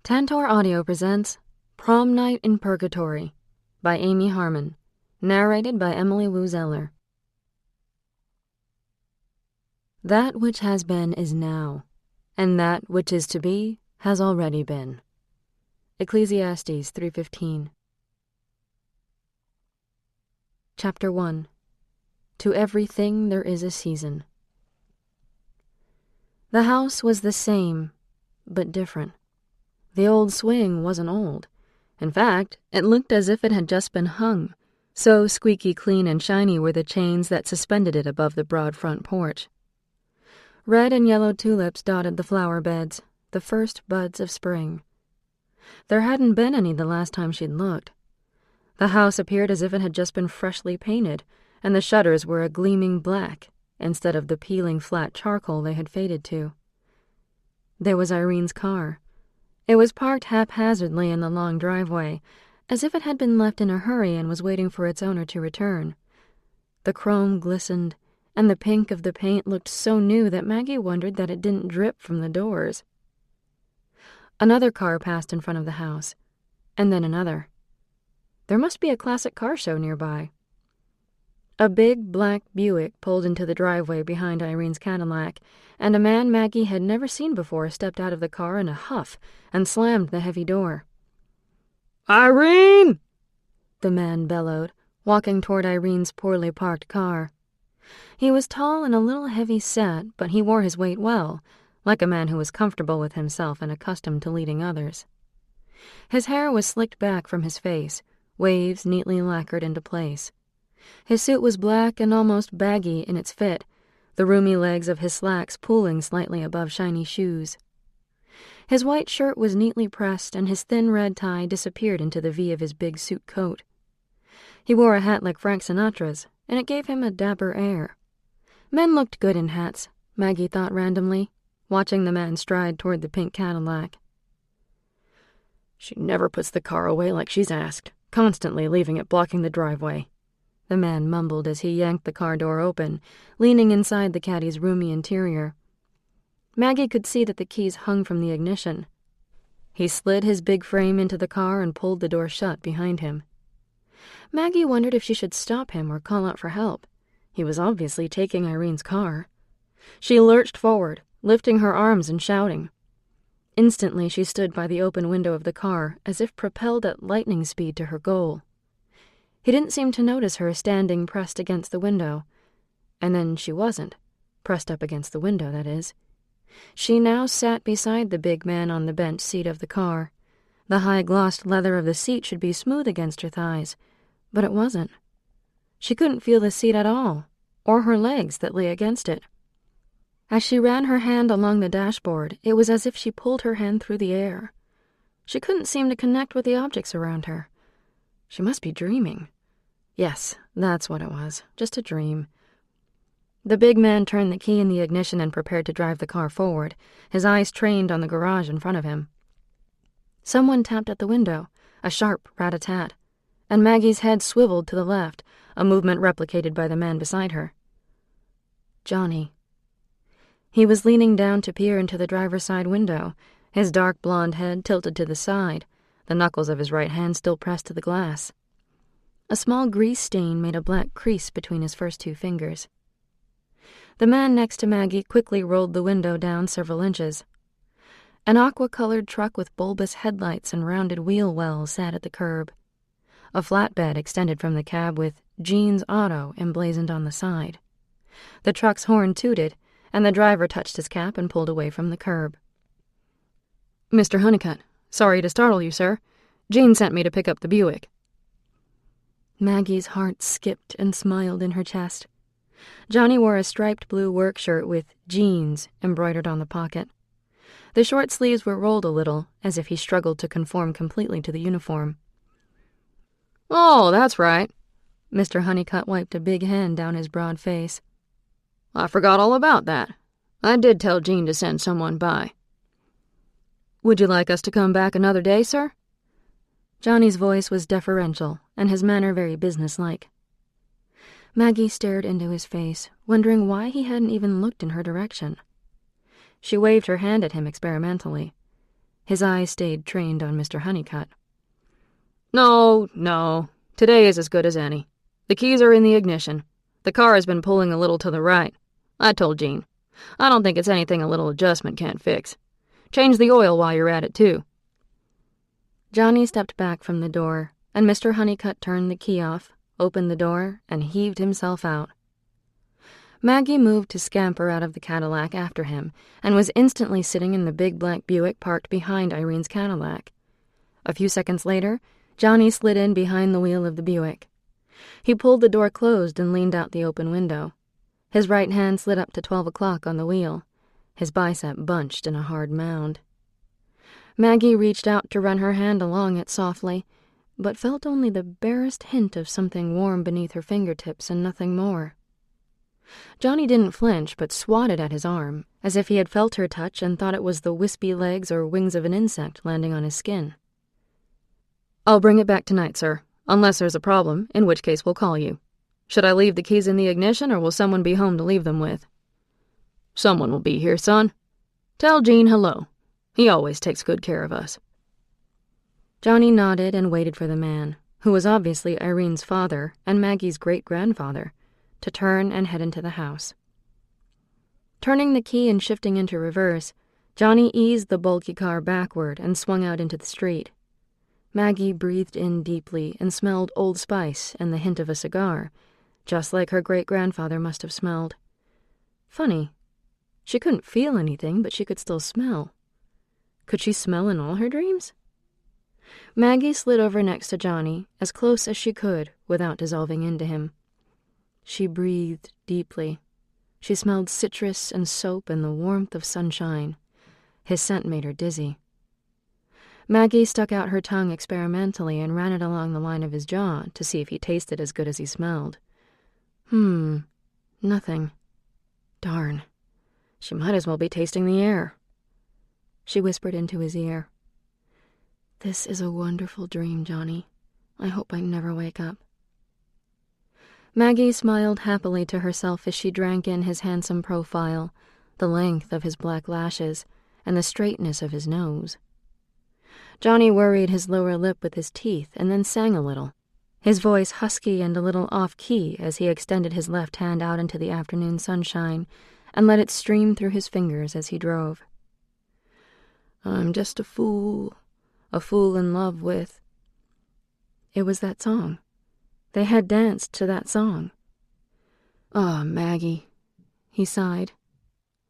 Tantor Audio presents Prom Night in Purgatory by Amy Harmon, narrated by Emily Wu Zeller. That which has been is now, and that which is to be has already been. Ecclesiastes 3:15. Chapter 1. To everything there is a season. The house was the same, but different. The old swing wasn't old. In fact, it looked as if it had just been hung, so squeaky clean and shiny were the chains that suspended it above the broad front porch. Red and yellow tulips dotted the flower beds, the first buds of spring. There hadn't been any the last time she'd looked. The house appeared as if it had just been freshly painted, and the shutters were a gleaming black instead of the peeling flat charcoal they had faded to. There was Irene's car. It was parked haphazardly in the long driveway, as if it had been left in a hurry and was waiting for its owner to return. The chrome glistened, and the pink of the paint looked so new that Maggie wondered that it didn't drip from the doors. Another car passed in front of the house, and then another. There must be a classic car show nearby. A big black Buick pulled into the driveway behind Irene's Cadillac, and a man Maggie had never seen before stepped out of the car in a huff and slammed the heavy door. "Irene!" the man bellowed, walking toward Irene's poorly parked car. He was tall and a little heavy-set, but he wore his weight well, like a man who was comfortable with himself and accustomed to leading others. His hair was slicked back from his face, waves neatly lacquered into place. His suit was black and almost baggy in its fit, the roomy legs of his slacks pooling slightly above shiny shoes. His white shirt was neatly pressed, and his thin red tie disappeared into the V of his big suit coat. He wore a hat like Frank Sinatra's, and it gave him a dapper air. Men looked good in hats, Maggie thought randomly, watching the man stride toward the pink Cadillac. "She never puts the car away like she's asked, constantly leaving it blocking the driveway," the man mumbled as he yanked the car door open, leaning inside the caddy's roomy interior. Maggie could see that the keys hung from the ignition. He slid his big frame into the car and pulled the door shut behind him. Maggie wondered if she should stop him or call out for help. He was obviously taking Irene's car. She lurched forward, lifting her arms and shouting. Instantly she stood by the open window of the car, as if propelled at lightning speed to her goal. He didn't seem to notice her standing pressed against the window. And then she wasn't. Pressed up against the window, that is. She now sat beside the big man on the bench seat of the car. The high-glossed leather of the seat should be smooth against her thighs, but it wasn't. She couldn't feel the seat at all, or her legs that lay against it. As she ran her hand along the dashboard, it was as if she pulled her hand through the air. She couldn't seem to connect with the objects around her. She must be dreaming. Yes, that's what it was, just a dream. The big man turned the key in the ignition and prepared to drive the car forward, his eyes trained on the garage in front of him. Someone tapped at the window, a sharp rat-a-tat, and Maggie's head swiveled to the left, a movement replicated by the man beside her. Johnny. He was leaning down to peer into the driver's side window, his dark blonde head tilted to the side, the knuckles of his right hand still pressed to the glass. A small grease stain made a black crease between his first two fingers. The man next to Maggie quickly rolled the window down several inches. An aqua-colored truck with bulbous headlights and rounded wheel wells sat at the curb. A flatbed extended from the cab with Jean's Auto emblazoned on the side. The truck's horn tooted, and the driver touched his cap and pulled away from the curb. "Mr. Honeycutt, sorry to startle you, sir. Jean sent me to pick up the Buick." Maggie's heart skipped and smiled in her chest. Johnny wore a striped blue work shirt with jeans embroidered on the pocket. The short sleeves were rolled a little, as if he struggled to conform completely to the uniform. "Oh, that's right." Mr. Honeycutt wiped a big hand down his broad face. "I forgot all about that. I did tell Jean to send someone by." "Would you like us to come back another day, sir?" Johnny's voice was deferential, and his manner very businesslike. Maggie stared into his face, wondering why he hadn't even looked in her direction. She waved her hand at him experimentally. His eye stayed trained on Mr. Honeycutt. No. Today is as good as any. The keys are in the ignition. The car has been pulling a little to the right. I told Jean. I don't think it's anything a little adjustment can't fix. Change the oil while you're at it, too." Johnny stepped back from the door, and Mr. Honeycutt turned the key off, opened the door, and heaved himself out. Maggie moved to scamper out of the Cadillac after him, and was instantly sitting in the big black Buick parked behind Irene's Cadillac. A few seconds later, Johnny slid in behind the wheel of the Buick. He pulled the door closed and leaned out the open window. His right hand slid up to 12 o'clock on the wheel. His bicep bunched in a hard mound. Maggie reached out to run her hand along it softly, but felt only the barest hint of something warm beneath her fingertips and nothing more. Johnny didn't flinch, but swatted at his arm, as if he had felt her touch and thought it was the wispy legs or wings of an insect landing on his skin. "I'll bring it back tonight, sir, unless there's a problem, in which case we'll call you. Should I leave the keys in the ignition, or will someone be home to leave them with?" "Someone will be here, son. Tell Gene hello. He always takes good care of us." Johnny nodded and waited for the man, who was obviously Irene's father and Maggie's great-grandfather, to turn and head into the house. Turning the key and shifting into reverse, Johnny eased the bulky car backward and swung out into the street. Maggie breathed in deeply and smelled Old Spice and the hint of a cigar, just like her great-grandfather must have smelled. Funny. She couldn't feel anything, but she could still smell. Could she smell in all her dreams? Maggie slid over next to Johnny, as close as she could, without dissolving into him. She breathed deeply. She smelled citrus and soap and the warmth of sunshine. His scent made her dizzy. Maggie stuck out her tongue experimentally and ran it along the line of his jaw to see if he tasted as good as he smelled. Nothing. Darn. She might as well be tasting the air. She whispered into his ear. "This is a wonderful dream, Johnny. I hope I never wake up." Maggie smiled happily to herself as she drank in his handsome profile, the length of his black lashes, and the straightness of his nose. Johnny worried his lower lip with his teeth and then sang a little, his voice husky and a little off-key as he extended his left hand out into the afternoon sunshine and let it stream through his fingers as he drove. "I'm just a fool in love with..." It was that song. They had danced to that song. "Oh, Maggie," he sighed.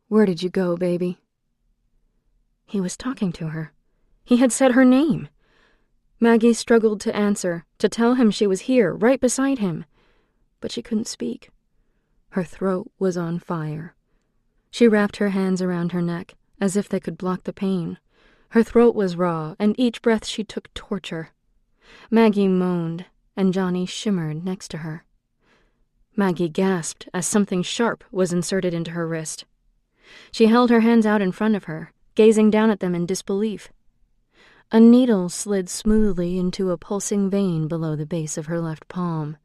"Where did you go, baby?" He was talking to her. He had said her name. Maggie struggled to answer, to tell him she was here, right beside him. But she couldn't speak. Her throat was on fire. She wrapped her hands around her neck, as if they could block the pain. Her throat was raw, and each breath she took torture. Maggie moaned, and Johnny shimmered next to her. Maggie gasped as something sharp was inserted into her wrist. She held her hands out in front of her, gazing down at them in disbelief. A needle slid smoothly into a pulsing vein below the base of her left palm.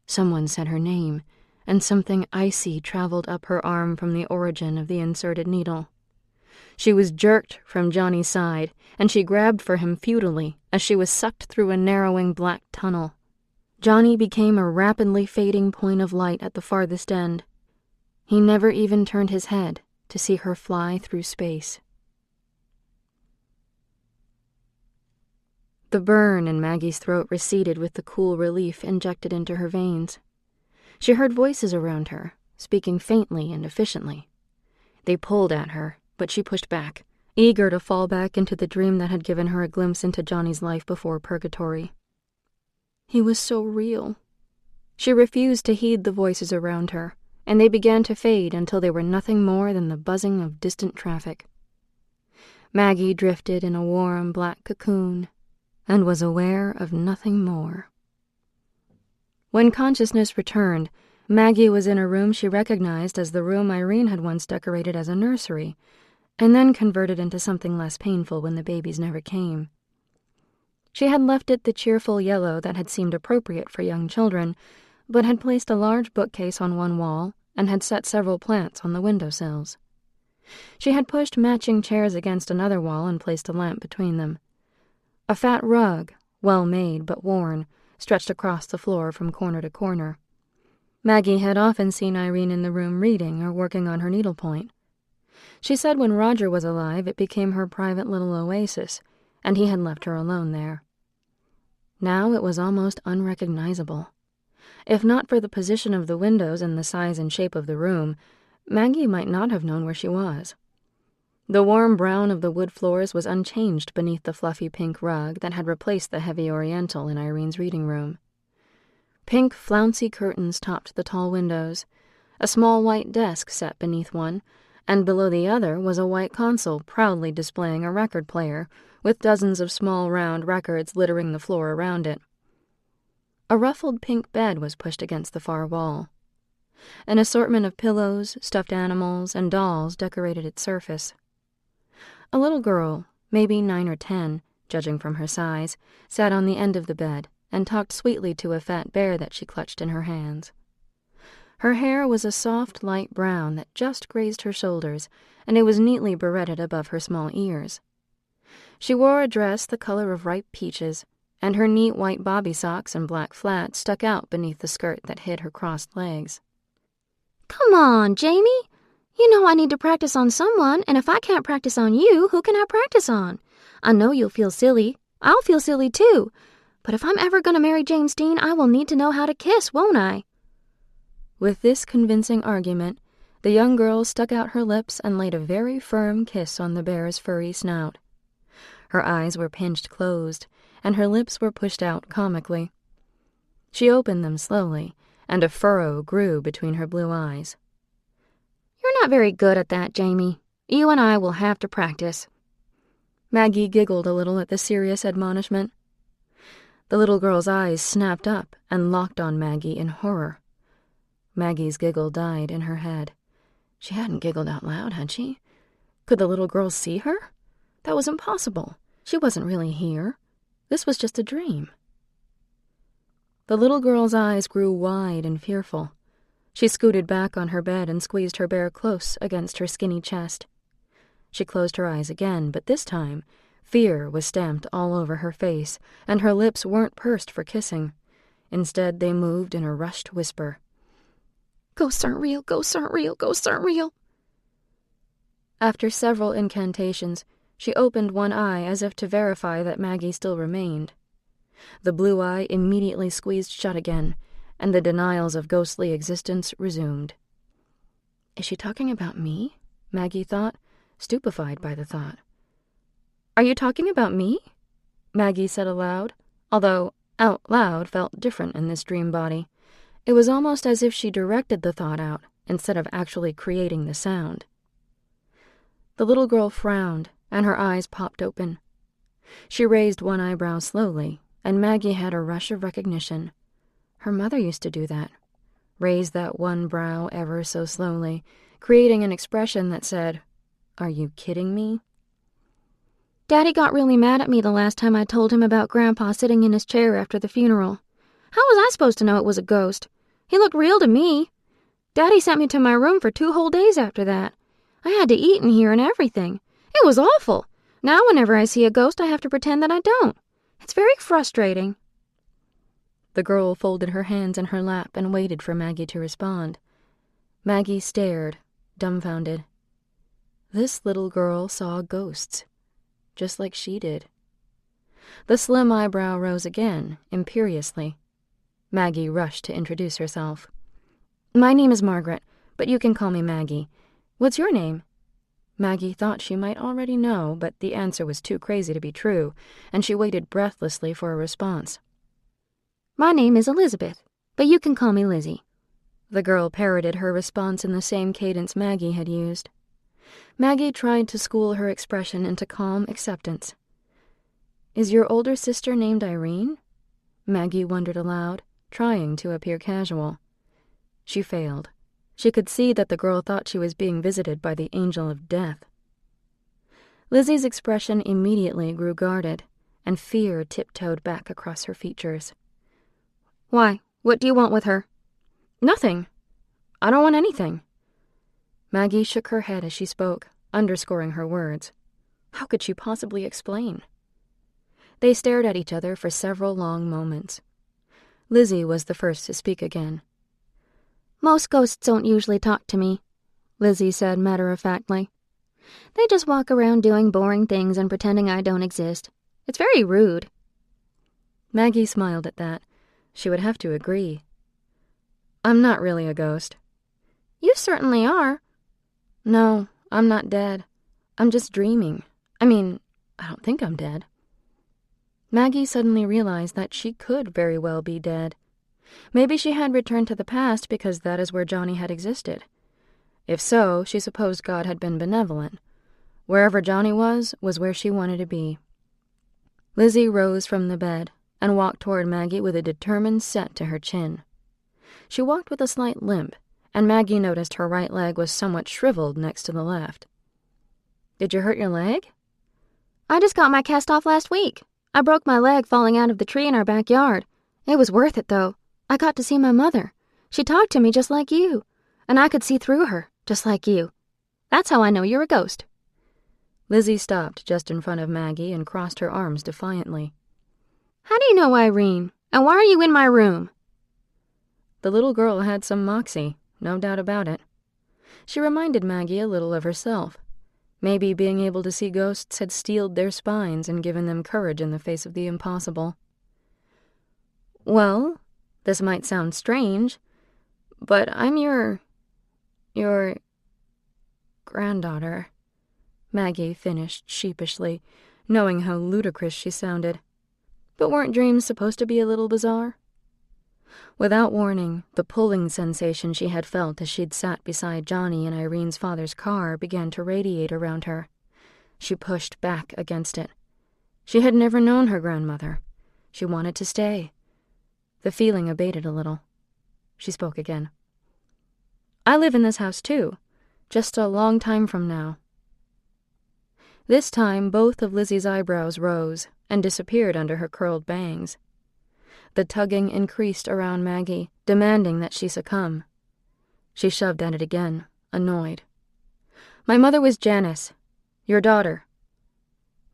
Someone said her name, and something icy traveled up her arm from the origin of the inserted needle. She was jerked from Johnny's side, and she grabbed for him futilely as she was sucked through a narrowing black tunnel. Johnny became a rapidly fading point of light at the farthest end. He never even turned his head to see her fly through space. The burn in Maggie's throat receded with the cool relief injected into her veins. She heard voices around her, speaking faintly and efficiently. They pulled at her, but she pushed back, eager to fall back into the dream that had given her a glimpse into Johnny's life before Purgatory. He was so real. She refused to heed the voices around her, and they began to fade until they were nothing more than the buzzing of distant traffic. Maggie drifted in a warm black cocoon, and was aware of nothing more. When consciousness returned, Maggie was in a room she recognized as the room Irene had once decorated as a nursery, and then converted into something less painful when the babies never came. She had left it the cheerful yellow that had seemed appropriate for young children, but had placed a large bookcase on one wall and had set several plants on the windowsills. She had pushed matching chairs against another wall and placed a lamp between them. A fat rug, well made but worn, stretched across the floor from corner to corner. Maggie had often seen Irene in the room reading or working on her needlepoint. She said when Roger was alive it became her private little oasis, and he had left her alone there. Now it was almost unrecognizable. If not for the position of the windows and the size and shape of the room, Maggie might not have known where she was. The warm brown of the wood floors was unchanged beneath the fluffy pink rug that had replaced the heavy oriental in Irene's reading room. Pink, flouncy curtains topped the tall windows. A small white desk sat beneath one, and below the other was a white console proudly displaying a record player, with dozens of small round records littering the floor around it. A ruffled pink bed was pushed against the far wall. An assortment of pillows, stuffed animals, and dolls decorated its surface. A little girl, maybe 9 or 10, judging from her size, sat on the end of the bed and talked sweetly to a fat bear that she clutched in her hands. Her hair was a soft, light brown that just grazed her shoulders, and it was neatly barretted above her small ears. She wore a dress the color of ripe peaches, and her neat white bobby socks and black flats stuck out beneath the skirt that hid her crossed legs. "Come on, Jamie. You know I need to practice on someone, and if I can't practice on you, who can I practice on? I know you'll feel silly. I'll feel silly too. But if I'm ever going to marry James Dean, I will need to know how to kiss, won't I?" With this convincing argument, the young girl stuck out her lips and laid a very firm kiss on the bear's furry snout. Her eyes were pinched closed, and her lips were pushed out comically. She opened them slowly, and a furrow grew between her blue eyes. "You're not very good at that, Jamie. You and I will have to practice." Maggie giggled a little at the serious admonishment. The little girl's eyes snapped up and locked on Maggie in horror. Maggie's giggle died in her head. She hadn't giggled out loud, had she? Could the little girl see her? That was impossible. She wasn't really here. This was just a dream. The little girl's eyes grew wide and fearful. She scooted back on her bed and squeezed her bear close against her skinny chest. She closed her eyes again, but this time, fear was stamped all over her face, and her lips weren't pursed for kissing. Instead, they moved in a rushed whisper. "Ghosts aren't real, ghosts aren't real, ghosts aren't real." After several incantations, she opened one eye as if to verify that Maggie still remained. The blue eye immediately squeezed shut again, and the denials of ghostly existence resumed. Is she talking about me? Maggie thought, stupefied by the thought. Are you talking about me? Maggie said aloud, although out loud felt different in this dream body. It was almost as if she directed the thought out instead of actually creating the sound. The little girl frowned, and her eyes popped open. She raised one eyebrow slowly, and Maggie had a rush of recognition. Her mother used to do that, raise that one brow ever so slowly, creating an expression that said, "Are you kidding me?" "Daddy got really mad at me the last time I told him about Grandpa sitting in his chair after the funeral. How was I supposed to know it was a ghost? He looked real to me. Daddy sent me to my room for 2 whole days after that. I had to eat in here and everything. It was awful. Now whenever I see a ghost, I have to pretend that I don't. It's very frustrating." The girl folded her hands in her lap and waited for Maggie to respond. Maggie stared, dumbfounded. This little girl saw ghosts, just like she did. The slim eyebrow rose again, imperiously. Maggie rushed to introduce herself. "My name is Margaret, but you can call me Maggie. What's your name?" Maggie thought she might already know, but the answer was too crazy to be true, and she waited breathlessly for a response. "My name is Elizabeth, but you can call me Lizzie." The girl parroted her response in the same cadence Maggie had used. Maggie tried to school her expression into calm acceptance. "Is your older sister named Irene?" Maggie wondered aloud, trying to appear casual. She failed. She could see that the girl thought she was being visited by the angel of death. Lizzie's expression immediately grew guarded, and fear tiptoed back across her features. "Why? What do you want with her?" "Nothing. I don't want anything." Maggie shook her head as she spoke, underscoring her words. How could she possibly explain? They stared at each other for several long moments. Lizzie was the first to speak again. Most ghosts don't usually talk to me, Lizzie said matter-of-factly. They just walk around doing boring things and pretending I don't exist. It's very rude. Maggie smiled at that. She would have to agree. I'm not really a ghost. You certainly are. No, I'm not dead. I'm just dreaming. I don't think I'm dead. Maggie suddenly realized that she could very well be dead. Maybe she had returned to the past because that is where Johnny had existed. If so, she supposed God had been benevolent. Wherever Johnny was where she wanted to be. Lizzie rose from the bed and walked toward Maggie with a determined set to her chin. She walked with a slight limp, and Maggie noticed her right leg was somewhat shriveled next to the left. Did you hurt your leg? I just got my cast off last week. I broke my leg falling out of the tree in our backyard. It was worth it, though. I got to see my mother. She talked to me just like you, and I could see through her, just like you. That's how I know you're a ghost. Lizzie stopped just in front of Maggie and crossed her arms defiantly. How do you know Irene? And why are you in my room? The little girl had some moxie, no doubt about it. She reminded Maggie a little of herself. Maybe being able to see ghosts had steeled their spines and given them courage in the face of the impossible. Well, this might sound strange, but I'm your granddaughter, Maggie finished sheepishly, knowing how ludicrous she sounded. But weren't dreams supposed to be a little bizarre? Without warning, the pulling sensation she had felt as she'd sat beside Johnny in Irene's father's car began to radiate around her. She pushed back against it. She had never known her grandmother. She wanted to stay. The feeling abated a little. She spoke again. I live in this house too, just a long time from now. This time both of Lizzie's eyebrows rose and disappeared under her curled bangs. The tugging increased around Maggie, demanding that she succumb. She shoved at it again, annoyed. My mother was Janice, your daughter.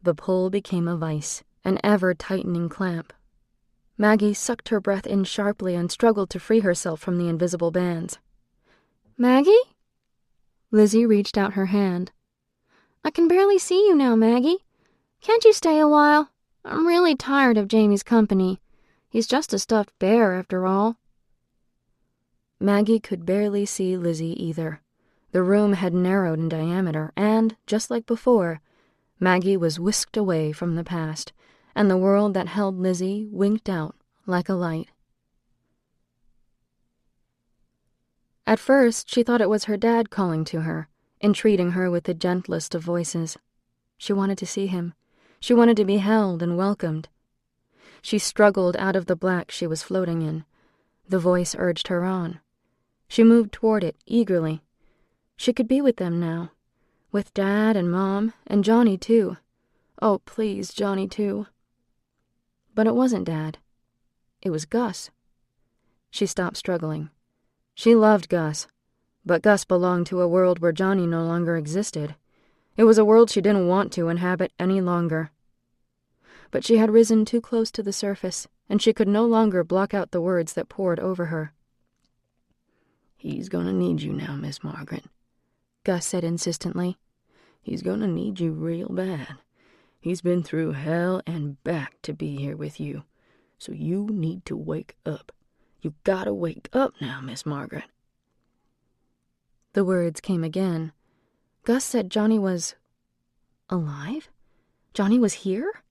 The pull became a vice, an ever-tightening clamp. Maggie sucked her breath in sharply and struggled to free herself from the invisible bands. Maggie? Lizzie reached out her hand. I can barely see you now, Maggie. Can't you stay a while? I'm really tired of Jamie's company. He's just a stuffed bear, after all. Maggie could barely see Lizzie either. The room had narrowed in diameter, and, just like before, Maggie was whisked away from the past, and the world that held Lizzie winked out like a light. At first, she thought it was her dad calling to her, entreating her with the gentlest of voices. She wanted to see him. She wanted to be held and welcomed. She struggled out of the black she was floating in. The voice urged her on. She moved toward it eagerly. She could be with them now. With Dad and Mom, and Johnny too. Oh, please, Johnny too. But it wasn't Dad. It was Gus. She stopped struggling. She loved Gus, but Gus belonged to a world where Johnny no longer existed. It was a world she didn't want to inhabit any longer. But she had risen too close to the surface, and she could no longer block out the words that poured over her. He's gonna need you now, Miss Margaret, Gus said insistently. He's gonna need you real bad. He's been through hell and back to be here with you, so you need to wake up. You gotta wake up now, Miss Margaret. The words came again. Gus said Johnny was alive? Johnny was here?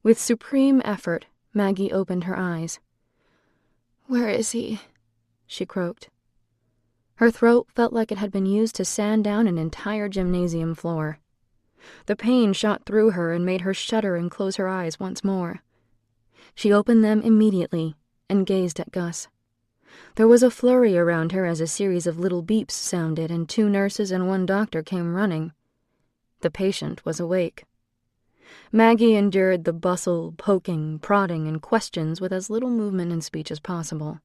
With supreme effort, Maggie opened her eyes. Where is he? She croaked. Her throat felt like it had been used to sand down an entire gymnasium floor. The pain shot through her and made her shudder and close her eyes once more. She opened them immediately and gazed at Gus. There was a flurry around her as a series of little beeps sounded and 2 nurses and 1 doctor came running. The patient was awake. Maggie endured the bustle, poking, prodding, and questions with as little movement and speech as possible.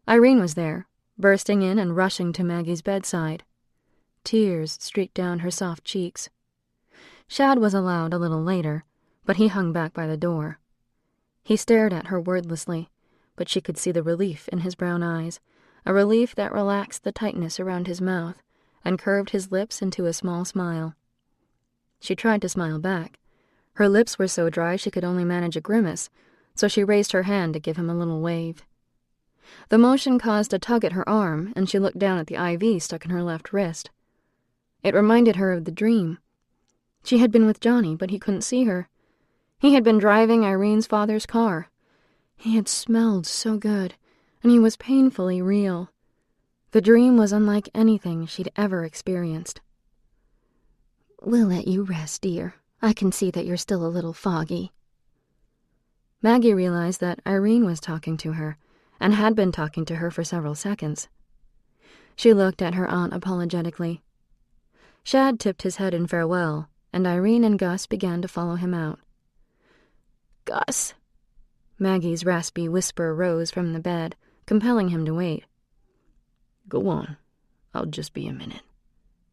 Irene was there, bursting in and rushing to Maggie's bedside. tears streaked down her soft cheeks. Shad was allowed a little later, but he hung back by the door. He stared at her wordlessly, but she could see the relief in his brown eyes, a relief that relaxed the tightness around his mouth and curved his lips into a small smile. She tried to smile back. Her lips were so dry she could only manage a grimace, so she raised her hand to give him a little wave. The motion caused a tug at her arm, and she looked down at the IV stuck in her left wrist. It reminded her of the dream. She had been with Johnny, but he couldn't see her. He had been driving Irene's father's car. He had smelled so good, and he was painfully real. The dream was unlike anything she'd ever experienced. "We'll let you rest, dear. I can see that you're still a little foggy." Maggie realized that Irene was talking to her, and had been talking to her for several seconds. She looked at her aunt apologetically. Shad tipped his head in farewell, and Irene and Gus began to follow him out. "Gus!" Maggie's raspy whisper rose from the bed, compelling him to wait. "Go on. I'll just be a minute,"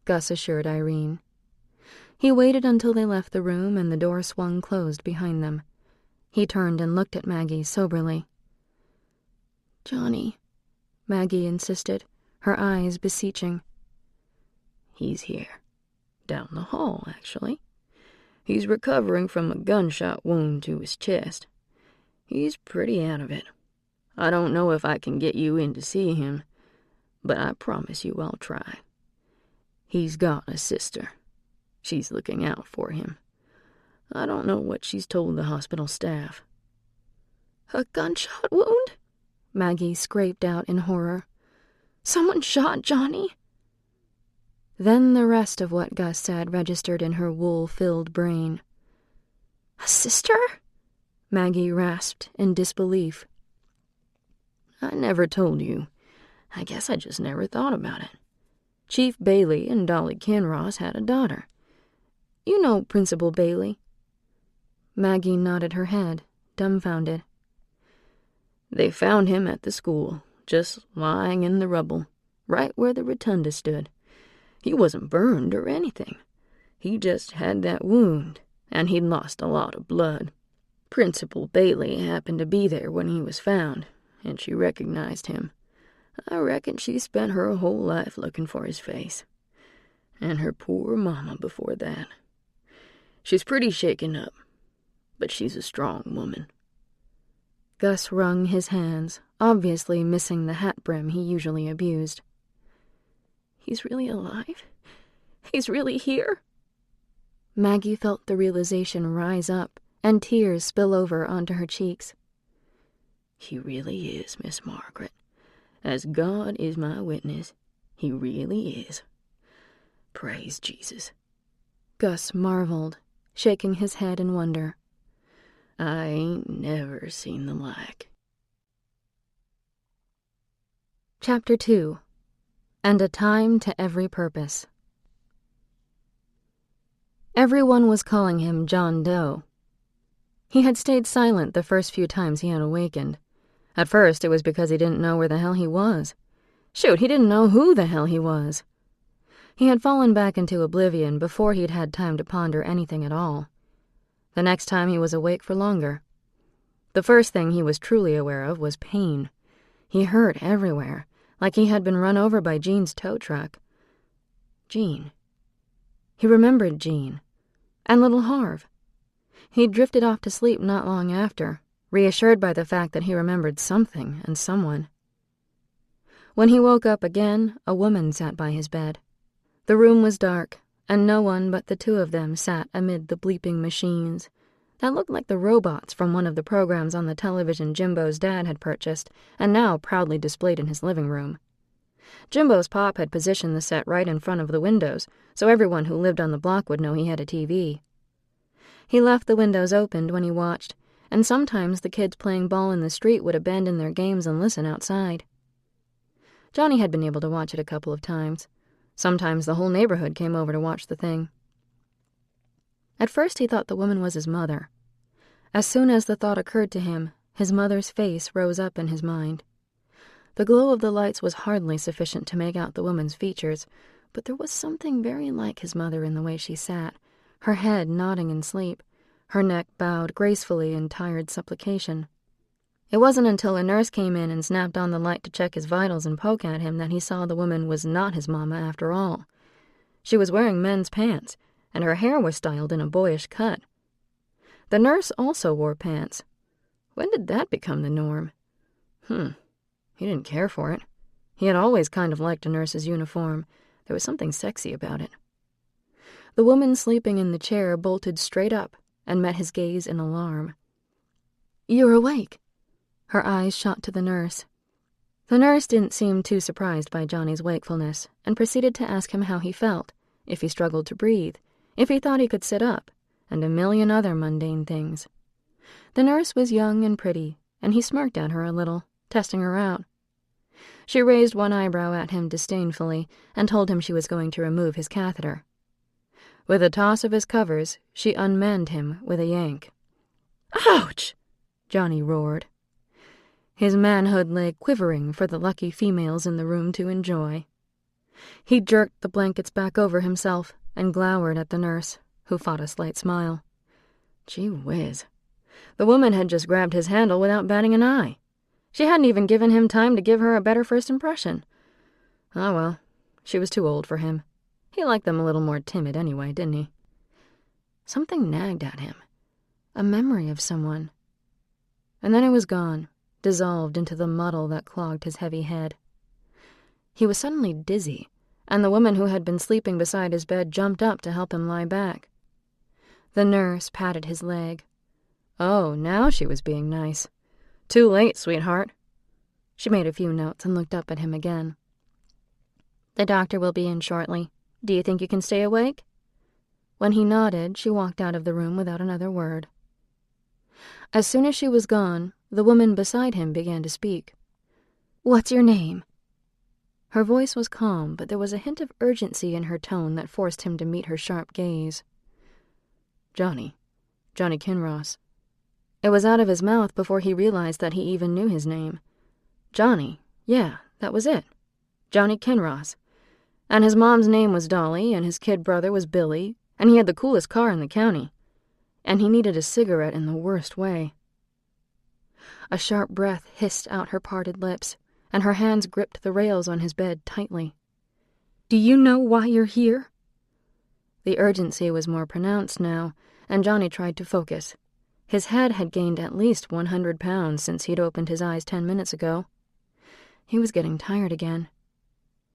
Gus assured Irene. He waited until they left the room and the door swung closed behind them. He turned and looked at Maggie soberly. "Johnny," Maggie insisted, her eyes beseeching. "He's here. Down the hall, actually. He's recovering from a gunshot wound to his chest. He's pretty out of it. I don't know if I can get you in to see him, but I promise you I'll try. He's got a sister. She's looking out for him. I don't know what she's told the hospital staff." "A gunshot wound?" Maggie scraped out in horror. "Someone shot Johnny?" Then the rest of what Gus said registered in her wool-filled brain. "A sister?" Maggie rasped in disbelief. "I never told you. I guess I just never thought about it. Chief Bailey and Dolly Kinross had a daughter. You know Principal Bailey?" Maggie nodded her head, dumbfounded. "They found him at the school, just lying in the rubble, right where the rotunda stood. He wasn't burned or anything. He just had that wound, and he'd lost a lot of blood. Principal Bailey happened to be there when he was found, and she recognized him. I reckon she spent her whole life looking for his face. And her poor mama before that. She's pretty shaken up, but she's a strong woman." Gus wrung his hands, obviously missing the hat brim he usually abused. "He's really alive? He's really here?" Maggie felt the realization rise up, and tears spill over onto her cheeks. "He really is, Miss Margaret. As God is my witness, he really is. Praise Jesus." Gus marveled, shaking his head in wonder. "I ain't never seen the like." Chapter 2. And a Time to Every Purpose. Everyone was calling him John Doe. He had stayed silent the first few times he had awakened. At first, it was because he didn't know where the hell he was. Shoot, he didn't know who the hell he was. He had fallen back into oblivion before he'd had time to ponder anything at all. The next time he was awake for longer. The first thing he was truly aware of was pain. He hurt everywhere, like he had been run over by Jean's tow truck. Jean. He remembered Jean. And little Harv. He'd drifted off to sleep not long after, reassured by the fact that he remembered something and someone. When he woke up again, a woman sat by his bed. The room was dark, and no one but the two of them sat amid the bleeping machines that looked like the robots from one of the programs on the television Jimbo's dad had purchased and now proudly displayed in his living room. Jimbo's pop had positioned the set right in front of the windows, so everyone who lived on the block would know he had a TV. He left the windows opened when he watched, and sometimes the kids playing ball in the street would abandon their games and listen outside. Johnny had been able to watch it a couple of times. Sometimes the whole neighborhood came over to watch the thing. At first he thought the woman was his mother. As soon as the thought occurred to him, his mother's face rose up in his mind. The glow of the lights was hardly sufficient to make out the woman's features, but there was something very like his mother in the way she sat, her head nodding in sleep, her neck bowed gracefully in tired supplication. It wasn't until a nurse came in and snapped on the light to check his vitals and poke at him that he saw the woman was not his mama after all. She was wearing men's pants, and her hair was styled in a boyish cut. The nurse also wore pants. When did that become the norm? He didn't care for it. He had always kind of liked a nurse's uniform. There was something sexy about it. The woman sleeping in the chair bolted straight up and met his gaze in alarm. "You're awake." Her eyes shot to the nurse. The nurse didn't seem too surprised by Johnny's wakefulness and proceeded to ask him how he felt, if he struggled to breathe, if he thought he could sit up, and a million other mundane things. The nurse was young and pretty, and he smirked at her a little, testing her out. She raised one eyebrow at him disdainfully and told him she was going to remove his catheter. With a toss of his covers, she unmanned him with a yank. "Ouch!" Johnny roared. His manhood lay quivering for the lucky females in the room to enjoy. He jerked the blankets back over himself and glowered at the nurse, who fought a slight smile. Gee whiz. The woman had just grabbed his handle without batting an eye. She hadn't even given him time to give her a better first impression. Ah, well, she was too old for him. He liked them a little more timid anyway, didn't he? Something nagged at him. A memory of someone. And then it was gone, dissolved into the muddle that clogged his heavy head. He was suddenly dizzy, and the woman who had been sleeping beside his bed jumped up to help him lie back. The nurse patted his leg. Oh, now she was being nice. "Too late, sweetheart." She made a few notes and looked up at him again. "The doctor will be in shortly. Do you think you can stay awake?" When he nodded, she walked out of the room without another word. As soon as she was gone, the woman beside him began to speak. "What's your name?" Her voice was calm, but there was a hint of urgency in her tone that forced him to meet her sharp gaze. Johnny Kinross." It was out of his mouth before he realized that he even knew his name. Johnny, yeah, that was it. Johnny Kinross. And his mom's name was Dolly, and his kid brother was Billy, and he had the coolest car in the county. And he needed a cigarette in the worst way. A sharp breath hissed out her parted lips, and her hands gripped the rails on his bed tightly. "Do you know why you're here?" The urgency was more pronounced now, and Johnny tried to focus. His head had gained at least 100 pounds since he'd opened his eyes 10 minutes ago. He was getting tired again.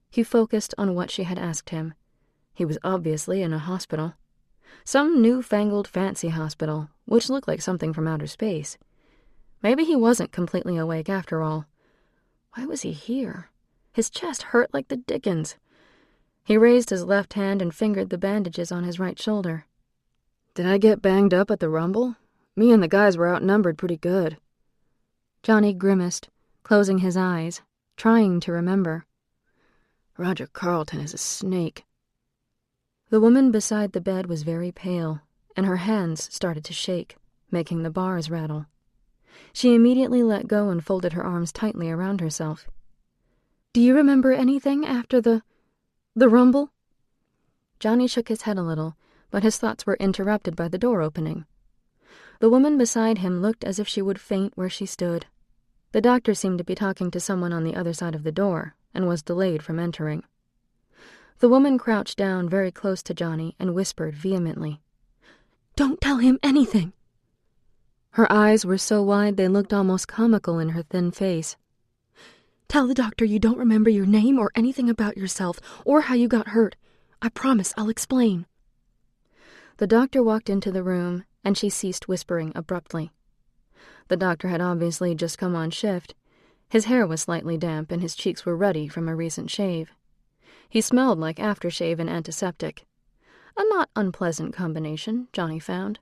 He focused on what she had asked him. He was obviously in a hospital. Some newfangled fancy hospital, which looked like something from outer space. Maybe he wasn't completely awake after all. Why was he here? His chest hurt like the dickens. He raised his left hand and fingered the bandages on his right shoulder. "Did I get banged up at the Rumble? Me and the guys were outnumbered pretty good." Johnny grimaced, closing his eyes, trying to remember. "Roger Carlton is a snake." The woman beside the bed was very pale, and her hands started to shake, making the bars rattle. She immediately let go and folded her arms tightly around herself. "Do you remember anything after the Rumble?" Johnny shook his head a little, but his thoughts were interrupted by the door opening. The woman beside him looked as if she would faint where she stood. The doctor seemed to be talking to someone on the other side of the door, and was delayed from entering. The woman crouched down very close to Johnny and whispered vehemently, "Don't tell him anything!" Her eyes were so wide they looked almost comical in her thin face. "Tell the doctor you don't remember your name or anything about yourself, or how you got hurt. I promise I'll explain." The doctor walked into the room, and she ceased whispering abruptly. The doctor had obviously just come on shift. His hair was slightly damp, and his cheeks were ruddy from a recent shave. He smelled like aftershave and antiseptic. A not unpleasant combination, Johnny found.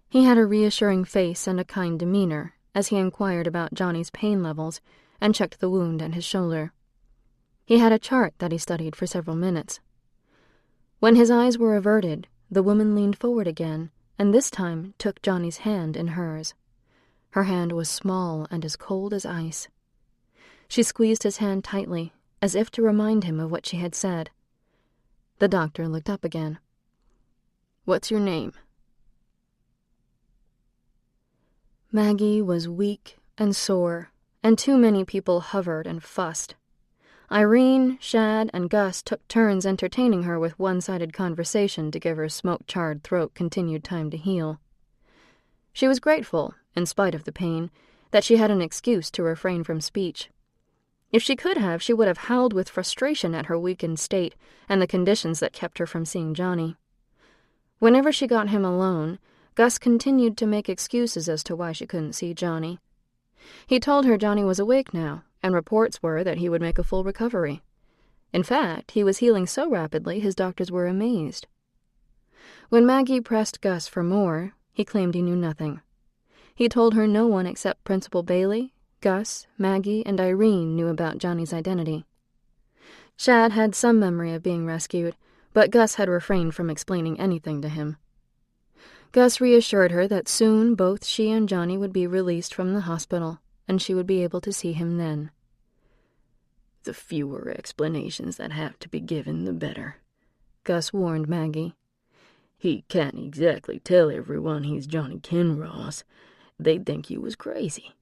He had a reassuring face and a kind demeanor as he inquired about Johnny's pain levels and checked the wound at his shoulder. He had a chart that he studied for several minutes. When his eyes were averted, the woman leaned forward again, and this time took Johnny's hand in hers. Her hand was small and as cold as ice. She squeezed his hand tightly, as if to remind him of what she had said. The doctor looked up again. "What's your name?" Maggie was weak and sore, and too many people hovered and fussed. Irene, Shad, and Gus took turns entertaining her with one-sided conversation to give her smoke-charred throat continued time to heal. She was grateful, in spite of the pain, that she had an excuse to refrain from speech. If she could have, she would have howled with frustration at her weakened state and the conditions that kept her from seeing Johnny. Whenever she got him alone, Gus continued to make excuses as to why she couldn't see Johnny. He told her Johnny was awake now, and reports were that he would make a full recovery. In fact, he was healing so rapidly his doctors were amazed. When Maggie pressed Gus for more, he claimed he knew nothing. He told her no one except Principal Bailey, Gus, Maggie, and Irene knew about Johnny's identity. Shad had some memory of being rescued, but Gus had refrained from explaining anything to him. Gus reassured her that soon both she and Johnny would be released from the hospital, and she would be able to see him then. "The fewer explanations that have to be given, the better," Gus warned Maggie. "He can't exactly tell everyone he's Johnny Kinross. They'd think he was crazy.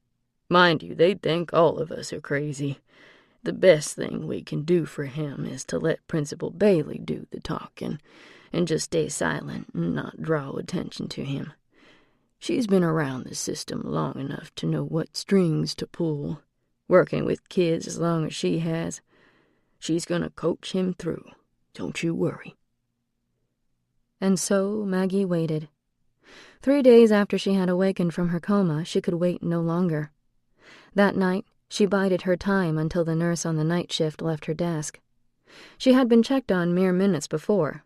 Mind you, they'd think all of us are crazy. The best thing we can do for him is to let Principal Bailey do the talking, and just stay silent and not draw attention to him. She's been around the system long enough to know what strings to pull. Working with kids as long as she has, she's gonna coach him through. Don't you worry." And so Maggie waited. 3 days after she had awakened from her coma, she could wait no longer. That night, she bided her time until the nurse on the night shift left her desk. She had been checked on mere minutes before.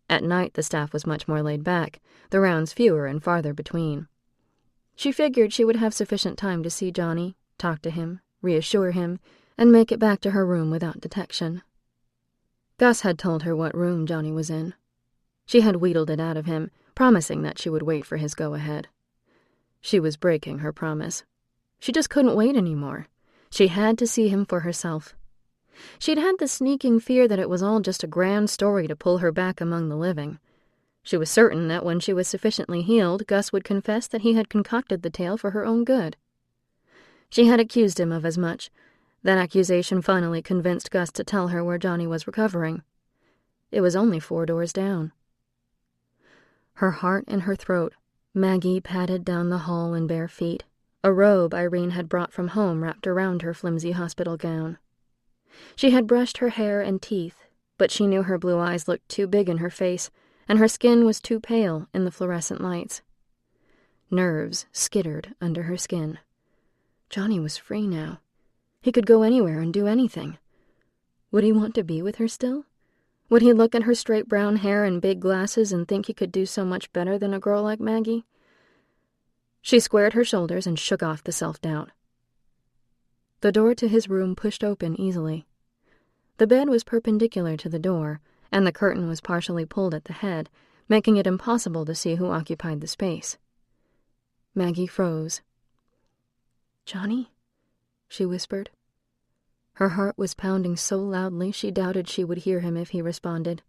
At night, the staff was much more laid back, the rounds fewer and farther between. She figured she would have sufficient time to see Johnny, talk to him, reassure him, and make it back to her room without detection. Gus had told her what room Johnny was in. She had wheedled it out of him, promising that she would wait for his go-ahead. She was breaking her promise. She just couldn't wait anymore. She had to see him for herself. She'd had the sneaking fear that it was all just a grand story to pull her back among the living. She was certain that when she was sufficiently healed, Gus would confess that he had concocted the tale for her own good. She had accused him of as much. That accusation finally convinced Gus to tell her where Johnny was recovering. It was only 4 doors down. Her heart in her throat, Maggie padded down the hall in bare feet, a robe Irene had brought from home wrapped around her flimsy hospital gown. She had brushed her hair and teeth, but she knew her blue eyes looked too big in her face, and her skin was too pale in the fluorescent lights. Nerves skittered under her skin. Johnny was free now. He could go anywhere and do anything. Would he want to be with her still? Would he look at her straight brown hair and big glasses and think he could do so much better than a girl like Maggie? She squared her shoulders and shook off the self-doubt. The door to his room pushed open easily. The bed was perpendicular to the door, and the curtain was partially pulled at the head, making it impossible to see who occupied the space. Maggie froze. "Johnny?" she whispered. Her heart was pounding so loudly she doubted she would hear him if he responded.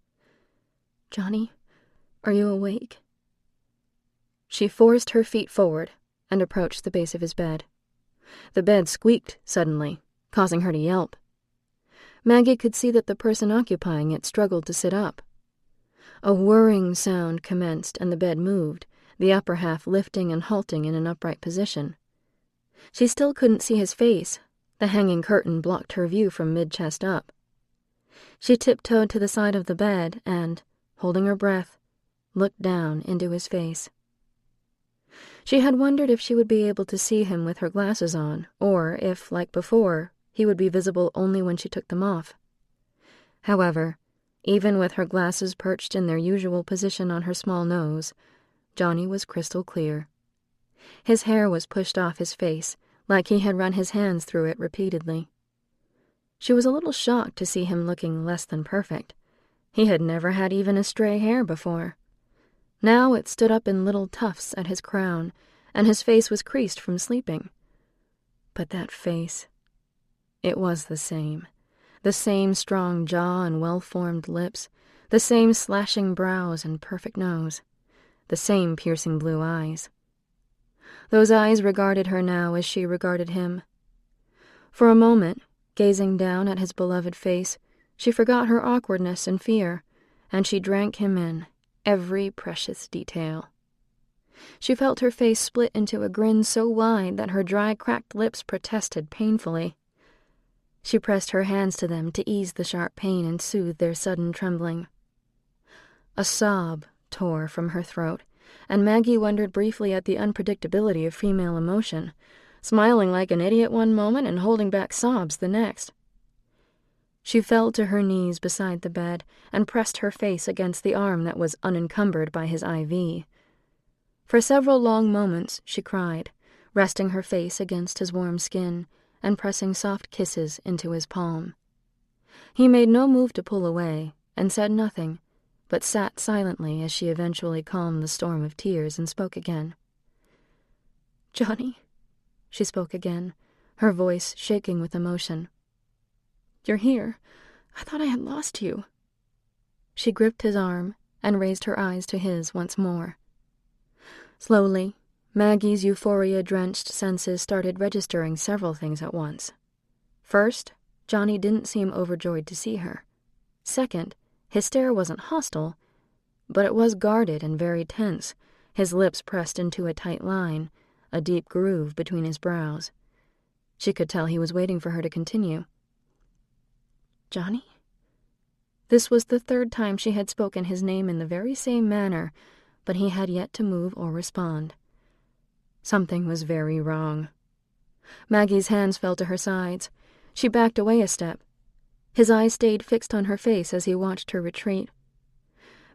"Johnny, are you awake?" She forced her feet forward and approached the base of his bed. The bed squeaked suddenly, causing her to yelp. Maggie could see that the person occupying it struggled to sit up. A whirring sound commenced and the bed moved, the upper half lifting and halting in an upright position. She still couldn't see his face. The hanging curtain blocked her view from mid-chest up. She tiptoed to the side of the bed and, holding her breath, looked down into his face. She had wondered if she would be able to see him with her glasses on, or if, like before, he would be visible only when she took them off. However, even with her glasses perched in their usual position on her small nose, Johnny was crystal clear. His hair was pushed off his face, like he had run his hands through it repeatedly. She was a little shocked to see him looking less than perfect. He had never had even a stray hair before. Now it stood up in little tufts at his crown, and his face was creased from sleeping. But that face, it was the same strong jaw and well-formed lips, The same slashing brows and perfect nose. The same piercing blue eyes. Those eyes regarded her now as she regarded him. For a moment, gazing down at his beloved face, she forgot her awkwardness and fear, and she drank him in, every precious detail. She felt her face split into a grin so wide that her dry, cracked lips protested painfully. She pressed her hands to them to ease the sharp pain and soothe their sudden trembling. A sob tore from her throat, and Maggie wondered briefly at the unpredictability of female emotion, smiling like an idiot one moment and holding back sobs the next. She fell to her knees beside the bed and pressed her face against the arm that was unencumbered by his IV. For several long moments she cried, resting her face against his warm skin and pressing soft kisses into his palm. He made no move to pull away and said nothing, but sat silently as she eventually calmed the storm of tears and spoke again. "Johnny," she spoke again, her voice shaking with emotion. "You're here. I thought I had lost you." She gripped his arm and raised her eyes to his once more. Slowly, Maggie's euphoria-drenched senses started registering several things at once. First, Johnny didn't seem overjoyed to see her. Second, his stare wasn't hostile, but it was guarded and very tense, his lips pressed into a tight line, a deep groove between his brows. She could tell he was waiting for her to continue. "Johnny?" This was the third time she had spoken his name in the very same manner, but he had yet to move or respond. Something was very wrong. Maggie's hands fell to her sides. She backed away a step. His eyes stayed fixed on her face as he watched her retreat.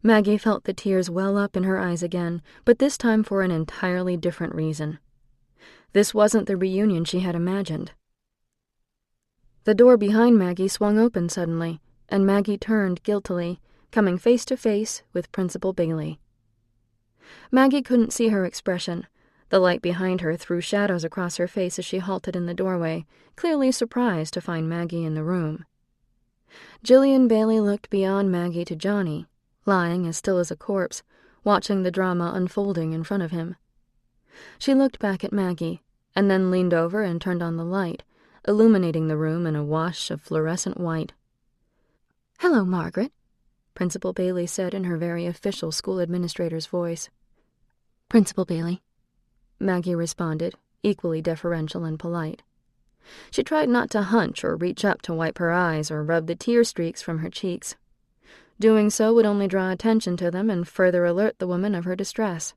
Maggie felt the tears well up in her eyes again, but this time for an entirely different reason. This wasn't the reunion she had imagined. The door behind Maggie swung open suddenly, and Maggie turned guiltily, coming face to face with Principal Bailey. Maggie couldn't see her expression. The light behind her threw shadows across her face as she halted in the doorway, clearly surprised to find Maggie in the room. Jillian Bailey looked beyond Maggie to Johnny, lying as still as a corpse, watching the drama unfolding in front of him. She looked back at Maggie, and then leaned over and turned on the light, illuminating the room in a wash of fluorescent white. "Hello, Margaret," Principal Bailey said in her very official school administrator's voice. "Principal Bailey," Maggie responded, equally deferential and polite. She tried not to hunch or reach up to wipe her eyes or rub the tear streaks from her cheeks. Doing so would only draw attention to them and further alert the woman of her distress.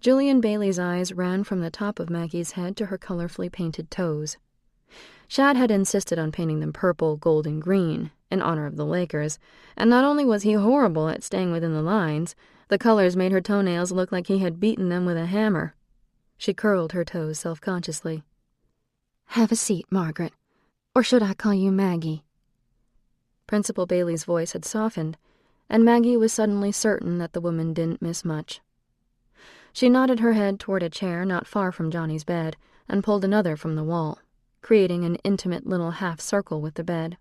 Jillian Bailey's eyes ran from the top of Maggie's head to her colorfully painted toes. Shad had insisted on painting them purple, gold, and green, in honor of the Lakers, and not only was he horrible at staying within the lines, the colors made her toenails look like he had beaten them with a hammer. She curled her toes self-consciously. "Have a seat, Margaret. Or should I call you Maggie?" Principal Bailey's voice had softened, and Maggie was suddenly certain that the woman didn't miss much. She nodded her head toward a chair not far from Johnny's bed and pulled another from the wall, creating an intimate little half-circle with the bed.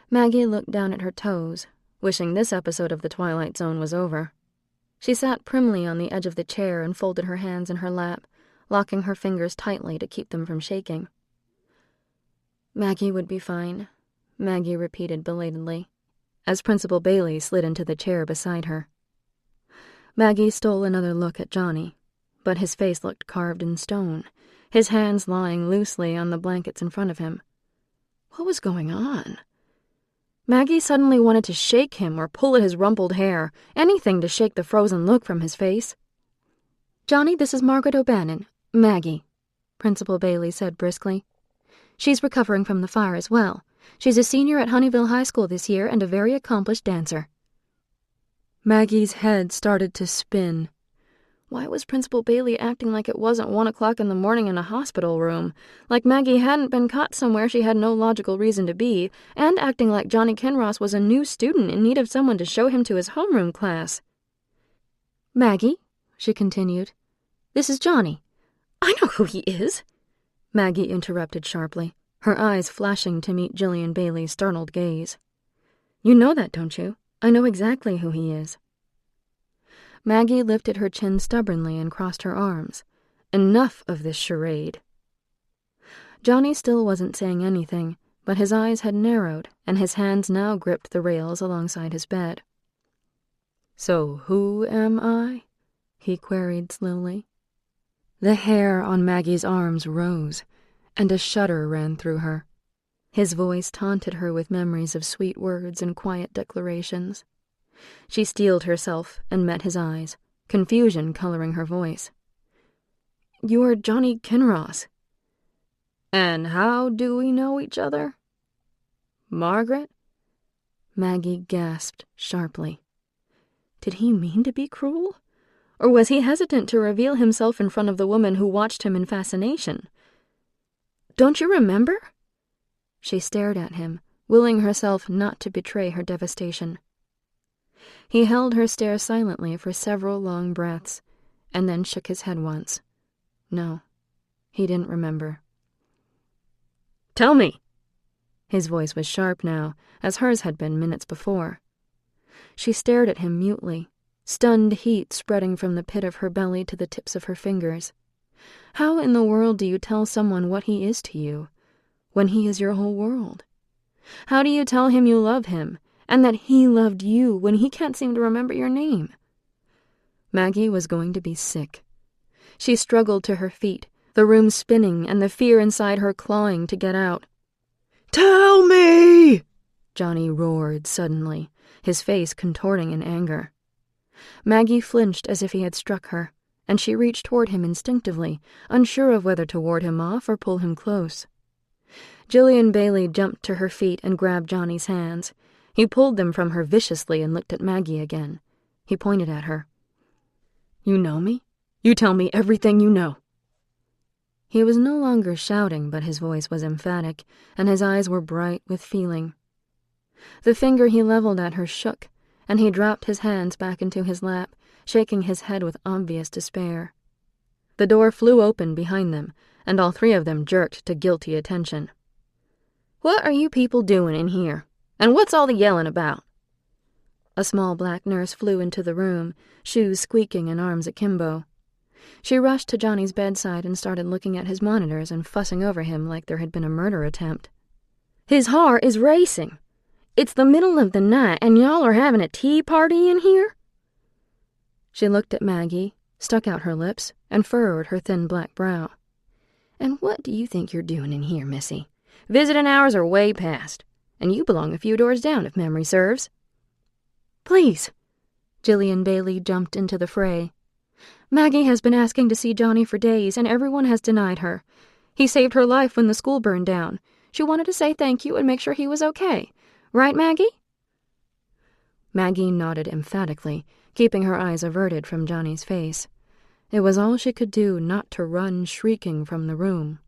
Maggie looked down at her toes, wishing this episode of The Twilight Zone was over. She sat primly on the edge of the chair and folded her hands in her lap, locking her fingers tightly to keep them from shaking. "Maggie would be fine," Maggie repeated belatedly, as Principal Bailey slid into the chair beside her. Maggie stole another look at Johnny, but his face looked carved in stone, his hands lying loosely on the blankets in front of him. What was going on? Maggie suddenly wanted to shake him or pull at his rumpled hair, anything to shake the frozen look from his face. "Johnny, this is Margaret O'Bannon, Maggie," Principal Bailey said briskly. "She's recovering from the fire as well. She's a senior at Honeyville High School this year and a very accomplished dancer." Maggie's head started to spin. Why was Principal Bailey acting like it wasn't 1 o'clock in the morning in a hospital room, like Maggie hadn't been caught somewhere she had no logical reason to be, and acting like Johnny Kinross was a new student in need of someone to show him to his homeroom class? "Maggie," she continued, "this is Johnny." "I know who he is," Maggie interrupted sharply, her eyes flashing to meet Jillian Bailey's startled gaze. You know that, don't you? I know exactly who he is. Maggie lifted her chin stubbornly and crossed her arms. Enough of this charade. Johnny still wasn't saying anything, but his eyes had narrowed, and his hands now gripped the rails alongside his bed. "So who am I?" he queried slowly. The hair on Maggie's arms rose, and a shudder ran through her. His voice taunted her with memories of sweet words and quiet declarations. She steeled herself and met his eyes, confusion coloring her voice. "You're Johnny Kinross." "And how do we know each other?" "Margaret?" Maggie gasped sharply. Did he mean to be cruel? Or was he hesitant to reveal himself in front of the woman who watched him in fascination? "Don't you remember?" She stared at him, willing herself not to betray her devastation. He held her stare silently for several long breaths, and then shook his head once. No, he didn't remember. "Tell me!" His voice was sharp now, as hers had been minutes before. She stared at him mutely, stunned heat spreading from the pit of her belly to the tips of her fingers. How in the world do you tell someone what he is to you, when he is your whole world? How do you tell him you love him, and that he loved you when he can't seem to remember your name? Maggie was going to be sick. She struggled to her feet, the room spinning and the fear inside her clawing to get out. "Tell me!" Johnny roared suddenly, his face contorting in anger. Maggie flinched as if he had struck her, and she reached toward him instinctively, unsure of whether to ward him off or pull him close. Jillian Bailey jumped to her feet and grabbed Johnny's hands. He pulled them from her viciously and looked at Maggie again. He pointed at her. "You know me? You tell me everything you know." He was no longer shouting, but his voice was emphatic, and his eyes were bright with feeling. The finger he leveled at her shook, and he dropped his hands back into his lap, shaking his head with obvious despair. The door flew open behind them, and all three of them jerked to guilty attention. "What are you people doing in here? And what's all the yelling about?" A small black nurse flew into the room, shoes squeaking and arms akimbo. She rushed to Johnny's bedside and started looking at his monitors and fussing over him like there had been a murder attempt. "His heart is racing. It's the middle of the night, and y'all are having a tea party in here?" She looked at Maggie, stuck out her lips, and furrowed her thin black brow. "And what do you think you're doing in here, Missy? Visiting hours are way past, and you belong a few doors down if memory serves." "Please." Jillian Bailey jumped into the fray. "Maggie has been asking to see Johnny for days, and everyone has denied her. He saved her life when the school burned down. She wanted to say thank you and make sure he was okay. Right, Maggie?" Maggie nodded emphatically, keeping her eyes averted from Johnny's face. It was all she could do not to run shrieking from the room.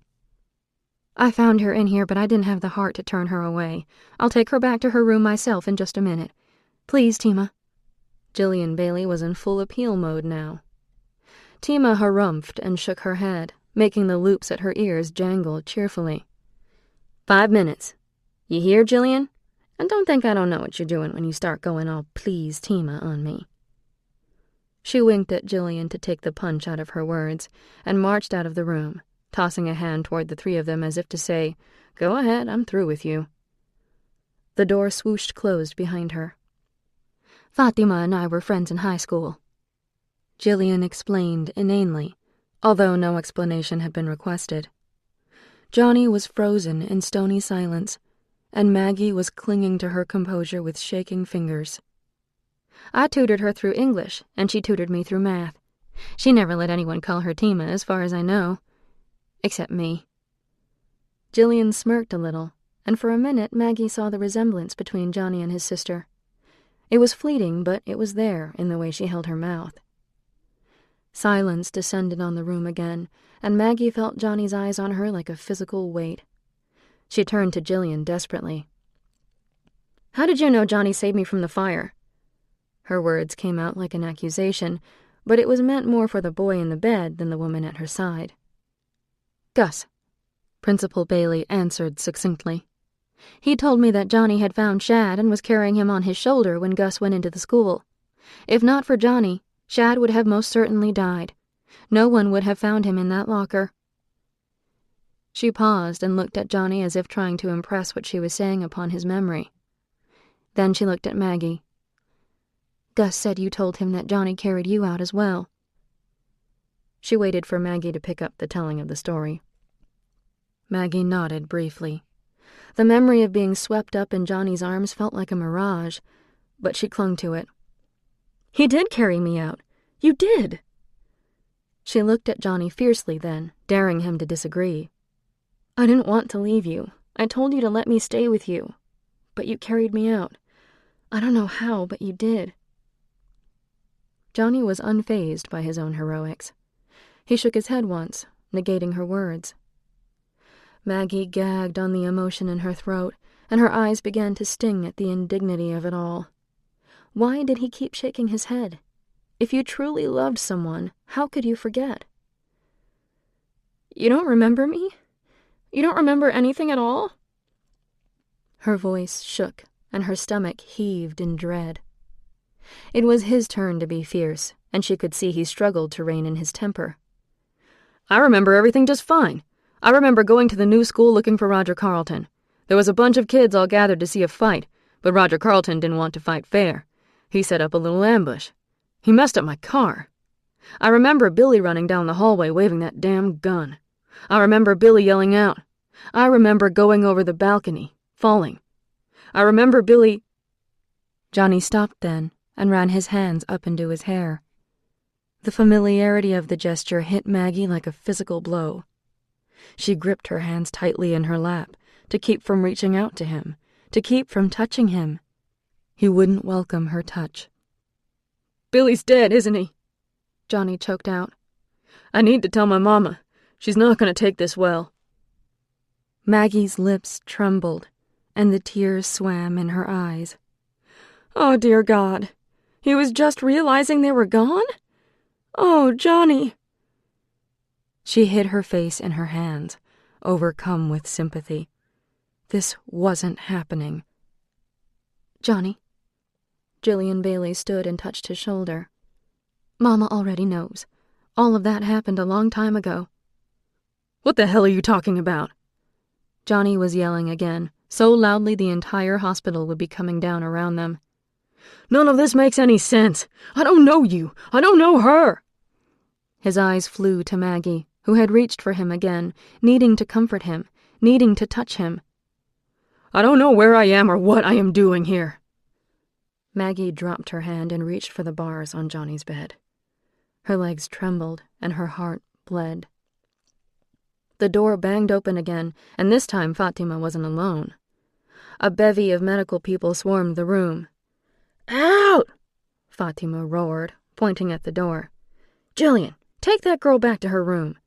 "I found her in here, but I didn't have the heart to turn her away. I'll take her back to her room myself in just a minute. Please, Tima." Jillian Bailey was in full appeal mode now. Tima harumphed and shook her head, making the loops at her ears jangle cheerfully. 5 minutes. You hear, Jillian? And don't think I don't know what you're doing when you start going all please Tima on me. She winked at Jillian to take the punch out of her words, and marched out of the room, tossing a hand toward the three of them as if to say, "Go ahead, I'm through with you." The door swooshed closed behind her. "Fatima and I were friends in high school," Jillian explained inanely, although no explanation had been requested. Johnny was frozen in stony silence, and Maggie was clinging to her composure with shaking fingers. "I tutored her through English, and she tutored me through math. She never let anyone call her Tima, as far as I know. Except me." Jillian smirked a little, and for a minute Maggie saw the resemblance between Johnny and his sister. It was fleeting, but it was there in the way she held her mouth. Silence descended on the room again, and Maggie felt Johnny's eyes on her like a physical weight. She turned to Jillian desperately. "How did you know Johnny saved me from the fire?" Her words came out like an accusation, but it was meant more for the boy in the bed than the woman at her side. "Gus," Principal Bailey answered succinctly. He told me that Johnny had found Shad and was carrying him on his shoulder when Gus went into the school. If not for Johnny, Shad would have most certainly died. No one would have found him in that locker. She paused and looked at Johnny as if trying to impress what she was saying upon his memory. Then she looked at Maggie. Gus said you told him that Johnny carried you out as well. She waited for Maggie to pick up the telling of the story. Maggie nodded briefly. The memory of being swept up in Johnny's arms felt like a mirage, but she clung to it. He did carry me out. You did. She looked at Johnny fiercely then, daring him to disagree. I didn't want to leave you. I told you to let me stay with you. But you carried me out. I don't know how, but you did. Johnny was unfazed by his own heroics. He shook his head once, negating her words. Maggie gagged on the emotion in her throat, and her eyes began to sting at the indignity of it all. Why did he keep shaking his head? If you truly loved someone, how could you forget? You don't remember me? You don't remember anything at all? Her voice shook, and her stomach heaved in dread. It was his turn to be fierce, and she could see he struggled to rein in his temper. I remember everything just fine. I remember going to the new school looking for Roger Carlton. There was a bunch of kids all gathered to see a fight, but Roger Carlton didn't want to fight fair. He set up a little ambush. He messed up my car. I remember Billy running down the hallway waving that damn gun. I remember Billy yelling out. I remember going over the balcony, falling. I remember Billy... Johnny stopped then and ran his hands up into his hair. The familiarity of the gesture hit Maggie like a physical blow. She gripped her hands tightly in her lap to keep from reaching out to him, to keep from touching him. He wouldn't welcome her touch. Billy's dead, isn't he? Johnny choked out. I need to tell my mama. She's not going to take this well. Maggie's lips trembled, and the tears swam in her eyes. Oh, dear God. He was just realizing they were gone? Oh, Johnny. She hid her face in her hands, overcome with sympathy. This wasn't happening. Johnny. Jillian Bailey stood and touched his shoulder. Mama already knows. All of that happened a long time ago. What the hell are you talking about? Johnny was yelling again, so loudly the entire hospital would be coming down around them. None of this makes any sense. I don't know you. I don't know her. His eyes flew to Maggie, who had reached for him again, needing to comfort him, needing to touch him. I don't know where I am or what I am doing here. Maggie dropped her hand and reached for the bars on Johnny's bed. Her legs trembled and her heart bled. The door banged open again, and this time Fatima wasn't alone. A bevy of medical people swarmed the room. Out! Fatima roared, pointing at the door. Jillian, take that girl back to her room.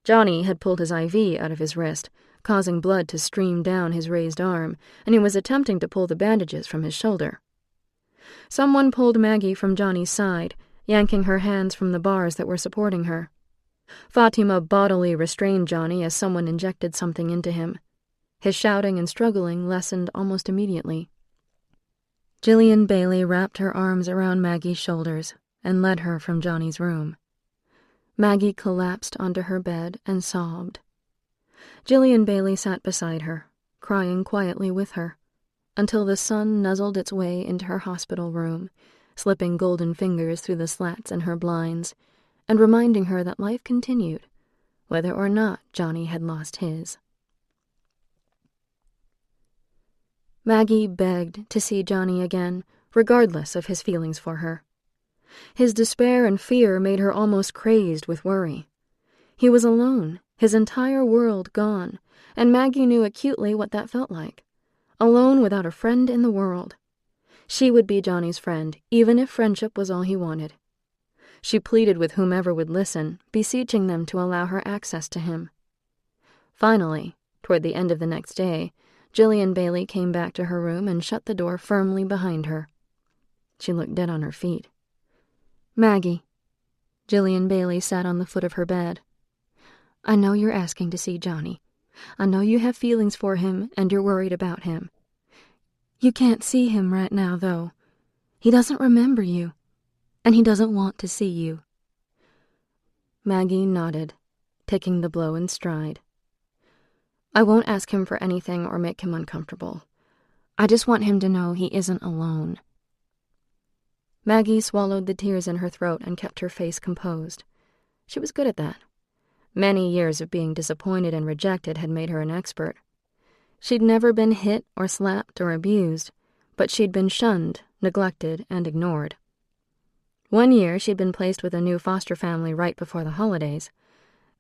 Johnny had pulled his IV out of his wrist, causing blood to stream down his raised arm, and he was attempting to pull the bandages from his shoulder. Someone pulled Maggie from Johnny's side, yanking her hands from the bars that were supporting her. Fatima bodily restrained Johnny as someone injected something into him. His shouting and struggling lessened almost immediately. Jillian Bailey wrapped her arms around Maggie's shoulders and led her from Johnny's room. Maggie collapsed onto her bed and sobbed. Jillian Bailey sat beside her, crying quietly with her, until the sun nuzzled its way into her hospital room, slipping golden fingers through the slats in her blinds, and reminding her that life continued, whether or not Johnny had lost his. Maggie begged to see Johnny again, regardless of his feelings for her. His despair and fear made her almost crazed with worry. He was alone, his entire world gone, and Maggie knew acutely what that felt like. Alone without a friend in the world. She would be Johnny's friend, even if friendship was all he wanted. She pleaded with whomever would listen, beseeching them to allow her access to him. Finally, toward the end of the next day, Jillian Bailey came back to her room and shut the door firmly behind her. She looked dead on her feet. Maggie. Jillian Bailey sat on the foot of her bed. I know you're asking to see Johnny. I know you have feelings for him and you're worried about him. You can't see him right now, though. He doesn't remember you, and he doesn't want to see you." Maggie nodded, taking the blow in stride. "I won't ask him for anything or make him uncomfortable. I just want him to know he isn't alone." Maggie swallowed the tears in her throat and kept her face composed. She was good at that. Many years of being disappointed and rejected had made her an expert. She'd never been hit or slapped or abused, but she'd been shunned, neglected, and ignored. One year, she'd been placed with a new foster family right before the holidays.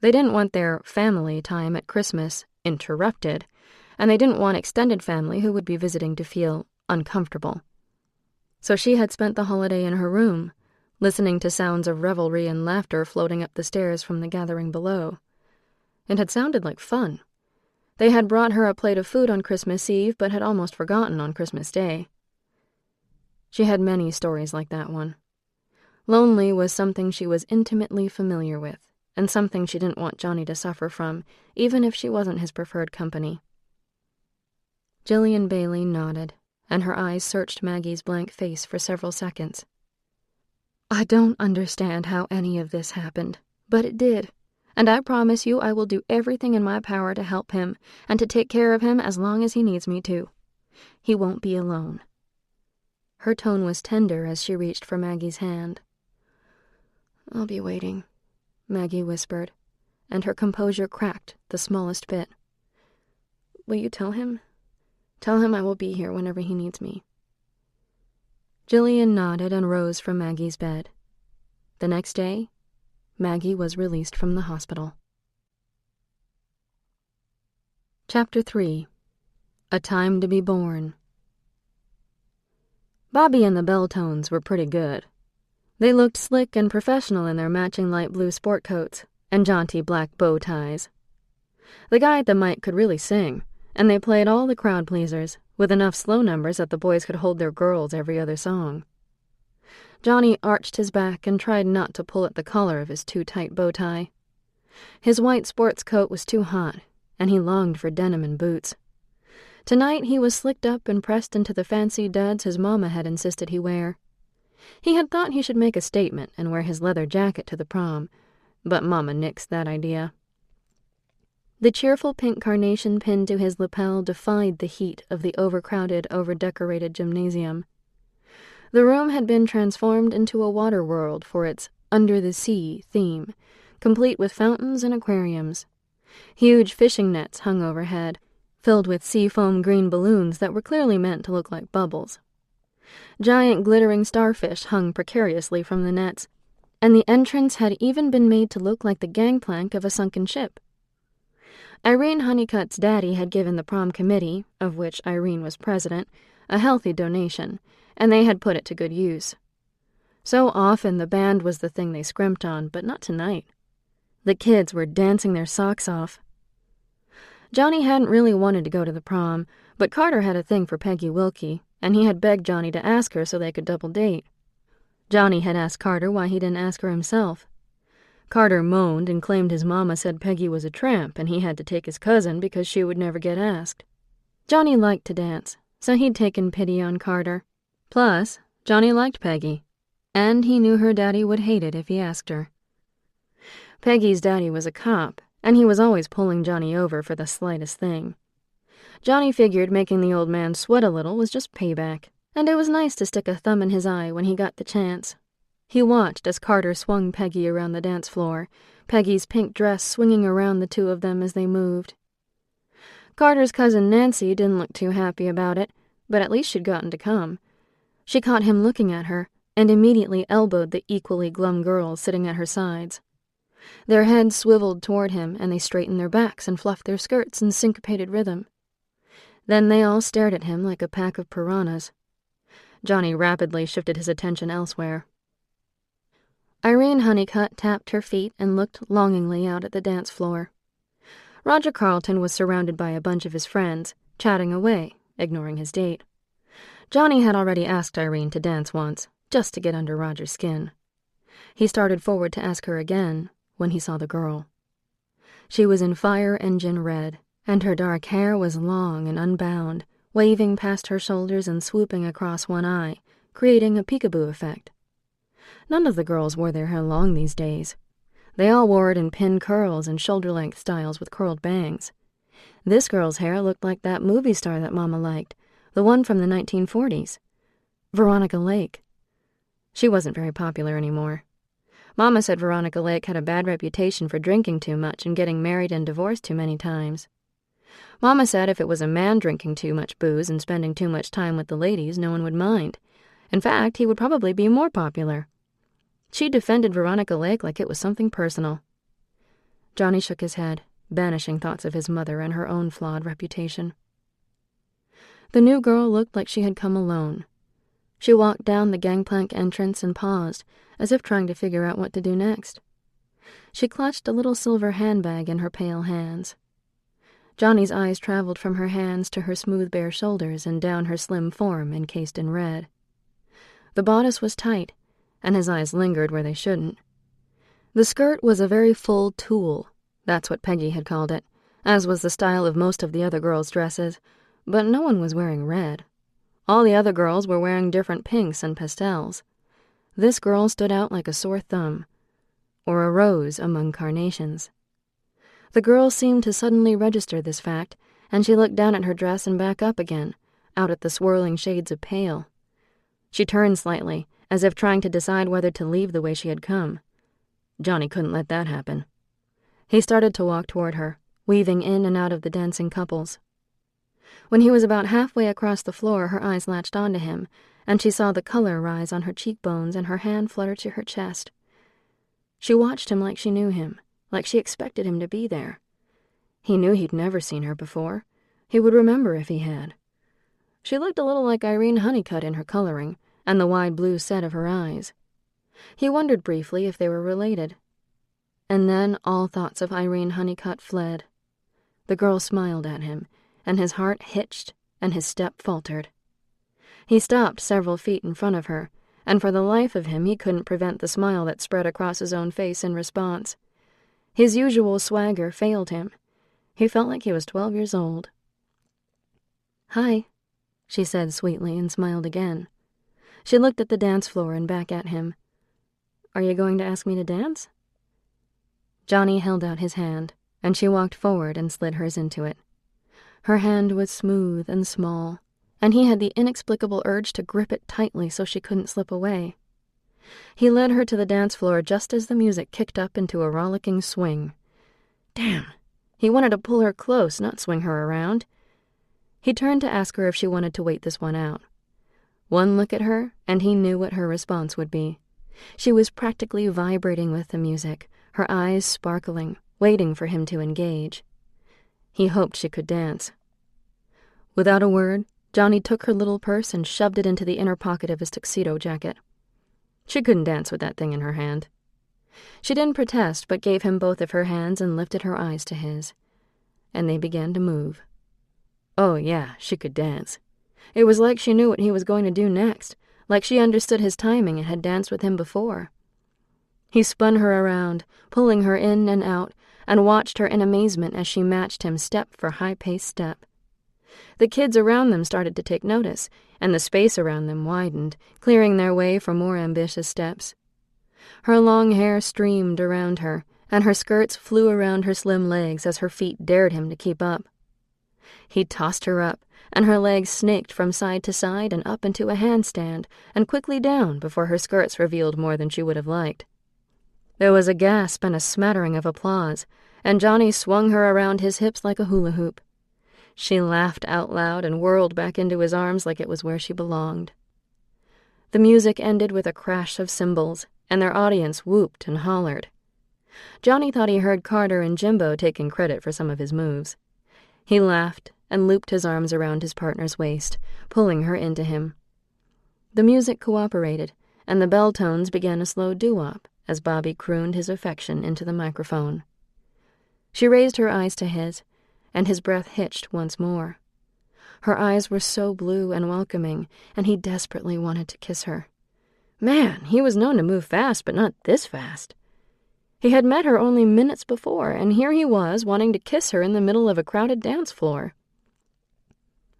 They didn't want their family time at Christmas interrupted, and they didn't want extended family who would be visiting to feel uncomfortable. So she had spent the holiday in her room, listening to sounds of revelry and laughter floating up the stairs from the gathering below. It had sounded like fun. They had brought her a plate of food on Christmas Eve, but had almost forgotten on Christmas Day. She had many stories like that one. Lonely was something she was intimately familiar with, and something she didn't want Johnny to suffer from, even if she wasn't his preferred company. Jillian Bailey nodded, and her eyes searched Maggie's blank face for several seconds. "I don't understand how any of this happened, but it did, and I promise you I will do everything in my power to help him and to take care of him as long as he needs me to. He won't be alone." Her tone was tender as she reached for Maggie's hand. "I'll be waiting," Maggie whispered, and her composure cracked the smallest bit. "Will you tell him? Tell him I will be here whenever he needs me." Jillian nodded and rose from Maggie's bed. The next day, Maggie was released from the hospital. Chapter 3. A Time to be Born. Bobby and the Belltones were pretty good. They looked slick and professional in their matching light blue sport coats and jaunty black bow ties. The guy at the mic could really sing, and they played all the crowd pleasers, with enough slow numbers that the boys could hold their girls every other song. Johnny arched his back and tried not to pull at the collar of his too-tight bow tie. His white sports coat was too hot, and he longed for denim and boots. Tonight he was slicked up and pressed into the fancy duds his mama had insisted he wear. He had thought he should make a statement and wear his leather jacket to the prom, but Mama nixed that idea. The cheerful pink carnation pinned to his lapel defied the heat of the overcrowded, overdecorated gymnasium. The room had been transformed into a water world for its Under the Sea theme, complete with fountains and aquariums. Huge fishing nets hung overhead, filled with seafoam green balloons that were clearly meant to look like bubbles. Giant glittering starfish hung precariously from the nets, and the entrance had even been made to look like the gangplank of a sunken ship. Irene Honeycutt's daddy had given the prom committee, of which Irene was president, a healthy donation, and they had put it to good use. So often the band was the thing they scrimped on, but not tonight. The kids were dancing their socks off. Johnny hadn't really wanted to go to the prom, but Carter had a thing for Peggy Wilkie, and he had begged Johnny to ask her so they could double date. Johnny had asked Carter why he didn't ask her himself. Carter moaned and claimed his mama said Peggy was a tramp and he had to take his cousin because she would never get asked. Johnny liked to dance, so he'd taken pity on Carter. Plus, Johnny liked Peggy, and he knew her daddy would hate it if he asked her. Peggy's daddy was a cop, and he was always pulling Johnny over for the slightest thing. Johnny figured making the old man sweat a little was just payback, and it was nice to stick a thumb in his eye when he got the chance. He watched as Carter swung Peggy around the dance floor, Peggy's pink dress swinging around the two of them as they moved. Carter's cousin Nancy didn't look too happy about it, but at least she'd gotten to come. She caught him looking at her, and immediately elbowed the equally glum girls sitting at her sides. Their heads swiveled toward him, and they straightened their backs and fluffed their skirts in syncopated rhythm. Then they all stared at him like a pack of piranhas. Johnny rapidly shifted his attention elsewhere. Irene Honeycutt tapped her feet and looked longingly out at the dance floor. Roger Carlton was surrounded by a bunch of his friends, chatting away, ignoring his date. Johnny had already asked Irene to dance once, just to get under Roger's skin. He started forward to ask her again when he saw the girl. She was in fire engine red, and her dark hair was long and unbound, waving past her shoulders and swooping across one eye, creating a peekaboo effect. None of the girls wore their hair long these days. They all wore it in pin curls and shoulder-length styles with curled bangs. This girl's hair looked like that movie star that Mama liked, the one from the 1940s. Veronica Lake. She wasn't very popular anymore. Mama said Veronica Lake had a bad reputation for drinking too much and getting married and divorced too many times. Mama said if it was a man drinking too much booze and spending too much time with the ladies, no one would mind. In fact, he would probably be more popular. She defended Veronica Lake like it was something personal. Johnny shook his head, banishing thoughts of his mother and her own flawed reputation. The new girl looked like she had come alone. She walked down the gangplank entrance and paused, as if trying to figure out what to do next. She clutched a little silver handbag in her pale hands. Johnny's eyes traveled from her hands to her smooth bare shoulders and down her slim form encased in red. The bodice was tight, and his eyes lingered where they shouldn't. The skirt was a very full tulle, that's what Peggy had called it, as was the style of most of the other girls' dresses, but no one was wearing red. All the other girls were wearing different pinks and pastels. This girl stood out like a sore thumb, or a rose among carnations. The girl seemed to suddenly register this fact, and she looked down at her dress and back up again, out at the swirling shades of pale. She turned slightly, as if trying to decide whether to leave the way she had come. Johnny couldn't let that happen. He started to walk toward her, weaving in and out of the dancing couples. When he was about halfway across the floor, her eyes latched onto him, and she saw the color rise on her cheekbones and her hand flutter to her chest. She watched him like she knew him, like she expected him to be there. He knew he'd never seen her before. He would remember if he had. She looked a little like Irene Honeycutt in her coloring, and the wide blue set of her eyes. He wondered briefly if they were related. And then all thoughts of Irene Honeycutt fled. The girl smiled at him, and his heart hitched, and his step faltered. He stopped several feet in front of her, and for the life of him he couldn't prevent the smile that spread across his own face in response. His usual swagger failed him. He felt like he was 12 years old. "Hi," she said sweetly and smiled again. She looked at the dance floor and back at him. "Are you going to ask me to dance?" Johnny held out his hand, and she walked forward and slid hers into it. Her hand was smooth and small, and he had the inexplicable urge to grip it tightly so she couldn't slip away. He led her to the dance floor just as the music kicked up into a rollicking swing. Damn! He wanted to pull her close, not swing her around. He turned to ask her if she wanted to wait this one out. One look at her, and he knew what her response would be. She was practically vibrating with the music, her eyes sparkling, waiting for him to engage. He hoped she could dance. Without a word, Johnny took her little purse and shoved it into the inner pocket of his tuxedo jacket. She couldn't dance with that thing in her hand. She didn't protest, but gave him both of her hands and lifted her eyes to his. And they began to move. Oh, yeah, she could dance. It was like she knew what he was going to do next, like she understood his timing and had danced with him before. He spun her around, pulling her in and out, and watched her in amazement as she matched him step for high-paced step. The kids around them started to take notice, and the space around them widened, clearing their way for more ambitious steps. Her long hair streamed around her, and her skirts flew around her slim legs as her feet dared him to keep up. He tossed her up, and her legs snaked from side to side and up into a handstand, and quickly down before her skirts revealed more than she would have liked. There was a gasp and a smattering of applause, and Johnny swung her around his hips like a hula hoop. She laughed out loud and whirled back into his arms like it was where she belonged. The music ended with a crash of cymbals, and their audience whooped and hollered. Johnny thought he heard Carter and Jimbo taking credit for some of his moves. He laughed and looped his arms around his partner's waist, pulling her into him. The music cooperated, and the bell tones began a slow doo-wop as Bobby crooned his affection into the microphone. She raised her eyes to his, and his breath hitched once more. Her eyes were so blue and welcoming, and he desperately wanted to kiss her. Man, he was known to move fast, but not this fast. He had met her only minutes before, and here he was wanting to kiss her in the middle of a crowded dance floor.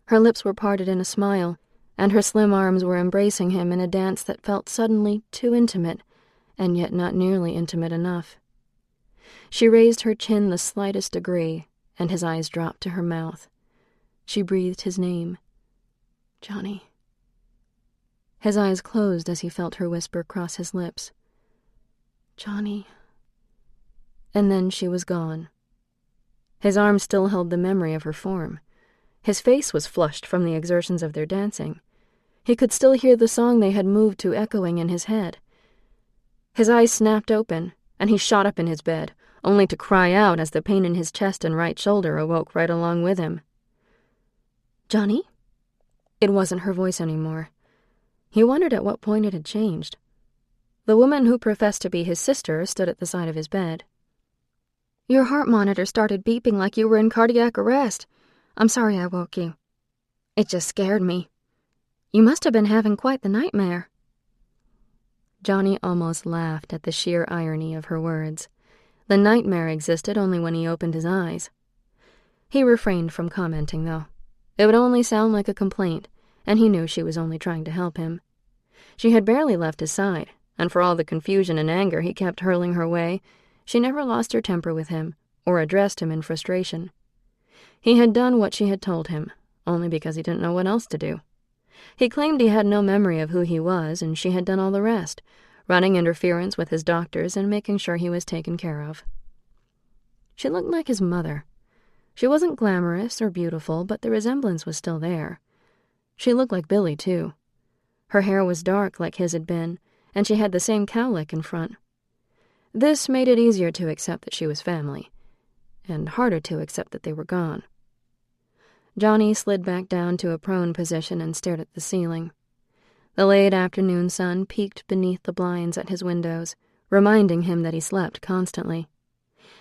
Her lips were parted in a smile, and her slim arms were embracing him in a dance that felt suddenly too intimate, and yet not nearly intimate enough. She raised her chin the slightest degree, and his eyes dropped to her mouth. She breathed his name. Johnny. His eyes closed as he felt her whisper cross his lips. Johnny. And then she was gone. His arm still held the memory of her form. His face was flushed from the exertions of their dancing. He could still hear the song they had moved to echoing in his head. His eyes snapped open, and he shot up in his bed, only to cry out as the pain in his chest and right shoulder awoke right along with him. Johnny? It wasn't her voice anymore. He wondered at what point it had changed. The woman who professed to be his sister stood at the side of his bed. Your heart monitor started beeping like you were in cardiac arrest. I'm sorry I woke you. It just scared me. You must have been having quite the nightmare. Johnny almost laughed at the sheer irony of her words. The nightmare existed only when he opened his eyes. He refrained from commenting, though. It would only sound like a complaint, and he knew she was only trying to help him. She had barely left his side, and for all the confusion and anger he kept hurling her way, she never lost her temper with him, or addressed him in frustration. He had done what she had told him, only because he didn't know what else to do. He claimed he had no memory of who he was, and she had done all the rest, running interference with his doctors and making sure he was taken care of. She looked like his mother. She wasn't glamorous or beautiful, but the resemblance was still there. She looked like Billy, too. Her hair was dark like his had been, and she had the same cowlick in front. This made it easier to accept that she was family, and harder to accept that they were gone. Johnny slid back down to a prone position and stared at the ceiling. The late afternoon sun peeked beneath the blinds at his windows, reminding him that he slept constantly.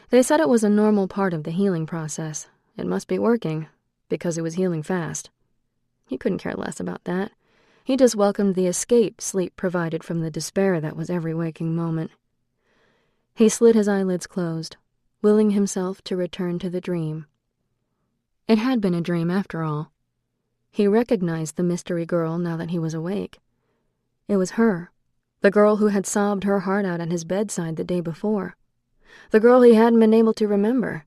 They said it was a normal part of the healing process. It must be working, because it was healing fast. He couldn't care less about that. He just welcomed the escape sleep provided from the despair that was every waking moment. He slid his eyelids closed, willing himself to return to the dream. It had been a dream after all. He recognized the mystery girl now that he was awake. It was her, the girl who had sobbed her heart out at his bedside the day before. The girl he hadn't been able to remember.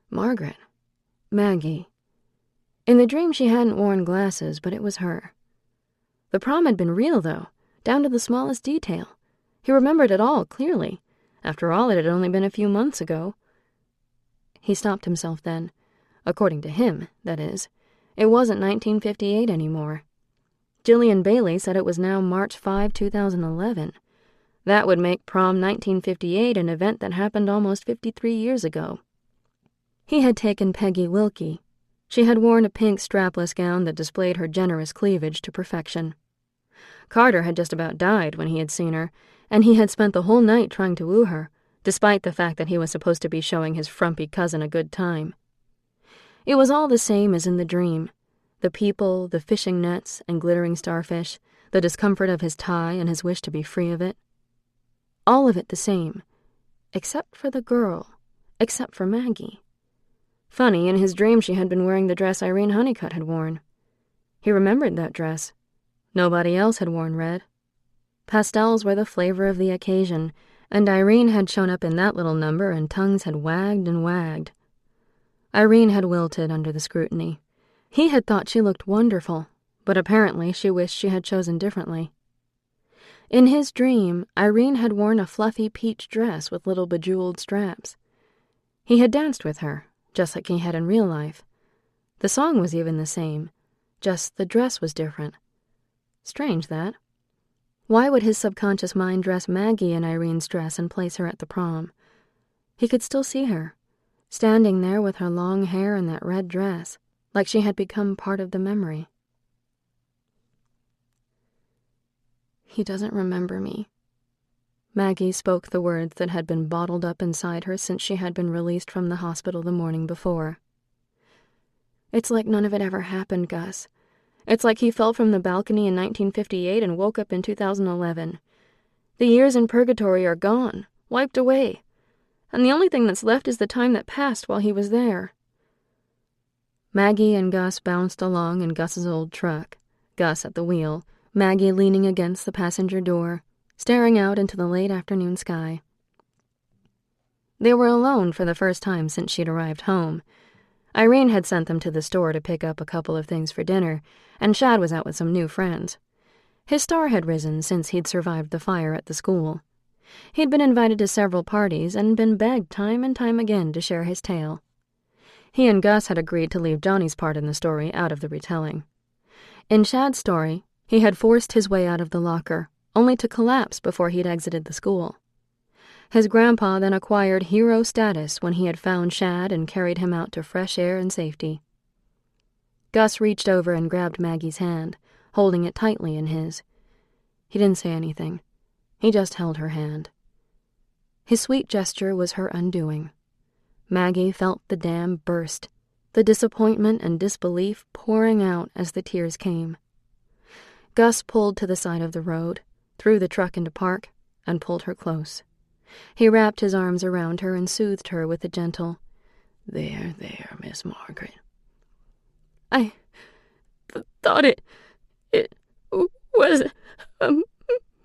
Margaret. Maggie. In the dream she hadn't worn glasses, but it was her. The prom had been real, though, down to the smallest detail. He remembered it all clearly. After all, it had only been a few months ago. He stopped himself then. According to him, that is. It wasn't 1958 anymore. Jillian Bailey said it was now March 5, 2011. That would make Prom 1958 an event that happened almost 53 years ago. He had taken Peggy Wilkie. She had worn a pink strapless gown that displayed her generous cleavage to perfection. Carter had just about died when he had seen her, and he had spent the whole night trying to woo her, despite the fact that he was supposed to be showing his frumpy cousin a good time. It was all the same as in the dream. The people, the fishing nets and glittering starfish, the discomfort of his tie and his wish to be free of it. All of it the same, except for the girl, except for Maggie. Funny, in his dream she had been wearing the dress Irene Honeycutt had worn. He remembered that dress. Nobody else had worn red. Pastels were the flavor of the occasion, and Irene had shown up in that little number and tongues had wagged and wagged. Irene had wilted under the scrutiny. He had thought she looked wonderful, but apparently she wished she had chosen differently. In his dream, Irene had worn a fluffy peach dress with little bejeweled straps. He had danced with her, just like he had in real life. The song was even the same, just the dress was different. Strange, that. Why would his subconscious mind dress Maggie in Irene's dress and place her at the prom? He could still see her, standing there with her long hair and that red dress, like she had become part of the memory. He doesn't remember me. Maggie spoke the words that had been bottled up inside her since she had been released from the hospital the morning before. It's like none of it ever happened, Gus. It's like he fell from the balcony in 1958 and woke up in 2011. The years in Purgatory are gone, wiped away. and the only thing that's left is the time that passed while he was there." Maggie and Gus bounced along in Gus's old truck, Gus at the wheel, Maggie leaning against the passenger door, staring out into the late afternoon sky. They were alone for the first time since she'd arrived home. Irene had sent them to the store to pick up a couple of things for dinner, and Shad was out with some new friends. His star had risen since he'd survived the fire at the school. He'd been invited to several parties and been begged time and time again to share his tale. He and Gus had agreed to leave Johnny's part in the story out of the retelling. In Shad's story, he had forced his way out of the locker, only to collapse before he'd exited the school. His grandpa then acquired hero status when he had found Shad and carried him out to fresh air and safety. Gus reached over and grabbed Maggie's hand, holding it tightly in his. He didn't say anything. He just held her hand. His sweet gesture was her undoing. Maggie felt the dam burst, the disappointment and disbelief pouring out as the tears came. Gus pulled to the side of the road, threw the truck into park, and pulled her close. He wrapped his arms around her and soothed her with a gentle, "There, Miss Margaret." "I thought it was a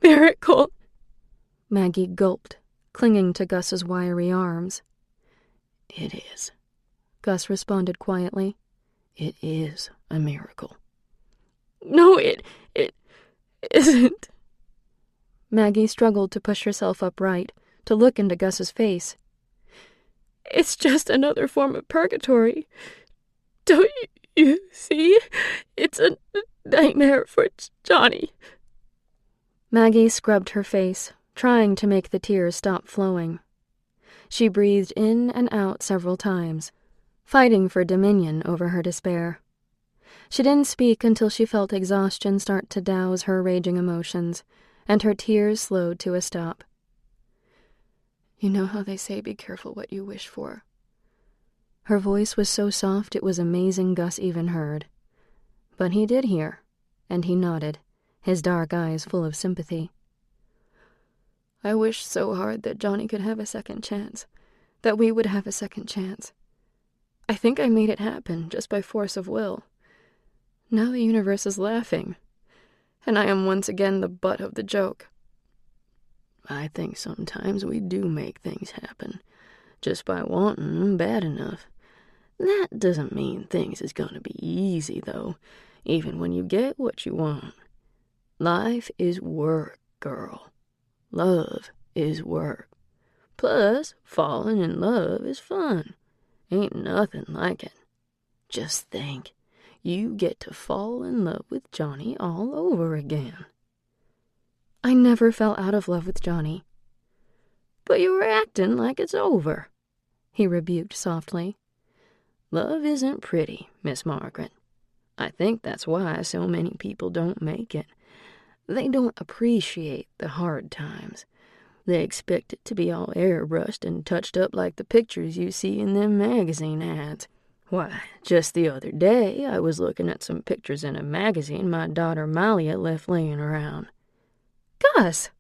miracle." Maggie gulped, clinging to Gus's wiry arms. "It is," Gus responded quietly. "It is a miracle." "No, it isn't." Maggie struggled to push herself upright, to look into Gus's face. "It's just another form of purgatory. Don't you see? It's a nightmare for Johnny." Maggie scrubbed her face, trying to make the tears stop flowing. She breathed in and out several times, fighting for dominion over her despair. She didn't speak until she felt exhaustion start to douse her raging emotions, and her tears slowed to a stop. "You know how they say be careful what you wish for." Her voice was so soft it was amazing Gus even heard. But he did hear, and he nodded, his dark eyes full of sympathy. "I wish so hard that Johnny could have a second chance, that we would have a second chance. I think I made it happen just by force of will. Now the universe is laughing, and I am once again the butt of the joke." "I think sometimes we do make things happen, just by wanting them bad enough. That doesn't mean things is gonna be easy, though, even when you get what you want. Life is work, girl. Love is work. Plus, falling in love is fun. Ain't nothing like it. Just think, you get to fall in love with Johnny all over again." "I never fell out of love with Johnny." "But you were acting like it's over," he rebuked softly. "Love isn't pretty, Miss Margaret. I think that's why so many people don't make it. They don't appreciate the hard times. They expect it to be all airbrushed and touched up like the pictures you see in them magazine ads. Why, just the other day, I was looking at some pictures in a magazine my daughter Malia left laying around." "Gus!"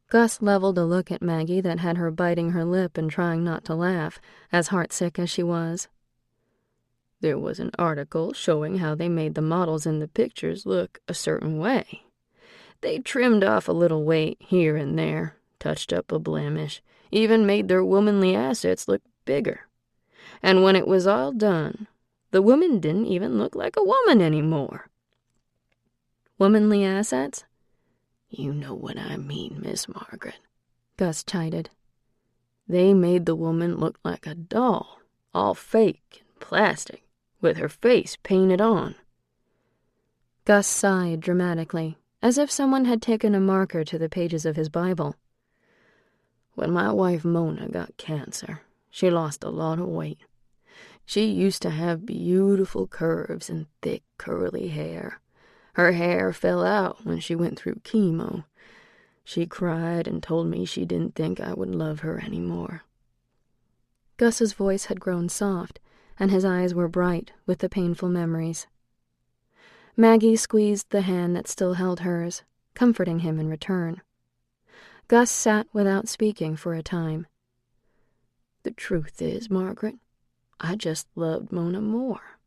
Gus leveled a look at Maggie that had her biting her lip and trying not to laugh, as heartsick as she was. "There was an article showing how they made the models in the pictures look a certain way. They trimmed off a little weight here and there, touched up a blemish, even made their womanly assets look bigger. And when it was all done, the woman didn't even look like a woman anymore." "Womanly assets?" "You know what I mean, Miss Margaret," Gus chided. "They made the woman look like a doll, all fake and plastic, with her face painted on." Gus sighed dramatically, as if someone had taken a marker to the pages of his Bible. "When my wife Mona got cancer, she lost a lot of weight. She used to have beautiful curves and thick curly hair. Her hair fell out when she went through chemo. She cried and told me she didn't think I would love her anymore." Gus's voice had grown soft, and his eyes were bright with the painful memories. Maggie squeezed the hand that still held hers, comforting him in return. Gus sat without speaking for a time. The truth is, Margaret, I just loved Mona more.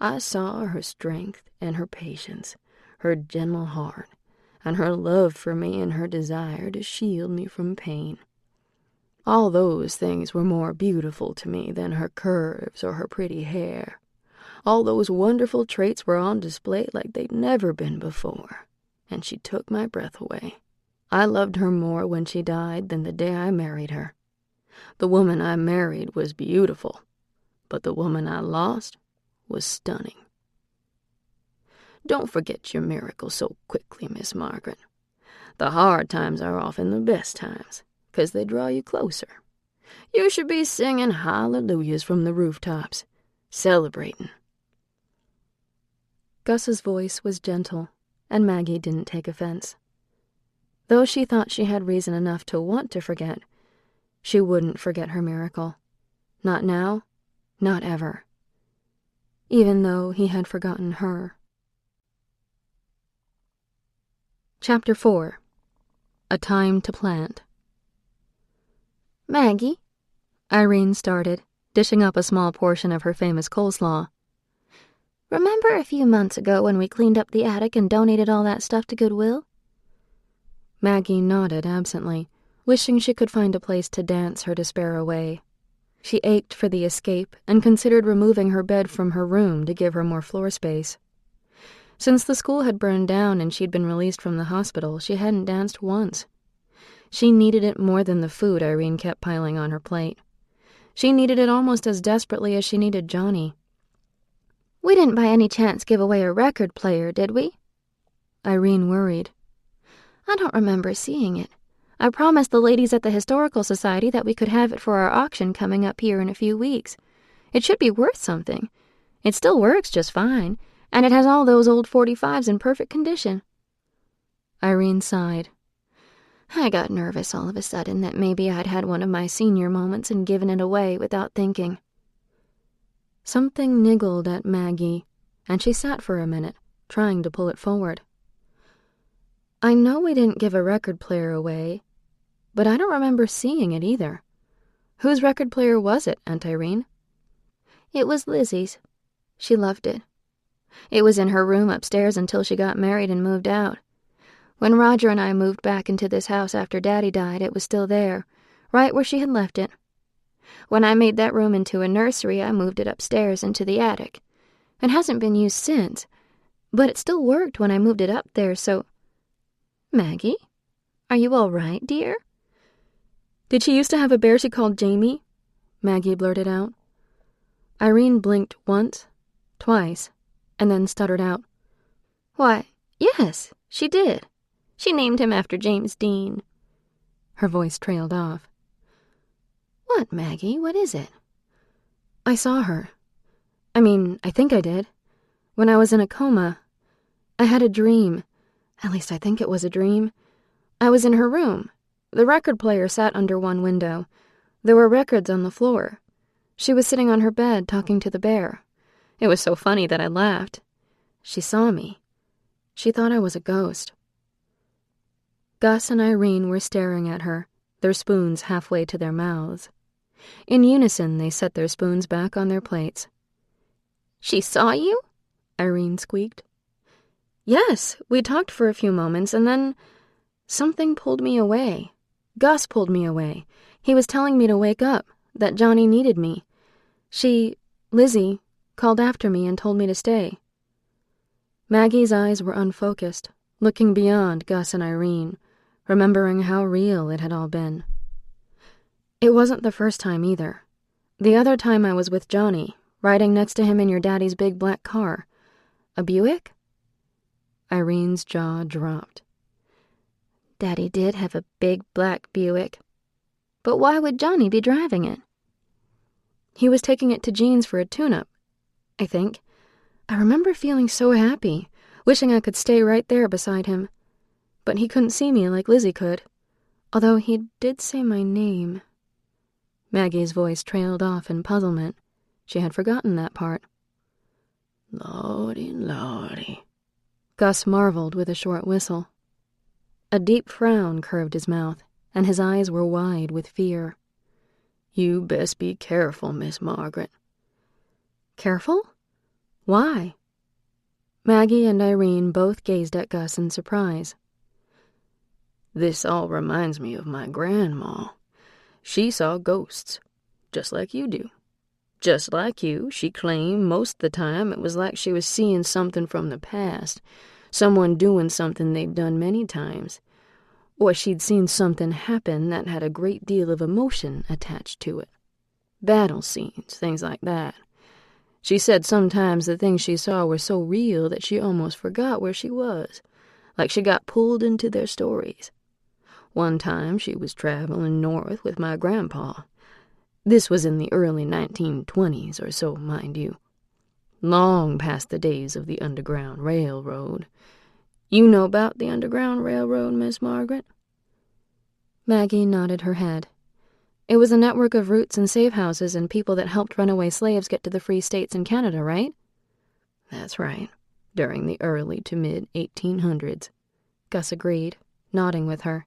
I saw her strength and her patience, her gentle heart, and her love for me and her desire to shield me from pain. All those things were more beautiful to me than her curves or her pretty hair. All those wonderful traits were on display like they'd never been before, and she took my breath away. I loved her more when she died than the day I married her. The woman I married was beautiful, but the woman I lost was stunning. Don't forget your miracle so quickly, Miss Margaret. The hard times are often the best times, 'cause they draw you closer. You should be singing hallelujahs from the rooftops, celebrating. Gus's voice was gentle, and Maggie didn't take offense. Though she thought she had reason enough to want to forget, she wouldn't forget her miracle. Not now, not ever. Even though he had forgotten her. Chapter 4. A Time to Plant. Maggie, Irene started, dishing up a small portion of her famous coleslaw. remember a few months ago when we cleaned up the attic and donated all that stuff to Goodwill? Maggie nodded absently, wishing she could find a place to dance her despair away. She ached for the escape and considered removing her bed from her room to give her more floor space. Since the school had burned down and she'd been released from the hospital, she hadn't danced once. She needed it more than the food Irene kept piling on her plate. She needed it almost as desperately as she needed Johnny. We didn't by any chance give away a record player, did we? Irene worried. I don't remember seeing it. I promised the ladies at the Historical Society that we could have it for our auction coming up here in a few weeks. It should be worth something. It still works just fine, and it has all those old 45s in perfect condition. Irene sighed. I got nervous all of a sudden that maybe I'd had one of my senior moments and given it away without thinking. Something niggled at Maggie, and she sat for a minute, trying to pull it forward. I know we didn't give a record player away, but I don't remember seeing it either. Whose record player was it, Aunt Irene? It was Lizzie's. She loved it. It was in her room upstairs until she got married and moved out. When Roger and I moved back into this house after Daddy died, it was still there, right where she had left it. When I made that room into a nursery, I moved it upstairs into the attic. It hasn't been used since, but it still worked when I moved it up there, so... Maggie, are you all right, dear? Did she used to have a bear she called Jamie? Maggie blurted out. Irene blinked once, twice, and then stuttered out. Why, yes, she did. She named him after James Dean. Her voice trailed off. What, Maggie? What is it? I saw her. I think I did. When I was in a coma, I had a dream. At least I think it was a dream. I was in her room. The record player sat under one window. There were records on the floor. She was sitting on her bed talking to the bear. It was so funny that I laughed. She saw me. She thought I was a ghost. Gus and Irene were staring at her, their spoons halfway to their mouths. In unison, they set their spoons back on their plates. She saw you? Irene squeaked. Yes, we talked for a few moments, and then something pulled me away. Gus pulled me away. He was telling me to wake up, that Johnny needed me. Lizzie, called after me and told me to stay. Maggie's eyes were unfocused, looking beyond Gus and Irene, remembering how real it had all been. It wasn't the first time either. The other time I was with Johnny, riding next to him in your daddy's big black car. A Buick? Irene's jaw dropped. Daddy did have a big black Buick. But why would Johnny be driving it? He was taking it to Jean's for a tune-up, I think. I remember feeling so happy, wishing I could stay right there beside him. But he couldn't see me like Lizzie could, although he did say my name. Maggie's voice trailed off in puzzlement. She had forgotten that part. Lordy, Lordy. Gus marveled with a short whistle. A deep frown curved his mouth, and his eyes were wide with fear. You best be careful, Miss Margaret." Careful? Why? Maggie and Irene both gazed at Gus in surprise. "This all reminds me of my grandma. She saw ghosts, just like you do. Just like you, she claimed most of the time it was like she was seeing something from the past, someone doing something they'd done many times, or she'd seen something happen that had a great deal of emotion attached to it. Battle scenes, things like that. She said sometimes the things she saw were so real that she almost forgot where she was, like she got pulled into their stories. One time she was traveling north with my grandpa. This was in the early 1920s or so, mind you. Long past the days of the Underground Railroad. You know about the Underground Railroad, Miss Margaret?" Maggie nodded her head. It was a network of routes and safe houses and people that helped runaway slaves get to the free states in Canada, right? "That's right, during the early to mid-1800s. Gus agreed, nodding with her.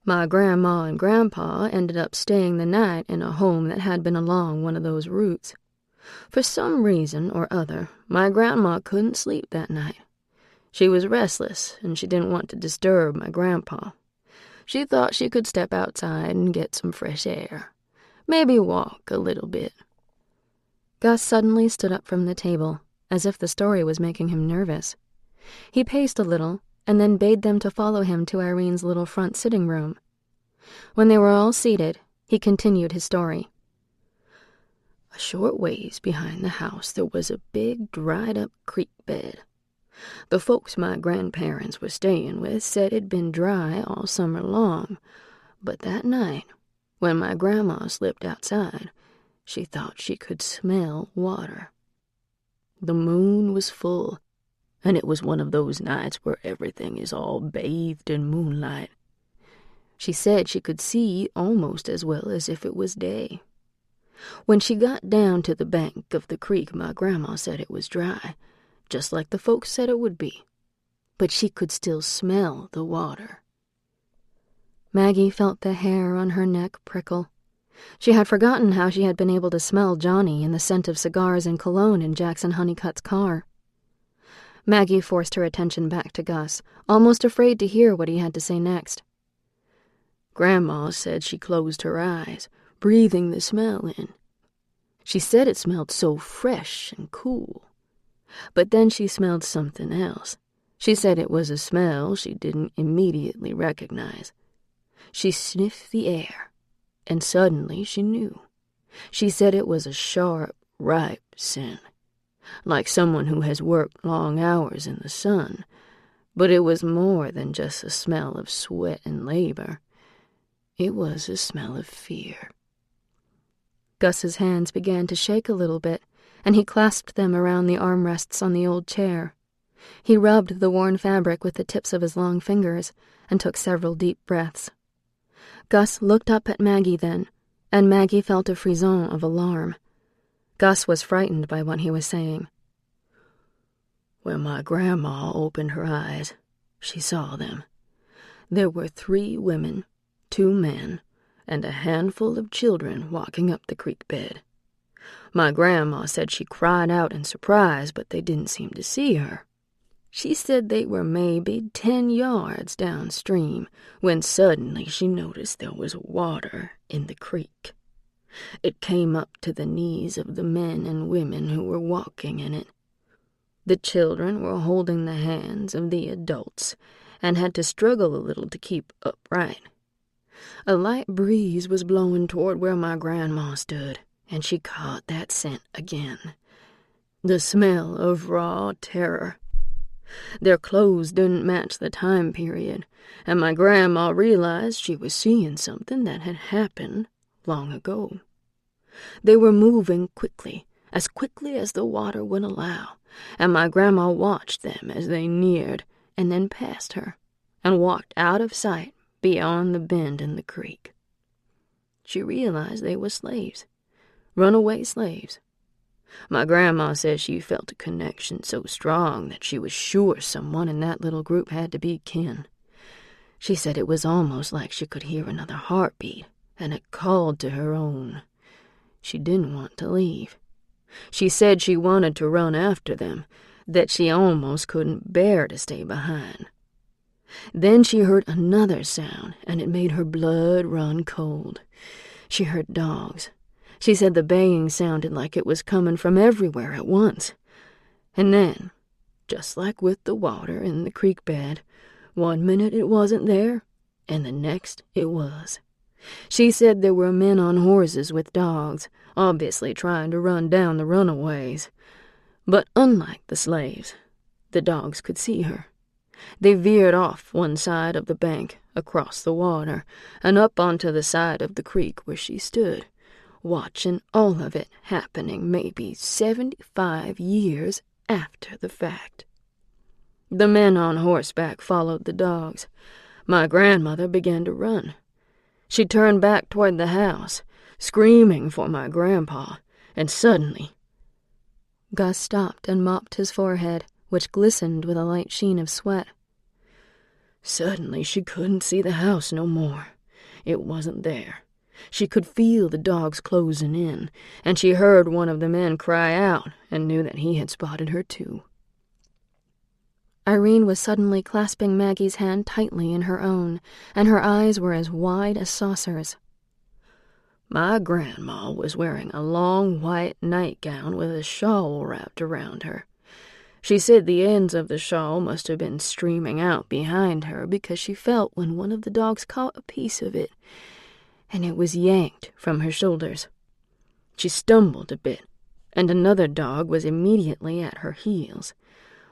My grandma and grandpa ended up staying the night in a home that had been along one of those routes. For some reason or other, my grandma couldn't sleep that night. She was restless, and she didn't want to disturb my grandpa. She thought she could step outside and get some fresh air. Maybe walk a little bit." Gus suddenly stood up from the table, as if the story was making him nervous. He paced a little, and then bade them to follow him to Irene's little front sitting room. When they were all seated, he continued his story. "A short ways behind the house there was a big, dried-up creek bed. The folks my grandparents were staying with said it'd been dry all summer long, but that night, when my grandma slipped outside, she thought she could smell water. The moon was full, and it was one of those nights where everything is all bathed in moonlight. She said she could see almost as well as if it was day. When she got down to the bank of the creek, my grandma said it was dry, just like the folks said it would be, but she could still smell the water." Maggie felt the hair on her neck prickle. She had forgotten how she had been able to smell Johnny and the scent of cigars and cologne in Jackson Honeycutt's car. Maggie forced her attention back to Gus, almost afraid to hear what he had to say next. "Grandma said she closed her eyes, breathing the smell in. She said it smelled so fresh and cool. But then she smelled something else. She said it was a smell she didn't immediately recognize. She sniffed the air, and suddenly she knew. She said it was a sharp, ripe scent, like someone who has worked long hours in the sun. But it was more than just a smell of sweat and labor. It was a smell of fear." Gus's hands began to shake a little bit, and he clasped them around the armrests on the old chair. He rubbed the worn fabric with the tips of his long fingers and took several deep breaths. Gus looked up at Maggie then, and Maggie felt a frisson of alarm. Gus was frightened by what he was saying. "When my grandma opened her eyes, she saw them. There were 3 women, 2 men, and a handful of children walking up the creek bed. My grandma said she cried out in surprise, but they didn't seem to see her. She said they were maybe 10 yards downstream when suddenly she noticed there was water in the creek. It came up to the knees of the men and women who were walking in it. The children were holding the hands of the adults and had to struggle a little to keep upright. A light breeze was blowing toward where my grandma stood, and she caught that scent again. The smell of raw terror. Their clothes didn't match the time period, and my grandma realized she was seeing something that had happened long ago. They were moving quickly as the water would allow, and my grandma watched them as they neared and then passed her and walked out of sight beyond the bend in the creek. She realized they were slaves, runaway slaves. My grandma said she felt a connection so strong that she was sure someone in that little group had to be kin. She said it was almost like she could hear another heartbeat and it called to her own. She didn't want to leave. She said she wanted to run after them, that she almost couldn't bear to stay behind. Then she heard another sound, and it made her blood run cold. She heard dogs. She said the baying sounded like it was coming from everywhere at once. And then, just like with the water in the creek bed, one minute it wasn't there, and the next it was. She said there were men on horses with dogs, obviously trying to run down the runaways. But unlike the slaves, the dogs could see her. They veered off one side of the bank, across the water, and up onto the side of the creek where she stood, watching all of it happening maybe 75 years after the fact. The men on horseback followed the dogs. My grandmother began to run. She turned back toward the house, screaming for my grandpa, and suddenly... Gus stopped and mopped his forehead, which glistened with a light sheen of sweat. Suddenly she couldn't see the house no more. It wasn't there. She could feel the dogs closing in, and she heard one of the men cry out and knew that he had spotted her too. Irene was suddenly clasping Maggie's hand tightly in her own, and her eyes were as wide as saucers. My grandma was wearing a long white nightgown with a shawl wrapped around her. She said the ends of the shawl must have been streaming out behind her because she felt when one of the dogs caught a piece of it, and it was yanked from her shoulders. She stumbled a bit, and another dog was immediately at her heels.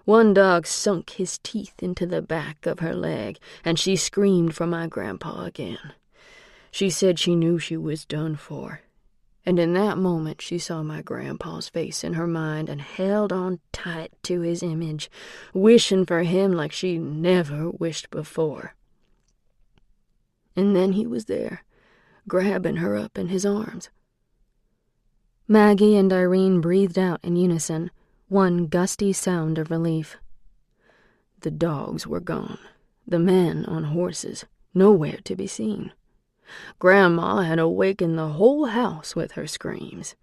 One dog sunk his teeth into the back of her leg, and she screamed for my grandpa again. She said she knew she was done for, and in that moment she saw my grandpa's face in her mind and held on tight to his image, wishing for him like she never wished before. And then he was there, grabbing her up in his arms. Maggie and Irene breathed out in unison, one gusty sound of relief. The dogs were gone, the men on horses, nowhere to be seen. Grandma had awakened the whole house with her screams.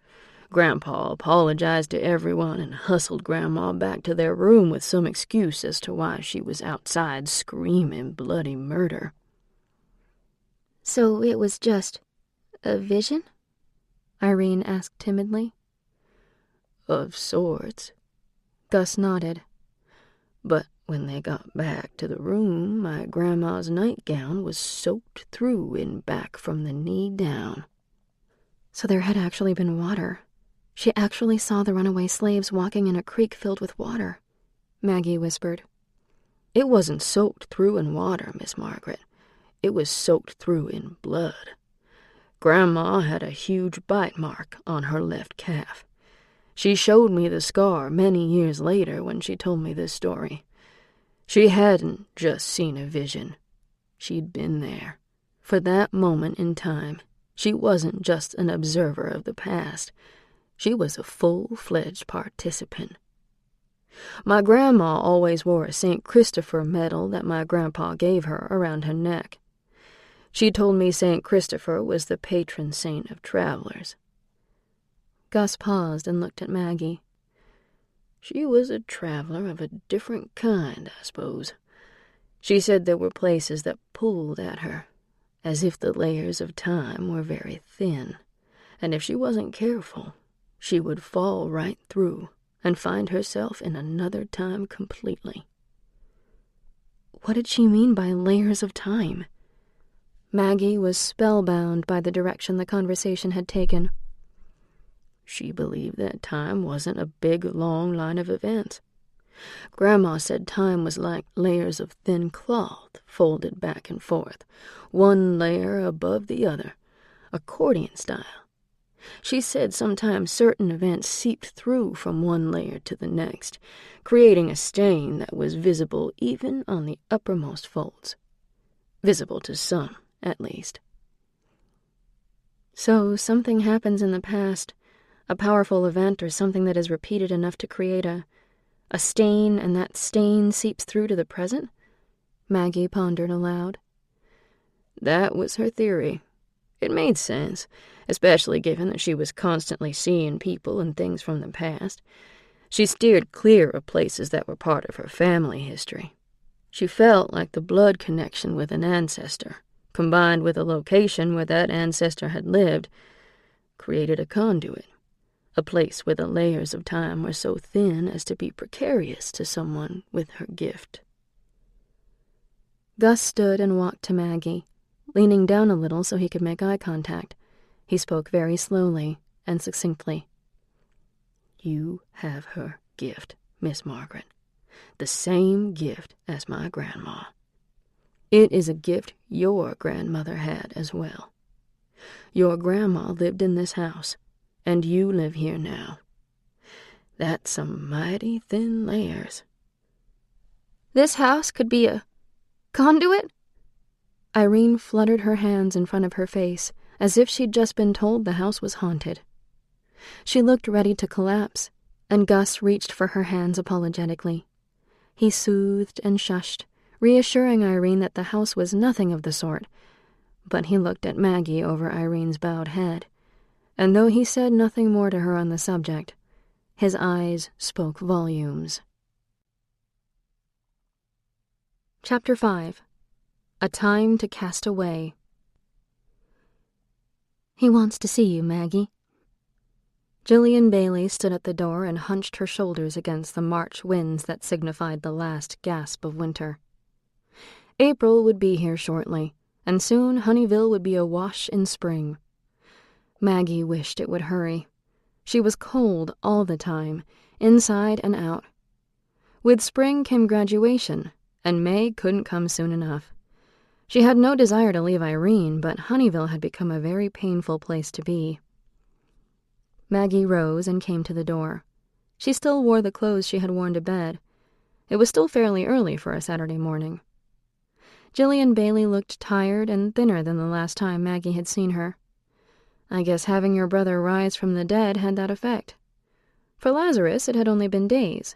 Grandpa apologized to everyone and hustled Grandma back to their room with some excuse as to why she was outside screaming bloody murder. So it was just a vision? Irene asked timidly. Of sorts. Gus nodded. But when they got back to the room, my grandma's nightgown was soaked through in back from the knee down. So there had actually been water. She actually saw the runaway slaves walking in a creek filled with water, Maggie whispered. It wasn't soaked through in water, Miss Margaret. It was soaked through in blood. Grandma had a huge bite mark on her left calf. She showed me the scar many years later when she told me this story. She hadn't just seen a vision. She'd been there. For that moment in time, she wasn't just an observer of the past. She was a full-fledged participant. My grandma always wore a St. Christopher medal that my grandpa gave her around her neck. She told me St. Christopher was the patron saint of travelers. Gus paused and looked at Maggie. She was a traveler of a different kind, I suppose. She said there were places that pulled at her, as if the layers of time were very thin, and if she wasn't careful, she would fall right through and find herself in another time completely. What did she mean by layers of time? Maggie was spellbound by the direction the conversation had taken. She believed that time wasn't a big, long line of events. Grandma said time was like layers of thin cloth folded back and forth, one layer above the other, accordion style. She said sometimes certain events seeped through from one layer to the next, creating a stain that was visible even on the uppermost folds. Visible to some, at least. So something happens in the past, a powerful event or something that is repeated enough to create a stain, and that stain seeps through to the present? Maggie pondered aloud. That was her theory. It made sense, especially given that she was constantly seeing people and things from the past. She steered clear of places that were part of her family history. She felt like the blood connection with an ancestor, combined with a location where that ancestor had lived, created a conduit, a place where the layers of time were so thin as to be precarious to someone with her gift. Gus stood and walked to Maggie, leaning down a little so he could make eye contact. He spoke very slowly and succinctly. You have her gift, Miss Margaret. The same gift as my grandma. It is a gift your grandmother had as well. Your grandma lived in this house, and you live here now. That's some mighty thin layers. This house could be a conduit? Irene fluttered her hands in front of her face, as if she'd just been told the house was haunted. She looked ready to collapse, and Gus reached for her hands apologetically. He soothed and shushed, reassuring Irene that the house was nothing of the sort, but he looked at Maggie over Irene's bowed head, and though he said nothing more to her on the subject, his eyes spoke volumes. Chapter 5. A Time to Cast Away. He wants to see you, Maggie. Jillian Bailey stood at the door and hunched her shoulders against the March winds that signified the last gasp of winter. April would be here shortly, and soon Honeyville would be awash in spring. Maggie wished it would hurry. She was cold all the time, inside and out. With spring came graduation, and May couldn't come soon enough. She had no desire to leave Irene, but Honeyville had become a very painful place to be. Maggie rose and came to the door. She still wore the clothes she had worn to bed. It was still fairly early for a Saturday morning. Jillian Bailey looked tired and thinner than the last time Maggie had seen her. I guess having your brother rise from the dead had that effect. For Lazarus, it had only been days.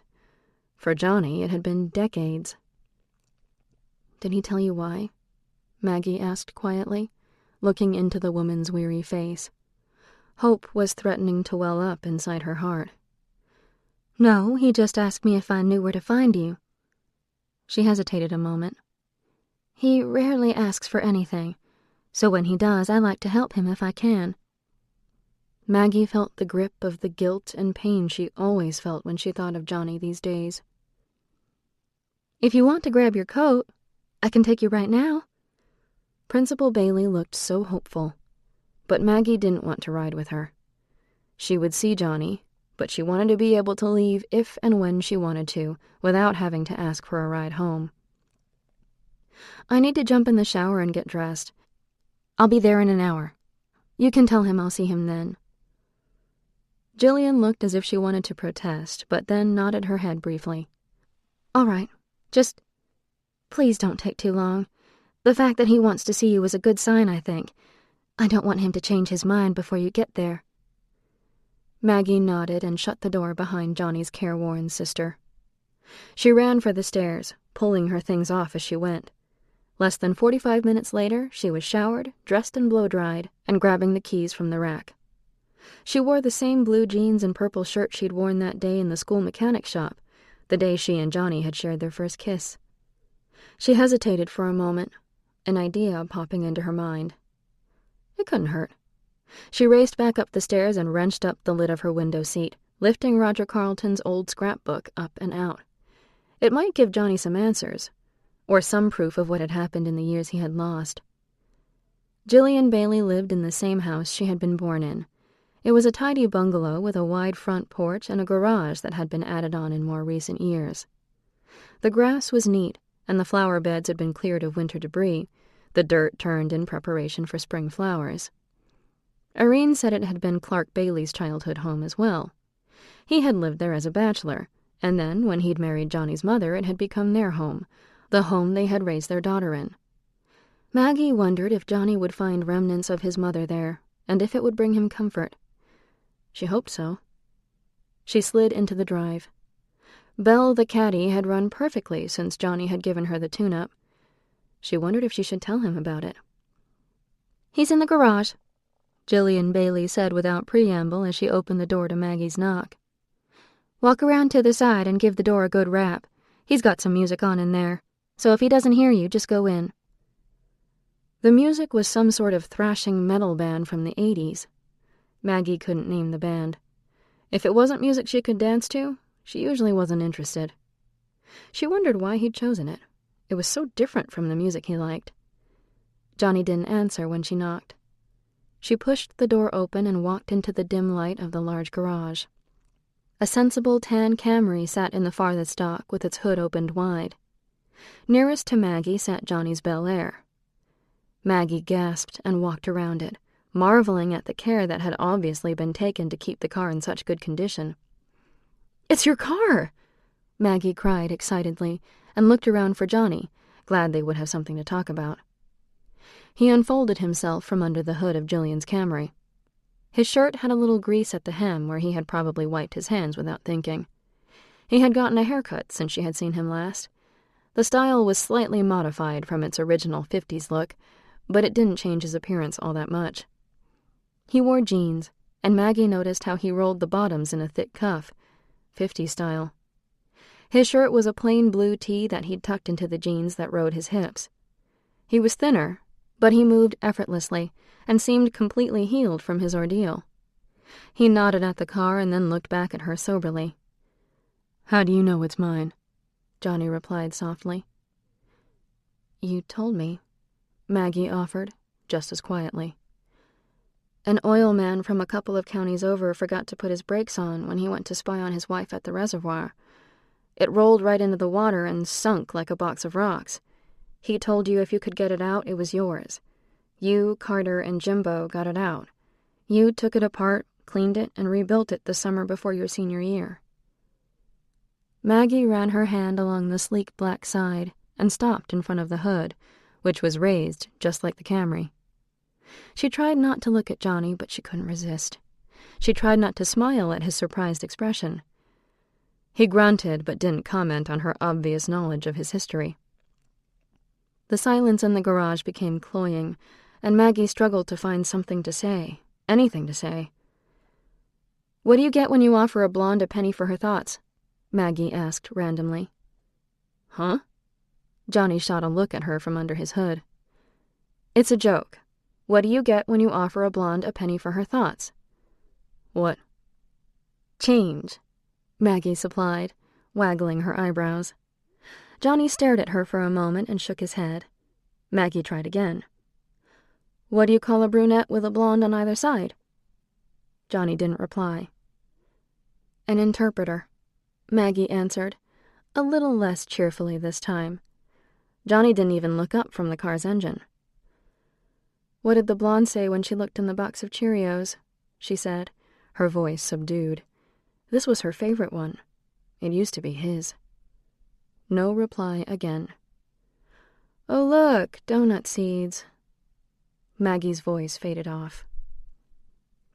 For Johnny, it had been decades. Did he tell you why? Maggie asked quietly, looking into the woman's weary face. Hope was threatening to well up inside her heart. No, he just asked me if I knew where to find you. She hesitated a moment. He rarely asks for anything, so when he does, I like to help him if I can. Maggie felt the grip of the guilt and pain she always felt when she thought of Johnny these days. If you want to grab your coat, I can take you right now. Principal Bailey looked so hopeful, but Maggie didn't want to ride with her. She would see Johnny, but she wanted to be able to leave if and when she wanted to, without having to ask for a ride home. I need to jump in the shower and get dressed. I'll be there in an hour. You can tell him I'll see him then. Jillian looked as if she wanted to protest, but then nodded her head briefly. All right, just please don't take too long. The fact that he wants to see you is a good sign, I think. I don't want him to change his mind before you get there. Maggie nodded and shut the door behind Johnny's careworn sister. She ran for the stairs, pulling her things off as she went. Less than 45 minutes later, she was showered, dressed and blow-dried, and grabbing the keys from the rack. She wore the same blue jeans and purple shirt she'd worn that day in the school mechanic shop, the day she and Johnny had shared their first kiss. She hesitated for a moment, an idea popping into her mind. It couldn't hurt. She raced back up the stairs and wrenched up the lid of her window seat, lifting Roger Carlton's old scrapbook up and out. It might give Johnny some answers, or some proof of what had happened in the years he had lost. Jillian Bailey lived in the same house she had been born in. It was a tidy bungalow with a wide front porch and a garage that had been added on in more recent years. The grass was neat, and the flower beds had been cleared of winter debris, the dirt turned in preparation for spring flowers. Irene said it had been Clark Bailey's childhood home as well. He had lived there as a bachelor, and then, when he'd married Johnny's mother, it had become their home, the home they had raised their daughter in. Maggie wondered if Johnny would find remnants of his mother there, and if it would bring him comfort. She hoped so. She slid into the drive. Belle the caddy had run perfectly since Johnny had given her the tune-up. She wondered if she should tell him about it. He's in the garage, Jillian Bailey said without preamble as she opened the door to Maggie's knock. Walk around to the side and give the door a good rap. He's got some music on in there, so if he doesn't hear you, just go in. The music was some sort of thrashing metal band from the 80s. Maggie couldn't name the band. If it wasn't music she could dance to, she usually wasn't interested. She wondered why he'd chosen it. It was so different from the music he liked. Johnny didn't answer when she knocked. She pushed the door open and walked into the dim light of the large garage. A sensible tan Camry sat in the farthest dock with its hood opened wide. Nearest to Maggie sat Johnny's Bel Air. Maggie gasped and walked around it, marveling at the care that had obviously been taken to keep the car in such good condition. "It's your car!" Maggie cried excitedly and looked around for Johnny, glad they would have something to talk about. He unfolded himself from under the hood of Jillian's Camry. His shirt had a little grease at the hem where he had probably wiped his hands without thinking. He had gotten a haircut since she had seen him last. The style was slightly modified from its original 50s look, but it didn't change his appearance all that much. He wore jeans, and Maggie noticed how he rolled the bottoms in a thick cuff, 50s style. His shirt was a plain blue tee that he'd tucked into the jeans that rode his hips. He was thinner, but he moved effortlessly and seemed completely healed from his ordeal. He nodded at the car and then looked back at her soberly. "How do you know it's mine?" Johnny replied softly. "You told me," Maggie offered, just as quietly. "An oil man from a couple of counties over forgot to put his brakes on when he went to spy on his wife at the reservoir. It rolled right into the water and sunk like a box of rocks. He told you if you could get it out, it was yours. You, Carter, and Jimbo got it out. You took it apart, cleaned it, and rebuilt it the summer before your senior year." Maggie ran her hand along the sleek black side and stopped in front of the hood, which was raised just like the Camry. She tried not to look at Johnny, but she couldn't resist. She tried not to smile at his surprised expression. He grunted but didn't comment on her obvious knowledge of his history. The silence in the garage became cloying, and Maggie struggled to find something to say, anything to say. "What do you get when you offer a blonde a penny for her thoughts?" Maggie asked randomly. "Huh?" Johnny shot a look at her from under his hood. "It's a joke. What do you get when you offer a blonde a penny for her thoughts?" "What?" "Change," Maggie supplied, waggling her eyebrows. Johnny stared at her for a moment and shook his head. Maggie tried again. "What do you call a brunette with a blonde on either side?" Johnny didn't reply. "An interpreter," Maggie answered, a little less cheerfully this time. Johnny didn't even look up from the car's engine. "What did the blonde say when she looked in the box of Cheerios?" she said, her voice subdued. This was her favorite one. It used to be his. No reply again. "Oh, look, donut seeds." Maggie's voice faded off.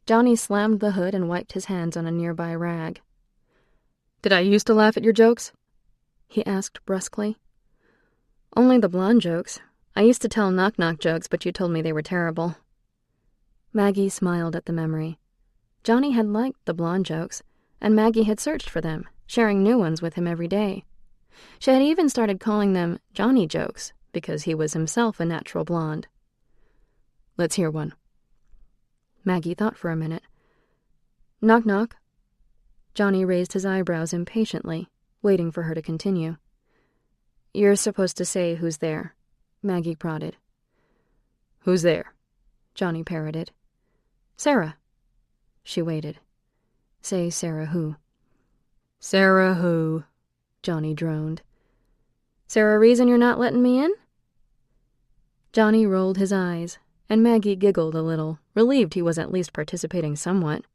Johnny slammed the hood and wiped his hands on a nearby rag. "Did I used to laugh at your jokes?" he asked brusquely. "Only the blonde jokes. I used to tell knock-knock jokes, but you told me they were terrible." Maggie smiled at the memory. Johnny had liked the blonde jokes, and Maggie had searched for them, sharing new ones with him every day. She had even started calling them Johnny jokes, because he was himself a natural blonde. "Let's hear one." Maggie thought for a minute. "Knock, knock." Johnny raised his eyebrows impatiently, waiting for her to continue. "You're supposed to say who's there," Maggie prodded. "Who's there?" Johnny parroted. "Sarah." She waited. "Say Sarah who?" "Sarah who?" Johnny droned. "Sarah reason you're not letting me in?" Johnny rolled his eyes, and Maggie giggled a little, relieved he was at least participating somewhat.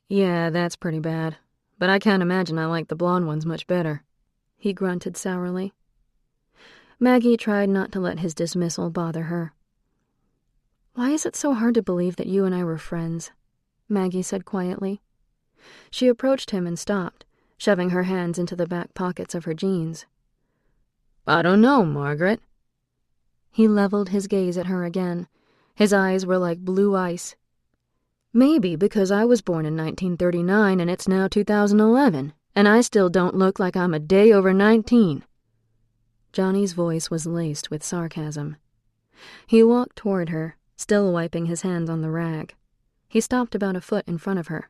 "Yeah, that's pretty bad, but I can't imagine I like the blonde ones much better," he grunted sourly. Maggie tried not to let his dismissal bother her. "Why is it so hard to believe that you and I were friends?" Maggie said quietly. She approached him and stopped, shoving her hands into the back pockets of her jeans. "I don't know, Margaret." He leveled his gaze at her again, His eyes were like blue ice. Maybe because I was born in 1939 and it's now 2011, and I still don't look like I'm a day over 19. Johnny's voice was laced with sarcasm. He walked toward her, still wiping his hands on the rag. He stopped about a foot in front of her.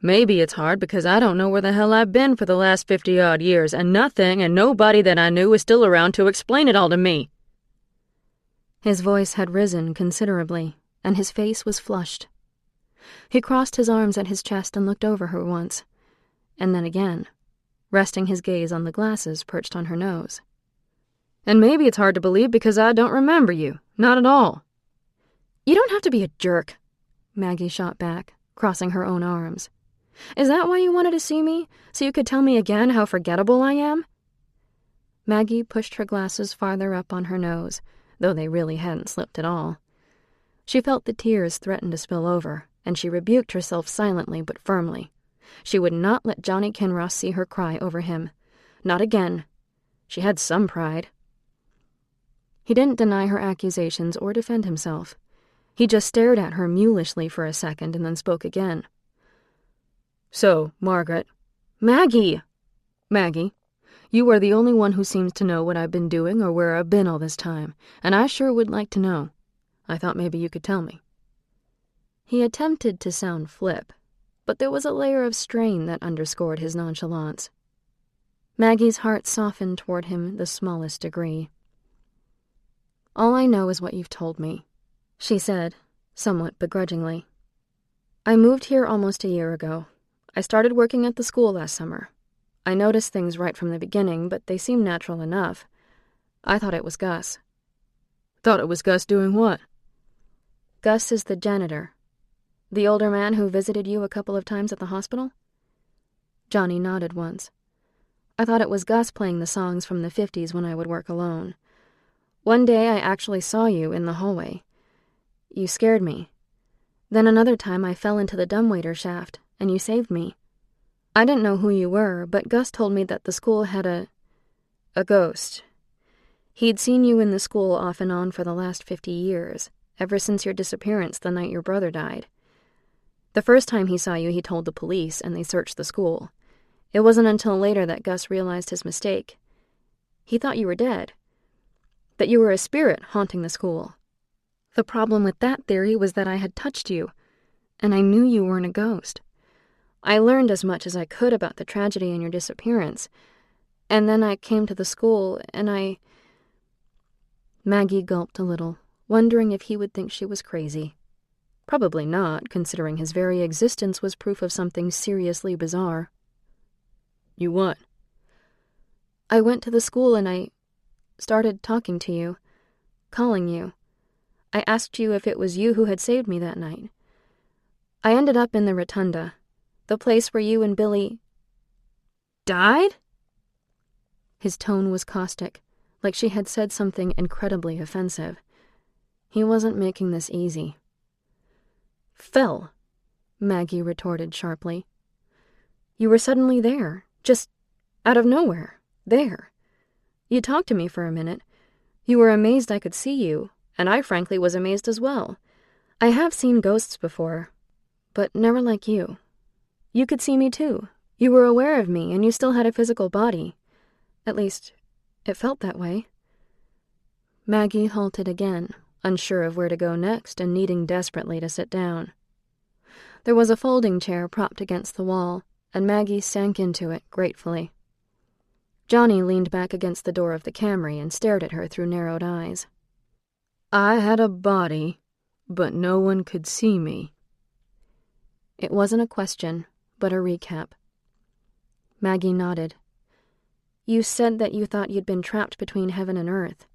Maybe it's hard because I don't know where the hell I've been for the last 50-odd years, and nothing and nobody that I knew is still around to explain it all to me. His voice had risen considerably, and his face was flushed. He crossed his arms at his chest and looked over her once, and then again, resting his gaze on the glasses perched on her nose. And maybe it's hard to believe because I don't remember you, not at all. You don't have to be a jerk, Maggie shot back, crossing her own arms. Is that why you wanted to see me, so you could tell me again how forgettable I am? Maggie pushed her glasses farther up on her nose, though they really hadn't slipped at all. She felt the tears threaten to spill over, and she rebuked herself silently but firmly. She would not let Johnny Kinross see her cry over him. Not again. She had some pride. He didn't deny her accusations or defend himself. He just stared at her mulishly for a second and then spoke again. So, Margaret. Maggie! Maggie, you are the only one who seems to know what I've been doing or where I've been all this time, and I sure would like to know. I thought maybe you could tell me. He attempted to sound flip, but there was a layer of strain that underscored his nonchalance. Maggie's heart softened toward him the smallest degree. All I know is what you've told me, she said, somewhat begrudgingly. I moved here almost a year ago. I started working at the school last summer. I noticed things right from the beginning, but they seemed natural enough. I thought it was Gus. Thought it was Gus doing what? Gus is the janitor. The older man who visited you a couple of times at the hospital? Johnny nodded once. I thought it was Gus playing the songs from the 50s when I would work alone. One day I actually saw you in the hallway. You scared me. Then another time I fell into the dumbwaiter shaft, and you saved me. I didn't know who you were, but Gus told me that the school had a ghost. He'd seen you in the school off and on for the last 50 years, ever since your disappearance the night your brother died. The first time he saw you, he told the police, and they searched the school. It wasn't until later that Gus realized his mistake. He thought you were dead, that you were a spirit haunting the school. The problem with that theory was that I had touched you, and I knew you weren't a ghost. I learned as much as I could about the tragedy and your disappearance, and then I came to the school, and I... Maggie gulped a little, wondering if he would think she was crazy. Probably not, considering his very existence was proof of something seriously bizarre. You what? I went to the school and I started talking to you, calling you. I asked you if it was you who had saved me that night. I ended up in the rotunda, the place where you and Billy... Died? His tone was caustic, like she had said something incredibly offensive. He wasn't making this easy. Fell, Maggie retorted sharply. You were suddenly there, just out of nowhere, there. You talked to me for a minute. You were amazed I could see you, and I frankly was amazed as well. I have seen ghosts before, but never like you. You could see me too. You were aware of me, and you still had a physical body. At least, it felt that way. Maggie halted again, unsure of where to go next and needing desperately to sit down. There was a folding chair propped against the wall, and Maggie sank into it gratefully. Johnny leaned back against the door of the Camry and stared at her through narrowed eyes. I had a body, but no one could see me. It wasn't a question, but a recap. Maggie nodded. You said that you thought you'd been trapped between heaven and earth.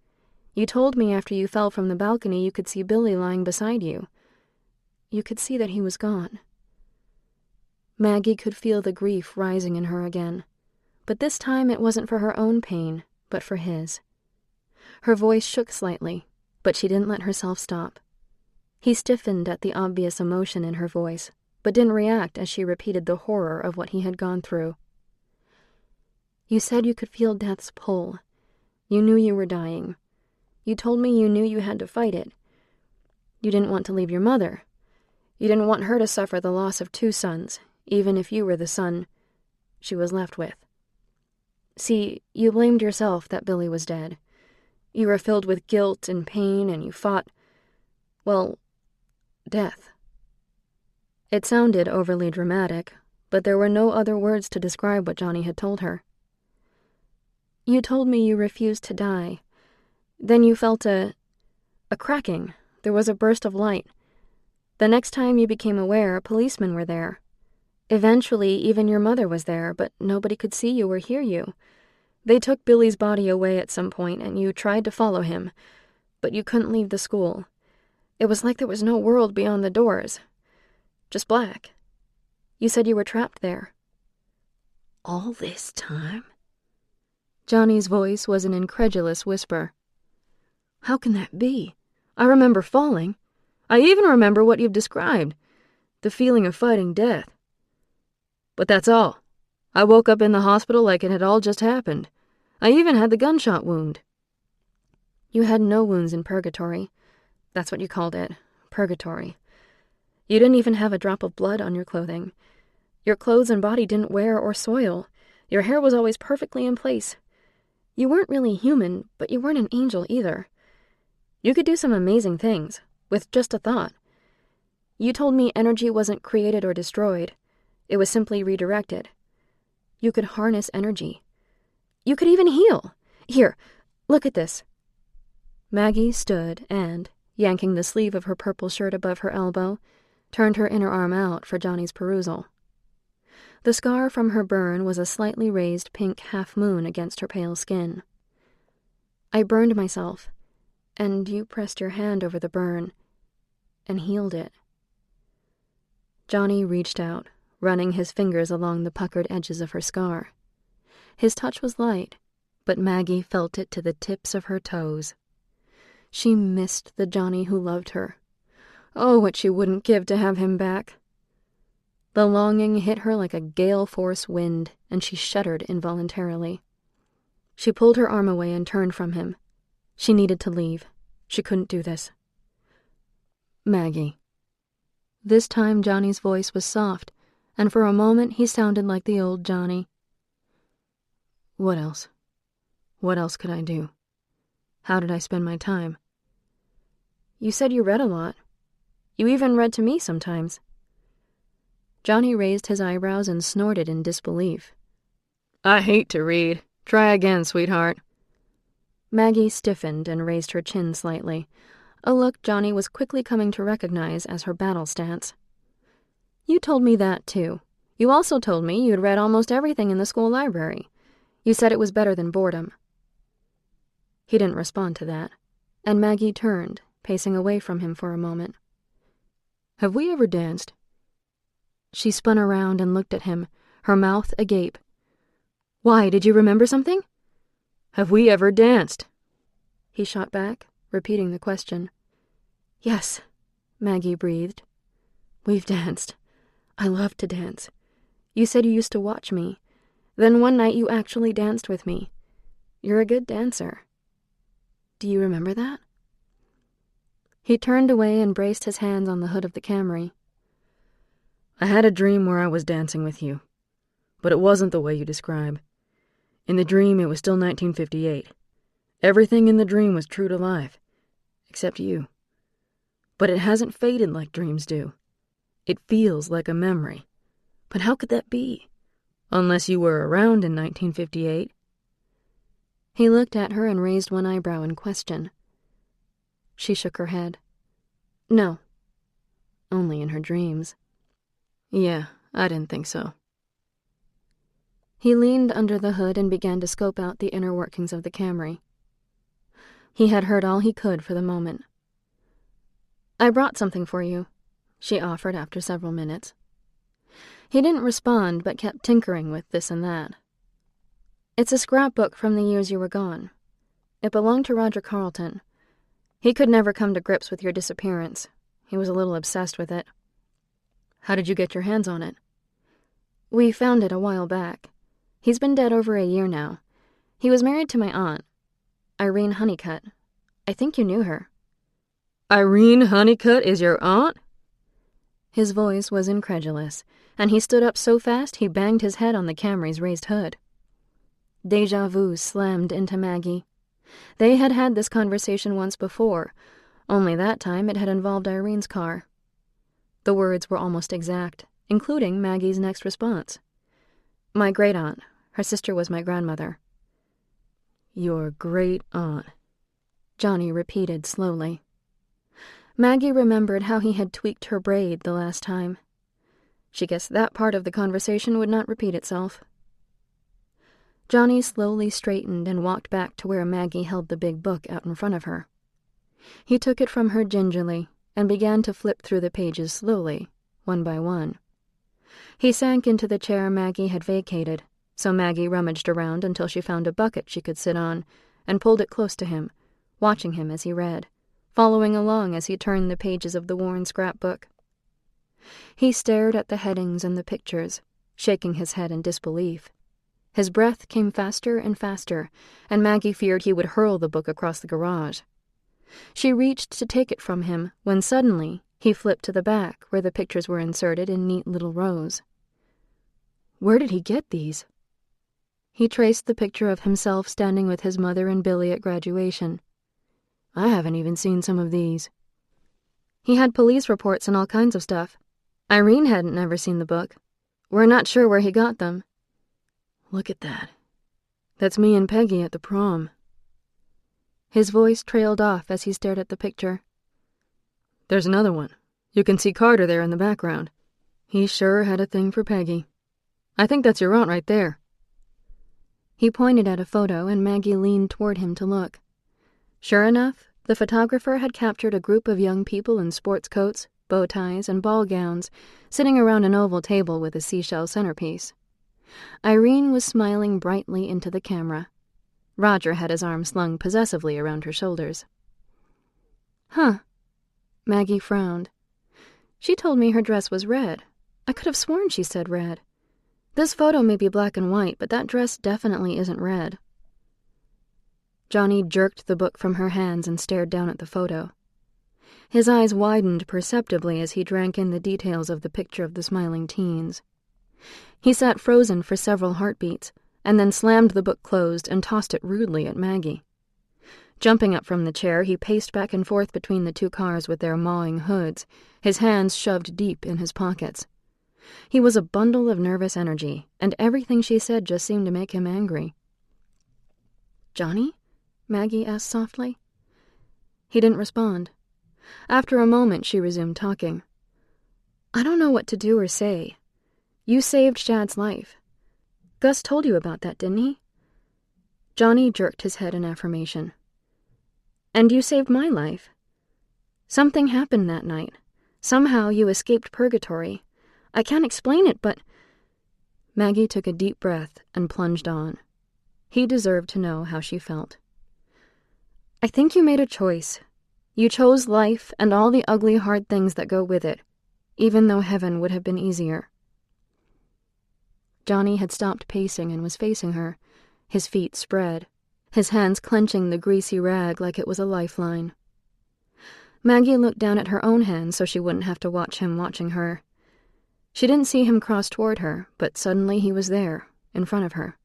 You told me after you fell from the balcony you could see Billy lying beside you. You could see that he was gone. Maggie could feel the grief rising in her again, but this time it wasn't for her own pain, but for his. Her voice shook slightly, but she didn't let herself stop. He stiffened at the obvious emotion in her voice, but didn't react as she repeated the horror of what he had gone through. You said you could feel death's pull. You knew you were dying. You told me you knew you had to fight it. You didn't want to leave your mother. You didn't want her to suffer the loss of 2 sons, even if you were the son she was left with. See, you blamed yourself that Billy was dead. You were filled with guilt and pain, and you fought, well, death. It sounded overly dramatic, but there were no other words to describe what Johnny had told her. You told me you refused to die. Then you felt a cracking. There was a burst of light. The next time you became aware, policemen were there. Eventually, even your mother was there, but nobody could see you or hear you. They took Billy's body away at some point, and you tried to follow him, but you couldn't leave the school. It was like there was no world beyond the doors. Just black. You said you were trapped there. All this time? Johnny's voice was an incredulous whisper. How can that be? I remember falling. I even remember what you've described, the feeling of fighting death. But that's all. I woke up in the hospital like it had all just happened. I even had the gunshot wound. You had no wounds in Purgatory. That's what you called it, Purgatory. You didn't even have a drop of blood on your clothing. Your clothes and body didn't wear or soil. Your hair was always perfectly in place. You weren't really human, but you weren't an angel either. You could do some amazing things, with just a thought. You told me energy wasn't created or destroyed. It was simply redirected. You could harness energy. You could even heal. Here, look at this. Maggie stood and, yanking the sleeve of her purple shirt above her elbow, turned her inner arm out for Johnny's perusal. The scar from her burn was a slightly raised pink half-moon against her pale skin. I burned myself, and you pressed your hand over the burn and healed it. Johnny reached out, running his fingers along the puckered edges of her scar. His touch was light, but Maggie felt it to the tips of her toes. She missed the Johnny who loved her. Oh, what she wouldn't give to have him back. The longing hit her like a gale-force wind, and she shuddered involuntarily. She pulled her arm away and turned from him. She needed to leave. She couldn't do this. Maggie. This time Johnny's voice was soft, and for a moment he sounded like the old Johnny. What else? What else could I do? How did I spend my time? You said you read a lot. You even read to me sometimes. Johnny raised his eyebrows and snorted in disbelief. I hate to read. Try again, sweetheart. Maggie stiffened and raised her chin slightly, a look Johnny was quickly coming to recognize as her battle stance. You told me that, too. You also told me you'd read almost everything in the school library. You said it was better than boredom. He didn't respond to that, and Maggie turned, pacing away from him for a moment. Have we ever danced? She spun around and looked at him, her mouth agape. Why, did you remember something? Have we ever danced? He shot back, repeating the question. Yes, Maggie breathed. We've danced. I love to dance. You said you used to watch me. Then one night you actually danced with me. You're a good dancer. Do you remember that? He turned away and braced his hands on the hood of the Camry. I had a dream where I was dancing with you, but it wasn't the way you describe. In the dream, it was still 1958. Everything in the dream was true to life, except you. But it hasn't faded like dreams do. It feels like a memory. But how could that be? Unless you were around in 1958. He looked at her and raised one eyebrow in question. She shook her head. No. Only in her dreams. Yeah, I didn't think so. He leaned under the hood and began to scope out the inner workings of the Camry. He had heard all he could for the moment. I brought something for you, she offered after several minutes. He didn't respond, but kept tinkering with this and that. It's a scrapbook from the years you were gone. It belonged to Roger Carlton. He could never come to grips with your disappearance. He was a little obsessed with it. How did you get your hands on it? We found it a while back. He's been dead over a year now. He was married to my aunt, Irene Honeycutt. I think you knew her. Irene Honeycutt is your aunt? His voice was incredulous, and he stood up so fast he banged his head on the Camry's raised hood. Deja vu slammed into Maggie. They had had this conversation once before, only that time it had involved Irene's car. The words were almost exact, including Maggie's next response. My great-aunt. Her sister was my grandmother. Your great-aunt, Johnny repeated slowly. Maggie remembered how he had tweaked her braid the last time. She guessed that part of the conversation would not repeat itself. Johnny slowly straightened and walked back to where Maggie held the big book out in front of her. He took it from her gingerly and began to flip through the pages slowly, one by one. He sank into the chair Maggie had vacated, so Maggie rummaged around until she found a bucket she could sit on and pulled it close to him, watching him as he read, following along as he turned the pages of the worn scrapbook. He stared at the headings and the pictures, shaking his head in disbelief. His breath came faster and faster, and Maggie feared he would hurl the book across the garage. She reached to take it from him when suddenly he flipped to the back where the pictures were inserted in neat little rows. Where did he get these? He traced the picture of himself standing with his mother and Billy at graduation. I haven't even seen some of these. He had police reports and all kinds of stuff. Irene hadn't never seen the book. We're not sure where he got them. Look at that. That's me and Peggy at the prom. His voice trailed off as he stared at the picture. There's another one. You can see Carter there in the background. He sure had a thing for Peggy. I think that's your aunt right there. He pointed at a photo, and Maggie leaned toward him to look. Sure enough, the photographer had captured a group of young people in sports coats, bow ties, and ball gowns, sitting around an oval table with a seashell centerpiece. Irene was smiling brightly into the camera. Roger had his arm slung possessively around her shoulders. Huh. Maggie frowned. She told me her dress was red. I could have sworn she said red. This photo may be black and white, but that dress definitely isn't red. Johnny jerked the book from her hands and stared down at the photo. His eyes widened perceptibly as he drank in the details of the picture of the smiling teens. He sat frozen for several heartbeats, and then slammed the book closed and tossed it rudely at Maggie. Jumping up from the chair, he paced back and forth between the two cars with their mawing hoods, his hands shoved deep in his pockets. He was a bundle of nervous energy, and everything she said just seemed to make him angry. "Johnny?" Maggie asked softly. He didn't respond. After a moment, she resumed talking. "I don't know what to do or say. You saved Shad's life. Gus told you about that, didn't he?" Johnny jerked his head in affirmation. "And you saved my life. Something happened that night. Somehow you escaped Purgatory. I can't explain it, but—" Maggie took a deep breath and plunged on. He deserved to know how she felt. "I think you made a choice. You chose life and all the ugly, hard things that go with it, even though heaven would have been easier." Johnny had stopped pacing and was facing her, his feet spread, his hands clenching the greasy rag like it was a lifeline. Maggie looked down at her own hands so she wouldn't have to watch him watching her. She didn't see him cross toward her, but suddenly he was there, in front of her.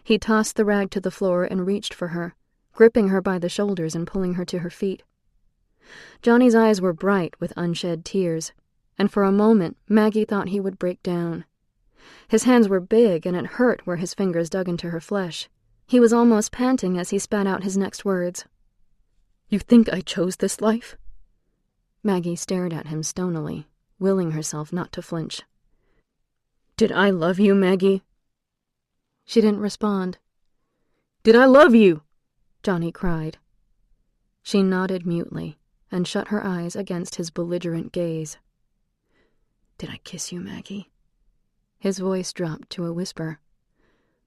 He tossed the rag to the floor and reached for her, gripping her by the shoulders and pulling her to her feet. Johnny's eyes were bright with unshed tears, and for a moment Maggie thought he would break down. His hands were big, and it hurt where his fingers dug into her flesh. He was almost panting as he spat out his next words. "You think I chose this life?" Maggie stared at him stonily, willing herself not to flinch. "Did I love you, Maggie?" She didn't respond. "Did I love you?" Johnny cried. She nodded mutely and shut her eyes against his belligerent gaze. "Did I kiss you, Maggie?" His voice dropped to a whisper.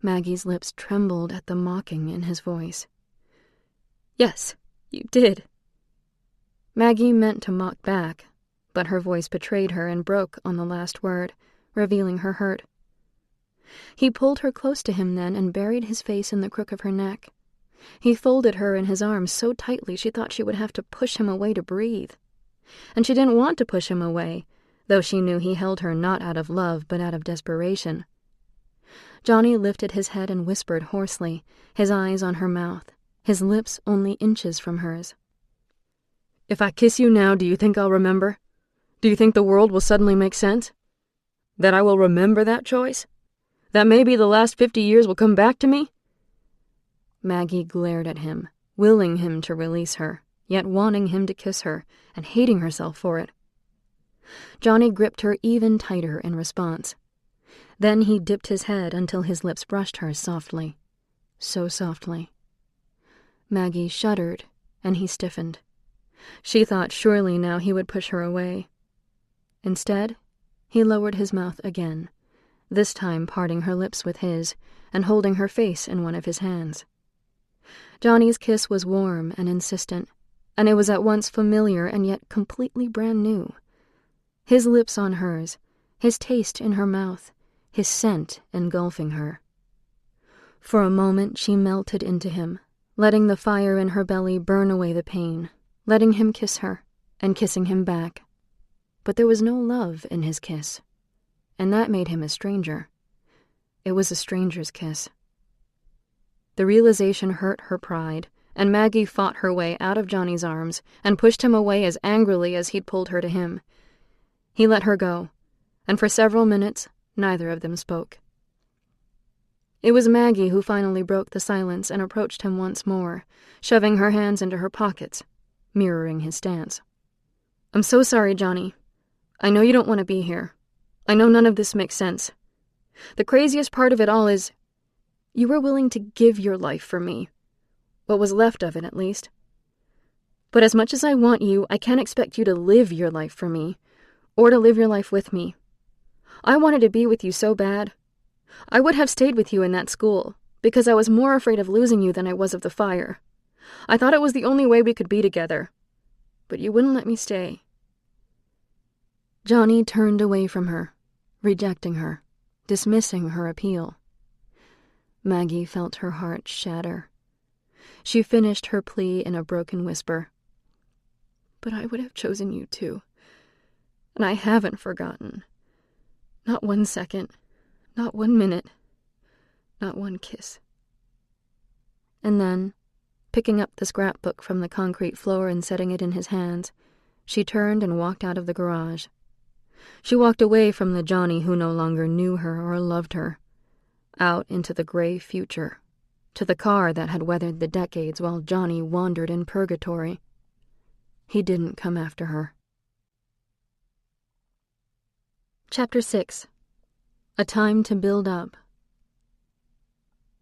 Maggie's lips trembled at the mocking in his voice. "Yes, you did." Maggie meant to mock back, but her voice betrayed her and broke on the last word, revealing her hurt. He pulled her close to him then and buried his face in the crook of her neck. He folded her in his arms so tightly she thought she would have to push him away to breathe. And she didn't want to push him away, though she knew he held her not out of love but out of desperation. Johnny lifted his head and whispered hoarsely, his eyes on her mouth, his lips only inches from hers. "If I kiss you now, do you think I'll remember? Do you think the world will suddenly make sense? That I will remember that choice? That maybe the last 50 years will come back to me?" Maggie glared at him, willing him to release her, yet wanting him to kiss her, and hating herself for it. Johnny gripped her even tighter in response. Then he dipped his head until his lips brushed hers softly. So softly. Maggie shuddered, and he stiffened. She thought surely now he would push her away. Instead, he lowered his mouth again, this time parting her lips with his, and holding her face in one of his hands. Johnny's kiss was warm and insistent, and it was at once familiar and yet completely brand new. His lips on hers, his taste in her mouth, his scent engulfing her. For a moment she melted into him, letting the fire in her belly burn away the pain, letting him kiss her, and kissing him back. But there was no love in his kiss, and that made him a stranger. It was a stranger's kiss. The realization hurt her pride, and Maggie fought her way out of Johnny's arms and pushed him away as angrily as he'd pulled her to him. He let her go, and for several minutes neither of them spoke. It was Maggie who finally broke the silence and approached him once more, shoving her hands into her pockets, mirroring his stance. "I'm so sorry, Johnny. I know you don't want to be here. I know none of this makes sense. The craziest part of it all is you were willing to give your life for me. What was left of it, at least. But as much as I want you, I can't expect you to live your life for me, or to live your life with me. I wanted to be with you so bad. I would have stayed with you in that school, because I was more afraid of losing you than I was of the fire. I thought it was the only way we could be together. But you wouldn't let me stay." Johnny turned away from her, rejecting her, dismissing her appeal. Maggie felt her heart shatter. She finished her plea in a broken whisper. "But I would have chosen you too. And I haven't forgotten. Not 1 second, not 1 minute, not 1 kiss." And then, picking up the scrapbook from the concrete floor and setting it in his hands, she turned and walked out of the garage. She walked away from the Johnny who no longer knew her or loved her, out into the gray future, to the car that had weathered the decades while Johnny wandered in purgatory. He didn't come after her. Chapter 6. A Time to Build Up.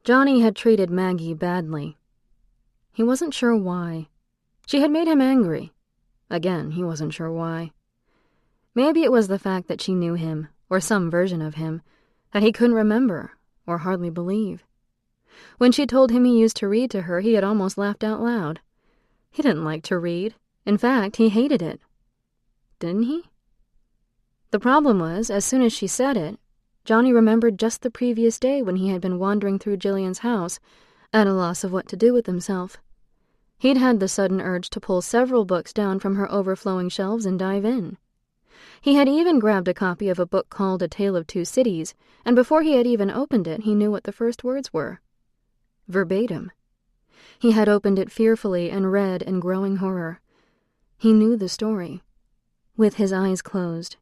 Johnny had treated Maggie badly. He wasn't sure why. She had made him angry. Again, he wasn't sure why. Maybe it was the fact that she knew him, or some version of him, that he couldn't remember, or hardly believe. When she told him he used to read to her, he had almost laughed out loud. He didn't like to read. In fact, he hated it. Didn't he? The problem was, as soon as she said it, Johnny remembered just the previous day when he had been wandering through Jillian's house, at a loss of what to do with himself. He'd had the sudden urge to pull several books down from her overflowing shelves and dive in. He had even grabbed a copy of a book called A Tale of Two Cities, and before he had even opened it, he knew what the first words were. Verbatim. He had opened it fearfully and read in growing horror. He knew the story. With his eyes closed.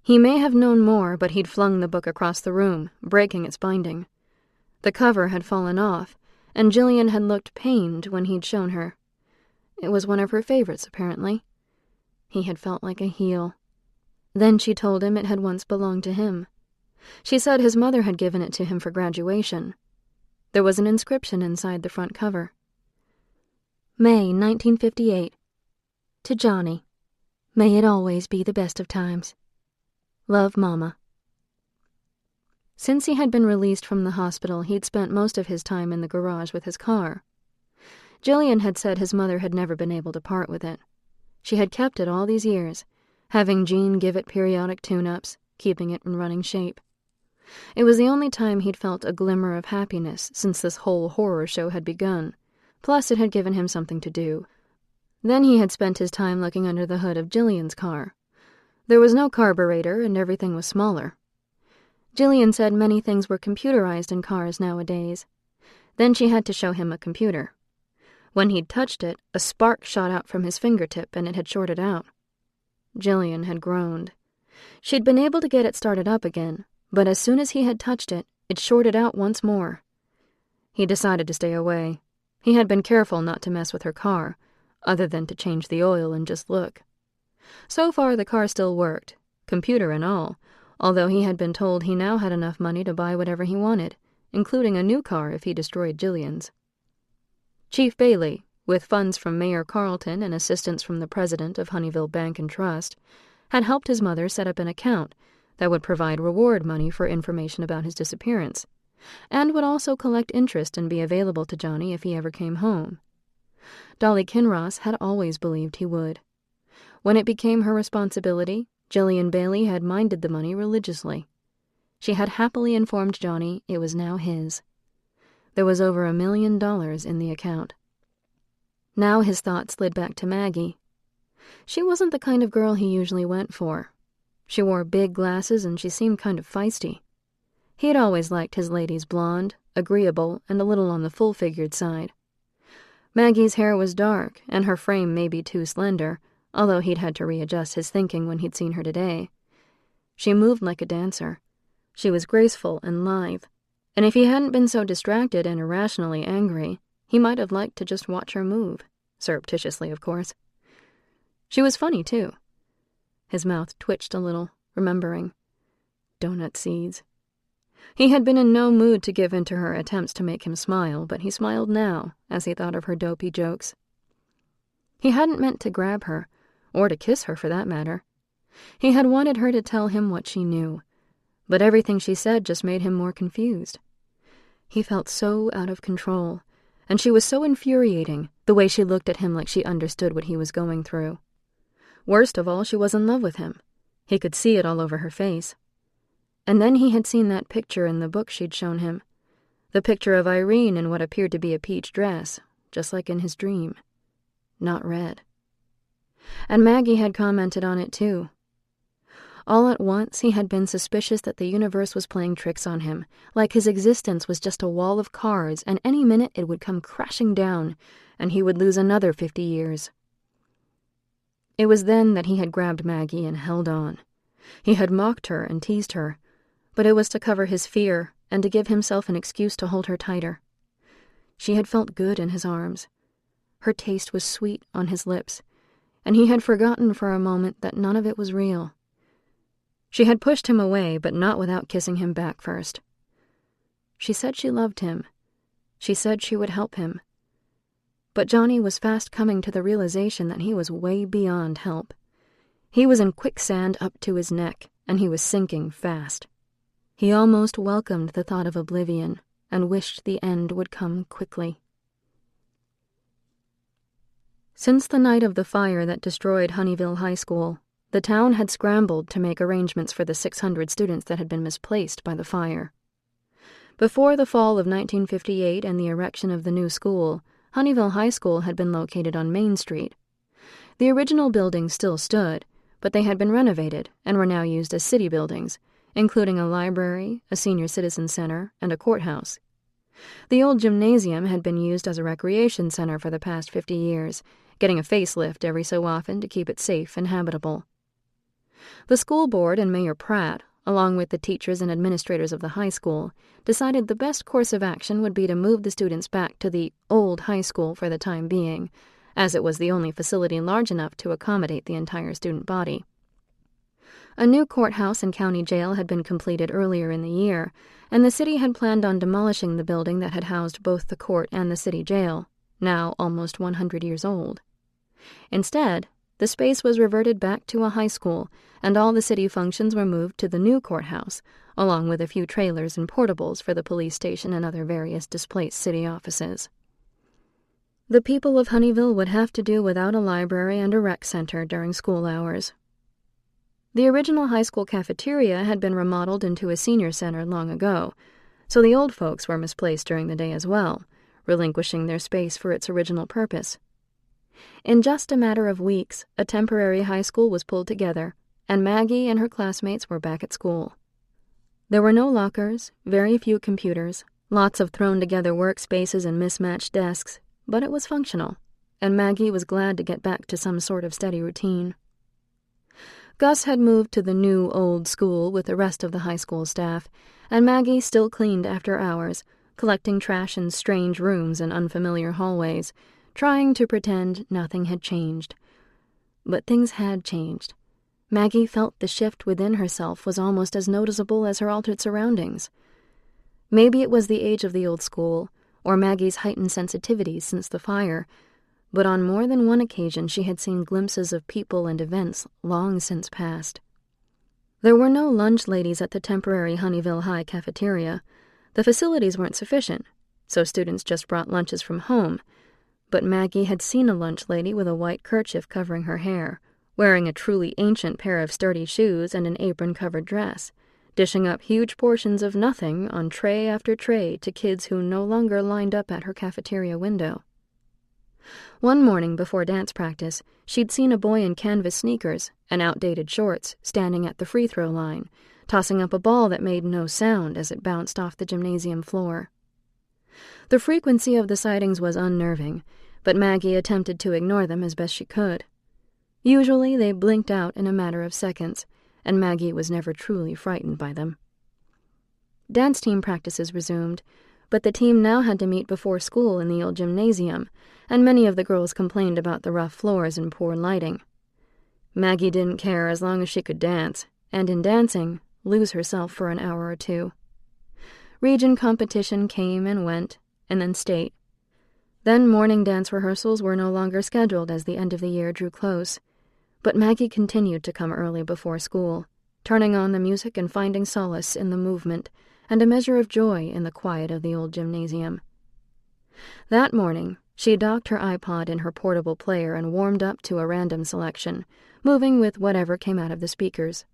He may have known more, but he'd flung the book across the room, breaking its binding. The cover had fallen off, and Jillian had looked pained when he'd shown her. It was one of her favorites, apparently. He had felt like a heel. Then she told him it had once belonged to him. She said his mother had given it to him for graduation. There was an inscription inside the front cover. May 1958. To Johnny. May it always be the best of times. Love, Mama. Since he had been released from the hospital, he'd spent most of his time in the garage with his car. Jillian had said his mother had never been able to part with it. She had kept it all these years, having Jean give it periodic tune-ups, keeping it in running shape. It was the only time he'd felt a glimmer of happiness since this whole horror show had begun, Plus, it had given him something to do. Then he had spent his time looking under the hood of Jillian's car. There was no carburetor, and everything was smaller. Jillian said many things were computerized in cars nowadays. Then she had to show him a computer. When he'd touched it, a spark shot out from his fingertip and it had shorted out. Jillian had groaned. She'd been able to get it started up again, but as soon as he had touched it, it shorted out once more. He decided to stay away. He had been careful not to mess with her car, other than to change the oil and just look. So far, the car still worked, computer and all, although he had been told he now had enough money to buy whatever he wanted, including a new car if he destroyed Jillian's. Chief Bailey, with funds from Mayor Carlton and assistance from the president of Honeyville Bank and Trust, had helped his mother set up an account that would provide reward money for information about his disappearance, and would also collect interest and be available to Johnny if he ever came home. Dolly Kinross had always believed he would. When it became her responsibility, Jillian Bailey had minded the money religiously. She had happily informed Johnny it was now his. There was over $1 million in the account. Now his thoughts slid back to Maggie. She wasn't the kind of girl he usually went for. She wore big glasses and she seemed kind of feisty. He had always liked his ladies blonde, agreeable, and a little on the full-figured side. Maggie's hair was dark, and her frame may be too slender, although he'd had to readjust his thinking when he'd seen her today. She moved like a dancer. She was graceful and lithe, and if he hadn't been so distracted and irrationally angry, he might have liked to just watch her move, surreptitiously, of course. She was funny, too. His mouth twitched a little, remembering. Donut seeds. He had been in no mood to give in to her attempts to make him smile, but he smiled now as he thought of her dopey jokes. He hadn't meant to grab her, or to kiss her for that matter. He had wanted her to tell him what she knew, but everything she said just made him more confused. He felt so out of control, and she was so infuriating, the way she looked at him like she understood what he was going through. Worst of all, she was in love with him. He could see it all over her face. And then he had seen that picture in the book she'd shown him. The picture of Irene in what appeared to be a peach dress, just like in his dream. Not red. And Maggie had commented on it too. All at once, he had been suspicious that the universe was playing tricks on him, like his existence was just a wall of cards, and any minute it would come crashing down, and he would lose another 50 years. It was then that he had grabbed Maggie and held on. He had mocked her and teased her, but it was to cover his fear and to give himself an excuse to hold her tighter. She had felt good in his arms. Her taste was sweet on his lips, and he had forgotten for a moment that none of it was real. She had pushed him away, but not without kissing him back first. She said she loved him. She said she would help him. But Johnny was fast coming to the realization that he was way beyond help. He was in quicksand up to his neck, and he was sinking fast. He almost welcomed the thought of oblivion and wished the end would come quickly. Since the night of the fire that destroyed Honeyville High School, the town had scrambled to make arrangements for the 600 students that had been misplaced by the fire. Before the fall of 1958 and the erection of the new school, Honeyville High School had been located on Main Street. The original buildings still stood, but they had been renovated and were now used as city buildings, including a library, a senior citizen center, and a courthouse. The old gymnasium had been used as a recreation center for the past 50 years, getting a facelift every so often to keep it safe and habitable. The school board and Mayor Pratt, along with the teachers and administrators of the high school, decided the best course of action would be to move the students back to the old high school for the time being, as it was the only facility large enough to accommodate the entire student body. A new courthouse and county jail had been completed earlier in the year, and the city had planned on demolishing the building that had housed both the court and the city jail, now almost 100 years old. Instead, the space was reverted back to a high school, and all the city functions were moved to the new courthouse, along with a few trailers and portables for the police station and other various displaced city offices. The people of Honeyville would have to do without a library and a rec center during school hours. The original high school cafeteria had been remodeled into a senior center long ago, so the old folks were misplaced during the day as well, relinquishing their space for its original purpose. In just a matter of weeks, a temporary high school was pulled together, and Maggie and her classmates were back at school. There were no lockers, very few computers, lots of thrown-together workspaces and mismatched desks, but it was functional, and Maggie was glad to get back to some sort of steady routine. Gus had moved to the new old school with the rest of the high school staff, and Maggie still cleaned after hours, collecting trash in strange rooms and unfamiliar hallways, trying to pretend nothing had changed. But things had changed. Maggie felt the shift within herself was almost as noticeable as her altered surroundings. Maybe it was the age of the old school, or Maggie's heightened sensitivities since the fire, but on more than one occasion she had seen glimpses of people and events long since past. There were no lunch ladies at the temporary Honeyville High cafeteria. The facilities weren't sufficient, so students just brought lunches from home, but Maggie had seen a lunch lady with a white kerchief covering her hair, wearing a truly ancient pair of sturdy shoes and an apron-covered dress, dishing up huge portions of nothing on tray after tray to kids who no longer lined up at her cafeteria window. One morning before dance practice, she'd seen a boy in canvas sneakers and outdated shorts standing at the free-throw line, tossing up a ball that made no sound as it bounced off the gymnasium floor. The frequency of the sightings was unnerving, but Maggie attempted to ignore them as best she could. Usually they blinked out in a matter of seconds, and Maggie was never truly frightened by them. Dance team practices resumed, but the team now had to meet before school in the old gymnasium, and many of the girls complained about the rough floors and poor lighting. Maggie didn't care as long as she could dance, and in dancing, lose herself for an hour or two. Region competition came and went, and then state. Then morning dance rehearsals were no longer scheduled as the end of the year drew close, but Maggie continued to come early before school, turning on the music and finding solace in the movement and a measure of joy in the quiet of the old gymnasium. That morning, she docked her iPod in her portable player and warmed up to a random selection, moving with whatever came out of the speakers.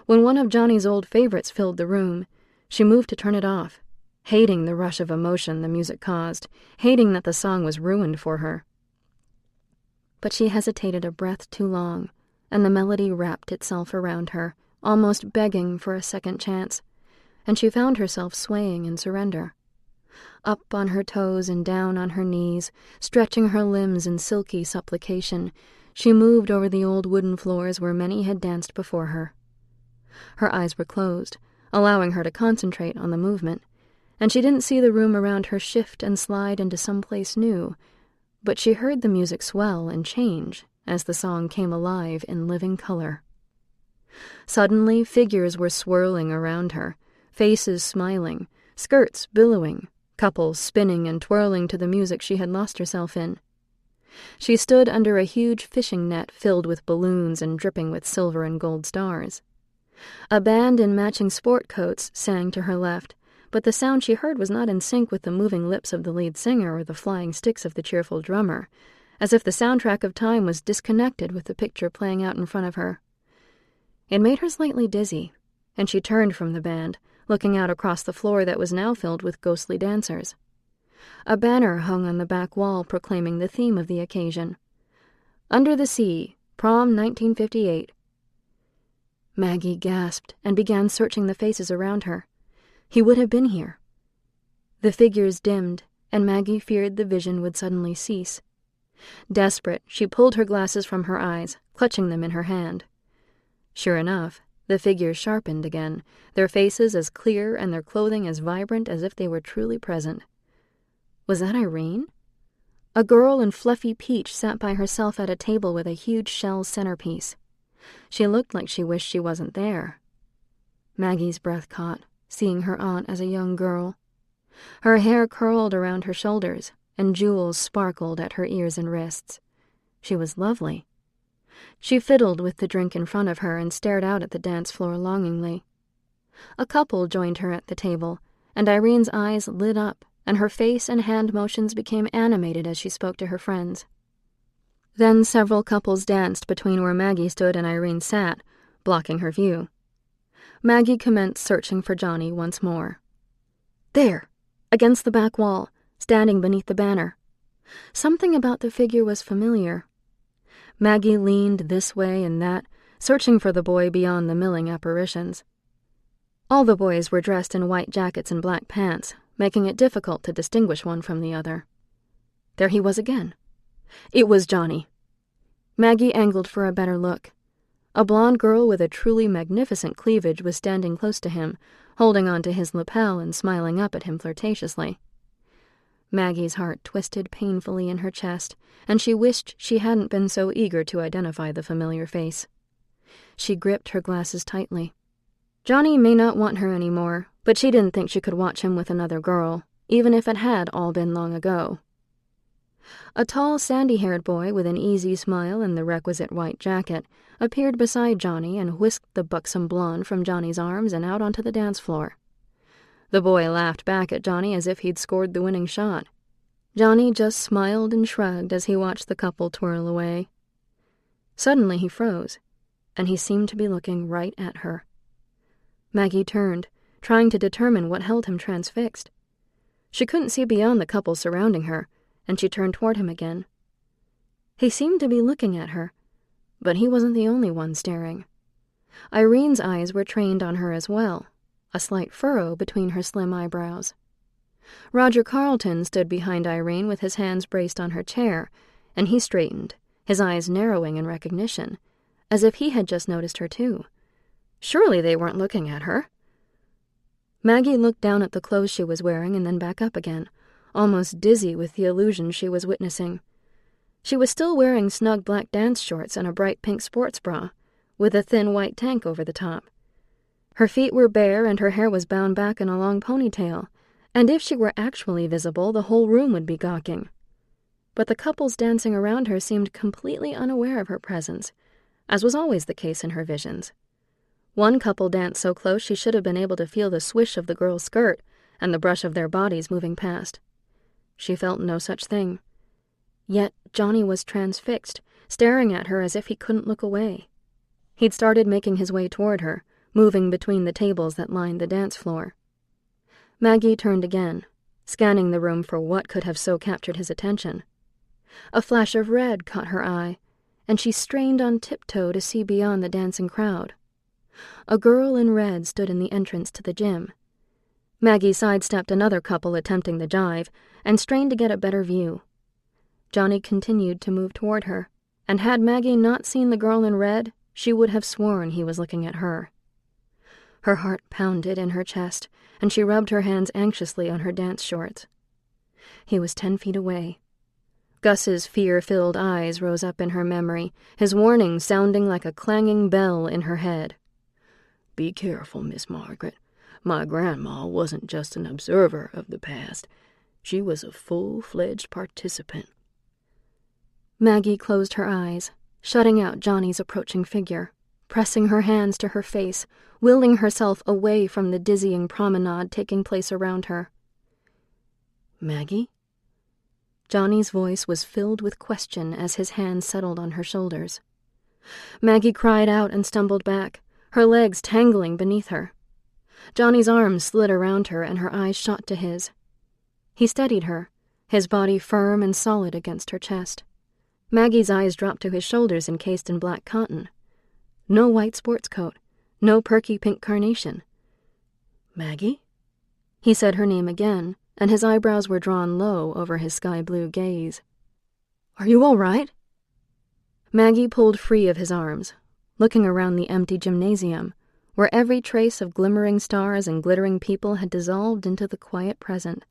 When one of Johnny's old favorites filled the room, she moved to turn it off, hating the rush of emotion the music caused, hating that the song was ruined for her. But she hesitated a breath too long, and the melody wrapped itself around her, almost begging for a second chance, and she found herself swaying in surrender. Up on her toes and down on her knees, stretching her limbs in silky supplication, she moved over the old wooden floors where many had danced before her. Her eyes were closed, allowing her to concentrate on the movement, and she didn't see the room around her shift and slide into some place new, but she heard the music swell and change as the song came alive in living color. Suddenly, figures were swirling around her, faces smiling, skirts billowing, couples spinning and twirling to the music she had lost herself in. She stood under a huge fishing net filled with balloons and dripping with silver and gold stars. A band in matching sport coats sang to her left, but the sound she heard was not in sync with the moving lips of the lead singer or the flying sticks of the cheerful drummer, as if the soundtrack of time was disconnected with the picture playing out in front of her. It made her slightly dizzy, and she turned from the band, looking out across the floor that was now filled with ghostly dancers. A banner hung on the back wall proclaiming the theme of the occasion. Under the Sea, Prom 1958. Maggie gasped and began searching the faces around her. He would have been here. The figures dimmed, and Maggie feared the vision would suddenly cease. Desperate, she pulled her glasses from her eyes, clutching them in her hand. Sure enough, the figures sharpened again, their faces as clear and their clothing as vibrant as if they were truly present. Was that Irene? A girl in fluffy peach sat by herself at a table with a huge shell centerpiece. She looked like she wished she wasn't there. Maggie's breath caught, seeing her aunt as a young girl. Her hair curled around her shoulders, and jewels sparkled at her ears and wrists. She was lovely. She fiddled with the drink in front of her and stared out at the dance floor longingly. A couple joined her at the table, and Irene's eyes lit up, and her face and hand motions became animated as she spoke to her friends. Then several couples danced between where Maggie stood and Irene sat, blocking her view. Maggie commenced searching for Johnny once more. There, against the back wall, standing beneath the banner. Something about the figure was familiar. Maggie leaned this way and that, searching for the boy beyond the milling apparitions. All the boys were dressed in white jackets and black pants, making it difficult to distinguish one from the other. There he was again. It was Johnny. Maggie angled for a better look. A blonde girl with a truly magnificent cleavage was standing close to him, holding onto his lapel and smiling up at him flirtatiously. Maggie's heart twisted painfully in her chest, and she wished she hadn't been so eager to identify the familiar face. She gripped her glasses tightly. Johnny may not want her anymore, but she didn't think she could watch him with another girl, even if it had all been long ago. A tall, sandy-haired boy with an easy smile and the requisite white jacket appeared beside Johnny and whisked the buxom blonde from Johnny's arms and out onto the dance floor. The boy laughed back at Johnny as if he'd scored the winning shot. Johnny just smiled and shrugged as he watched the couple twirl away. Suddenly he froze, and he seemed to be looking right at her. Maggie turned, trying to determine what held him transfixed. She couldn't see beyond the couple surrounding her, and she turned toward him again. He seemed to be looking at her, but he wasn't the only one staring. Irene's eyes were trained on her as well, a slight furrow between her slim eyebrows. Roger Carlton stood behind Irene with his hands braced on her chair, and he straightened, his eyes narrowing in recognition, as if he had just noticed her too. Surely they weren't looking at her. Maggie looked down at the clothes she was wearing and then back up again, almost dizzy with the illusion she was witnessing. She was still wearing snug black dance shorts and a bright pink sports bra, with a thin white tank over the top. Her feet were bare and her hair was bound back in a long ponytail, and if she were actually visible, the whole room would be gawking. But the couples dancing around her seemed completely unaware of her presence, as was always the case in her visions. One couple danced so close she should have been able to feel the swish of the girl's skirt and the brush of their bodies moving past. She felt no such thing. Yet Johnny was transfixed, staring at her as if he couldn't look away. He'd started making his way toward her, moving between the tables that lined the dance floor. Maggie turned again, scanning the room for what could have so captured his attention. A flash of red caught her eye, and she strained on tiptoe to see beyond the dancing crowd. A girl in red stood in the entrance to the gym. Maggie sidestepped another couple attempting the jive and strained to get a better view. Johnny continued to move toward her, and had Maggie not seen the girl in red, she would have sworn he was looking at her. Her heart pounded in her chest, and she rubbed her hands anxiously on her dance shorts. He was 10 feet away. Gus's fear-filled eyes rose up in her memory, his warning sounding like a clanging bell in her head. "Be careful, Miss Margaret. My grandma wasn't just an observer of the past. She was a full-fledged participant." Maggie closed her eyes, shutting out Johnny's approaching figure, pressing her hands to her face, willing herself away from the dizzying promenade taking place around her. "Maggie?" Johnny's voice was filled with question as his hands settled on her shoulders. Maggie cried out and stumbled back, her legs tangling beneath her. Johnny's arms slid around her and her eyes shot to his. He steadied her, his body firm and solid against her chest. Maggie's eyes dropped to his shoulders encased in black cotton. No white sports coat, no perky pink carnation. "Maggie?" He said her name again, and his eyebrows were drawn low over his sky-blue gaze. "Are you all right?" Maggie pulled free of his arms, looking around the empty gymnasium, where every trace of glimmering stars and glittering people had dissolved into the quiet present.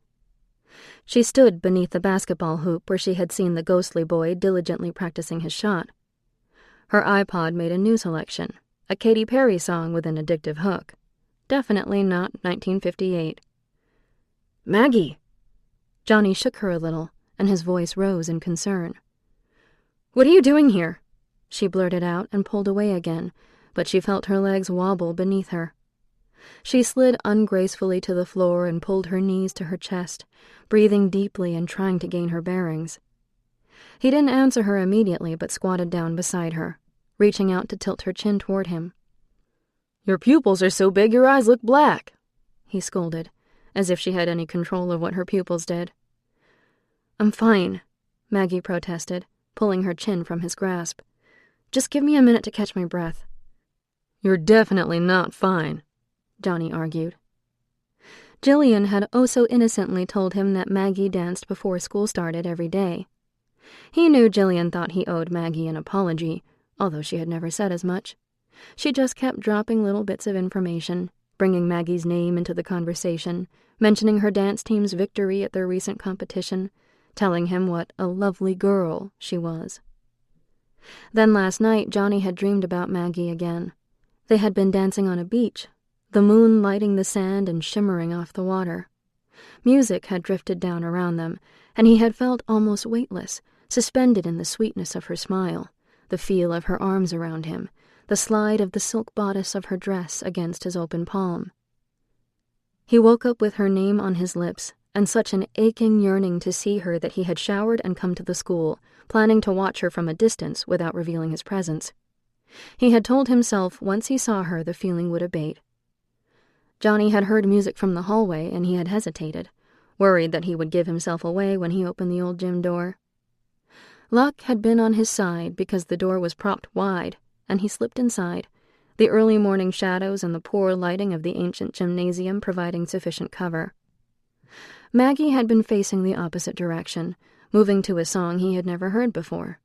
She stood beneath the basketball hoop where she had seen the ghostly boy diligently practicing his shot. Her iPod made a new selection, a Katy Perry song with an addictive hook. Definitely not 1958. "Maggie!" Johnny shook her a little, and his voice rose in concern. "What are you doing here?" She blurted out and pulled away again, but she felt her legs wobble beneath her. She slid ungracefully to the floor and pulled her knees to her chest, breathing deeply and trying to gain her bearings. He didn't answer her immediately, but squatted down beside her, reaching out to tilt her chin toward him. "Your pupils are so big your eyes look black," he scolded, as if she had any control of what her pupils did. I'm fine, Maggie protested, pulling her chin from his grasp. Just give me a minute to catch my breath. You're definitely not fine, Johnny argued. Jillian had oh so innocently told him that Maggie danced before school started every day. He knew Jillian thought he owed Maggie an apology, although she had never said as much. She just kept dropping little bits of information, bringing Maggie's name into the conversation, mentioning her dance team's victory at their recent competition, telling him what a lovely girl she was. Then last night, Johnny had dreamed about Maggie again. They had been dancing on a beach, the moon lighting the sand and shimmering off the water. Music had drifted down around them, and he had felt almost weightless, suspended in the sweetness of her smile, the feel of her arms around him, the slide of the silk bodice of her dress against his open palm. He woke up with her name on his lips, and such an aching yearning to see her that he had showered and come to the school, planning to watch her from a distance without revealing his presence. He had told himself once he saw her the feeling would abate. Johnny had heard music from the hallway, and he had hesitated, worried that he would give himself away when he opened the old gym door. Luck had been on his side because the door was propped wide, and he slipped inside, the early morning shadows and the poor lighting of the ancient gymnasium providing sufficient cover. Maggie had been facing the opposite direction, moving to a song he had never heard before.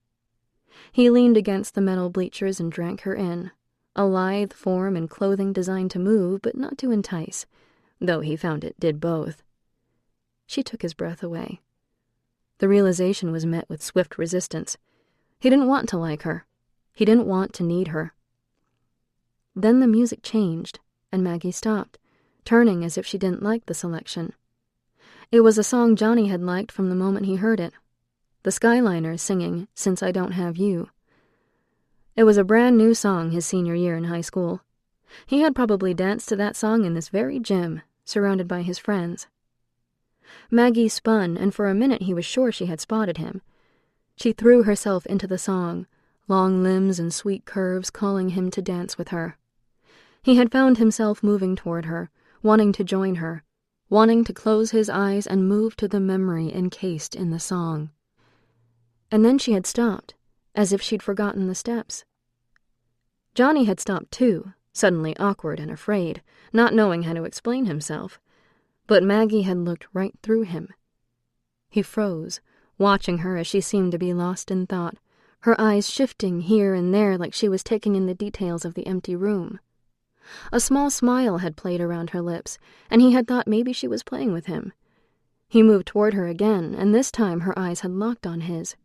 He leaned against the metal bleachers and drank her in, a lithe form and clothing designed to move but not to entice, though he found it did both. She took his breath away. The realization was met with swift resistance. He didn't want to like her. He didn't want to need her. Then the music changed, and Maggie stopped, turning as if she didn't like the selection. It was a song Johnny had liked from the moment he heard it. The Skyliners singing Since I Don't Have You. It was a brand new song his senior year in high school. He had probably danced to that song in this very gym, surrounded by his friends. Maggie spun, and for a minute he was sure she had spotted him. She threw herself into the song, long limbs and sweet curves calling him to dance with her. He had found himself moving toward her, wanting to join her, wanting to close his eyes and move to the memory encased in the song. And then she had stopped, as if she'd forgotten the steps. Johnny had stopped too, suddenly awkward and afraid, not knowing how to explain himself. But Maggie had looked right through him. He froze, watching her as she seemed to be lost in thought, her eyes shifting here and there like she was taking in the details of the empty room. A small smile had played around her lips, and he had thought maybe she was playing with him. He moved toward her again, and this time her eyes had locked on his.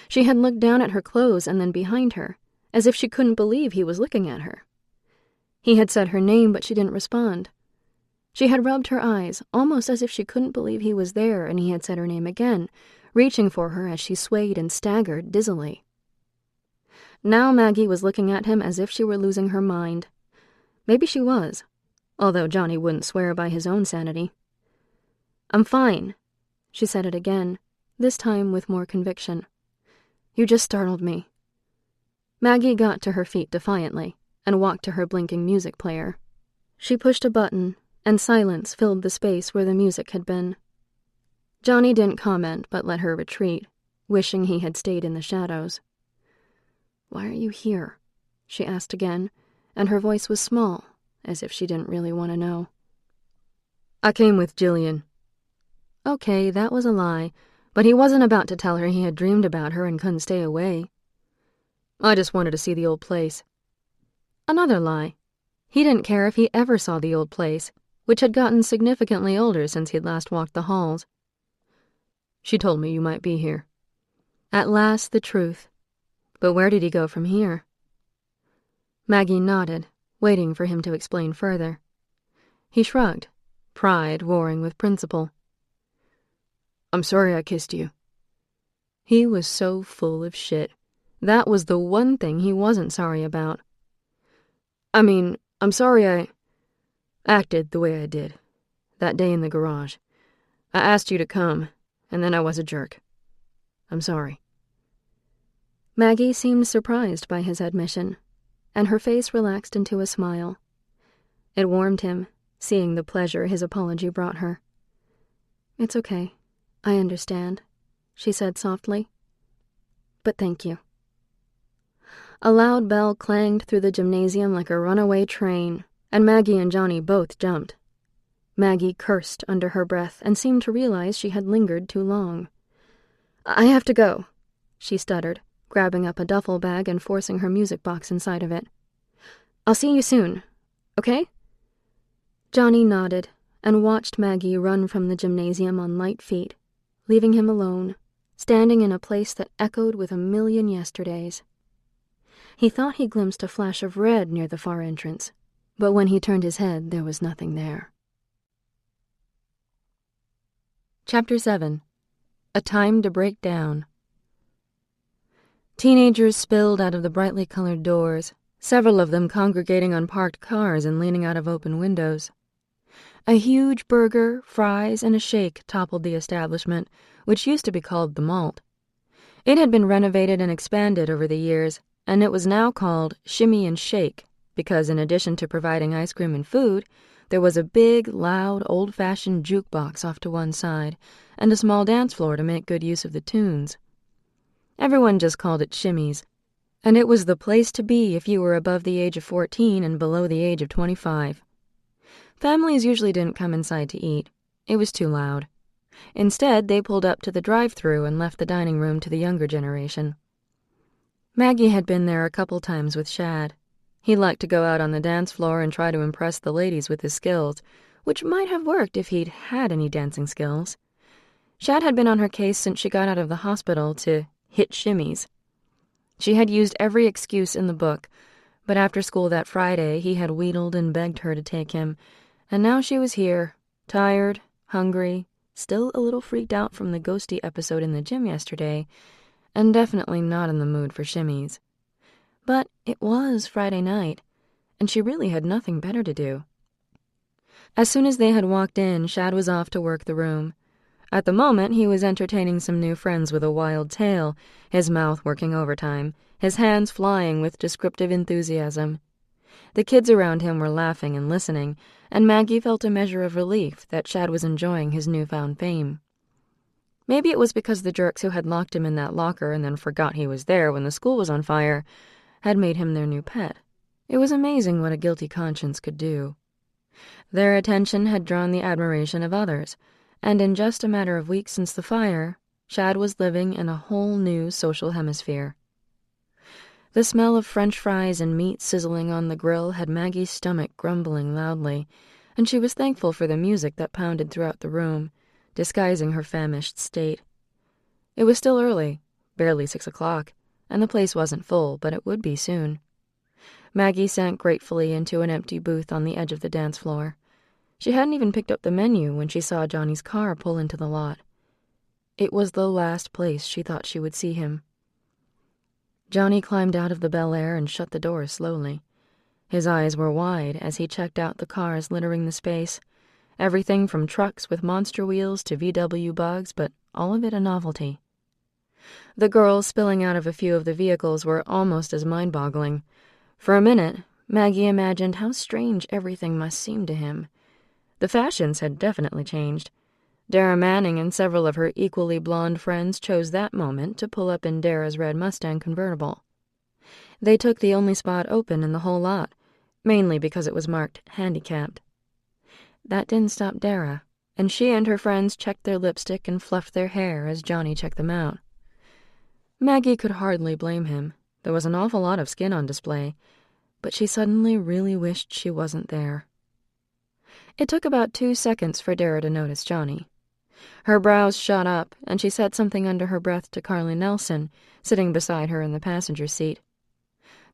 She had looked down at her clothes and then behind her, as if she couldn't believe he was looking at her. He had said her name, but she didn't respond. She had rubbed her eyes, almost as if she couldn't believe he was there, and he had said her name again, reaching for her as she swayed and staggered dizzily. Now Maggie was looking at him as if she were losing her mind. Maybe she was, although Johnny wouldn't swear by his own sanity. "I'm fine," she said it again, this time with more conviction. "You just startled me." Maggie got to her feet defiantly and walked to her blinking music player. She pushed a button, and silence filled the space where the music had been. Johnny didn't comment but let her retreat, wishing he had stayed in the shadows. "Why are you here?" she asked again, and her voice was small, as if she didn't really want to know. "I came with Jillian." Okay, that was a lie, but he wasn't about to tell her he had dreamed about her and couldn't stay away. "I just wanted to see the old place." Another lie. He didn't care if he ever saw the old place, which had gotten significantly older since he'd last walked the halls. "She told me you might be here." At last, the truth. But where did he go from here? Maggie nodded, waiting for him to explain further. He shrugged, pride warring with principle. "I'm sorry I kissed you." He was so full of shit. That was the one thing he wasn't sorry about. "I mean, I'm sorry I acted the way I did, that day in the garage. I asked you to come, and then I was a jerk. I'm sorry." Maggie seemed surprised by his admission, and her face relaxed into a smile. It warmed him, seeing the pleasure his apology brought her. "It's okay. I understand," she said softly. "But thank you." A loud bell clanged through the gymnasium like a runaway train, and Maggie and Johnny both jumped. Maggie cursed under her breath and seemed to realize she had lingered too long. "I have to go," she stuttered, grabbing up a duffel bag and forcing her music box inside of it. "I'll see you soon, okay?" Johnny nodded and watched Maggie run from the gymnasium on light feet, leaving him alone, standing in a place that echoed with a million yesterdays. He thought he glimpsed a flash of red near the far entrance, but when he turned his head, there was nothing there. Chapter 7. A Time to Break Down. Teenagers spilled out of the brightly colored doors, several of them congregating on parked cars and leaning out of open windows. A huge burger, fries, and a shake toppled the establishment, which used to be called The Malt. It had been renovated and expanded over the years, and it was now called Shimmy and Shake, because in addition to providing ice cream and food, there was a big, loud, old-fashioned jukebox off to one side, and a small dance floor to make good use of the tunes. Everyone just called it Shimmy's, and it was the place to be if you were above the age of 14 and below the age of 25. Families usually didn't come inside to eat. It was too loud. Instead, they pulled up to the drive-thru and left the dining room to the younger generation. Maggie had been there a couple times with Shad. He liked to go out on the dance floor and try to impress the ladies with his skills, which might have worked if he'd had any dancing skills. Shad had been on her case since she got out of the hospital to hit shimmies. She had used every excuse in the book, but after school that Friday he had wheedled and begged her to take him, and now she was here, tired, hungry, still a little freaked out from the ghosty episode in the gym yesterday, and definitely not in the mood for shimmies. But it was Friday night, and she really had nothing better to do. As soon as they had walked in, Shad was off to work the room. At the moment, he was entertaining some new friends with a wild tale, his mouth working overtime, his hands flying with descriptive enthusiasm. The kids around him were laughing and listening, and Maggie felt a measure of relief that Shad was enjoying his newfound fame. Maybe it was because the jerks who had locked him in that locker and then forgot he was there when the school was on fire had made him their new pet. It was amazing what a guilty conscience could do. Their attention had drawn the admiration of others, and in just a matter of weeks since the fire, Shad was living in a whole new social hemisphere. The smell of French fries and meat sizzling on the grill had Maggie's stomach grumbling loudly, and she was thankful for the music that pounded throughout the room, disguising her famished state. It was still early, barely 6 o'clock, and the place wasn't full, but it would be soon. Maggie sank gratefully into an empty booth on the edge of the dance floor. She hadn't even picked up the menu when she saw Johnny's car pull into the lot. It was the last place she thought she would see him. Johnny climbed out of the Bel Air and shut the door slowly. His eyes were wide as he checked out the cars littering the space, everything from trucks with monster wheels to VW bugs, but all of it a novelty. The girls spilling out of a few of the vehicles were almost as mind-boggling. For a minute, Maggie imagined how strange everything must seem to him. The fashions had definitely changed. Dara Manning and several of her equally blonde friends chose that moment to pull up in Dara's red Mustang convertible. They took the only spot open in the whole lot, mainly because it was marked handicapped. That didn't stop Dara, and she and her friends checked their lipstick and fluffed their hair as Johnny checked them out. Maggie could hardly blame him. There was an awful lot of skin on display, but she suddenly really wished she wasn't there. It took about 2 seconds for Dara to notice Johnny. Her brows shot up, and she said something under her breath to Carly Nelson, sitting beside her in the passenger seat.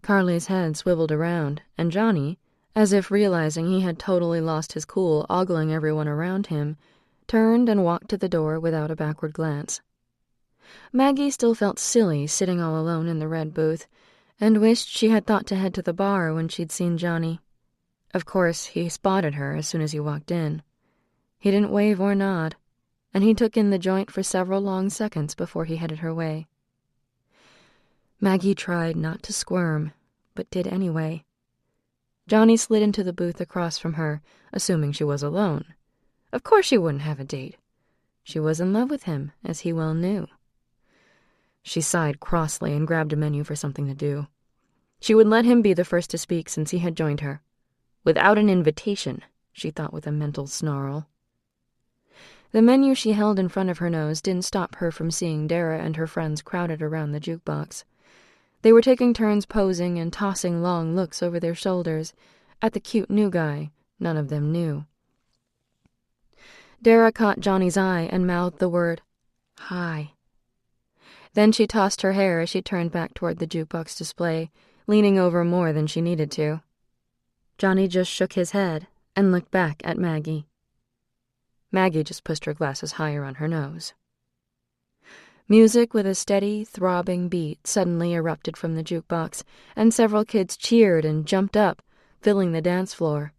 Carly's head swiveled around, and Johnny, as if realizing he had totally lost his cool ogling everyone around him, turned and walked to the door without a backward glance. Maggie still felt silly sitting all alone in the red booth, and wished she had thought to head to the bar when she'd seen Johnny. Of course, he spotted her as soon as he walked in. He didn't wave or nod, and he took in the joint for several long seconds before he headed her way. Maggie tried not to squirm, but did anyway. Johnny slid into the booth across from her, assuming she was alone. Of course she wouldn't have a date. She was in love with him, as he well knew. She sighed crossly and grabbed a menu for something to do. She would let him be the first to speak since he had joined her. Without an invitation, she thought with a mental snarl. The menu she held in front of her nose didn't stop her from seeing Dara and her friends crowded around the jukebox. They were taking turns posing and tossing long looks over their shoulders at the cute new guy none of them knew. Dara caught Johnny's eye and mouthed the word, "Hi." Then she tossed her hair as she turned back toward the jukebox display, leaning over more than she needed to. Johnny just shook his head and looked back at Maggie. Maggie just pushed her glasses higher on her nose. Music with a steady, throbbing beat suddenly erupted from the jukebox, and several kids cheered and jumped up, filling the dance floor.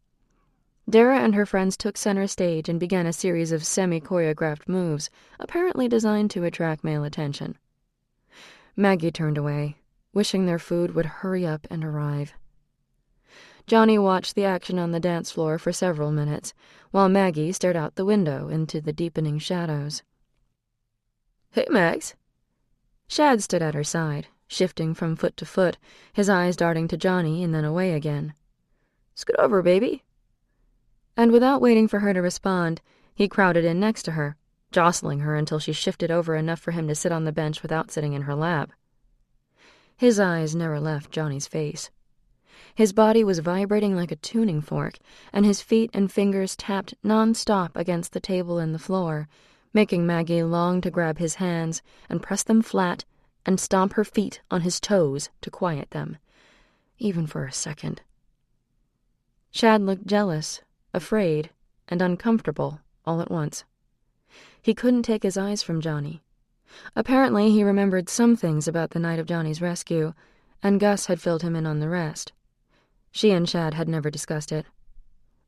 Dara and her friends took center stage and began a series of semi-choreographed moves, apparently designed to attract male attention. Maggie turned away, wishing their food would hurry up and arrive. Johnny watched the action on the dance floor for several minutes, while Maggie stared out the window into the deepening shadows. "Hey, Mags." Shad stood at her side, shifting from foot to foot, his eyes darting to Johnny and then away again. "Scoot over, baby." And without waiting for her to respond, he crowded in next to her, jostling her until she shifted over enough for him to sit on the bench without sitting in her lap. His eyes never left Johnny's face. His body was vibrating like a tuning fork, and his feet and fingers tapped non-stop against the table and the floor, making Maggie long to grab his hands and press them flat and stomp her feet on his toes to quiet them, even for a second. Shad looked jealous, afraid, and uncomfortable all at once. He couldn't take his eyes from Johnny. Apparently he remembered some things about the night of Johnny's rescue, and Gus had filled him in on the rest. She and Shad had never discussed it.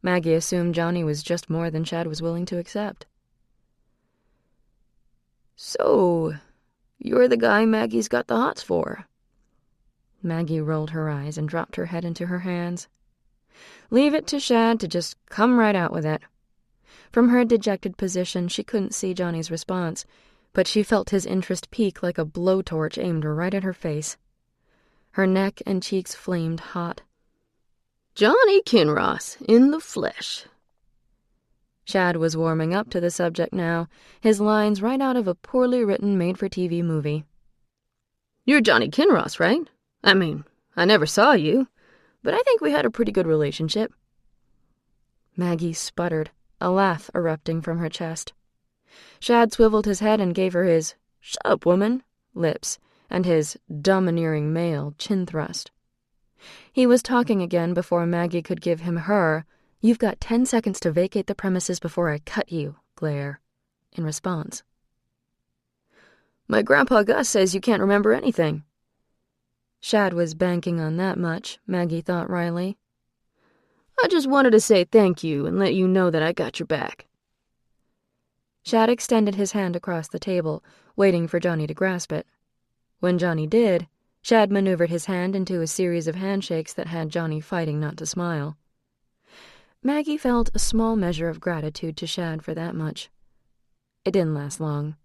Maggie assumed Johnny was just more than Shad was willing to accept. "So, you're the guy Maggie's got the hots for." Maggie rolled her eyes and dropped her head into her hands. Leave it to Shad to just come right out with it. From her dejected position, she couldn't see Johnny's response, but she felt his interest peak like a blowtorch aimed right at her face. Her neck and cheeks flamed hot. "Johnny Kinross, in the flesh." Shad was warming up to the subject now, his lines right out of a poorly written made-for-TV movie. "You're Johnny Kinross, right? I mean, I never saw you, but I think we had a pretty good relationship." Maggie sputtered, a laugh erupting from her chest. Shad swiveled his head and gave her his "shut up, woman" lips and his domineering male chin thrust. He was talking again before Maggie could give him her "you've got 10 seconds to vacate the premises before I cut you" glare in response. "My grandpa Gus says you can't remember anything." Shad was banking on that much, Maggie thought wryly. "I just wanted to say thank you and let you know that I got your back." Shad extended his hand across the table, waiting for Johnny to grasp it. When Johnny did, Shad maneuvered his hand into a series of handshakes that had Johnny fighting not to smile. Maggie felt a small measure of gratitude to Shad for that much. It didn't last long.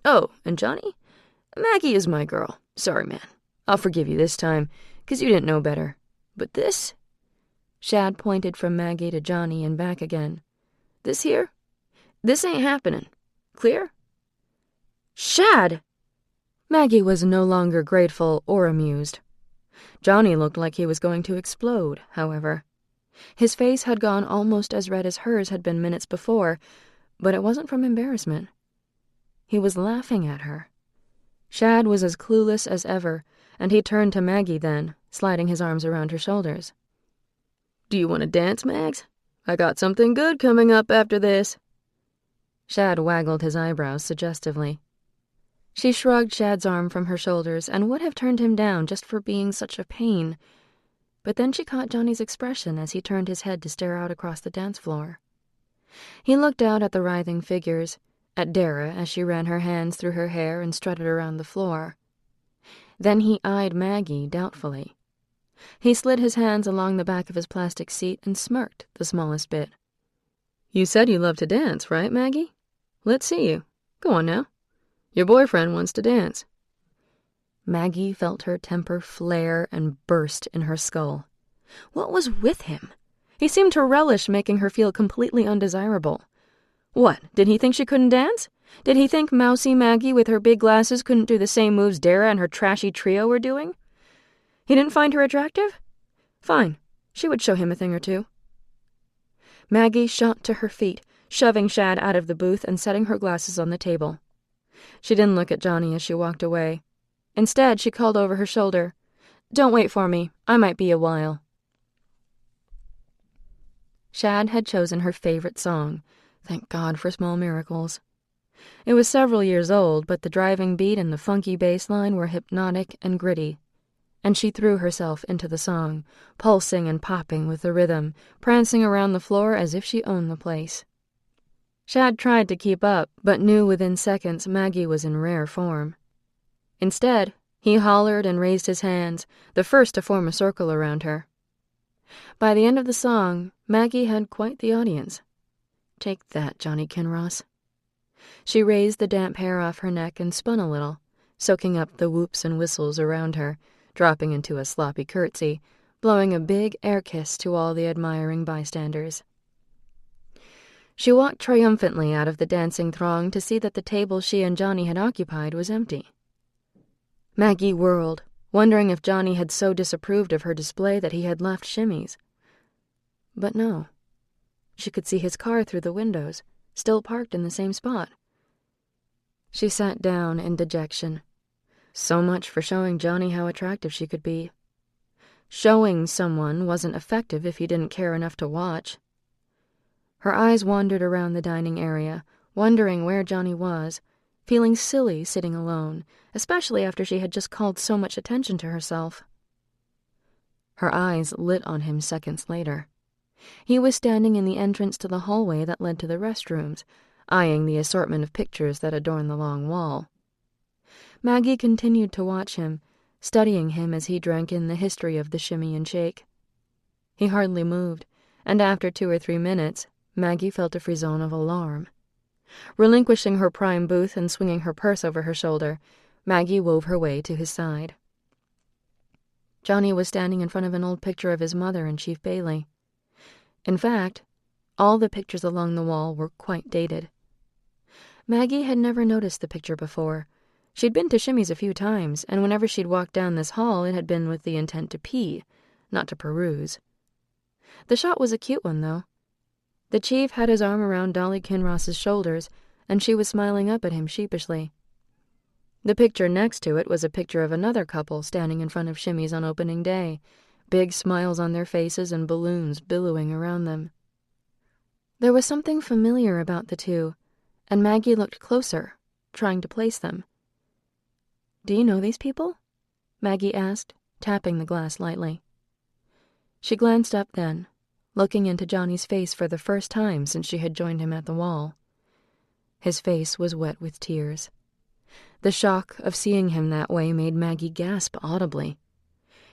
"Oh, and Johnny? Maggie is my girl. Sorry, man. I'll forgive you this time, 'cause you didn't know better. But this?" Shad pointed from Maggie to Johnny and back again. "This here? This ain't happening. Clear?" "Shad!" Maggie was no longer grateful or amused. Johnny looked like he was going to explode, however. His face had gone almost as red as hers had been minutes before, but it wasn't from embarrassment. He was laughing at her. Shad was as clueless as ever, and he turned to Maggie then, sliding his arms around her shoulders. "Do you want to dance, Mags? I got something good coming up after this." Shad waggled his eyebrows suggestively. She shrugged Shad's arm from her shoulders and would have turned him down just for being such a pain. But then she caught Johnny's expression as he turned his head to stare out across the dance floor. He looked out at the writhing figures, at Dara as she ran her hands through her hair and strutted around the floor. Then he eyed Maggie doubtfully. He slid his hands along the back of his plastic seat and smirked the smallest bit. "You said you love to dance, right, Maggie? Let's see you. Go on now. Your boyfriend wants to dance." Maggie felt her temper flare and burst in her skull. What was with him? He seemed to relish making her feel completely undesirable. What, did he think she couldn't dance? Did he think mousy Maggie with her big glasses couldn't do the same moves Dara and her trashy trio were doing? He didn't find her attractive? Fine, she would show him a thing or two. Maggie shot to her feet, shoving Shad out of the booth and setting her glasses on the table. She didn't look at Johnny as she walked away. Instead, she called over her shoulder, "Don't wait for me. I might be a while." Shad had chosen her favorite song, Thank God for Small Miracles. It was several years old, but the driving beat and the funky bass line were hypnotic and gritty, and she threw herself into the song, pulsing and popping with the rhythm, prancing around the floor as if she owned the place. Shad tried to keep up, but knew within seconds Maggie was in rare form. Instead, he hollered and raised his hands, the first to form a circle around her. By the end of the song, Maggie had quite the audience. Take that, Johnny Kinross. She raised the damp hair off her neck and spun a little, soaking up the whoops and whistles around her, dropping into a sloppy curtsy, blowing a big air kiss to all the admiring bystanders. She walked triumphantly out of the dancing throng to see that the table she and Johnny had occupied was empty. Maggie whirled, wondering if Johnny had so disapproved of her display that he had left shimmies. But no. She could see his car through the windows, still parked in the same spot. She sat down in dejection. So much for showing Johnny how attractive she could be. Showing someone wasn't effective if he didn't care enough to watch. Her eyes wandered around the dining area, wondering where Johnny was, feeling silly sitting alone, especially after she had just called so much attention to herself. Her eyes lit on him seconds later. He was standing in the entrance to the hallway that led to the restrooms, eyeing the assortment of pictures that adorned the long wall. Maggie continued to watch him, studying him as he drank in the history of the shimmy and shake. He hardly moved, and after 2 or 3 minutes, Maggie felt a frisson of alarm. Relinquishing her prime booth and swinging her purse over her shoulder, Maggie wove her way to his side. Johnny was standing in front of an old picture of his mother and Chief Bailey. In fact, all the pictures along the wall were quite dated. Maggie had never noticed the picture before. She'd been to Shimmy's a few times, and whenever she'd walked down this hall, it had been with the intent to pee, not to peruse. The shot was a cute one, though. The chief had his arm around Dolly Kinross's shoulders, and she was smiling up at him sheepishly. The picture next to it was a picture of another couple standing in front of Shimmy's on opening day, big smiles on their faces and balloons billowing around them. There was something familiar about the two, and Maggie looked closer, trying to place them. "Do you know these people?" Maggie asked, tapping the glass lightly. She glanced up then, looking into Johnny's face for the first time since she had joined him at the wall. His face was wet with tears. The shock of seeing him that way made Maggie gasp audibly.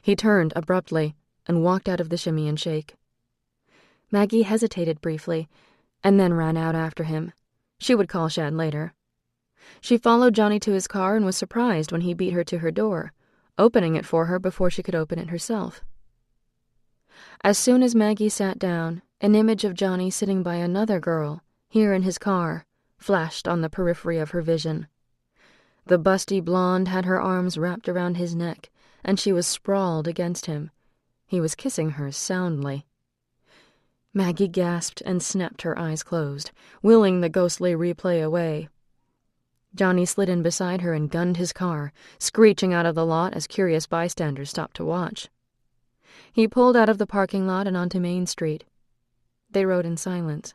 He turned abruptly and walked out of the shimmy and shake. Maggie hesitated briefly, and then ran out after him. She would call Shad later. She followed Johnny to his car and was surprised when he beat her to her door, opening it for her before she could open it herself. As soon as Maggie sat down, an image of Johnny sitting by another girl, here in his car, flashed on the periphery of her vision. The busty blonde had her arms wrapped around his neck, and she was sprawled against him. He was kissing her soundly. Maggie gasped and snapped her eyes closed, willing the ghostly replay away. Johnny slid in beside her and gunned his car, screeching out of the lot as curious bystanders stopped to watch. He pulled out of the parking lot and onto Main Street. They rode in silence.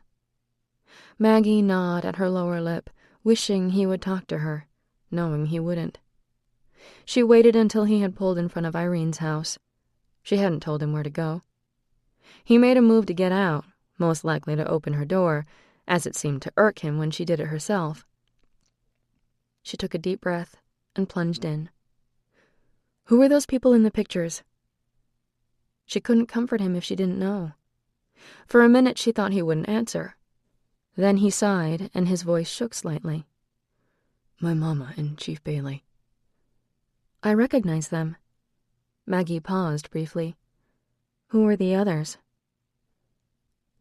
Maggie gnawed at her lower lip, wishing he would talk to her, knowing he wouldn't. She waited until he had pulled in front of Irene's house. She hadn't told him where to go. He made a move to get out, most likely to open her door, as it seemed to irk him when she did it herself. She took a deep breath and plunged in. "Who were those people in the pictures?" She couldn't comfort him if she didn't know. For a minute she thought he wouldn't answer. Then he sighed and his voice shook slightly. "My mama and Chief Bailey." I recognize them. Maggie paused briefly. Who were the others?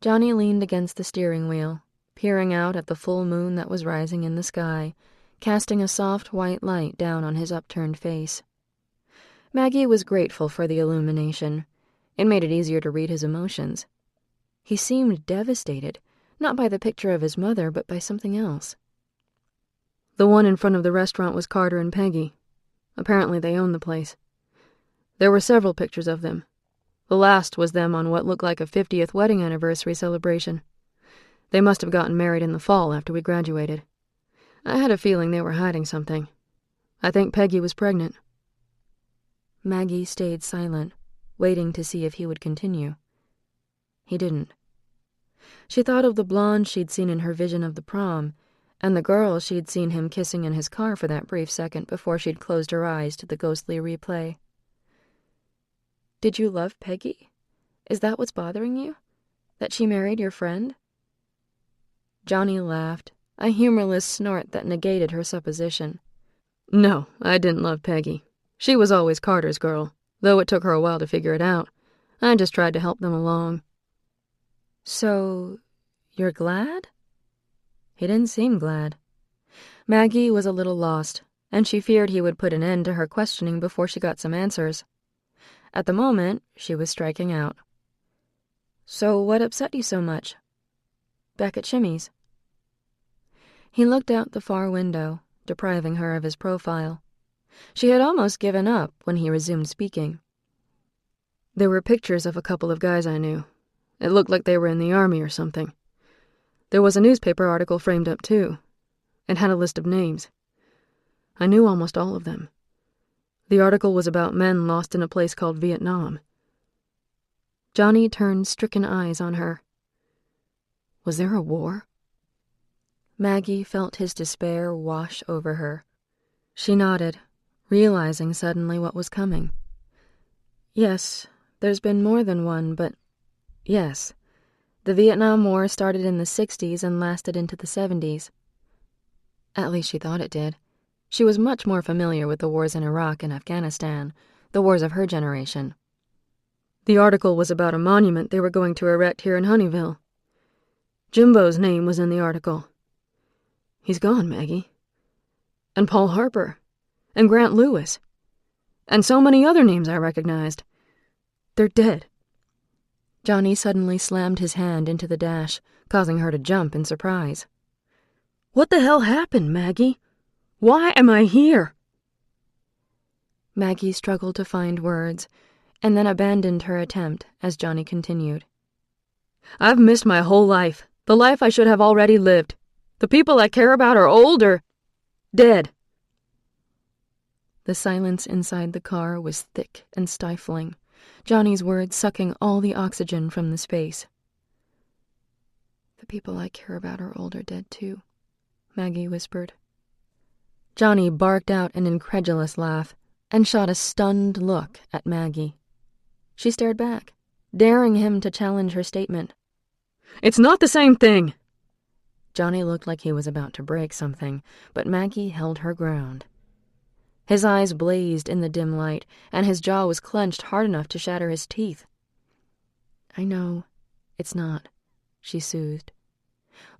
Johnny leaned against the steering wheel, peering out at the full moon that was rising in the sky, casting a soft white light down on his upturned face. Maggie was grateful for the illumination. It made it easier to read his emotions. He seemed devastated, not by the picture of his mother, but by something else. The one in front of the restaurant was Carter and Peggy. Apparently they owned the place. There were several pictures of them. The last was them on what looked like a 50th wedding anniversary celebration. They must have gotten married in the fall after we graduated. I had a feeling they were hiding something. I think Peggy was pregnant. Maggie stayed silent, waiting to see if he would continue. He didn't. She thought of the blonde she'd seen in her vision of the prom, and the girl she'd seen him kissing in his car for that brief second before she'd closed her eyes to the ghostly replay. Did you love Peggy? Is that what's bothering you? That she married your friend? Johnny laughed, a humorless snort that negated her supposition. No, I didn't love Peggy. She was always Carter's girl, though it took her a while to figure it out. I just tried to help them along. So, you're glad? He didn't seem glad. Maggie was a little lost, and she feared he would put an end to her questioning before she got some answers. At the moment, she was striking out. So what upset you so much? Back at Shimmy's. He looked out the far window, depriving her of his profile. She had almost given up when he resumed speaking. There were pictures of a couple of guys I knew. It looked like they were in the army or something. There was a newspaper article framed up, too. It had a list of names. I knew almost all of them. The article was about men lost in a place called Vietnam. Johnny turned stricken eyes on her. Was there a war? Maggie felt his despair wash over her. She nodded, realizing suddenly what was coming. Yes, there's been more than one, but yes. The Vietnam War started in the 60s and lasted into the 70s. At least she thought it did. She was much more familiar with the wars in Iraq and Afghanistan, the wars of her generation. The article was about a monument they were going to erect here in Honeyville. Jimbo's name was in the article. He's gone, Maggie. And Paul Harper. And Grant Lewis. And so many other names I recognized. They're dead. Johnny suddenly slammed his hand into the dash, causing her to jump in surprise. What the hell happened, Maggie? Why am I here? Maggie struggled to find words, and then abandoned her attempt as Johnny continued. I've missed my whole life, the life I should have already lived. The people I care about are old or dead. The silence inside the car was thick and stifling, Johnny's words sucking all the oxygen from the space. The people I care about are old or dead too, Maggie whispered. Johnny barked out an incredulous laugh and shot a stunned look at Maggie. She stared back, daring him to challenge her statement. It's not the same thing! Johnny looked like he was about to break something, but Maggie held her ground. His eyes blazed in the dim light, and his jaw was clenched hard enough to shatter his teeth. I know, it's not, she soothed.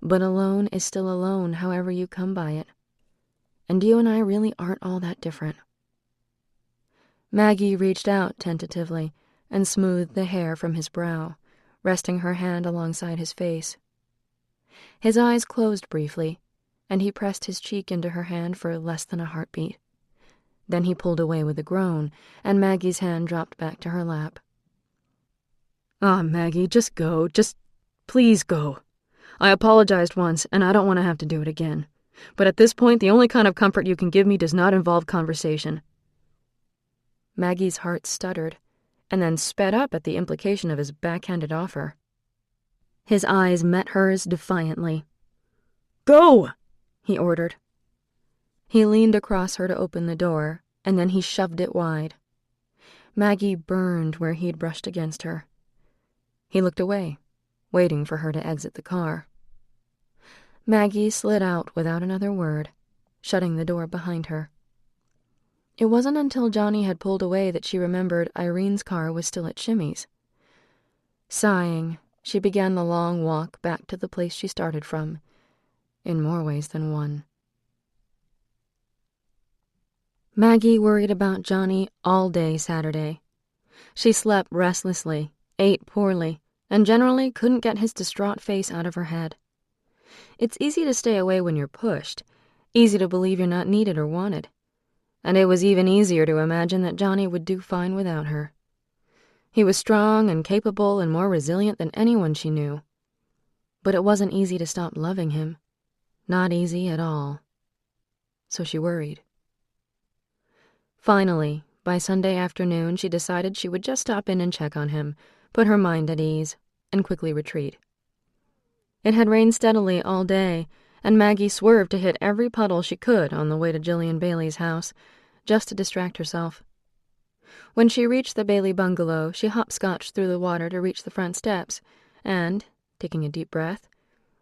But alone is still alone, however you come by it. And you and I really aren't all that different. Maggie reached out tentatively and smoothed the hair from his brow, resting her hand alongside his face. His eyes closed briefly, and he pressed his cheek into her hand for less than a heartbeat. Then he pulled away with a groan, and Maggie's hand dropped back to her lap. Maggie, just go. Just please go. I apologized once, and I don't want to have to do it again. But at this point, the only kind of comfort you can give me does not involve conversation. Maggie's heart stuttered, and then sped up at the implication of his backhanded offer. His eyes met hers defiantly. Go! He ordered. He leaned across her to open the door, and then he shoved it wide. Maggie burned where he'd brushed against her. He looked away, waiting for her to exit the car. Maggie slid out without another word, shutting the door behind her. It wasn't until Johnny had pulled away that she remembered Irene's car was still at Shimmy's. Sighing, she began the long walk back to the place she started from, in more ways than one. Maggie worried about Johnny all day Saturday. She slept restlessly, ate poorly, and generally couldn't get his distraught face out of her head. It's easy to stay away when you're pushed, easy to believe you're not needed or wanted. And it was even easier to imagine that Johnny would do fine without her. He was strong and capable and more resilient than anyone she knew. But it wasn't easy to stop loving him. Not easy at all. So she worried. Finally, by Sunday afternoon, she decided she would just stop in and check on him, put her mind at ease, and quickly retreat. It had rained steadily all day, and Maggie swerved to hit every puddle she could on the way to Jillian Bailey's house, just to distract herself. When she reached the Bailey bungalow, she hopscotched through the water to reach the front steps, and, taking a deep breath,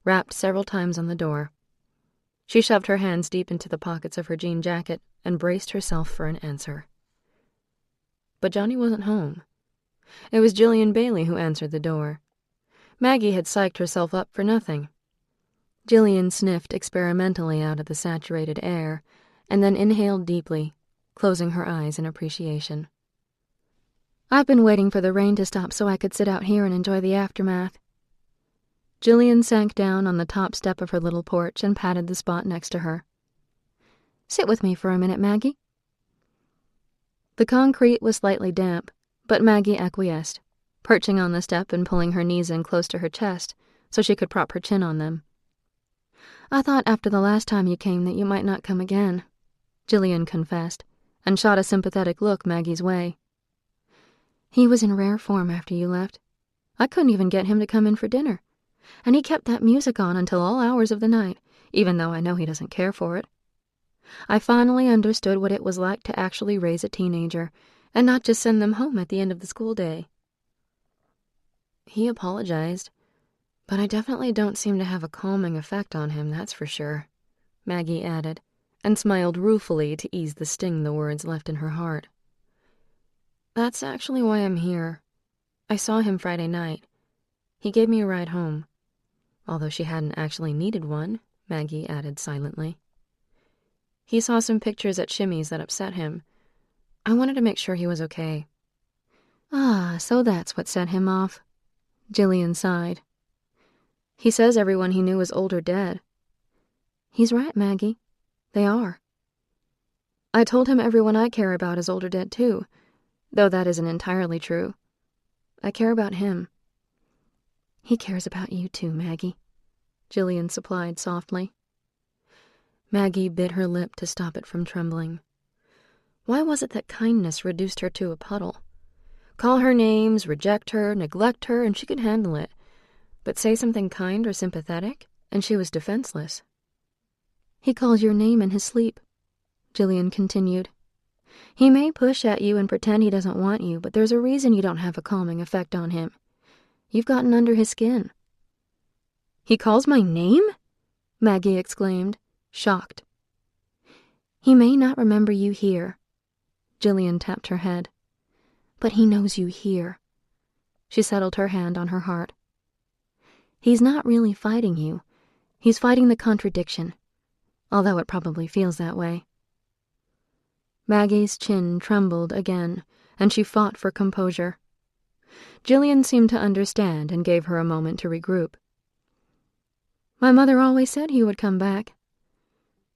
rapped several times on the door. She shoved her hands deep into the pockets of her jean jacket and braced herself for an answer. But Johnny wasn't home. It was Jillian Bailey who answered the door. Maggie had psyched herself up for nothing. Jillian sniffed experimentally out of the saturated air, and then inhaled deeply, closing her eyes in appreciation. "I've been waiting for the rain to stop so I could sit out here and enjoy the aftermath." Jillian sank down on the top step of her little porch and patted the spot next to her. "Sit with me for a minute, Maggie." The concrete was slightly damp, but Maggie acquiesced, perching on the step and pulling her knees in close to her chest so she could prop her chin on them. "I thought after the last time you came that you might not come again," Jillian confessed, and shot a sympathetic look Maggie's way. "He was in rare form after you left. I couldn't even get him to come in for dinner. And he kept that music on until all hours of the night, even though I know he doesn't care for it. I finally understood what it was like to actually raise a teenager, and not just send them home at the end of the school day." He apologized, but I definitely don't seem to have a calming effect on him, that's for sure, Maggie added, and smiled ruefully to ease the sting the words left in her heart. That's actually why I'm here. I saw him Friday night. He gave me a ride home. Although she hadn't actually needed one, Maggie added silently. He saw some pictures at Shimmy's that upset him. I wanted to make sure he was okay. "Ah, so that's what set him off." Jillian sighed. He says everyone he knew is old or dead. "He's right, Maggie. They are." I told him everyone I care about is old or dead too, though that isn't entirely true. I care about him. "He cares about you too, Maggie," Jillian supplied softly. Maggie bit her lip to stop it from trembling. Why was it that kindness reduced her to a puddle? Call her names, reject her, neglect her, and she could handle it. But say something kind or sympathetic, and she was defenseless. "He calls your name in his sleep," Jillian continued. "He may push at you and pretend he doesn't want you, but there's a reason you don't have a calming effect on him. You've gotten under his skin." "He calls my name?" Maggie exclaimed, shocked. "He may not remember you here," Jillian tapped her head, "but he knows you here." She settled her hand on her heart. "He's not really fighting you. He's fighting the contradiction, although it probably feels that way." Maggie's chin trembled again, and she fought for composure. Jillian seemed to understand and gave her a moment to regroup. "My mother always said he would come back."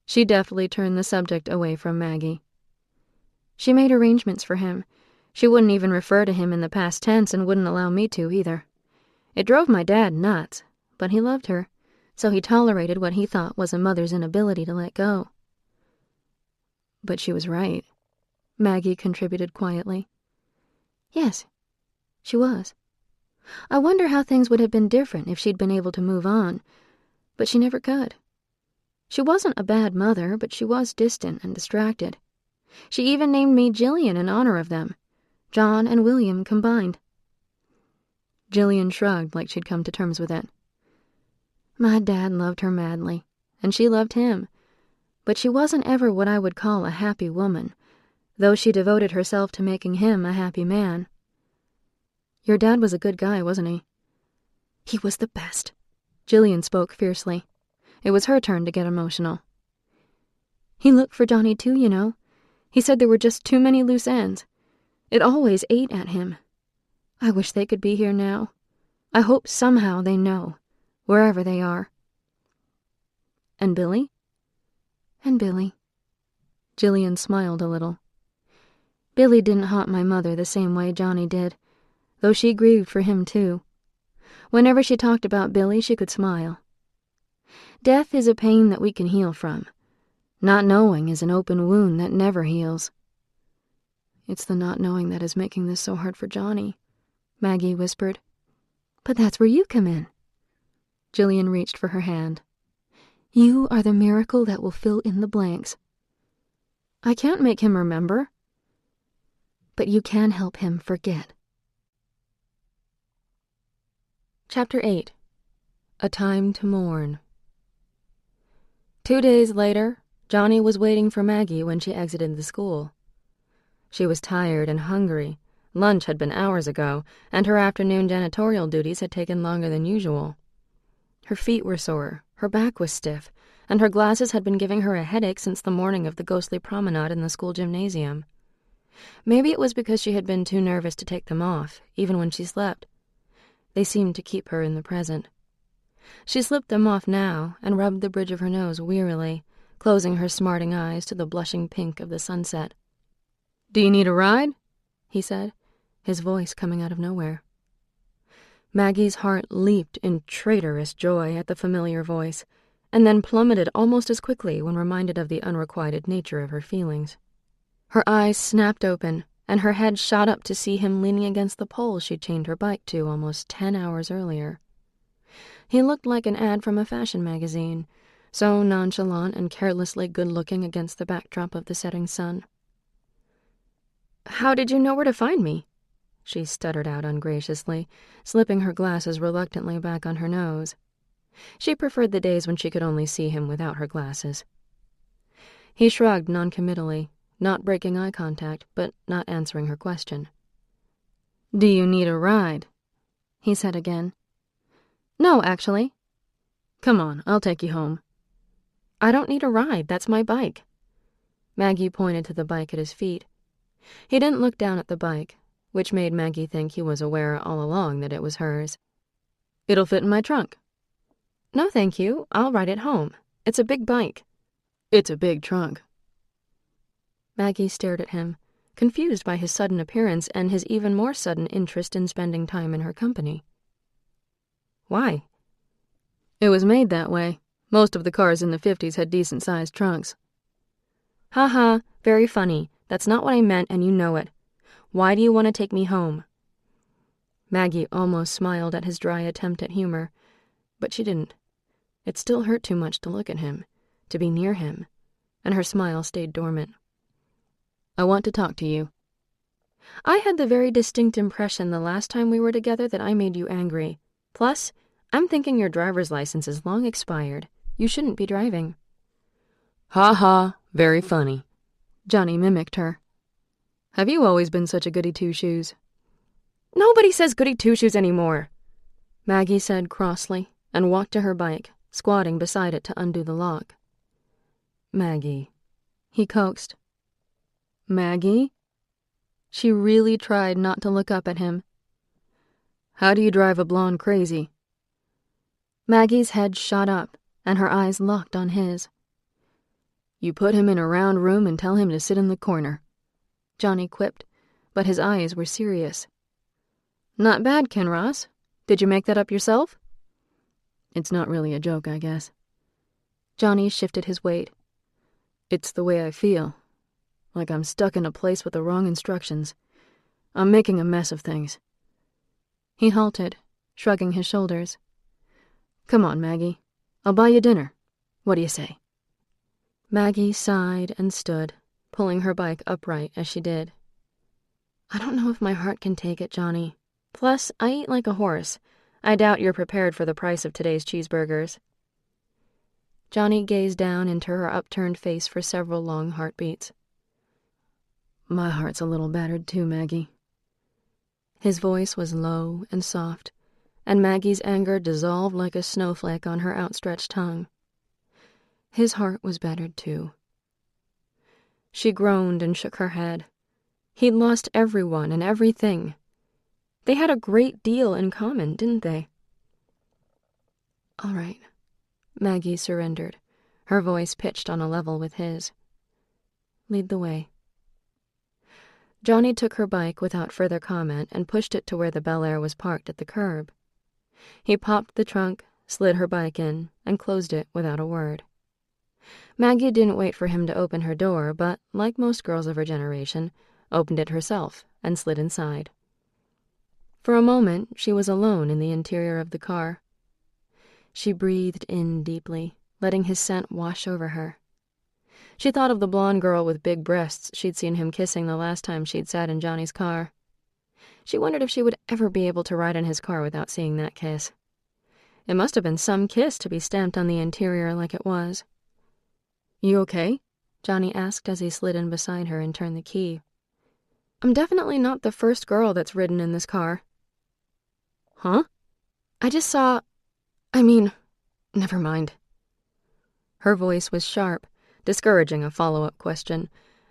She deftly turned the subject away from Maggie. "She made arrangements for him. She wouldn't even refer to him in the past tense and wouldn't allow me to either. It drove my dad nuts, but he loved her, so he tolerated what he thought was a mother's inability to let go." "But she was right," Maggie contributed quietly. "Yes, she was. I wonder how things would have been different if she'd been able to move on, but she never could. She wasn't a bad mother, but she was distant and distracted. She even named me Jillian in honor of them, John and William combined." Jillian shrugged like she'd come to terms with it. "My dad loved her madly, and she loved him, but she wasn't ever what I would call a happy woman, though she devoted herself to making him a happy man. Your dad was a good guy, wasn't he? He was the best. Jillian spoke fiercely. It was her turn to get emotional. He looked for Johnny too, you know. He said there were just too many loose ends. It always ate at him. I wish they could be here now. I hope somehow they know, wherever they are. And Billy? And Billy. Jillian smiled a little. Billy didn't haunt my mother the same way Johnny did, though she grieved for him too. Whenever she talked about Billy, she could smile. Death is a pain that we can heal from. Not knowing is an open wound that never heals. It's the not knowing that is making this so hard for Johnny, Maggie whispered. But that's where you come in. Jillian reached for her hand. You are the miracle that will fill in the blanks. I can't make him remember. But you can help him forget. Chapter 8. A Time to Mourn. 2 days later, Johnny was waiting for Maggie when she exited the school. She was tired and hungry. Lunch had been hours ago, and her afternoon janitorial duties had taken longer than usual. Her feet were sore, her back was stiff, and her glasses had been giving her a headache since the morning of the ghostly promenade in the school gymnasium. Maybe it was because she had been too nervous to take them off, even when she slept. They seemed to keep her in the present. She slipped them off now and rubbed the bridge of her nose wearily, closing her smarting eyes to the blushing pink of the sunset. "Do you need a ride?" he said, his voice coming out of nowhere. Maggie's heart leaped in traitorous joy at the familiar voice, and then plummeted almost as quickly when reminded of the unrequited nature of her feelings. Her eyes snapped open, and her head shot up to see him leaning against the pole she'd chained her bike to almost 10 hours earlier. He looked like an ad from a fashion magazine, so nonchalant and carelessly good-looking against the backdrop of the setting sun. "How did you know where to find me?" she stuttered out ungraciously, slipping her glasses reluctantly back on her nose. She preferred the days when she could only see him without her glasses. He shrugged noncommittally, not breaking eye contact, but not answering her question. "Do you need a ride?" he said again. "No, actually." "Come on, I'll take you home." "I don't need a ride, that's my bike." Maggie pointed to the bike at his feet. He didn't look down at the bike, which made Maggie think he was aware all along that it was hers. "It'll fit in my trunk." "No, thank you. I'll ride it home. It's a big bike." "It's a big trunk." Maggie stared at him, confused by his sudden appearance and his even more sudden interest in spending time in her company. "Why?" "It was made that way. Most of the cars in the 50s had decent-sized trunks." "Ha ha, very funny. That's not what I meant, and you know it. Why do you want to take me home?" Maggie almost smiled at his dry attempt at humor, but she didn't. It still hurt too much to look at him, to be near him, and her smile stayed dormant. "I want to talk to you." "I had the very distinct impression the last time we were together that I made you angry. Plus, I'm thinking your driver's license is long expired. You shouldn't be driving." "Ha ha, very funny." Johnny mimicked her. "Have you always been such a goody-two-shoes?" "Nobody says goody-two-shoes anymore," Maggie said crossly, and walked to her bike, squatting beside it to undo the lock. "Maggie," he coaxed. "Maggie?" She really tried not to look up at him. "How do you drive a blonde crazy?" Maggie's head shot up, and her eyes locked on his. "You put him in a round room and tell him to sit in the corner," Johnny quipped, but his eyes were serious. "Not bad, Kinross. Did you make that up yourself?" "It's not really a joke, I guess." Johnny shifted his weight. "It's the way I feel. Like I'm stuck in a place with the wrong instructions. I'm making a mess of things." He halted, shrugging his shoulders. "Come on, Maggie. I'll buy you dinner. What do you say?" Maggie sighed and stood, pulling her bike upright as she did. "I don't know if my heart can take it, Johnny. Plus, I eat like a horse. I doubt you're prepared for the price of today's cheeseburgers." Johnny gazed down into her upturned face for several long heartbeats. My heart's a little battered too, Maggie. His voice was low and soft, and Maggie's anger dissolved like a snowflake on her outstretched tongue. His heart was battered too. She groaned and shook her head. He'd lost everyone and everything. They had a great deal in common, didn't they? All right, Maggie surrendered, her voice pitched on a level with his. Lead the way. Johnny took her bike without further comment and pushed it to where the Bel Air was parked at the curb. He popped the trunk, slid her bike in, and closed it without a word. Maggie didn't wait for him to open her door, but, like most girls of her generation, opened it herself and slid inside. For a moment, she was alone in the interior of the car. She breathed in deeply, letting his scent wash over her. She thought of the blonde girl with big breasts she'd seen him kissing the last time she'd sat in Johnny's car. She wondered if she would ever be able to ride in his car without seeing that kiss. It must have been some kiss to be stamped on the interior like it was. You okay? Johnny asked as he slid in beside her and turned the key. I'm definitely not the first girl that's ridden in this car. Huh? I just saw... never mind. Her voice was sharp, discouraging a follow-up question,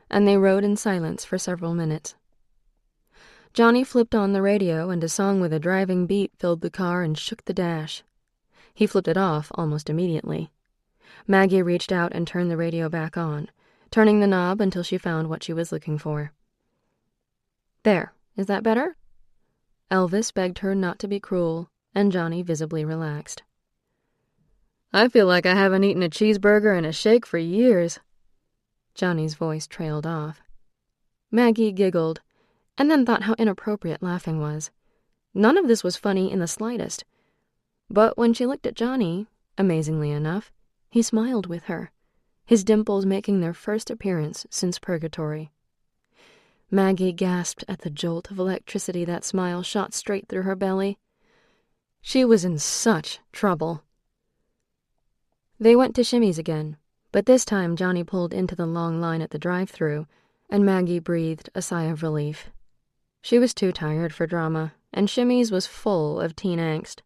and they rode in silence for several minutes. Johnny flipped on the radio, and a song with a driving beat filled the car and shook the dash. He flipped it off almost immediately. Maggie reached out and turned the radio back on, turning the knob until she found what she was looking for. There, is that better? Elvis begged her not to be cruel, and Johnny visibly relaxed. I feel like I haven't eaten a cheeseburger and a shake for years. Johnny's voice trailed off. Maggie giggled, and then thought how inappropriate laughing was. None of this was funny in the slightest. But when she looked at Johnny, amazingly enough, he smiled with her, his dimples making their first appearance since Purgatory. Maggie gasped at the jolt of electricity that smile shot straight through her belly. She was in such trouble. They went to Shimmy's again, but this time Johnny pulled into the long line at the drive-thru, and Maggie breathed a sigh of relief. She was too tired for drama, and Shimmy's was full of teen angst.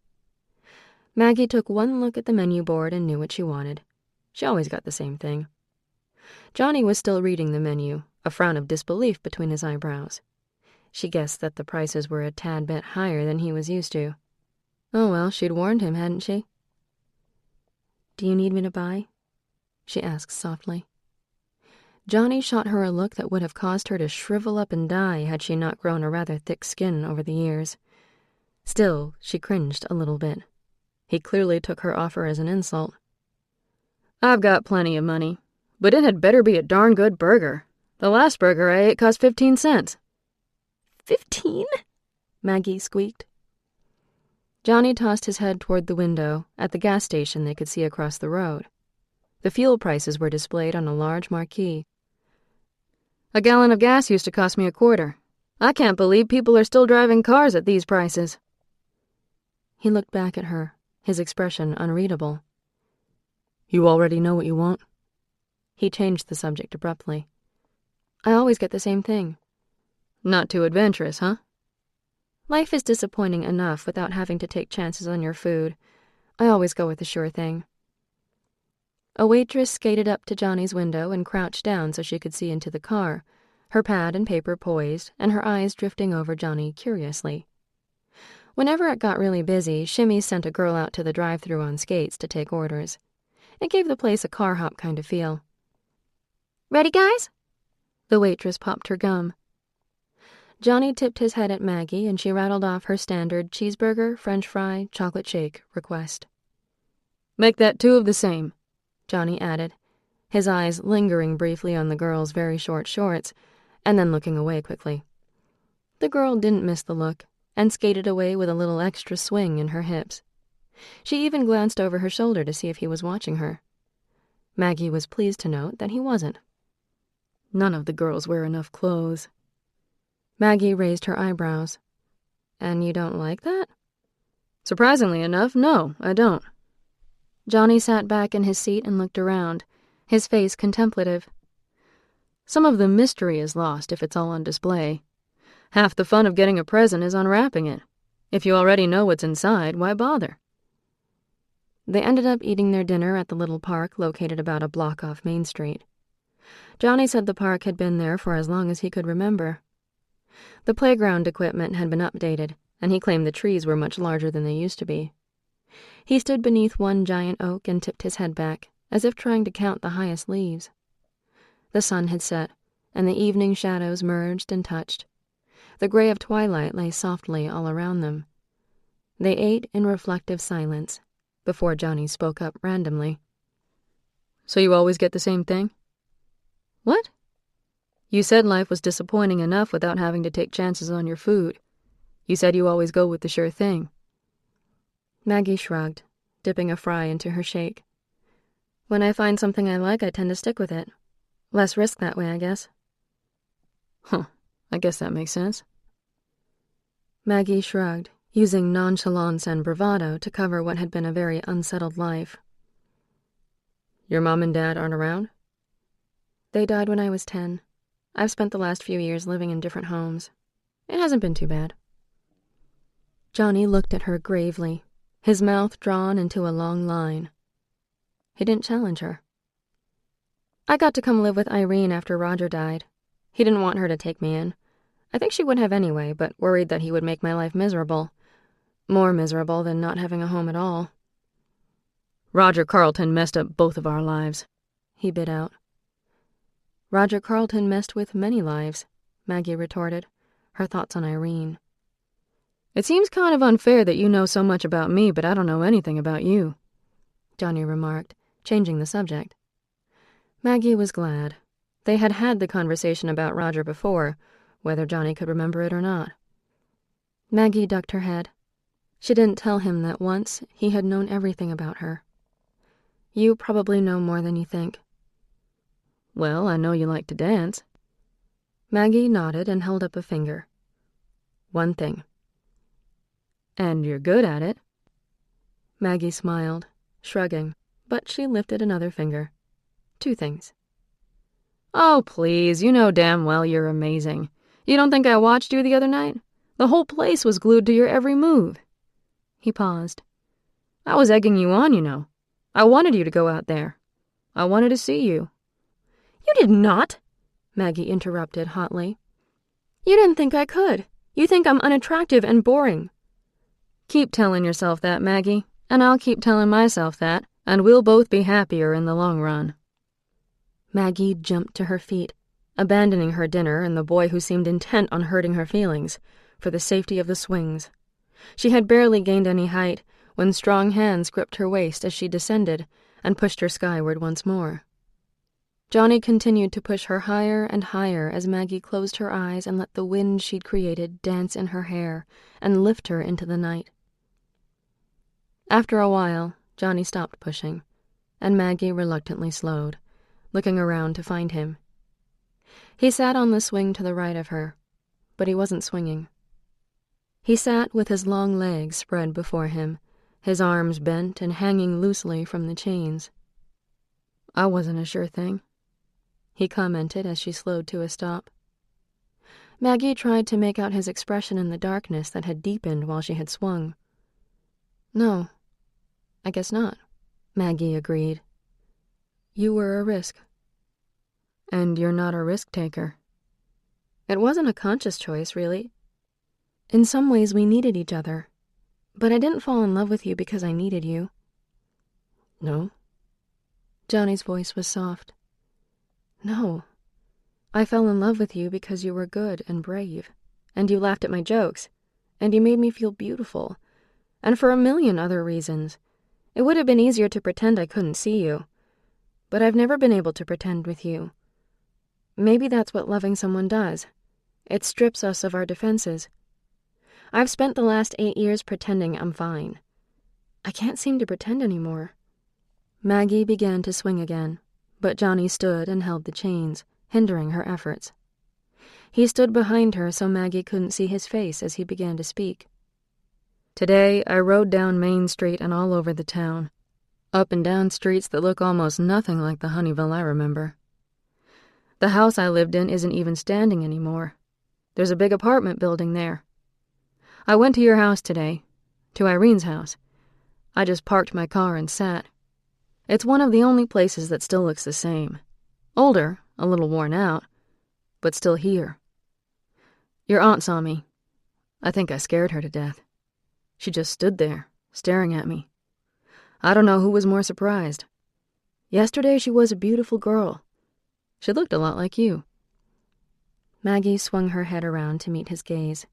Maggie took one look at the menu board and knew what she wanted. She always got the same thing. Johnny was still reading the menu, a frown of disbelief between his eyebrows. She guessed that the prices were a tad bit higher than he was used to. Oh well, she'd warned him, hadn't she? Do you need me to buy? She asked softly. Johnny shot her a look that would have caused her to shrivel up and die had she not grown a rather thick skin over the years. Still, she cringed a little bit. He clearly took her offer as an insult. I've got plenty of money, but it had better be a darn good burger. The last burger I ate cost 15 cents. 15? Maggie squeaked. Johnny tossed his head toward the window. At the gas station they could see across the road. The fuel prices were displayed on a large marquee. A gallon of gas used to cost me $0.25. I can't believe people are still driving cars at these prices. He looked back at her, his expression unreadable. You already know what you want? He changed the subject abruptly. I always get the same thing. Not too adventurous, huh? Life is disappointing enough without having to take chances on your food. I always go with the sure thing. A waitress skated up to Johnny's window and crouched down so she could see into the car, her pad and paper poised, and her eyes drifting over Johnny curiously. Whenever it got really busy, Shimmy sent a girl out to the drive-thru on skates to take orders. It gave the place a car hop kind of feel. Ready, guys? The waitress popped her gum. Johnny tipped his head at Maggie, and she rattled off her standard cheeseburger, french fry, chocolate shake request. Make that 2 of the same, Johnny added, his eyes lingering briefly on the girl's very short shorts, and then looking away quickly. The girl didn't miss the look, and skated away with a little extra swing in her hips. She even glanced over her shoulder to see if he was watching her. Maggie was pleased to note that he wasn't. None of the girls wear enough clothes. Maggie raised her eyebrows. And you don't like that? Surprisingly enough, no, I don't. Johnny sat back in his seat and looked around, his face contemplative. Some of the mystery is lost if it's all on display. Half the fun of getting a present is unwrapping it. If you already know what's inside, why bother? They ended up eating their dinner at the little park located about a block off Main Street. Johnny said the park had been there for as long as he could remember. The playground equipment had been updated, and he claimed the trees were much larger than they used to be. He stood beneath one giant oak and tipped his head back, as if trying to count the highest leaves. The sun had set, and the evening shadows merged and touched. The gray of twilight lay softly all around them. They ate in reflective silence, before Johnny spoke up randomly. So you always get the same thing? What? You said life was disappointing enough without having to take chances on your food. You said you always go with the sure thing. Maggie shrugged, dipping a fry into her shake. When I find something I like, I tend to stick with it. Less risk that way, I guess. Huh, I guess that makes sense. Maggie shrugged, using nonchalance and bravado to cover what had been a very unsettled life. Your mom and dad aren't around? They died when I was 10. I've spent the last few years living in different homes. It hasn't been too bad. Johnny looked at her gravely, his mouth drawn into a long line. He didn't challenge her. I got to come live with Irene after Roger died. He didn't want her to take me in. I think she would have anyway, but worried that he would make my life miserable. More miserable than not having a home at all. Roger Carlton messed up both of our lives, he bit out. Roger Carlton messed with many lives, Maggie retorted, her thoughts on Irene. It seems kind of unfair that you know so much about me, but I don't know anything about you, Johnny remarked, changing the subject. Maggie was glad. They had had the conversation about Roger before, whether Johnny could remember it or not. Maggie ducked her head. She didn't tell him that once he had known everything about her. You probably know more than you think. Well, I know you like to dance. Maggie nodded and held up a finger. One thing. And you're good at it. Maggie smiled, shrugging, but she lifted another finger. 2 things. Oh, please, you know damn well you're amazing. You don't think I watched you the other night? The whole place was glued to your every move. He paused. I was egging you on, you know. I wanted you to go out there. I wanted to see you. You did not, Maggie interrupted hotly. You didn't think I could. You think I'm unattractive and boring. Keep telling yourself that, Maggie, and I'll keep telling myself that, and we'll both be happier in the long run. Maggie jumped to her feet, abandoning her dinner and the boy who seemed intent on hurting her feelings, for the safety of the swings. She had barely gained any height when strong hands gripped her waist as she descended and pushed her skyward once more. Johnny continued to push her higher and higher as Maggie closed her eyes and let the wind she'd created dance in her hair and lift her into the night. After a while, Johnny stopped pushing, and Maggie reluctantly slowed, looking around to find him. He sat on the swing to the right of her, but he wasn't swinging. He sat with his long legs spread before him, his arms bent and hanging loosely from the chains. I wasn't a sure thing, he commented as she slowed to a stop. Maggie tried to make out his expression in the darkness that had deepened while she had swung. No, I guess not, Maggie agreed. You were a risk. And you're not a risk-taker. It wasn't a conscious choice, really. In some ways we needed each other, but I didn't fall in love with you because I needed you. No? Johnny's voice was soft. No. I fell in love with you because you were good and brave, and you laughed at my jokes, and you made me feel beautiful, and for a million other reasons. It would have been easier to pretend I couldn't see you, but I've never been able to pretend with you. Maybe that's what loving someone does. It strips us of our defenses. I've spent the last 8 years pretending I'm fine. I can't seem to pretend anymore. Maggie began to swing again, but Johnny stood and held the chains, hindering her efforts. He stood behind her so Maggie couldn't see his face as he began to speak. Today, I rode down Main Street and all over the town, up and down streets that look almost nothing like the Honeyville I remember. The house I lived in isn't even standing anymore. There's a big apartment building there. I went to your house today, to Irene's house. I just parked my car and sat. It's one of the only places that still looks the same. Older, a little worn out, but still here. Your aunt saw me. I think I scared her to death. She just stood there, staring at me. I don't know who was more surprised. Yesterday she was a beautiful girl. She looked a lot like you. Maggie swung her head around to meet his gaze.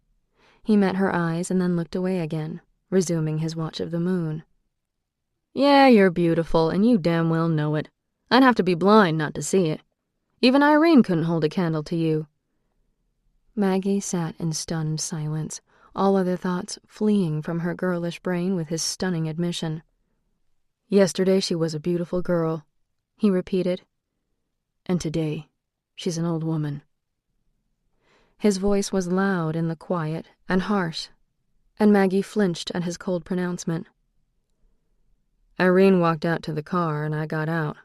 He met her eyes and then looked away again, resuming his watch of the moon. Yeah, you're beautiful, and you damn well know it. I'd have to be blind not to see it. Even Irene couldn't hold a candle to you. Maggie sat in stunned silence, all other thoughts fleeing from her girlish brain with his stunning admission. Yesterday she was a beautiful girl, he repeated. And today, she's an old woman. His voice was loud in the quiet and harsh, and Maggie flinched at his cold pronouncement. Irene walked out to the car and I got out.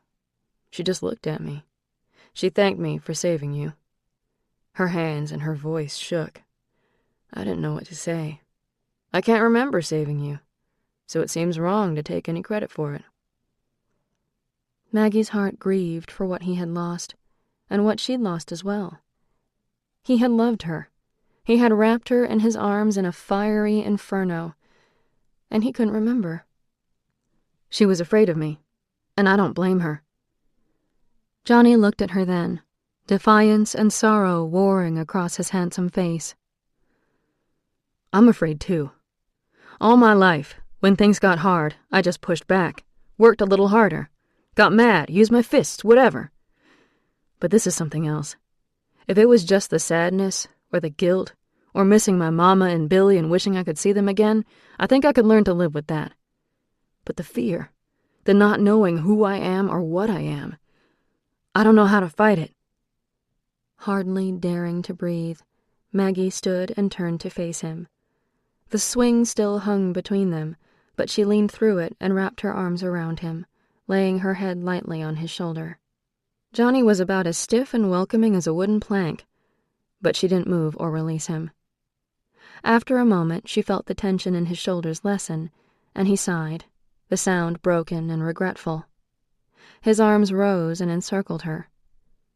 She just looked at me. She thanked me for saving you. Her hands and her voice shook. I didn't know what to say. I can't remember saving you, so it seems wrong to take any credit for it. Maggie's heart grieved for what he had lost, and what she'd lost as well. He had loved her. He had wrapped her in his arms in a fiery inferno, and he couldn't remember. She was afraid of me, and I don't blame her. Johnny looked at her then, defiance and sorrow warring across his handsome face. I'm afraid too. All my life, when things got hard, I just pushed back, worked a little harder, got mad, used my fists, whatever. But this is something else. If it was just the sadness, or the guilt, or missing my mama and Billy and wishing I could see them again, I think I could learn to live with that. But the fear, the not knowing who I am or what I am, I don't know how to fight it. Hardly daring to breathe, Maggie stood and turned to face him. The swing still hung between them, but she leaned through it and wrapped her arms around him, laying her head lightly on his shoulder. Johnny was about as stiff and welcoming as a wooden plank, but she didn't move or release him. After a moment, she felt the tension in his shoulders lessen, and he sighed, the sound broken and regretful. His arms rose and encircled her.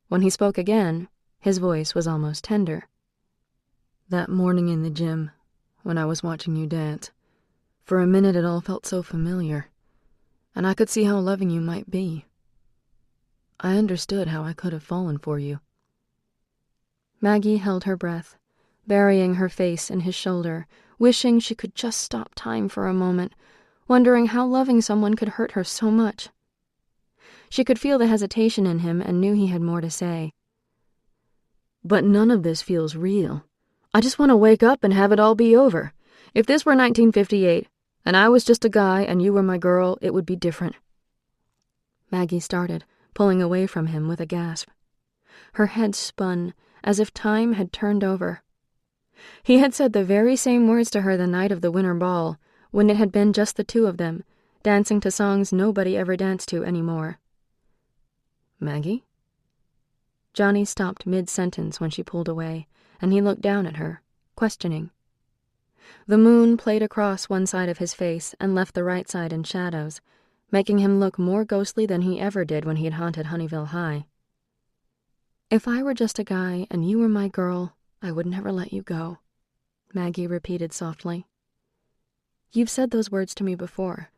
When he spoke again, his voice was almost tender. That morning in the gym, when I was watching you dance, for a minute it all felt so familiar, and I could see how loving you might be. I understood how I could have fallen for you. Maggie held her breath, burying her face in his shoulder, wishing she could just stop time for a moment, wondering how loving someone could hurt her so much. She could feel the hesitation in him and knew he had more to say. But none of this feels real. I just want to wake up and have it all be over. If this were 1958, and I was just a guy and you were my girl, it would be different. Maggie started, pulling away from him with a gasp. Her head spun, as if time had turned over. He had said the very same words to her the night of the winter ball, when it had been just the two of them, dancing to songs nobody ever danced to anymore. Maggie? Johnny stopped mid-sentence when she pulled away, and he looked down at her, questioning. The moon played across one side of his face and left the right side in shadows, making him look more ghostly than he ever did when he had haunted Honeyville High. "If I were just a guy and you were my girl, I would never let you go," Maggie repeated softly. "You've said those words to me before,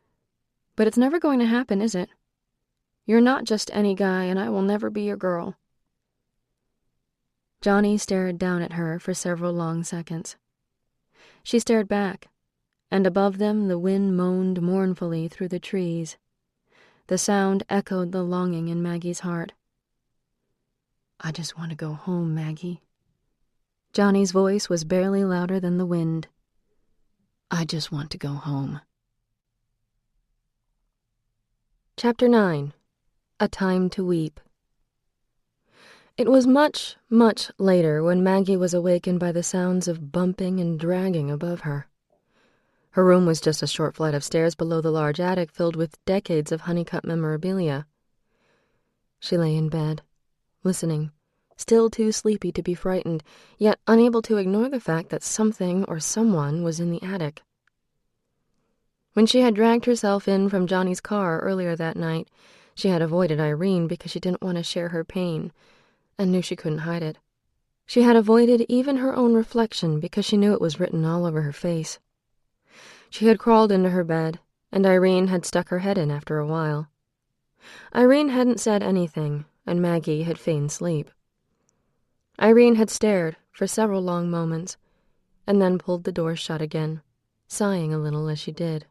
but it's never going to happen, is it? You're not just any guy, and I will never be your girl." Johnny stared down at her for several long seconds. She stared back, and above them the wind moaned mournfully through the trees. The sound echoed the longing in Maggie's heart. "I just want to go home, Maggie." Johnny's voice was barely louder than the wind. "I just want to go home." Chapter 9. A Time to Weep. It was much, much later when Maggie was awakened by the sounds of bumping and dragging above her. Her room was just a short flight of stairs below the large attic filled with decades of honeycut memorabilia. She lay in bed, listening, still too sleepy to be frightened, yet unable to ignore the fact that something or someone was in the attic. When she had dragged herself in from Johnny's car earlier that night, she had avoided Irene because she didn't want to share her pain, and knew she couldn't hide it. She had avoided even her own reflection because she knew it was written all over her face. She had crawled into her bed, and Irene had stuck her head in after a while. Irene hadn't said anything, and Maggie had feigned sleep. Irene had stared for several long moments, and then pulled the door shut again, sighing a little as she did.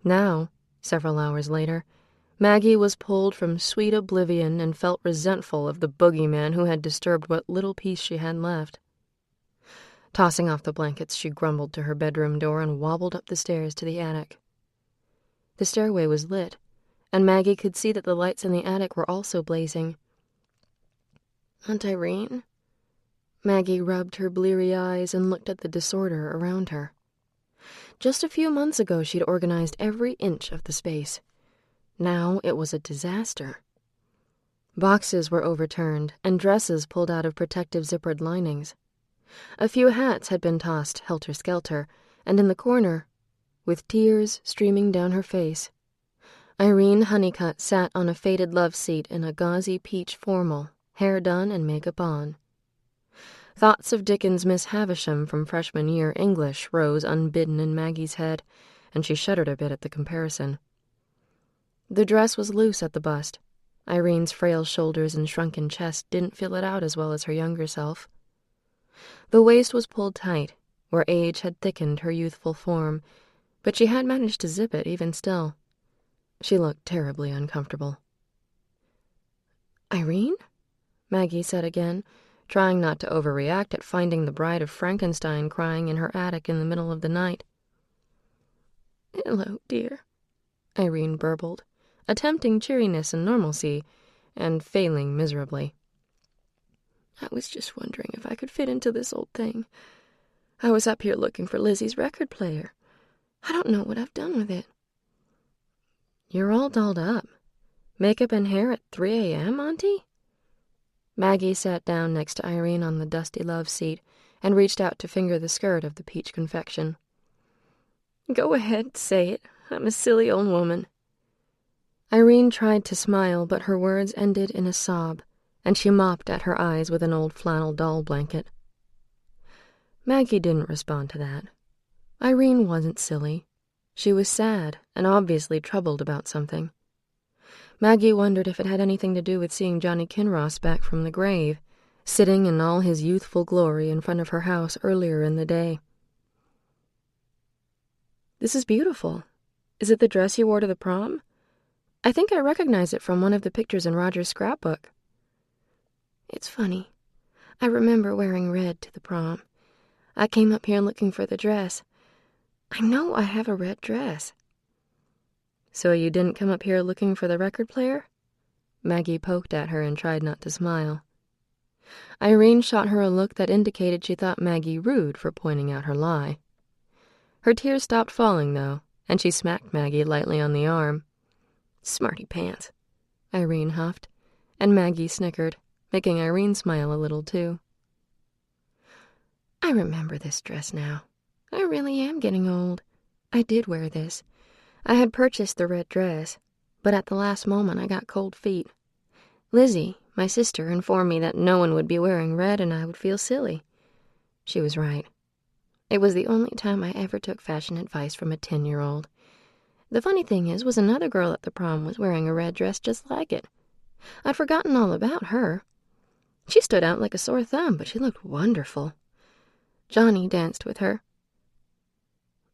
Now, several hours later, Maggie was pulled from sweet oblivion and felt resentful of the boogeyman who had disturbed what little peace she had left. Tossing off the blankets, she grumbled to her bedroom door and wobbled up the stairs to the attic. The stairway was lit, and Maggie could see that the lights in the attic were also blazing. "Aunt Irene?" Maggie rubbed her bleary eyes and looked at the disorder around her. Just a few months ago, she'd organized every inch of the space. Now it was a disaster. Boxes were overturned and dresses pulled out of protective zippered linings. A few hats had been tossed helter-skelter, and in the corner, with tears streaming down her face, Irene Honeycutt sat on a faded love seat in a gauzy peach formal, hair done and makeup on. Thoughts of Dickens' Miss Havisham from freshman year English rose unbidden in Maggie's head, and she shuddered a bit at the comparison. The dress was loose at the bust. Irene's frail shoulders and shrunken chest didn't fill it out as well as her younger self. The waist was pulled tight, where age had thickened her youthful form, but she had managed to zip it even still. She looked terribly uncomfortable. "Irene?" Maggie said again, trying not to overreact at finding the bride of Frankenstein crying in her attic in the middle of the night. "Hello, dear," Irene burbled, attempting cheeriness and normalcy, and failing miserably. "I was just wondering if I could fit into this old thing. I was up here looking for Lizzie's record player. I don't know what I've done with it." "You're all dolled up. Makeup and hair at 3 a.m., Auntie?" Maggie sat down next to Irene on the dusty love seat and reached out to finger the skirt of the peach confection. "Go ahead, say it. I'm a silly old woman." Irene tried to smile, but her words ended in a sob, and she mopped at her eyes with an old flannel doll blanket. Maggie didn't respond to that. Irene wasn't silly. She was sad and obviously troubled about something. Maggie wondered if it had anything to do with seeing Johnny Kinross back from the grave, sitting in all his youthful glory in front of her house earlier in the day. "This is beautiful. Is it the dress you wore to the prom? I think I recognize it from one of the pictures in Roger's scrapbook." "It's funny. I remember wearing red to the prom. I came up here looking for the dress. I know I have a red dress." "So you didn't come up here looking for the record player?" Maggie poked at her and tried not to smile. Irene shot her a look that indicated she thought Maggie rude for pointing out her lie. Her tears stopped falling, though, and she smacked Maggie lightly on the arm. "Smarty pants," Irene huffed, and Maggie snickered, making Irene smile a little, too. "I remember this dress now. I really am getting old. I did wear this. I had purchased the red dress, but at the last moment I got cold feet. Lizzie, my sister, informed me that no one would be wearing red and I would feel silly. She was right. It was the only time I ever took fashion advice from a 10-year-old. The funny thing was another girl at the prom was wearing a red dress just like it. I'd forgotten all about her. She stood out like a sore thumb, but she looked wonderful. Johnny danced with her."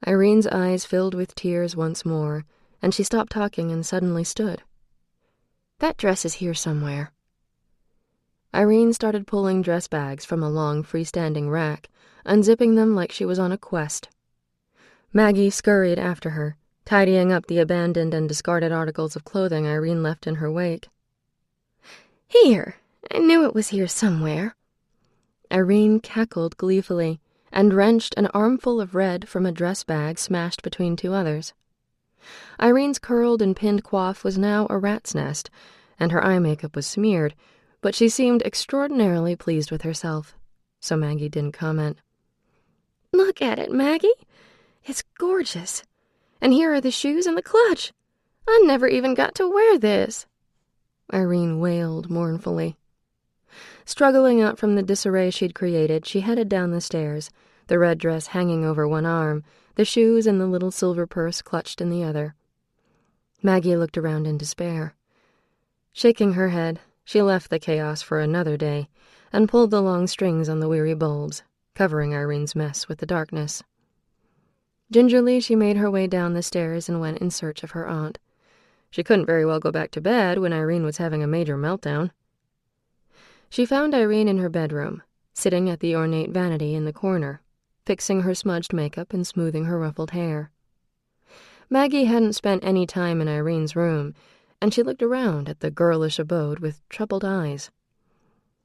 Irene's eyes filled with tears once more, and she stopped talking and suddenly stood. "That dress is here somewhere." Irene started pulling dress bags from a long freestanding rack, unzipping them like she was on a quest. Maggie scurried after her, tidying up the abandoned and discarded articles of clothing Irene left in her wake. "Here! I knew it was here somewhere." Irene cackled gleefully and wrenched an armful of red from a dress bag smashed between two others. Irene's curled and pinned coif was now a rat's nest, and her eye makeup was smeared, But she seemed extraordinarily pleased with herself, so Maggie didn't comment. Look at it, Maggie. It's gorgeous. And here are the shoes and the clutch. I never even got to wear this, Irene wailed mournfully. Struggling out from the disarray she'd created, she headed down the stairs, the red dress hanging over one arm, the shoes and the little silver purse clutched in the other. Maggie looked around in despair. Shaking her head, she left the chaos for another day and pulled the long strings on the weary bulbs, covering Irene's mess with the darkness. Gingerly, she made her way down the stairs and went in search of her aunt. She couldn't very well go back to bed when Irene was having a major meltdown. She found Irene in her bedroom, sitting at the ornate vanity in the corner, fixing her smudged makeup and smoothing her ruffled hair. Maggie hadn't spent any time in Irene's room, and she looked around at the girlish abode with troubled eyes.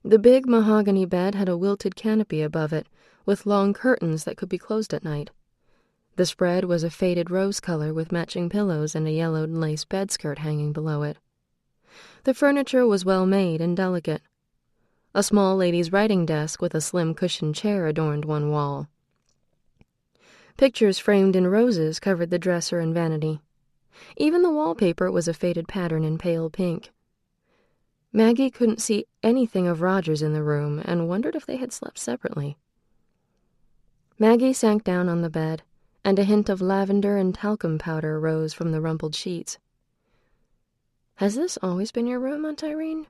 The big mahogany bed had a wilted canopy above it, with long curtains that could be closed at night. The spread was a faded rose color with matching pillows and a yellowed lace bedskirt hanging below it. The furniture was well made and delicate. A small lady's writing desk with a slim cushioned chair adorned one wall. Pictures framed in roses covered the dresser and vanity. Even the wallpaper was a faded pattern in pale pink. Maggie couldn't see anything of Rogers in the room and wondered if they had slept separately. Maggie sank down on the bed, and a hint of lavender and talcum powder rose from the rumpled sheets. "Has this always been your room, Aunt Irene?"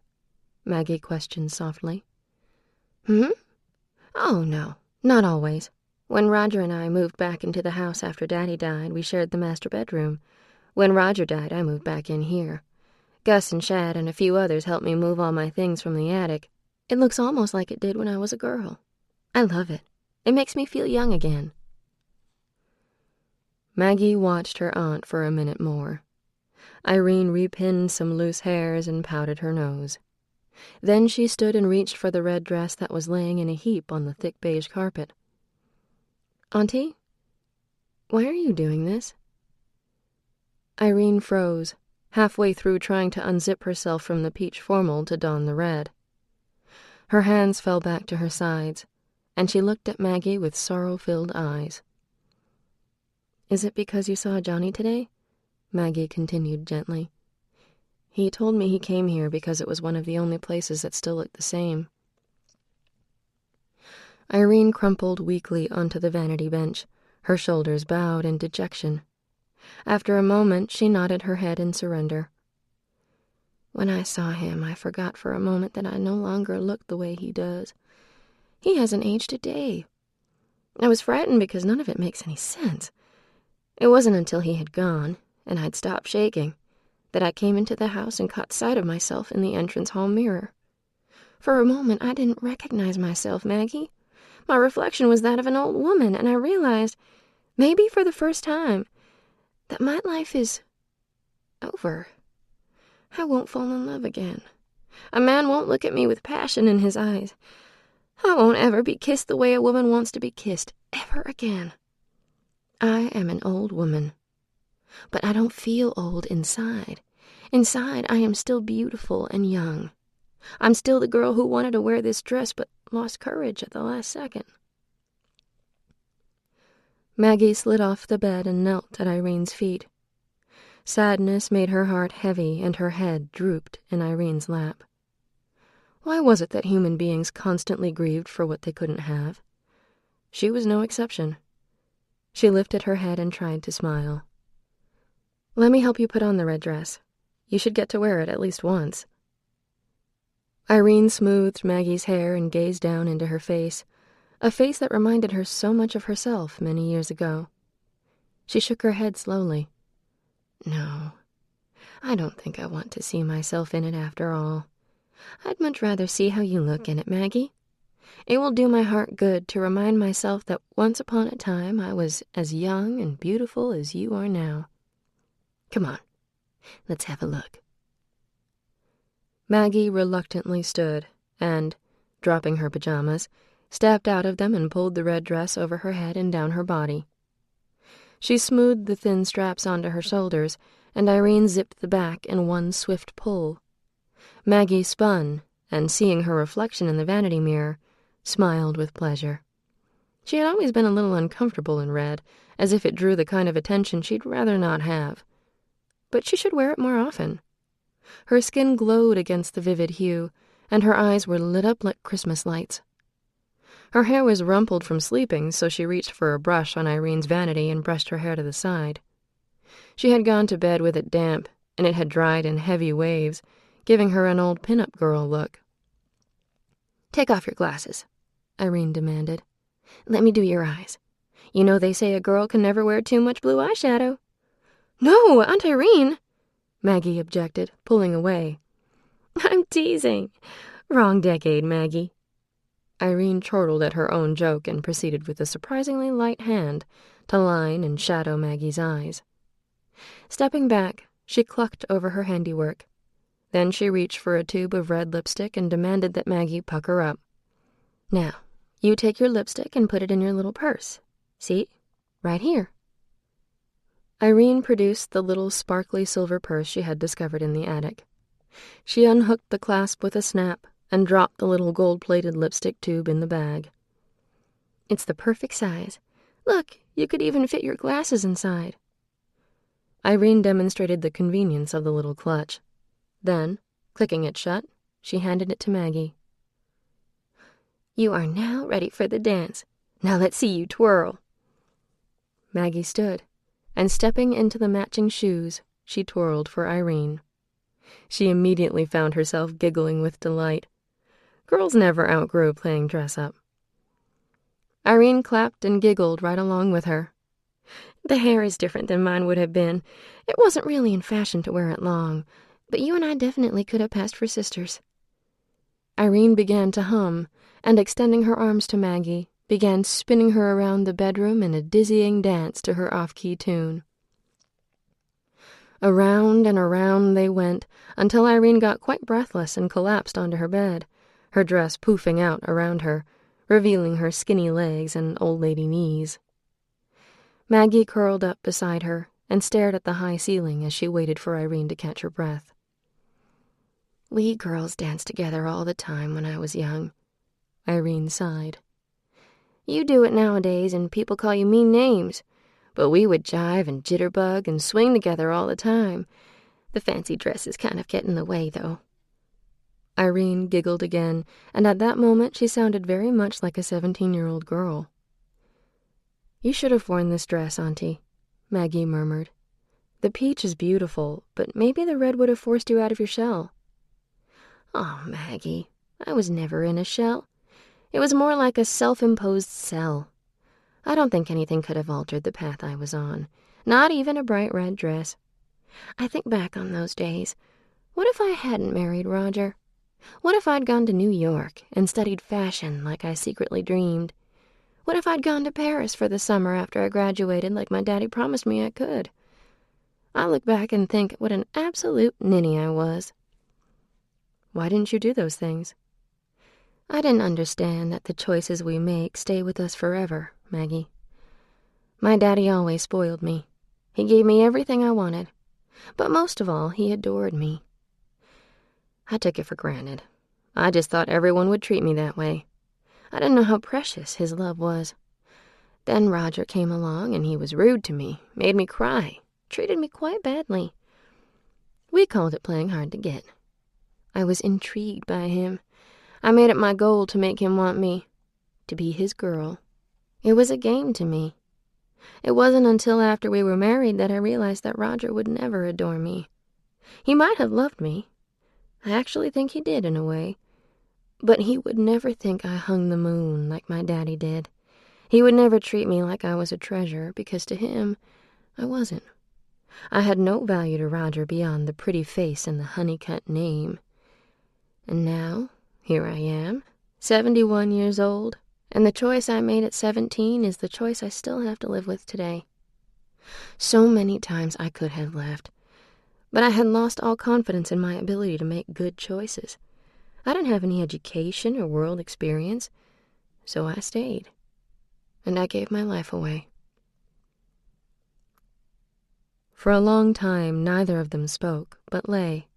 Maggie questioned softly. Oh, no, not always. When Roger and I moved back into the house after Daddy died, we shared the master bedroom. When Roger died, I moved back in here. Gus and Shad and a few others helped me move all my things from the attic. It looks almost like it did when I was a girl. I love it. It makes me feel young again." Maggie watched her aunt for a minute more. Irene repinned some loose hairs and pouted her nose. Then she stood and reached for the red dress that was laying in a heap on the thick beige carpet. "Auntie, why are you doing this?" Irene froze, halfway through trying to unzip herself from the peach formal to don the red. Her hands fell back to her sides, and she looked at Maggie with sorrow-filled eyes. "Is it because you saw Johnny today?" Maggie continued gently. "He told me he came here because it was one of the only places that still looked the same." Irene crumpled weakly onto the vanity bench, her shoulders bowed in dejection. After a moment, she nodded her head in surrender. "When I saw him, I forgot for a moment that I no longer looked the way he does. He hasn't aged a day. I was frightened because none of it makes any sense. It wasn't until he had gone, and I'd stopped shaking, that I came into the house and caught sight of myself in the entrance hall mirror. For a moment, I didn't recognize myself, Maggie. My reflection was that of an old woman, and I realized, maybe for the first time, that my life is over. I won't fall in love again. A man won't look at me with passion in his eyes. I won't ever be kissed the way a woman wants to be kissed, ever again. I am an old woman. But I don't feel old inside. Inside, I am still beautiful and young. I'm still the girl who wanted to wear this dress but lost courage at the last second." Maggie slid off the bed and knelt at Irene's feet. Sadness made her heart heavy and her head drooped in Irene's lap. Why was it that human beings constantly grieved for what they couldn't have? She was no exception. She lifted her head and tried to smile. "Let me help you put on the red dress. You should get to wear it at least once." Irene smoothed Maggie's hair and gazed down into her face, a face that reminded her so much of herself many years ago. She shook her head slowly. "No, I don't think I want to see myself in it after all. I'd much rather see how you look in it, Maggie. It will do my heart good to remind myself that once upon a time I was as young and beautiful as you are now. Come on, let's have a look." Maggie reluctantly stood and, dropping her pajamas, stepped out of them and pulled the red dress over her head and down her body. She smoothed the thin straps onto her shoulders, and Irene zipped the back in one swift pull. Maggie spun, and seeing her reflection in the vanity mirror, smiled with pleasure. She had always been a little uncomfortable in red, as if it drew the kind of attention she'd rather not have. But she should wear it more often. Her skin glowed against the vivid hue, and her eyes were lit up like Christmas lights. Her hair was rumpled from sleeping, so she reached for a brush on Irene's vanity and brushed her hair to the side. She had gone to bed with it damp, and it had dried in heavy waves, giving her an old pin-up girl look. "Take off your glasses," Irene demanded. "Let me do your eyes. You know they say a girl can never wear too much blue eyeshadow." "No, Aunt Irene," Maggie objected, pulling away. "I'm teasing. Wrong decade, Maggie." Irene chortled at her own joke and proceeded with a surprisingly light hand to line and shadow Maggie's eyes. Stepping back, she clucked over her handiwork. Then she reached for a tube of red lipstick and demanded that Maggie pucker up. "Now, you take your lipstick and put it in your little purse. See? Right here." Irene produced the little sparkly silver purse she had discovered in the attic. She unhooked the clasp with a snap and dropped the little gold-plated lipstick tube in the bag. "It's the perfect size. Look, you could even fit your glasses inside." Irene demonstrated the convenience of the little clutch. Then, clicking it shut, she handed it to Maggie. "You are now ready for the dance. Now let's see you twirl." Maggie stood, and stepping into the matching shoes, she twirled for Irene. She immediately found herself giggling with delight. Girls never outgrew playing dress-up. Irene clapped and giggled right along with her. "The hair is different than mine would have been. It wasn't really in fashion to wear it long, but you and I definitely could have passed for sisters." Irene began to hum, and extending her arms to Maggie, began spinning her around the bedroom in a dizzying dance to her off-key tune. Around and around they went, until Irene got quite breathless and collapsed onto her bed, her dress poofing out around her, revealing her skinny legs and old lady knees. Maggie curled up beside her and stared at the high ceiling as she waited for Irene to catch her breath. "We girls danced together all the time when I was young," Irene sighed. "You do it nowadays and people call you mean names, but we would jive and jitterbug and swing together all the time. The fancy dresses kind of get in the way, though." Irene giggled again, and at that moment she sounded very much like a 17-year-old girl. "You should have worn this dress, Auntie," Maggie murmured. "The peach is beautiful, but maybe the red would have forced you out of your shell." "Oh, Maggie, I was never in a shell. It was more like a self-imposed cell. I don't think anything could have altered the path I was on, not even a bright red dress. I think back on those days. What if I hadn't married Roger? What if I'd gone to New York and studied fashion like I secretly dreamed? What if I'd gone to Paris for the summer after I graduated like my daddy promised me I could? I look back and think what an absolute ninny I was." "Why didn't you do those things?" "I didn't understand that the choices we make stay with us forever, Maggie. My daddy always spoiled me. He gave me everything I wanted. But most of all, he adored me. I took it for granted. I just thought everyone would treat me that way. I didn't know how precious his love was. Then Roger came along and he was rude to me, made me cry, treated me quite badly. We called it playing hard to get. I was intrigued by him. I made it my goal to make him want me, to be his girl. It was a game to me. It wasn't until after we were married that I realized that Roger would never adore me. He might have loved me. I actually think he did in a way. But he would never think I hung the moon like my daddy did. He would never treat me like I was a treasure, because to him, I wasn't. I had no value to Roger beyond the pretty face and the honey-cut name. And now, here I am, 71 years old, and the choice I made at 17 is the choice I still have to live with today. So many times I could have left, but I had lost all confidence in my ability to make good choices. I didn't have any education or world experience, so I stayed, and I gave my life away. For a long time, neither of them spoke, but lay,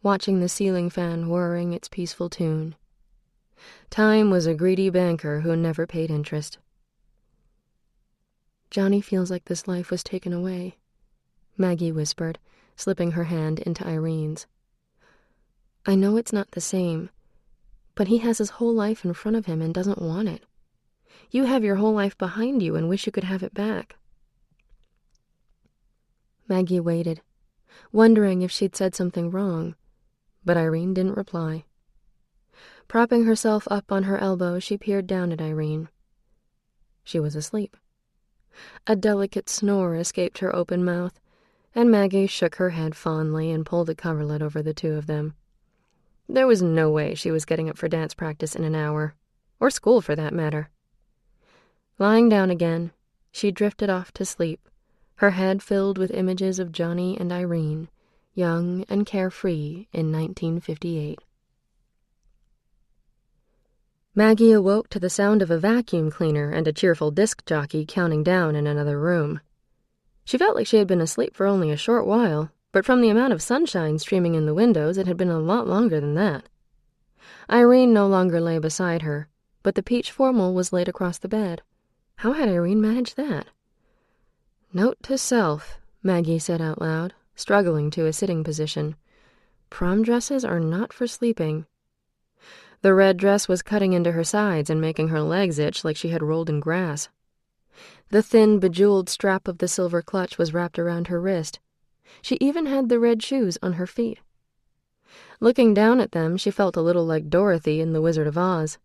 watching the ceiling fan whirring its peaceful tune. Time was a greedy banker who never paid interest. "Johnny feels like this life was taken away," Maggie whispered, slipping her hand into Irene's. "I know it's not the same, but he has his whole life in front of him and doesn't want it. You have your whole life behind you and wish you could have it back." Maggie waited, wondering if she'd said something wrong, but Irene didn't reply. Propping herself up on her elbow, she peered down at Irene. She was asleep. A delicate snore escaped her open mouth, and Maggie shook her head fondly and pulled a coverlet over the two of them. There was no way she was getting up for dance practice in an hour, or school for that matter. Lying down again, she drifted off to sleep, her head filled with images of Johnny and Irene, young and carefree in 1958. Maggie awoke to the sound of a vacuum cleaner and a cheerful disc jockey counting down in another room. She felt like she had been asleep for only a short while, but from the amount of sunshine streaming in the windows, it had been a lot longer than that. Irene no longer lay beside her, but the peach formal was laid across the bed. How had Irene managed that? "Note to self," Maggie said out loud, struggling to a sitting position. "Prom dresses are not for sleeping." The red dress was cutting into her sides and making her legs itch like she had rolled in grass. The thin, bejeweled strap of the silver clutch was wrapped around her wrist. She even had the red shoes on her feet. Looking down at them, she felt a little like Dorothy in The Wizard of Oz.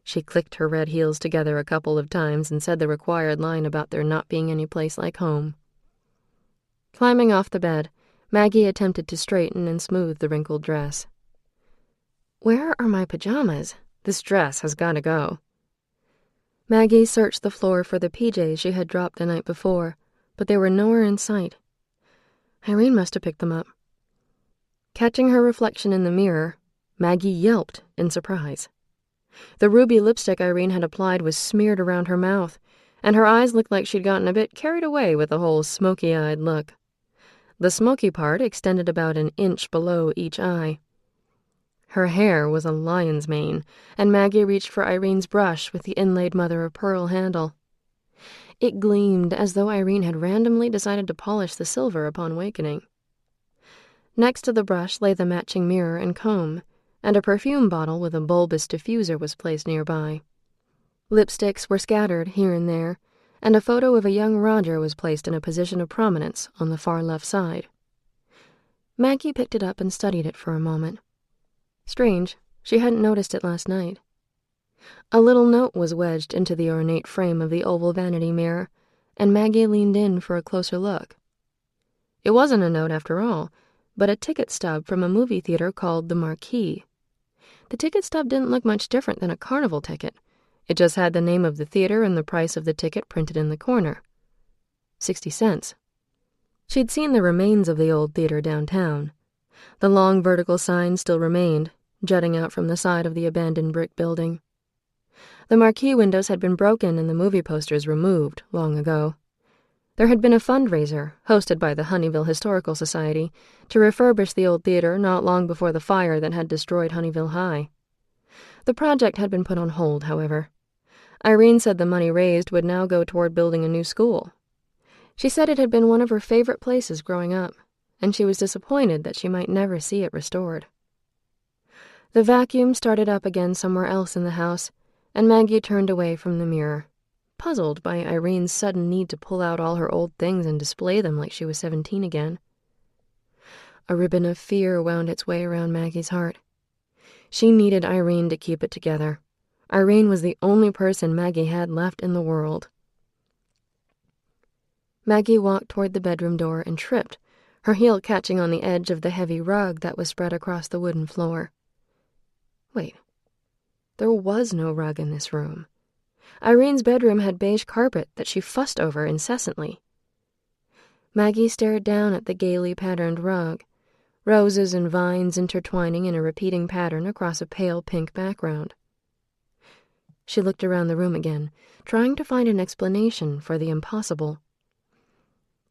She clicked her red heels together a couple of times and said the required line about there not being any place like home. Climbing off the bed, Maggie attempted to straighten and smooth the wrinkled dress. "Where are my pajamas? This dress has got to go." Maggie searched the floor for the PJs she had dropped the night before, but they were nowhere in sight. Irene must have picked them up. Catching her reflection in the mirror, Maggie yelped in surprise. The ruby lipstick Irene had applied was smeared around her mouth, and her eyes looked like she'd gotten a bit carried away with the whole smoky-eyed look. The smoky part extended about an inch below each eye. Her hair was a lion's mane, and Maggie reached for Irene's brush with the inlaid mother-of-pearl handle. It gleamed as though Irene had randomly decided to polish the silver upon wakening. Next to the brush lay the matching mirror and comb, and a perfume bottle with a bulbous diffuser was placed nearby. Lipsticks were scattered here and there, and a photo of a young Roger was placed in a position of prominence on the far left side. Maggie picked it up and studied it for a moment. Strange, she hadn't noticed it last night. A little note was wedged into the ornate frame of the oval vanity mirror, and Maggie leaned in for a closer look. It wasn't a note after all, but a ticket stub from a movie theater called the Marquee. The ticket stub didn't look much different than a carnival ticket. It just had the name of the theater and the price of the ticket printed in the corner. 60 cents. She'd seen the remains of the old theater downtown. The long vertical sign still remained, jutting out from the side of the abandoned brick building. The marquee windows had been broken and the movie posters removed long ago. There had been a fundraiser, hosted by the Honeyville Historical Society, to refurbish the old theater not long before the fire that had destroyed Honeyville High. The project had been put on hold, however. Irene said the money raised would now go toward building a new school. She said it had been one of her favorite places growing up, and she was disappointed that she might never see it restored. The vacuum started up again somewhere else in the house, and Maggie turned away from the mirror, puzzled by Irene's sudden need to pull out all her old things and display them like she was 17 again. A ribbon of fear wound its way around Maggie's heart. She needed Irene to keep it together. Irene was the only person Maggie had left in the world. Maggie walked toward the bedroom door and tripped, her heel catching on the edge of the heavy rug that was spread across the wooden floor. Wait. There was no rug in this room. Irene's bedroom had beige carpet that she fussed over incessantly. Maggie stared down at the gaily patterned rug, roses and vines intertwining in a repeating pattern across a pale pink background. She looked around the room again, trying to find an explanation for the impossible.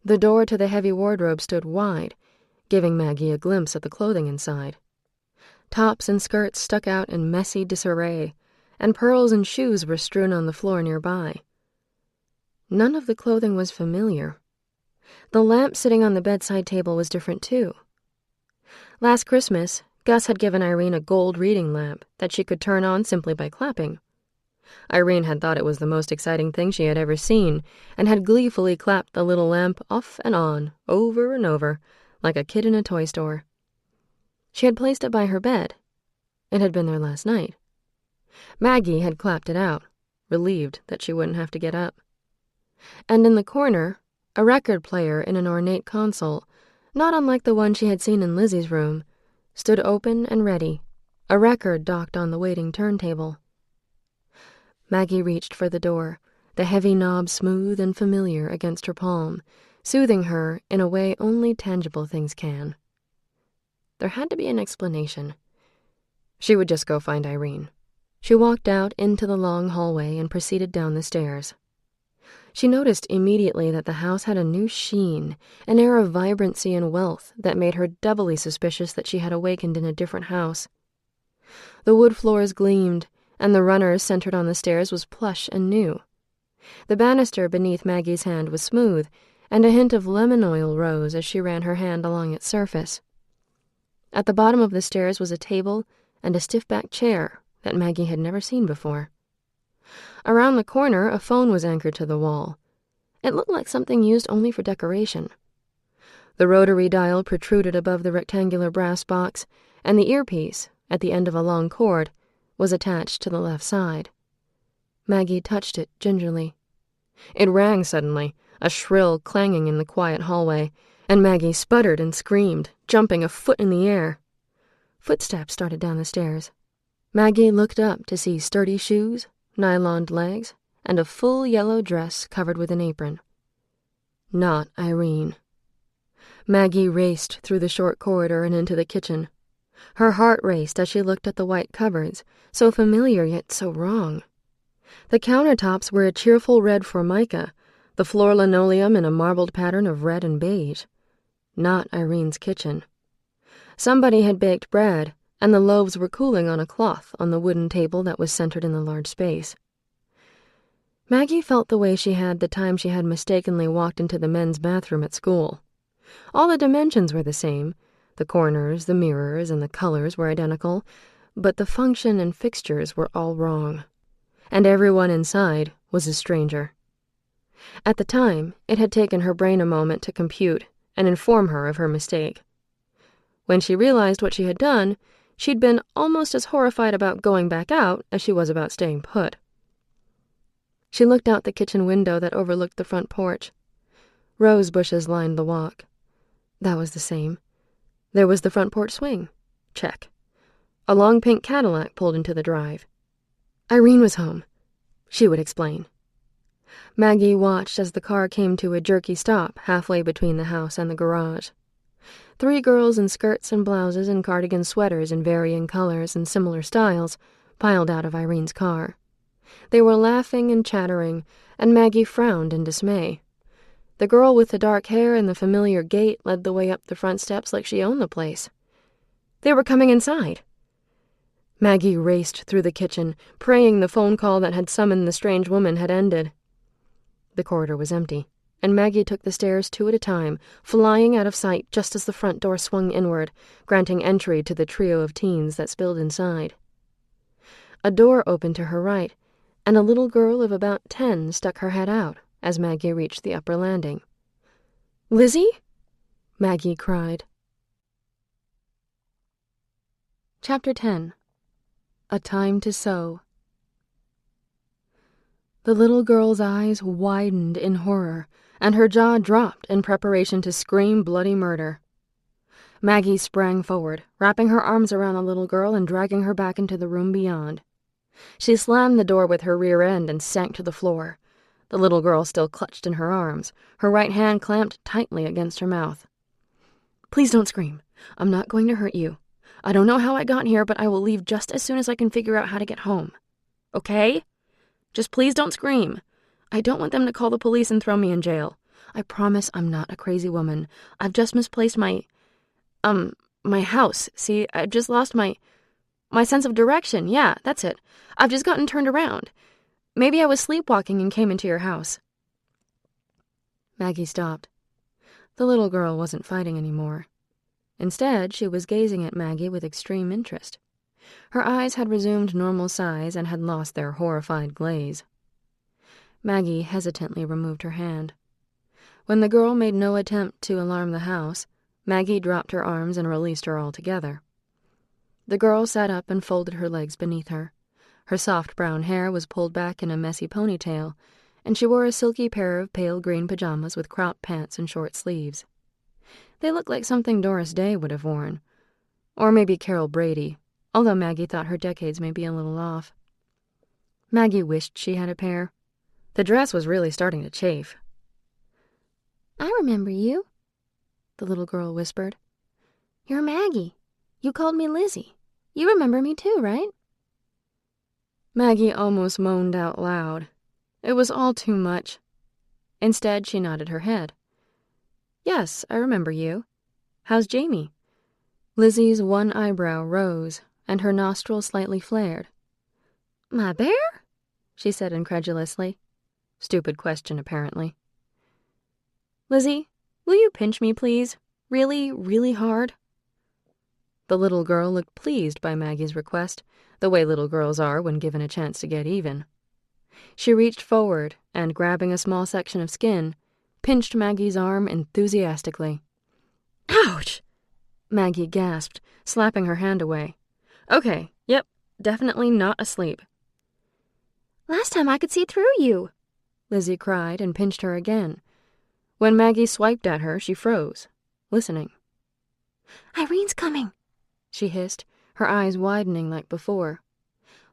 The door to the heavy wardrobe stood wide, giving Maggie a glimpse at the clothing inside. Tops and skirts stuck out in messy disarray, and pearls and shoes were strewn on the floor nearby. None of the clothing was familiar. The lamp sitting on the bedside table was different too. Last Christmas, Gus had given Irene a gold reading lamp that she could turn on simply by clapping. Irene had thought it was the most exciting thing she had ever seen, and had gleefully clapped the little lamp off and on, over and over, like a kid in a toy store. She had placed it by her bed. It had been there last night. Maggie had clapped it out, relieved that she wouldn't have to get up. And in the corner, a record player in an ornate console, not unlike the one she had seen in Lizzie's room, stood open and ready, a record docked on the waiting turntable. Maggie reached for the door, the heavy knob smooth and familiar against her palm, soothing her in a way only tangible things can. There had to be an explanation. She would just go find Irene. She walked out into the long hallway and proceeded down the stairs. She noticed immediately that the house had a new sheen, an air of vibrancy and wealth that made her doubly suspicious that she had awakened in a different house. The wood floors gleamed, and the runner centered on the stairs was plush and new. The banister beneath Maggie's hand was smooth, and a hint of lemon oil rose as she ran her hand along its surface. At the bottom of the stairs was a table and a stiff-backed chair that Maggie had never seen before. Around the corner, a phone was anchored to the wall. It looked like something used only for decoration. The rotary dial protruded above the rectangular brass box, and the earpiece, at the end of a long cord, was attached to the left side. Maggie touched it gingerly. It rang suddenly, a shrill clanging in the quiet hallway, and Maggie sputtered and screamed, jumping a foot in the air. Footsteps started down the stairs. Maggie looked up to see sturdy shoes, nyloned legs, and a full yellow dress covered with an apron. Not Irene. Maggie raced through the short corridor and into the kitchen. Her heart raced as she looked at the white cupboards, so familiar yet so wrong. The countertops were a cheerful red formica, the floor linoleum in a marbled pattern of red and beige. Not Irene's kitchen. Somebody had baked bread, and the loaves were cooling on a cloth on the wooden table that was centered in the large space. Maggie felt the way she had the time she had mistakenly walked into the men's bathroom at school. All the dimensions were the same. The corners, the mirrors, and the colors were identical, but the function and fixtures were all wrong. And everyone inside was a stranger. At the time, it had taken her brain a moment to compute and inform her of her mistake. When she realized what she had done, she'd been almost as horrified about going back out as she was about staying put. She looked out the kitchen window that overlooked the front porch. Rose bushes lined the walk. That was the same. There was the front porch swing. Check. A long pink Cadillac pulled into the drive. Irene was home. She would explain. Maggie watched as the car came to a jerky stop halfway between the house and the garage. 3 girls in skirts and blouses and cardigan sweaters in varying colors and similar styles piled out of Irene's car. They were laughing and chattering, and Maggie frowned in dismay. The girl with the dark hair and the familiar gait led the way up the front steps like she owned the place. They were coming inside. Maggie raced through the kitchen, praying the phone call that had summoned the strange woman had ended. The corridor was empty, and Maggie took the stairs 2 at a time, flying out of sight just as the front door swung inward, granting entry to the trio of teens that spilled inside. A door opened to her right, and a little girl of about 10 stuck her head out as Maggie reached the upper landing. "Lizzie?" Maggie cried. Chapter 10. A Time to Sew. The little girl's eyes widened in horror, and her jaw dropped in preparation to scream bloody murder. Maggie sprang forward, wrapping her arms around the little girl and dragging her back into the room beyond. She slammed the door with her rear end and sank to the floor. The little girl still clutched in her arms, her right hand clamped tightly against her mouth. "Please don't scream. I'm not going to hurt you. I don't know how I got here, but I will leave just as soon as I can figure out how to get home. Okay? Just please don't scream. I don't want them to call the police and throw me in jail. I promise I'm not a crazy woman. I've just misplaced my... My house. See, I just lost my sense of direction. Yeah, that's it. I've just gotten turned around. Maybe I was sleepwalking and came into your house." Maggie stopped. The little girl wasn't fighting anymore. Instead, she was gazing at Maggie with extreme interest. Her eyes had resumed normal size and had lost their horrified glaze. Maggie hesitantly removed her hand. When the girl made no attempt to alarm the house, Maggie dropped her arms and released her altogether. The girl sat up and folded her legs beneath her. Her soft brown hair was pulled back in a messy ponytail, and she wore a silky pair of pale green pajamas with cropped pants and short sleeves. They looked like something Doris Day would have worn, or maybe Carol Brady, although Maggie thought her decades may be a little off. Maggie wished she had a pair. The dress was really starting to chafe. "I remember you," the little girl whispered. "You're Maggie. You called me Lizzie. You remember me too, right?" Maggie almost moaned out loud. It was all too much. Instead, she nodded her head. "Yes, I remember you. How's Jamie?" Lizzie's one eyebrow rose, and her nostril slightly flared. "My bear?" she said incredulously. Stupid question, apparently. "Lizzie, will you pinch me, please? Really, really hard?" The little girl looked pleased by Maggie's request, the way little girls are when given a chance to get even. She reached forward and, grabbing a small section of skin, pinched Maggie's arm enthusiastically. "Ouch!" Maggie gasped, slapping her hand away. "Okay, yep, definitely not asleep." "Last time I could see through you," Lizzie cried and pinched her again. When Maggie swiped at her, she froze, listening. "Irene's coming," she hissed, her eyes widening like before.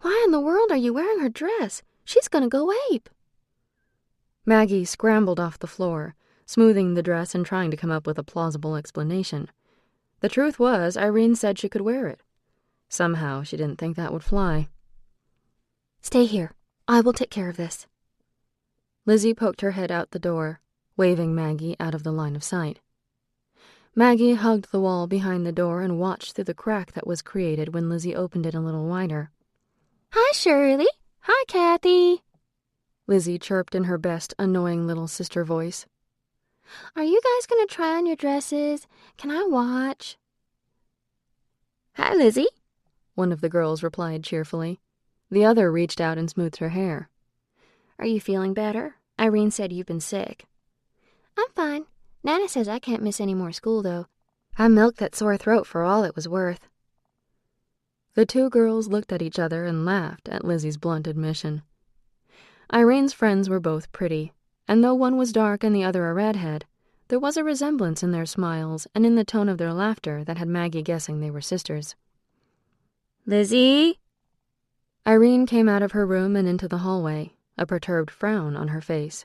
"Why in the world are you wearing her dress? She's gonna go ape." Maggie scrambled off the floor, smoothing the dress and trying to come up with a plausible explanation. The truth was, Irene said she could wear it. Somehow, she didn't think that would fly. "Stay here. I will take care of this." Lizzie poked her head out the door, waving Maggie out of the line of sight. Maggie hugged the wall behind the door and watched through the crack that was created when Lizzie opened it a little wider. "Hi, Shirley. Hi, Kathy," Lizzie chirped in her best annoying little sister voice. "Are you guys gonna try on your dresses? Can I watch?" "Hi, Lizzie," one of the girls replied cheerfully. The other reached out and smoothed her hair. "Are you feeling better? Irene said you've been sick." "I'm fine. Nana says I can't miss any more school, though. I milked that sore throat for all it was worth." The two girls looked at each other and laughed at Lizzie's blunt admission. Irene's friends were both pretty, and though one was dark and the other a redhead, there was a resemblance in their smiles and in the tone of their laughter that had Maggie guessing they were sisters. "Lizzie?" Irene came out of her room and into the hallway, a perturbed frown on her face.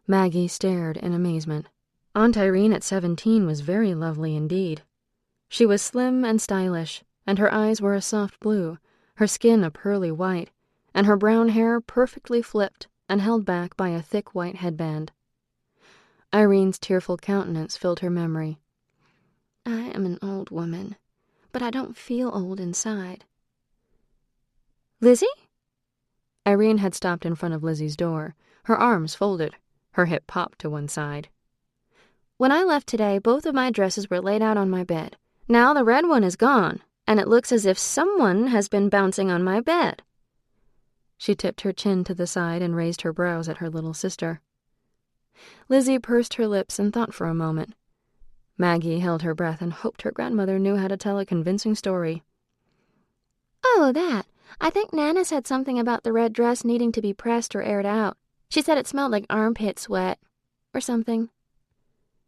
Maggie stared in amazement. Aunt Irene at 17 was very lovely indeed. She was slim and stylish, and her eyes were a soft blue, her skin a pearly white, and her brown hair perfectly flipped and held back by a thick white headband. Irene's tearful countenance filled her memory. "I am an old woman, but I don't feel old inside." "Lizzie?" Irene had stopped in front of Lizzie's door, her arms folded, her hip popped to one side. "When I left today, both of my dresses were laid out on my bed. Now the red one is gone, and it looks as if someone has been bouncing on my bed." She tipped her chin to the side and raised her brows at her little sister. Lizzie pursed her lips and thought for a moment. Maggie held her breath and hoped her grandmother knew how to tell a convincing story. "Oh, that. I think Nana said something about the red dress needing to be pressed or aired out. She said it smelled like armpit sweat, or something."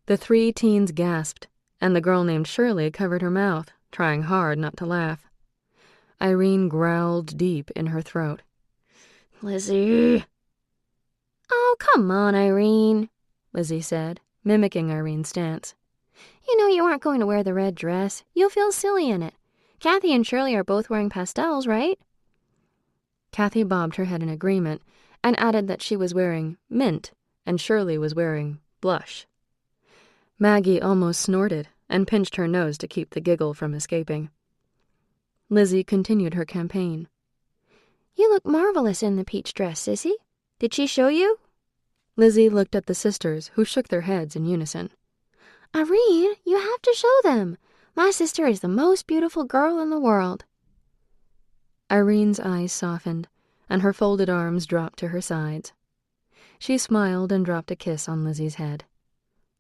The three teens gasped, and the girl named Shirley covered her mouth, trying hard not to laugh. Irene growled deep in her throat. "Lizzie!" "Oh, come on, Irene," Lizzie said, mimicking Irene's stance. "You know you aren't going to wear the red dress. You'll feel silly in it. Kathy and Shirley are both wearing pastels, right?" Kathy bobbed her head in agreement and added that she was wearing mint and Shirley was wearing blush. Maggie almost snorted and pinched her nose to keep the giggle from escaping. Lizzie continued her campaign. You look marvelous in the peach dress, Sissy. Did she show you? Lizzie looked at the sisters, who shook their heads in unison. Irene, you have to show them. My sister is the most beautiful girl in the world. Irene's eyes softened, and her folded arms dropped to her sides. She smiled and dropped a kiss on Lizzie's head.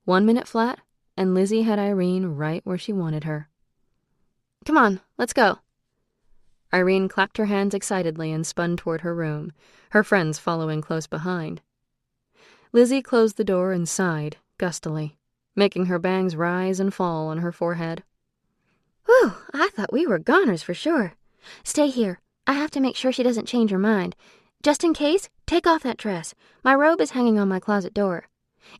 1 minute flat, and Lizzie had Irene right where she wanted her. Come on, let's go. Irene clapped her hands excitedly and spun toward her room, her friends following close behind. Lizzie closed the door and sighed, gustily, making her bangs rise and fall on her forehead. Whew, I thought we were goners for sure. Stay here. I have to make sure she doesn't change her mind. Just in case, take off that dress. My robe is hanging on my closet door.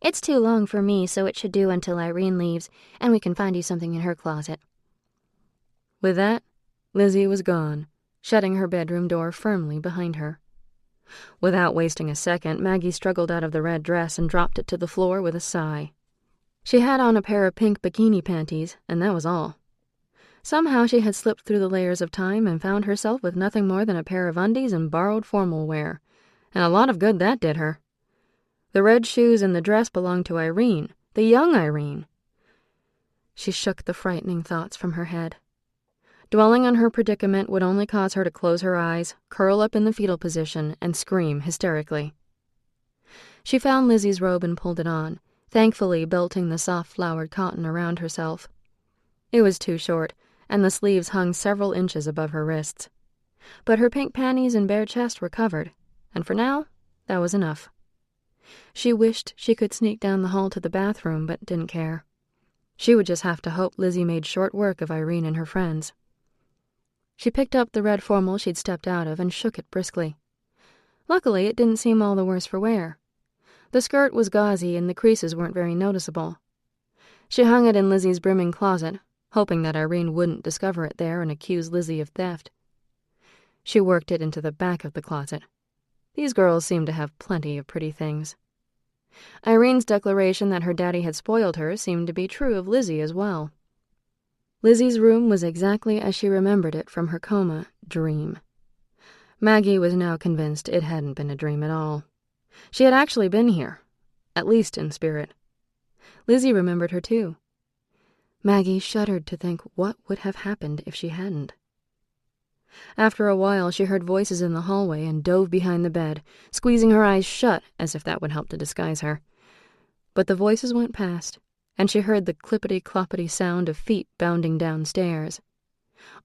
It's too long for me, so it should do until Irene leaves, and we can find you something in her closet. With that, Lizzie was gone, shutting her bedroom door firmly behind her. Without wasting a second, Maggie struggled out of the red dress and dropped it to the floor with a sigh. She had on a pair of pink bikini panties, and that was all. Somehow she had slipped through the layers of time and found herself with nothing more than a pair of undies and borrowed formal wear, and a lot of good that did her. The red shoes and the dress belonged to Irene, the young Irene. She shook the frightening thoughts from her head. Dwelling on her predicament would only cause her to close her eyes, curl up in the fetal position, and scream hysterically. She found Lizzie's robe and pulled it on, thankfully belting the soft flowered cotton around herself. It was too short, and the sleeves hung several inches above her wrists. But her pink panties and bare chest were covered, and for now, that was enough. She wished she could sneak down the hall to the bathroom, but didn't care. She would just have to hope Lizzie made short work of Irene and her friends. She picked up the red formal she'd stepped out of and shook it briskly. Luckily, it didn't seem all the worse for wear. The skirt was gauzy and the creases weren't very noticeable. She hung it in Lizzie's brimming closet, hoping that Irene wouldn't discover it there and accuse Lizzie of theft. She worked it into the back of the closet. These girls seemed to have plenty of pretty things. Irene's declaration that her daddy had spoiled her seemed to be true of Lizzie as well. Lizzie's room was exactly as she remembered it from her coma dream. Maggie was now convinced it hadn't been a dream at all. She had actually been here, at least in spirit. Lizzie remembered her too. Maggie shuddered to think what would have happened if she hadn't. After a while, she heard voices in the hallway and dove behind the bed, squeezing her eyes shut as if that would help to disguise her. But the voices went past, and she heard the clippity-cloppity sound of feet bounding downstairs.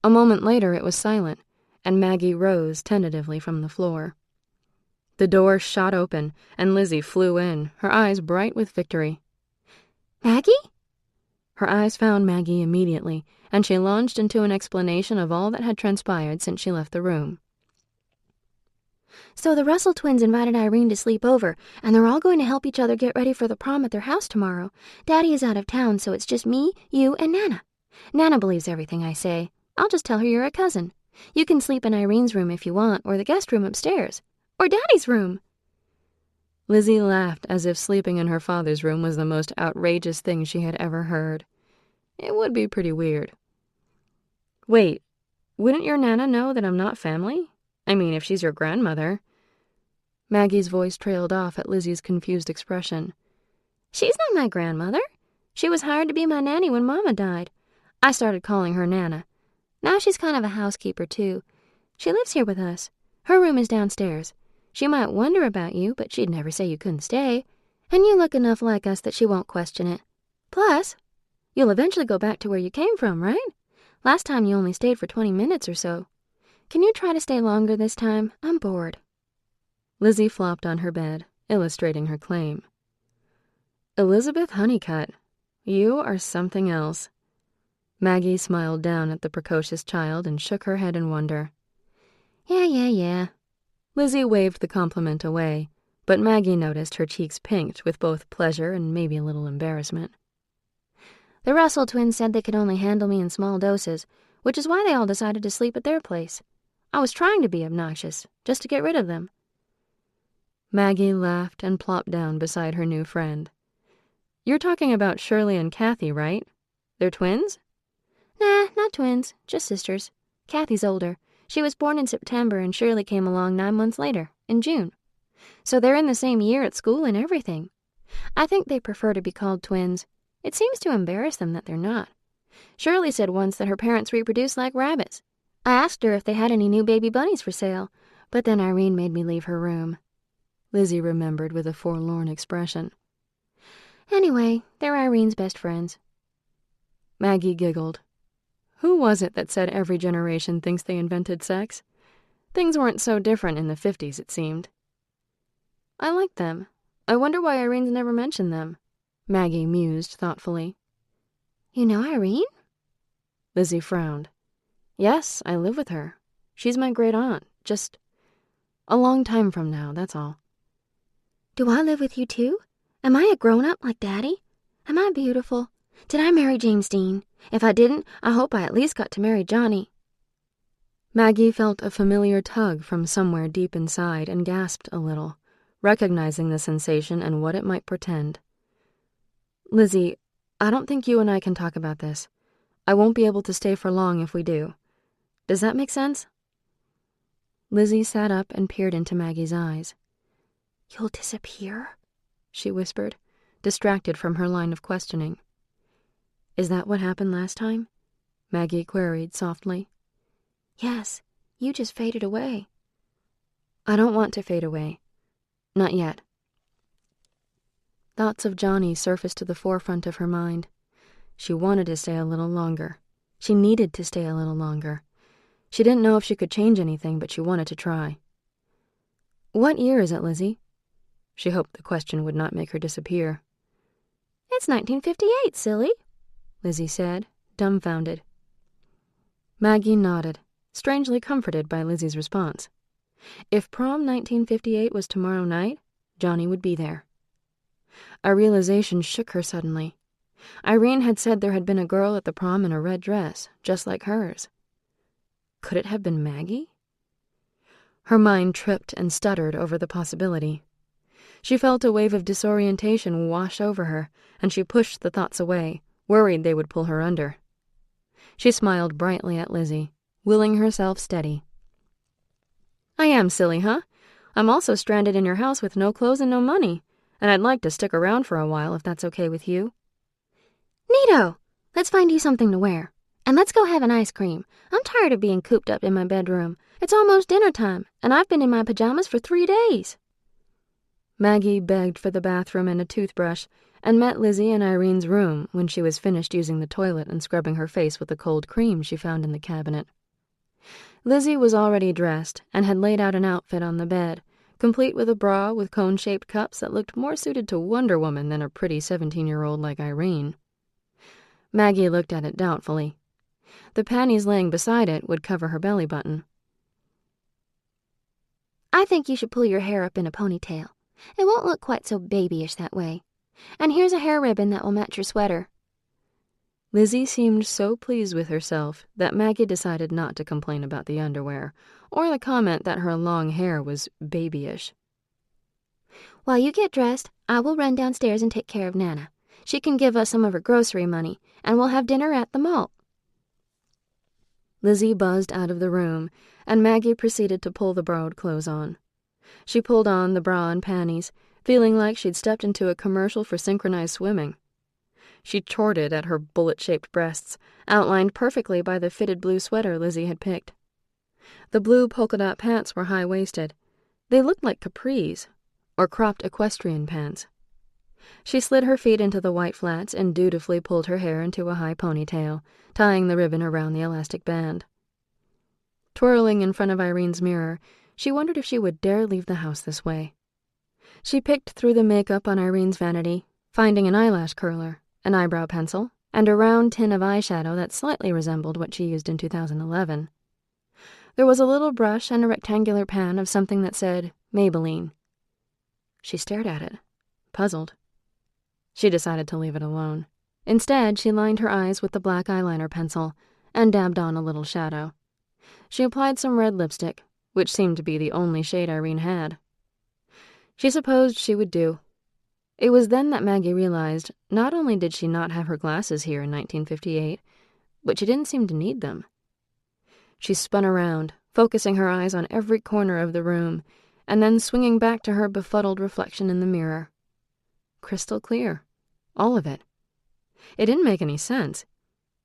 A moment later, it was silent, and Maggie rose tentatively from the floor. The door shot open, and Lizzie flew in, her eyes bright with victory. Maggie? Her eyes found Maggie immediately, and she launched into an explanation of all that had transpired since she left the room. So the Russell twins invited Irene to sleep over, and they're all going to help each other get ready for the prom at their house tomorrow. Daddy is out of town, so it's just me, you, and Nana. Nana believes everything I say. I'll just tell her you're a cousin. You can sleep in Irene's room if you want, or the guest room upstairs. Or Daddy's room. Lizzie laughed as if sleeping in her father's room was the most outrageous thing she had ever heard. It would be pretty weird. Wait, wouldn't your Nana know that I'm not family? I mean, if she's your grandmother. Maggie's voice trailed off at Lizzie's confused expression. She's not my grandmother. She was hired to be my nanny when Mama died. I started calling her Nana. Now she's kind of a housekeeper, too. She lives here with us. Her room is downstairs. She might wonder about you, but she'd never say you couldn't stay. And you look enough like us that she won't question it. Plus, you'll eventually go back to where you came from, right? Last time you only stayed for 20 minutes or so. Can you try to stay longer this time? I'm bored. Lizzie flopped on her bed, illustrating her claim. Elizabeth Honeycutt, you are something else. Maggie smiled down at the precocious child and shook her head in wonder. Yeah. Lizzie waved the compliment away, but Maggie noticed her cheeks pinked with both pleasure and maybe a little embarrassment. The Russell twins said they could only handle me in small doses, which is why they all decided to sleep at their place. I was trying to be obnoxious, just to get rid of them. Maggie laughed and plopped down beside her new friend. You're talking about Shirley and Kathy, right? They're twins? Nah, not twins, just sisters. Kathy's older. She was born in September and Shirley came along 9 months later, in June. So they're in the same year at school and everything. I think they prefer to be called twins. It seems to embarrass them that they're not. Shirley said once that her parents reproduce like rabbits. I asked her if they had any new baby bunnies for sale, but then Irene made me leave her room. Lizzie remembered with a forlorn expression. Anyway, they're Irene's best friends. Maggie giggled. Who was it that said every generation thinks they invented sex? Things weren't so different in the 50s, it seemed. I like them. I wonder why Irene's never mentioned them, Maggie mused thoughtfully. You know Irene? Lizzie frowned. Yes, I live with her. She's my great aunt. Just a long time from now, that's all. Do I live with you too? Am I a grown-up like Daddy? Am I beautiful? Did I marry James Dean? If I didn't, I hope I at least got to marry Johnny. Maggie felt a familiar tug from somewhere deep inside and gasped a little, recognizing the sensation and what it might portend. Lizzie, I don't think you and I can talk about this. I won't be able to stay for long if we do. Does that make sense? Lizzie sat up and peered into Maggie's eyes. You'll disappear? She whispered, distracted from her line of questioning. Is that what happened last time? Maggie queried softly. Yes, you just faded away. I don't want to fade away. Not yet. Thoughts of Johnny surfaced to the forefront of her mind. She wanted to stay a little longer. She needed to stay a little longer. She didn't know if she could change anything, but she wanted to try. What year is it, Lizzie? She hoped the question would not make her disappear. It's 1958, silly, Lizzie said, dumbfounded. Maggie nodded, strangely comforted by Lizzie's response. If prom 1958 was tomorrow night, Johnny would be there. A realization shook her suddenly. Irene had said there had been a girl at the prom in a red dress, just like hers. Could it have been Maggie? Her mind tripped and stuttered over the possibility. She felt a wave of disorientation wash over her, and she pushed the thoughts away, worried they would pull her under. She smiled brightly at Lizzie, willing herself steady. I am silly, huh? I'm also stranded in your house with no clothes and no money, and I'd like to stick around for a while if that's okay with you. Neato! Let's find you something to wear. And let's go have an ice cream. I'm tired of being cooped up in my bedroom. It's almost dinner time, and I've been in my pajamas for 3 days. Maggie begged for the bathroom and a toothbrush, and met Lizzie in Irene's room when she was finished using the toilet and scrubbing her face with the cold cream she found in the cabinet. Lizzie was already dressed and had laid out an outfit on the bed, complete with a bra with cone-shaped cups that looked more suited to Wonder Woman than a pretty 17-year-old like Irene. Maggie looked at it doubtfully. The panties laying beside it would cover her belly button. I think you should pull your hair up in a ponytail. It won't look quite so babyish that way. And here's a hair ribbon that will match your sweater. Lizzie seemed so pleased with herself that Maggie decided not to complain about the underwear, or the comment that her long hair was babyish. While you get dressed, I will run downstairs and take care of Nana. She can give us some of her grocery money, and we'll have dinner at the mall. Lizzie buzzed out of the room, and Maggie proceeded to pull the borrowed clothes on. She pulled on the bra and panties, feeling like she'd stepped into a commercial for synchronized swimming. She chortled at her bullet-shaped breasts, outlined perfectly by the fitted blue sweater Lizzie had picked. The blue polka-dot pants were high-waisted. They looked like capris, or cropped equestrian pants. She slid her feet into the white flats and dutifully pulled her hair into a high ponytail, tying the ribbon around the elastic band. Twirling in front of Irene's mirror, she wondered if she would dare leave the house this way. She picked through the makeup on Irene's vanity, finding an eyelash curler, an eyebrow pencil, and a round tin of eyeshadow that slightly resembled what she used in 2011. There was a little brush and a rectangular pan of something that said Maybelline. She stared at it, puzzled. She decided to leave it alone. Instead, she lined her eyes with the black eyeliner pencil and dabbed on a little shadow. She applied some red lipstick, which seemed to be the only shade Irene had. She supposed she would do. It was then that Maggie realized not only did she not have her glasses here in 1958, but she didn't seem to need them. She spun around, focusing her eyes on every corner of the room, and then swinging back to her befuddled reflection in the mirror. Crystal clear. All of it. It didn't make any sense,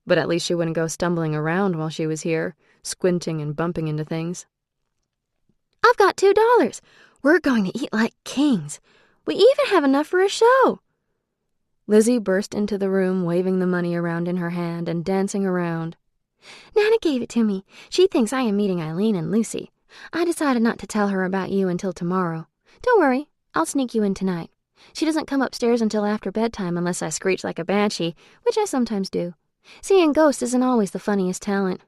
but at least she wouldn't go stumbling around while she was here, squinting and bumping into things. I've got $2. We're going to eat like kings. We even have enough for a show. Lizzie burst into the room, waving the money around in her hand and dancing around. Nana gave it to me. She thinks I am meeting Eileen and Lucy. I decided not to tell her about you until tomorrow. Don't worry, I'll sneak you in tonight. She doesn't come upstairs until after bedtime unless I screech like a banshee, which I sometimes do. Seeing ghosts isn't always the funniest talent.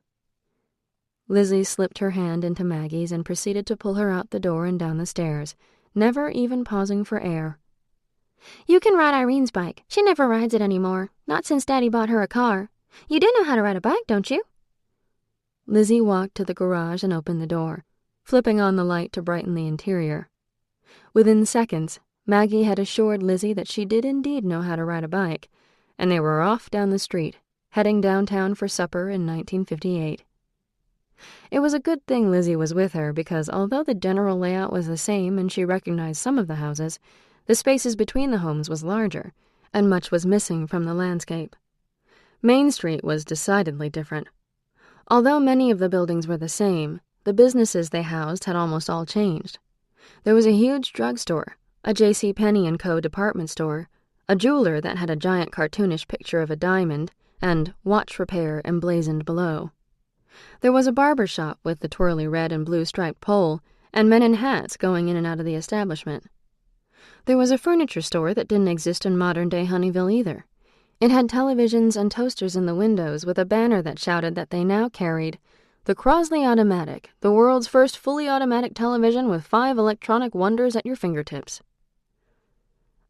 Lizzie slipped her hand into Maggie's and proceeded to pull her out the door and down the stairs, never even pausing for air. You can ride Irene's bike. She never rides it anymore, not since Daddy bought her a car. You do know how to ride a bike, don't you? Lizzie walked to the garage and opened the door, flipping on the light to brighten the interior. Within seconds, Maggie had assured Lizzie that she did indeed know how to ride a bike, and they were off down the street, heading downtown for supper in 1958. It was a good thing Lizzie was with her because although the general layout was the same and she recognized some of the houses, the spaces between the homes was larger, and much was missing from the landscape. Main Street was decidedly different. Although many of the buildings were the same, the businesses they housed had almost all changed. There was a huge drugstore, a JCPenney & Co. department store, a jeweler that had a giant cartoonish picture of a diamond, and watch repair emblazoned below. There was a barber shop with the twirly red and blue striped pole, and men in hats going in and out of the establishment. There was a furniture store that didn't exist in modern-day Honeyville either. It had televisions and toasters in the windows with a banner that shouted that they now carried the Crosley Automatic, the world's first fully automatic television with 5 electronic wonders at your fingertips.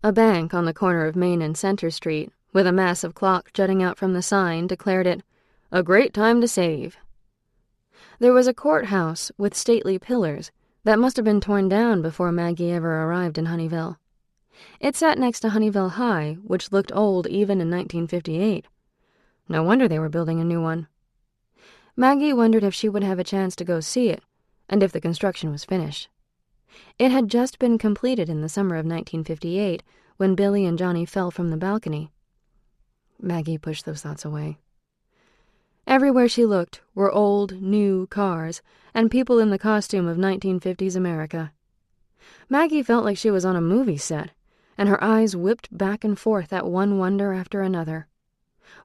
A bank on the corner of Main and Center Street, with a massive clock jutting out from the sign, declared it a great time to save. There was a courthouse with stately pillars that must have been torn down before Maggie ever arrived in Honeyville. It sat next to Honeyville High, which looked old even in 1958. No wonder they were building a new one. Maggie wondered if she would have a chance to go see it, and if the construction was finished. It had just been completed in the summer of 1958, when Billy and Johnny fell from the balcony. Maggie pushed those thoughts away. Everywhere she looked were old, new cars, and people in the costume of 1950s America. Maggie felt like she was on a movie set, and her eyes whipped back and forth at one wonder after another.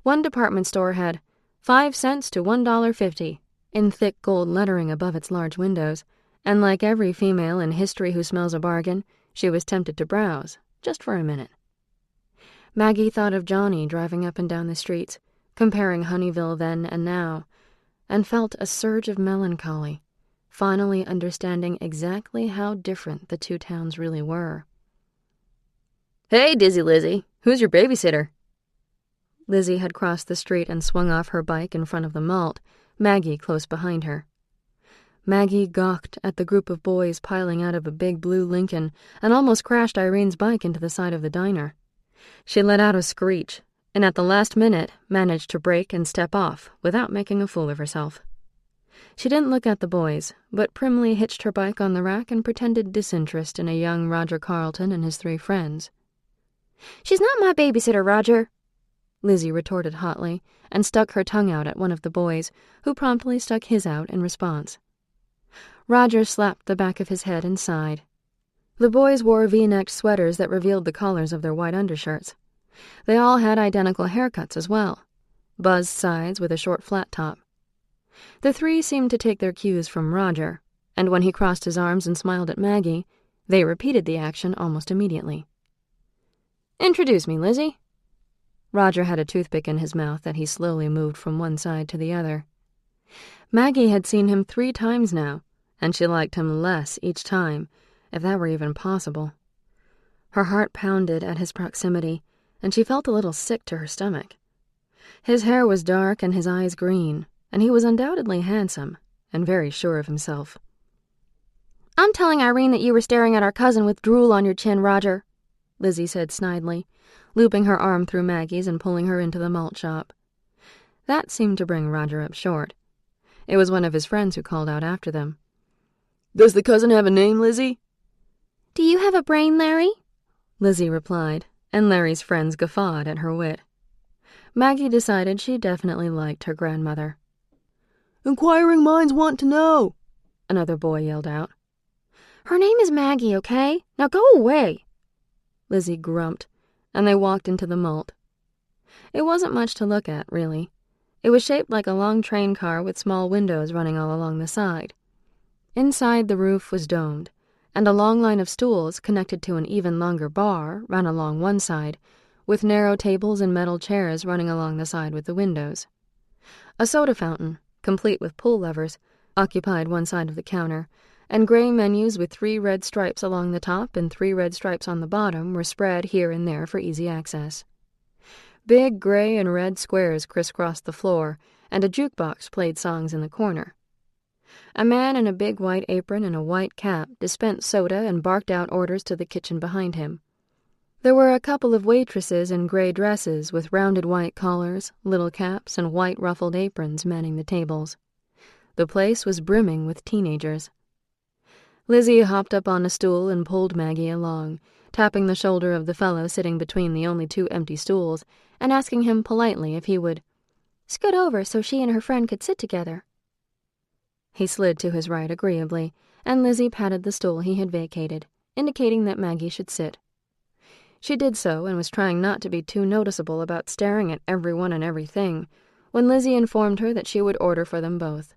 One department store had 5 cents to $1.50 in thick gold lettering above its large windows, and like every female in history who smells a bargain, she was tempted to browse, just for a minute. Maggie thought of Johnny driving up and down the streets, comparing Honeyville then and now, and felt a surge of melancholy, finally understanding exactly how different the two towns really were. Hey, Dizzy Lizzie, who's your babysitter? Lizzie had crossed the street and swung off her bike in front of the malt, Maggie close behind her. Maggie gawked at the group of boys piling out of a big blue Lincoln and almost crashed Irene's bike into the side of the diner. She let out a screech, and at the last minute managed to brake and step off without making a fool of herself. She didn't look at the boys, but primly hitched her bike on the rack and pretended disinterest in a young Roger Carlton and his 3 friends. She's not my babysitter, Roger, Lizzie retorted hotly, and stuck her tongue out at one of the boys, who promptly stuck his out in response. Roger slapped the back of his head and sighed. The boys wore V-necked sweaters that revealed the collars of their white undershirts. They all had identical haircuts as well, buzzed sides with a short flat top. The 3 seemed to take their cues from Roger, and when he crossed his arms and smiled at Maggie, they repeated the action almost immediately. "Introduce me, Lizzie." Roger had a toothpick in his mouth that he slowly moved from one side to the other. Maggie had seen him 3 times now, and she liked him less each time, if that were even possible. Her heart pounded at his proximity, and she felt a little sick to her stomach. His hair was dark and his eyes green, and he was undoubtedly handsome and very sure of himself. "I'm telling Irene that you were staring at our cousin with drool on your chin, Roger," Lizzie said snidely, looping her arm through Maggie's and pulling her into the malt shop. That seemed to bring Roger up short. It was one of his friends who called out after them. "Does the cousin have a name, Lizzie?" "Do you have a brain, Larry?" Lizzie replied, and Larry's friends guffawed at her wit. Maggie decided she definitely liked her grandmother. "Inquiring minds want to know," another boy yelled out. "Her name is Maggie, okay? Now go away." Lizzie grumped, and they walked into the malt. It wasn't much to look at, really. It was shaped like a long train car with small windows running all along the side. Inside, the roof was domed, and a long line of stools connected to an even longer bar ran along one side, with narrow tables and metal chairs running along the side with the windows. A soda fountain, complete with pull levers, occupied one side of the counter, and gray menus with 3 red stripes along the top and 3 red stripes on the bottom were spread here and there for easy access. Big gray and red squares crisscrossed the floor, and a jukebox played songs in the corner. A man in a big white apron and a white cap dispensed soda and barked out orders to the kitchen behind him. There were a couple of waitresses in gray dresses with rounded white collars, little caps, and white ruffled aprons manning the tables. The place was brimming with teenagers. Lizzie hopped up on a stool and pulled Maggie along, tapping the shoulder of the fellow sitting between the only 2 empty stools and asking him politely if he would scoot over so she and her friend could sit together. He slid to his right agreeably, and Lizzie patted the stool he had vacated, indicating that Maggie should sit. She did so and was trying not to be too noticeable about staring at everyone and everything, when Lizzie informed her that she would order for them both.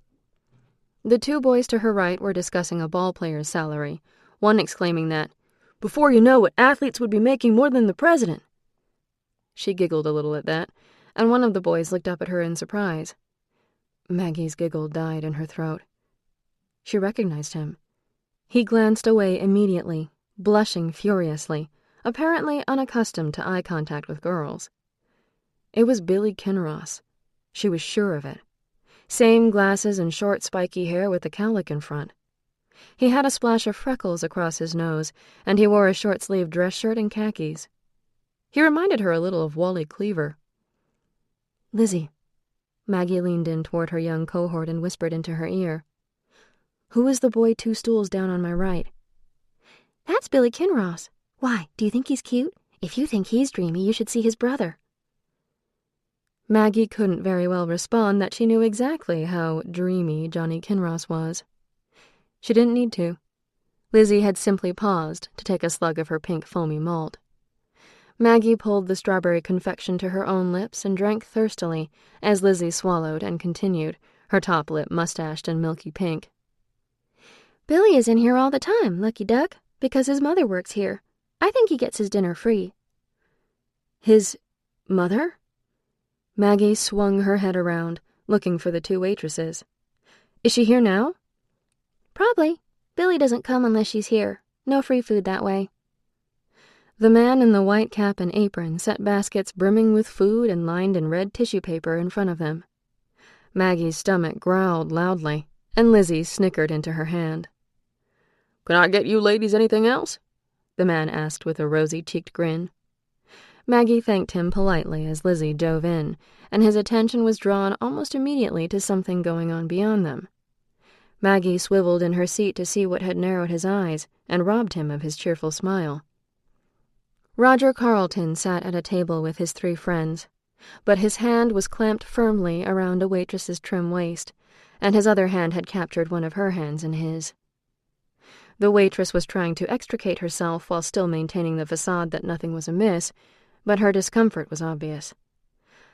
The 2 boys to her right were discussing a ball player's salary, one exclaiming that, "Before you know it, athletes would be making more than the president." She giggled a little at that, and one of the boys looked up at her in surprise. Maggie's giggle died in her throat. She recognized him. He glanced away immediately, blushing furiously, apparently unaccustomed to eye contact with girls. It was Billy Kinross. She was sure of it. Same glasses and short spiky hair with the cowlick in front. He had a splash of freckles across his nose, and he wore a short-sleeved dress shirt and khakis. He reminded her a little of Wally Cleaver. "Lizzie." Maggie leaned in toward her young cohort and whispered into her ear. "Who is the boy 2 stools down on my right?" "That's Billy Kinross. Why, do you think he's cute? If you think he's dreamy, you should see his brother." Maggie couldn't very well respond that she knew exactly how dreamy Johnny Kinross was. She didn't need to. Lizzie had simply paused to take a slug of her pink foamy malt. Maggie pulled the strawberry confection to her own lips and drank thirstily as Lizzie swallowed and continued, her top lip mustached and milky pink. "Billy is in here all the time, lucky duck, because his mother works here. I think he gets his dinner free." "His mother?" Maggie swung her head around, looking for the 2 waitresses. "Is she here now?" "Probably. Billy doesn't come unless she's here. No free food that way." The man in the white cap and apron set baskets brimming with food and lined in red tissue paper in front of them. Maggie's stomach growled loudly, and Lizzie snickered into her hand. "Can I get you ladies anything else?" the man asked with a rosy-cheeked grin. Maggie thanked him politely as Lizzie dove in, and his attention was drawn almost immediately to something going on beyond them. Maggie swiveled in her seat to see what had narrowed his eyes and robbed him of his cheerful smile. Roger Carleton sat at a table with his 3 friends, but his hand was clamped firmly around a waitress's trim waist, and his other hand had captured one of her hands in his. The waitress was trying to extricate herself while still maintaining the facade that nothing was amiss, but her discomfort was obvious.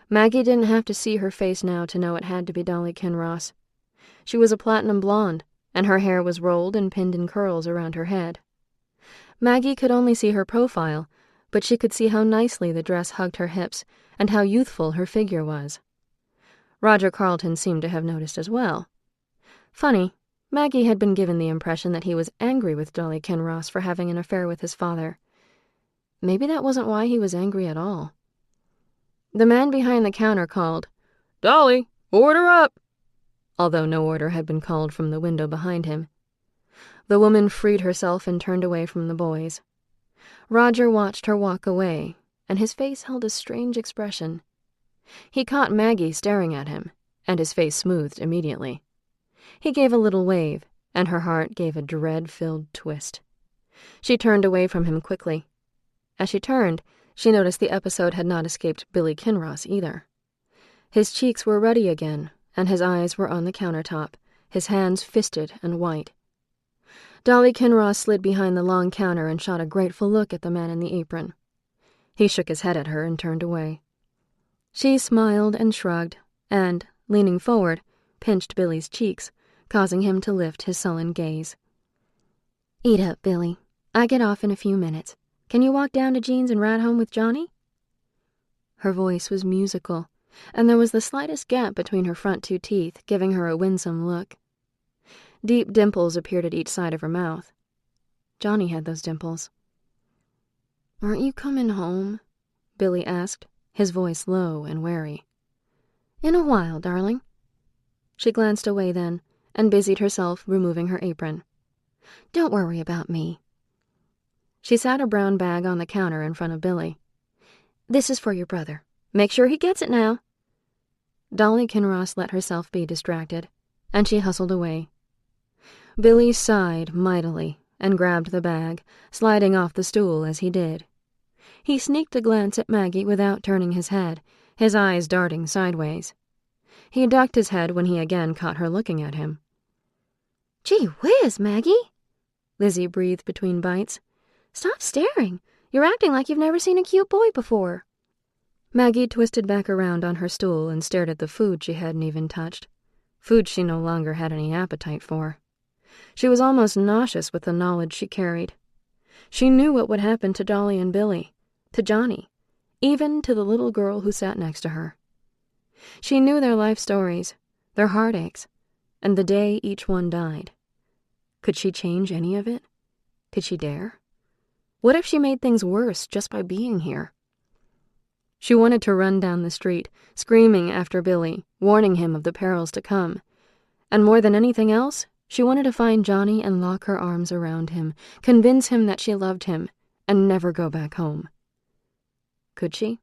Maggie didn't have to see her face now to know it had to be Dolly Kinross. She was a platinum blonde, and her hair was rolled and pinned in curls around her head. Maggie could only see her profile, but she could see how nicely the dress hugged her hips and how youthful her figure was. Roger Carleton seemed to have noticed as well. Funny, Maggie had been given the impression that he was angry with Dolly Kinross for having an affair with his father. Maybe that wasn't why he was angry at all. The man behind the counter called, "Dolly, order up!" although no order had been called from the window behind him. The woman freed herself and turned away from the boys. Roger watched her walk away, and his face held a strange expression. He caught Maggie staring at him, and his face smoothed immediately. He gave a little wave, and her heart gave a dread-filled twist. She turned away from him quickly. As she turned, she noticed the episode had not escaped Billy Kinross either. His cheeks were ruddy again, and his eyes were on the countertop, his hands fisted and white. Dolly Kinross slid behind the long counter and shot a grateful look at the man in the apron. He shook his head at her and turned away. She smiled and shrugged, and, leaning forward, pinched Billy's cheeks, causing him to lift his sullen gaze. "Eat up, Billy. I get off in a few minutes. Can you walk down to Jean's and ride home with Johnny?" Her voice was musical, and there was the slightest gap between her front two teeth, giving her a winsome look. Deep dimples appeared at each side of her mouth. Johnny had those dimples. "Aren't you coming home?" Billy asked, his voice low and wary. "In a while, darling." She glanced away then, and busied herself removing her apron. "Don't worry about me." She sat a brown bag on the counter in front of Billy. "This is for your brother. Make sure he gets it now." Dolly Kinross let herself be distracted, and she hustled away. Billy sighed mightily and grabbed the bag, sliding off the stool as he did. He sneaked a glance at Maggie without turning his head, his eyes darting sideways. He ducked his head when he again caught her looking at him. "Gee whiz, Maggie," Lizzie breathed between bites. "Stop staring. You're acting like you've never seen a cute boy before." Maggie twisted back around on her stool and stared at the food she hadn't even touched, food she no longer had any appetite for. She was almost nauseous with the knowledge she carried. She knew what would happen to Dolly and Billy, to Johnny, even to the little girl who sat next to her. She knew their life stories, their heartaches, and the day each one died. Could she change any of it? Could she dare? What if she made things worse just by being here? She wanted to run down the street, screaming after Billy, warning him of the perils to come. And more than anything else, she wanted to find Johnny and lock her arms around him, convince him that she loved him, and never go back home. Could she?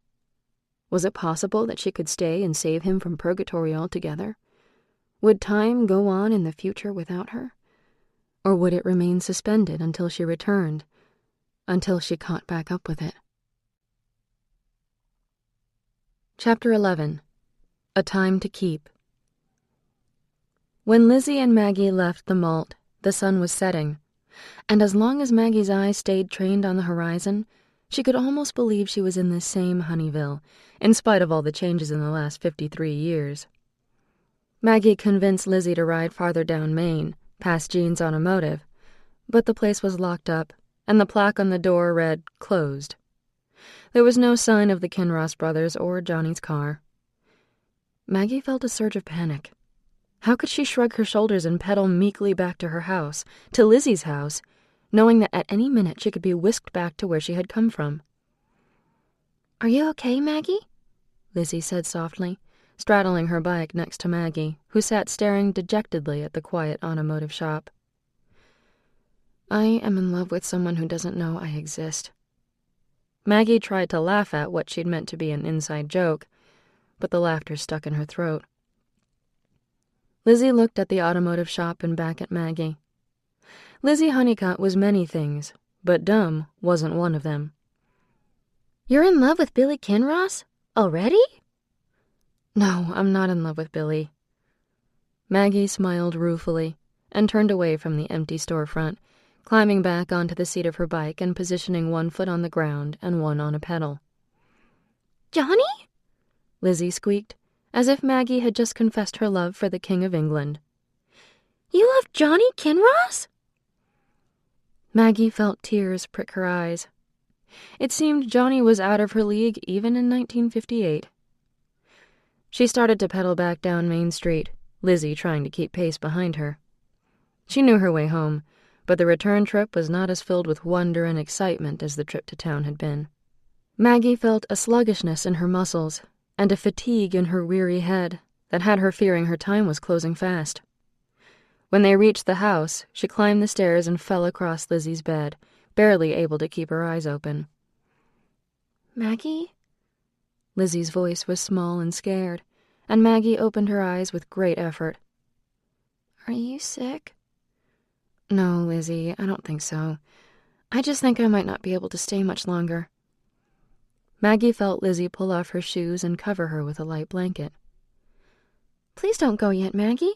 Was it possible that she could stay and save him from Purgatory altogether? Would time go on in the future without her? Or would it remain suspended until she returned, until she caught back up with it? Chapter 11. A Time to Keep. When Lizzie and Maggie left the malt, the sun was setting, and as long as Maggie's eyes stayed trained on the horizon, she could almost believe she was in the same Honeyville, in spite of all the changes in the last 53 years. Maggie convinced Lizzie to ride farther down Main, past Jean's Automotive, but the place was locked up, and the plaque on the door read, "Closed." There was no sign of the Kinross brothers or Johnny's car. Maggie felt a surge of panic. How could she shrug her shoulders and pedal meekly back to her house, to Lizzie's house, knowing that at any minute she could be whisked back to where she had come from? "Are you okay, Maggie?" Lizzie said softly, straddling her bike next to Maggie, who sat staring dejectedly at the quiet automotive shop. "I am in love with someone who doesn't know I exist." Maggie tried to laugh at what she'd meant to be an inside joke, but the laughter stuck in her throat. Lizzie looked at the automotive shop and back at Maggie. Lizzie Honeycutt was many things, but dumb wasn't one of them. "You're in love with Billy Kinross? Already?" "No, I'm not in love with Billy." Maggie smiled ruefully and turned away from the empty storefront, climbing back onto the seat of her bike and positioning one foot on the ground and one on a pedal. "Johnny?" Lizzie squeaked, as if Maggie had just confessed her love for the King of England. "You love Johnny Kinross?" Maggie felt tears prick her eyes. It seemed Johnny was out of her league even in 1958. She started to pedal back down Main Street, Lizzie trying to keep pace behind her. She knew her way home, but the return trip was not as filled with wonder and excitement as the trip to town had been. Maggie felt a sluggishness in her muscles and a fatigue in her weary head that had her fearing her time was closing fast. When they reached the house, she climbed the stairs and fell across Lizzie's bed, barely able to keep her eyes open. Maggie? Lizzie's voice was small and scared, and Maggie opened her eyes with great effort. Are you sick? No, Lizzie, I don't think so. I just think I might not be able to stay much longer. Maggie felt Lizzie pull off her shoes and cover her with a light blanket. Please don't go yet, Maggie.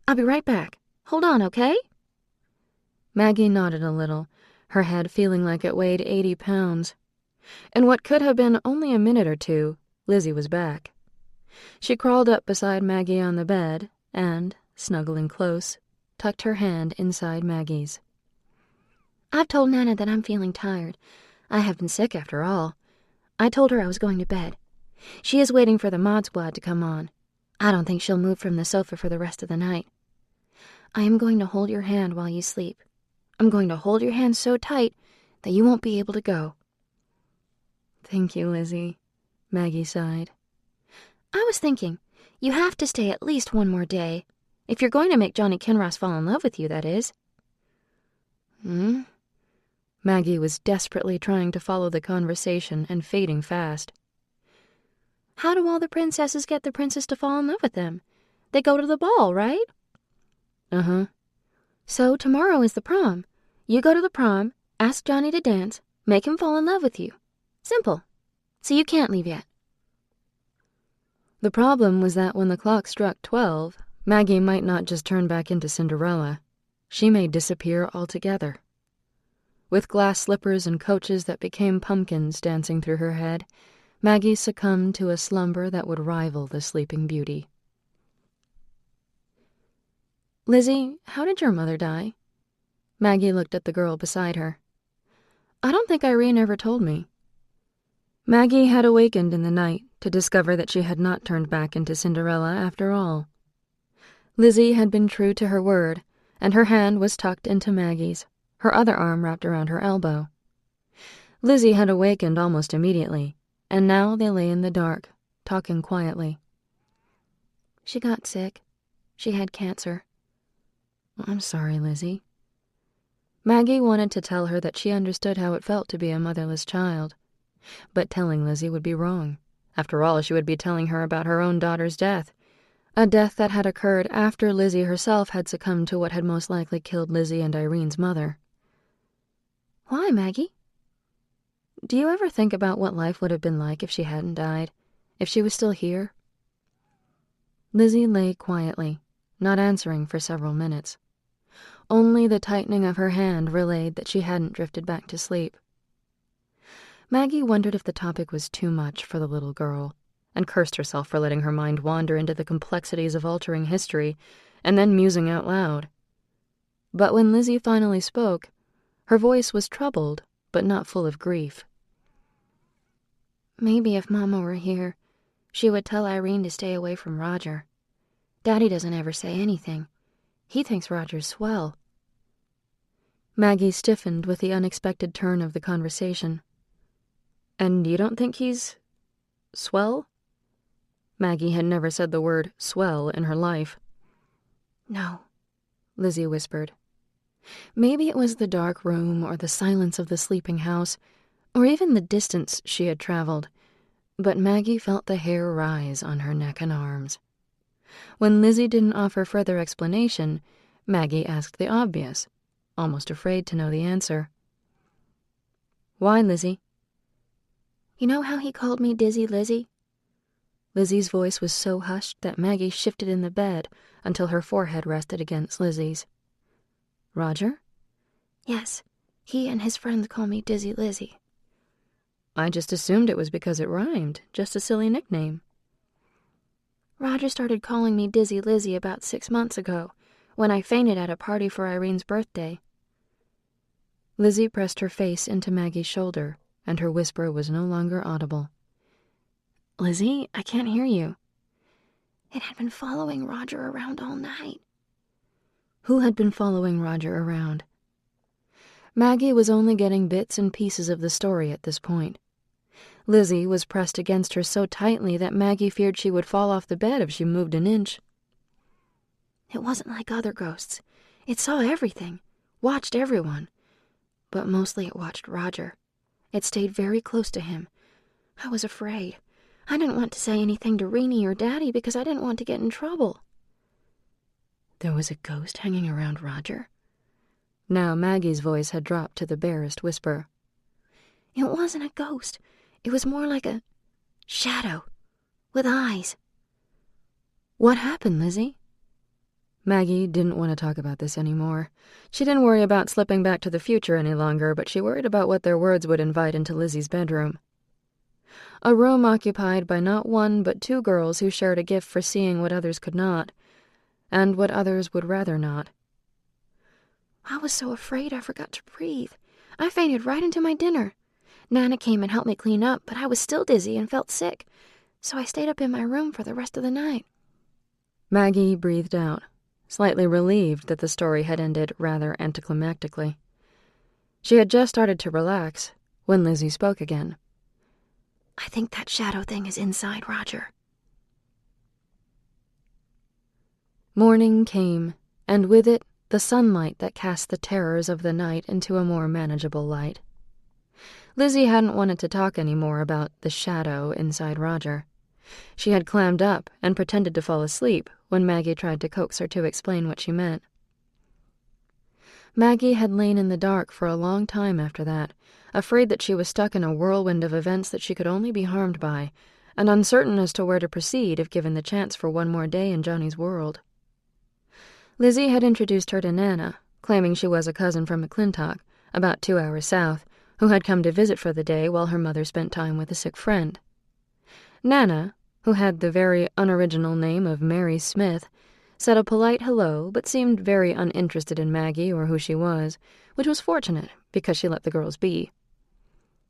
I'll be right back. Hold on, okay? Maggie nodded a little, her head feeling like it weighed 80 pounds. In what could have been only a minute or two, Lizzie was back. She crawled up beside Maggie on the bed and, snuggling close, tucked her hand inside Maggie's. I've told Nana that I'm feeling tired. I have been sick after all. I told her I was going to bed. She is waiting for the Mod Squad to come on. I don't think she'll move from the sofa for the rest of the night. I am going to hold your hand while you sleep. I'm going to hold your hand so tight that you won't be able to go. Thank you, Lizzie, Maggie sighed. I was thinking, you have to stay at least one more day. If you're going to make Johnny Kinross fall in love with you, that is. Maggie was desperately trying to follow the conversation and fading fast. How do all the princesses get the princess to fall in love with them? They go to the ball, right? Uh-huh. So tomorrow is the prom. You go to the prom, ask Johnny to dance, make him fall in love with you. Simple. So you can't leave yet. The problem was that when the clock struck 12, Maggie might not just turn back into Cinderella. She may disappear altogether. With glass slippers and coaches that became pumpkins dancing through her head, Maggie succumbed to a slumber that would rival the Sleeping Beauty. Lizzie, how did your mother die? Maggie looked at the girl beside her. I don't think Irene ever told me. Maggie had awakened in the night to discover that she had not turned back into Cinderella after all. Lizzie had been true to her word, and her hand was tucked into Maggie's, her other arm wrapped around her elbow. Lizzie had awakened almost immediately, and now they lay in the dark, talking quietly. She got sick. She had cancer. I'm sorry, Lizzie. Maggie wanted to tell her that she understood how it felt to be a motherless child, but telling Lizzie would be wrong. After all, she would be telling her about her own daughter's death, a death that had occurred after Lizzie herself had succumbed to what had most likely killed Lizzie and Irene's mother. Why, Maggie? Do you ever think about what life would have been like if she hadn't died, if she was still here? Lizzie lay quietly, not answering for several minutes. Only the tightening of her hand relayed that she hadn't drifted back to sleep. Maggie wondered if the topic was too much for the little girl, and cursed herself for letting her mind wander into the complexities of altering history, and then musing out loud. But when Lizzie finally spoke, her voice was troubled, but not full of grief. Maybe if Mama were here, she would tell Irene to stay away from Roger. Daddy doesn't ever say anything. He thinks Roger's swell. Maggie stiffened with the unexpected turn of the conversation. And you don't think he's swell? Maggie had never said the word swell in her life. No, Lizzie whispered. Maybe it was the dark room or the silence of the sleeping house, or even the distance she had traveled, but Maggie felt the hair rise on her neck and arms. When Lizzie didn't offer further explanation, Maggie asked the obvious, almost afraid to know the answer. Why, Lizzie? You know how he called me Dizzy Lizzie? Lizzie's voice was so hushed that Maggie shifted in the bed until her forehead rested against Lizzie's. Roger? Yes, he and his friends call me Dizzy Lizzie. I just assumed it was because it rhymed, just a silly nickname. Roger started calling me Dizzy Lizzie about 6 months ago, when I fainted at a party for Irene's birthday. Lizzie pressed her face into Maggie's shoulder, and her whisper was no longer audible. Lizzie, I can't hear you. It had been following Roger around all night. Who had been following Roger around? Maggie was only getting bits and pieces of the story at this point. Lizzie was pressed against her so tightly that Maggie feared she would fall off the bed if she moved an inch. It wasn't like other ghosts. It saw everything, watched everyone. but mostly it watched Roger. It stayed very close to him. I was afraid. I didn't want to say anything to Renee or Daddy because I didn't want to get in trouble. There was a ghost hanging around Roger? Now Maggie's voice had dropped to the barest whisper. It wasn't a ghost. It was more like a shadow with eyes. What happened, Lizzie? Maggie didn't want to talk about this anymore. She didn't worry about slipping back to the future any longer, but she worried about what their words would invite into Lizzie's bedroom. A room occupied by not one but two girls who shared a gift for seeing what others could not, and what others would rather not. I was so afraid I forgot to breathe. I fainted right into my dinner. Nana came and helped me clean up, but I was still dizzy and felt sick, so I stayed up in my room for the rest of the night. Maggie breathed out, slightly relieved that the story had ended rather anticlimactically. She had just started to relax when Lizzie spoke again. I think that shadow thing is inside Roger. Morning came, and with it the sunlight that cast the terrors of the night into a more manageable light. Lizzie hadn't wanted to talk any more about the shadow inside Roger. She had clammed up and pretended to fall asleep when Maggie tried to coax her to explain what she meant. Maggie had lain in the dark for a long time after that, afraid that she was stuck in a whirlwind of events that she could only be harmed by, and uncertain as to where to proceed if given the chance for one more day in Johnny's world. Lizzie had introduced her to Nana, claiming she was a cousin from McClintock, about 2 hours south, who had come to visit for the day while her mother spent time with a sick friend. Nana, who had the very unoriginal name of Mary Smith, said a polite hello but seemed very uninterested in Maggie or who she was, which was fortunate because she let the girls be.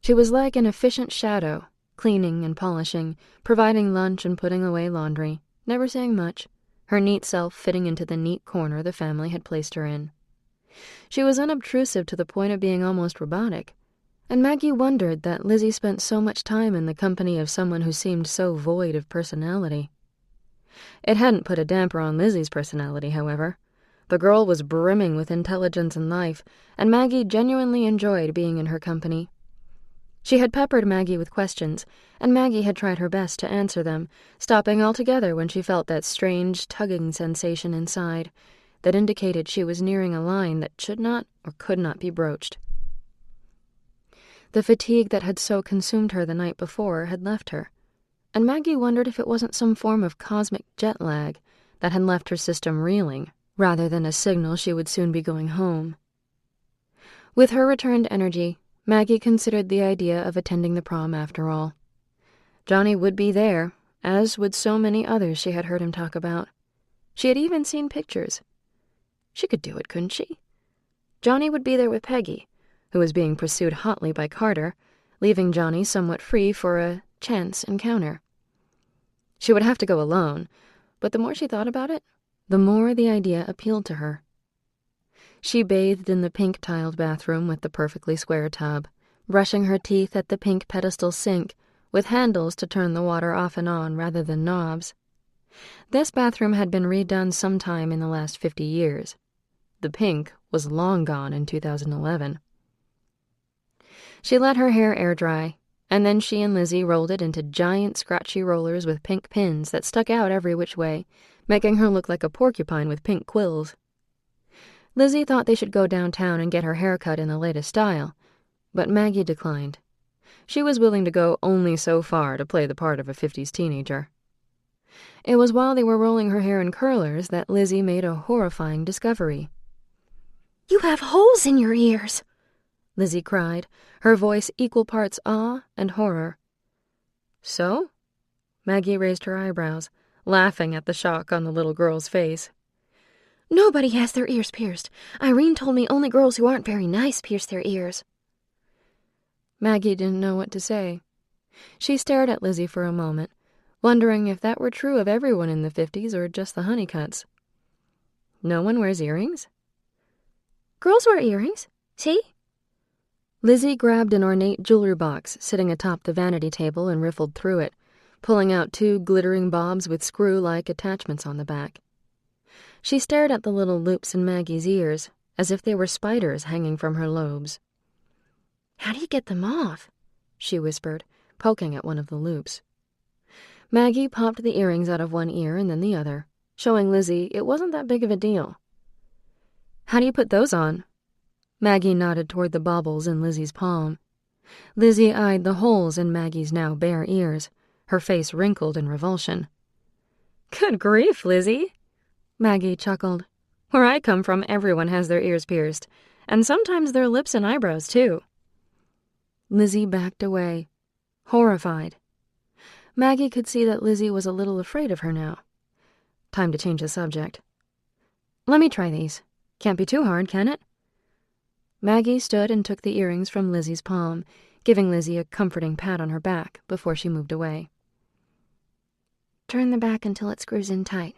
She was like an efficient shadow, cleaning and polishing, providing lunch and putting away laundry, never saying much, her neat self fitting into the neat corner the family had placed her in. She was unobtrusive to the point of being almost robotic, and Maggie wondered that Lizzie spent so much time in the company of someone who seemed so void of personality. It hadn't put a damper on Lizzie's personality, however. The girl was brimming with intelligence and life, and Maggie genuinely enjoyed being in her company. She had peppered Maggie with questions, and Maggie had tried her best to answer them, stopping altogether when she felt that strange tugging sensation inside that indicated she was nearing a line that should not or could not be broached. The fatigue that had so consumed her the night before had left her, and Maggie wondered if it wasn't some form of cosmic jet lag that had left her system reeling, rather than a signal she would soon be going home. With her returned energy, Maggie considered the idea of attending the prom after all. Johnny would be there, as would so many others she had heard him talk about. She had even seen pictures. She could do it, couldn't she? Johnny would be there with Peggy, who was being pursued hotly by Carter, leaving Johnny somewhat free for a chance encounter. She would have to go alone, but the more she thought about it, the more the idea appealed to her. She bathed in the pink-tiled bathroom with the perfectly square tub, brushing her teeth at the pink pedestal sink, with handles to turn the water off and on rather than knobs. This bathroom had been redone sometime in the last 50 years. The pink was long gone in 2011. She let her hair air dry, and then she and Lizzie rolled it into giant scratchy rollers with pink pins that stuck out every which way, making her look like a porcupine with pink quills. Lizzie thought they should go downtown and get her hair cut in the latest style, but Maggie declined. She was willing to go only so far to play the part of a 50s teenager. It was while they were rolling her hair in curlers that Lizzie made a horrifying discovery. "You have holes in your ears!" Lizzie cried, her voice equal parts awe and horror. "So?" Maggie raised her eyebrows, laughing at the shock on the little girl's face. "Nobody has their ears pierced. Irene told me only girls who aren't very nice pierce their ears." Maggie didn't know what to say. She stared at Lizzie for a moment, wondering if that were true of everyone in the 50s or just the Honeycutts. No one wears earrings? Girls wear earrings. See? Lizzie grabbed an ornate jewelry box sitting atop the vanity table and riffled through it, pulling out 2 glittering bobs with screw-like attachments on the back. She stared at the little loops in Maggie's ears, as if they were spiders hanging from her lobes. "How do you get them off?" she whispered, poking at one of the loops. Maggie popped the earrings out of one ear and then the other, showing Lizzie it wasn't that big of a deal. "How do you put those on?" Maggie nodded toward the baubles in Lizzie's palm. Lizzie eyed the holes in Maggie's now bare ears, her face wrinkled in revulsion. "Good grief, Lizzie," Maggie chuckled. "Where I come from, everyone has their ears pierced, and sometimes their lips and eyebrows, too." Lizzie backed away, horrified. Maggie could see that Lizzie was a little afraid of her now. Time to change the subject. "Let me try these. Can't be too hard, can it?" Maggie stood and took the earrings from Lizzie's palm, giving Lizzie a comforting pat on her back before she moved away. "Turn the back until it screws in tight,"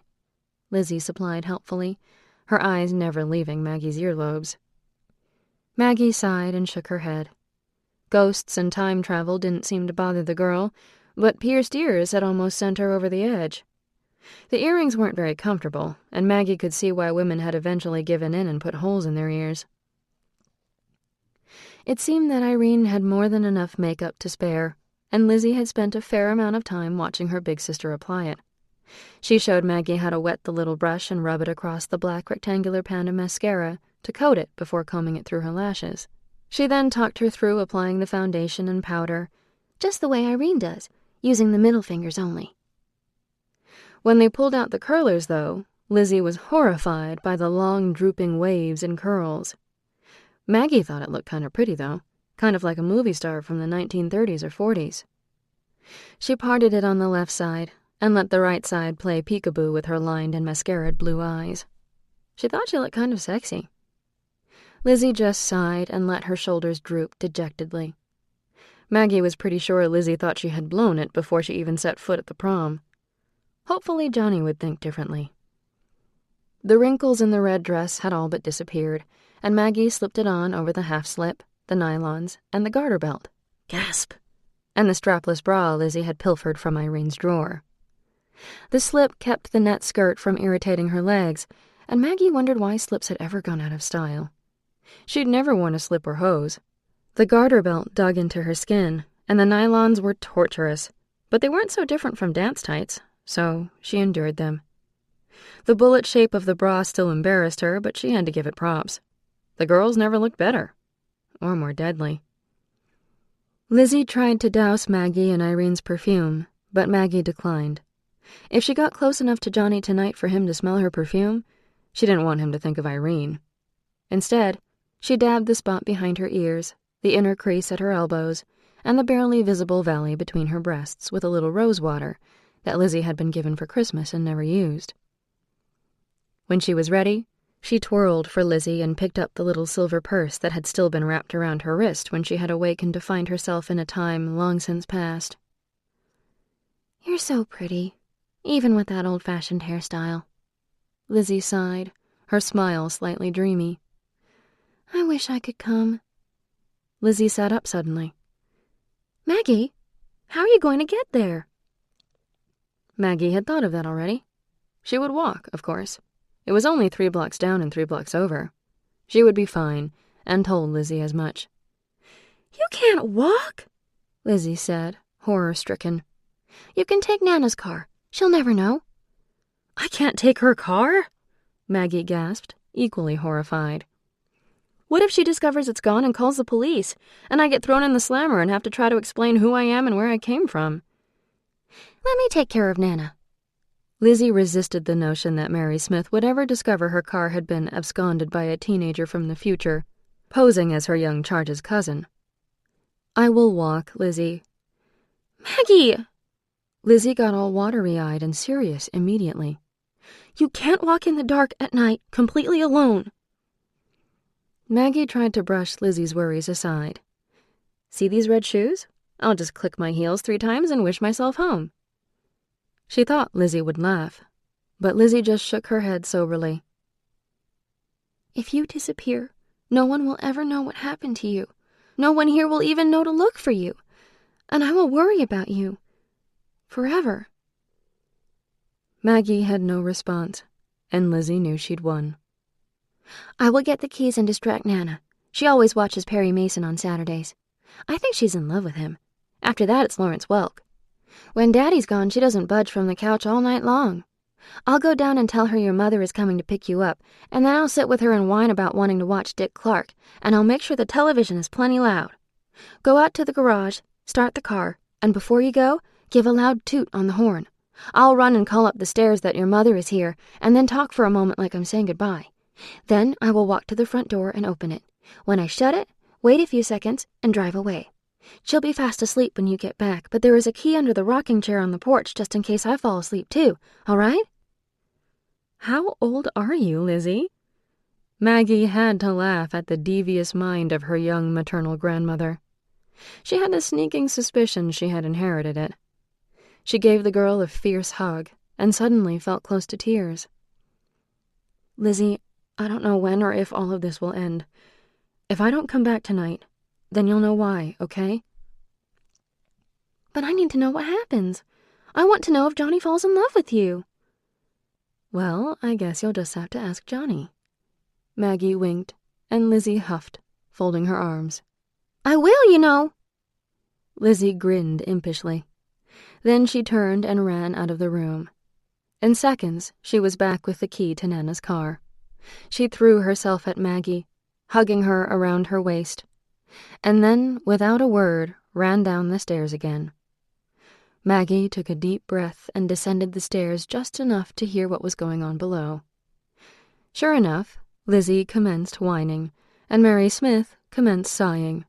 Lizzie supplied helpfully, her eyes never leaving Maggie's earlobes. Maggie sighed and shook her head. Ghosts and time travel didn't seem to bother the girl, but pierced ears had almost sent her over the edge. The earrings weren't very comfortable, and Maggie could see why women had eventually given in and put holes in their ears. It seemed that Irene had more than enough makeup to spare, and Lizzie had spent a fair amount of time watching her big sister apply it. She showed Maggie how to wet the little brush and rub it across the black rectangular pan of mascara to coat it before combing it through her lashes. She then talked her through applying the foundation and powder, just the way Irene does, using the middle fingers only. When they pulled out the curlers, though, Lizzie was horrified by the long, drooping waves and curls. Maggie thought it looked kind of pretty, though, kind of like a movie star from the 1930s or 40s. She parted it on the left side and let the right side play peekaboo with her lined and mascaraed blue eyes. She thought she looked kind of sexy. Lizzie just sighed and let her shoulders droop dejectedly. Maggie was pretty sure Lizzie thought she had blown it before she even set foot at the prom. Hopefully Johnny would think differently. The wrinkles in the red dress had all but disappeared, and Maggie slipped it on over the half-slip, the nylons, and the garter belt. Gasp! And the strapless bra Lizzie had pilfered from Irene's drawer. The slip kept the net skirt from irritating her legs, and Maggie wondered why slips had ever gone out of style. She'd never worn a slip or hose. The garter belt dug into her skin, and the nylons were torturous, but they weren't so different from dance tights, so she endured them. The bullet shape of the bra still embarrassed her, but she had to give it props. The girls never looked better, or more deadly. Lizzie tried to douse Maggie in Irene's perfume, but Maggie declined. If she got close enough to Johnny tonight for him to smell her perfume, she didn't want him to think of Irene. Instead, she dabbed the spot behind her ears, the inner crease at her elbows, and the barely visible valley between her breasts with a little rose water that Lizzie had been given for Christmas and never used. When she was ready, she twirled for Lizzie and picked up the little silver purse that had still been wrapped around her wrist when she had awakened to find herself in a time long since past. "You're so pretty, even with that old-fashioned hairstyle," Lizzie sighed, her smile slightly dreamy. "I wish I could come." Lizzie sat up suddenly. "Maggie, how are you going to get there?" Maggie had thought of that already. She would walk, of course. It was only 3 blocks down and 3 blocks over. She would be fine, and told Lizzie as much. "You can't walk," Lizzie said, horror-stricken. "You can take Nana's car. She'll never know." "I can't take her car?" Maggie gasped, equally horrified. "What if she discovers it's gone and calls the police, and I get thrown in the slammer and have to try to explain who I am and where I came from?" "Let me take care of Nana." Lizzie resisted the notion that Mary Smith would ever discover her car had been absconded by a teenager from the future, posing as her young charge's cousin. "I will walk, Lizzie." "Maggie!" Lizzie got all watery-eyed and serious immediately. "You can't walk in the dark at night, completely alone." Maggie tried to brush Lizzie's worries aside. "See these red shoes? I'll just click my heels 3 times and wish myself home." She thought Lizzie would laugh, but Lizzie just shook her head soberly. "If you disappear, no one will ever know what happened to you. No one here will even know to look for you. And I will worry about you. Forever." Maggie had no response, and Lizzie knew she'd won. "I will get the keys and distract Nana. She always watches Perry Mason on Saturdays. I think she's in love with him. After that, it's Lawrence Welk. When Daddy's gone, she doesn't budge from the couch all night long. I'll go down and tell her your mother is coming to pick you up, and then I'll sit with her and whine about wanting to watch Dick Clark, and I'll make sure the television is plenty loud. Go out to the garage, start the car, and before you go, give a loud toot on the horn. I'll run and call up the stairs that your mother is here, and then talk for a moment like I'm saying goodbye. Then I will walk to the front door and open it. When I shut it, wait a few seconds and drive away. She'll be fast asleep when you get back, but there is a key under the rocking chair on the porch just in case I fall asleep too, all right? How old are you, Lizzie? Maggie had to laugh at the devious mind of her young maternal grandmother. She had a sneaking suspicion she had inherited it. She gave the girl a fierce hug and suddenly felt close to tears. Lizzie, I don't know when or if all of this will end. If I don't come back tonight, then you'll know why, okay? But I need to know what happens. I want to know if Johnny falls in love with you. Well, I guess you'll just have to ask Johnny. Maggie winked, and Lizzie huffed, folding her arms. I will, you know. Lizzie grinned impishly. Then she turned and ran out of the room. In seconds, she was back with the key to Nana's car. She threw herself at Maggie, hugging her around her waist, and then, without a word, ran down the stairs again. Maggie took a deep breath and descended the stairs just enough to hear what was going on below. Sure enough, Lizzie commenced whining, and Mary Smith commenced sighing.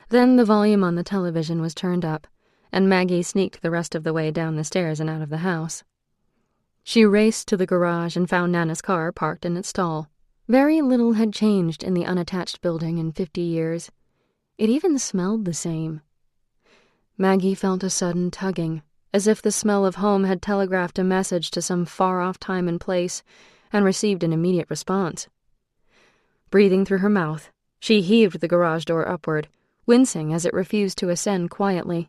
Then the volume on the television was turned up, and Maggie sneaked the rest of the way down the stairs and out of the house. She raced to the garage and found Nana's car parked in its stall. Very little had changed in the unattached building in 50 years. It even smelled the same. Maggie felt a sudden tugging, as if the smell of home had telegraphed a message to some far-off time and place and received an immediate response. Breathing through her mouth, she heaved the garage door upward, wincing as it refused to ascend quietly.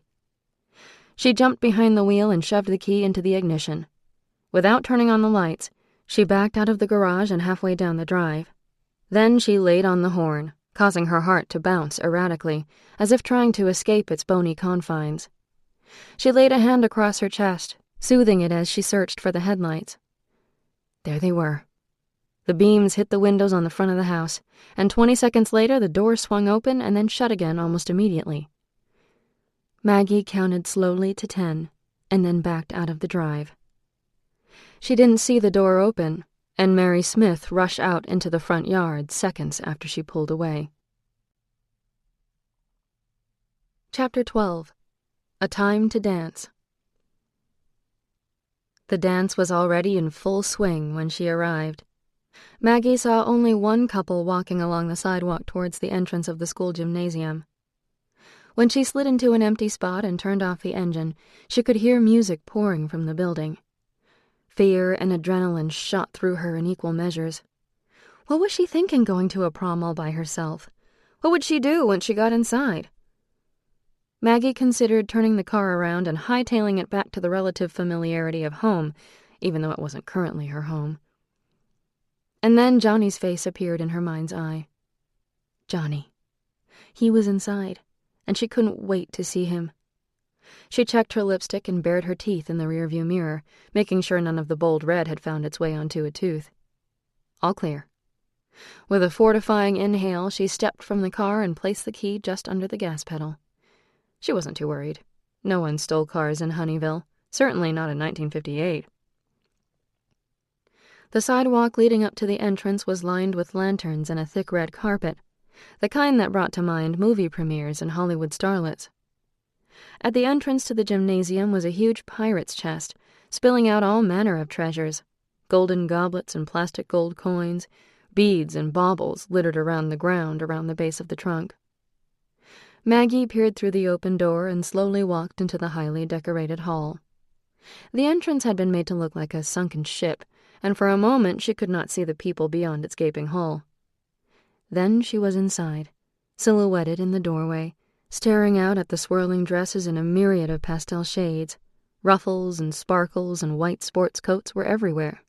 She jumped behind the wheel and shoved the key into the ignition. Without turning on the lights, she backed out of the garage and halfway down the drive. Then she laid on the horn, causing her heart to bounce erratically, as if trying to escape its bony confines. She laid a hand across her chest, soothing it as she searched for the headlights. There they were. The beams hit the windows on the front of the house, and 20 seconds later the door swung open and then shut again almost immediately. Maggie counted slowly to 10, and then backed out of the drive. She didn't see the door open, and Mary Smith rush out into the front yard seconds after she pulled away. Chapter 12. A Time to Dance. The dance was already in full swing when she arrived. Maggie saw only one couple walking along the sidewalk towards the entrance of the school gymnasium. When she slid into an empty spot and turned off the engine, she could hear music pouring from the building. Fear and adrenaline shot through her in equal measures. What was she thinking going to a prom all by herself? What would she do when she got inside? Maggie considered turning the car around and hightailing it back to the relative familiarity of home, even though it wasn't currently her home. And then Johnny's face appeared in her mind's eye. Johnny. He was inside, and she couldn't wait to see him. She checked her lipstick and bared her teeth in the rearview mirror, making sure none of the bold red had found its way onto a tooth. All clear. With a fortifying inhale, she stepped from the car and placed the key just under the gas pedal. She wasn't too worried. No one stole cars in Honeyville, certainly not in 1958. The sidewalk leading up to the entrance was lined with lanterns and a thick red carpet, the kind that brought to mind movie premieres and Hollywood starlets. At the entrance to the gymnasium was a huge pirate's chest, spilling out all manner of treasures, golden goblets and plastic gold coins, beads and baubles littered around the ground around the base of the trunk. Maggie peered through the open door and slowly walked into the highly decorated hall. The entrance had been made to look like a sunken ship, and for a moment she could not see the people beyond its gaping hull. Then she was inside, silhouetted in the doorway, staring out at the swirling dresses in a myriad of pastel shades. Ruffles and sparkles and white sports coats were everywhere.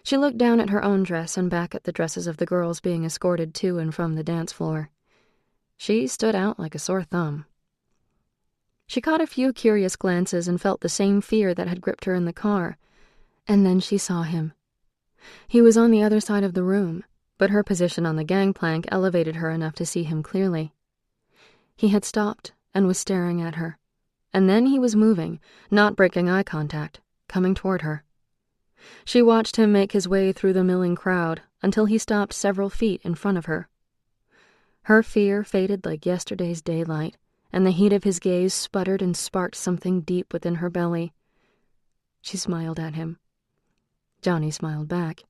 She looked down at her own dress and back at the dresses of the girls being escorted to and from the dance floor. She stood out like a sore thumb. She caught a few curious glances and felt the same fear that had gripped her in the car, and then she saw him. He was on the other side of the room, but her position on the gangplank elevated her enough to see him clearly. He had stopped and was staring at her, and then he was moving, not breaking eye contact, coming toward her. She watched him make his way through the milling crowd until he stopped several feet in front of her. Her fear faded like yesterday's daylight, and the heat of his gaze sputtered and sparked something deep within her belly. She smiled at him. Johnny smiled back.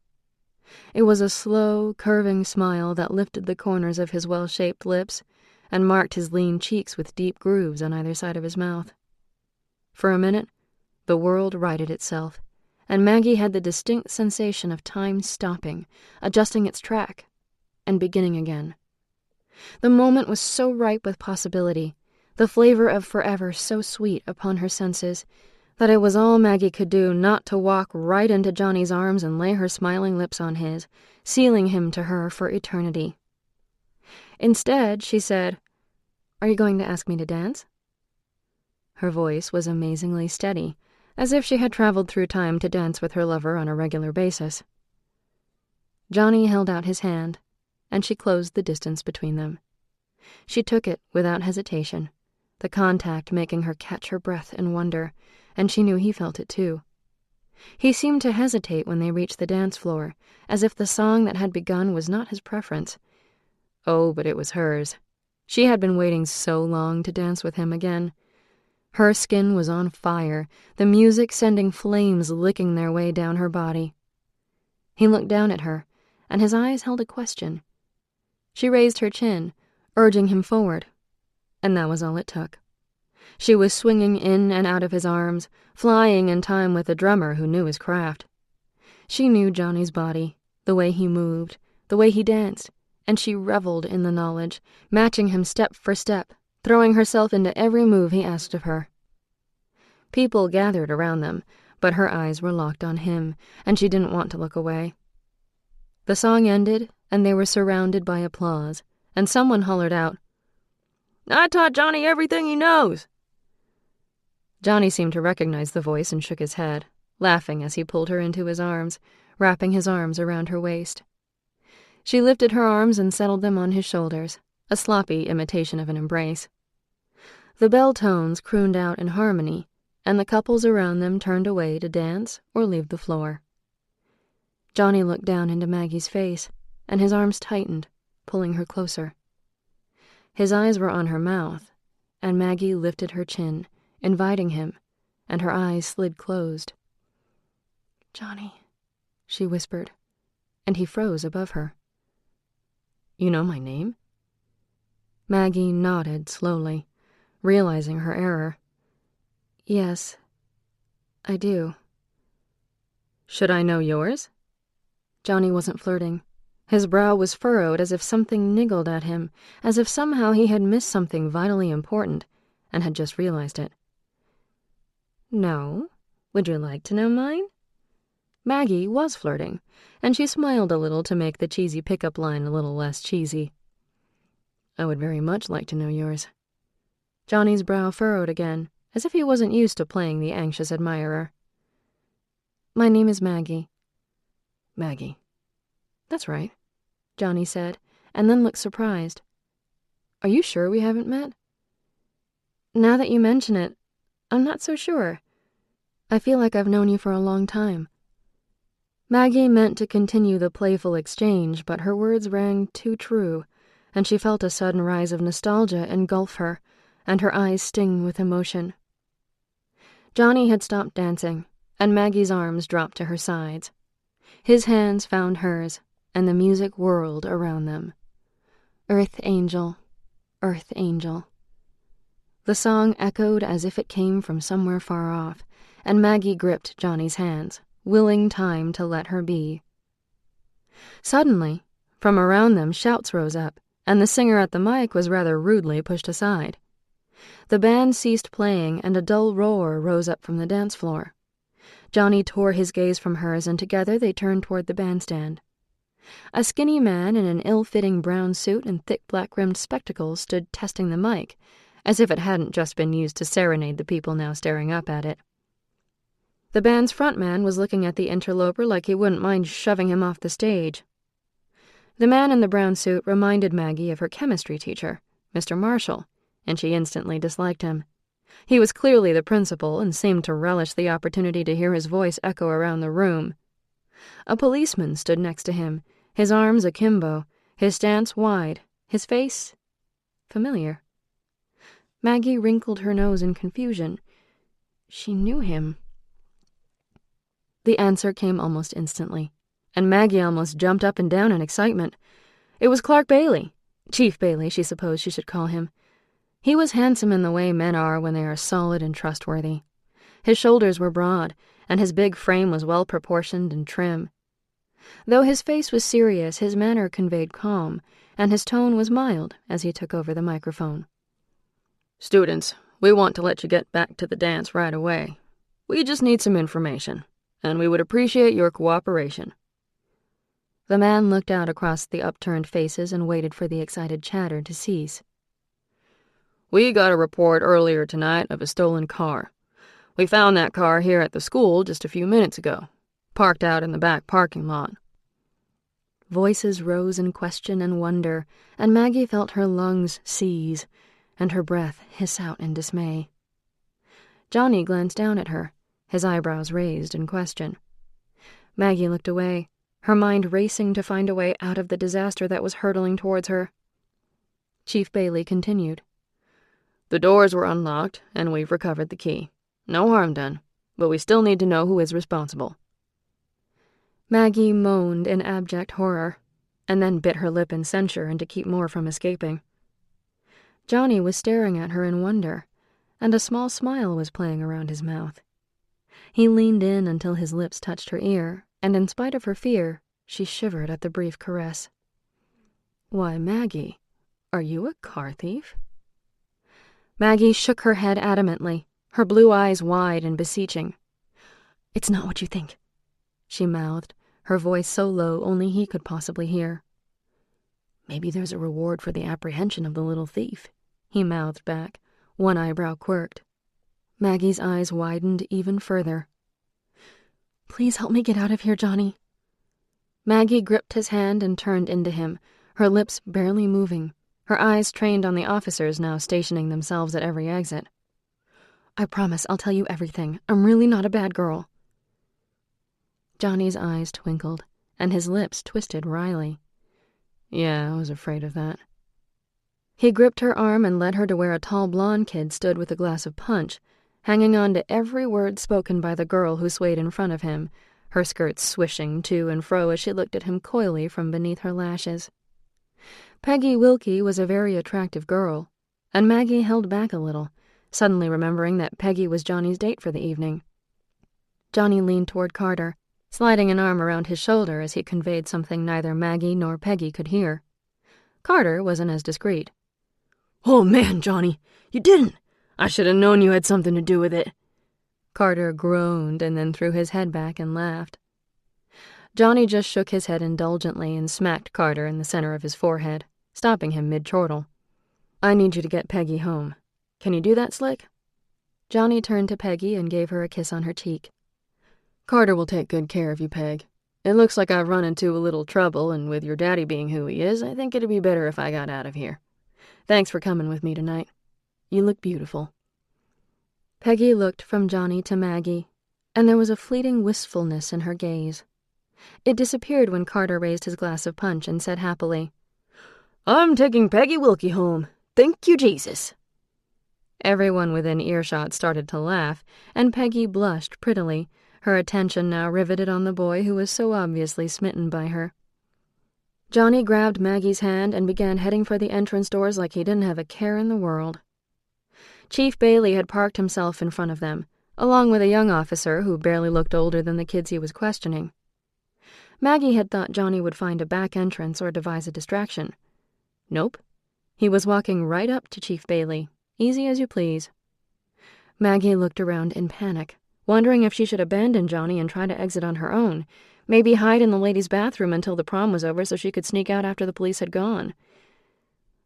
It was a slow, curving smile that lifted the corners of his well-shaped lips and marked his lean cheeks with deep grooves on either side of his mouth. For a minute, the world righted itself, and Maggie had the distinct sensation of time stopping, adjusting its track, and beginning again. The moment was so ripe with possibility, the flavor of forever so sweet upon her senses, that it was all Maggie could do not to walk right into Johnny's arms and lay her smiling lips on his, sealing him to her for eternity. Instead, she said, "Are you going to ask me to dance?" Her voice was amazingly steady, as if she had traveled through time to dance with her lover on a regular basis. Johnny held out his hand, and she closed the distance between them. She took it without hesitation, the contact making her catch her breath in wonder, and she knew he felt it too. He seemed to hesitate when they reached the dance floor, as if the song that had begun was not his preference. Oh, but it was hers. She had been waiting so long to dance with him again. Her skin was on fire, the music sending flames licking their way down her body. He looked down at her, and his eyes held a question. She raised her chin, urging him forward, and that was all it took. She was swinging in and out of his arms, flying in time with a drummer who knew his craft. She knew Johnny's body, the way he moved, the way he danced, and she reveled in the knowledge, matching him step for step, throwing herself into every move he asked of her. People gathered around them, but her eyes were locked on him, and she didn't want to look away. The song ended, and they were surrounded by applause, and someone hollered out, "I taught Johnny everything he knows." Johnny seemed to recognize the voice and shook his head, laughing as he pulled her into his arms, wrapping his arms around her waist. She lifted her arms and settled them on his shoulders, a sloppy imitation of an embrace. The bell tones crooned out in harmony, and the couples around them turned away to dance or leave the floor. Johnny looked down into Maggie's face, and his arms tightened, pulling her closer. His eyes were on her mouth, and Maggie lifted her chin, inviting him, and her eyes slid closed. "Johnny," she whispered, and he froze above her. "You know my name?" Maggie nodded slowly, realizing her error. "Yes, I do." "Should I know yours?" Johnny wasn't flirting. His brow was furrowed as if something niggled at him, as if somehow he had missed something vitally important and had just realized it. "No. Would you like to know mine?" Maggie was flirting, and she smiled a little to make the cheesy pickup line a little less cheesy. "I would very much like to know yours." Johnny's brow furrowed again, as if he wasn't used to playing the anxious admirer. "My name is Maggie." "Maggie. That's right," Johnny said, and then looked surprised. "Are you sure we haven't met?" "Now that you mention it, I'm not so sure. I feel like I've known you for a long time." Maggie meant to continue the playful exchange, but her words rang too true, and she felt a sudden rise of nostalgia engulf her, and her eyes sting with emotion. Johnny had stopped dancing, and Maggie's arms dropped to her sides. His hands found hers, and the music whirled around them. "Earth Angel, Earth Angel." The song echoed as if it came from somewhere far off, and Maggie gripped Johnny's hands, willing time to let her be. Suddenly, from around them, shouts rose up, and the singer at the mic was rather rudely pushed aside. The band ceased playing, and a dull roar rose up from the dance floor. Johnny tore his gaze from hers, and together they turned toward the bandstand. A skinny man in an ill-fitting brown suit and thick black-rimmed spectacles stood testing the mic, as if it hadn't just been used to serenade the people now staring up at it. The band's frontman was looking at the interloper like he wouldn't mind shoving him off the stage. The man in the brown suit reminded Maggie of her chemistry teacher, Mr. Marshall, and she instantly disliked him. He was clearly the principal and seemed to relish the opportunity to hear his voice echo around the room. A policeman stood next to him, his arms akimbo, his stance wide, his face familiar. Maggie wrinkled her nose in confusion. She knew him. The answer came almost instantly, and Maggie almost jumped up and down in excitement. It was Clark Bailey, Chief Bailey, she supposed she should call him. He was handsome in the way men are when they are solid and trustworthy. His shoulders were broad, and his big frame was well-proportioned and trim. Though his face was serious, his manner conveyed calm, and his tone was mild as he took over the microphone. "Students, we want to let you get back to the dance right away. We just need some information, and we would appreciate your cooperation." The man looked out across the upturned faces and waited for the excited chatter to cease. "We got a report earlier tonight of a stolen car. We found that car here at the school just a few minutes ago, parked out in the back parking lot." Voices rose in question and wonder, and Maggie felt her lungs seize and her breath hiss out in dismay. Johnny glanced down at her, his eyebrows raised in question. Maggie looked away, her mind racing to find a way out of the disaster that was hurtling towards her. Chief Bailey continued. "The doors were unlocked, and we've recovered the key. No harm done, but we still need to know who is responsible." Maggie moaned in abject horror, and then bit her lip in censure and to keep more from escaping. Johnny was staring at her in wonder, and a small smile was playing around his mouth. He leaned in until his lips touched her ear, and in spite of her fear, she shivered at the brief caress. "Why, Maggie, are you a car thief?" Maggie shook her head adamantly, her blue eyes wide and beseeching. "It's not what you think," she mouthed, her voice so low only he could possibly hear. "Maybe there's a reward for the apprehension of the little thief," he mouthed back, one eyebrow quirked. Maggie's eyes widened even further. "Please help me get out of here, Johnny." Maggie gripped his hand and turned into him, her lips barely moving, her eyes trained on the officers now stationing themselves at every exit. "I promise I'll tell you everything. I'm really not a bad girl." Johnny's eyes twinkled, and his lips twisted wryly. "Yeah, I was afraid of that." He gripped her arm and led her to where a tall blonde kid stood with a glass of punch, hanging on to every word spoken by the girl who swayed in front of him, her skirts swishing to and fro as she looked at him coyly from beneath her lashes. Peggy Wilkie was a very attractive girl, and Maggie held back a little, suddenly remembering that Peggy was Johnny's date for the evening. Johnny leaned toward Carter, sliding an arm around his shoulder as he conveyed something neither Maggie nor Peggy could hear. Carter wasn't as discreet. "Oh, man, Johnny, you didn't! I should have known you had something to do with it." Carter groaned and then threw his head back and laughed. Johnny just shook his head indulgently and smacked Carter in the center of his forehead, stopping him mid-chortle. "I need you to get Peggy home. Can you do that, Slick?" Johnny turned to Peggy and gave her a kiss on her cheek. "Carter will take good care of you, Peg. It looks like I've run into a little trouble, and with your daddy being who he is, I think it'd be better if I got out of here. Thanks for coming with me tonight. You look beautiful." Peggy looked from Johnny to Maggie, and there was a fleeting wistfulness in her gaze. It disappeared when Carter raised his glass of punch and said happily, "I'm taking Peggy Wilkie home. Thank you, Jesus." Everyone within earshot started to laugh, and Peggy blushed prettily, her attention now riveted on the boy who was so obviously smitten by her. Johnny grabbed Maggie's hand and began heading for the entrance doors like he didn't have a care in the world. Chief Bailey had parked himself in front of them, along with a young officer who barely looked older than the kids he was questioning. Maggie had thought Johnny would find a back entrance or devise a distraction. Nope. He was walking right up to Chief Bailey, easy as you please. Maggie looked around in panic, wondering if she should abandon Johnny and try to exit on her own, Maybe hide in the ladies' bathroom until the prom was over so she could sneak out after the police had gone.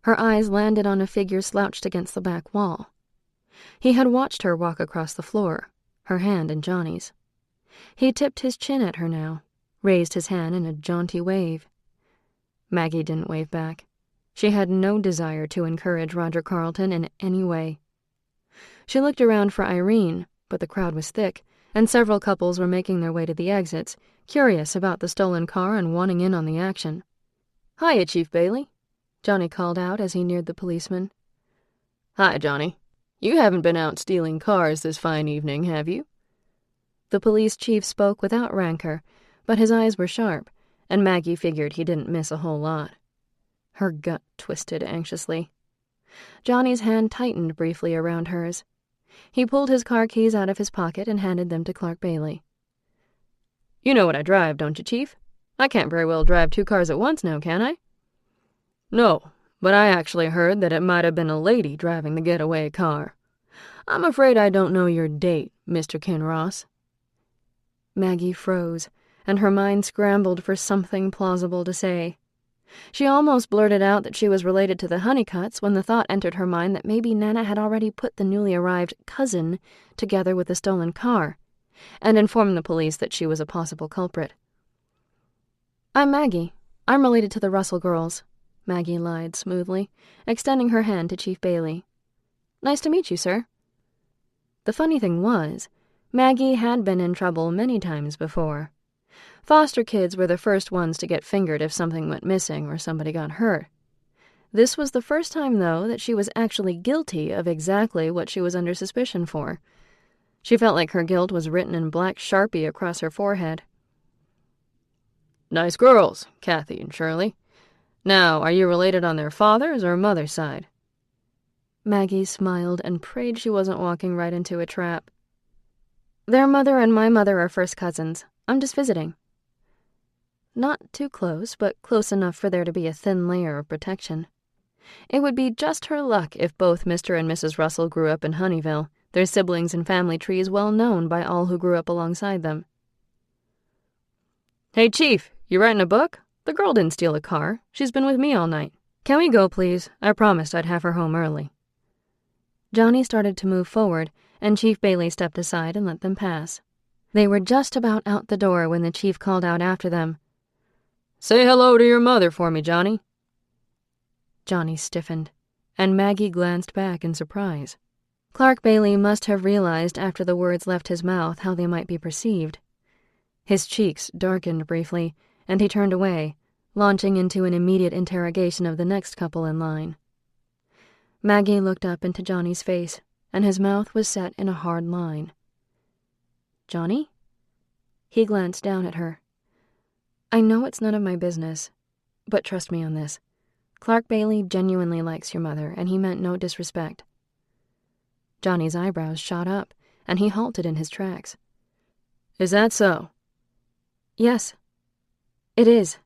Her eyes landed on a figure slouched against the back wall. He had watched her walk across the floor, her hand in Johnny's. He tipped his chin at her now, raised his hand in a jaunty wave. Maggie didn't wave back. She had no desire to encourage Roger Carlton in any way. She looked around for Irene, but the crowd was thick, and several couples were making their way to the exits, curious about the stolen car and wanting in on the action. "Hiya, Chief Bailey," Johnny called out as he neared the policeman. "Hi, Johnny. You haven't been out stealing cars this fine evening, have you?" The police chief spoke without rancor, but his eyes were sharp, and Maggie figured he didn't miss a whole lot. Her gut twisted anxiously. Johnny's hand tightened briefly around hers. He pulled his car keys out of his pocket and handed them to Clark Bailey. "You know what I drive, don't you, Chief? I can't very well drive 2 cars at once now, can I?" "No, but I actually heard that it might have been a lady driving the getaway car. I'm afraid I don't know your date, Mr. Kinross." Maggie froze, and her mind scrambled for something plausible to say. She almost blurted out that she was related to the Honeycutts when the thought entered her mind that maybe Nana had already put the newly arrived cousin together with the stolen car, and informed the police that she was a possible culprit. "I'm Maggie. I'm related to the Russell girls," Maggie lied smoothly, extending her hand to Chief Bailey. "Nice to meet you, sir." The funny thing was, Maggie had been in trouble many times before. Foster kids were the first ones to get fingered if something went missing or somebody got hurt. This was the first time, though, that she was actually guilty of exactly what she was under suspicion for. She felt like her guilt was written in black Sharpie across her forehead. "Nice girls, Kathy and Shirley. Now, are you related on their father's or mother's side?" Maggie smiled and prayed she wasn't walking right into a trap. "Their mother and my mother are first cousins. I'm just visiting." Not too close, but close enough for there to be a thin layer of protection. It would be just her luck if both Mr. and Mrs. Russell grew up in Honeyville, their siblings and family trees well known by all who grew up alongside them. "Hey, Chief, you writing a book? The girl didn't steal a car. She's been with me all night. Can we go, please? I promised I'd have her home early." Johnny started to move forward, and Chief Bailey stepped aside and let them pass. They were just about out the door when the chief called out after them, "Say hello to your mother for me, Johnny." Johnny stiffened, and Maggie glanced back in surprise. Clark Bailey must have realized after the words left his mouth how they might be perceived. His cheeks darkened briefly, and he turned away, launching into an immediate interrogation of the next couple in line. Maggie looked up into Johnny's face, and his mouth was set in a hard line. "Johnny?" He glanced down at her. "I know it's none of my business, but trust me on this. Clark Bailey genuinely likes your mother, and he meant no disrespect." Johnny's eyebrows shot up, and he halted in his tracks. "Is that so?" "Yes, it is."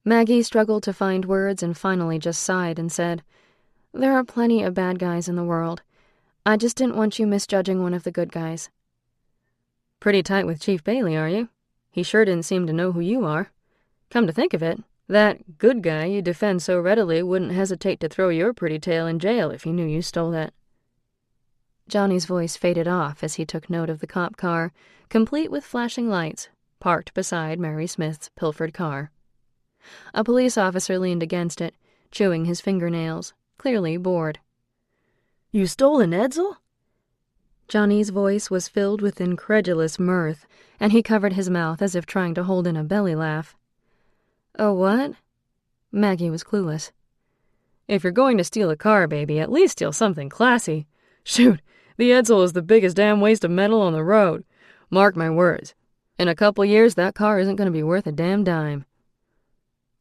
Maggie struggled to find words and finally just sighed and said, "There are plenty of bad guys in the world. I just didn't want you misjudging one of the good guys." "Pretty tight with Chief Bailey, are you? He sure didn't seem to know who you are. Come to think of it, that good guy you defend so readily wouldn't hesitate to throw your pretty tail in jail if he knew you stole that." Johnny's voice faded off as he took note of the cop car, complete with flashing lights, parked beside Mary Smith's pilfered car. A police officer leaned against it, chewing his fingernails, clearly bored. "You stole an Edsel?" Johnny's voice was filled with incredulous mirth, and he covered his mouth as if trying to hold in a belly laugh. "A what?" Maggie was clueless. "If you're going to steal a car, baby, at least steal something classy. Shoot, the Edsel is the biggest damn waste of metal on the road. Mark my words. In a couple years, that car isn't going to be worth a damn dime."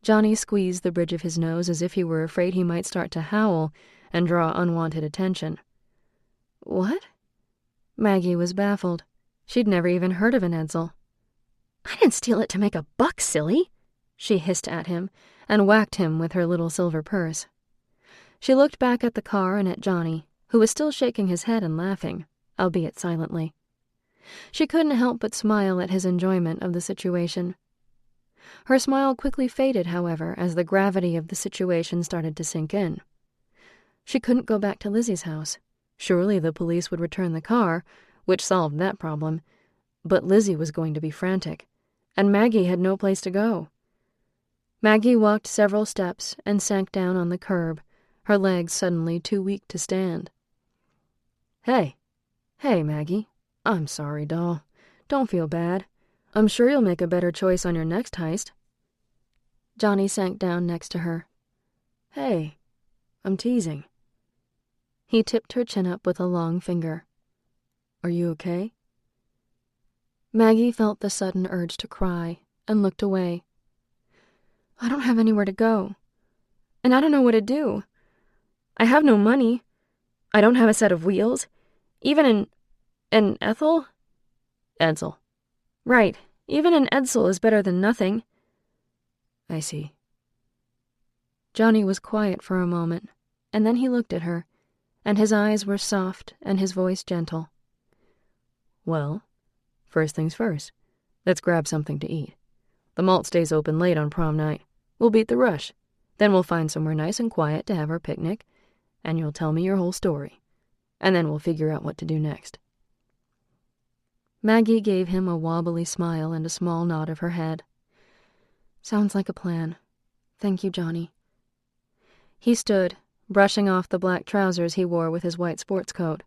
Johnny squeezed the bridge of his nose as if he were afraid he might start to howl and draw unwanted attention. "What?" Maggie was baffled. She'd never even heard of an Edsel. "I didn't steal it to make a buck, silly," she hissed at him and whacked him with her little silver purse. She looked back at the car and at Johnny, who was still shaking his head and laughing, albeit silently. She couldn't help but smile at his enjoyment of the situation. Her smile quickly faded, however, as the gravity of the situation started to sink in. She couldn't go back to Lizzie's house. Surely the police would return the car, which solved that problem. But Lizzie was going to be frantic, and Maggie had no place to go. Maggie walked several steps and sank down on the curb, her legs suddenly too weak to stand. Hey, Maggie. I'm sorry, doll. Don't feel bad. I'm sure you'll make a better choice on your next heist. Johnny sank down next to her. Hey, I'm teasing. He tipped her chin up with a long finger. Are you okay? Maggie felt the sudden urge to cry and looked away. I don't have anywhere to go, and I don't know what to do. I have no money. I don't have a set of wheels. Even an Ethel? Edsel. Right, even an Edsel is better than nothing. I see. Johnny was quiet for a moment, and then he looked at her, and his eyes were soft and his voice gentle. Well, first things first, let's grab something to eat. The malt stays open late on prom night. We'll beat the rush. Then we'll find somewhere nice and quiet to have our picnic, and you'll tell me your whole story. And then we'll figure out what to do next. Maggie gave him a wobbly smile and a small nod of her head. Sounds like a plan. Thank you, Johnny. He stood, brushing off the black trousers he wore with his white sports coat.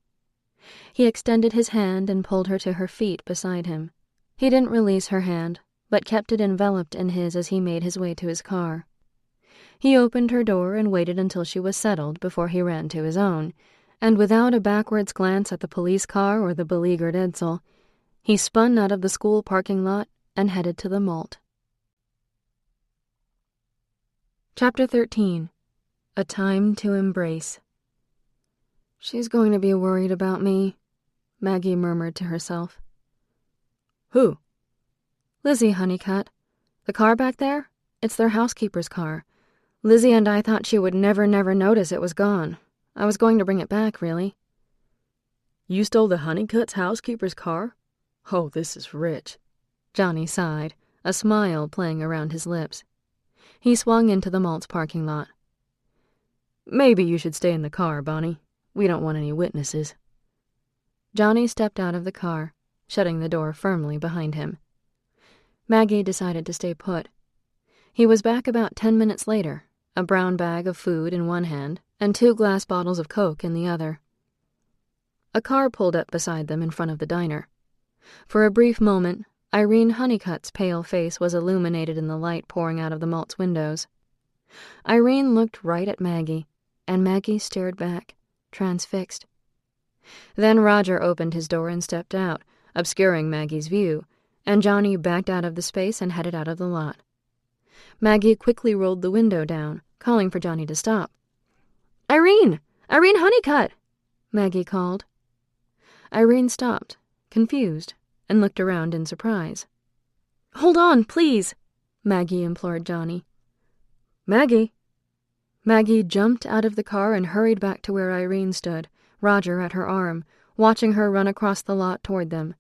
He extended his hand and pulled her to her feet beside him. He didn't release her hand, but kept it enveloped in his as he made his way to his car. He opened her door and waited until she was settled before he ran to his own, and without a backwards glance at the police car or the beleaguered Edsel, he spun out of the school parking lot and headed to the malt. Chapter 13. A Time to Embrace. She's going to be worried about me, Maggie murmured to herself. Who? Lizzie, Honeycutt. The car back there? It's their housekeeper's car. Lizzie and I thought she would never notice it was gone. I was going to bring it back, really. You stole the Honeycutt's housekeeper's car? Oh, this is rich. Johnny sighed, a smile playing around his lips. He swung into the malt's parking lot. Maybe you should stay in the car, Bonnie. We don't want any witnesses. Johnny stepped out of the car, shutting the door firmly behind him. Maggie decided to stay put. He was back about 10 minutes later, a brown bag of food in one hand and 2 glass bottles of Coke in the other. A car pulled up beside them in front of the diner. For a brief moment, Irene Honeycutt's pale face was illuminated in the light pouring out of the malt's windows. Irene looked right at Maggie, and Maggie stared back, transfixed. Then Roger opened his door and stepped out, obscuring Maggie's view, and Johnny backed out of the space and headed out of the lot. Maggie quickly rolled the window down, calling for Johnny to stop. Irene! Irene Honeycutt! Maggie called. Irene stopped, confused, and looked around in surprise. Hold on, please, Maggie implored Johnny. Maggie! Maggie jumped out of the car and hurried back to where Irene stood, Roger at her arm, watching her run across the lot toward them.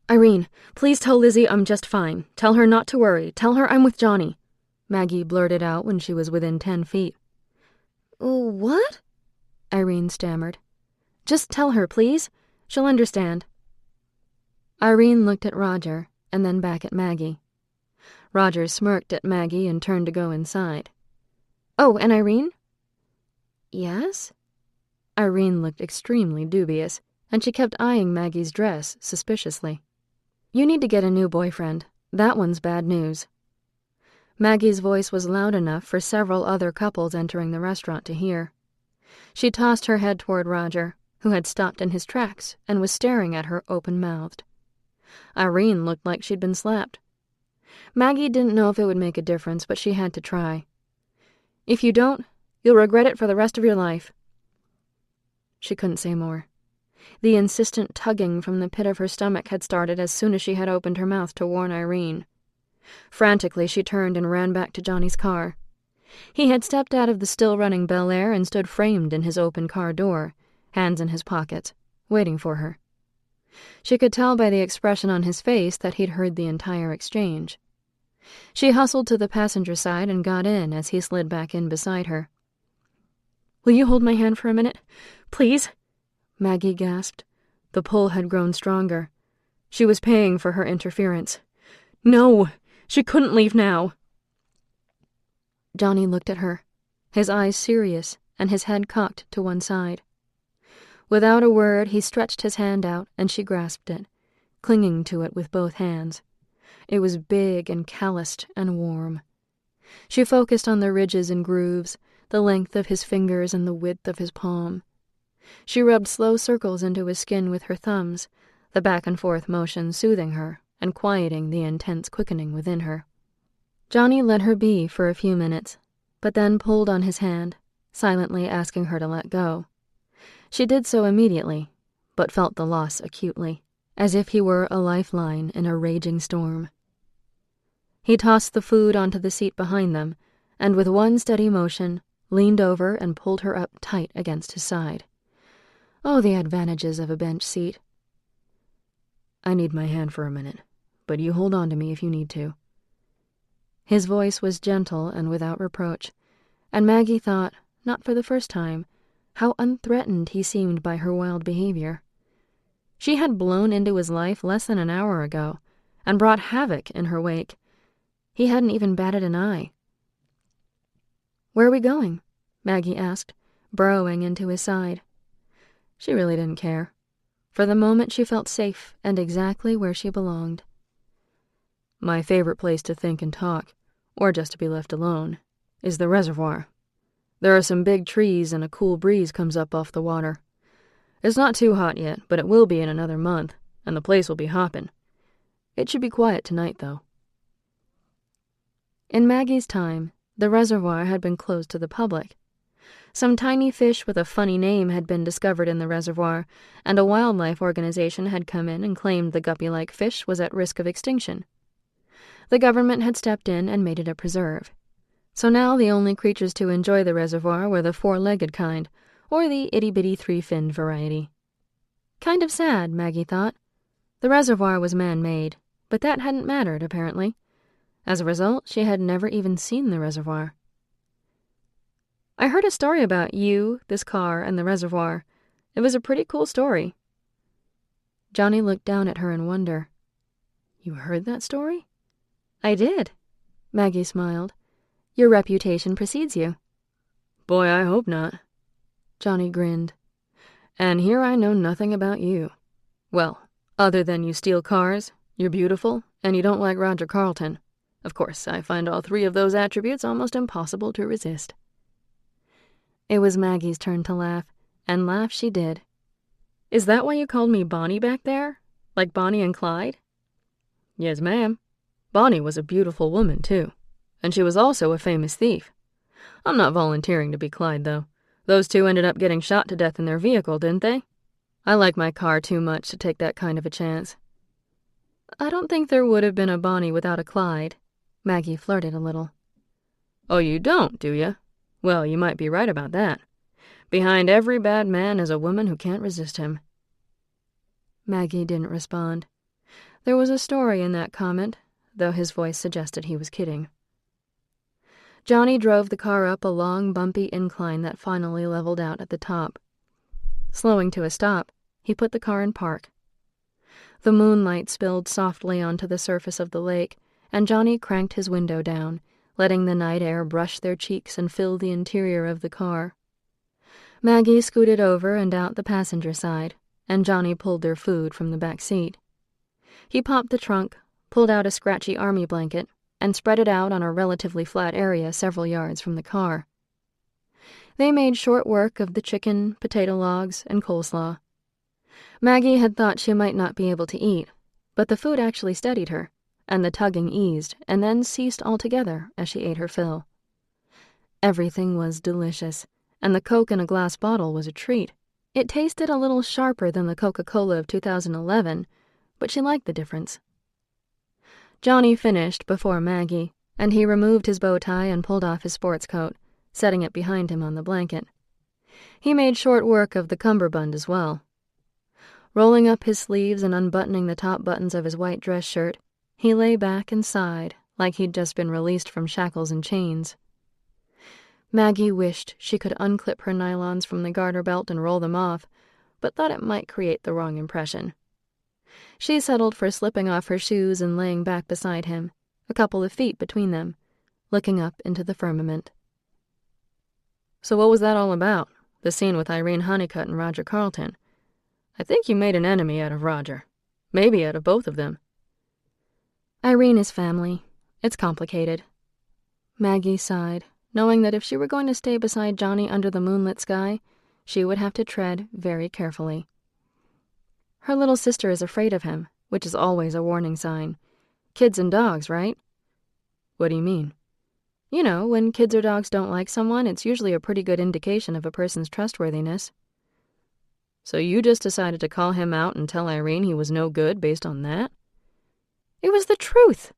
Irene, please tell Lizzie I'm just fine. Tell her not to worry. Tell her I'm with Johnny, Maggie blurted out when she was within 10 feet. What? Irene stammered. Just tell her, please. She'll understand. Irene looked at Roger and then back at Maggie. Roger smirked at Maggie and turned to go inside. Oh, and Irene? Yes? Irene looked extremely dubious, and she kept eyeing Maggie's dress suspiciously. You need to get a new boyfriend. That one's bad news. Maggie's voice was loud enough for several other couples entering the restaurant to hear. She tossed her head toward Roger, who had stopped in his tracks and was staring at her open-mouthed. Irene looked like she'd been slapped. Maggie didn't know if it would make a difference, but she had to try. If you don't, you'll regret it for the rest of your life. She couldn't say more. The insistent tugging from the pit of her stomach had started as soon as she had opened her mouth to warn Irene. Frantically, she turned and ran back to Johnny's car. He had stepped out of the still-running Bel Air and stood framed in his open car door, hands in his pockets, waiting for her. She could tell by the expression on his face that he'd heard the entire exchange. She hustled to the passenger side and got in as he slid back in beside her. "Will you hold my hand for a minute? Please?" Maggie gasped. The pull had grown stronger. She was paying for her interference. No, she couldn't leave now. Johnny looked at her, his eyes serious and his head cocked to one side. Without a word, he stretched his hand out and she grasped it, clinging to it with both hands. It was big and calloused and warm. She focused on the ridges and grooves, the length of his fingers and the width of his palm. She rubbed slow circles into his skin with her thumbs, the back-and-forth motion soothing her and quieting the intense quickening within her. Johnny let her be for a few minutes, but then pulled on his hand, silently asking her to let go. She did so immediately, but felt the loss acutely, as if he were a lifeline in a raging storm. He tossed the food onto the seat behind them, and with one steady motion, leaned over and pulled her up tight against his side. Oh, the advantages of a bench seat. "I need my hand for a minute, but you hold on to me if you need to." His voice was gentle and without reproach, and Maggie thought, not for the first time, how unthreatened he seemed by her wild behavior. She had blown into his life less than an hour ago, and brought havoc in her wake. He hadn't even batted an eye. "Where are we going?" Maggie asked, burrowing into his side. She really didn't care. For the moment she felt safe and exactly where she belonged. "My favorite place to think and talk, or just to be left alone, is the reservoir. There are some big trees and a cool breeze comes up off the water. It's not too hot yet, but it will be in another month, and the place will be hopping. It should be quiet tonight, though." In Maggie's time, the reservoir had been closed to the public. Some tiny fish with a funny name had been discovered in the reservoir, and a wildlife organization had come in and claimed the guppy-like fish was at risk of extinction. The government had stepped in and made it a preserve. So now the only creatures to enjoy the reservoir were the four-legged kind, or the itty-bitty three-finned variety. Kind of sad, Maggie thought. The reservoir was man-made, but that hadn't mattered, apparently. As a result, she had never even seen the reservoir. "I heard a story about you, this car, and the reservoir. It was a pretty cool story." Johnny looked down at her in wonder. "You heard that story?" "I did," Maggie smiled. "Your reputation precedes you." "Boy, I hope not." Johnny grinned. "And here I know nothing about you. Well, other than you steal cars, you're beautiful, and you don't like Roger Carlton. Of course, I find all three of those attributes almost impossible to resist." It was Maggie's turn to laugh, and laugh she did. "Is that why you called me Bonnie back there? Like Bonnie and Clyde?" "Yes, ma'am. Bonnie was a beautiful woman, too. And she was also a famous thief. I'm not volunteering to be Clyde, though. Those two ended up getting shot to death in their vehicle, didn't they? I like my car too much to take that kind of a chance." "I don't think there would have been a Bonnie without a Clyde." Maggie flirted a little. "Oh, you don't, do you? Well, you might be right about that. Behind every bad man is a woman who can't resist him." Maggie didn't respond. There was a story in that comment, though his voice suggested he was kidding. Johnny drove the car up a long, bumpy incline that finally leveled out at the top. Slowing to a stop, he put the car in park. The moonlight spilled softly onto the surface of the lake, and Johnny cranked his window down, letting the night air brush their cheeks and fill the interior of the car. Maggie scooted over and out the passenger side, and Johnny pulled their food from the back seat. He popped the trunk, pulled out a scratchy army blanket, and spread it out on a relatively flat area several yards from the car. They made short work of the chicken, potato logs, and coleslaw. Maggie had thought she might not be able to eat, but the food actually steadied her, and the tugging eased and then ceased altogether as she ate her fill. Everything was delicious, and the Coke in a glass bottle was a treat. It tasted a little sharper than the Coca-Cola of 2011, but she liked the difference. Johnny finished before Maggie, and he removed his bow tie and pulled off his sports coat, setting it behind him on the blanket. He made short work of the cummerbund as well. Rolling up his sleeves and unbuttoning the top buttons of his white dress shirt, he lay back and sighed like he'd just been released from shackles and chains. Maggie wished she could unclip her nylons from the garter belt and roll them off, but thought it might create the wrong impression. She settled for slipping off her shoes and laying back beside him, a couple of feet between them, looking up into the firmament. "So what was that all about, the scene with Irene Honeycutt and Roger Carlton? I think you made an enemy out of Roger. Maybe out of both of them." "Irene is family. It's complicated." Maggie sighed, knowing that if she were going to stay beside Johnny under the moonlit sky, she would have to tread very carefully. Her little sister is afraid of him, which is always a warning sign. Kids and dogs, right? What do you mean? You know, when kids or dogs don't like someone, it's usually a pretty good indication of a person's trustworthiness. So you just decided to call him out and tell Irene he was no good based on that? It was the truth,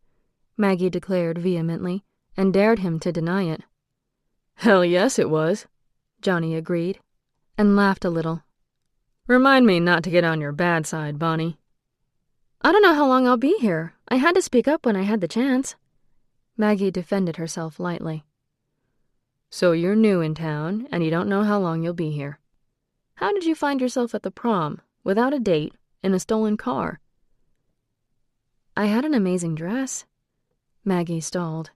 Maggie declared vehemently, and dared him to deny it. Hell yes, it was, Johnny agreed, and laughed a little. Remind me not to get on your bad side, Bonnie. I don't know how long I'll be here. I had to speak up when I had the chance. Maggie defended herself lightly. So you're new in town, and you don't know how long you'll be here. How did you find yourself at the prom, without a date, in a stolen car? I had an amazing dress. Maggie stalled.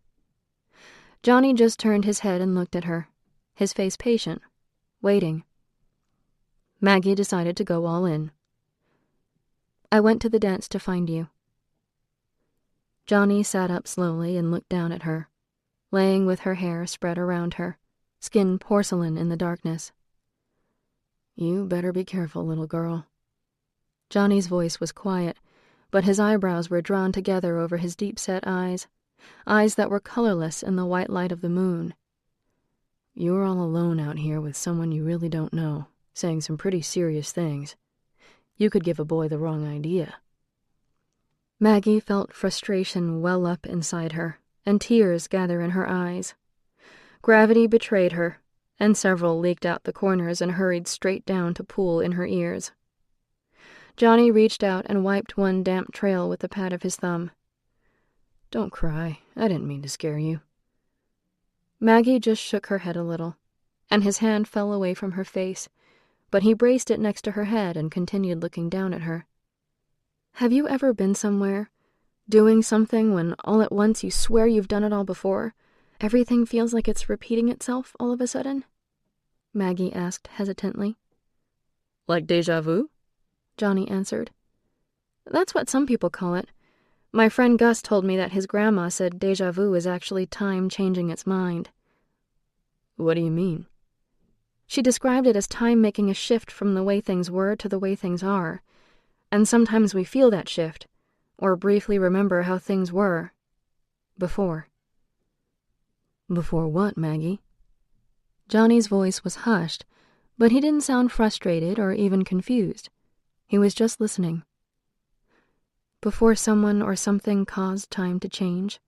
Johnny just turned his head and looked at her, his face patient, waiting. Maggie decided to go all in. I went to the dance to find you. Johnny sat up slowly and looked down at her, laying with her hair spread around her, skin porcelain in the darkness. You better be careful, little girl. Johnny's voice was quiet, but his eyebrows were drawn together over his deep-set eyes that were colorless in the white light of the moon. You're all alone out here with someone you really don't know, saying some pretty serious things. You could give a boy the wrong idea. Maggie felt frustration well up inside her, and tears gather in her eyes. Gravity betrayed her, and several leaked out the corners and hurried straight down to pool in her ears. Johnny reached out and wiped one damp trail with the pad of his thumb. Don't cry. I didn't mean to scare you. Maggie just shook her head a little, and his hand fell away from her face, but he braced it next to her head and continued looking down at her. Have you ever been somewhere, doing something when all at once you swear you've done it all before? Everything feels like it's repeating itself all of a sudden? Maggie asked hesitantly. Like déjà vu? Johnny answered. That's what some people call it. My friend Gus told me that his grandma said déjà vu is actually time changing its mind. What do you mean? She described it as time making a shift from the way things were to the way things are. And sometimes we feel that shift, or briefly remember how things were. Before. Before what, Maggie? Johnny's voice was hushed, but he didn't sound frustrated or even confused. He was just listening. Before someone or something caused time to change.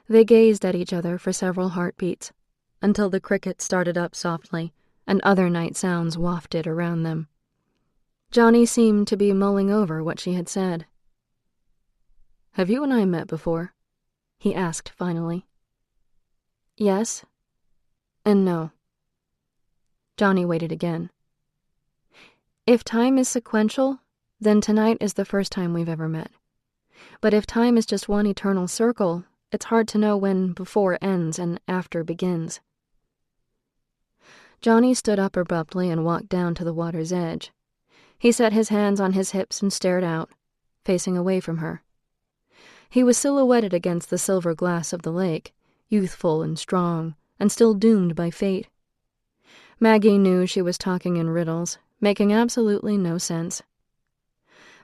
They gazed at each other for several heartbeats, until the crickets started up softly, and other night sounds wafted around them. Johnny seemed to be mulling over what she had said. Have you and I met before? He asked finally. Yes and no. Johnny waited again. If time is sequential, then tonight is the first time we've ever met. But if time is just one eternal circle, it's hard to know when before ends and after begins. Johnny stood up abruptly and walked down to the water's edge. He set his hands on his hips and stared out, facing away from her. He was silhouetted against the silver glass of the lake, youthful and strong, and still doomed by fate. Maggie knew she was talking in riddles, making absolutely no sense.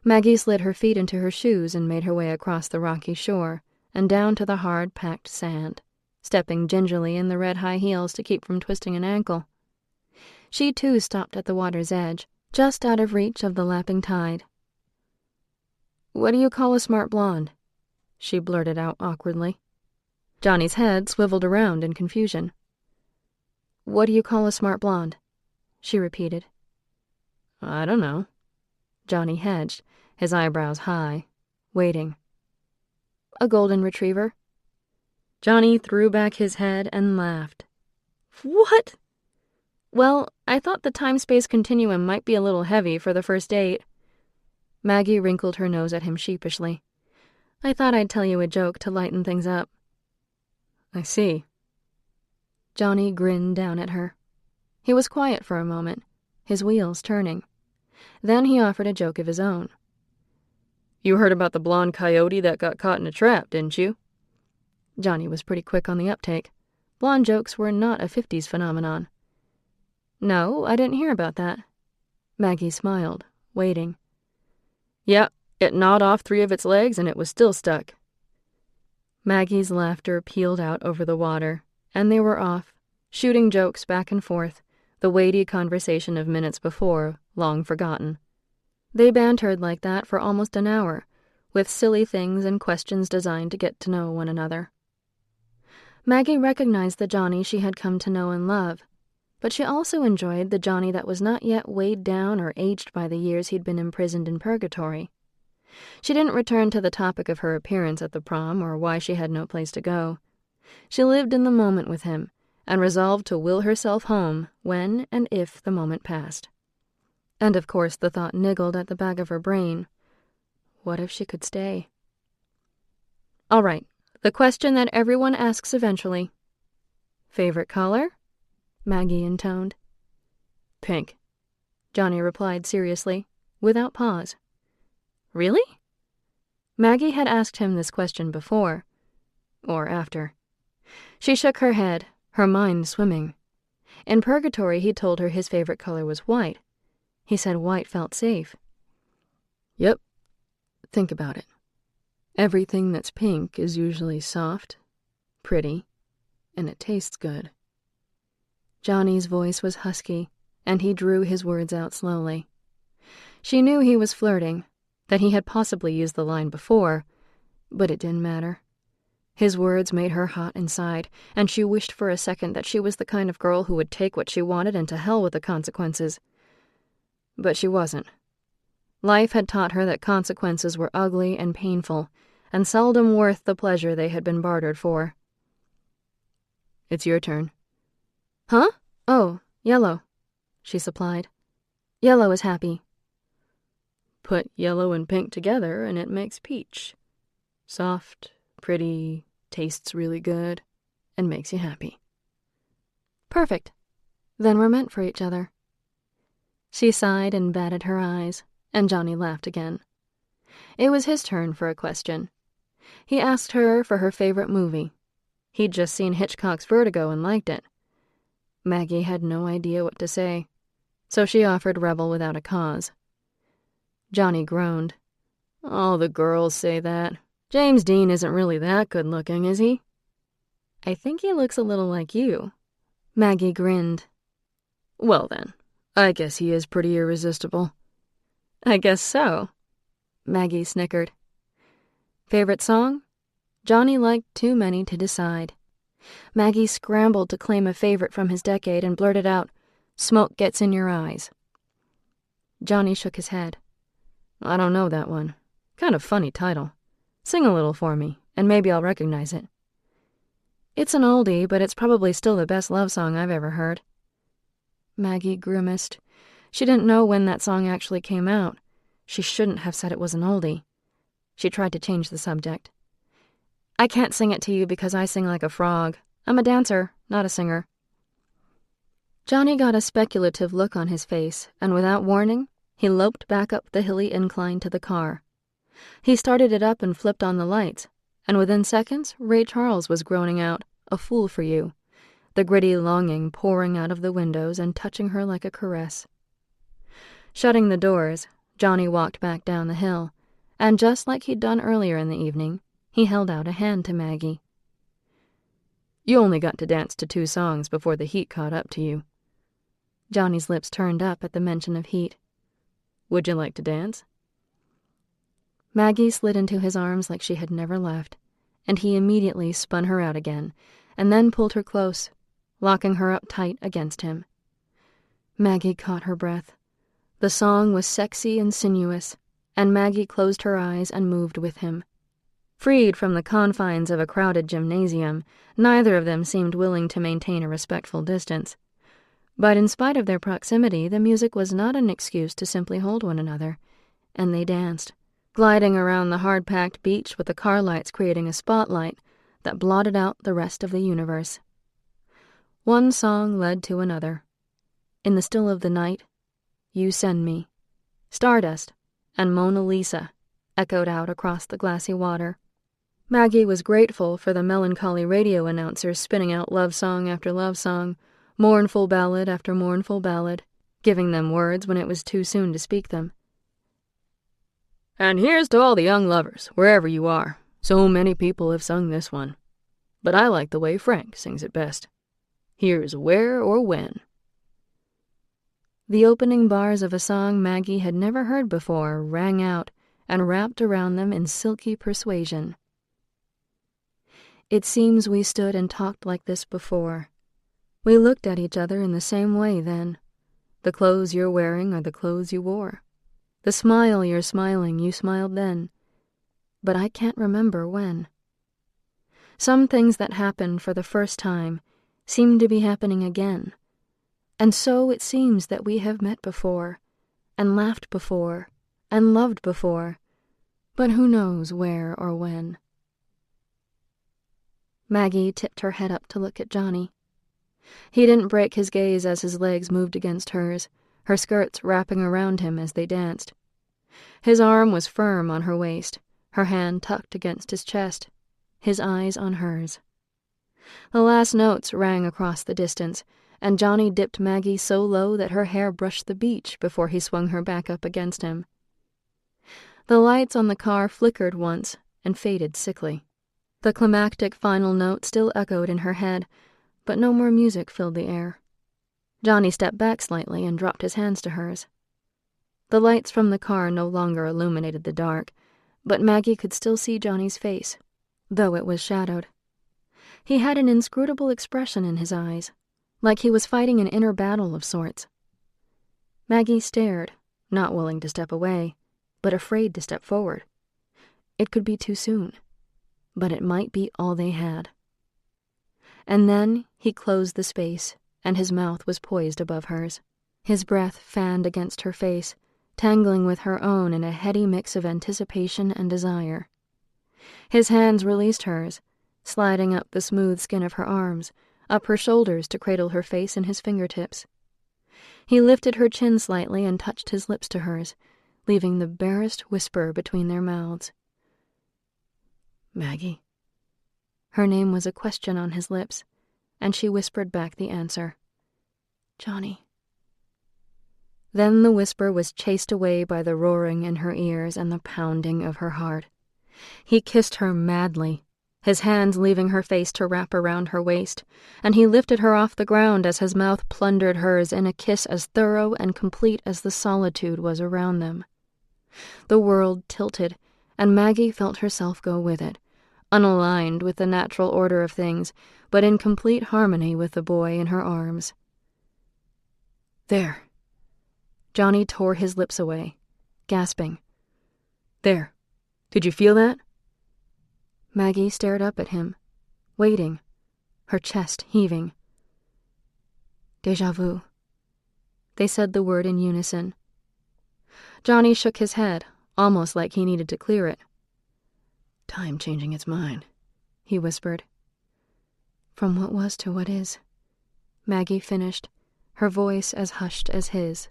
Maggie slid her feet into her shoes and made her way across the rocky shore and down to the hard, packed sand, stepping gingerly in the red high heels to keep from twisting an ankle. She too stopped at the water's edge, just out of reach of the lapping tide. "What do you call a smart blonde?" she blurted out awkwardly. Johnny's head swiveled around in confusion. "What do you call a smart blonde?" she repeated. I don't know. Johnny hedged, his eyebrows high, waiting. A golden retriever. Johnny threw back his head and laughed. What? Well, I thought the time-space continuum might be a little heavy for the first date. Maggie wrinkled her nose at him sheepishly. I thought I'd tell you a joke to lighten things up. I see. Johnny grinned down at her. He was quiet for a moment, his wheels turning. Then he offered a joke of his own. You heard about the blonde coyote that got caught in a trap, didn't you? Johnny was pretty quick on the uptake. Blonde jokes were not a 50s phenomenon. No, I didn't hear about that. Maggie smiled, waiting. Yeah, it gnawed off 3 of its legs and it was still stuck. Maggie's laughter pealed out over the water, and they were off, shooting jokes back and forth, the weighty conversation of minutes before, long forgotten. They bantered like that for almost an hour, with silly things and questions designed to get to know one another. Maggie recognized the Johnny she had come to know and love, but she also enjoyed the Johnny that was not yet weighed down or aged by the years he'd been imprisoned in Purgatory. She didn't return to the topic of her appearance at the prom or why she had no place to go. She lived in the moment with him and resolved to will herself home when and if the moment passed. And of course the thought niggled at the back of her brain. What if she could stay? All right, the question that everyone asks eventually. Favorite color? Maggie intoned. Pink, Johnny replied seriously, without pause. Really? Maggie had asked him this question before, or after. She shook her head, her mind swimming. In Purgatory, he told her his favorite color was white. He said white felt safe. Yep. Think about it. Everything that's pink is usually soft, pretty, and it tastes good. Johnny's voice was husky, and he drew his words out slowly. She knew he was flirting, that he had possibly used the line before, but it didn't matter. His words made her hot inside, and she wished for a second that she was the kind of girl who would take what she wanted and to hell with the consequences. But she wasn't. Life had taught her that consequences were ugly and painful, and seldom worth the pleasure they had been bartered for. It's your turn. Huh? Oh, yellow, she supplied. Yellow is happy. Put yellow and pink together and it makes peach. Soft, pretty, tastes really good, and makes you happy. Perfect. Then we're meant for each other. She sighed and batted her eyes, and Johnny laughed again. It was his turn for a question. He asked her for her favorite movie. He'd just seen Hitchcock's Vertigo and liked it. Maggie had no idea what to say, so she offered Rebel without a cause. Johnny groaned. All the girls say that. James Dean isn't really that good-looking, is he? I think he looks a little like you. Maggie grinned. Well then, I guess he is pretty irresistible. I guess so. Maggie snickered. Favorite song? Johnny liked too many to decide. Maggie scrambled to claim a favorite from his decade and blurted out, "Smoke Gets in Your Eyes." Johnny shook his head. I don't know that one. Kind of funny title. Sing a little for me, and maybe I'll recognize it. It's an oldie, but it's probably still the best love song I've ever heard. Maggie grimaced. She didn't know when that song actually came out. She shouldn't have said it was an oldie. She tried to change the subject. I can't sing it to you because I sing like a frog. I'm a dancer, not a singer. Johnny got a speculative look on his face, and without warning, he loped back up the hilly incline to the car. He started it up and flipped on the lights, and within seconds, Ray Charles was groaning out, "A fool for you," the gritty longing pouring out of the windows and touching her like a caress. Shutting the doors, Johnny walked back down the hill, and just like he'd done earlier in the evening, he held out a hand to Maggie. You only got to dance to 2 songs before the heat caught up to you. Johnny's lips turned up at the mention of heat. Would you like to dance? Maggie slid into his arms like she had never left, and he immediately spun her out again, and then pulled her close, locking her up tight against him. Maggie caught her breath. The song was sexy and sinuous, and Maggie closed her eyes and moved with him. Freed from the confines of a crowded gymnasium, neither of them seemed willing to maintain a respectful distance. But in spite of their proximity, the music was not an excuse to simply hold one another, and they danced, gliding around the hard-packed beach with the car lights creating a spotlight that blotted out the rest of the universe. One song led to another. In the still of the night, You Send Me, Stardust, and Mona Lisa echoed out across the glassy water. Maggie was grateful for the melancholy radio announcers spinning out love song after love song, mournful ballad after mournful ballad, giving them words when it was too soon to speak them. And here's to all the young lovers, wherever you are. So many people have sung this one. But I like the way Frank sings it best. Here's Where or When. The opening bars of a song Maggie had never heard before rang out and wrapped around them in silky persuasion. It seems we stood and talked like this before. We looked at each other in the same way then. The clothes you're wearing are the clothes you wore. The smile you're smiling, you smiled then. But I can't remember when. Some things that happened for the first time seem to be happening again. And so it seems that we have met before, and laughed before, and loved before, but who knows where or when. Maggie tipped her head up to look at Johnny. He didn't break his gaze as his legs moved against hers, her skirts wrapping around him as they danced. His arm was firm on her waist, her hand tucked against his chest, his eyes on hers. The last notes rang across the distance, and Johnny dipped Maggie so low that her hair brushed the beach before he swung her back up against him. The lights on the car flickered once and faded sickly. The climactic final note still echoed in her head, but no more music filled the air. Johnny stepped back slightly and dropped his hands to hers. The lights from the car no longer illuminated the dark, but Maggie could still see Johnny's face, though it was shadowed. He had an inscrutable expression in his eyes, like he was fighting an inner battle of sorts. Maggie stared, not willing to step away, but afraid to step forward. It could be too soon, but it might be all they had. And then he closed the space, and his mouth was poised above hers. His breath fanned against her face, tangling with her own in a heady mix of anticipation and desire. His hands released hers, sliding up the smooth skin of her arms, up her shoulders to cradle her face in his fingertips. He lifted her chin slightly and touched his lips to hers, leaving the barest whisper between their mouths. Maggie. Her name was a question on his lips, and she whispered back the answer. Johnny. Then the whisper was chased away by the roaring in her ears and the pounding of her heart. He kissed her madly, his hands leaving her face to wrap around her waist, and he lifted her off the ground as his mouth plundered hers in a kiss as thorough and complete as the solitude was around them. The world tilted, and Maggie felt herself go with it, unaligned with the natural order of things, but in complete harmony with the boy in her arms. There. Johnny tore his lips away, gasping. There. Did you feel that? Maggie stared up at him, waiting, her chest heaving. Déjà vu. They said the word in unison. Johnny shook his head, almost like he needed to clear it. Time changing its mind, he whispered. From what was to what is, Maggie finished, her voice as hushed as his.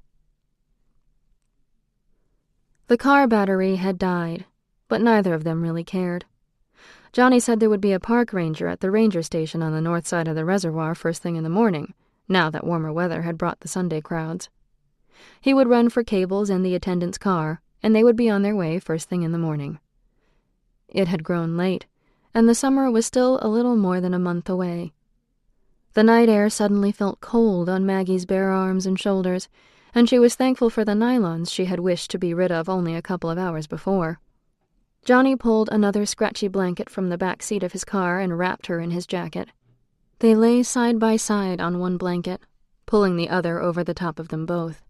The car battery had died, but neither of them really cared. Johnny said there would be a park ranger at the ranger station on the north side of the reservoir first thing in the morning, now that warmer weather had brought the Sunday crowds. He would run for cables in the attendant's car, and they would be on their way first thing in the morning. It had grown late, and the summer was still a little more than a month away. The night air suddenly felt cold on Maggie's bare arms and shoulders, and she was thankful for the nylons she had wished to be rid of only a couple of hours before. Johnny pulled another scratchy blanket from the back seat of his car and wrapped her in his jacket. They lay side by side on one blanket, pulling the other over the top of them both.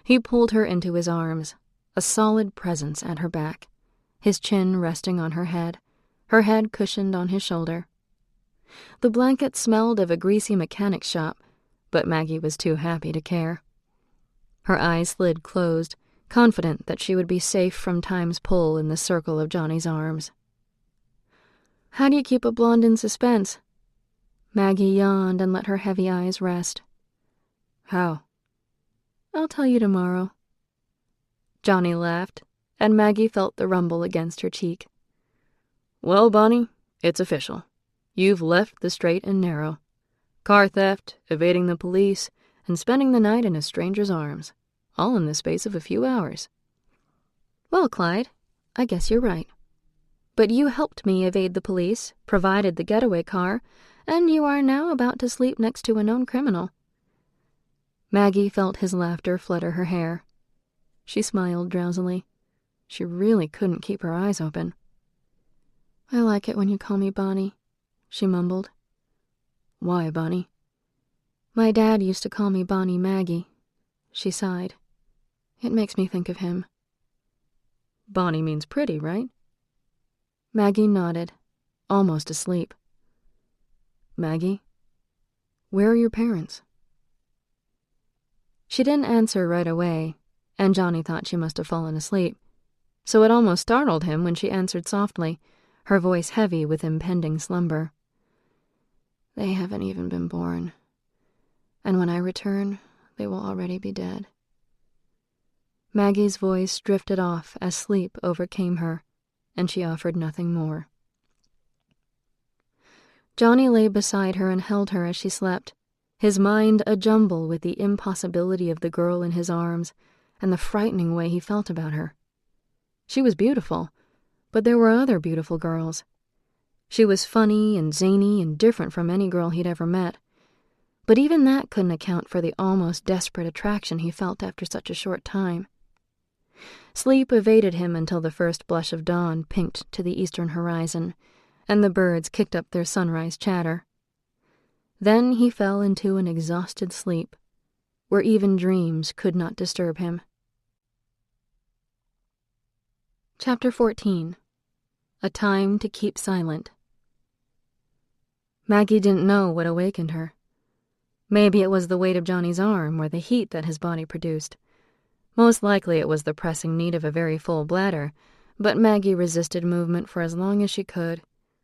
He pulled her into his arms, a solid presence at her back, his chin resting on her head cushioned on his shoulder. The blanket smelled of a greasy mechanic's shop, but Maggie was too happy to care. Her eyes slid closed, confident that she would be safe from time's pull in the circle of Johnny's arms. "How do you keep a blonde in suspense?" Maggie yawned and let her heavy eyes rest. "How?" "I'll tell you tomorrow." Johnny laughed, and Maggie felt the rumble against her cheek. "Well, Bonnie, it's official. You've left the straight and narrow. Car theft, evading the police, and spending the night in a stranger's arms, all in the space of a few hours." "Well, Clyde, I guess you're right. But you helped me evade the police, provided the getaway car, and you are now about to sleep next to a known criminal." Maggie felt his laughter flutter her hair. She smiled drowsily. She really couldn't keep her eyes open. "I like it when you call me Bonnie," she mumbled. "Why, Bonnie?" "My dad used to call me Bonnie Maggie," she sighed. "It makes me think of him." "Bonnie means pretty, right?" Maggie nodded, almost asleep. "Maggie, where are your parents?" She didn't answer right away, and Johnny thought she must have fallen asleep, so it almost startled him when she answered softly, her voice heavy with impending slumber. "They haven't even been born, and when I return, they will already be dead." Maggie's voice drifted off as sleep overcame her, and she offered nothing more. Johnny lay beside her and held her as she slept, his mind a jumble with the impossibility of the girl in his arms and the frightening way he felt about her. She was beautiful, but there were other beautiful girls. She was funny and zany and different from any girl he'd ever met, but even that couldn't account for the almost desperate attraction he felt after such a short time. Sleep evaded him until the first blush of dawn pinked to the eastern horizon, and the birds kicked up their sunrise chatter. Then he fell into an exhausted sleep, where even dreams could not disturb him. Chapter 14. A Time to Keep Silent. Maggie didn't know what awakened her. Maybe it was the weight of Johnny's arm or the heat that his body produced. Most likely it was the pressing need of a very full bladder, but Maggie resisted movement for as long as she could,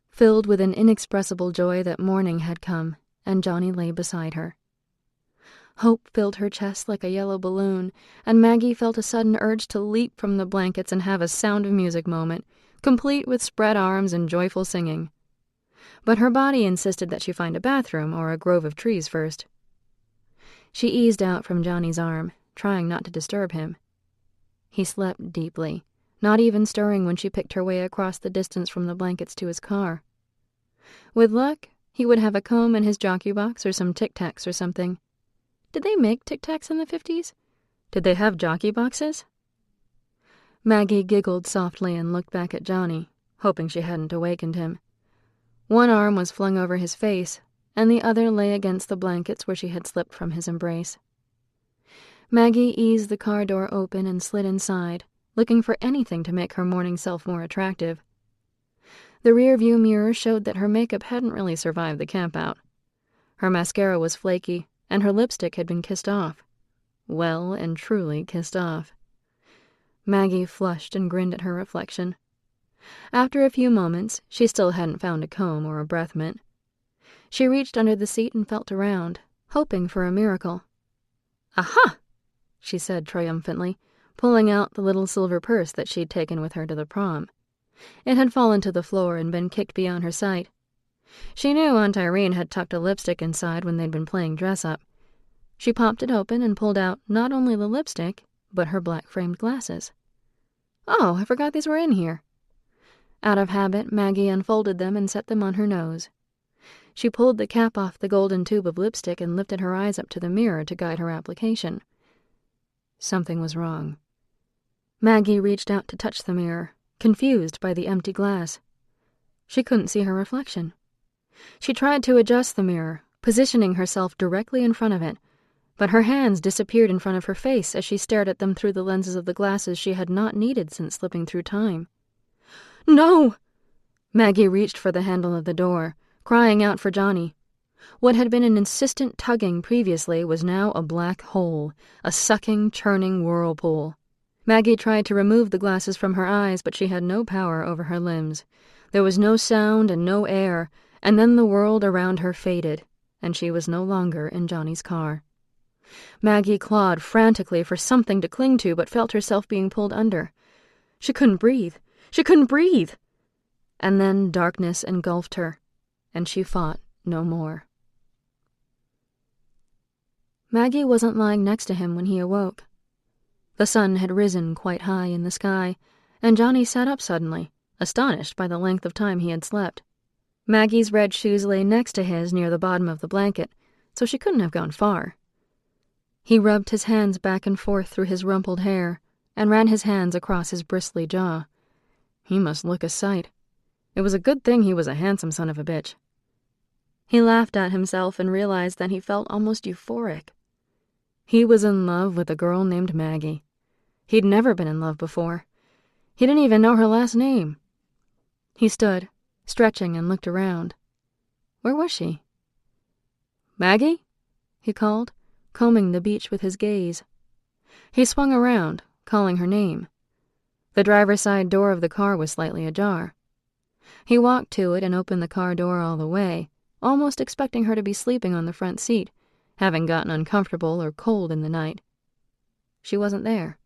filled with an inexpressible joy that morning had come, and Johnny lay beside her. Hope filled her chest like a yellow balloon, and Maggie felt a sudden urge to leap from the blankets and have a Sound of Music moment, complete with spread arms and joyful singing. But her body insisted that she find a bathroom or a grove of trees first. She eased out from Johnny's arm, trying not to disturb him. He slept deeply, not even stirring when she picked her way across the distance from the blankets to his car. With luck, he would have a comb in his jockey box or some Tic Tacs or something. Did they make Tic Tacs in the 50s? Did they have jockey boxes? Maggie giggled softly and looked back at Johnny, hoping she hadn't awakened him. One arm was flung over his face, and the other lay against the blankets where she had slipped from his embrace. Maggie eased the car door open and slid inside, looking for anything to make her morning self more attractive. The rear-view mirror showed that her makeup hadn't really survived the campout. Her mascara was flaky, and her lipstick had been kissed off. Well and truly kissed off. Maggie flushed and grinned at her reflection. After a few moments, she still hadn't found a comb or a breath mint. She reached under the seat and felt around, hoping for a miracle. "Aha!" she said triumphantly, pulling out the little silver purse that she'd taken with her to the prom. It had fallen to the floor and been kicked beyond her sight. She knew Aunt Irene had tucked a lipstick inside when they'd been playing dress-up. She popped it open and pulled out not only the lipstick, but her black-framed glasses. "Oh, I forgot these were in here." Out of habit, Maggie unfolded them and set them on her nose. She pulled the cap off the golden tube of lipstick and lifted her eyes up to the mirror to guide her application. Something was wrong. Maggie reached out to touch the mirror, confused by the empty glass. She couldn't see her reflection. She tried to adjust the mirror, positioning herself directly in front of it, but her hands disappeared in front of her face as she stared at them through the lenses of the glasses she had not needed since slipping through time. "No!" Maggie reached for the handle of the door, crying out for Johnny. What had been an insistent tugging previously was now a black hole, a sucking, churning whirlpool. Maggie tried to remove the glasses from her eyes, but she had no power over her limbs. There was no sound and no air, and then the world around her faded, and she was no longer in Johnny's car. Maggie clawed frantically for something to cling to, but felt herself being pulled under. She couldn't breathe. She couldn't breathe! And then darkness engulfed her, and she fought no more. Maggie wasn't lying next to him when he awoke. The sun had risen quite high in the sky, and Johnny sat up suddenly, astonished by the length of time he had slept. Maggie's red shoes lay next to his near the bottom of the blanket, so she couldn't have gone far. He rubbed his hands back and forth through his rumpled hair and ran his hands across his bristly jaw. He must look a sight. It was a good thing he was a handsome son of a bitch. He laughed at himself and realized that he felt almost euphoric. He was in love with a girl named Maggie. He'd never been in love before. He didn't even know her last name. He stood, stretching, and looked around. Where was she? "Maggie?" he called, combing the beach with his gaze. He swung around, calling her name. The driver's side door of the car was slightly ajar. He walked to it and opened the car door all the way, almost expecting her to be sleeping on the front seat, having gotten uncomfortable or cold in the night. She wasn't there.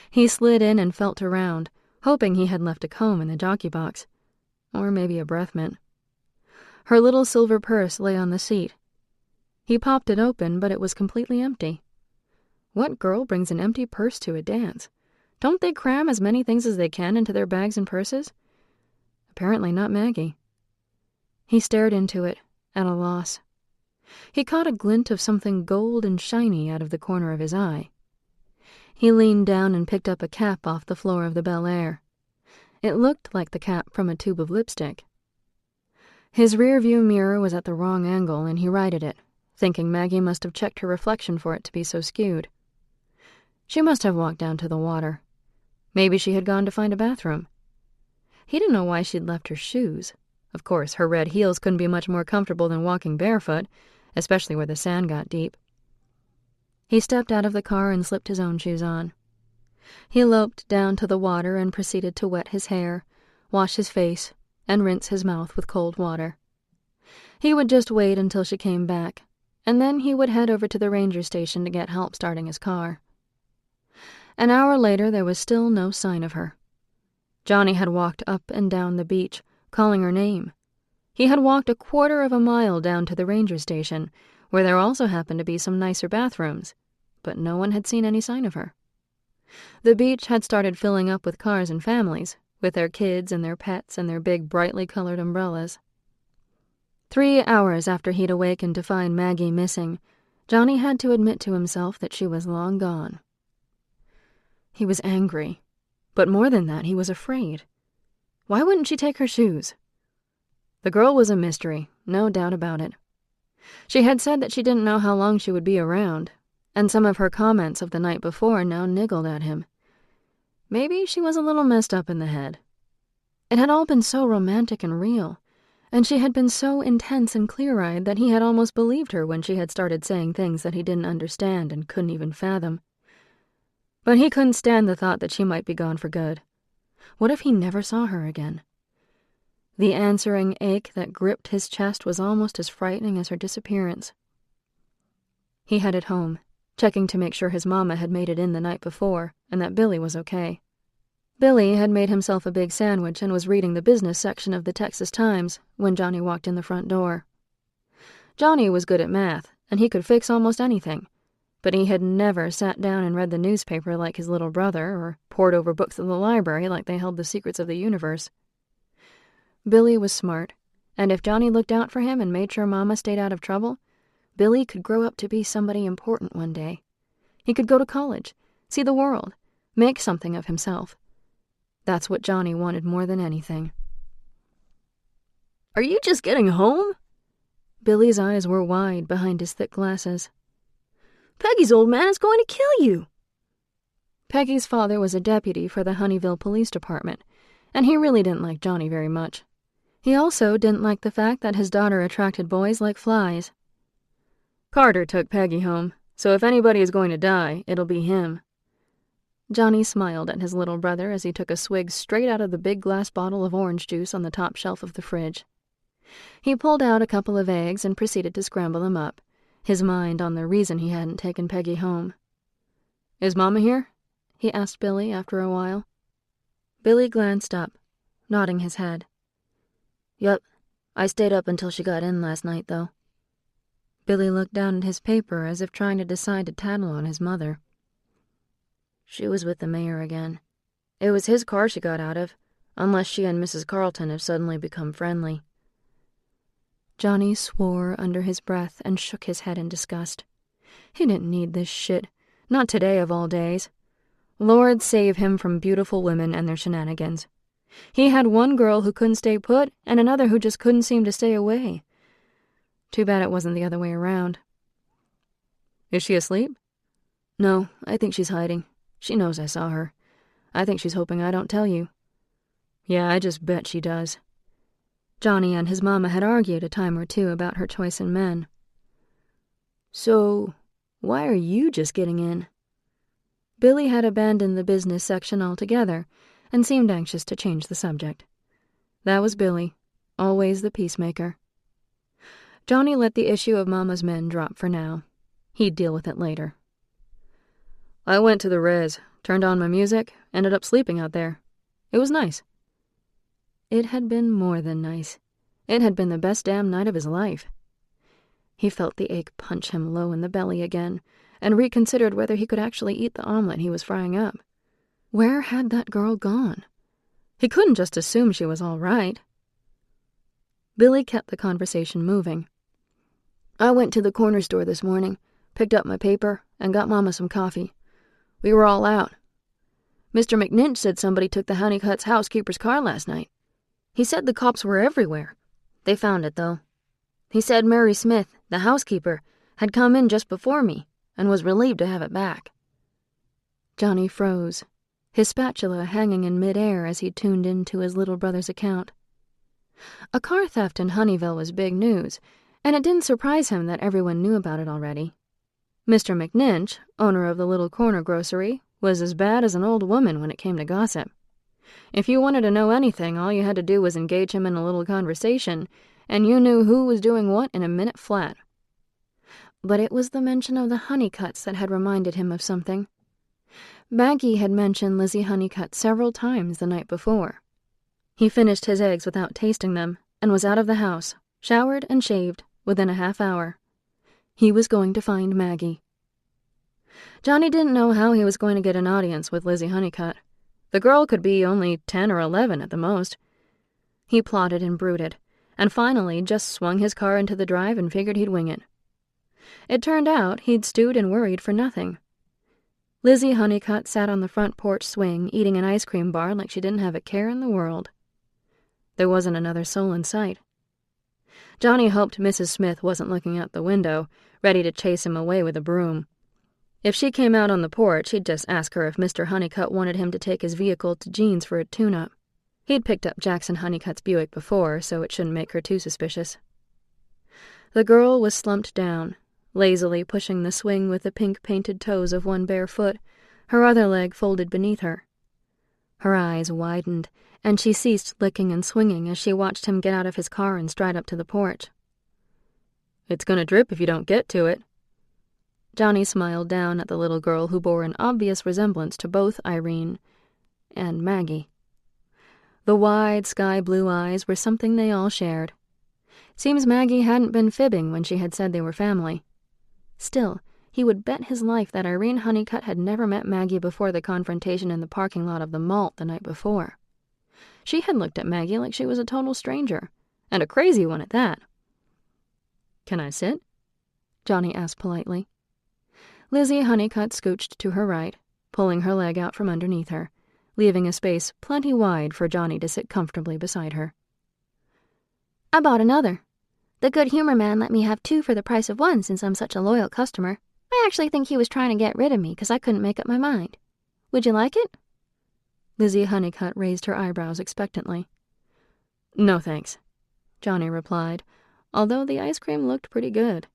He slid in and felt around, hoping he had left a comb in the jockey box, or maybe a breath mint. Her little silver purse lay on the seat. He popped it open, but it was completely empty. What girl brings an empty purse to a dance? Don't they cram as many things as they can into their bags and purses? Apparently not Maggie. He stared into it, at a loss. He caught a glint of something gold and shiny out of the corner of his eye. He leaned down and picked up a cap off the floor of the Bel Air. It looked like the cap from a tube of lipstick. His rear-view mirror was at the wrong angle, and he righted it, thinking Maggie must have checked her reflection for it to be so skewed. She must have walked down to the water. Maybe she had gone to find a bathroom. He didn't know why she'd left her shoes. Of course, her red heels couldn't be much more comfortable than walking barefoot, especially where the sand got deep. He stepped out of the car and slipped his own shoes on. He loped down to the water and proceeded to wet his hair, wash his face, and rinse his mouth with cold water. He would just wait until she came back, and then he would head over to the ranger station to get help starting his car. An hour later, there was still no sign of her. Johnny had walked up and down the beach, calling her name. He had walked 1/4 of a mile down to the ranger station, where there also happened to be some nicer bathrooms, but no one had seen any sign of her. The beach had started filling up with cars and families, with their kids and their pets and their big brightly colored umbrellas. 3 hours after he'd awakened to find Maggie missing, Johnny had to admit to himself that she was long gone. He was angry, but more than that, he was afraid. Why wouldn't she take her shoes? The girl was a mystery, no doubt about it. She had said that she didn't know how long she would be around, and some of her comments of the night before now niggled at him. Maybe she was a little messed up in the head. It had all been so romantic and real, and she had been so intense and clear-eyed that he had almost believed her when she had started saying things that he didn't understand and couldn't even fathom. But he couldn't stand the thought that she might be gone for good. What if he never saw her again? The answering ache that gripped his chest was almost as frightening as her disappearance. He headed home, checking to make sure his mama had made it in the night before and that Billy was okay. Billy had made himself a big sandwich and was reading the business section of the Texas Times when Johnny walked in the front door. Johnny was good at math, and he could fix almost anything, but he had never sat down and read the newspaper like his little brother or pored over books in the library like they held the secrets of the universe. Billy was smart, and if Johnny looked out for him and made sure Mama stayed out of trouble, Billy could grow up to be somebody important one day. He could go to college, see the world, make something of himself. That's what Johnny wanted more than anything. "Are you just getting home?" Billy's eyes were wide behind his thick glasses. Peggy's old man is going to kill you." Peggy's father was a deputy for the Honeyville Police Department, and he really didn't like Johnny very much. He also didn't like the fact that his daughter attracted boys like flies. "Carter took Peggy home, so if anybody is going to die, it'll be him." Johnny smiled at his little brother as he took a swig straight out of the big glass bottle of orange juice on the top shelf of the fridge. He pulled out a couple of eggs and proceeded to scramble them up, his mind on the reason he hadn't taken Peggy home. "Is Mama here?" he asked Billy after a while. Billy glanced up, nodding his head. "Yup, I stayed up until she got in last night, though." Billy looked down at his paper as if trying to decide to tattle on his mother. "She was with the mayor again. It was his car she got out of, unless she and Mrs. Carlton have suddenly become friendly." Johnny swore under his breath and shook his head in disgust. He didn't need this shit, not today of all days. Lord save him from beautiful women and their shenanigans. He had one girl who couldn't stay put and another who just couldn't seem to stay away. Too bad it wasn't the other way around. "Is she asleep?" "No, I think she's hiding. She knows I saw her. I think she's hoping I don't tell you." "Yeah, I just bet she does." Johnny and his mama had argued a time or two about her choice in men. "So, why are you just getting in?" Billy had abandoned the business section altogether and seemed anxious to change the subject. That was Billy, always the peacemaker. Johnny let the issue of Mama's men drop for now. He'd deal with it later. "I went to the res, turned on my music, ended up sleeping out there. It was nice." It had been more than nice. It had been the best damn night of his life. He felt the ache punch him low in the belly again, and reconsidered whether he could actually eat the omelet he was frying up. Where had that girl gone? He couldn't just assume she was all right. Billy kept the conversation moving. "I went to the corner store this morning, picked up my paper, and got Mama some coffee. We were all out. Mr. McNinch said somebody took the Honeycutt's housekeeper's car last night. He said the cops were everywhere. They found it, though. He said Mary Smith, the housekeeper, had come in just before me and was relieved to have it back." Johnny froze, his spatula hanging in midair as he tuned into his little brother's account. A car theft in Honeyville was big news, and it didn't surprise him that everyone knew about it already. Mr. McNinch, owner of the little corner grocery, was as bad as an old woman when it came to gossip. If you wanted to know anything, all you had to do was engage him in a little conversation, and you knew who was doing what in a minute flat. But it was the mention of the Honeycutts that had reminded him of something. Maggie had mentioned Lizzie Honeycutt several times the night before. He finished his eggs without tasting them, and was out of the house, showered and shaved, within a half hour. He was going to find Maggie. Johnny didn't know how he was going to get an audience with Lizzie Honeycutt. The girl could be only 10 or 11 at the most. He plotted and brooded, and finally just swung his car into the drive and figured he'd wing it. It turned out he'd stewed and worried for nothing. Lizzie Honeycutt sat on the front porch swing eating an ice cream bar like she didn't have a care in the world. There wasn't another soul in sight. Johnny hoped Mrs. Smith wasn't looking out the window, ready to chase him away with a broom. If she came out on the porch, he'd just ask her if Mr. Honeycutt wanted him to take his vehicle to Jean's for a tune-up. He'd picked up Jackson Honeycutt's Buick before, so it shouldn't make her too suspicious. The girl was slumped down, lazily pushing the swing with the pink-painted toes of one bare foot, her other leg folded beneath her. Her eyes widened, and she ceased licking and swinging as she watched him get out of his car and stride up to the porch. "It's gonna drip if you don't get to it." Johnny smiled down at the little girl who bore an obvious resemblance to both Irene and Maggie. The wide, sky-blue eyes were something they all shared. Seems Maggie hadn't been fibbing when she had said they were family. Still, he would bet his life that Irene Honeycutt had never met Maggie before the confrontation in the parking lot of the malt the night before. She had looked at Maggie like she was a total stranger, and a crazy one at that. "Can I sit?" Johnny asked politely. Lizzie Honeycutt scooched to her right, pulling her leg out from underneath her, leaving a space plenty wide for Johnny to sit comfortably beside her. "I bought another. The good humor man let me have 2 for the price of 1 since I'm such a loyal customer. I actually think he was trying to get rid of me because I couldn't make up my mind. Would you like it? Lizzie Honeycutt raised her eyebrows expectantly. No, thanks, Johnny replied, although the ice cream looked pretty good.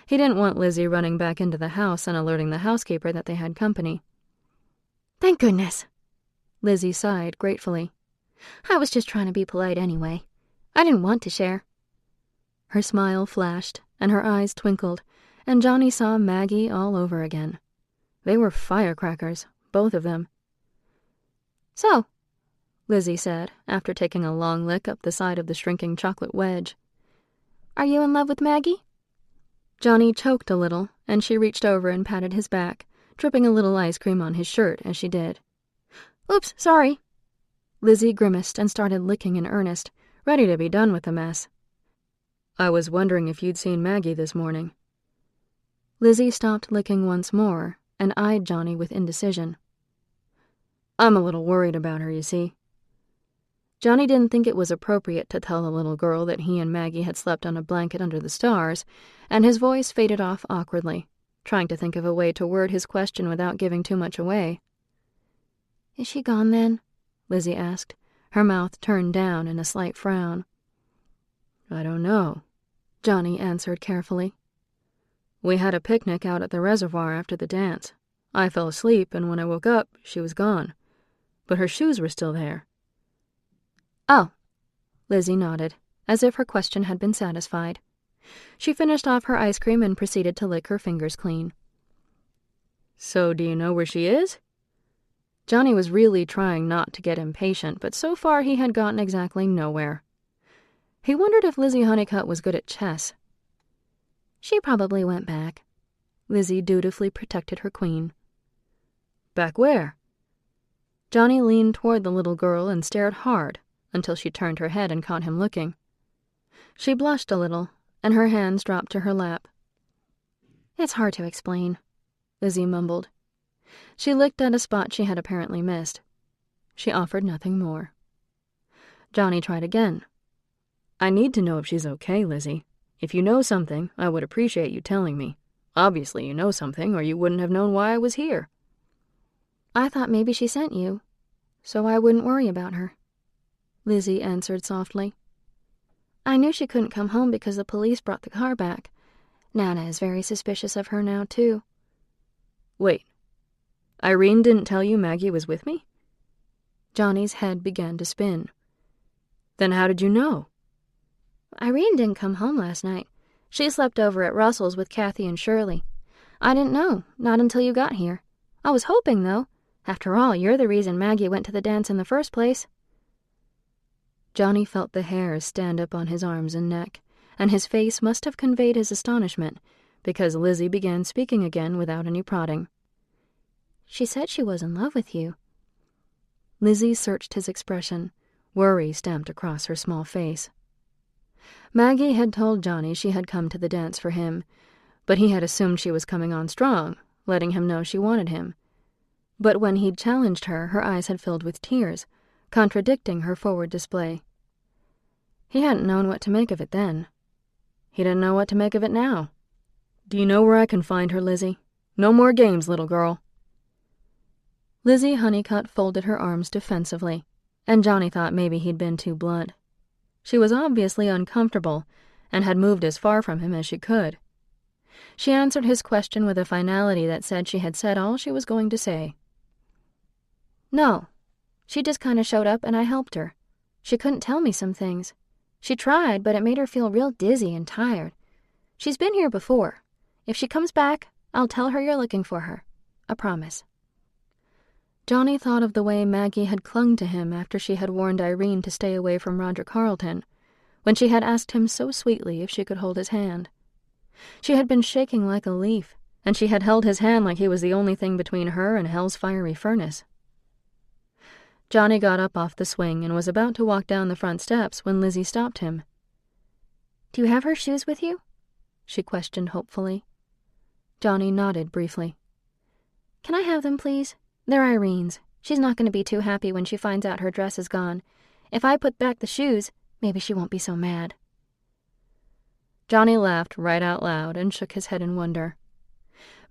He didn't want Lizzie running back into the house and alerting the housekeeper that they had company. Thank goodness, Lizzie sighed gratefully. I was just trying to be polite anyway. I didn't want to share. Her smile flashed, and her eyes twinkled, and Johnny saw Maggie all over again. They were firecrackers, both of them. So, Lizzie said, after taking a long lick up the side of the shrinking chocolate wedge. Are you in love with Maggie? Johnny choked a little, and she reached over and patted his back, dripping a little ice cream on his shirt as she did. Oops, sorry. Lizzie grimaced and started licking in earnest, ready to be done with the mess. I was wondering if you'd seen Maggie this morning. Lizzie stopped licking once more and eyed Johnny with indecision. I'm a little worried about her, you see. Johnny didn't think it was appropriate to tell the little girl that he and Maggie had slept on a blanket under the stars, and his voice faded off awkwardly, trying to think of a way to word his question without giving too much away. Is she gone then? Lizzie asked, her mouth turned down in a slight frown. I don't know, Johnny answered carefully. We had a picnic out at the reservoir after the dance. I fell asleep, and when I woke up, she was gone. But her shoes were still there. Oh, Lizzie nodded, as if her question had been satisfied. She finished off her ice cream and proceeded to lick her fingers clean. So do you know where she is? Johnny was really trying not to get impatient, but so far he had gotten exactly nowhere. He wondered if Lizzie Honeycutt was good at chess. She probably went back. Lizzie dutifully protected her queen. Back where? Johnny leaned toward the little girl and stared hard until she turned her head and caught him looking. She blushed a little, and her hands dropped to her lap. It's hard to explain, Lizzie mumbled. She looked at a spot she had apparently missed. She offered nothing more. Johnny tried again. I need to know if she's okay, Lizzie. If you know something, I would appreciate you telling me. Obviously you know something, or you wouldn't have known why I was here. I thought maybe she sent you, so I wouldn't worry about her, Lizzie answered softly. I knew she couldn't come home because the police brought the car back. Nana is very suspicious of her now, too. Wait. Irene didn't tell you Maggie was with me? Johnny's head began to spin. Then how did you know? Irene didn't come home last night. She slept over at Russell's with Kathy and Shirley. I didn't know, not until you got here. I was hoping, though. After all, you're the reason Maggie went to the dance in the first place. Johnny felt the hairs stand up on his arms and neck, and his face must have conveyed his astonishment, because Lizzie began speaking again without any prodding. She said she was in love with you. Lizzie searched his expression, worry stamped across her small face. Maggie had told Johnny she had come to the dance for him, but he had assumed she was coming on strong, letting him know she wanted him. But when he'd challenged her, her eyes had filled with tears, contradicting her forward display. He hadn't known what to make of it then. He didn't know what to make of it now. Do you know where I can find her, Lizzie? No more games, little girl. Lizzie Honeycutt folded her arms defensively, and Johnny thought maybe he'd been too blunt. She was obviously uncomfortable, and had moved as far from him as she could. She answered his question with a finality that said she had said all she was going to say. No. She just kind of showed up and I helped her. She couldn't tell me some things. She tried, but it made her feel real dizzy and tired. She's been here before. If she comes back, I'll tell her you're looking for her. I promise. Johnny thought of the way Maggie had clung to him after she had warned Irene to stay away from Roger Carleton, when she had asked him so sweetly if she could hold his hand. She had been shaking like a leaf, and she had held his hand like he was the only thing between her and hell's fiery furnace. Johnny got up off the swing and was about to walk down the front steps when Lizzie stopped him. Do you have her shoes with you? She questioned hopefully. Johnny nodded briefly. Can I have them, please? They're Irene's. She's not going to be too happy when she finds out her dress is gone. If I put back the shoes, maybe she won't be so mad. Johnny laughed right out loud and shook his head in wonder.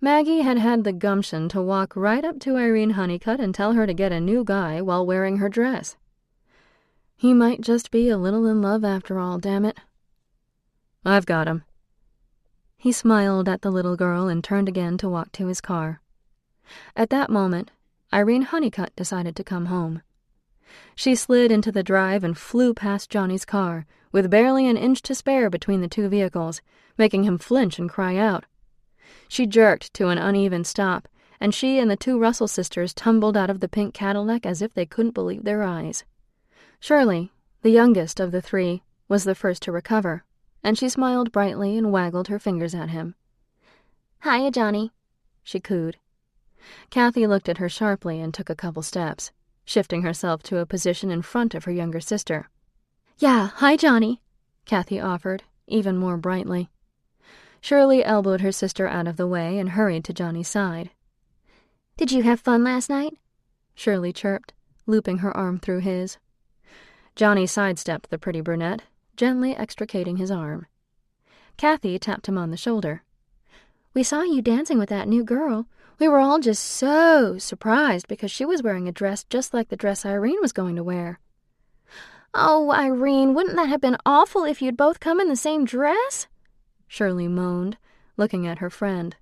Maggie had had the gumption to walk right up to Irene Honeycutt and tell her to get a new guy while wearing her dress. He might just be a little in love after all, damn it. I've got him. He smiled at the little girl and turned again to walk to his car. At that moment, Irene Honeycutt decided to come home. She slid into the drive and flew past Johnny's car, with barely an inch to spare between the two vehicles, making him flinch and cry out. She jerked to an uneven stop, and she and the two Russell sisters tumbled out of the pink Cadillac as if they couldn't believe their eyes. Shirley, the youngest of the three, was the first to recover, and she smiled brightly and waggled her fingers at him. "Hiya, Johnny," she cooed. Kathy looked at her sharply and took a couple steps, shifting herself to a position in front of her younger sister. "Yeah, hi, Johnny," Kathy offered, even more brightly. Shirley elbowed her sister out of the way and hurried to Johnny's side. "Did you have fun last night?" Shirley chirped, looping her arm through his. Johnny sidestepped the pretty brunette, gently extricating his arm. Kathy tapped him on the shoulder. "We saw you dancing with that new girl. We were all just so surprised because she was wearing a dress just like the dress Irene was going to wear." "Oh, Irene, wouldn't that have been awful if you'd both come in the same dress?" Shirley moaned, looking at her friend.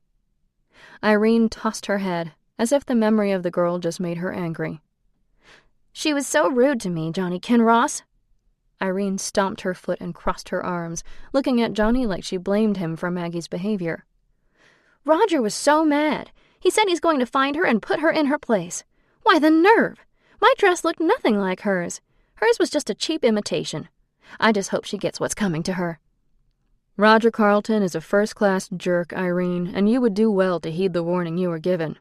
Irene tossed her head, as if the memory of the girl just made her angry. "She was so rude to me, Johnny Kinross." Irene stomped her foot and crossed her arms, looking at Johnny like she blamed him for Maggie's behavior. "Roger was so mad. He said he's going to find her and put her in her place. Why, the nerve! My dress looked nothing like hers. Hers was just a cheap imitation. I just hope she gets what's coming to her." Roger Carlton is a first-class jerk, Irene, and you would do well to heed the warning you were given.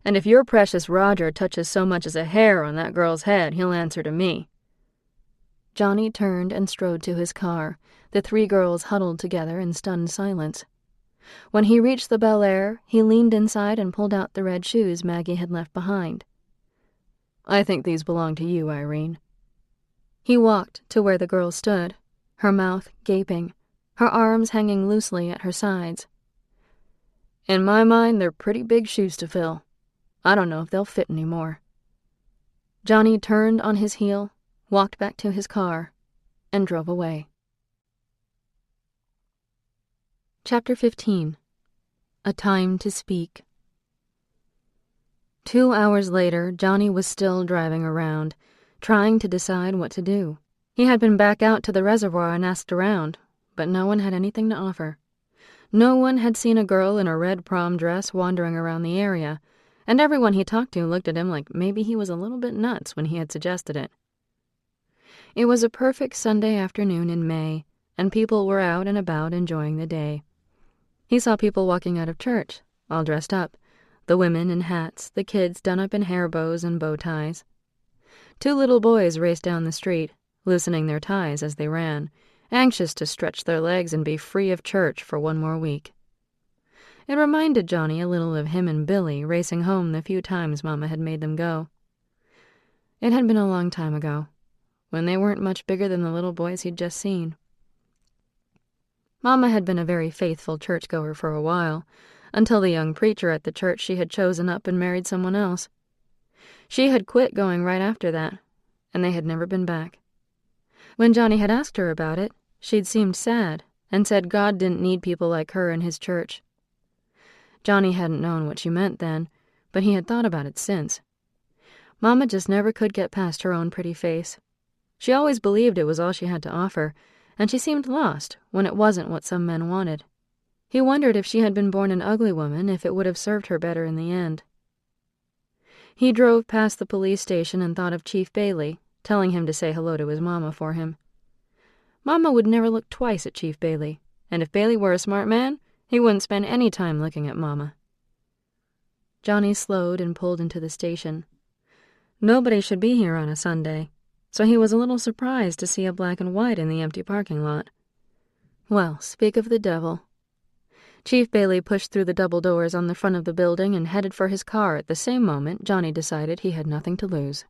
And if your precious Roger touches so much as a hair on that girl's head, he'll answer to me. Johnny turned and strode to his car, the three girls huddled together in stunned silence. When he reached the Bel Air, he leaned inside and pulled out the red shoes Maggie had left behind. I think these belong to you, Irene. He walked to where the girl stood, her mouth gaping, her arms hanging loosely at her sides. In my mind, they're pretty big shoes to fill. I don't know if they'll fit anymore. Johnny turned on his heel, walked back to his car, and drove away. Chapter 15. A Time to Speak. 2 hours later, Johnny was still driving around, trying to decide what to do. He had been back out to the reservoir and asked around, but no one had anything to offer. No one had seen a girl in a red prom dress wandering around the area, and everyone he talked to looked at him like maybe he was a little bit nuts when he had suggested it. It was a perfect Sunday afternoon in May, and people were out and about enjoying the day. He saw people walking out of church, all dressed up, the women in hats, the kids done up in hair bows and bow ties. 2 little boys raced down the street, loosening their ties as they ran, anxious to stretch their legs and be free of church for one more week. It reminded Johnny a little of him and Billy racing home the few times Mama had made them go. It had been a long time ago, when they weren't much bigger than the little boys he'd just seen. Mama had been a very faithful churchgoer for a while, until the young preacher at the church she had chosen up and married someone else. She had quit going right after that, and they had never been back. When Johnny had asked her about it, she'd seemed sad and said God didn't need people like her in his church. Johnny hadn't known what she meant then, but he had thought about it since. Mama just never could get past her own pretty face. She always believed it was all she had to offer, and she seemed lost when it wasn't what some men wanted. He wondered if she had been born an ugly woman, if it would have served her better in the end. He drove past the police station and thought of Chief Bailey, telling him to say hello to his Mama for him. Mama would never look twice at Chief Bailey, and if Bailey were a smart man, he wouldn't spend any time looking at Mama. Johnny slowed and pulled into the station. Nobody should be here on a Sunday, so he was a little surprised to see a black and white in the empty parking lot. Well, speak of the devil. Chief Bailey pushed through the double doors on the front of the building and headed for his car at the same moment Johnny decided he had nothing to lose.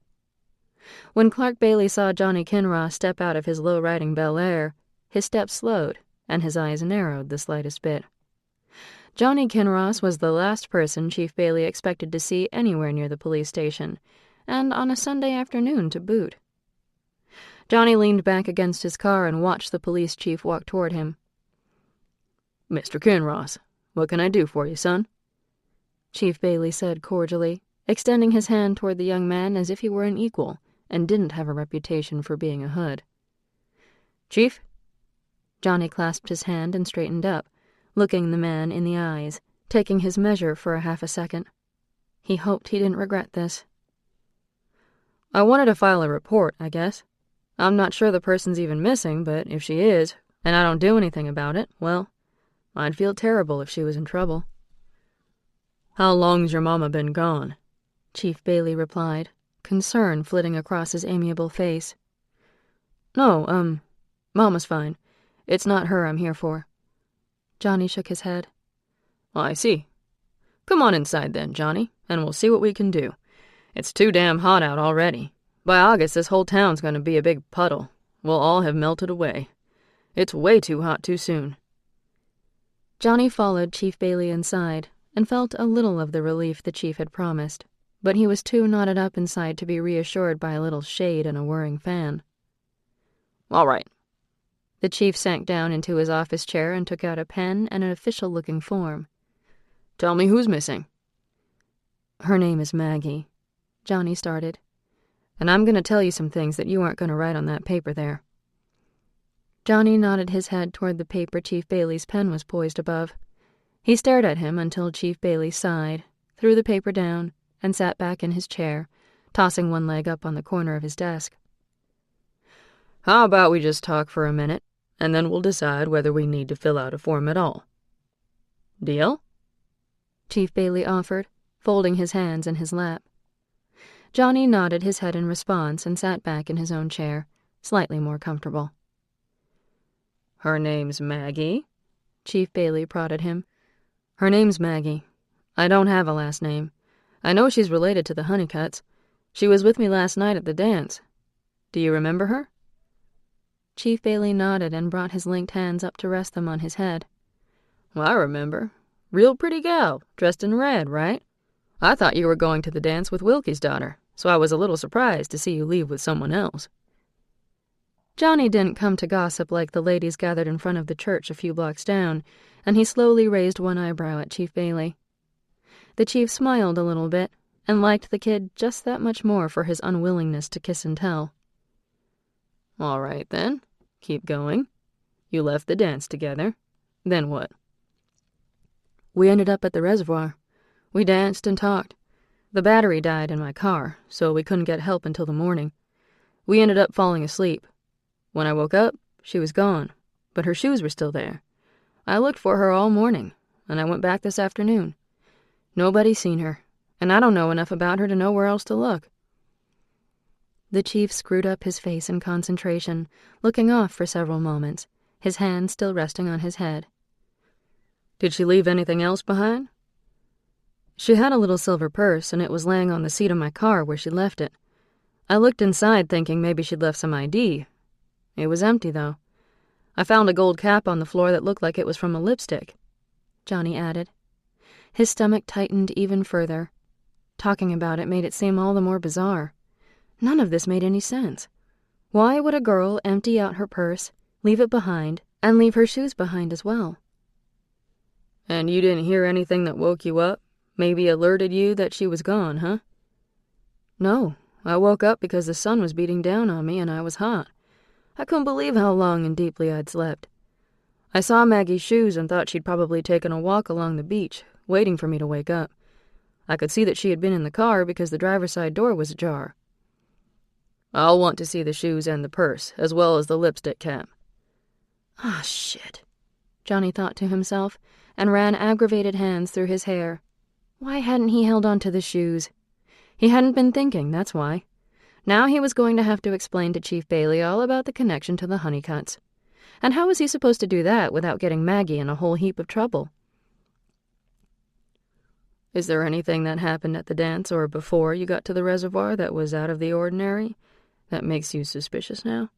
When Clark Bailey saw Johnny Kinross step out of his low-riding Bel Air, his steps slowed and his eyes narrowed the slightest bit. Johnny Kinross was the last person Chief Bailey expected to see anywhere near the police station, and on a Sunday afternoon to boot. Johnny leaned back against his car and watched the police chief walk toward him. "Mr. Kinross, what can I do for you, son?" Chief Bailey said cordially, extending his hand toward the young man as if he were an equal and didn't have a reputation for being a hood. "Chief?" Johnny clasped his hand and straightened up, looking the man in the eyes, taking his measure for a half a second. He hoped he didn't regret this. "I wanted to file a report, I guess. I'm not sure the person's even missing, but if she is, and I don't do anything about it, well, I'd feel terrible if she was in trouble." "How long's your mama been gone?" Chief Bailey replied, concern flitting across his amiable face. "No, Mama's fine. It's not her I'm here for." Johnny shook his head. "I see. Come on inside then, Johnny, and we'll see what we can do. It's too damn hot out already. By August, this whole town's going to be a big puddle. We'll all have melted away. It's way too hot too soon." Johnny followed Chief Bailey inside and felt a little of the relief the chief had promised, but he was too knotted up inside to be reassured by a little shade and a whirring fan. "All right." The chief sank down into his office chair and took out a pen and an official-looking form. "Tell me who's missing." "Her name is Maggie," Johnny started. "And I'm going to tell you some things that you aren't going to write on that paper there." Johnny nodded his head toward the paper Chief Bailey's pen was poised above. He stared at him until Chief Bailey sighed, threw the paper down, and sat back in his chair, tossing one leg up on the corner of his desk. "How about we just talk for a minute, and then we'll decide whether we need to fill out a form at all. Deal?" Chief Bailey offered, folding his hands in his lap. Johnny nodded his head in response and sat back in his own chair, slightly more comfortable. "Her name's Maggie?" Chief Bailey prodded him. "Her name's Maggie. I don't have a last name. I know she's related to the Honeycutts. She was with me last night at the dance. Do you remember her?" Chief Bailey nodded and brought his linked hands up to rest them on his head. "Well, I remember. Real pretty gal, dressed in red, right? I thought you were going to the dance with Wilkie's daughter, so I was a little surprised to see you leave with someone else." Johnny didn't come to gossip like the ladies gathered in front of the church a few blocks down, and he slowly raised one eyebrow at Chief Bailey. The chief smiled a little bit and liked the kid just that much more for his unwillingness to kiss and tell. "All right, then. Keep going. You left the dance together. Then what?" "We ended up at the reservoir. We danced and talked. The battery died in my car, so we couldn't get help until the morning. We ended up falling asleep. When I woke up, she was gone, but her shoes were still there. I looked for her all morning, and I went back this afternoon. Nobody's seen her, and I don't know enough about her to know where else to look." The chief screwed up his face in concentration, looking off for several moments, his hand still resting on his head. "Did she leave anything else behind?" "She had a little silver purse, and it was laying on the seat of my car where she left it. I looked inside thinking maybe she'd left some ID. It was empty, though. I found a gold cap on the floor that looked like it was from a lipstick," Johnny added. His stomach tightened even further. Talking about it made it seem all the more bizarre. None of this made any sense. Why would a girl empty out her purse, leave it behind, and leave her shoes behind as well? "And you didn't hear anything that woke you up? Maybe alerted you that she was gone, huh?" "No, I woke up because the sun was beating down on me and I was hot. I couldn't believe how long and deeply I'd slept. I saw Maggie's shoes and thought she'd probably taken a walk along the beach, waiting for me to wake up. I could see that she had been in the car because the driver's side door was ajar." "I'll want to see the shoes and the purse, as well as the lipstick cap." "Ah, shit," Johnny thought to himself, and ran aggravated hands through his hair. Why hadn't he held on to the shoes? He hadn't been thinking, that's why. Now he was going to have to explain to Chief Bailey all about the connection to the Honeycutts. And how was he supposed to do that without getting Maggie in a whole heap of trouble? "Is there anything that happened at the dance or before you got to the reservoir that was out of the ordinary, that makes you suspicious now?"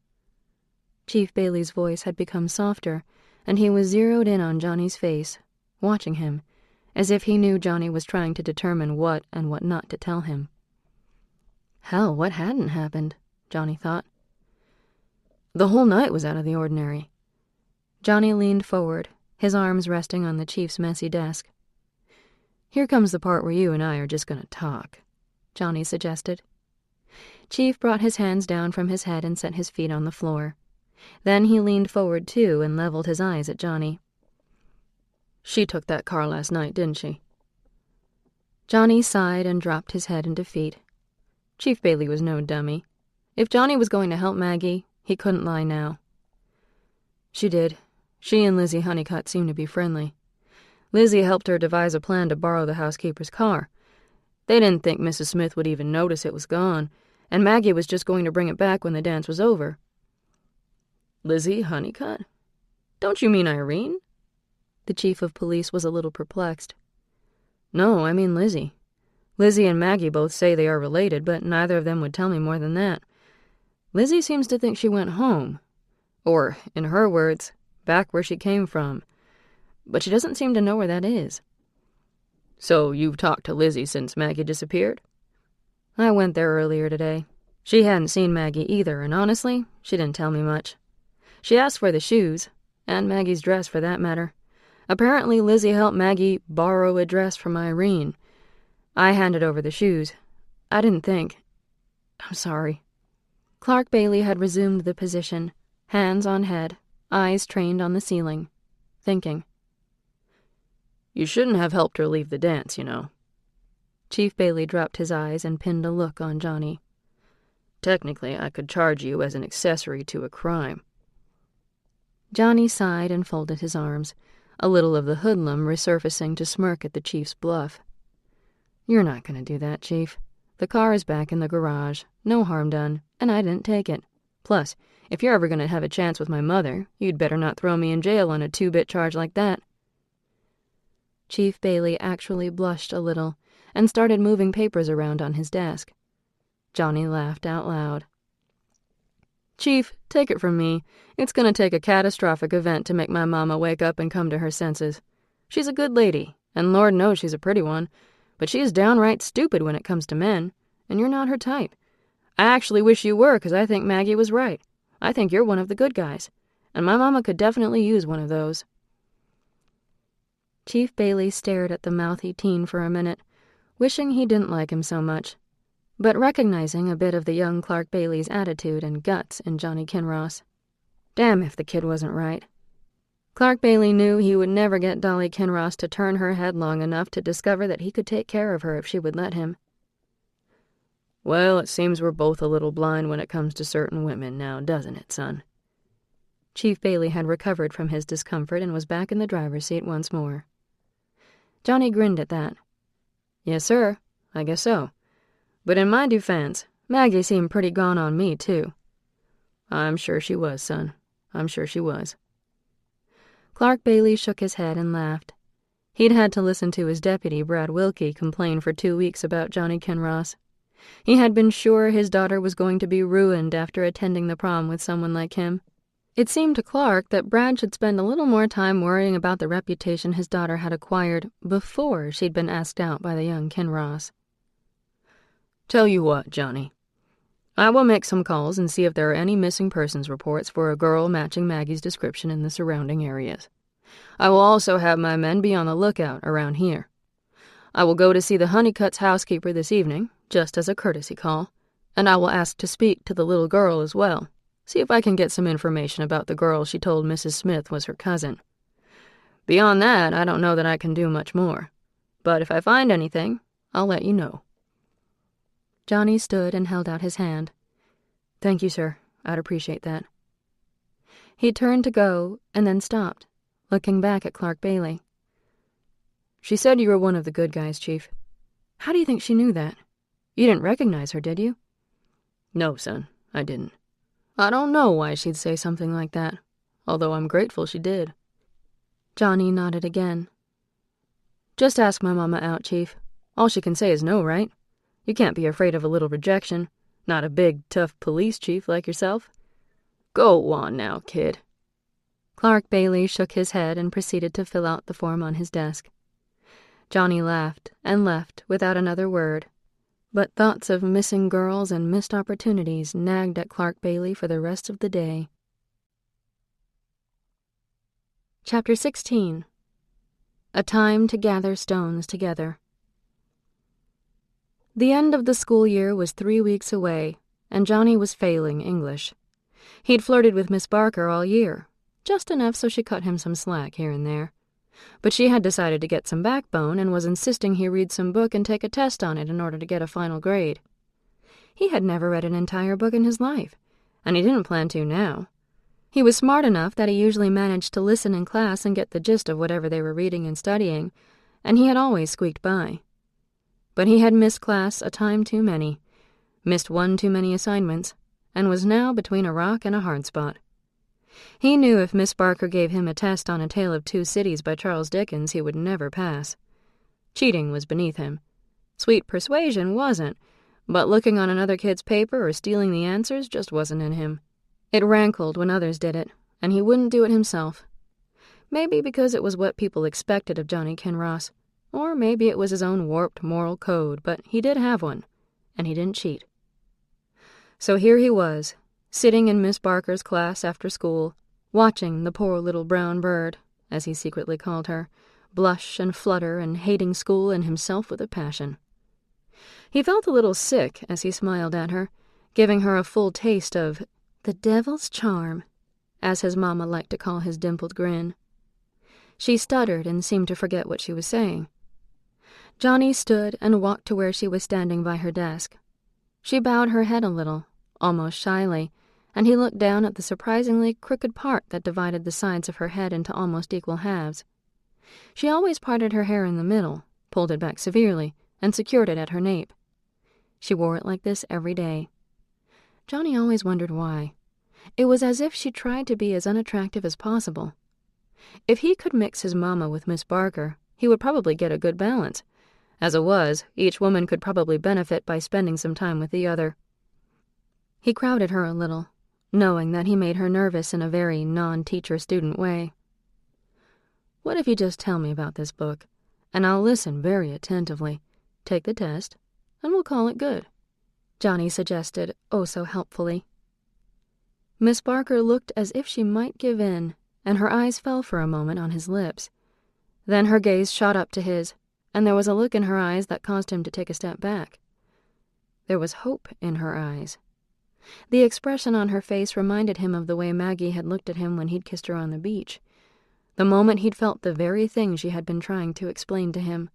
Chief Bailey's voice had become softer, and he was zeroed in on Johnny's face, watching him, as if he knew Johnny was trying to determine what and what not to tell him. Hell, what hadn't happened? Johnny thought. The whole night was out of the ordinary. Johnny leaned forward, his arms resting on the chief's messy desk. Here comes the part where you and I are just going to talk, Johnny suggested. Chief brought his hands down from his head and set his feet on the floor. Then he leaned forward, too, and leveled his eyes at Johnny. She took that car last night, didn't she? Johnny sighed and dropped his head in defeat. Chief Bailey was no dummy. If Johnny was going to help Maggie, he couldn't lie now. She did. She and Lizzie Honeycutt seemed to be friendly. Lizzie helped her devise a plan to borrow the housekeeper's car. They didn't think Mrs. Smith would even notice it was gone, and Maggie was just going to bring it back when the dance was over. Lizzie Honeycutt? Don't you mean Irene? The chief of police was a little perplexed. No, I mean Lizzie. Lizzie and Maggie both say they are related, but neither of them would tell me more than that. Lizzie seems to think she went home. Or, in her words, back where she came from. But she doesn't seem to know where that is. So you've talked to Lizzie since Maggie disappeared? I went there earlier today. She hadn't seen Maggie either, and honestly, she didn't tell me much. She asked for the shoes, and Maggie's dress for that matter. Apparently Lizzie helped Maggie borrow a dress from Irene. I handed over the shoes. I didn't think. I'm sorry. Clark Bailey had resumed the position, hands on head, eyes trained on the ceiling, thinking. You shouldn't have helped her leave the dance, you know. Chief Bailey dropped his eyes and pinned a look on Johnny. Technically, I could charge you as an accessory to a crime. Johnny sighed and folded his arms, a little of the hoodlum resurfacing to smirk at the chief's bluff. You're not going to do that, Chief. The car is back in the garage, no harm done, and I didn't take it. Plus, if you're ever going to have a chance with my mother, you'd better not throw me in jail on a 2-bit charge like that. Chief Bailey actually blushed a little and started moving papers around on his desk. Johnny laughed out loud. Chief, take it from me. It's going to take a catastrophic event to make my mama wake up and come to her senses. She's a good lady, and Lord knows she's a pretty one, but she is downright stupid when it comes to men, and you're not her type. I actually wish you were, because I think Maggie was right. I think you're one of the good guys, and my mama could definitely use one of those. Chief Bailey stared at the mouthy teen for a minute, wishing he didn't like him so much, but recognizing a bit of the young Clark Bailey's attitude and guts in Johnny Kinross. Damn if the kid wasn't right. Clark Bailey knew he would never get Dolly Kinross to turn her head long enough to discover that he could take care of her if she would let him. Well, it seems we're both a little blind when it comes to certain women now, doesn't it, son? Chief Bailey had recovered from his discomfort and was back in the driver's seat once more. Johnny grinned at that. Yes, sir, I guess so. But in my defense, Maggie seemed pretty gone on me, too. I'm sure she was, son. I'm sure she was. Clark Bailey shook his head and laughed. He'd had to listen to his deputy, Brad Wilkie, complain for 2 weeks about Johnny Kinross. He had been sure his daughter was going to be ruined after attending the prom with someone like him. It seemed to Clark that Brad should spend a little more time worrying about the reputation his daughter had acquired before she'd been asked out by the young Kinross. Tell you what, Johnny. I will make some calls and see if there are any missing persons reports for a girl matching Maggie's description in the surrounding areas. I will also have my men be on the lookout around here. I will go to see the Honeycutt's housekeeper this evening, just as a courtesy call, and I will ask to speak to the little girl as well, see if I can get some information about the girl she told Mrs. Smith was her cousin. Beyond that, I don't know that I can do much more, but if I find anything, I'll let you know. Johnny stood and held out his hand. Thank you, sir. I'd appreciate that. He turned to go and then stopped, looking back at Clark Bailey. She said you were one of the good guys, Chief. How do you think she knew that? You didn't recognize her, did you? No, son, I didn't. I don't know why she'd say something like that, although I'm grateful she did. Johnny nodded again. Just ask my mama out, Chief. All she can say is no, right? You can't be afraid of a little rejection, not a big, tough police chief like yourself. Go on now, kid. Clark Bailey shook his head and proceeded to fill out the form on his desk. Johnny laughed and left without another word, but thoughts of missing girls and missed opportunities nagged at Clark Bailey for the rest of the day. Chapter 16. A Time to Gather Stones Together. The end of the school year was 3 weeks away, and Johnny was failing English. He'd flirted with Miss Barker all year, just enough so she cut him some slack here and there. But she had decided to get some backbone and was insisting he read some book and take a test on it in order to get a final grade. He had never read an entire book in his life, and he didn't plan to now. He was smart enough that he usually managed to listen in class and get the gist of whatever they were reading and studying, and he had always squeaked by. But he had missed class a time too many, missed one too many assignments, and was now between a rock and a hard spot. He knew if Miss Barker gave him a test on A Tale of Two Cities by Charles Dickens, he would never pass. Cheating was beneath him. Sweet persuasion wasn't, but looking on another kid's paper or stealing the answers just wasn't in him. It rankled when others did it, and he wouldn't do it himself. Maybe because it was what people expected of Johnny Kinross, or maybe it was his own warped moral code, but he did have one, and he didn't cheat. So here he was, sitting in Miss Barker's class after school, watching the poor little brown bird, as he secretly called her, blush and flutter and hating school and himself with a passion. He felt a little sick as he smiled at her, giving her a full taste of the devil's charm, as his mamma liked to call his dimpled grin. She stuttered and seemed to forget what she was saying. Johnny stood and walked to where she was standing by her desk. She bowed her head a little, almost shyly, and he looked down at the surprisingly crooked part that divided the sides of her head into almost equal halves. She always parted her hair in the middle, pulled it back severely, and secured it at her nape. She wore it like this every day. Johnny always wondered why. It was as if she tried to be as unattractive as possible. If he could mix his mamma with Miss Barker, he would probably get a good balance. As it was, each woman could probably benefit by spending some time with the other. He crowded her a little, knowing that he made her nervous in a very non-teacher-student way. "What if you just tell me about this book, and I'll listen very attentively, take the test, and we'll call it good," Johnny suggested, oh so helpfully. Miss Barker looked as if she might give in, and her eyes fell for a moment on his lips. Then her gaze shot up to his, and there was a look in her eyes that caused him to take a step back. There was hope in her eyes. The expression on her face reminded him of the way Maggie had looked at him when he'd kissed her on the beach, the moment he'd felt the very thing she had been trying to explain to him.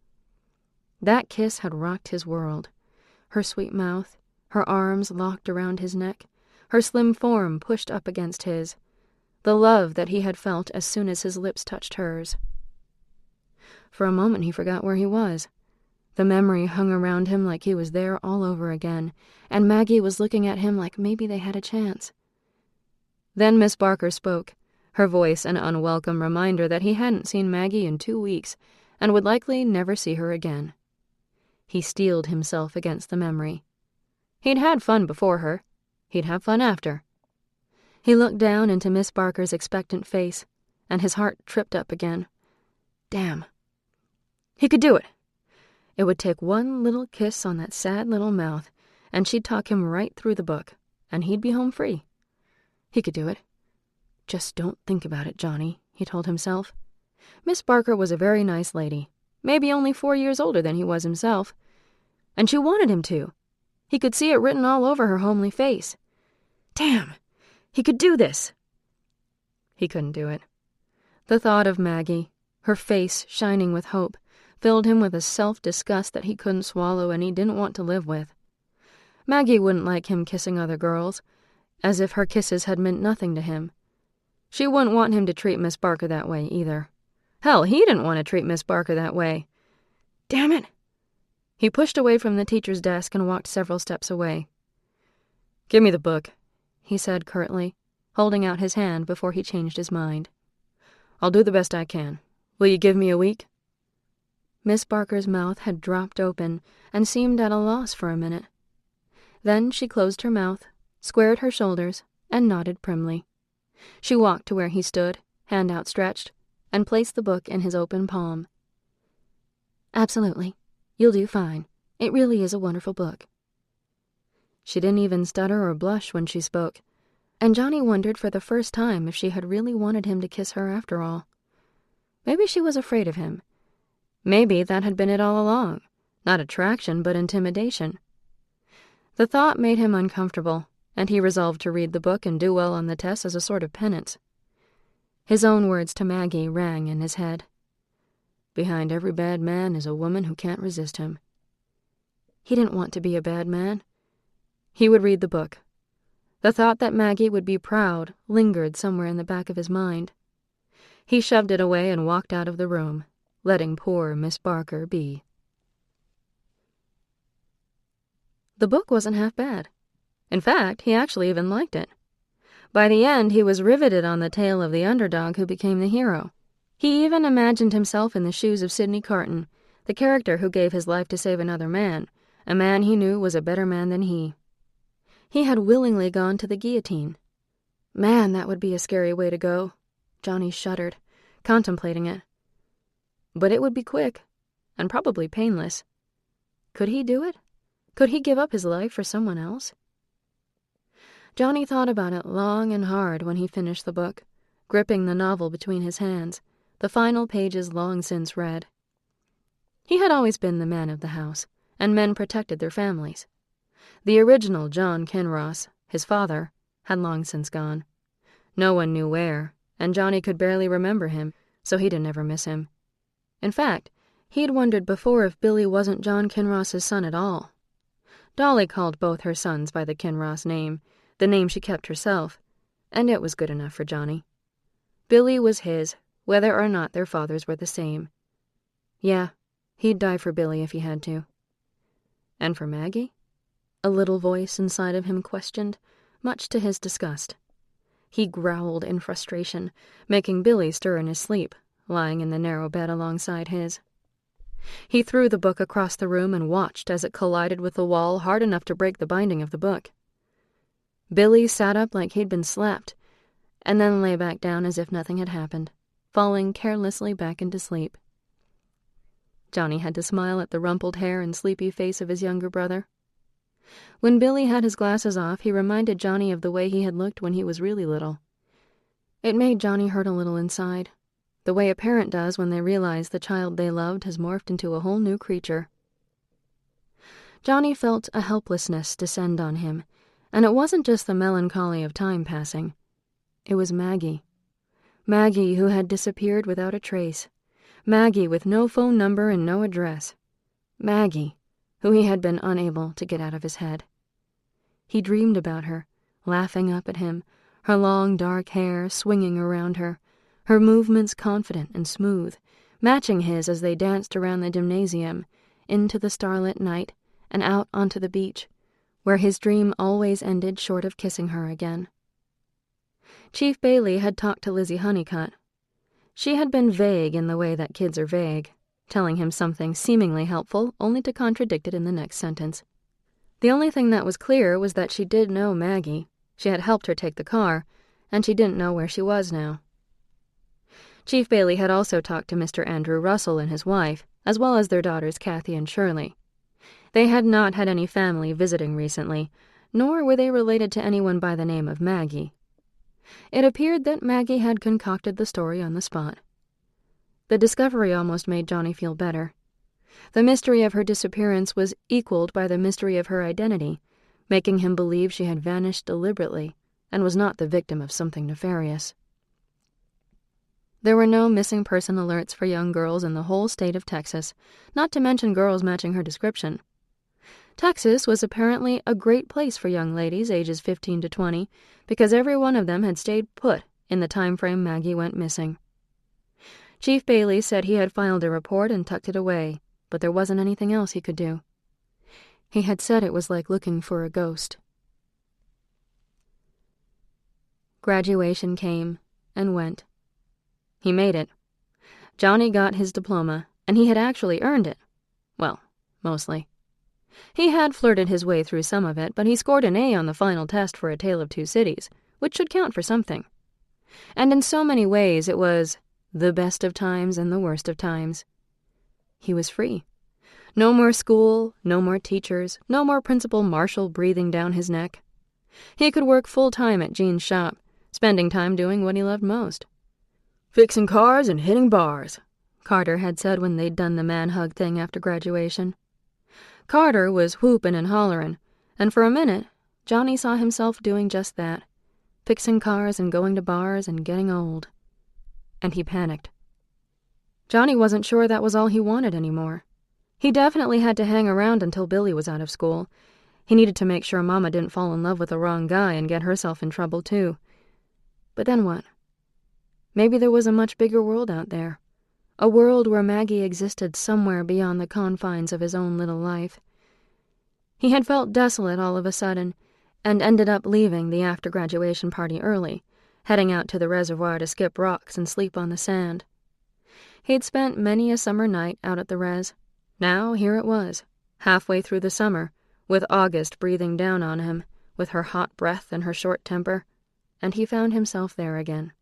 That kiss had rocked his world. Her sweet mouth, her arms locked around his neck, her slim form pushed up against his, the love that he had felt as soon as his lips touched hers. For a moment he forgot where he was. The memory hung around him like he was there all over again, and Maggie was looking at him like maybe they had a chance. Then Miss Barker spoke, her voice an unwelcome reminder that he hadn't seen Maggie in 2 weeks, and would likely never see her again. He steeled himself against the memory. He'd had fun before her. He'd have fun after. He looked down into Miss Barker's expectant face, and his heart tripped up again. Damn. He could do it. It would take one little kiss on that sad little mouth, and she'd talk him right through the book, and he'd be home free. He could do it. Just don't think about it, Johnny, he told himself. Miss Barker was a very nice lady, maybe only 4 years older than he was himself. And she wanted him to. He could see it written all over her homely face. Damn! He could do this! He couldn't do it. The thought of Maggie, her face shining with hope, filled him with a self-disgust that he couldn't swallow and he didn't want to live with. Maggie wouldn't like him kissing other girls, as if her kisses had meant nothing to him. She wouldn't want him to treat Miss Barker that way, either. Hell, he didn't want to treat Miss Barker that way. Damn it! He pushed away from the teacher's desk and walked several steps away. "Give me the book," he said curtly, holding out his hand before he changed his mind. "I'll do the best I can. Will you give me a week?" Miss Barker's mouth had dropped open and seemed at a loss for a minute. Then she closed her mouth, squared her shoulders, and nodded primly. She walked to where he stood, hand outstretched, and placed the book in his open palm. "Absolutely. You'll do fine. It really is a wonderful book." She didn't even stutter or blush when she spoke, and Johnny wondered for the first time if she had really wanted him to kiss her after all. Maybe she was afraid of him. Maybe that had been it all along. Not attraction, but intimidation. The thought made him uncomfortable, and he resolved to read the book and do well on the test as a sort of penance. His own words to Maggie rang in his head. Behind every bad man is a woman who can't resist him. He didn't want to be a bad man. He would read the book. The thought that Maggie would be proud lingered somewhere in the back of his mind. He shoved it away and walked out of the room, letting poor Miss Barker be. The book wasn't half bad. In fact, he actually even liked it. By the end, he was riveted on the tale of the underdog who became the hero. He even imagined himself in the shoes of Sidney Carton, the character who gave his life to save another man, a man he knew was a better man than he. He had willingly gone to the guillotine. Man, that would be a scary way to go. Johnny shuddered, contemplating it. But it would be quick, and probably painless. Could he do it? Could he give up his life for someone else? Johnny thought about it long and hard when he finished the book, gripping the novel between his hands, the final pages long since read. He had always been the man of the house, and men protected their families. The original John Kinross, his father, had long since gone. No one knew where, and Johnny could barely remember him, so he didn't ever miss him. In fact, he'd wondered before if Billy wasn't John Kinross's son at all. Dolly called both her sons by the Kinross name, the name she kept herself, and it was good enough for Johnny. Billy was his, whether or not their fathers were the same. Yeah, he'd die for Billy if he had to. And for Maggie? A little voice inside of him questioned, much to his disgust. He growled in frustration, making Billy stir in his sleep, lying in the narrow bed alongside his. He threw the book across the room and watched as it collided with the wall hard enough to break the binding of the book. Billy sat up like he'd been slapped, and then lay back down as if nothing had happened, falling carelessly back into sleep. Johnny had to smile at the rumpled hair and sleepy face of his younger brother. When Billy had his glasses off, he reminded Johnny of the way he had looked when he was really little. It made Johnny hurt a little inside, the way a parent does when they realize the child they loved has morphed into a whole new creature. Johnny felt a helplessness descend on him, and it wasn't just the melancholy of time passing. It was Maggie. Maggie who had disappeared without a trace. Maggie with no phone number and no address. Maggie, who he had been unable to get out of his head. He dreamed about her, laughing up at him, her long dark hair swinging around her, her movements confident and smooth, matching his as they danced around the gymnasium, into the starlit night, and out onto the beach, where his dream always ended short of kissing her again. Chief Bailey had talked to Lizzie Honeycutt. She had been vague in the way that kids are vague, telling him something seemingly helpful only to contradict it in the next sentence. The only thing that was clear was that she did know Maggie. She had helped her take the car, and she didn't know where she was now. Chief Bailey had also talked to Mr. Andrew Russell and his wife, as well as their daughters Kathy and Shirley. They had not had any family visiting recently, nor were they related to anyone by the name of Maggie. It appeared that Maggie had concocted the story on the spot. The discovery almost made Johnny feel better. The mystery of her disappearance was equaled by the mystery of her identity, making him believe she had vanished deliberately and was not the victim of something nefarious. There were no missing person alerts for young girls in the whole state of Texas, not to mention girls matching her description. Texas was apparently a great place for young ladies ages 15 to 20, because every one of them had stayed put in the time frame Maggie went missing. Chief Bailey said he had filed a report and tucked it away, but there wasn't anything else he could do. He had said it was like looking for a ghost. Graduation came and went. He made it. Johnny got his diploma, and he had actually earned it. Well, mostly. He had flirted his way through some of it, but he scored an A on the final test for A Tale of Two Cities, which should count for something. And in so many ways it was the best of times and the worst of times. He was free. No more school, no more teachers, no more Principal Marshall breathing down his neck. He could work full-time at Jean's shop, spending time doing what he loved most. "Fixing cars and hitting bars," Carter had said when they'd done the man-hug thing after graduation. Carter was whoopin' and hollerin', and for a minute, Johnny saw himself doing just that, fixing cars and going to bars and getting old. And he panicked. Johnny wasn't sure that was all he wanted anymore. He definitely had to hang around until Billy was out of school. He needed to make sure Mama didn't fall in love with the wrong guy and get herself in trouble, too. But then what? Maybe there was a much bigger world out there. A world where Maggie existed somewhere beyond the confines of his own little life. He had felt desolate all of a sudden, and ended up leaving the after-graduation party early, heading out to the reservoir to skip rocks and sleep on the sand. He'd spent many a summer night out at the res. Now here it was, halfway through the summer, with August breathing down on him, with her hot breath and her short temper, and he found himself there again.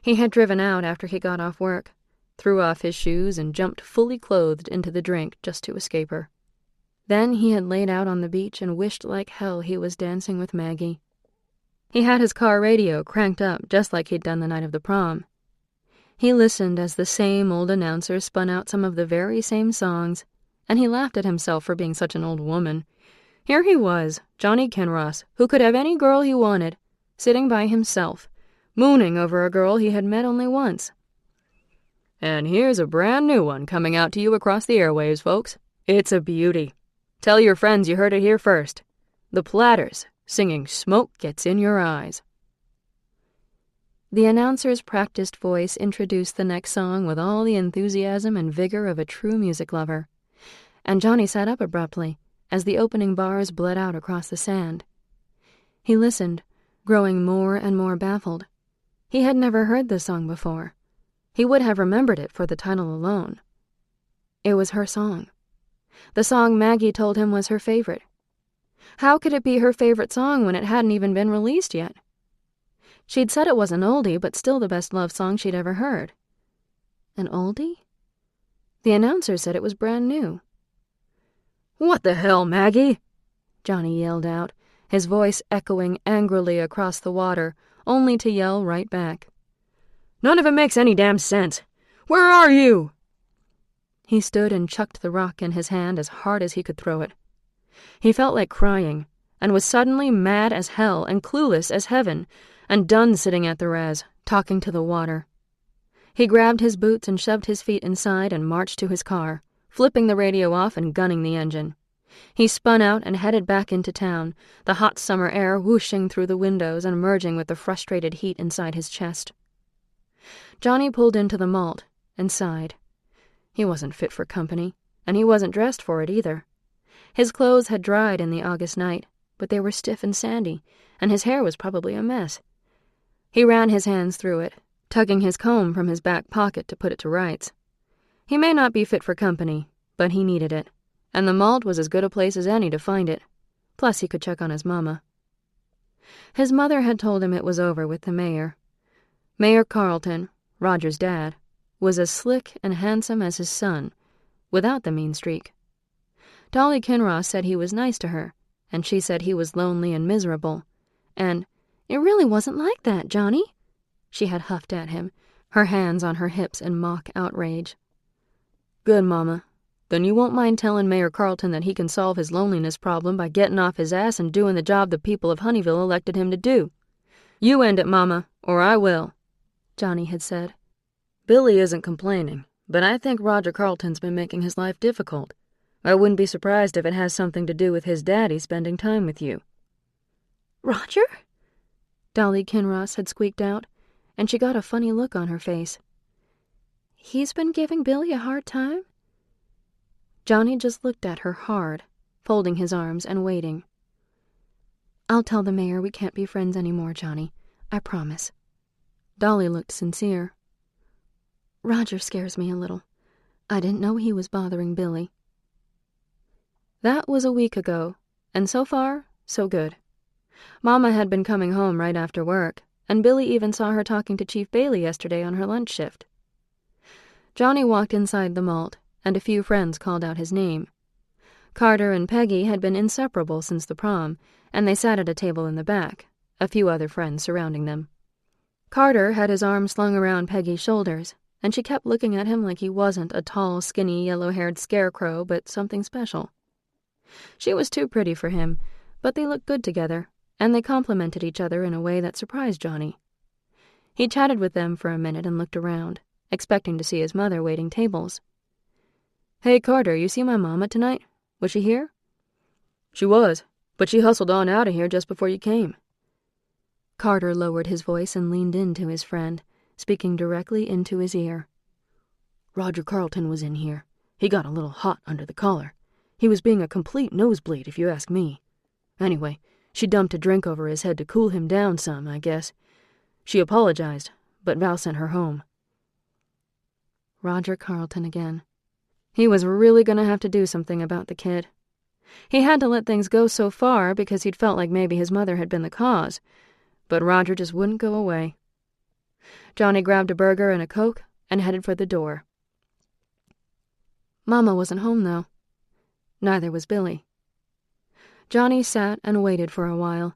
He had driven out after he got off work, threw off his shoes and jumped fully clothed into the drink just to escape her. Then he had laid out on the beach and wished like hell he was dancing with Maggie. He had his car radio cranked up just like he'd done the night of the prom. He listened as the same old announcer spun out some of the very same songs, and he laughed at himself for being such an old woman. Here he was, Johnny Kinross, who could have any girl he wanted, sitting by himself, mooning over a girl he had met only once. "And here's a brand new one coming out to you across the airwaves, folks. It's a beauty. Tell your friends you heard it here first. The Platters, singing Smoke Gets in Your Eyes." The announcer's practiced voice introduced the next song with all the enthusiasm and vigor of a true music lover, and Johnny sat up abruptly as the opening bars bled out across the sand. He listened, growing more and more baffled. He had never heard this song before. He would have remembered it for the title alone. It was her song. The song Maggie told him was her favorite. How could it be her favorite song when it hadn't even been released yet? She'd said it was an oldie, but still the best love song she'd ever heard. An oldie? The announcer said it was brand new. "What the hell, Maggie?" Johnny yelled out, his voice echoing angrily across the water, only to yell right back. "None of it makes any damn sense. Where are you?" He stood and chucked the rock in his hand as hard as he could throw it. He felt like crying, and was suddenly mad as hell and clueless as heaven, and done sitting at the res, talking to the water. He grabbed his boots and shoved his feet inside and marched to his car, flipping the radio off and gunning the engine. He spun out and headed back into town, the hot summer air whooshing through the windows and merging with the frustrated heat inside his chest. Johnny pulled into the malt and sighed. He wasn't fit for company, and he wasn't dressed for it either. His clothes had dried in the August night, but they were stiff and sandy, and his hair was probably a mess. He ran his hands through it, tugging his comb from his back pocket to put it to rights. He may not be fit for company, but he needed it, and the malt was as good a place as any to find it. Plus he could check on his mama. His mother had told him it was over with the mayor. Mayor Carlton, Roger's dad, was as slick and handsome as his son, without the mean streak. Dolly Kinross said he was nice to her, and she said he was lonely and miserable, and "It really wasn't like that, Johnny," she had huffed at him, her hands on her hips in mock outrage. "Good, Mama. Then you won't mind telling Mayor Carlton that he can solve his loneliness problem by getting off his ass and doing the job the people of Honeyville elected him to do. You end it, Mama, or I will," Johnny had said. "Billy isn't complaining, but I think Roger Carlton's been making his life difficult. I wouldn't be surprised if it has something to do with his daddy spending time with you." "Roger?" Dolly Kinross had squeaked out, and she got a funny look on her face. "He's been giving Billy a hard time?" Johnny just looked at her hard, folding his arms and waiting. "I'll tell the mayor we can't be friends anymore, Johnny. I promise." Dolly looked sincere. "Roger scares me a little. I didn't know he was bothering Billy." That was a week ago, and so far, so good. Mama had been coming home right after work, and Billy even saw her talking to Chief Bailey yesterday on her lunch shift. Johnny walked inside the malt, and a few friends called out his name. Carter and Peggy had been inseparable since the prom, and they sat at a table in the back, a few other friends surrounding them. Carter had his arm slung around Peggy's shoulders, and she kept looking at him like he wasn't a tall, skinny, yellow-haired scarecrow, but something special. She was too pretty for him, but they looked good together, and they complimented each other in a way that surprised Johnny. He chatted with them for a minute and looked around, expecting to see his mother waiting tables. "Hey, Carter, you see my mama tonight? Was she here?" "She was, but she hustled on out of here just before you came." Carter lowered his voice and leaned into his friend, speaking directly into his ear. "Roger Carlton was in here. He got a little hot under the collar. He was being a complete nosebleed, if you ask me. Anyway, she dumped a drink over his head to cool him down some, I guess. She apologized, but Val sent her home." Roger Carlton again. He was really going to have to do something about the kid. He had to let things go so far because he'd felt like maybe his mother had been the cause, but Roger just wouldn't go away. Johnny grabbed a burger and a Coke and headed for the door. Mama wasn't home, though. Neither was Billy. Johnny sat and waited for a while.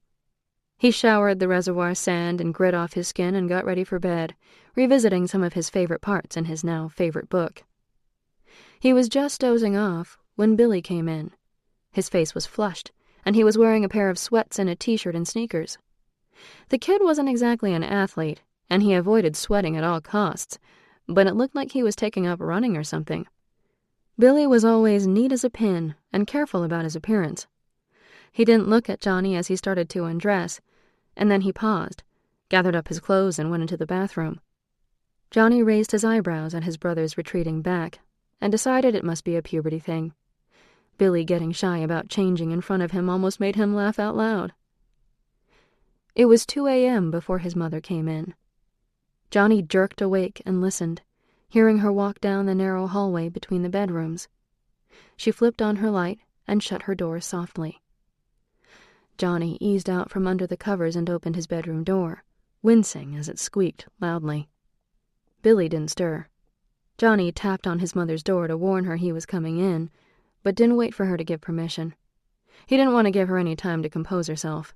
He showered the reservoir sand and grit off his skin and got ready for bed, revisiting some of his favorite parts in his now favorite book. He was just dozing off when Billy came in. His face was flushed, and he was wearing a pair of sweats and a t-shirt and sneakers. The kid wasn't exactly an athlete, and he avoided sweating at all costs, but it looked like he was taking up running or something. Billy was always neat as a pin and careful about his appearance. He didn't look at Johnny as he started to undress, and then he paused, gathered up his clothes, and went into the bathroom. Johnny raised his eyebrows at his brother's retreating back and decided it must be a puberty thing. Billy getting shy about changing in front of him almost made him laugh out loud. It was 2 a.m. before his mother came in. Johnny jerked awake and listened, hearing her walk down the narrow hallway between the bedrooms. She flipped on her light and shut her door softly. Johnny eased out from under the covers and opened his bedroom door, wincing as it squeaked loudly. Billy didn't stir. Johnny tapped on his mother's door to warn her he was coming in, but didn't wait for her to give permission. He didn't want to give her any time to compose herself.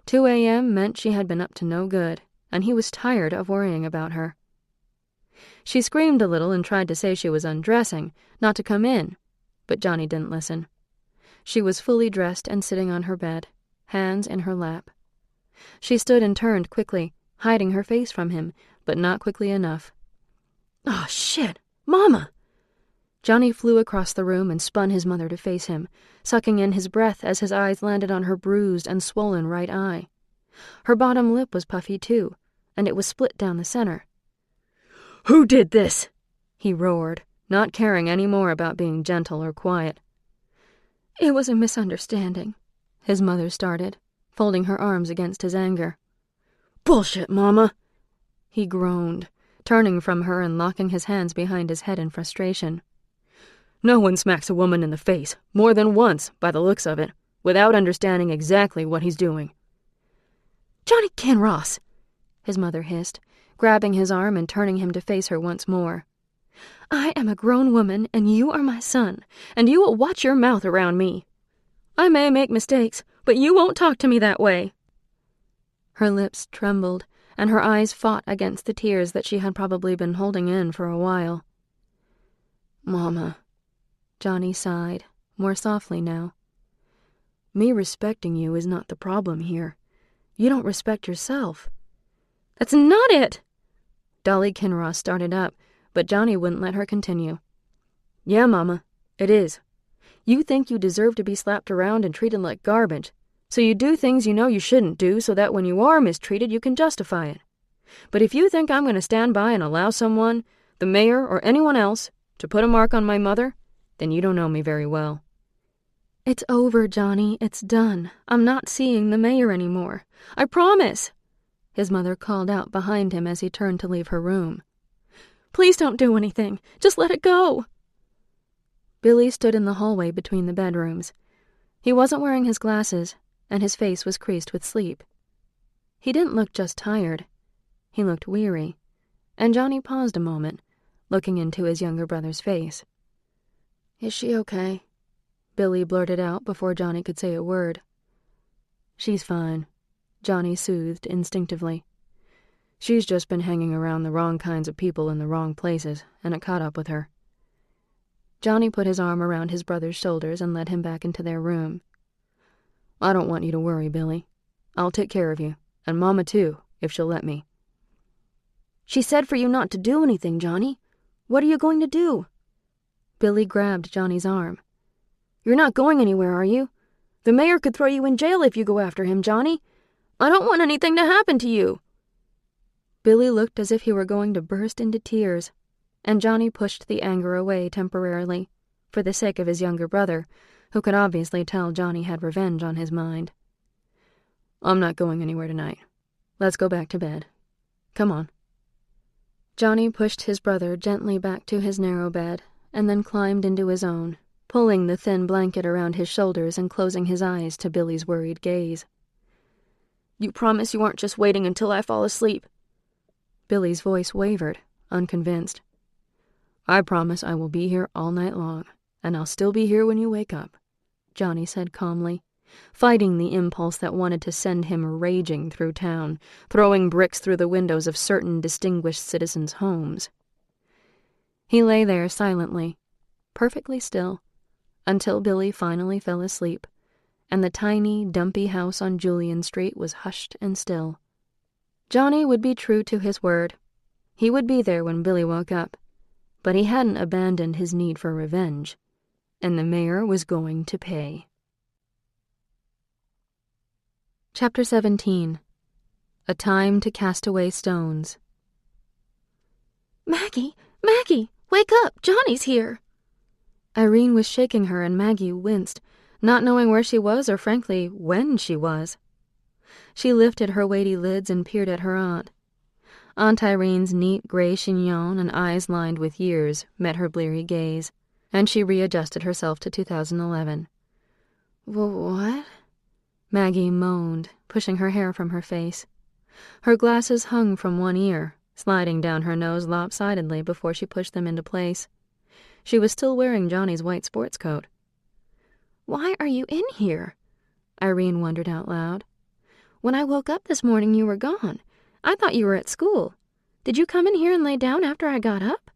2 a.m. meant she had been up to no good, and he was tired of worrying about her. She screamed a little and tried to say she was undressing, not to come in, but Johnny didn't listen. She was fully dressed and sitting on her bed, hands in her lap. She stood and turned quickly, hiding her face from him, but not quickly enough. "Oh, shit! Mama!" Johnny flew across the room and spun his mother to face him, sucking in his breath as his eyes landed on her bruised and swollen right eye. Her bottom lip was puffy too, and it was split down the center. "Who did this?" he roared, not caring any more about being gentle or quiet. "It was a misunderstanding," his mother started, folding her arms against his anger. "Bullshit, Mama!" he groaned, turning from her and locking his hands behind his head in frustration. "No one smacks a woman in the face, more than once, by the looks of it, without understanding exactly what he's doing." "Johnny Kinross!" his mother hissed, grabbing his arm and turning him to face her once more. "I am a grown woman, and you are my son, and you will watch your mouth around me. I may make mistakes, but you won't talk to me that way." Her lips trembled, and her eyes fought against the tears that she had probably been holding in for a while. "Mama," Johnny sighed, more softly now. "Me respecting you is not the problem here. You don't respect yourself." "That's not it!" Dolly Kinross started up, but Johnny wouldn't let her continue. "Yeah, Mama, it is. You think you deserve to be slapped around and treated like garbage, so you do things you know you shouldn't do so that when you are mistreated you can justify it. But if you think I'm going to stand by and allow someone, the mayor or anyone else, to put a mark on my mother, then you don't know me very well." "It's over, Johnny. It's done. I'm not seeing the mayor anymore. I promise," his mother called out behind him as he turned to leave her room. "Please don't do anything. Just let it go." Billy stood in the hallway between the bedrooms. He wasn't wearing his glasses, and his face was creased with sleep. He didn't look just tired. He looked weary, and Johnny paused a moment, looking into his younger brother's face. "Is she okay?" Billy blurted out before Johnny could say a word. "She's fine," Johnny soothed instinctively. "She's just been hanging around the wrong kinds of people in the wrong places, and it caught up with her." Johnny put his arm around his brother's shoulders and led him back into their room. "I don't want you to worry, Billy. I'll take care of you, and Mama too, if she'll let me." "She said for you not to do anything, Johnny. What are you going to do?" Billy grabbed Johnny's arm. "You're not going anywhere, are you? The mayor could throw you in jail if you go after him, Johnny. I don't want anything to happen to you." Billy looked as if he were going to burst into tears, and Johnny pushed the anger away temporarily, for the sake of his younger brother, who could obviously tell Johnny had revenge on his mind. "I'm not going anywhere tonight. Let's go back to bed. Come on." Johnny pushed his brother gently back to his narrow bed, and then climbed into his own, pulling the thin blanket around his shoulders and closing his eyes to Billy's worried gaze. "You promise you aren't just waiting until I fall asleep?" Billy's voice wavered, unconvinced. "I promise I will be here all night long, and I'll still be here when you wake up," Johnny said calmly, fighting the impulse that wanted to send him raging through town, throwing bricks through the windows of certain distinguished citizens' homes. He lay there silently, perfectly still, until Billy finally fell asleep, and the tiny, dumpy house on Julian Street was hushed and still. Johnny would be true to his word. He would be there when Billy woke up, but he hadn't abandoned his need for revenge, and the mayor was going to pay. Chapter 17. A Time to Cast Away Stones. "Maggie! Maggie! Wake up! Johnny's here!" Irene was shaking her, and Maggie winced, not knowing where she was or, frankly, when she was. She lifted her weighty lids and peered at her aunt. Aunt Irene's neat gray chignon and eyes lined with years met her bleary gaze, and she readjusted herself to 2011. "What?" Maggie moaned, pushing her hair from her face. Her glasses hung from one ear, sliding down her nose lopsidedly before she pushed them into place. She was still wearing Johnny's white sports coat. "Why are you in here?" Irene wondered out loud. "When I woke up this morning, you were gone. I thought you were at school. Did you come in here and lay down after I got up?"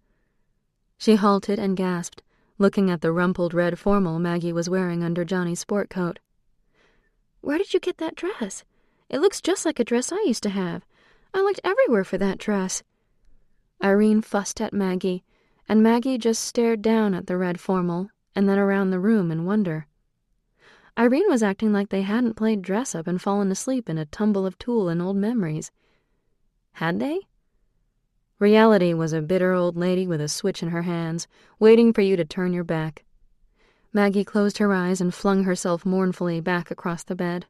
She halted and gasped, looking at the rumpled red formal Maggie was wearing under Johnny's sport coat. "Where did you get that dress? It looks just like a dress I used to have. I looked everywhere for that dress." Irene fussed at Maggie, and Maggie just stared down at the red formal and then around the room in wonder. Irene was acting like they hadn't played dress-up and fallen asleep in a tumble of tulle and old memories. Had they? Reality was a bitter old lady with a switch in her hands, waiting for you to turn your back. Maggie closed her eyes and flung herself mournfully back across the bed.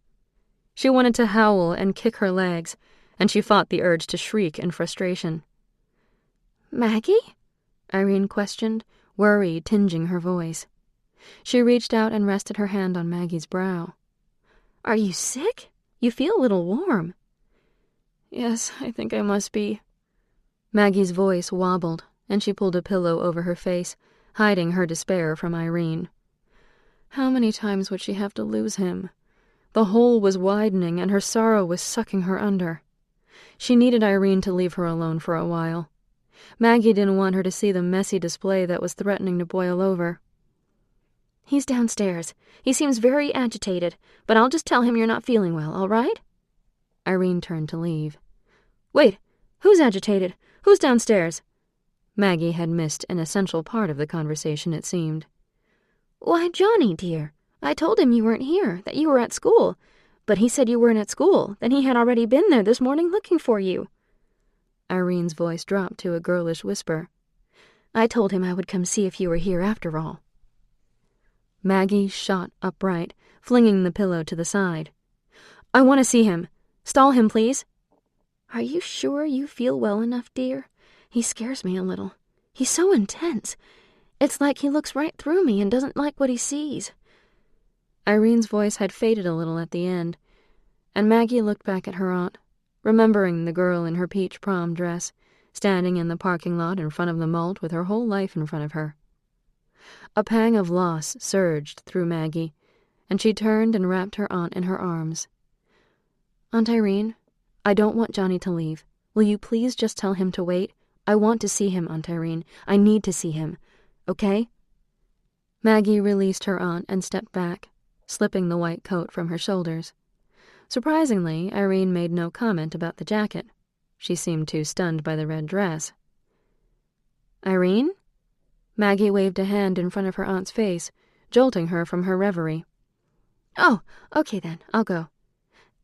She wanted to howl and kick her legs, and she fought the urge to shriek in frustration. "Maggie?" Irene questioned, worry tinging her voice. She reached out and rested her hand on Maggie's brow. "Are you sick? You feel a little warm." "Yes, I think I must be." Maggie's voice wobbled, and she pulled a pillow over her face, hiding her despair from Irene. How many times would she have to lose him? The hole was widening, and her sorrow was sucking her under. She needed Irene to leave her alone for a while. Maggie didn't want her to see the messy display that was threatening to boil over. "He's downstairs. He seems very agitated, but I'll just tell him you're not feeling well, all right?" Irene turned to leave. "Wait, who's agitated? Who's downstairs?" Maggie had missed an essential part of the conversation, it seemed. "Why, Johnny, dear. I told him you weren't here, that you were at school. But he said you weren't at school, that he had already been there this morning looking for you." Irene's voice dropped to a girlish whisper. "I told him I would come see if you were here after all." Maggie shot upright, flinging the pillow to the side. "I want to see him. Stall him, please." "Are you sure you feel well enough, dear? He scares me a little. He's so intense. It's like he looks right through me and doesn't like what he sees." Irene's voice had faded a little at the end, and Maggie looked back at her aunt, remembering the girl in her peach prom dress, standing in the parking lot in front of the malt with her whole life in front of her. A pang of loss surged through Maggie, and she turned and wrapped her aunt in her arms. "Aunt Irene, I don't want Johnny to leave. Will you please just tell him to wait? I want to see him, Aunt Irene. I need to see him. Okay?" Maggie released her aunt and stepped back, slipping the white coat from her shoulders. Surprisingly, Irene made no comment about the jacket. She seemed too stunned by the red dress. "Irene?" Maggie waved a hand in front of her aunt's face, jolting her from her reverie. "Oh, okay then, I'll go.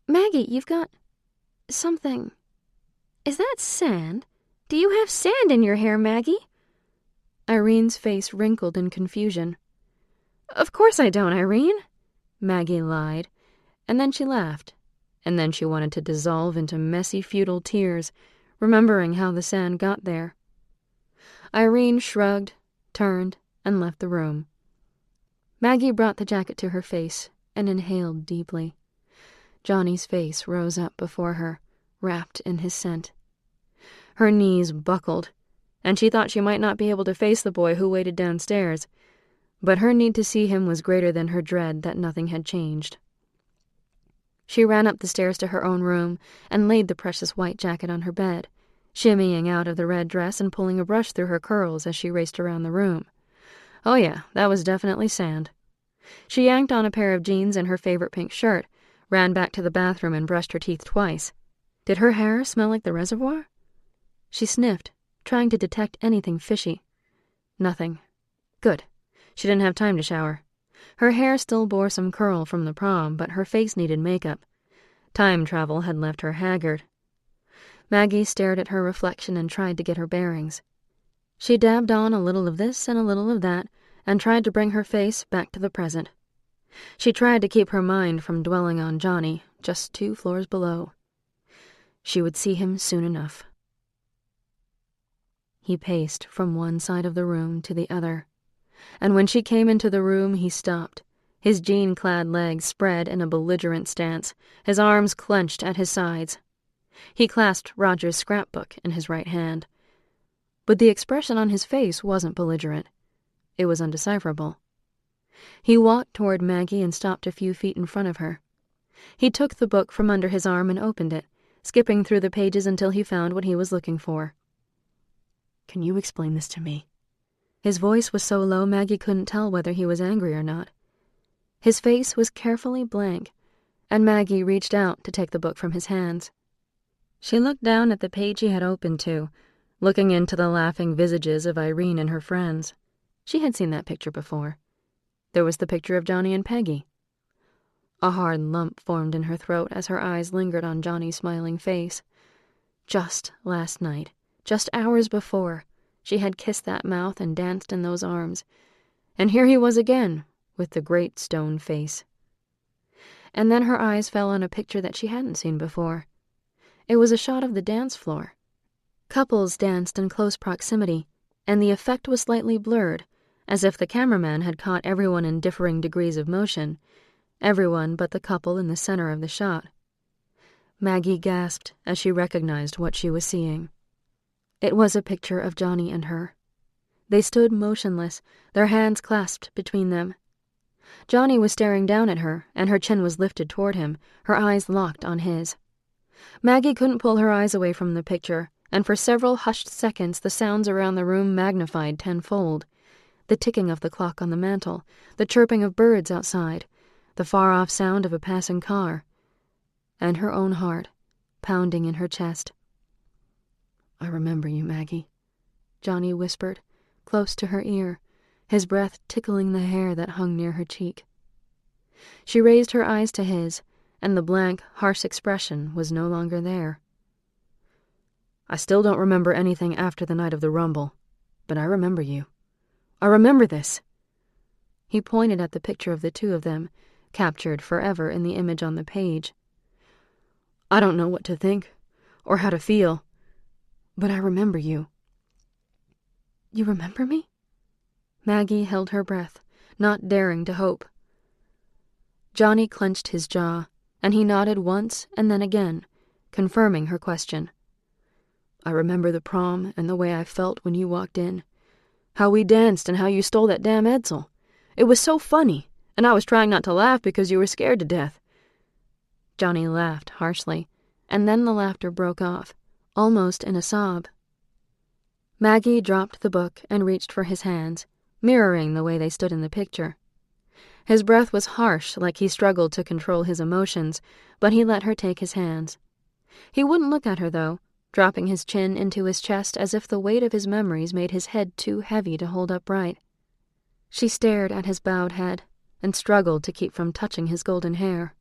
Maggie, you've got something. Is that sand? Do you have sand in your hair, Maggie?" Irene's face wrinkled in confusion. "Of course I don't, Irene," Maggie lied, and then she laughed, and then she wanted to dissolve into messy, futile tears, remembering how the sand got there. Irene shrugged, turned, and left the room. Maggie brought the jacket to her face and inhaled deeply. Johnny's face rose up before her, wrapped in his scent. Her knees buckled, and she thought she might not be able to face the boy who waited downstairs, but her need to see him was greater than her dread that nothing had changed. She ran up the stairs to her own room and laid the precious white jacket on her bed, shimmying out of the red dress and pulling a brush through her curls as she raced around the room. Oh yeah, that was definitely sand. She yanked on a pair of jeans and her favorite pink shirt, ran back to the bathroom and brushed her teeth twice. Did her hair smell like the reservoir? She sniffed, trying to detect anything fishy. Nothing. Good. She didn't have time to shower. Her hair still bore some curl from the prom, but her face needed makeup. Time travel had left her haggard. Maggie stared at her reflection and tried to get her bearings. She dabbed on a little of this and a little of that, and tried to bring her face back to the present. She tried to keep her mind from dwelling on Johnny, just 2 floors below. She would see him soon enough. He paced from one side of the room to the other, and when she came into the room he stopped, his jean-clad legs spread in a belligerent stance, his arms clenched at his sides. He clasped Roger's scrapbook in his right hand, but the expression on his face wasn't belligerent. It was undecipherable. He walked toward Maggie and stopped a few feet in front of her. He took the book from under his arm and opened it, skipping through the pages until he found what he was looking for. "Can you explain this to me?" His voice was so low Maggie couldn't tell whether he was angry or not. His face was carefully blank, and Maggie reached out to take the book from his hands. She looked down at the page he had opened to, looking into the laughing visages of Irene and her friends. She had seen that picture before. There was the picture of Johnny and Peggy. A hard lump formed in her throat as her eyes lingered on Johnny's smiling face. Just last night, just hours before, she had kissed that mouth and danced in those arms, and here he was again, with the great stone face. And then her eyes fell on a picture that she hadn't seen before. It was a shot of the dance floor. Couples danced in close proximity, and the effect was slightly blurred, as if the cameraman had caught everyone in differing degrees of motion, everyone but the couple in the center of the shot. Maggie gasped as she recognized what she was seeing. It was a picture of Johnny and her. They stood motionless, their hands clasped between them. Johnny was staring down at her, and her chin was lifted toward him, her eyes locked on his. Maggie couldn't pull her eyes away from the picture, and for several hushed seconds the sounds around the room magnified tenfold. The ticking of the clock on the mantel, the chirping of birds outside, the far-off sound of a passing car, and her own heart pounding in her chest. "I remember you, Maggie," Johnny whispered, close to her ear, his breath tickling the hair that hung near her cheek. She raised her eyes to his, and the blank, harsh expression was no longer there. "I still don't remember anything after the night of the rumble, but I remember you. I remember this." He pointed at the picture of the two of them, captured forever in the image on the page. "I don't know what to think, or how to feel, but I remember you." "You remember me?" Maggie held her breath, not daring to hope. Johnny clenched his jaw, and he nodded once and then again, confirming her question. I remember the prom and the way I felt when you walked in. How we danced and how you stole that damn Edsel. It was so funny, and I was trying not to laugh because you were scared to death." Johnny laughed harshly, and then the laughter broke off, almost in a sob. Maggie dropped the book and reached for his hands, mirroring the way they stood in the picture. His breath was harsh, like he struggled to control his emotions, but he let her take his hands. He wouldn't look at her, though, dropping his chin into his chest as if the weight of his memories made his head too heavy to hold upright. She stared at his bowed head and struggled to keep from touching his golden hair.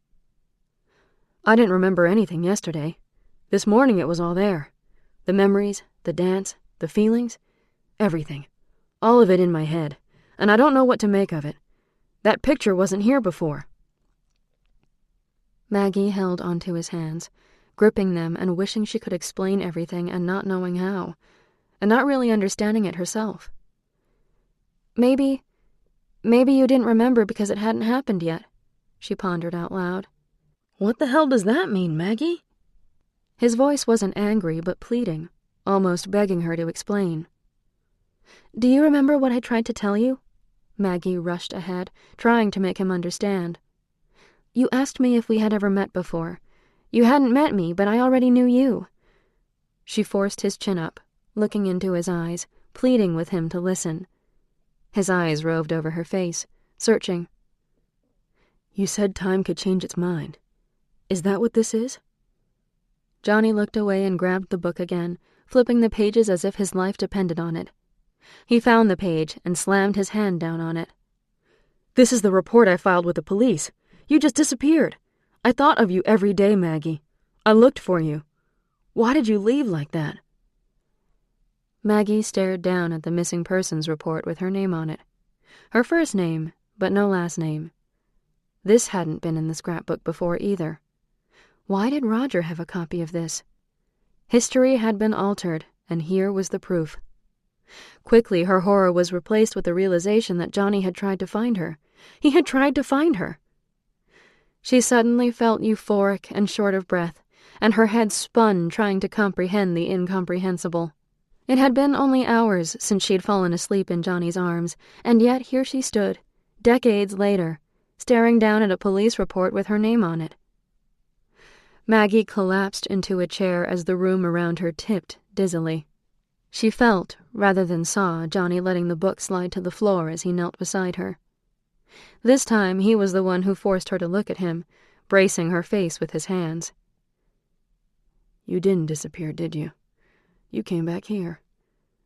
"I didn't remember anything yesterday. This morning it was all there. The memories, the dance, the feelings, everything. All of it in my head, and I don't know what to make of it. That picture wasn't here before." Maggie held onto his hands, gripping them and wishing she could explain everything and not knowing how, and not really understanding it herself. Maybe you didn't remember because it hadn't happened yet," she pondered out loud. "What the hell does that mean, Maggie?" His voice wasn't angry, but pleading, almost begging her to explain. "Do you remember what I tried to tell you?" Maggie rushed ahead, trying to make him understand. "You asked me if we had ever met before. You hadn't met me, but I already knew you." She forced his chin up, looking into his eyes, pleading with him to listen. His eyes roved over her face, searching. "You said time could change its mind. Is that what this is?" Johnny looked away and grabbed the book again, flipping the pages as if his life depended on it. He found the page and slammed his hand down on it. "This is the report I filed with the police. You just disappeared. I thought of you every day, Maggie. I looked for you. Why did you leave like that?" Maggie stared down at the missing persons report with her name on it. Her first name, but no last name. This hadn't been in the scrapbook before either. Why did Roger have a copy of this? History had been altered, and here was the proof. Quickly, her horror was replaced with the realization that Johnny had tried to find her. He had tried to find her. She suddenly felt euphoric and short of breath, and her head spun trying to comprehend the incomprehensible. It had been only hours since she'd fallen asleep in Johnny's arms, and yet here she stood, decades later, staring down at a police report with her name on it. Maggie collapsed into a chair as the room around her tipped dizzily. She felt, rather than saw, Johnny letting the book slide to the floor as he knelt beside her. This time he was the one who forced her to look at him, bracing her face with his hands. "You didn't disappear, did you? You came back here.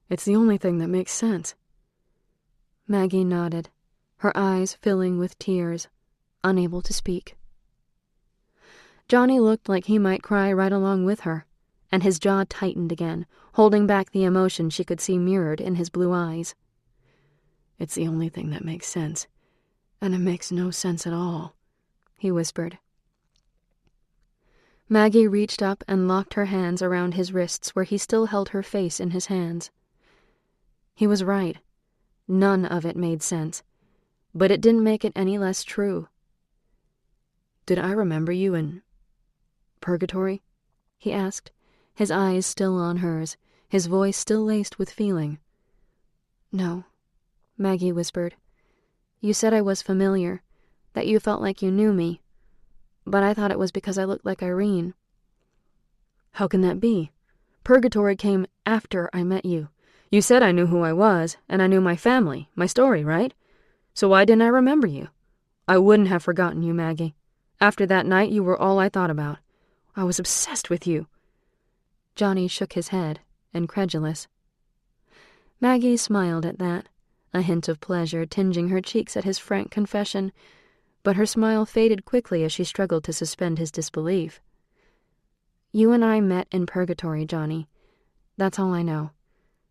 It's the only thing that makes sense." Maggie nodded, her eyes filling with tears, unable to speak. Johnny looked like he might cry right along with her, and his jaw tightened again, holding back the emotion she could see mirrored in his blue eyes. "It's the only thing that makes sense, and it makes no sense at all," he whispered. Maggie reached up and locked her hands around his wrists where he still held her face in his hands. He was right. None of it made sense, but it didn't make it any less true. "Did I remember you in Purgatory?" he asked, his eyes still on hers, his voice still laced with feeling. "No," Maggie whispered. "You said I was familiar, that you felt like you knew me, but I thought it was because I looked like Irene." "How can that be? Purgatory came after I met you. You said I knew who I was, and I knew my family, my story, right? So why didn't I remember you? I wouldn't have forgotten you, Maggie. After that night, you were all I thought about. I was obsessed with you." Johnny shook his head, incredulous. Maggie smiled at that, a hint of pleasure tingeing her cheeks at his frank confession, but her smile faded quickly as she struggled to suspend his disbelief. "You and I met in Purgatory, Johnny. That's all I know.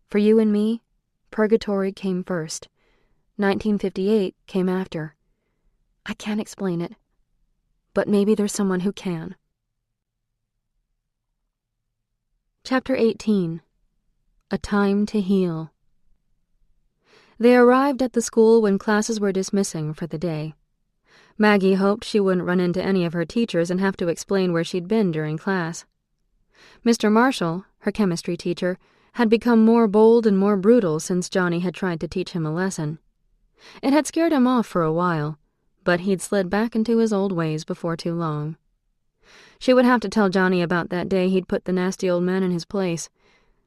For you and me, Purgatory came first. 1958 came after. I can't explain it, but maybe there's someone who can." Chapter 18. A Time to Heal. They arrived at the school when classes were dismissing for the day. Maggie hoped she wouldn't run into any of her teachers and have to explain where she'd been during class. Mr. Marshall, her chemistry teacher, had become more bold and more brutal since Johnny had tried to teach him a lesson. It had scared him off for a while, but he'd slid back into his old ways before too long. She would have to tell Johnny about that day he'd put the nasty old man in his place.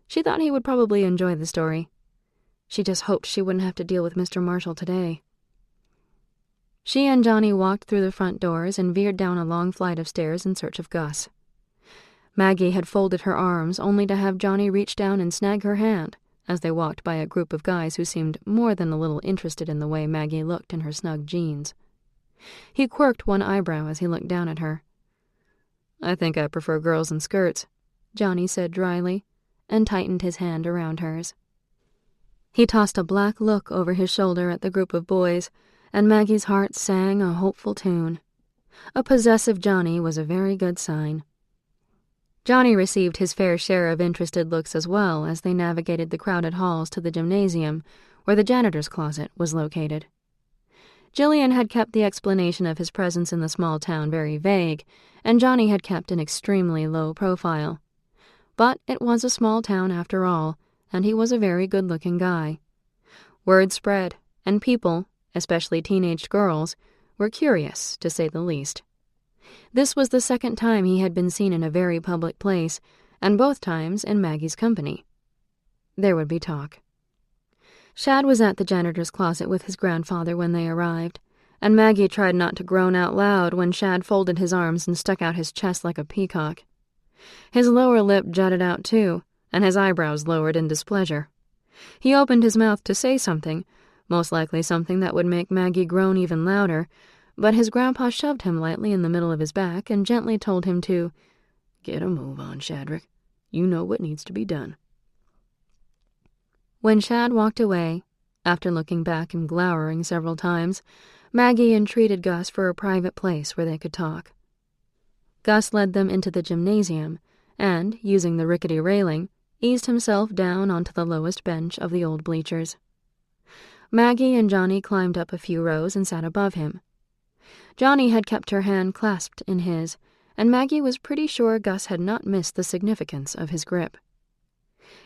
She thought he would probably enjoy the story. She just hoped she wouldn't have to deal with Mr. Marshall today. She and Johnny walked through the front doors and veered down a long flight of stairs in search of Gus. Maggie had folded her arms only to have Johnny reach down and snag her hand as they walked by a group of guys who seemed more than a little interested in the way Maggie looked in her snug jeans. He quirked one eyebrow as he looked down at her. "I think I prefer girls in skirts," Johnny said dryly, and tightened his hand around hers. He tossed a black look over his shoulder at the group of boys, and Maggie's heart sang a hopeful tune. A possessive Johnny was a very good sign. Johnny received his fair share of interested looks as well as they navigated the crowded halls to the gymnasium, where the janitor's closet was located. Jillian had kept the explanation of his presence in the small town very vague, and Johnny had kept an extremely low profile. But it was a small town after all, and he was a very good-looking guy. Word spread, and people, especially teenaged girls, were curious, to say the least. This was the second time he had been seen in a very public place, and both times in Maggie's company. There would be talk. Shad was at the janitor's closet with his grandfather when they arrived, and Maggie tried not to groan out loud when Shad folded his arms and stuck out his chest like a peacock. His lower lip jutted out too, and his eyebrows lowered in displeasure. He opened his mouth to say something, most likely something that would make Maggie groan even louder, but his grandpa shoved him lightly in the middle of his back and gently told him to "Get a move on, Shadrick. You know what needs to be done." When Shad walked away, after looking back and glowering several times, Maggie entreated Gus for a private place where they could talk. Gus led them into the gymnasium and, using the rickety railing, eased himself down onto the lowest bench of the old bleachers. Maggie and Johnny climbed up a few rows and sat above him. Johnny had kept her hand clasped in his, and Maggie was pretty sure Gus had not missed the significance of his grip.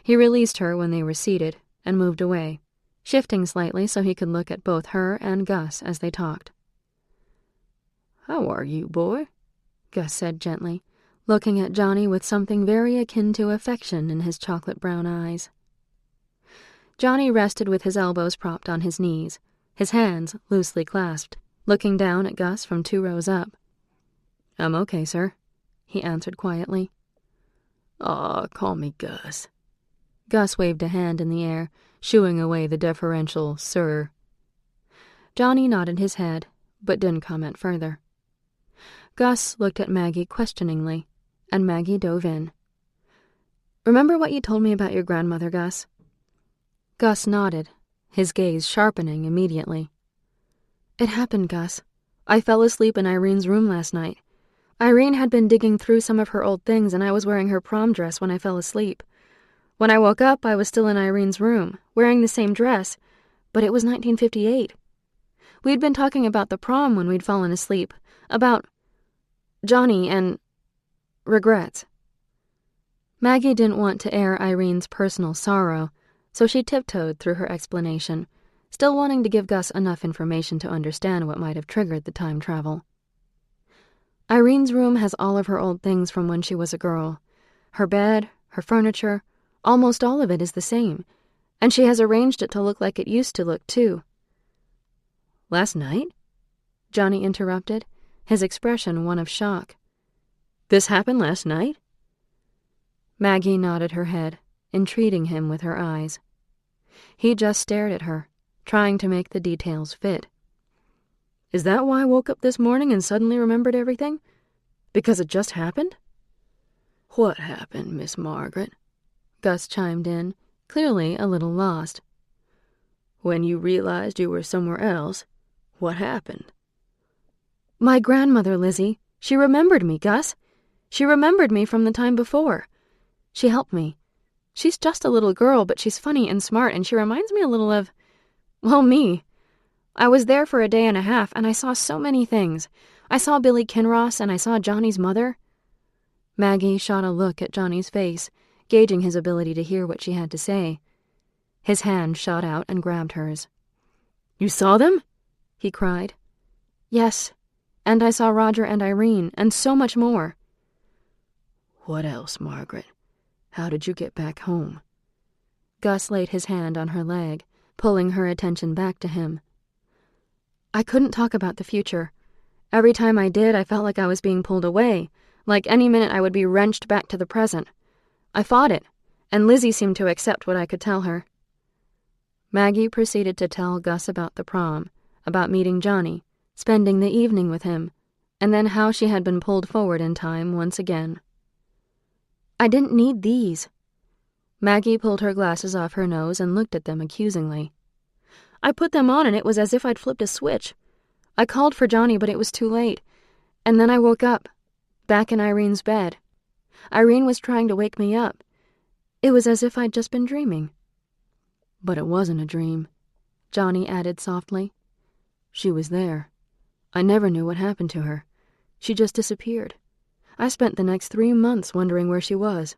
He released her when they were seated and moved away, shifting slightly so he could look at both her and Gus as they talked. "How are you, boy?" Gus said gently, looking at Johnny with something very akin to affection in his chocolate-brown eyes. Johnny rested with his elbows propped on his knees, his hands loosely clasped, looking down at Gus from 2 rows up. "I'm okay, sir," he answered quietly. "Aw, call me Gus." Gus waved a hand in the air, shooing away the deferential "sir." Johnny nodded his head, but didn't comment further. Gus looked at Maggie questioningly, and Maggie dove in. "Remember what you told me about your grandmother, Gus?" Gus nodded, his gaze sharpening immediately. "It happened, Gus. I fell asleep in Irene's room last night. Irene had been digging through some of her old things, and I was wearing her prom dress when I fell asleep. When I woke up, I was still in Irene's room, wearing the same dress, but it was 1958. We'd been talking about the prom when we'd fallen asleep, about Johnny and regrets." Maggie didn't want to air Irene's personal sorrow, so she tiptoed through her explanation, still wanting to give Gus enough information to understand what might have triggered the time travel. "Irene's room has all of her old things from when she was a girl. Her bed, her furniture, almost all of it is the same, and she has arranged it to look like it used to look, too." "Last night?" Johnny interrupted, his expression one of shock. "This happened last night?" Maggie nodded her head, entreating him with her eyes. He just stared at her, trying to make the details fit. "Is that why I woke up this morning and suddenly remembered everything? Because it just happened?" "What happened, Miss Margaret?" Gus chimed in, clearly a little lost. "When you realized you were somewhere else, what happened?" "My grandmother, Lizzie. She remembered me, Gus. She remembered me from the time before. She helped me. She's just a little girl, but she's funny and smart, and she reminds me a little of, well, me. I was there for a day and a half, and I saw so many things. I saw Billy Kinross, and I saw Johnny's mother." Maggie shot a look at Johnny's face, gauging his ability to hear what she had to say. His hand shot out and grabbed hers. "You saw them?" he cried. "Yes, and I saw Roger and Irene, and so much more." "What else, Margaret? How did you get back home?" Gus laid his hand on her leg, pulling her attention back to him. "I couldn't talk about the future. Every time I did, I felt like I was being pulled away, like any minute I would be wrenched back to the present. I fought it, and Lizzie seemed to accept what I could tell her." Maggie proceeded to tell Gus about the prom, about meeting Johnny, spending the evening with him, and then how she had been pulled forward in time once again. "I didn't need these." Maggie pulled her glasses off her nose and looked at them accusingly. "I put them on and it was as if I'd flipped a switch. I called for Johnny, but it was too late. And then I woke up, back in Irene's bed. Irene was trying to wake me up. It was as if I'd just been dreaming." "But it wasn't a dream," Johnny added softly. "She was there. I never knew what happened to her. She just disappeared. I spent the next 3 months wondering where she was."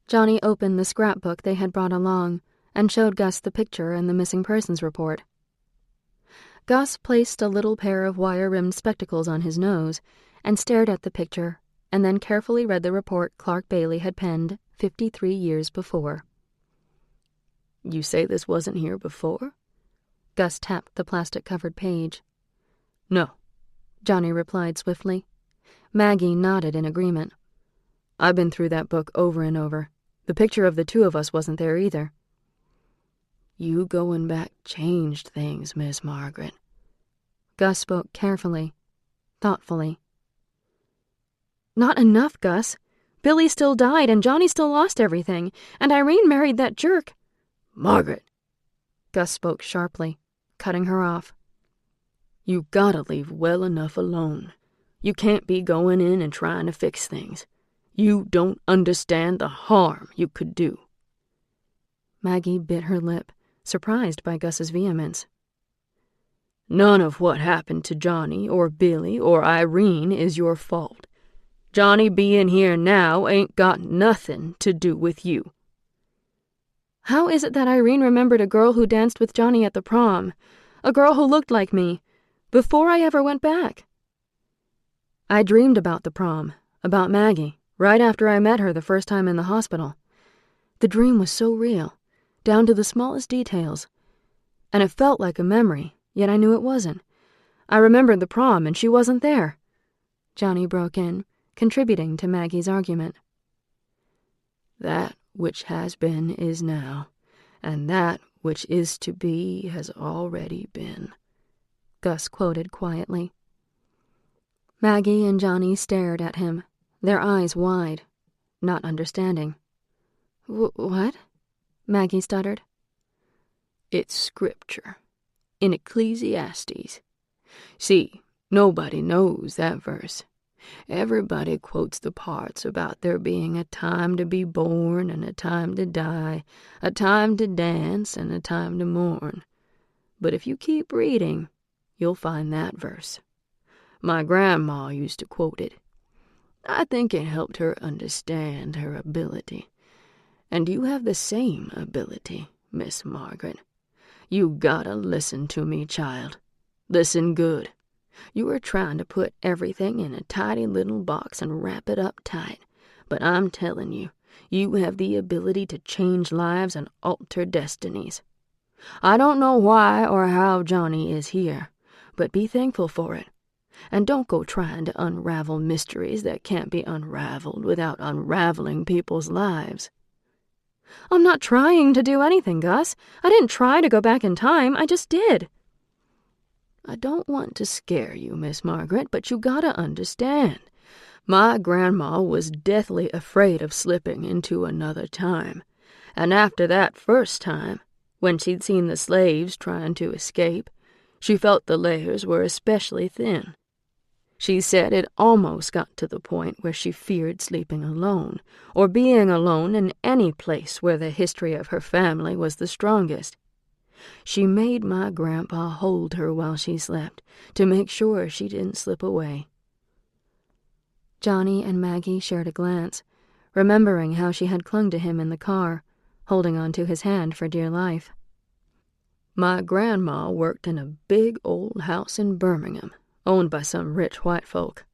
Johnny opened the scrapbook they had brought along and showed Gus the picture and the missing persons report. Gus placed a little pair of wire-rimmed spectacles on his nose and stared at the picture, and then carefully read the report Clark Bailey had penned 53 years before. "You say this wasn't here before?" Gus tapped the plastic-covered page. "No," Johnny replied swiftly. Maggie nodded in agreement. "I've been through that book over and over. The picture of the two of us wasn't there either." "You going back changed things, Miss Margaret." Gus spoke carefully, thoughtfully. "Not enough, Gus. Billy still died, and Johnny still lost everything, and Irene married that jerk." "Margaret!" Gus spoke sharply, cutting her off. "You gotta leave well enough alone. You can't be going in and trying to fix things. You don't understand the harm you could do." Maggie bit her lip, surprised by Gus's vehemence. "None of what happened to Johnny or Billy or Irene is your fault. Johnny being here now ain't got nothing to do with you." "How is it that Irene remembered a girl who danced with Johnny at the prom? A girl who looked like me, before I ever went back?" "I dreamed about the prom, about Maggie, right after I met her the first time in the hospital. The dream was so real, down to the smallest details. And it felt like a memory, yet I knew it wasn't. I remembered the prom and she wasn't there." Johnny broke in, contributing to Maggie's argument. "That which has been is now, and that which is to be has already been," Gus quoted quietly. Maggie and Johnny stared at him, their eyes wide, not understanding. What?" Maggie stuttered. "It's scripture, in Ecclesiastes. See, nobody knows that verse. Everybody quotes the parts about there being a time to be born and a time to die, a time to dance and a time to mourn. But if you keep reading, you'll find that verse. My grandma used to quote it. I think it helped her understand her ability. And you have the same ability, Miss Margaret. You gotta listen to me, child. Listen good. You are trying to put everything in a tidy little box and wrap it up tight. But I'm telling you, you have the ability to change lives and alter destinies. I don't know why or how Johnny is here, but be thankful for it. And don't go trying to unravel mysteries that can't be unraveled without unraveling people's lives." "I'm not trying to do anything, Gus. I didn't try to go back in time. I just did." "I don't want to scare you, Miss Margaret, but you gotta understand. My grandma was deathly afraid of slipping into another time. And after that first time, when she'd seen the slaves trying to escape, she felt the layers were especially thin. She said it almost got to the point where she feared sleeping alone, or being alone in any place where the history of her family was the strongest. She made my grandpa hold her while she slept, to make sure she didn't slip away." Johnny and Maggie shared a glance, remembering how she had clung to him in the car, holding on to his hand for dear life. My grandma worked in a big old house in Birmingham, owned by some rich white folk.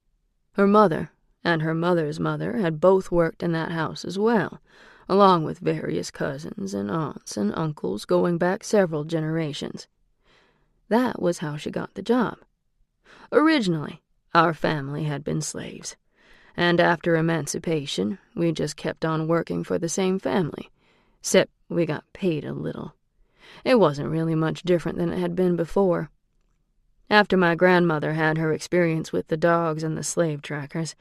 Her mother and her mother's mother had both worked in that house as well, along with various cousins and aunts and uncles going back several generations. That was how she got the job. Originally, our family had been slaves, and after emancipation, we just kept on working for the same family, except we got paid a little. It wasn't really much different than it had been before. After my grandmother had her experience with the dogs and the slave trackers,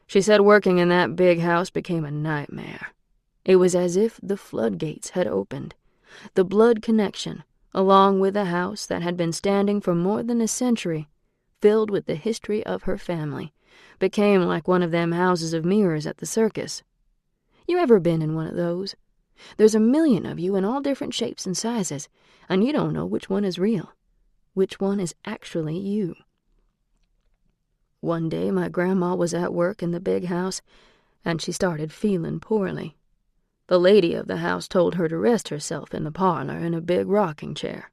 she said working in that big house became a nightmare. It was as if the floodgates had opened. The blood connection, along with a house that had been standing for more than a century, filled with the history of her family, became like one of them houses of mirrors at the circus. You ever been in one of those? There's a million of you in all different shapes and sizes, and you don't know which one is real, which one is actually you. One day my grandma was at work in the big house, and she started feeling poorly. The lady of the house told her to rest herself in the parlor in a big rocking chair.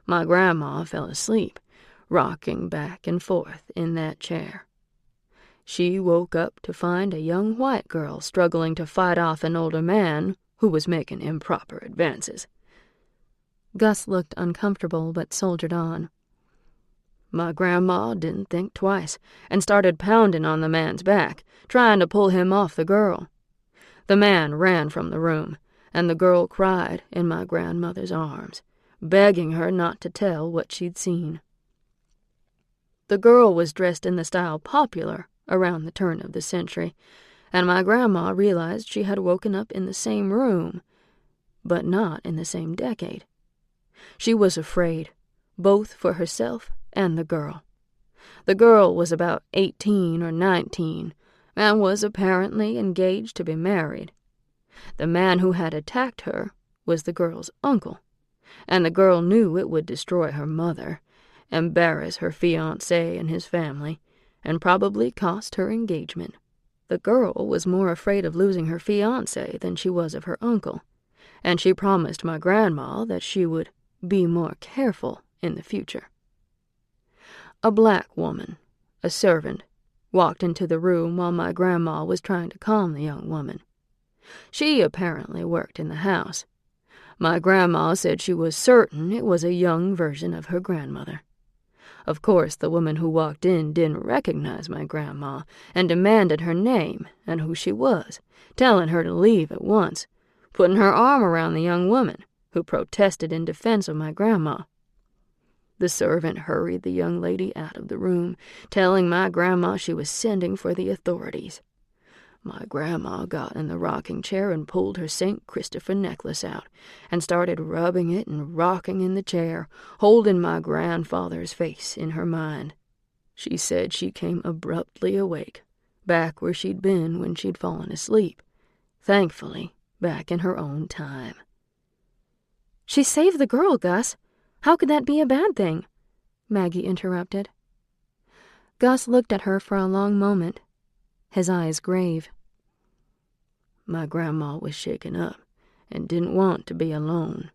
My grandma fell asleep, rocking back and forth in that chair. She woke up to find a young white girl struggling to fight off an older man who was making improper advances. Gus looked uncomfortable but soldiered on. My grandma didn't think twice and started pounding on the man's back, trying to pull him off the girl. The man ran from the room, and the girl cried in my grandmother's arms, begging her not to tell what she'd seen. The girl was dressed in the style popular around the turn of the century, and my grandma realized she had woken up in the same room, but not in the same decade. She was afraid, both for herself and the girl. The girl was about 18 or 19, and was apparently engaged to be married. The man who had attacked her was the girl's uncle, and the girl knew it would destroy her mother, embarrass her fiancé and his family, and probably cost her engagement. The girl was more afraid of losing her fiancé than she was of her uncle, and she promised my grandma that she would be more careful in the future. A black woman, a servant, walked into the room while my grandma was trying to calm the young woman. She apparently worked in the house. My grandma said she was certain it was a young version of her grandmother. Of course, the woman who walked in didn't recognize my grandma and demanded her name and who she was, telling her to leave at once, putting her arm around the young woman, who protested in defense of my grandma. The servant hurried the young lady out of the room, telling my grandma she was sending for the authorities. My grandma got in the rocking chair and pulled her St. Christopher necklace out and started rubbing it and rocking in the chair, holding my grandfather's face in her mind. She said she came abruptly awake, back where she'd been when she'd fallen asleep, thankfully back in her own time. She saved the girl, Gus. How could that be a bad thing? Maggie interrupted. Gus looked at her for a long moment, his eyes grave. My grandma was shaken up and didn't want to be alone.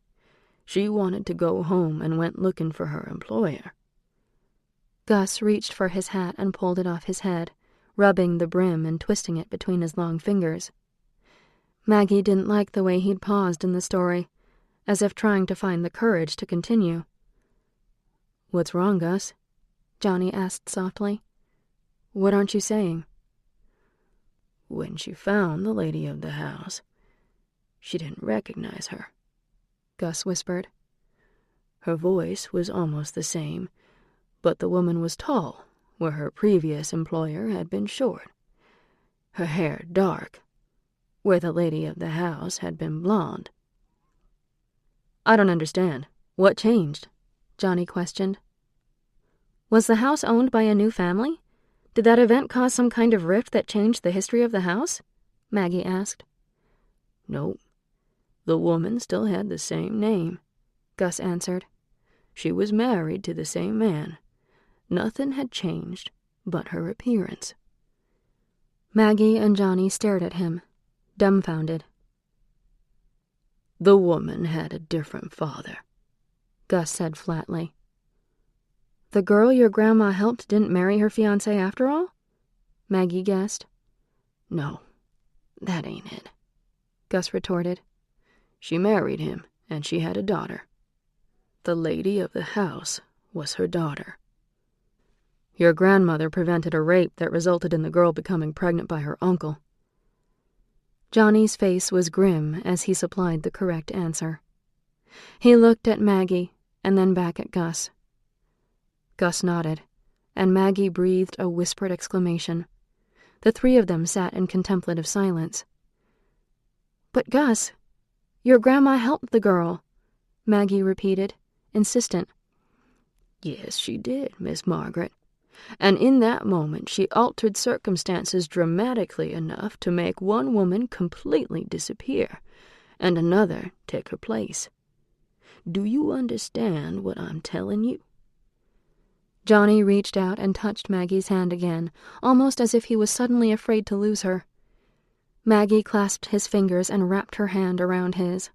She wanted to go home and went looking for her employer. Gus reached for his hat and pulled it off his head, rubbing the brim and twisting it between his long fingers. Maggie didn't like the way he'd paused in the story, as if trying to find the courage to continue. "What's wrong, Gus?" Johnny asked softly. "What aren't you saying?" "When she found the lady of the house, she didn't recognize her," Gus whispered. "Her voice was almost the same, but the woman was tall, where her previous employer had been short. Her hair dark, where the lady of the house had been blonde." "I don't understand. What changed?" Johnny questioned. "Was the house owned by a new family? Did that event cause some kind of rift that changed the history of the house?" Maggie asked. "Nope. The woman still had the same name," Gus answered. "She was married to the same man. Nothing had changed but her appearance." Maggie and Johnny stared at him, dumbfounded. The woman had a different father, Gus said flatly. The girl your grandma helped didn't marry her fiancé after all? Maggie guessed. No, that ain't it, Gus retorted. She married him, and she had a daughter. The lady of the house was her daughter. Your grandmother prevented a rape that resulted in the girl becoming pregnant by her uncle. Johnny's face was grim as he supplied the correct answer. He looked at Maggie and then back at Gus. Gus nodded, and Maggie breathed a whispered exclamation. The three of them sat in contemplative silence. But Gus, your grandma helped the girl, Maggie repeated, insistent. Yes, she did, Miss Margaret. And in that moment she altered circumstances dramatically enough to make one woman completely disappear, and another take her place. Do you understand what I'm telling you? Johnny reached out and touched Maggie's hand again, almost as if he was suddenly afraid to lose her. Maggie clasped his fingers and wrapped her hand around his.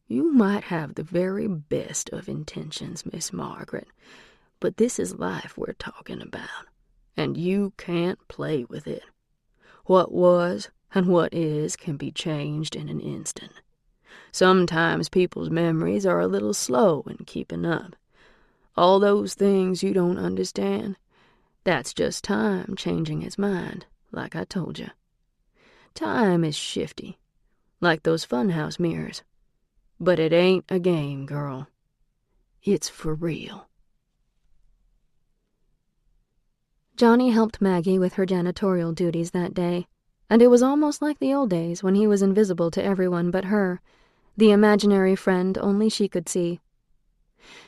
You might have the very best of intentions, Miss Margaret, but this is life we're talking about, and you can't play with it. What was and what is can be changed in an instant. Sometimes people's memories are a little slow in keeping up. All those things you don't understand, that's just time changing its mind, like I told you. Time is shifty, like those funhouse mirrors. But it ain't a game, girl. It's for real. Johnny helped Maggie with her janitorial duties that day, and it was almost like the old days when he was invisible to everyone but her, the imaginary friend only she could see.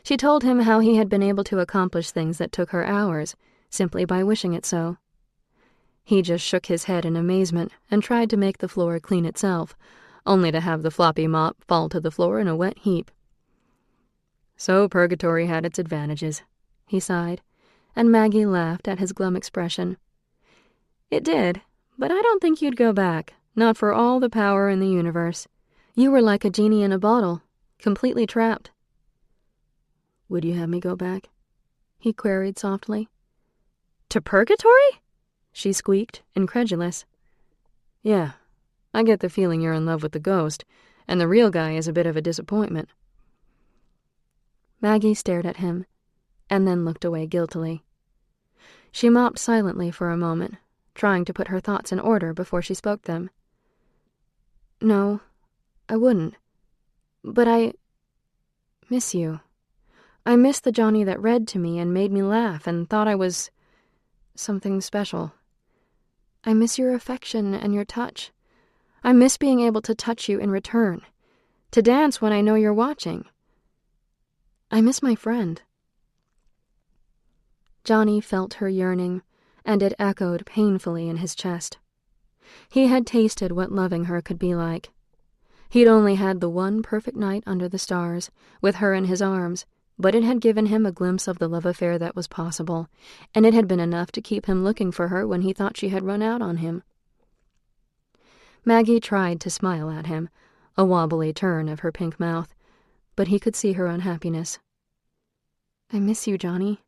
She told him how he had been able to accomplish things that took her hours, simply by wishing it so. He just shook his head in amazement and tried to make the floor clean itself, only to have the floppy mop fall to the floor in a wet heap. So Purgatory had its advantages, he sighed, and Maggie laughed at his glum expression. It did, but I don't think you'd go back, not for all the power in the universe. You were like a genie in a bottle, completely trapped. Would you have me go back? He queried softly. To Purgatory? She squeaked, incredulous. Yeah, I get the feeling you're in love with the ghost, and the real guy is a bit of a disappointment. Maggie stared at him, and then looked away guiltily. She mopped silently for a moment, trying to put her thoughts in order before she spoke them. No, I wouldn't. But I miss you. I miss the Johnny that read to me and made me laugh and thought I was something special. I miss your affection and your touch. I miss being able to touch you in return, to dance when I know you're watching. I miss my friend. Johnny felt her yearning, and it echoed painfully in his chest. He had tasted what loving her could be like. He'd only had the one perfect night under the stars, with her in his arms, but it had given him a glimpse of the love affair that was possible, and it had been enough to keep him looking for her when he thought she had run out on him. Maggie tried to smile at him, a wobbly turn of her pink mouth, but he could see her unhappiness. I miss you, Johnny.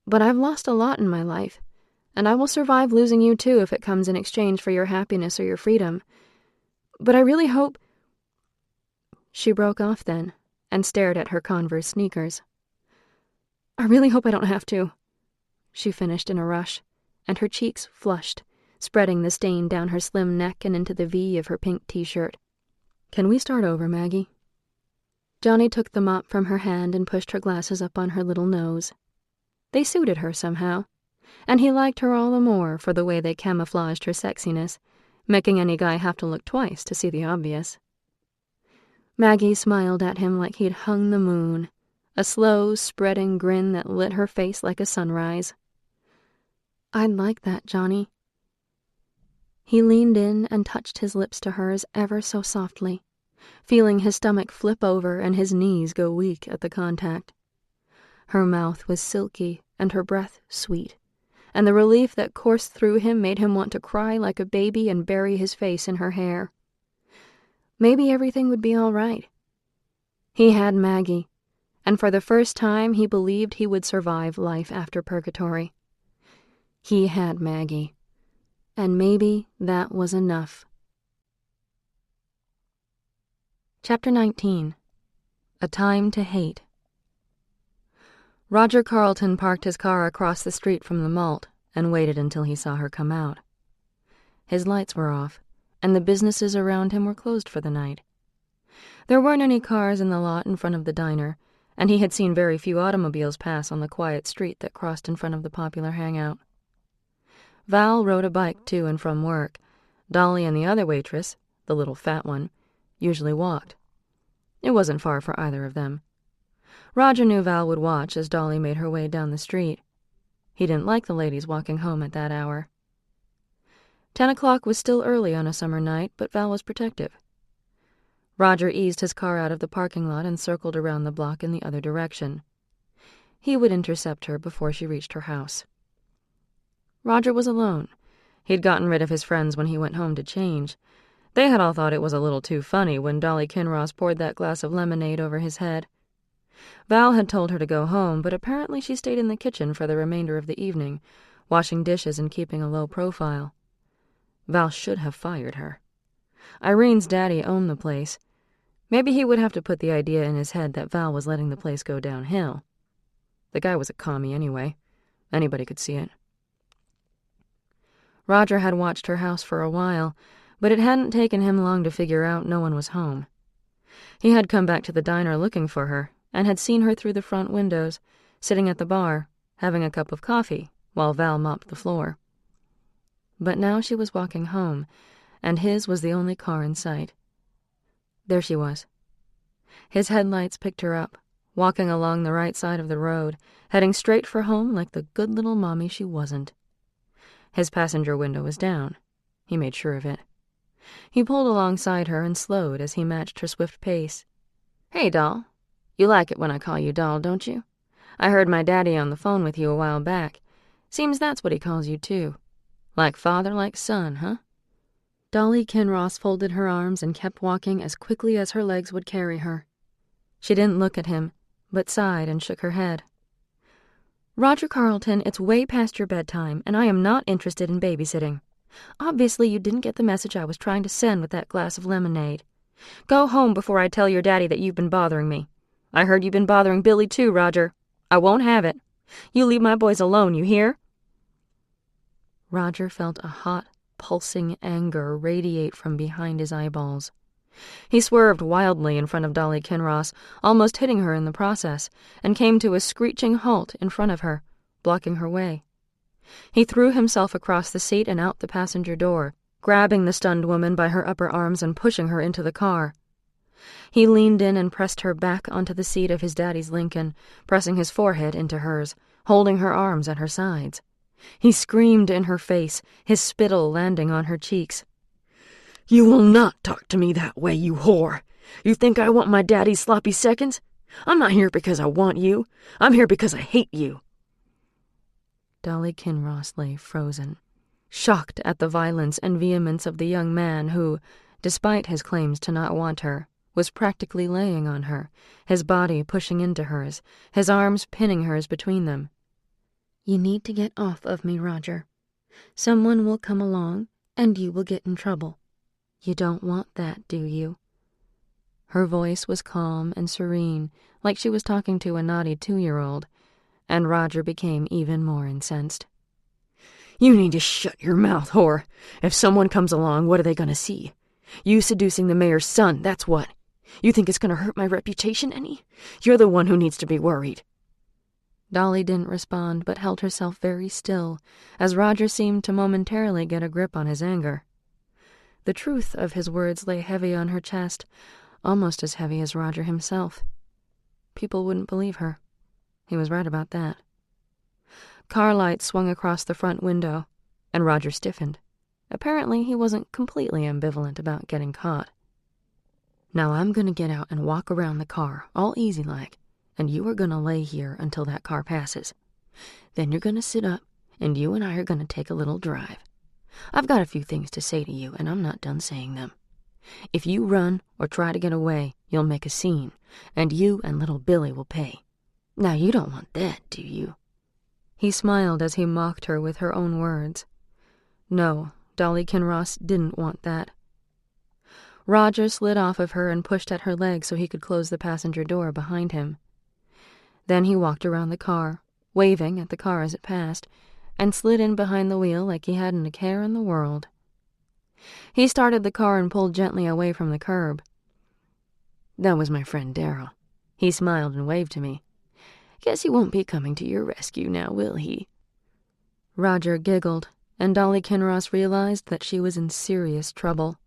But I've lost a lot in my life, and I will survive losing you too if it comes in exchange for your happiness or your freedom. But I really hope... She broke off then, and stared at her Converse sneakers. I really hope I don't have to, she finished in a rush, and her cheeks flushed, spreading the stain down her slim neck and into the V of her pink t-shirt. Can we start over, Maggie? Johnny took the mop from her hand and pushed her glasses up on her little nose. They suited her somehow, and he liked her all the more for the way they camouflaged her sexiness, making any guy have to look twice to see the obvious. Maggie smiled at him like he'd hung the moon, a slow, spreading grin that lit her face like a sunrise. I'd like that, Johnny. He leaned in and touched his lips to hers ever so softly, feeling his stomach flip over and his knees go weak at the contact. Her mouth was silky and her breath sweet, and the relief that coursed through him made him want to cry like a baby and bury his face in her hair. Maybe everything would be all right. He had Maggie, and for the first time he believed he would survive life after Purgatory. He had Maggie, and maybe that was enough. Chapter 19. A Time to Hate. Roger Carlton parked his car across the street from the malt and waited until he saw her come out. His lights were off, and the businesses around him were closed for the night. There weren't any cars in the lot in front of the diner, and he had seen very few automobiles pass on the quiet street that crossed in front of the popular hangout. Val rode a bike to and from work. Dolly and the other waitress, the little fat one, usually walked. It wasn't far for either of them. Roger knew Val would watch as Dolly made her way down the street. He didn't like the ladies walking home at that hour. 10 o'clock was still early on a summer night, but Val was protective. Roger eased his car out of the parking lot and circled around the block in the other direction. He would intercept her before she reached her house. Roger was alone. He'd gotten rid of his friends when he went home to change. They had all thought it was a little too funny when Dolly Kinross poured that glass of lemonade over his head. Val had told her to go home, but apparently she stayed in the kitchen for the remainder of the evening, washing dishes and keeping a low profile. Val should have fired her. Irene's daddy owned the place. Maybe he would have to put the idea in his head that Val was letting the place go downhill. The guy was a commie anyway. Anybody could see it. Roger had watched her house for a while, but it hadn't taken him long to figure out no one was home. He had come back to the diner looking for her, and had seen her through the front windows, sitting at the bar, having a cup of coffee, while Val mopped the floor. But now she was walking home, and his was the only car in sight. There she was. His headlights picked her up, walking along the right side of the road, heading straight for home like the good little mommy she wasn't. His passenger window was down. He made sure of it. He pulled alongside her and slowed as he matched her swift pace. "Hey, doll. You like it when I call you doll, don't you? I heard my daddy on the phone with you a while back. Seems that's what he calls you, too. Like father, like son, huh?" Dolly Kinross folded her arms and kept walking as quickly as her legs would carry her. She didn't look at him, but sighed and shook her head. "Roger Carlton, it's way past your bedtime, and I am not interested in babysitting. Obviously you didn't get the message I was trying to send with that glass of lemonade. Go home before I tell your daddy that you've been bothering me. I heard you've been bothering Billy too, Roger. I won't have it. You leave my boys alone, you hear?" Roger felt a hot, pulsing anger radiate from behind his eyeballs. He swerved wildly in front of Dolly Kinross, almost hitting her in the process, and came to a screeching halt in front of her, blocking her way. He threw himself across the seat and out the passenger door, grabbing the stunned woman by her upper arms and pushing her into the car. He leaned in and pressed her back onto the seat of his daddy's Lincoln, pressing his forehead into hers, holding her arms at her sides. He screamed in her face, his spittle landing on her cheeks. "You will not talk to me that way, you whore. You think I want my daddy's sloppy seconds? I'm not here because I want you. I'm here because I hate you." Dolly Kinross lay frozen, shocked at the violence and vehemence of the young man who, despite his claims to not want her, was practically laying on her, his body pushing into hers, his arms pinning hers between them. "You need to get off of me, Roger. Someone will come along, and you will get in trouble. You don't want that, do you?" Her voice was calm and serene, like she was talking to a naughty 2-year-old, and Roger became even more incensed. "You need to shut your mouth, whore. If someone comes along, what are they going to see? You seducing the mayor's son, that's what. You think it's going to hurt my reputation any? You're the one who needs to be worried." Dolly didn't respond, but held herself very still, as Roger seemed to momentarily get a grip on his anger. The truth of his words lay heavy on her chest, almost as heavy as Roger himself. People wouldn't believe her. He was right about that. Car lights swung across the front window, and Roger stiffened. Apparently he wasn't completely ambivalent about getting caught. "Now I'm going to get out and walk around the car, all easy-like, and you are going to lay here until that car passes. Then you're going to sit up, and you and I are going to take a little drive. I've got a few things to say to you, and I'm not done saying them. If you run or try to get away, you'll make a scene, and you and little Billy will pay. Now you don't want that, do you?" He smiled as he mocked her with her own words. No, Dolly Kinross didn't want that. Roger slid off of her and pushed at her leg so he could close the passenger door behind him. Then he walked around the car, waving at the car as it passed, and slid in behind the wheel like he hadn't a care in the world. He started the car and pulled gently away from the curb. "That was my friend Darryl. He smiled and waved to me. Guess he won't be coming to your rescue now, will he?" Roger giggled, and Dolly Kinross realized that she was in serious trouble.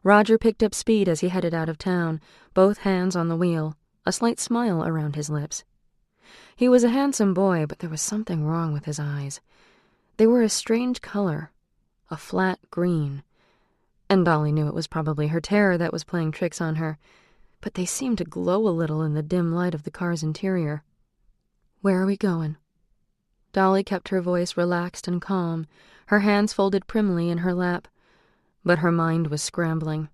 Roger picked up speed as he headed out of town, both hands on the wheel, a slight smile around his lips. He was a handsome boy, but there was something wrong with his eyes. They were a strange color, a flat green, and Dolly knew it was probably her terror that was playing tricks on her, but they seemed to glow a little in the dim light of the car's interior. "Where are we going?" Dolly kept her voice relaxed and calm, her hands folded primly in her lap, but her mind was scrambling.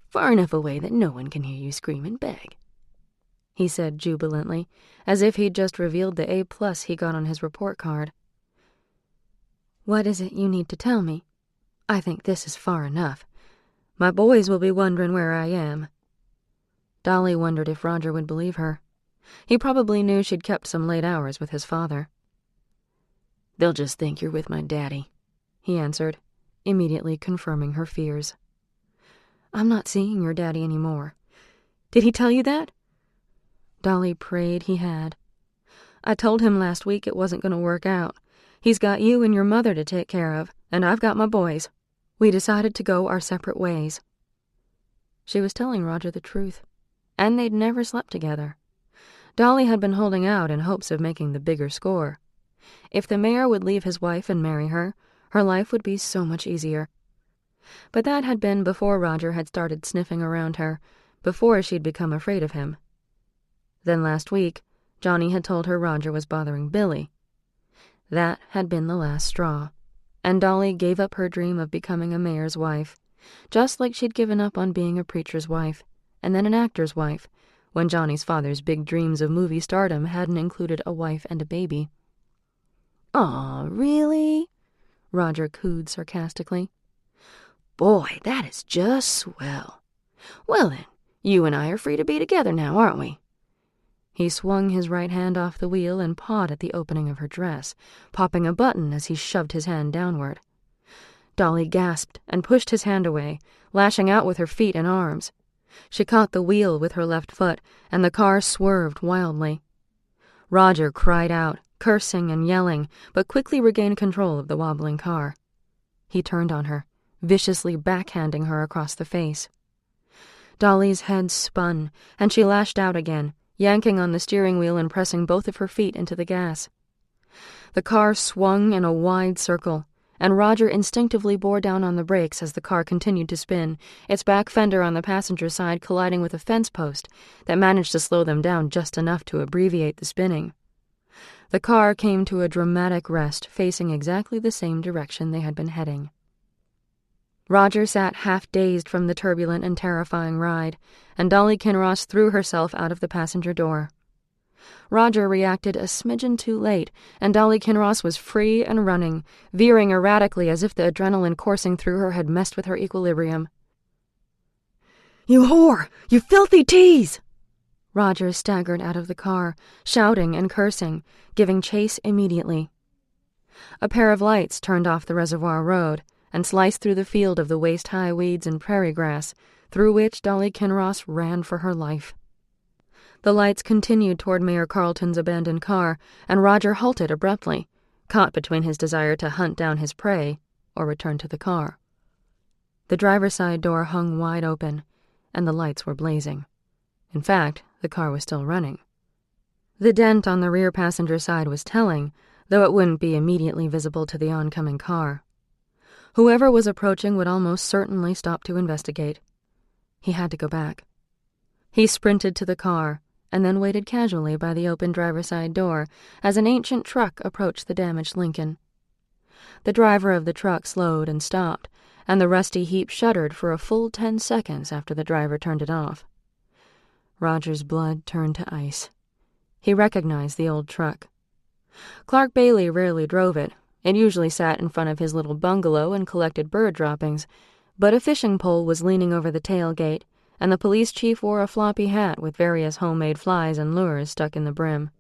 "Far enough away that no one can hear you scream and beg," he said jubilantly, as if he'd just revealed the A+ he got on his report card. "What is it you need to tell me? I think this is far enough. My boys will be wondering where I am." Dolly wondered if Roger would believe her. He probably knew she'd kept some late hours with his father. "They'll just think you're with my daddy," he answered, immediately confirming her fears. "I'm not seeing your daddy anymore. Did he tell you that?" Dolly prayed he had. "I told him last week it wasn't going to work out. He's got you and your mother to take care of, and I've got my boys. We decided to go our separate ways." She was telling Roger the truth, and they'd never slept together. Dolly had been holding out in hopes of making the bigger score. If the mayor would leave his wife and marry her, her life would be so much easier. But that had been before Roger had started sniffing around her, before she'd become afraid of him. Then last week, Johnny had told her Roger was bothering Billy. That had been the last straw, and Dolly gave up her dream of becoming a mayor's wife, just like she'd given up on being a preacher's wife, and then an actor's wife, when Johnny's father's big dreams of movie stardom hadn't included a wife and a baby. "Aw, really?" Roger cooed sarcastically. "Boy, that is just swell. Well then, you and I are free to be together now, aren't we?" He swung his right hand off the wheel and pawed at the opening of her dress, popping a button as he shoved his hand downward. Dolly gasped and pushed his hand away, lashing out with her feet and arms. She caught the wheel with her left foot, and the car swerved wildly. Roger cried out, cursing and yelling, but quickly regained control of the wobbling car. He turned on her, viciously backhanding her across the face. Dolly's head spun, and she lashed out again, yanking on the steering wheel and pressing both of her feet into the gas. The car swung in a wide circle, and Roger instinctively bore down on the brakes as the car continued to spin, its back fender on the passenger side colliding with a fence post that managed to slow them down just enough to abbreviate the spinning. The car came to a dramatic rest, facing exactly the same direction they had been heading. Roger sat half-dazed from the turbulent and terrifying ride, and Dolly Kinross threw herself out of the passenger door. Roger reacted a smidgen too late, and Dolly Kinross was free and running, veering erratically as if the adrenaline coursing through her had messed with her equilibrium. "You whore! You filthy tease!" Roger staggered out of the car, shouting and cursing, giving chase immediately. A pair of lights turned off the reservoir road and sliced through the field of the waist-high weeds and prairie grass, through which Dolly Kinross ran for her life. The lights continued toward Mayor Carlton's abandoned car, and Roger halted abruptly, caught between his desire to hunt down his prey or return to the car. The driver's side door hung wide open, and the lights were blazing. In fact, the car was still running. The dent on the rear passenger side was telling, though it wouldn't be immediately visible to the oncoming car. Whoever was approaching would almost certainly stop to investigate. He had to go back. He sprinted to the car and then waited casually by the open driver's side door as an ancient truck approached the damaged Lincoln. The driver of the truck slowed and stopped, and the rusty heap shuddered for a full 10 seconds after the driver turned it off. Roger's blood turned to ice. He recognized the old truck. Clark Bailey rarely drove it. It usually sat in front of his little bungalow and collected bird droppings, but a fishing pole was leaning over the tailgate, and the police chief wore a floppy hat with various homemade flies and lures stuck in the brim.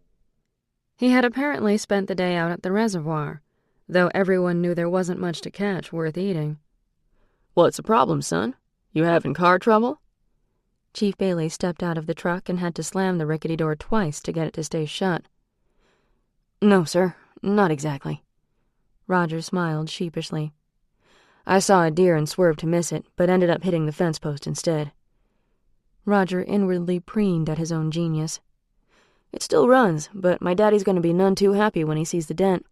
He had apparently spent the day out at the reservoir, though everyone knew there wasn't much to catch worth eating. "What's the problem, son? You having car trouble?" Chief Bailey stepped out of the truck and had to slam the rickety door twice to get it to stay shut. "No, sir, not exactly." Roger smiled sheepishly. "I saw a deer and swerved to miss it, but ended up hitting the fence post instead." Roger inwardly preened at his own genius. "It still runs, but my daddy's going to be none too happy when he sees the dent."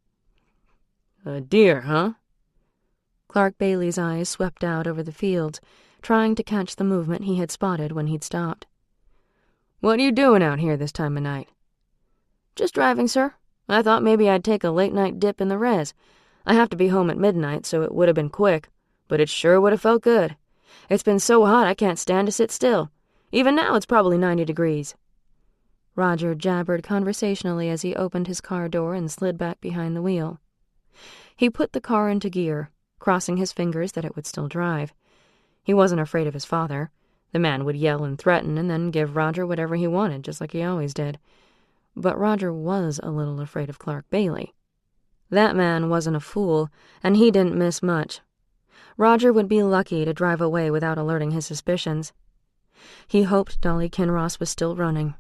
"A deer, huh?" Clark Bailey's eyes swept out over the fields, trying to catch the movement he had spotted when he'd stopped. "What are you doing out here this time of night?" "Just driving, sir. I thought maybe I'd take a late-night dip in the res. I have to be home at midnight, so it would have been quick, but it sure would have felt good. It's been so hot I can't stand to sit still. Even now it's probably 90 degrees. Roger jabbered conversationally as he opened his car door and slid back behind the wheel. He put the car into gear, crossing his fingers that it would still drive. He wasn't afraid of his father. The man would yell and threaten and then give Roger whatever he wanted, just like he always did. But Roger was a little afraid of Clark Bailey. That man wasn't a fool, and he didn't miss much. Roger would be lucky to drive away without alerting his suspicions. He hoped Dolly Kinross was still running.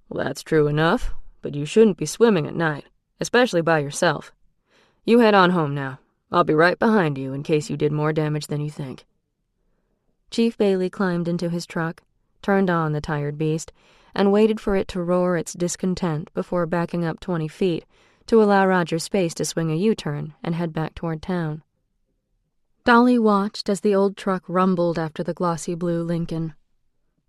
"Well, that's true enough, but you shouldn't be swimming at night, especially by yourself. You head on home now. I'll be right behind you in case you did more damage than you think." Chief Bailey climbed into his truck, turned on the tired beast, and waited for it to roar its discontent before backing up 20 feet to allow Roger space to swing a U-turn and head back toward town. Dolly watched as the old truck rumbled after the glossy blue Lincoln.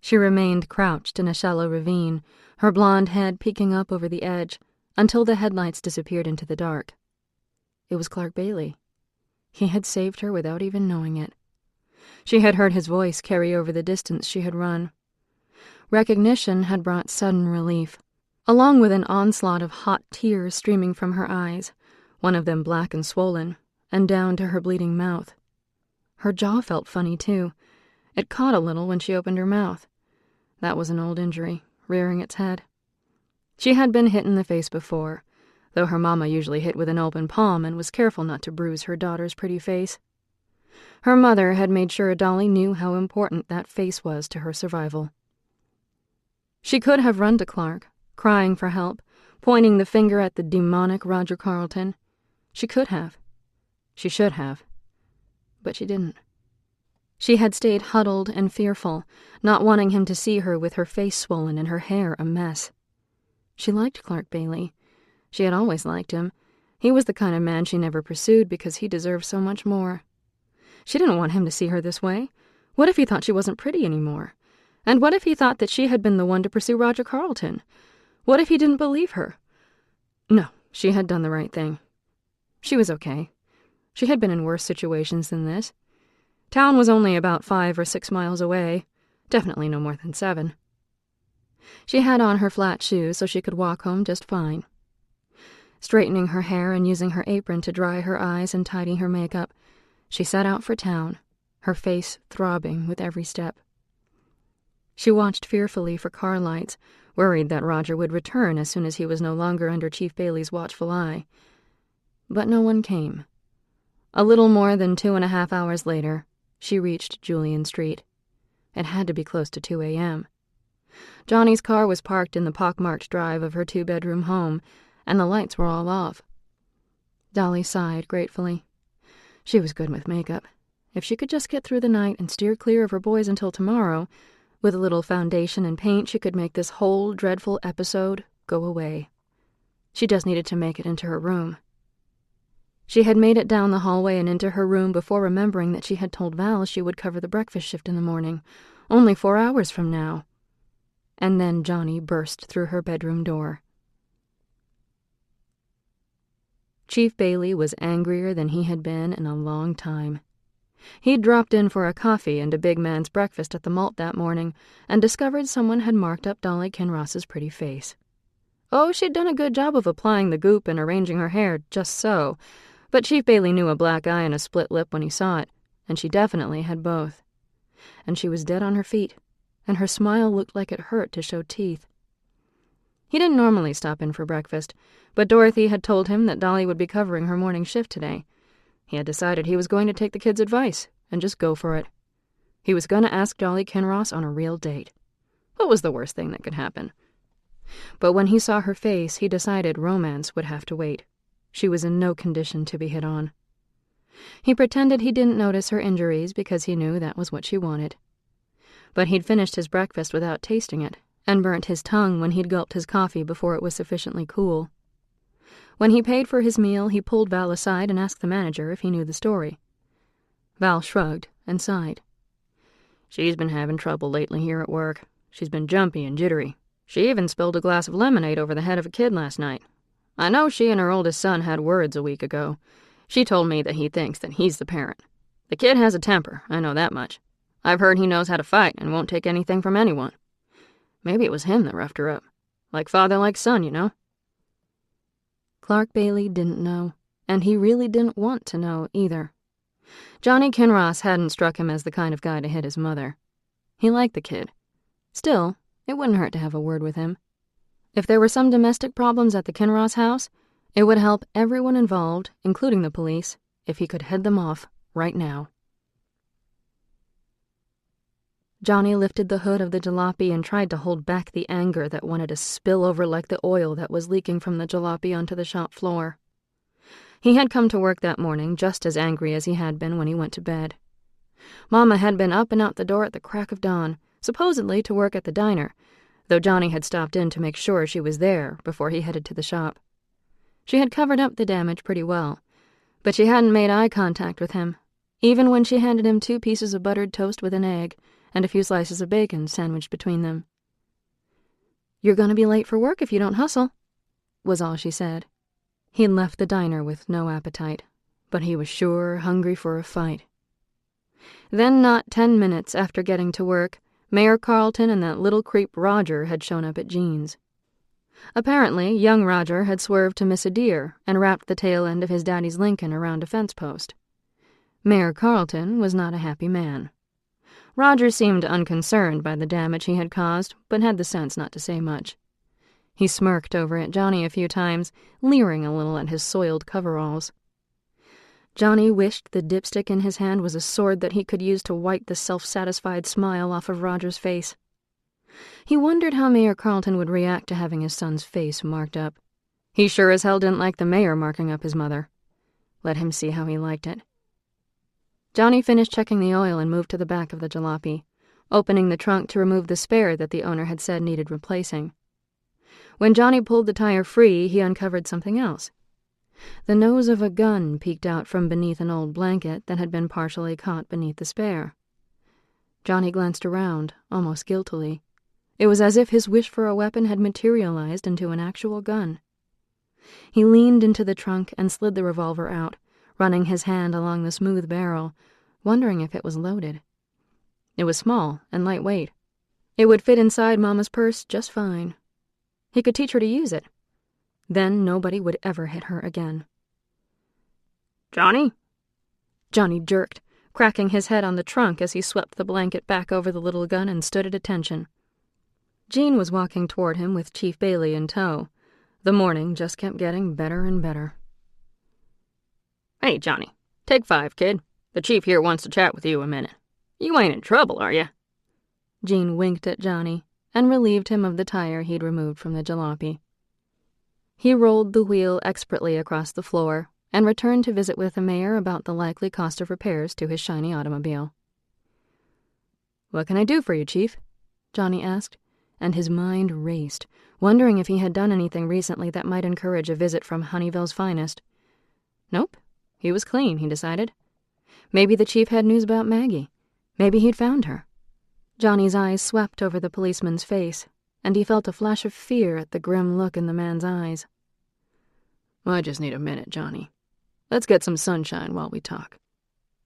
She remained crouched in a shallow ravine, her blonde head peeking up over the edge, until the headlights disappeared into the dark. It was Clark Bailey. He had saved her without even knowing it. She had heard his voice carry over the distance she had run. Recognition had brought sudden relief, along with an onslaught of hot tears streaming from her eyes, one of them black and swollen, and down to her bleeding mouth. Her jaw felt funny, too. It caught a little when she opened her mouth. That was an old injury, rearing its head. She had been hit in the face before, though her mama usually hit with an open palm and was careful not to bruise her daughter's pretty face. Her mother had made sure Dolly knew how important that face was to her survival. She could have run to Clark, crying for help, pointing the finger at the demonic Roger Carleton. She could have. She should have. But she didn't. She had stayed huddled and fearful, not wanting him to see her with her face swollen and her hair a mess. She liked Clark Bailey. She had always liked him. He was the kind of man she never pursued because he deserved so much more. She didn't want him to see her this way. What if he thought she wasn't pretty anymore? And what if he thought that she had been the one to pursue Roger Carleton? What if he didn't believe her? No, she had done the right thing. She was okay. She had been in worse situations than this. Town was only about 5 or 6 miles away, definitely no more than 7. She had on her flat shoes so she could walk home just fine. Straightening her hair and using her apron to dry her eyes and tidy her makeup, she set out for town, her face throbbing with every step. She watched fearfully for car lights, worried that Roger would return as soon as he was no longer under Chief Bailey's watchful eye. But no one came. A little more than 2.5 hours later, she reached Julian Street. It had to be close to 2 a.m. Johnny's car was parked in the pockmarked drive of her 2-bedroom home, and the lights were all off. Dolly sighed gratefully. She was good with makeup. If she could just get through the night and steer clear of her boys until tomorrow, with a little foundation and paint, she could make this whole dreadful episode go away. She just needed to make it into her room. She had made it down the hallway and into her room before remembering that she had told Val she would cover the breakfast shift in the morning, only 4 hours from now. and then Johnny burst through her bedroom door. Chief Bailey was angrier than he had been in a long time. He'd dropped in for a coffee and a big man's breakfast at the malt that morning and discovered someone had marked up Dolly Kinross's pretty face. Oh, she'd done a good job of applying the goop and arranging her hair just so, but Chief Bailey knew a black eye and a split lip when he saw it, and she definitely had both. And she was dead on her feet, and her smile looked like it hurt to show teeth. He didn't normally stop in for breakfast, but Dorothy had told him that Dolly would be covering her morning shift today. He had decided he was going to take the kid's advice and just go for it. He was going to ask Dolly Kinross on a real date. What was the worst thing that could happen? But when he saw her face, he decided Romamce would have to wait. She was in no condition to be hit on. He pretended he didn't notice her injuries because he knew that was what she wanted. But he'd finished his breakfast without tasting it, and burnt his tongue when he'd gulped his coffee before it was sufficiently cool. When he paid for his meal, he pulled Val aside and asked the manager if he knew the story. Val shrugged and sighed. She's been having trouble lately here at work. She's been jumpy and jittery. She even spilled a glass of lemonade over the head of a kid last night. I know she and her oldest son had words a week ago. She told me that he thinks that he's the parent. The kid has a temper, I know that much. I've heard he knows how to fight and won't take anything from anyone. Maybe it was him that roughed her up. Like father, like son, you know? Clark Bailey didn't know, and he really didn't want to know either. Johnny Kinross hadn't struck him as the kind of guy to hit his mother. He liked the kid. Still, it wouldn't hurt to have a word with him. If there were some domestic problems at the Kinross house, it would help everyone involved, including the police, if he could head them off right now. Johnny lifted the hood of the jalopy and tried to hold back the anger that wanted to spill over like the oil that was leaking from the jalopy onto the shop floor. He had come to work that morning just as angry as he had been when he went to bed. Mama had been up and out the door at the crack of dawn, supposedly to work at the diner, though Johnny had stopped in to make sure she was there before he headed to the shop. She had covered up the damage pretty well, but she hadn't made eye contact with him, even when she handed him 2 pieces of buttered toast with an egg and a few slices of bacon sandwiched between them. "You're going to be late for work if you don't hustle," was all she said. He'd left the diner with no appetite, but he was sure hungry for a fight. Then, not 10 minutes after getting to work, Mayor Carlton and that little creep Roger had shown up at Jean's. Apparently, young Roger had swerved to miss a deer and wrapped the tail end of his daddy's Lincoln around a fence post. Mayor Carlton was not a happy man. Roger seemed unconcerned by the damage he had caused, but had the sense not to say much. He smirked over at Johnny a few times, leering a little at his soiled coveralls. Johnny wished the dipstick in his hand was a sword that he could use to wipe the self-satisfied smile off of Roger's face. He wondered how Mayor Carlton would react to having his son's face marked up. He sure as hell didn't like the mayor marking up his mother. Let him see how he liked it. Johnny finished checking the oil and moved to the back of the jalopy, opening the trunk to remove the spare that the owner had said needed replacing. When Johnny pulled the tire free, he uncovered something else. The nose of a gun peeked out from beneath an old blanket that had been partially caught beneath the spare. Johnny glanced around, almost guiltily. It was as if his wish for a weapon had materialized into an actual gun. He leaned into the trunk and slid the revolver out, running his hand along the smooth barrel, wondering if it was loaded. It was small and lightweight. It would fit inside Mama's purse just fine. He could teach her to use it. Then nobody would ever hit her again. "Johnny?" Johnny jerked, cracking his head on the trunk as he swept the blanket back over the little gun and stood at attention. Jean was walking toward him with Chief Bailey in tow. The morning just kept getting better and better. "Hey, Johnny, take 5, kid. The chief here wants to chat with you a minute. You ain't in trouble, are you?" Jean winked at Johnny and relieved him of the tire he'd removed from the jalopy. He rolled the wheel expertly across the floor and returned to visit with the mayor about the likely cost of repairs to his shiny automobile. "What can I do for you, Chief?" Johnny asked, and his mind raced, wondering if he had done anything recently that might encourage a visit from Honeyville's finest. Nope, he was clean, he decided. Maybe the chief had news about Maggie. Maybe he'd found her. Johnny's eyes swept over the policeman's face. and he felt a flash of fear at the grim look in the man's eyes. I just need a minute, Johnny. Let's get some sunshine while we talk,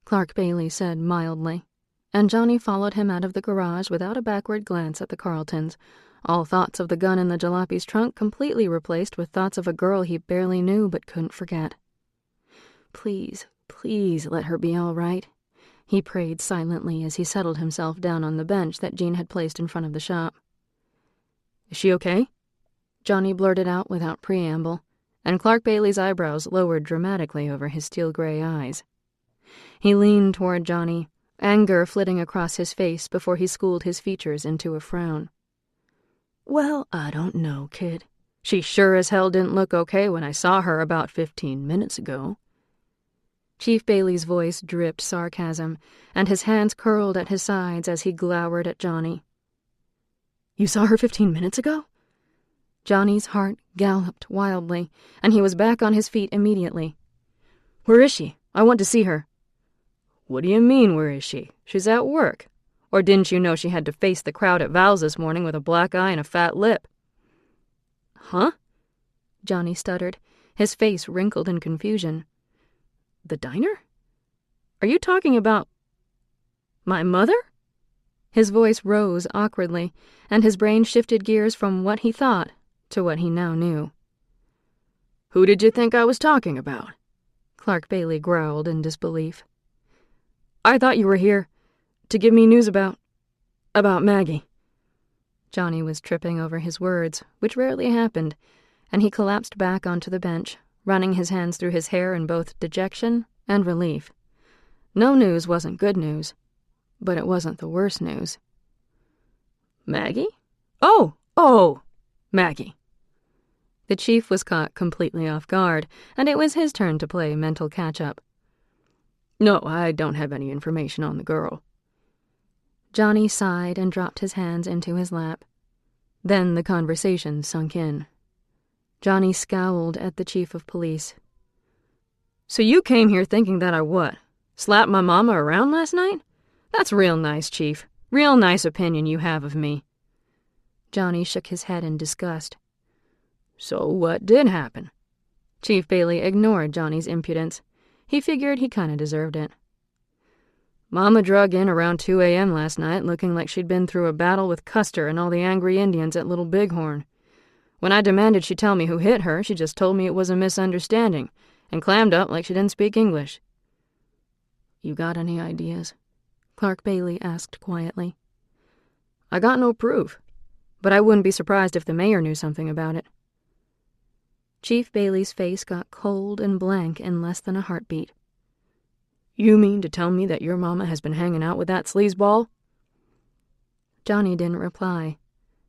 Clark Bailey said mildly, and Johnny followed him out of the garage without a backward glance at the Carltons, all thoughts of the gun in the jalopy's trunk completely replaced with thoughts of a girl he barely knew but couldn't forget. Please, please let her be all right, he prayed silently as he settled himself down on the bench that Jean had placed in front of the shop. Is she okay? Johnny blurted out without preamble, and Clark Bailey's eyebrows lowered dramatically over his steel-gray eyes. He leaned toward Johnny, anger flitting across his face before he schooled his features into a frown. Well, I don't know, kid. She sure as hell didn't look okay when I saw her about 15 minutes ago. Chief Bailey's voice dripped sarcasm, and his hands curled at his sides as he glowered at Johnny. You saw her 15 minutes ago? Johnny's heart galloped wildly, and he was back on his feet immediately. Where is she? I want to see her. What do you mean, where is she? She's at work. Or didn't you know she had to face the crowd at Val's this morning with a black eye and a fat lip? Huh? Johnny stuttered, his face wrinkled in confusion. The diner? Are you talking about my mother? His voice rose awkwardly, and his brain shifted gears from what he thought to what he now knew. Who did you think I was talking about? Clark Bailey growled in disbelief. I thought you were here to give me news about Maggie. Johnny was tripping over his words, which rarely happened, and he collapsed back onto the bench, running his hands through his hair in both dejection and relief. No news wasn't good news, but it wasn't the worst news. Maggie? Oh, Maggie. The chief was caught completely off guard, and it was his turn to play mental catch-up. No, I don't have any information on the girl. Johnny sighed and dropped his hands into his lap. Then the conversation sunk in. Johnny scowled at the chief of police. So you came here thinking that I what? Slapped my mama around last night? That's real nice, Chief. Real nice opinion you have of me. Johnny shook his head in disgust. So what did happen? Chief Bailey ignored Johnny's impudence. He figured he kinda deserved it. Mama drug in around 2 a.m. last night looking like she'd been through a battle with Custer and all the angry Indians at Little Bighorn. When I demanded she tell me who hit her, she just told me it was a misunderstanding and clammed up like she didn't speak English. You got any ideas? Clark Bailey asked quietly. I got no proof, but I wouldn't be surprised if the mayor knew something about it. Chief Bailey's face got cold and blank in less than a heartbeat. You mean to tell me that your mama has been hanging out with that sleazeball? Johnny didn't reply.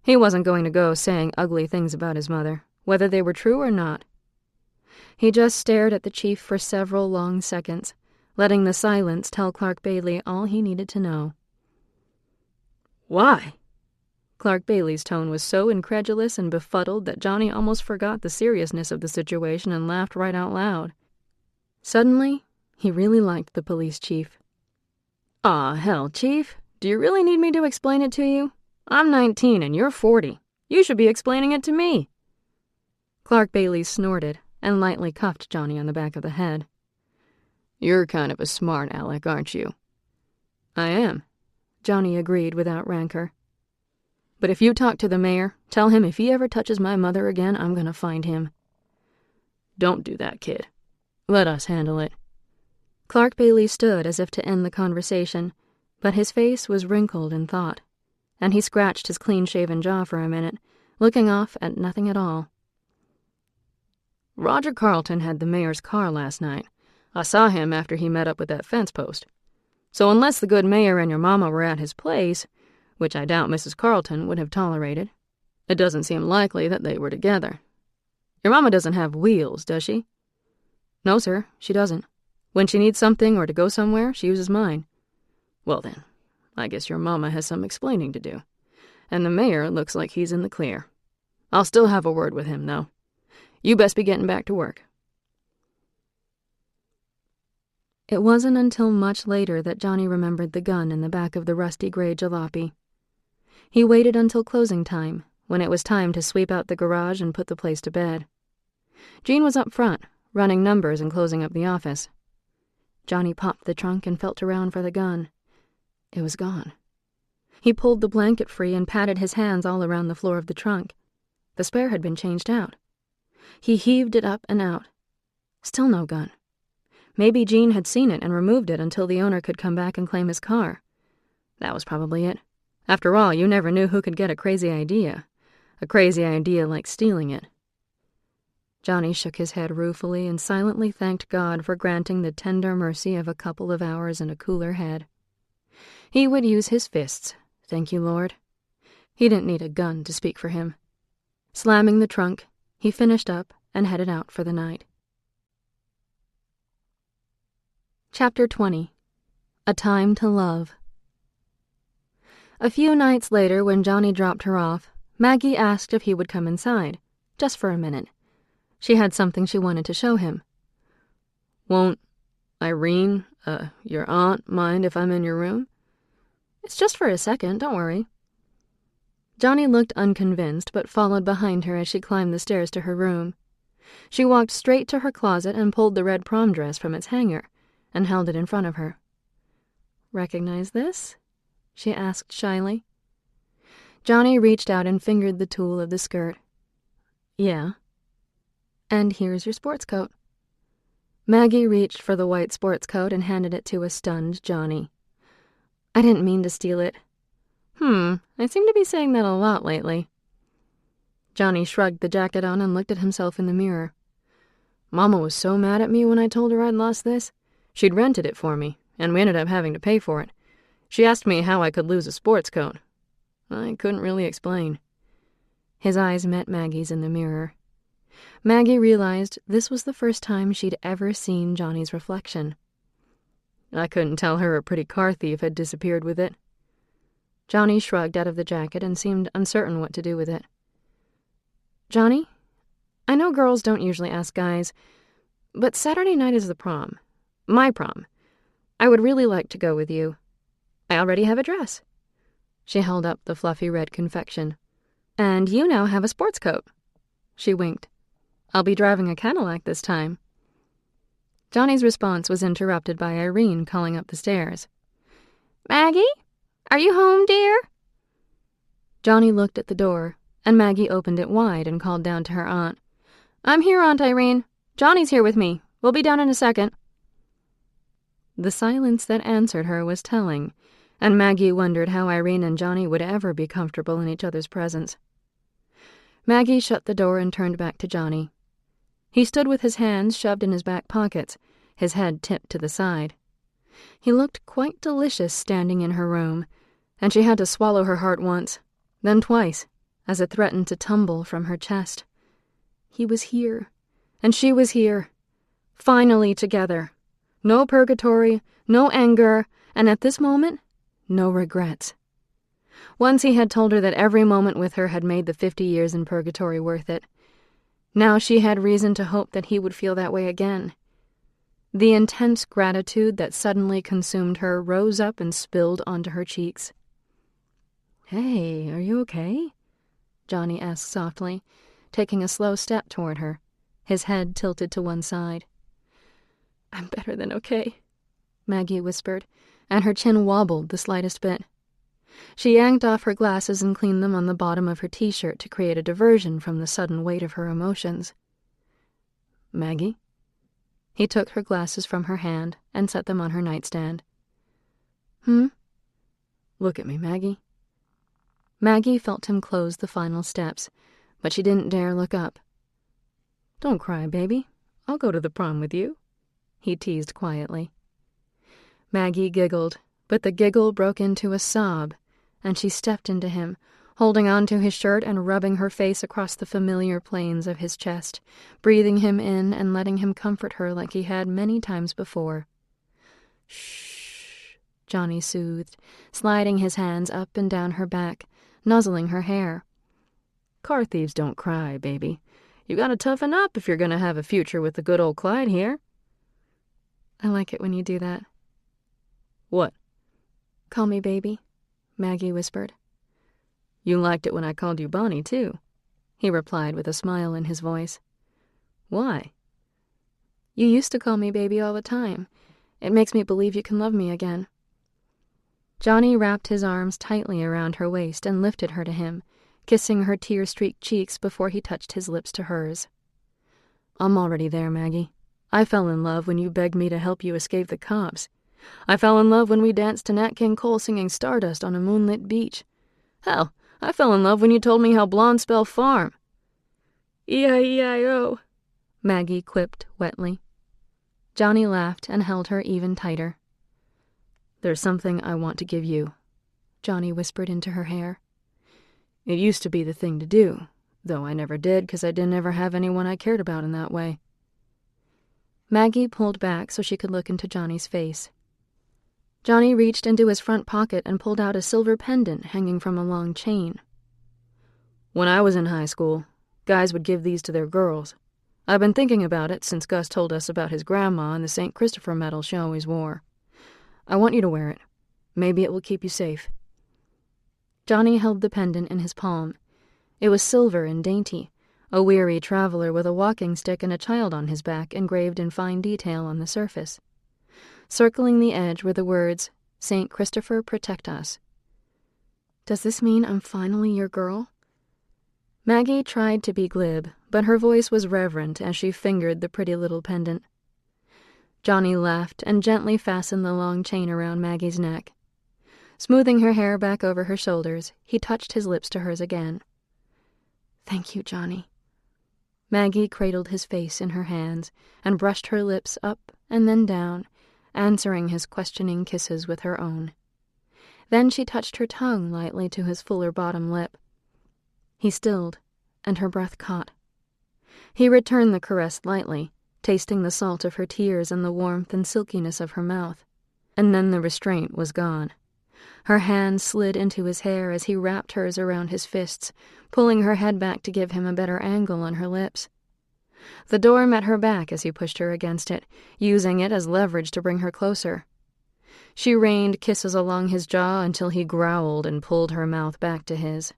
He wasn't going to go saying ugly things about his mother, whether they were true or not. He just stared at the chief for several long seconds, letting the silence tell Clark Bailey all he needed to know. Why? Clark Bailey's tone was so incredulous and befuddled that Johnny almost forgot the seriousness of the situation and laughed right out loud. Suddenly, he really liked the police chief. Aw, hell, Chief. Do you really need me to explain it to you? I'm 19 and you're 40. You should be explaining it to me. Clark Bailey snorted and lightly cuffed Johnny on the back of the head. You're kind of a smart aleck, aren't you? I am, Johnny agreed without rancor. But if you talk to the mayor, tell him if he ever touches my mother again, I'm gonna find him. Don't do that, kid. Let us handle it. Clark Bailey stood as if to end the conversation, but his face was wrinkled in thought, and he scratched his clean-shaven jaw for a minute, looking off at nothing at all. Roger Carlton had the mayor's car last night. I saw him after he met up with that fence post. So unless the good mayor and your mama were at his place, which I doubt Mrs. Carlton would have tolerated, it doesn't seem likely that they were together. Your mama doesn't have wheels, does she? No, sir, she doesn't. When she needs something or to go somewhere, she uses mine. Well then, I guess your mama has some explaining to do. And the mayor looks like he's in the clear. I'll still have a word with him, though. You best be getting back to work. It wasn't until much later that Johnny remembered the gun in the back of the rusty gray jalopy. He waited until closing time, when it was time to sweep out the garage and put the place to bed. Jean was up front, running numbers and closing up the office. Johnny popped the trunk and felt around for the gun. It was gone. He pulled the blanket free and patted his hands all around the floor of the trunk. The spare had been changed out. He heaved it up and out. Still no gun. Maybe Jean had seen it and removed it until the owner could come back and claim his car. That was probably it. After all, you never knew who could get a crazy idea. A crazy idea like stealing it. Johnny shook his head ruefully and silently thanked God for granting the tender mercy of a couple of hours in a cooler head. He would use his fists, thank you, Lord. He didn't need a gun to speak for him. Slamming the trunk, he finished up and headed out for the night. Chapter 20. A Time to Love. A few nights later, when Johnny dropped her off, Maggie asked if he would come inside, just for a minute. She had something she wanted to show him. Won't Irene, your aunt, mind if I'm in your room? It's just for a second, don't worry. Johnny looked unconvinced, but followed behind her as she climbed the stairs to her room. She walked straight to her closet and pulled the red prom dress from its hanger and held it in front of her. Recognize this? She asked shyly. Johnny reached out and fingered the tulle of the skirt. Yeah. And here's your sports coat. Maggie reached for the white sports coat and handed it to a stunned Johnny. I didn't mean to steal it. I seem to be saying that a lot lately. Johnny shrugged the jacket on and looked at himself in the mirror. Mama was so mad at me when I told her I'd lost this. She'd rented it for me, and we ended up having to pay for it. She asked me how I could lose a sports coat. I couldn't really explain. His eyes met Maggie's in the mirror. Maggie realized this was the first time she'd ever seen Johnny's reflection. I couldn't tell her a pretty car thief had disappeared with it. Johnny shrugged out of the jacket and seemed uncertain what to do with it. Johnny, I know girls don't usually ask guys, but Saturday night is the prom. My prom. I would really like to go with you. I already have a dress. She held up the fluffy red confection. And you now have a sports coat. She winked. I'll be driving a Cadillac this time. Johnny's response was interrupted by Irene calling up the stairs. Maggie? Are you home, dear? Johnny looked at the door, and Maggie opened it wide and called down to her aunt. I'm here, Aunt Irene. Johnny's here with me. We'll be down in a second. The silence that answered her was telling, and Maggie wondered how Irene and Johnny would ever be comfortable in each other's presence. Maggie shut the door and turned back to Johnny. He stood with his hands shoved in his back pockets, his head tipped to the side. He looked quite delicious standing in her room, and she had to swallow her heart once, then twice, as it threatened to tumble from her chest. He was here, and she was here, finally together. No purgatory, no anger, and at this moment, no regrets. Once he had told her that every moment with her had made the 50 years in purgatory worth it. Now she had reason to hope that he would feel that way again. The intense gratitude that suddenly consumed her rose up and spilled onto her cheeks. Hey, are you okay? Johnny asked softly, taking a slow step toward her, his head tilted to one side. I'm better than okay, Maggie whispered, and her chin wobbled the slightest bit. She yanked off her glasses and cleaned them on the bottom of her t-shirt to create a diversion from the sudden weight of her emotions. Maggie? He took her glasses from her hand and set them on her nightstand. Look at me, Maggie. Maggie felt him close the final steps, but she didn't dare look up. Don't cry, baby. I'll go to the prom with you, he teased quietly. Maggie giggled, but the giggle broke into a sob, and she stepped into him, holding on to his shirt and rubbing her face across the familiar planes of his chest, breathing him in and letting him comfort her like he had many times before. Shh, Johnny soothed, sliding his hands up and down her back, nuzzling her hair. Car thieves don't cry, baby. You gotta toughen up if you're gonna have a future with the good old Clyde here. I like it when you do that. What? Call me baby, Maggie whispered. You liked it when I called you Bonnie, too," he replied with a smile in his voice. "Why?" "You used to call me baby all the time. It makes me believe you can love me again." Johnny wrapped his arms tightly around her waist and lifted her to him, kissing her tear-streaked cheeks before he touched his lips to hers. "I'm already there, Maggie. I fell in love when you begged me to help you escape the cops. I fell in love when we danced to Nat King Cole singing Stardust on a moonlit beach. Hell, I fell in love when you told me how blondes spell farm." "E-I-E-I-O," Maggie quipped wetly. Johnny laughed and held her even tighter. "There's something I want to give you," Johnny whispered into her hair. "It used to be the thing to do, though I never did because I didn't ever have anyone I cared about in that way." Maggie pulled back so she could look into Johnny's face. Johnny reached into his front pocket and pulled out a silver pendant hanging from a long chain. "When I was in high school, guys would give these to their girls. I've been thinking about it since Gus told us about his grandma and the St. Christopher medal she always wore. I want you to wear it. Maybe it will keep you safe." Johnny held the pendant in his palm. It was silver and dainty, a weary traveler with a walking stick and a child on his back engraved in fine detail on the surface. Circling the edge were the words, "St. Christopher, protect us." "Does this mean I'm finally your girl?" Maggie tried to be glib, but her voice was reverent as she fingered the pretty little pendant. Johnny laughed and gently fastened the long chain around Maggie's neck. Smoothing her hair back over her shoulders, he touched his lips to hers again. "Thank you, Johnny." Maggie cradled his face in her hands and brushed her lips up and then down, answering his questioning kisses with her own. Then she touched her tongue lightly to his fuller bottom lip. He stilled, and her breath caught. He returned the caress lightly, tasting the salt of her tears and the warmth and silkiness of her mouth. And then the restraint was gone. Her hand slid into his hair as he wrapped hers around his fists, pulling her head back to give him a better angle on her lips. The door met her back as he pushed her against it, using it as leverage to bring her closer. She rained kisses along his jaw until he growled and pulled her mouth back to his.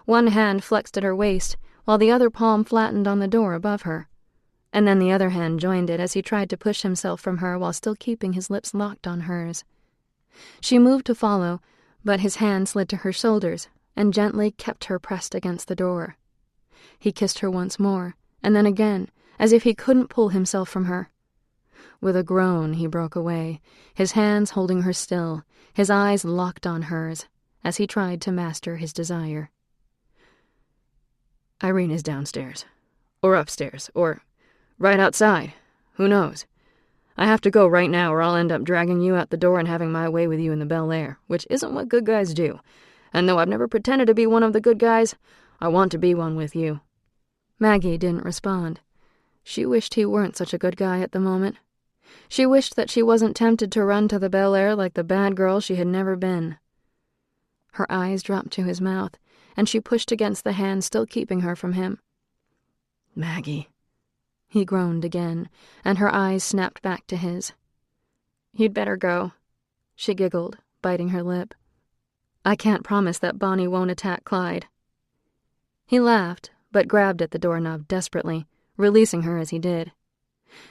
One hand flexed at her waist, while the other palm flattened on the door above her. And then the other hand joined it as he tried to push himself from her while still keeping his lips locked on hers. She moved to follow, but his hand slid to her shoulders and gently kept her pressed against the door. He kissed her once more, and then again, as if he couldn't pull himself from her. With a groan, he broke away, his hands holding her still, his eyes locked on hers, as he tried to master his desire. "Irene is downstairs, or upstairs, or right outside. Who knows? I have to go right now or I'll end up dragging you out the door and having my way with you in the Bel Air, which isn't what good guys do. And though I've never pretended to be one of the good guys, I want to be one with you." Maggie didn't respond. She wished he weren't such a good guy at the moment. She wished that she wasn't tempted to run to the Bel Air like the bad girl she had never been. Her eyes dropped to his mouth, and she pushed against the hand still keeping her from him. "Maggie," he groaned again, and her eyes snapped back to his. "You'd better go," she giggled, biting her lip. "I can't promise that Bonnie won't attack Clyde." He laughed, but grabbed at the doorknob desperately, releasing her as he did.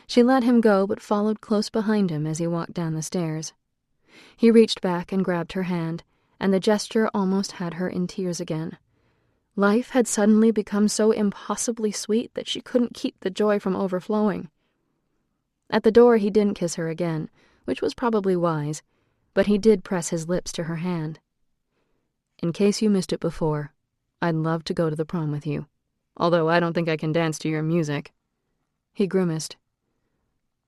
She let him go but followed close behind him as he walked down the stairs. He reached back and grabbed her hand, and the gesture almost had her in tears again. Life had suddenly become so impossibly sweet that she couldn't keep the joy from overflowing. At the door he didn't kiss her again, which was probably wise, but he did press his lips to her hand. "In case you missed it before, I'd love to go to the prom with you, although I don't think I can dance to your music." He grimaced.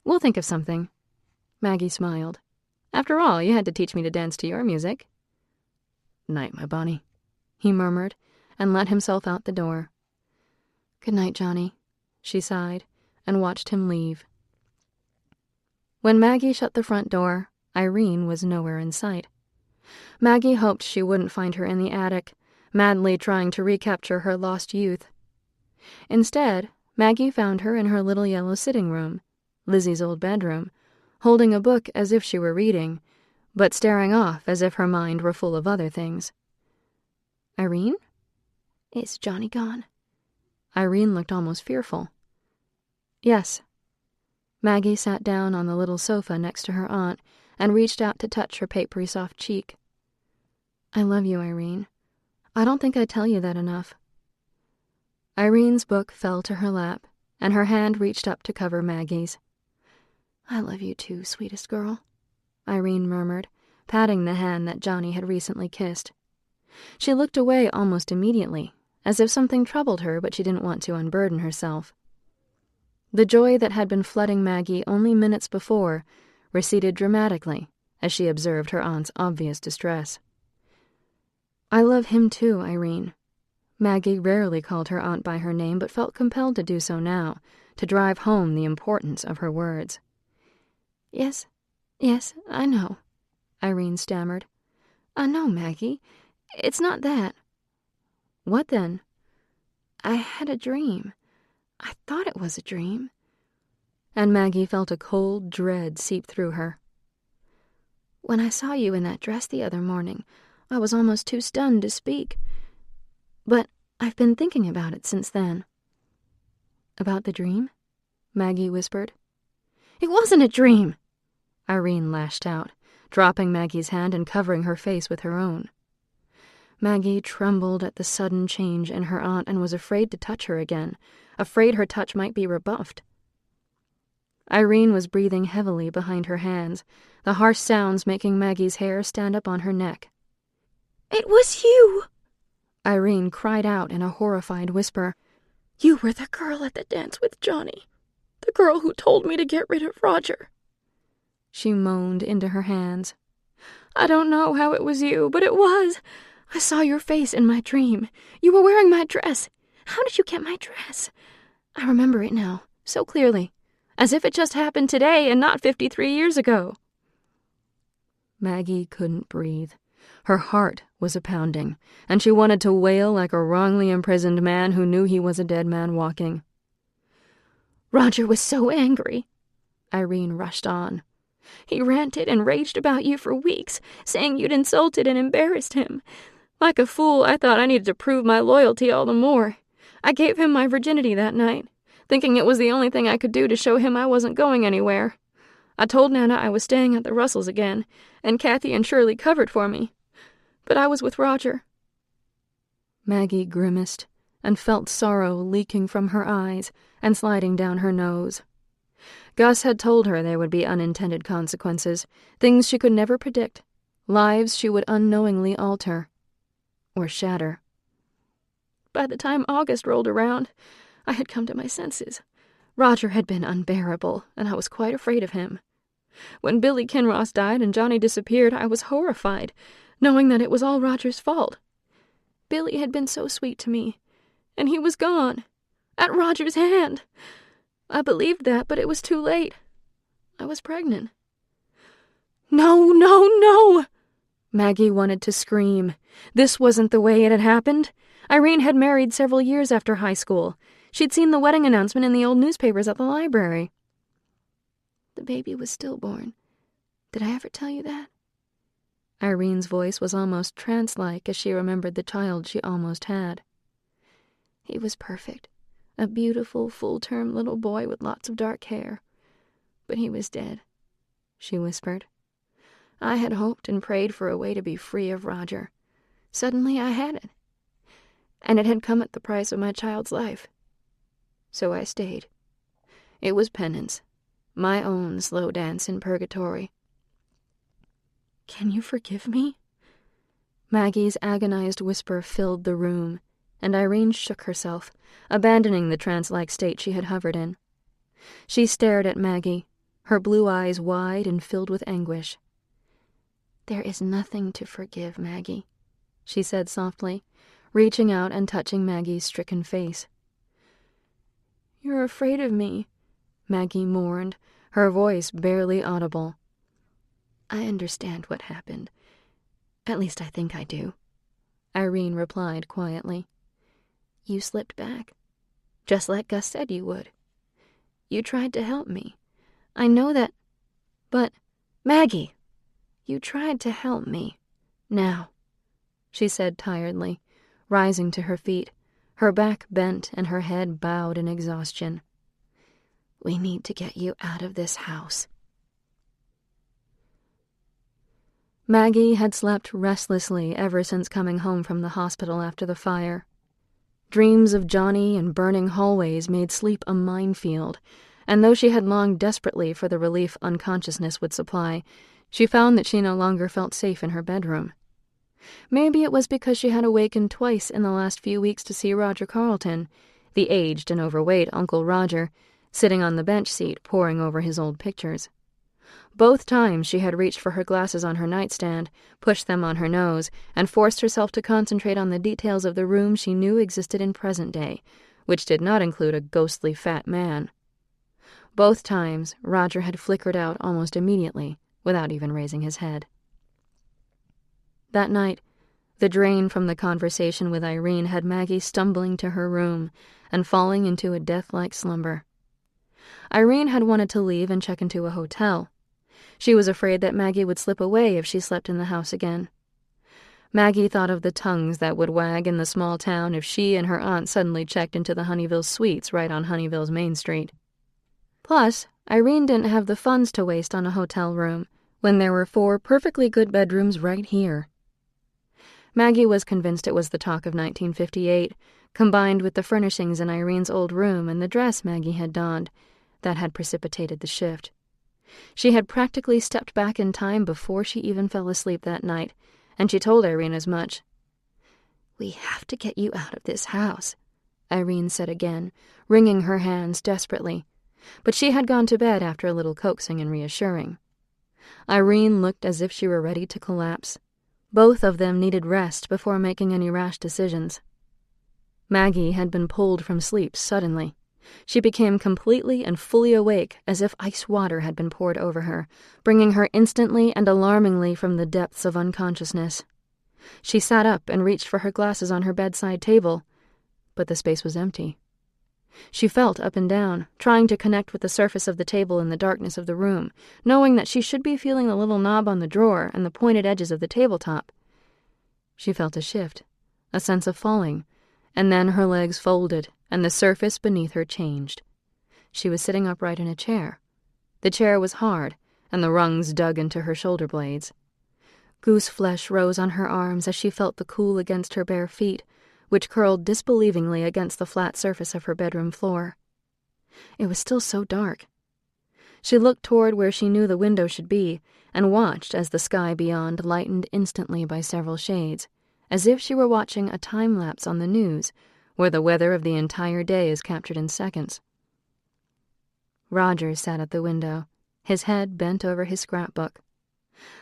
"We'll think of something." Maggie smiled. "After all, you had to teach me to dance to your music." "Night, my Bonnie," he murmured, and let himself out the door. "Good night, Johnny," she sighed, and watched him leave. When Maggie shut the front door, Irene was nowhere in sight. Maggie hoped she wouldn't find her in the attic, madly trying to recapture her lost youth. Instead, Maggie found her in her little yellow sitting room, Lizzie's old bedroom, holding a book as if she were reading, but staring off as if her mind were full of other things. Irene? Is Johnny gone? Irene looked almost fearful. Yes. Maggie sat down on the little sofa next to her aunt and reached out to touch her papery soft cheek. I love you, Irene. I don't think I tell you that enough. Irene's book fell to her lap, and her hand reached up to cover Maggie's. I love you too, sweetest girl, Irene murmured, patting the hand that Johnny had recently kissed. She looked away almost immediately, as if something troubled her, but she didn't want to unburden herself. The joy that had been flooding Maggie only minutes before receded dramatically as she observed her aunt's obvious distress. I love him too, Irene. Maggie rarely called her aunt by her name, but felt compelled to do so now, to drive home the importance of her words. Yes, I know, Irene stammered. I know, Maggie. It's not that. What then? I had a dream. I thought it was a dream. And Maggie felt a cold dread seep through her. When I saw you in that dress the other morning, I was almost too stunned to speak. But I've been thinking about it since then. About the dream? Maggie whispered. It wasn't a dream, Irene lashed out, dropping Maggie's hand and covering her face with her own. Maggie trembled at the sudden change in her aunt and was afraid to touch her again, afraid her touch might be rebuffed. Irene was breathing heavily behind her hands, the harsh sounds making Maggie's hair stand up on her neck. It was you! Irene cried out in a horrified whisper. You were the girl at the dance with Johnny. The girl who told me to get rid of Roger. She moaned into her hands. I don't know how it was you, but it was. I saw your face in my dream. You were wearing my dress. How did you get my dress? I remember it now, so clearly, as if it just happened today and not 53 years ago. Maggie couldn't breathe. Her heart was a-pounding, and she wanted to wail like a wrongly imprisoned man who knew he was a dead man walking. Roger was so angry, Irene rushed on. He ranted and raged about you for weeks, saying you'd insulted and embarrassed him. Like a fool, I thought I needed to prove my loyalty all the more. I gave him my virginity that night, thinking it was the only thing I could do to show him I wasn't going anywhere. I told Nana I was staying at the Russells again, and Kathy and Shirley covered for me. But I was with Roger. Maggie grimaced and felt sorrow leaking from her eyes and sliding down her nose. Gus had told her there would be unintended consequences, things she could never predict, lives she would unknowingly alter or shatter. By the time August rolled around, I had come to my senses. Roger had been unbearable, and I was quite afraid of him. When Billy Kinross died and Johnny disappeared, I was horrified, knowing that it was all Roger's fault. Billy had been so sweet to me, and he was gone, at Roger's hand. I believed that, but it was too late. I was pregnant. No, no, no! Maggie wanted to scream. This wasn't the way it had happened. Irene had married several years after high school. She'd seen the wedding announcement in the old newspapers at the library. The baby was stillborn. Did I ever tell you that? Irene's voice was almost trance-like as she remembered the child she almost had. He was perfect, a beautiful, full-term little boy with lots of dark hair. But he was dead, she whispered. I had hoped and prayed for a way to be free of Roger. Suddenly I had it. And it had come at the price of my child's life. So I stayed. It was penance, my own slow dance in purgatory. Can you forgive me? Maggie's agonized whisper filled the room, and Irene shook herself, abandoning the trance-like state she had hovered in. She stared at Maggie, her blue eyes wide and filled with anguish. There is nothing to forgive, Maggie, she said softly, reaching out and touching Maggie's stricken face. You're afraid of me, Maggie mourned, her voice barely audible. I understand what happened. At least I think I do, Irene replied quietly. You slipped back, just like Gus said you would. You tried to help me. I know that, but, Maggie, you tried to help me. Now, she said tiredly, rising to her feet, her back bent and her head bowed in exhaustion. "We need to get you out of this house." Maggie had slept restlessly ever since coming home from the hospital after the fire. Dreams of Johnny and burning hallways made sleep a minefield, and though she had longed desperately for the relief unconsciousness would supply, she found that she no longer felt safe in her bedroom. Maybe it was because she had awakened twice in the last few weeks to see Roger Carleton, the aged and overweight Uncle Roger, sitting on the bench seat poring over his old pictures. Both times she had reached for her glasses on her nightstand, pushed them on her nose, and forced herself to concentrate on the details of the room she knew existed in present day, which did not include a ghostly fat man. Both times Roger had flickered out almost immediately, without even raising his head. That night, the drain from the conversation with Irene had Maggie stumbling to her room and falling into a death-like slumber. Irene had wanted to leave and check into a hotel. She was afraid that Maggie would slip away if she slept in the house again. Maggie thought of the tongues that would wag in the small town if she and her aunt suddenly checked into the Honeyville Suites right on Honeyville's Main Street. Plus, Irene didn't have the funds to waste on a hotel room when there were 4 perfectly good bedrooms right here. Maggie was convinced it was the talk of 1958, combined with the furnishings in Irene's old room and the dress Maggie had donned, that had precipitated the shift. She had practically stepped back in time before she even fell asleep that night, and she told Irene as much. "We have to get you out of this house," Irene said again, wringing her hands desperately. But she had gone to bed after a little coaxing and reassuring. Irene looked as if she were ready to collapse. Both of them needed rest before making any rash decisions. Maggie had been pulled from sleep suddenly. She became completely and fully awake as if ice water had been poured over her, bringing her instantly and alarmingly from the depths of unconsciousness. She sat up and reached for her glasses on her bedside table, but the space was empty. She felt up and down, trying to connect with the surface of the table in the darkness of the room, knowing that she should be feeling the little knob on the drawer and the pointed edges of the tabletop. She felt a shift, a sense of falling, and then her legs folded and the surface beneath her changed. She was sitting upright in a chair. The chair was hard, and the rungs dug into her shoulder blades. Goose flesh rose on her arms as she felt the cool against her bare feet, which curled disbelievingly against the flat surface of her bedroom floor. It was still so dark. She looked toward where she knew the window should be, and watched as the sky beyond lightened instantly by several shades, as if she were watching a time-lapse on the news, where the weather of the entire day is captured in seconds. Roger sat at the window, his head bent over his scrapbook.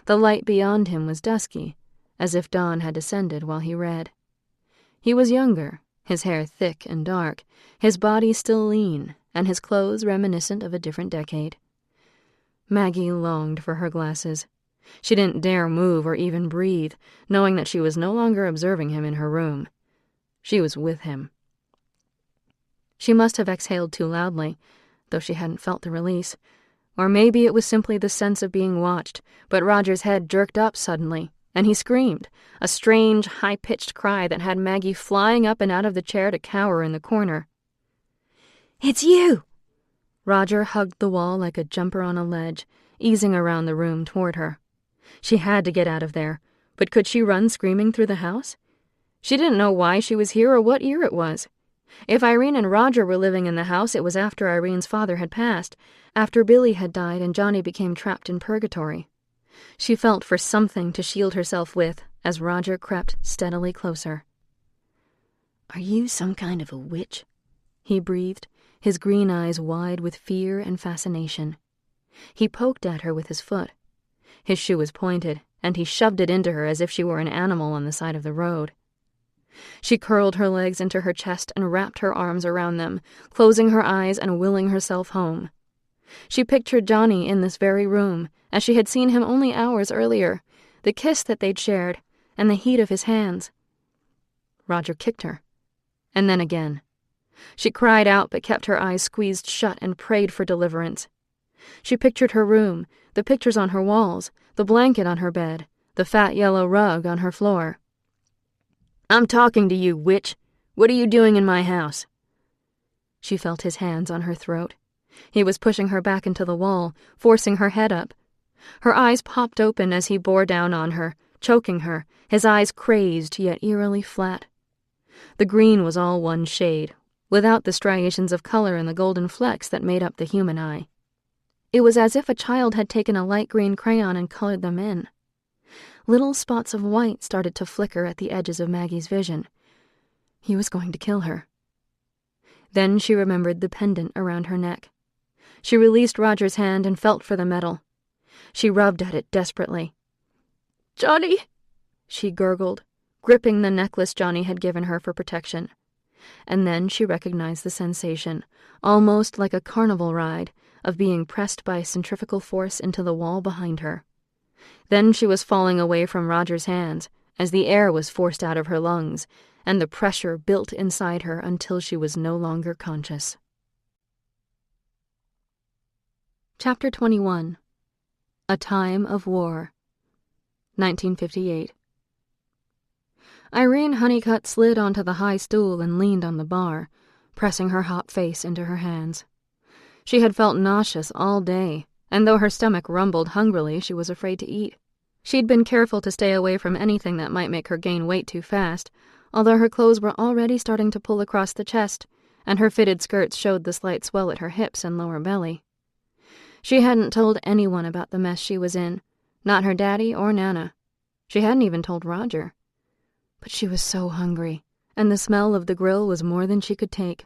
The light beyond him was dusky, as if dawn had descended while he read. He was younger, his hair thick and dark, his body still lean, and his clothes reminiscent of a different decade. Maggie longed for her glasses. She didn't dare move or even breathe, knowing that she was no longer observing him in her room. She was with him. She must have exhaled too loudly, though she hadn't felt the release. Or maybe it was simply the sense of being watched, but Roger's head jerked up suddenly, and he screamed, a strange, high-pitched cry that had Maggie flying up and out of the chair to cower in the corner. "It's you!" Roger hugged the wall like a jumper on a ledge, easing around the room toward her. She had to get out of there, but could she run screaming through the house? She didn't know why she was here or what year it was. If Irene and Roger were living in the house, it was after Irene's father had passed, after Billy had died and Johnny became trapped in Purgatory. She felt for something to shield herself with as Roger crept steadily closer. "Are you some kind of a witch?" he breathed, his green eyes wide with fear and fascination. He poked at her with his foot. His shoe was pointed, and he shoved it into her as if she were an animal on the side of the road. She curled her legs into her chest and wrapped her arms around them, closing her eyes and willing herself home. She pictured Johnny in this very room, as she had seen him only hours earlier, the kiss that they'd shared, and the heat of his hands. Roger kicked her, and then again. She cried out but kept her eyes squeezed shut and prayed for deliverance. She pictured her room, the pictures on her walls, the blanket on her bed, the fat yellow rug on her floor. I'm talking to you, witch. What are you doing in my house? She felt his hands on her throat. He was pushing her back into the wall, forcing her head up. Her eyes popped open as he bore down on her, choking her, his eyes crazed yet eerily flat. The green was all one shade, without the striations of color and the golden flecks that made up the human eye. It was as if a child had taken a light green crayon and colored them in. Little spots of white started to flicker at the edges of Maggie's vision. He was going to kill her. Then she remembered the pendant around her neck. She released Roger's hand and felt for the metal. She rubbed at it desperately. "Johnny," she gurgled, gripping the necklace Johnny had given her for protection. And then she recognized the sensation, almost like a carnival ride, of being pressed by centrifugal force into the wall behind her. Then she was falling away from Roger's hands, as the air was forced out of her lungs, and the pressure built inside her until she was no longer conscious. Chapter 21. A Time of War. 1958. Irene Honeycutt slid onto the high stool and leaned on the bar, pressing her hot face into her hands. She had felt nauseous all day, and though her stomach rumbled hungrily, she was afraid to eat. She'd been careful to stay away from anything that might make her gain weight too fast, although her clothes were already starting to pull across the chest, and her fitted skirts showed the slight swell at her hips and lower belly. She hadn't told anyone about the mess she was in, not her daddy or Nana. She hadn't even told Roger. But she was so hungry, and the smell of the grill was more than she could take.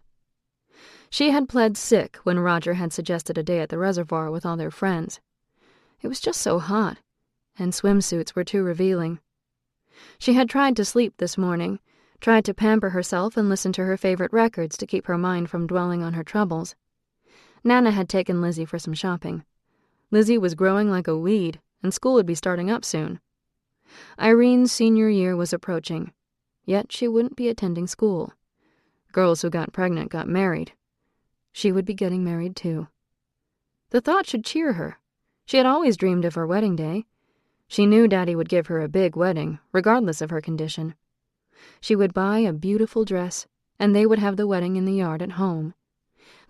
She had pled sick when Roger had suggested a day at the reservoir with all their friends. It was just so hot, and swimsuits were too revealing. She had tried to sleep this morning, tried to pamper herself and listen to her favorite records to keep her mind from dwelling on her troubles. Nana had taken Lizzie for some shopping. Lizzie was growing like a weed, and school would be starting up soon. Irene's senior year was approaching, yet she wouldn't be attending school. Girls who got pregnant got married. She would be getting married too. The thought should cheer her. She had always dreamed of her wedding day. She knew Daddy would give her a big wedding, regardless of her condition. She would buy a beautiful dress, and they would have the wedding in the yard at home.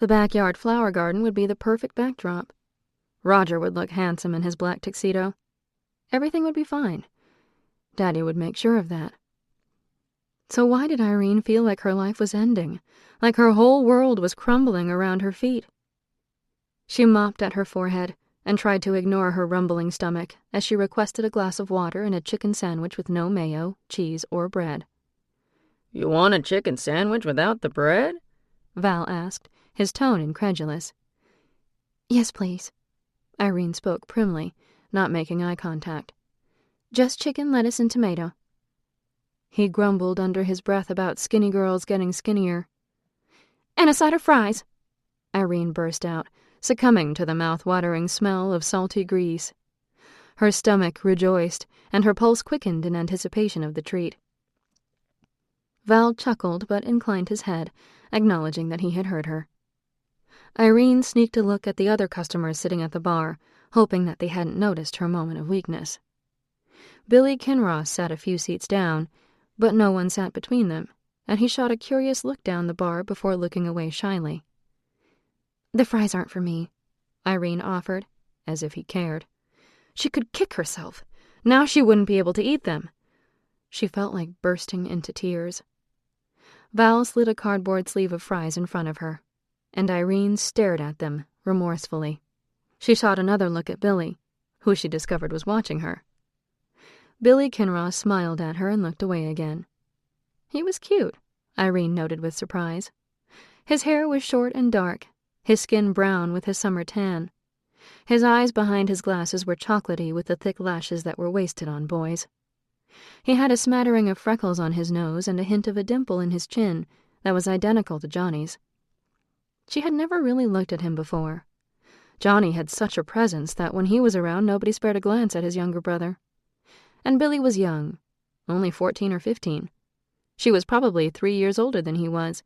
The backyard flower garden would be the perfect backdrop. Roger would look handsome in his black tuxedo. Everything would be fine. Daddy would make sure of that. So why did Irene feel like her life was ending, like her whole world was crumbling around her feet? She mopped at her forehead and tried to ignore her rumbling stomach as she requested a glass of water and a chicken sandwich with no mayo, cheese, or bread. "You want a chicken sandwich without the bread?" Val asked, his tone incredulous. "Yes, please." Irene spoke primly, not making eye contact. "Just chicken, lettuce, and tomato." He grumbled under his breath about skinny girls getting skinnier. "And a side of fries," Irene burst out, succumbing to the mouth-watering smell of salty grease. Her stomach rejoiced, and her pulse quickened in anticipation of the treat. Val chuckled but inclined his head, acknowledging that he had heard her. Irene sneaked a look at the other customers sitting at the bar, hoping that they hadn't noticed her moment of weakness. Billy Kinross sat a few seats down, but no one sat between them, and he shot a curious look down the bar before looking away shyly. "The fries aren't for me," Irene offered, as if he cared. She could kick herself. Now she wouldn't be able to eat them. She felt like bursting into tears. Val slid a cardboard sleeve of fries in front of her, and Irene stared at them remorsefully. She shot another look at Billy, who she discovered was watching her. Billy Kinross smiled at her and looked away again. He was cute, Irene noted with surprise. His hair was short and dark, his skin brown with his summer tan. His eyes behind his glasses were chocolatey with the thick lashes that were wasted on boys. He had a smattering of freckles on his nose and a hint of a dimple in his chin that was identical to Johnny's. She had never really looked at him before. Johnny had such a presence that when he was around, nobody spared a glance at his younger brother. And Billy was young, only 14 or 15. She was probably 3 years older than he was,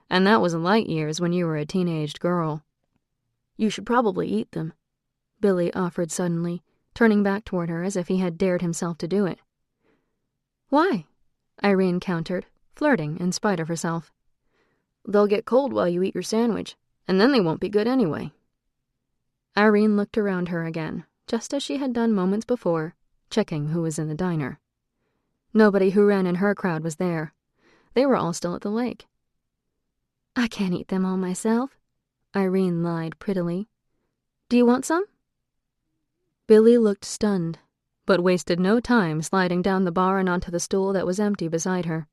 and that was light years when you were a teenaged girl. "You should probably eat them," Billy offered suddenly, turning back toward her as if he had dared himself to do it. "Why?" Irene countered, flirting in spite of herself. They'll get cold while you eat your sandwich, and then they won't be good anyway. Irene looked around her again, just as she had done moments before, checking who was in the diner. Nobody who ran in her crowd was there. They were all still at the lake. I can't eat them all myself, Irene lied prettily. Do you want some? Billy looked stunned, but wasted no time sliding down the bar and onto the stool that was empty beside her.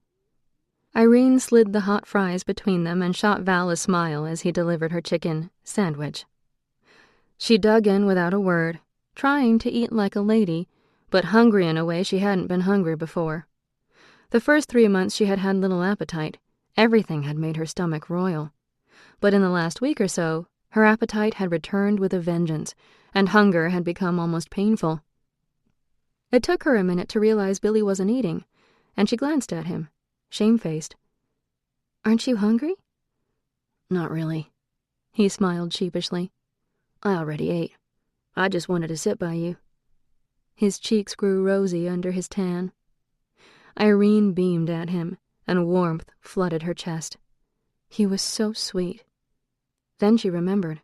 Irene slid the hot fries between them and shot Val a smile as he delivered her chicken sandwich. She dug in without a word, trying to eat like a lady, but hungry in a way she hadn't been hungry before. The first 3 months she had had little appetite. Everything had made her stomach royal. But in the last week or so, her appetite had returned with a vengeance, and hunger had become almost painful. It took her a minute to realize Billy wasn't eating, and she glanced at him, shamefaced. Aren't you hungry? Not really. He smiled sheepishly. I already ate. I just wanted to sit by you. His cheeks grew rosy under his tan. Irene beamed at him, and warmth flooded her chest. He was so sweet. Then she remembered.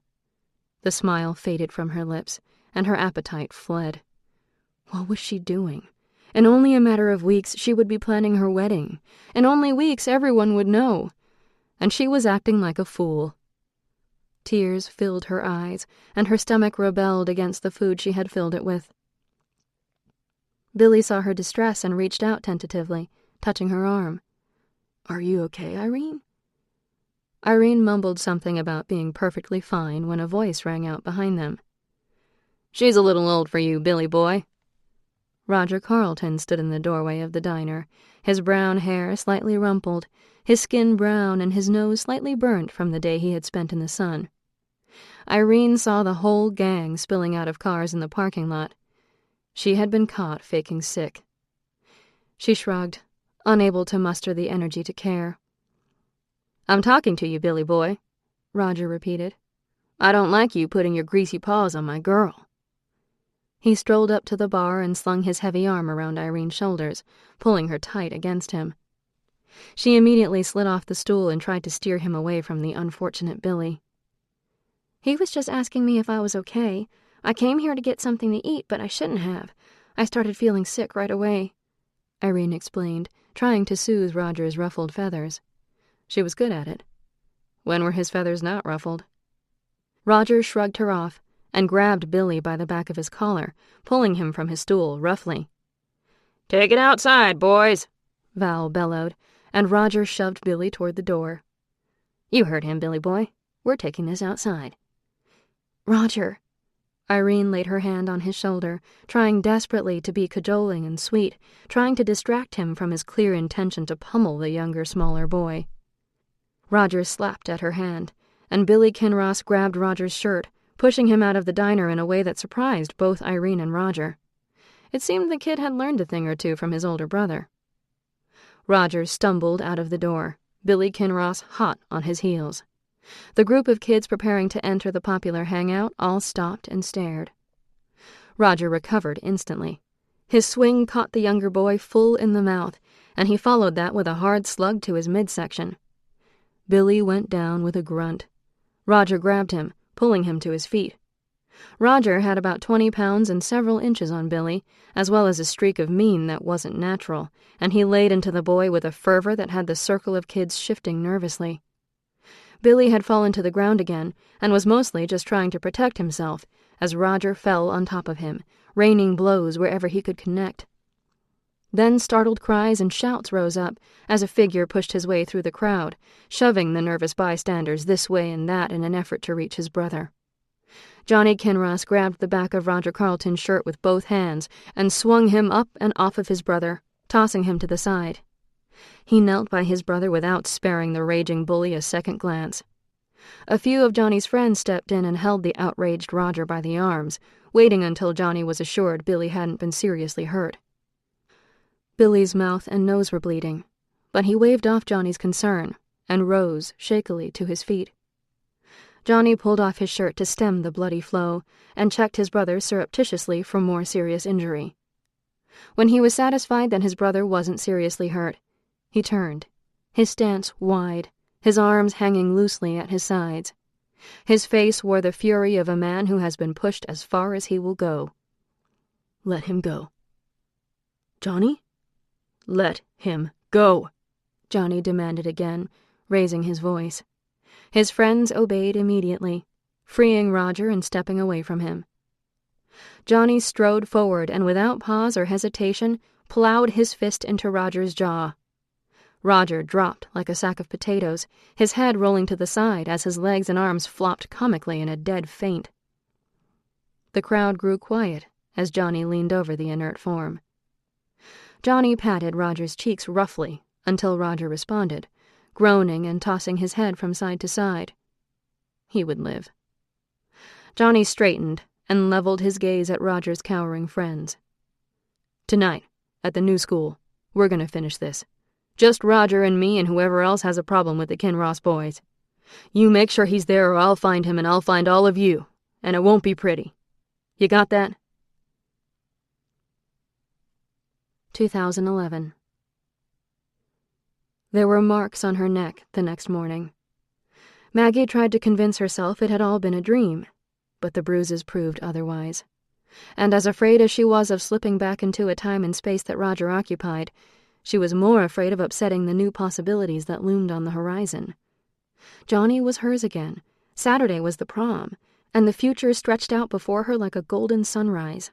The smile faded from her lips, and her appetite fled. What was she doing? In only a matter of weeks she would be planning her wedding. In only weeks everyone would know. And she was acting like a fool. Tears filled her eyes, and her stomach rebelled against the food she had filled it with. Billy saw her distress and reached out tentatively, touching her arm. Are you okay, Irene? Irene mumbled something about being perfectly fine when a voice rang out behind them. She's a little old for you, Billy boy. Roger Carlton stood in the doorway of the diner, his brown hair slightly rumpled, his skin brown and his nose slightly burnt from the day he had spent in the sun. Irene saw the whole gang spilling out of cars in the parking lot. She had been caught faking sick. She shrugged, unable to muster the energy to care. I'm talking to you, Billy boy, Roger repeated. I don't like you putting your greasy paws on my girl. He strolled up to the bar and slung his heavy arm around Irene's shoulders, pulling her tight against him. She immediately slid off the stool and tried to steer him away from the unfortunate Billy. He was just asking me if I was okay. I came here to get something to eat, but I shouldn't have. I started feeling sick right away, Irene explained, trying to soothe Roger's ruffled feathers. She was good at it. When were his feathers not ruffled? Roger shrugged her off and grabbed Billy by the back of his collar, pulling him from his stool roughly. Take it outside, boys, Val bellowed, and Roger shoved Billy toward the door. You heard him, Billy boy. We're taking this outside. Roger. Irene laid her hand on his shoulder, trying desperately to be cajoling and sweet, trying to distract him from his clear intention to pummel the younger, smaller boy. Roger slapped at her hand, and Billy Kinross grabbed Roger's shirt, pushing him out of the diner in a way that surprised both Irene and Roger. It seemed the kid had learned a thing or two from his older brother. Roger stumbled out of the door, Billy Kinross hot on his heels. The group of kids preparing to enter the popular hangout all stopped and stared. Roger recovered instantly. His swing caught the younger boy full in the mouth, and he followed that with a hard slug to his midsection. Billy went down with a grunt. Roger grabbed him, pulling him to his feet. Roger had about 20 pounds and several inches on Billy, as well as a streak of mean that wasn't natural, and he laid into the boy with a fervor that had the circle of kids shifting nervously. Billy had fallen to the ground again, and was mostly just trying to protect himself, as Roger fell on top of him, raining blows wherever he could connect. Then startled cries and shouts rose up, as a figure pushed his way through the crowd, shoving the nervous bystanders this way and that in an effort to reach his brother. Johnny Kinross grabbed the back of Roger Carlton's shirt with both hands and swung him up and off of his brother, tossing him to the side. He knelt by his brother without sparing the raging bully a second glance. A few of Johnny's friends stepped in and held the outraged Roger by the arms, waiting until Johnny was assured Billy hadn't been seriously hurt. Billy's mouth and nose were bleeding, but he waved off Johnny's concern and rose shakily to his feet. Johnny pulled off his shirt to stem the bloody flow and checked his brother surreptitiously for more serious injury. When he was satisfied that his brother wasn't seriously hurt, He turned, his stance wide, his arms hanging loosely at his sides. His face wore the fury of a man who has been pushed as far as he will go. Let him go. Johnny? Let him go, Johnny demanded again, raising his voice. His friends obeyed immediately, freeing Roger and stepping away from him. Johnny strode forward and without pause or hesitation plowed his fist into Roger's jaw. Roger dropped like a sack of potatoes, his head rolling to the side as his legs and arms flopped comically in a dead faint. The crowd grew quiet as Johnny leaned over the inert form. Johnny patted Roger's cheeks roughly until Roger responded, groaning and tossing his head from side to side. He would live. Johnny straightened and leveled his gaze at Roger's cowering friends. Tonight, at the new school, we're going to finish this. Just Roger and me and whoever else has a problem with the Kinross boys. You make sure he's there or I'll find him and I'll find all of you, and it won't be pretty. You got that? 2011. There were marks on her neck the next morning. Maggie tried to convince herself it had all been a dream, but the bruises proved otherwise. And as afraid as she was of slipping back into a time and space that Roger occupied, she was more afraid of upsetting the new possibilities that loomed on the horizon. Johnny was hers again. Saturday was the prom, and the future stretched out before her like a golden sunrise.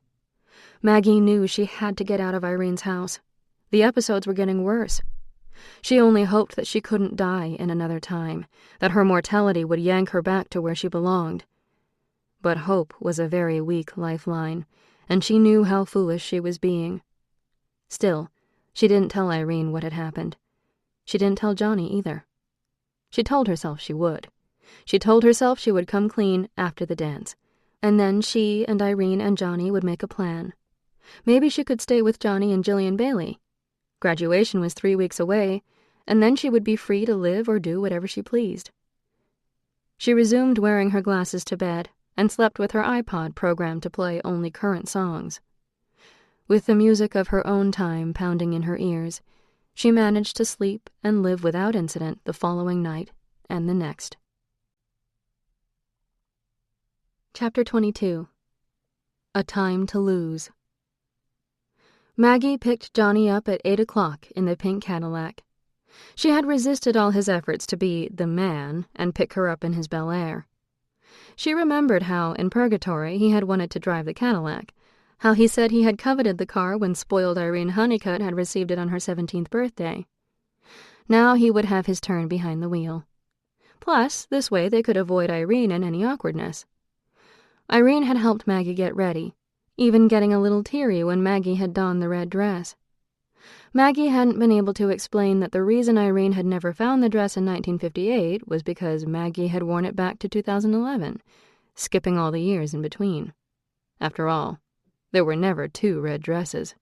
Maggie knew she had to get out of Irene's house. The episodes were getting worse. She only hoped that she couldn't die in another time, that her mortality would yank her back to where she belonged. But hope was a very weak lifeline, and she knew how foolish she was being. Still, she didn't tell Irene what had happened. She didn't tell Johnny either. She told herself she would. She told herself she would come clean after the dance, and then she and Irene and Johnny would make a plan. Maybe she could stay with Johnny and Jillian Bailey. Graduation was 3 weeks away, and then she would be free to live or do whatever she pleased. She resumed wearing her glasses to bed and slept with her iPod programmed to play only current songs. With the music of her own time pounding in her ears, she managed to sleep and live without incident the following night and the next. Chapter 22. A Time to Lose. Maggie picked Johnny up at 8 o'clock in the pink Cadillac. She had resisted all his efforts to be the man and pick her up in his Bel Air. She remembered how, in Purgatory, he had wanted to drive the Cadillac, how he said he had coveted the car when spoiled Irene Honeycutt had received it on her 17th birthday. Now he would have his turn behind the wheel. Plus, this way they could avoid Irene and any awkwardness. Irene had helped Maggie get ready, even getting a little teary when Maggie had donned the red dress. Maggie hadn't been able to explain that the reason Irene had never found the dress in 1958 was because Maggie had worn it back to 2011, skipping all the years in between. After all, there were never 2 red dresses.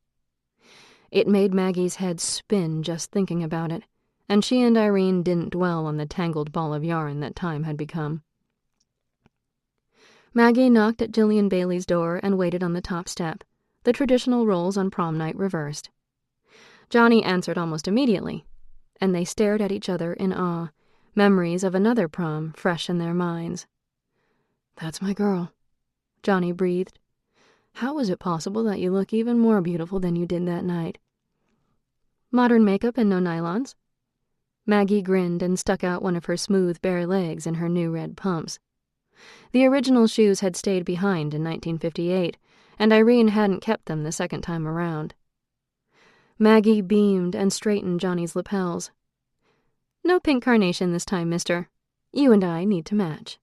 It made Maggie's head spin just thinking about it, and she and Irene didn't dwell on the tangled ball of yarn that time had become. Maggie knocked at Jillian Bailey's door and waited on the top step, the traditional roles on prom night reversed. Johnny answered almost immediately, and they stared at each other in awe, memories of another prom fresh in their minds. "That's my girl," Johnny breathed. "How is it possible that you look even more beautiful than you did that night?" "Modern makeup and no nylons." Maggie grinned and stuck out one of her smooth, bare legs in her new red pumps. The original shoes had stayed behind in 1958, and Irene hadn't kept them the second time around. Maggie beamed and straightened Johnny's lapels. "No pink carnation this time, mister. You and I need to match."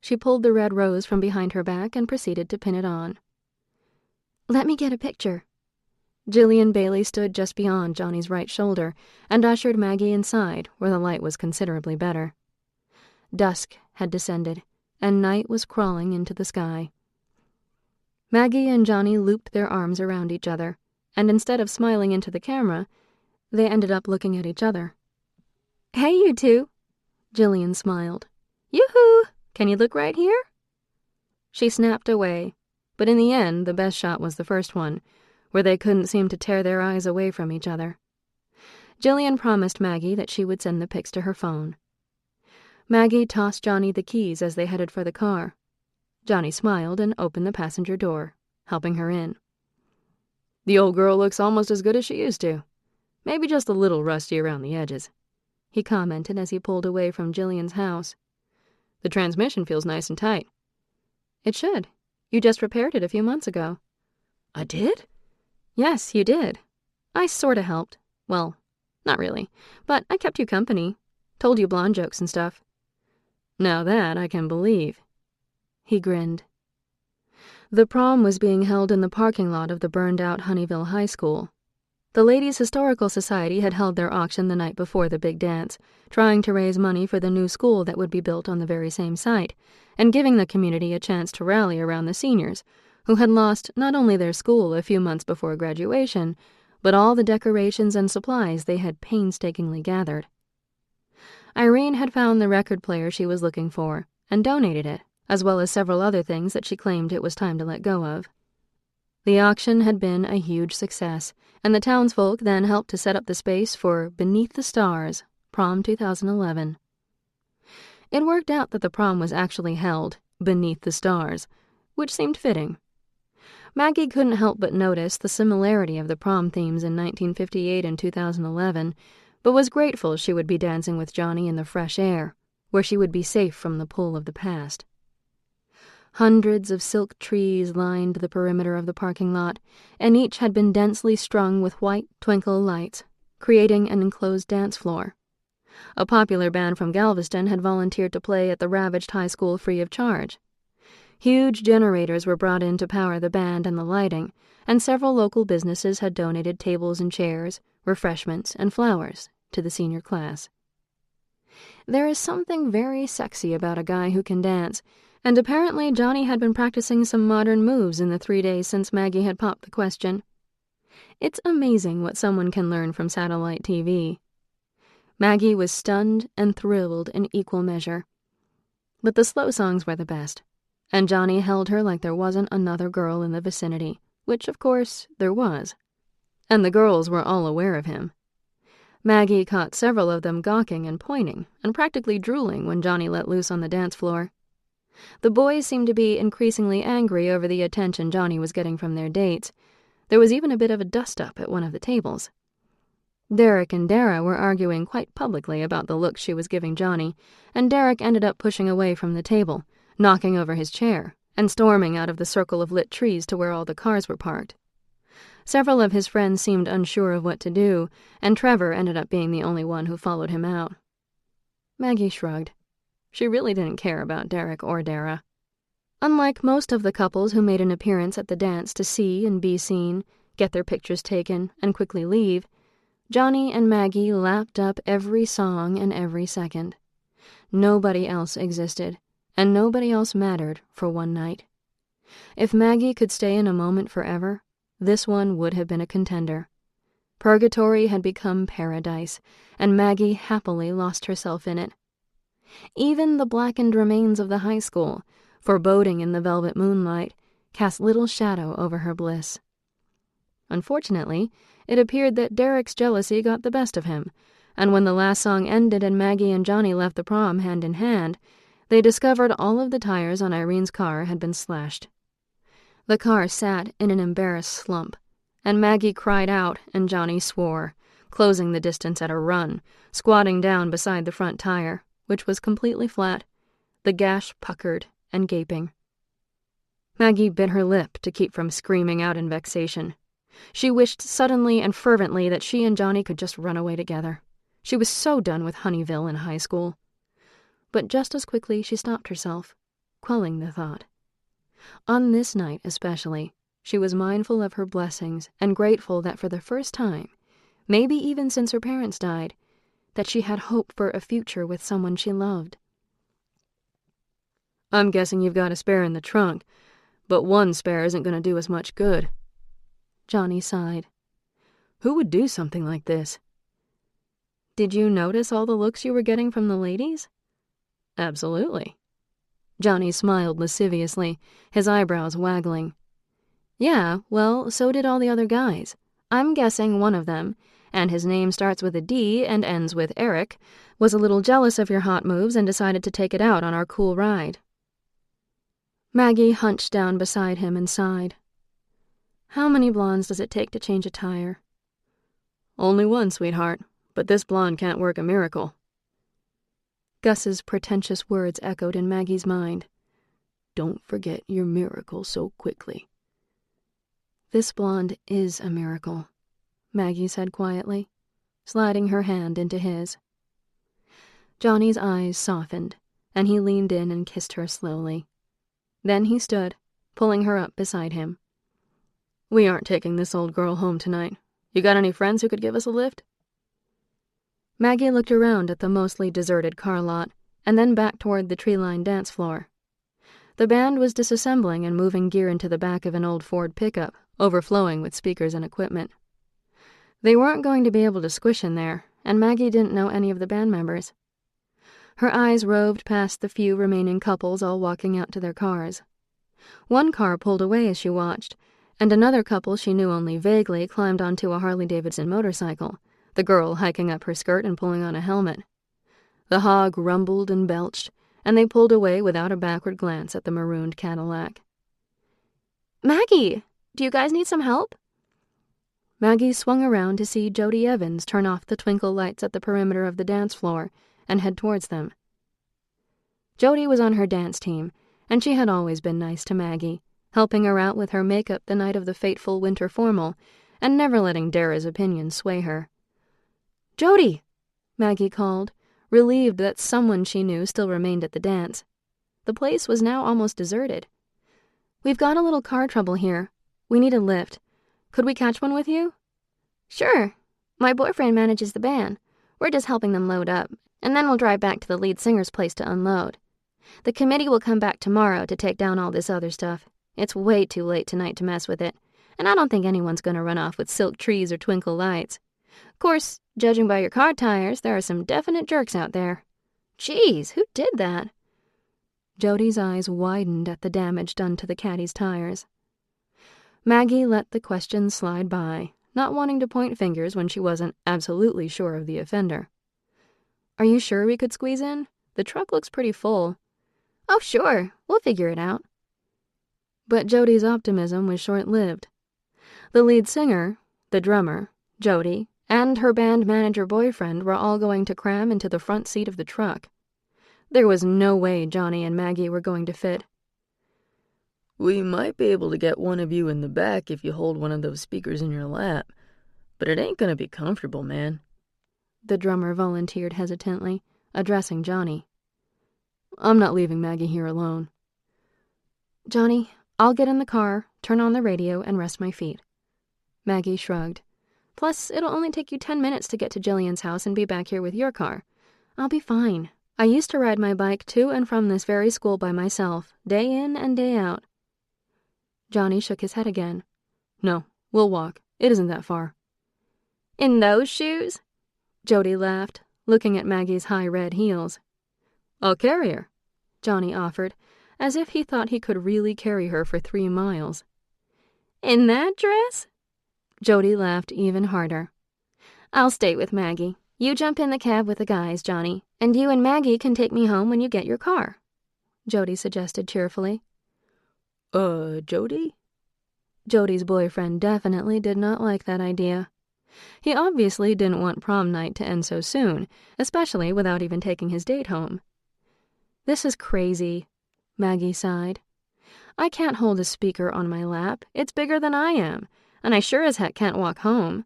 She pulled the red rose from behind her back and proceeded to pin it on. "Let me get a picture." Jillian Bailey stood just beyond Johnny's right shoulder and ushered Maggie inside, where the light was considerably better. Dusk had descended, and night was crawling into the sky. Maggie and Johnny looped their arms around each other, and instead of smiling into the camera, they ended up looking at each other. "Hey, you two," Jillian smiled. "Yoo-hoo! Can you look right here?" She snapped away, but in the end, the best shot was the first one, where they couldn't seem to tear their eyes away from each other. Jillian promised Maggie that she would send the pics to her phone. Maggie tossed Johnny the keys as they headed for the car. Johnny smiled and opened the passenger door, helping her in. "The old girl looks almost as good as she used to. Maybe just a little rusty around the edges," he commented as he pulled away from Jillian's house. "The transmission feels nice and tight." "It should. You just repaired it a few months ago." "I did?" "Yes, you did. I sorta helped. Well, not really, but I kept you company. Told you blonde jokes and stuff." "Now that I can believe." He grinned. The prom was being held in the parking lot of the burned-out Honeyville High School. The Ladies' Historical Society had held their auction the night before the big dance, trying to raise money for the new school that would be built on the very same site, and giving the community a chance to rally around the seniors, who had lost not only their school a few months before graduation, but all the decorations and supplies they had painstakingly gathered. Irene had found the record player she was looking for and donated it, as well as several other things that she claimed it was time to let go of. The auction had been a huge success, and the townsfolk then helped to set up the space for Beneath the Stars, Prom 2011. It worked out that the prom was actually held beneath the stars, which seemed fitting. Maggie couldn't help but notice the similarity of the prom themes in 1958 and 2011, but was grateful she would be dancing with Johnny in the fresh air, where she would be safe from the pull of the past. Hundreds of silk trees lined the perimeter of the parking lot, and each had been densely strung with white twinkle lights, creating an enclosed dance floor. A popular band from Galveston had volunteered to play at the ravaged high school free of charge. Huge generators were brought in to power the band and the lighting, and several local businesses had donated tables and chairs, refreshments, and flowers to the senior class. There is something very sexy about a guy who can dance, and apparently Johnny had been practicing some modern moves in the 3 days since Maggie had popped the question. It's amazing what someone can learn from satellite TV. Maggie was stunned and thrilled in equal measure. But the slow songs were the best, and Johnny held her like there wasn't another girl in the vicinity, which, of course, there was. And the girls were all aware of him. Maggie caught several of them gawking and pointing, and practically drooling when Johnny let loose on the dance floor. The boys seemed to be increasingly angry over the attention Johnny was getting from their dates. There was even a bit of a dust-up at one of the tables. Derek and Dara were arguing quite publicly about the look she was giving Johnny, and Derek ended up pushing away from the table, knocking over his chair, and storming out of the circle of lit trees to where all the cars were parked. Several of his friends seemed unsure of what to do, and Trevor ended up being the only one who followed him out. Maggie shrugged. She really didn't care about Derek or Dara. Unlike most of the couples who made an appearance at the dance to see and be seen, get their pictures taken, and quickly leave, Johnny and Maggie lapped up every song and every second. Nobody else existed, and nobody else mattered for one night. If Maggie could stay in a moment forever, this one would have been a contender. Purgatory had become paradise, and Maggie happily lost herself in it. Even the blackened remains of the high school, foreboding in the velvet moonlight, cast little shadow over her bliss. Unfortunately, it appeared that Derek's jealousy got the best of him, and when the last song ended and Maggie and Johnny left the prom hand in hand, they discovered all of the tires on Irene's car had been slashed. The car sat in an embarrassed slump, and Maggie cried out and Johnny swore, closing the distance at a run, squatting down beside the front tire, which was completely flat, the gash puckered and gaping. Maggie bit her lip to keep from screaming out in vexation. She wished suddenly and fervently that she and Johnny could just run away together. She was so done with Honeyville in high school. But just as quickly she stopped herself, quelling the thought. On this night especially, she was mindful of her blessings and grateful that for the first time, maybe even since her parents died, that she had hope for a future with someone she loved. "I'm guessing you've got a spare in the trunk, but one spare isn't going to do us much good." Johnny sighed. "Who would do something like this?" "Did you notice all the looks you were getting from the ladies?" "Absolutely." Johnny smiled lasciviously, his eyebrows waggling. "Yeah, well, so did all the other guys. I'm guessing one of them, and his name starts with a D and ends with Eric, was a little jealous of your hot moves and decided to take it out on our cool ride. Maggie hunched down beside him and sighed. How many blondes does it take to change a tire? Only one, sweetheart, but this blonde can't work a miracle. Gus's pretentious words echoed in Maggie's mind. Don't forget your miracle so quickly. This blonde is a miracle, Maggie said quietly, sliding her hand into his. Johnny's eyes softened, and he leaned in and kissed her slowly. Then he stood, pulling her up beside him. We aren't taking this old girl home tonight. You got any friends who could give us a lift? Maggie looked around at the mostly deserted car lot, and then back toward the tree-lined dance floor. The band was disassembling and moving gear into the back of an old Ford pickup, overflowing with speakers and equipment. They weren't going to be able to squish in there, and Maggie didn't know any of the band members. Her eyes roved past the few remaining couples all walking out to their cars. One car pulled away as she watched, and another couple she knew only vaguely climbed onto a Harley-Davidson motorcycle, the girl hiking up her skirt and pulling on a helmet. The hog rumbled and belched, and they pulled away without a backward glance at the marooned Cadillac. Maggie, do you guys need some help? Maggie swung around to see Jody Evans turn off the twinkle lights at the perimeter of the dance floor and head towards them. Jody was on her dance team, and she had always been nice to Maggie, helping her out with her makeup the night of the fateful winter formal, and never letting Dara's opinion sway her. "Jody!" Maggie called, relieved that someone she knew still remained at the dance. The place was now almost deserted. "We've got a little car trouble here. We need a lift. Could we catch one with you?" "Sure. My boyfriend manages the band. We're just helping them load up, and then we'll drive back to the lead singer's place to unload. The committee will come back tomorrow to take down all this other stuff. It's way too late tonight to mess with it, and I don't think anyone's going to run off with silk trees or twinkle lights. Of course, judging by your car tires, there are some definite jerks out there. Geez, who did that?" Jody's eyes widened at the damage done to the caddy's tires. Maggie let the question slide by, not wanting to point fingers when she wasn't absolutely sure of the offender. "Are you sure we could squeeze in? The truck looks pretty full." "Oh, sure. We'll figure it out." But Jody's optimism was short-lived. The lead singer, the drummer, Jody, and her band manager boyfriend were all going to cram into the front seat of the truck. There was no way Johnny and Maggie were going to fit. We might be able to get one of you in the back if you hold one of those speakers in your lap, but it ain't gonna be comfortable, man," the drummer volunteered hesitantly, addressing Johnny. "I'm not leaving Maggie here alone." "Johnny, I'll get in the car, turn on the radio, and rest my feet." Maggie shrugged. "Plus, it'll only take you 10 minutes to get to Jillian's house and be back here with your car. I'll be fine. I used to ride my bike to and from this very school by myself, day in and day out." Johnny shook his head again. "No, we'll walk. It isn't that far." "In those shoes?" Jody laughed, looking at Maggie's high red heels. "I'll carry her," Johnny offered, as if he thought he could really carry her for 3 miles. "In that dress?" Jody laughed even harder. "I'll stay with Maggie. You jump in the cab with the guys, Johnny, and you and Maggie can take me home when you get your car," Jody suggested cheerfully. Jody?" Jody's boyfriend definitely did not like that idea. He obviously didn't want prom night to end so soon, especially without even taking his date home. "This is crazy," Maggie sighed. "I can't hold a speaker on my lap. It's bigger than I am, and I sure as heck can't walk home.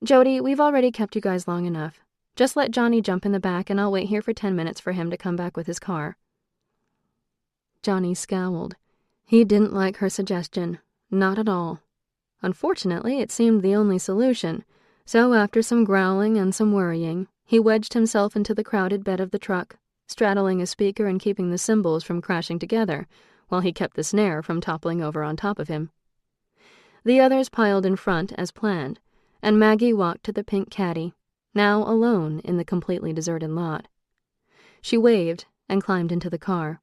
Jody, we've already kept you guys long enough. Just let Johnny jump in the back, and I'll wait here for 10 minutes for him to come back with his car." Johnny scowled. He didn't like her suggestion. Not at all. Unfortunately, it seemed the only solution, so after some growling and some worrying, he wedged himself into the crowded bed of the truck, straddling a speaker and keeping the cymbals from crashing together, while he kept the snare from toppling over on top of him. The others piled in front as planned, and Maggie walked to the pink caddy, now alone in the completely deserted lot. She waved and climbed into the car.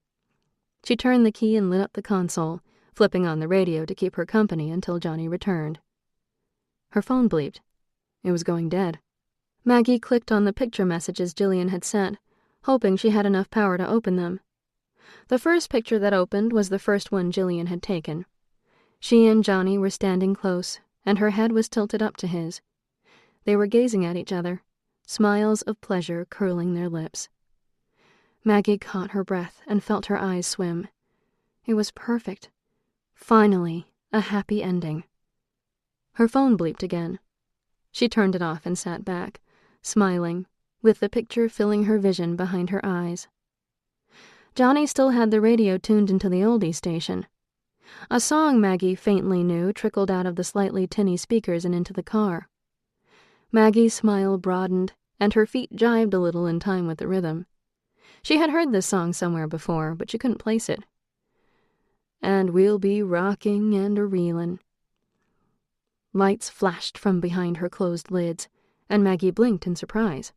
She turned the key and lit up the console, flipping on the radio to keep her company until Johnny returned. Her phone bleeped. It was going dead. Maggie clicked on the picture messages Jillian had sent, hoping she had enough power to open them. The first picture that opened was the first one Jillian had taken. She and Johnny were standing close, and her head was tilted up to his. They were gazing at each other, smiles of pleasure curling their lips. Maggie caught her breath and felt her eyes swim. It was perfect. Finally, a happy ending. Her phone bleeped again. She turned it off and sat back, smiling, with the picture filling her vision behind her eyes. Johnny still had the radio tuned into the oldie station. A song Maggie faintly knew trickled out of the slightly tinny speakers and into the car. Maggie's smile broadened, and her feet jived a little in time with the rhythm. She had heard this song somewhere before, but she couldn't place it. And we'll be rocking and a-reelin'. Lights flashed from behind her closed lids, and Maggie blinked in surprise.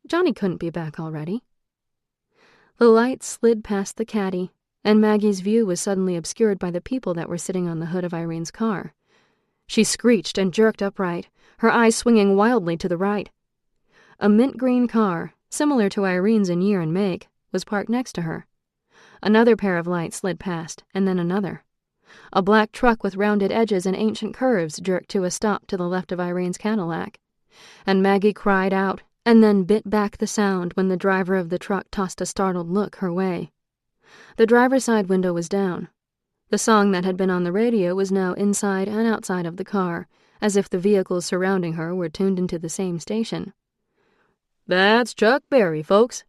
Johnny couldn't be back already. The lights slid past the caddy, and Maggie's view was suddenly obscured by the people that were sitting on the hood of Irene's car. She screeched and jerked upright, her eyes swinging wildly to the right. A mint-green car, similar to Irene's in year and make, was parked next to her. Another pair of lights slid past, and then another. A black truck with rounded edges and ancient curves jerked to a stop to the left of Irene's Cadillac, and Maggie cried out, and then bit back the sound when the driver of the truck tossed a startled look her way. The driver's side window was down. The song that had been on the radio was now inside and outside of the car, as if the vehicles surrounding her were tuned into the same station. "That's Chuck Berry, folks."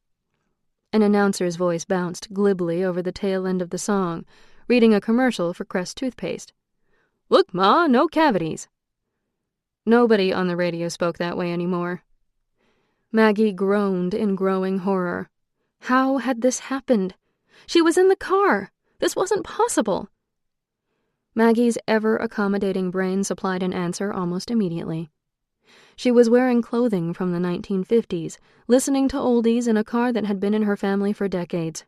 An announcer's voice bounced glibly over the tail end of the song, reading a commercial for Crest toothpaste. "Look, Ma, no cavities." Nobody on the radio spoke that way anymore. Maggie groaned in growing horror. How had this happened? She was in the car. This wasn't possible. Maggie's ever-accommodating brain supplied an answer almost immediately. She was wearing clothing from the 1950s, listening to oldies in a car that had been in her family for decades.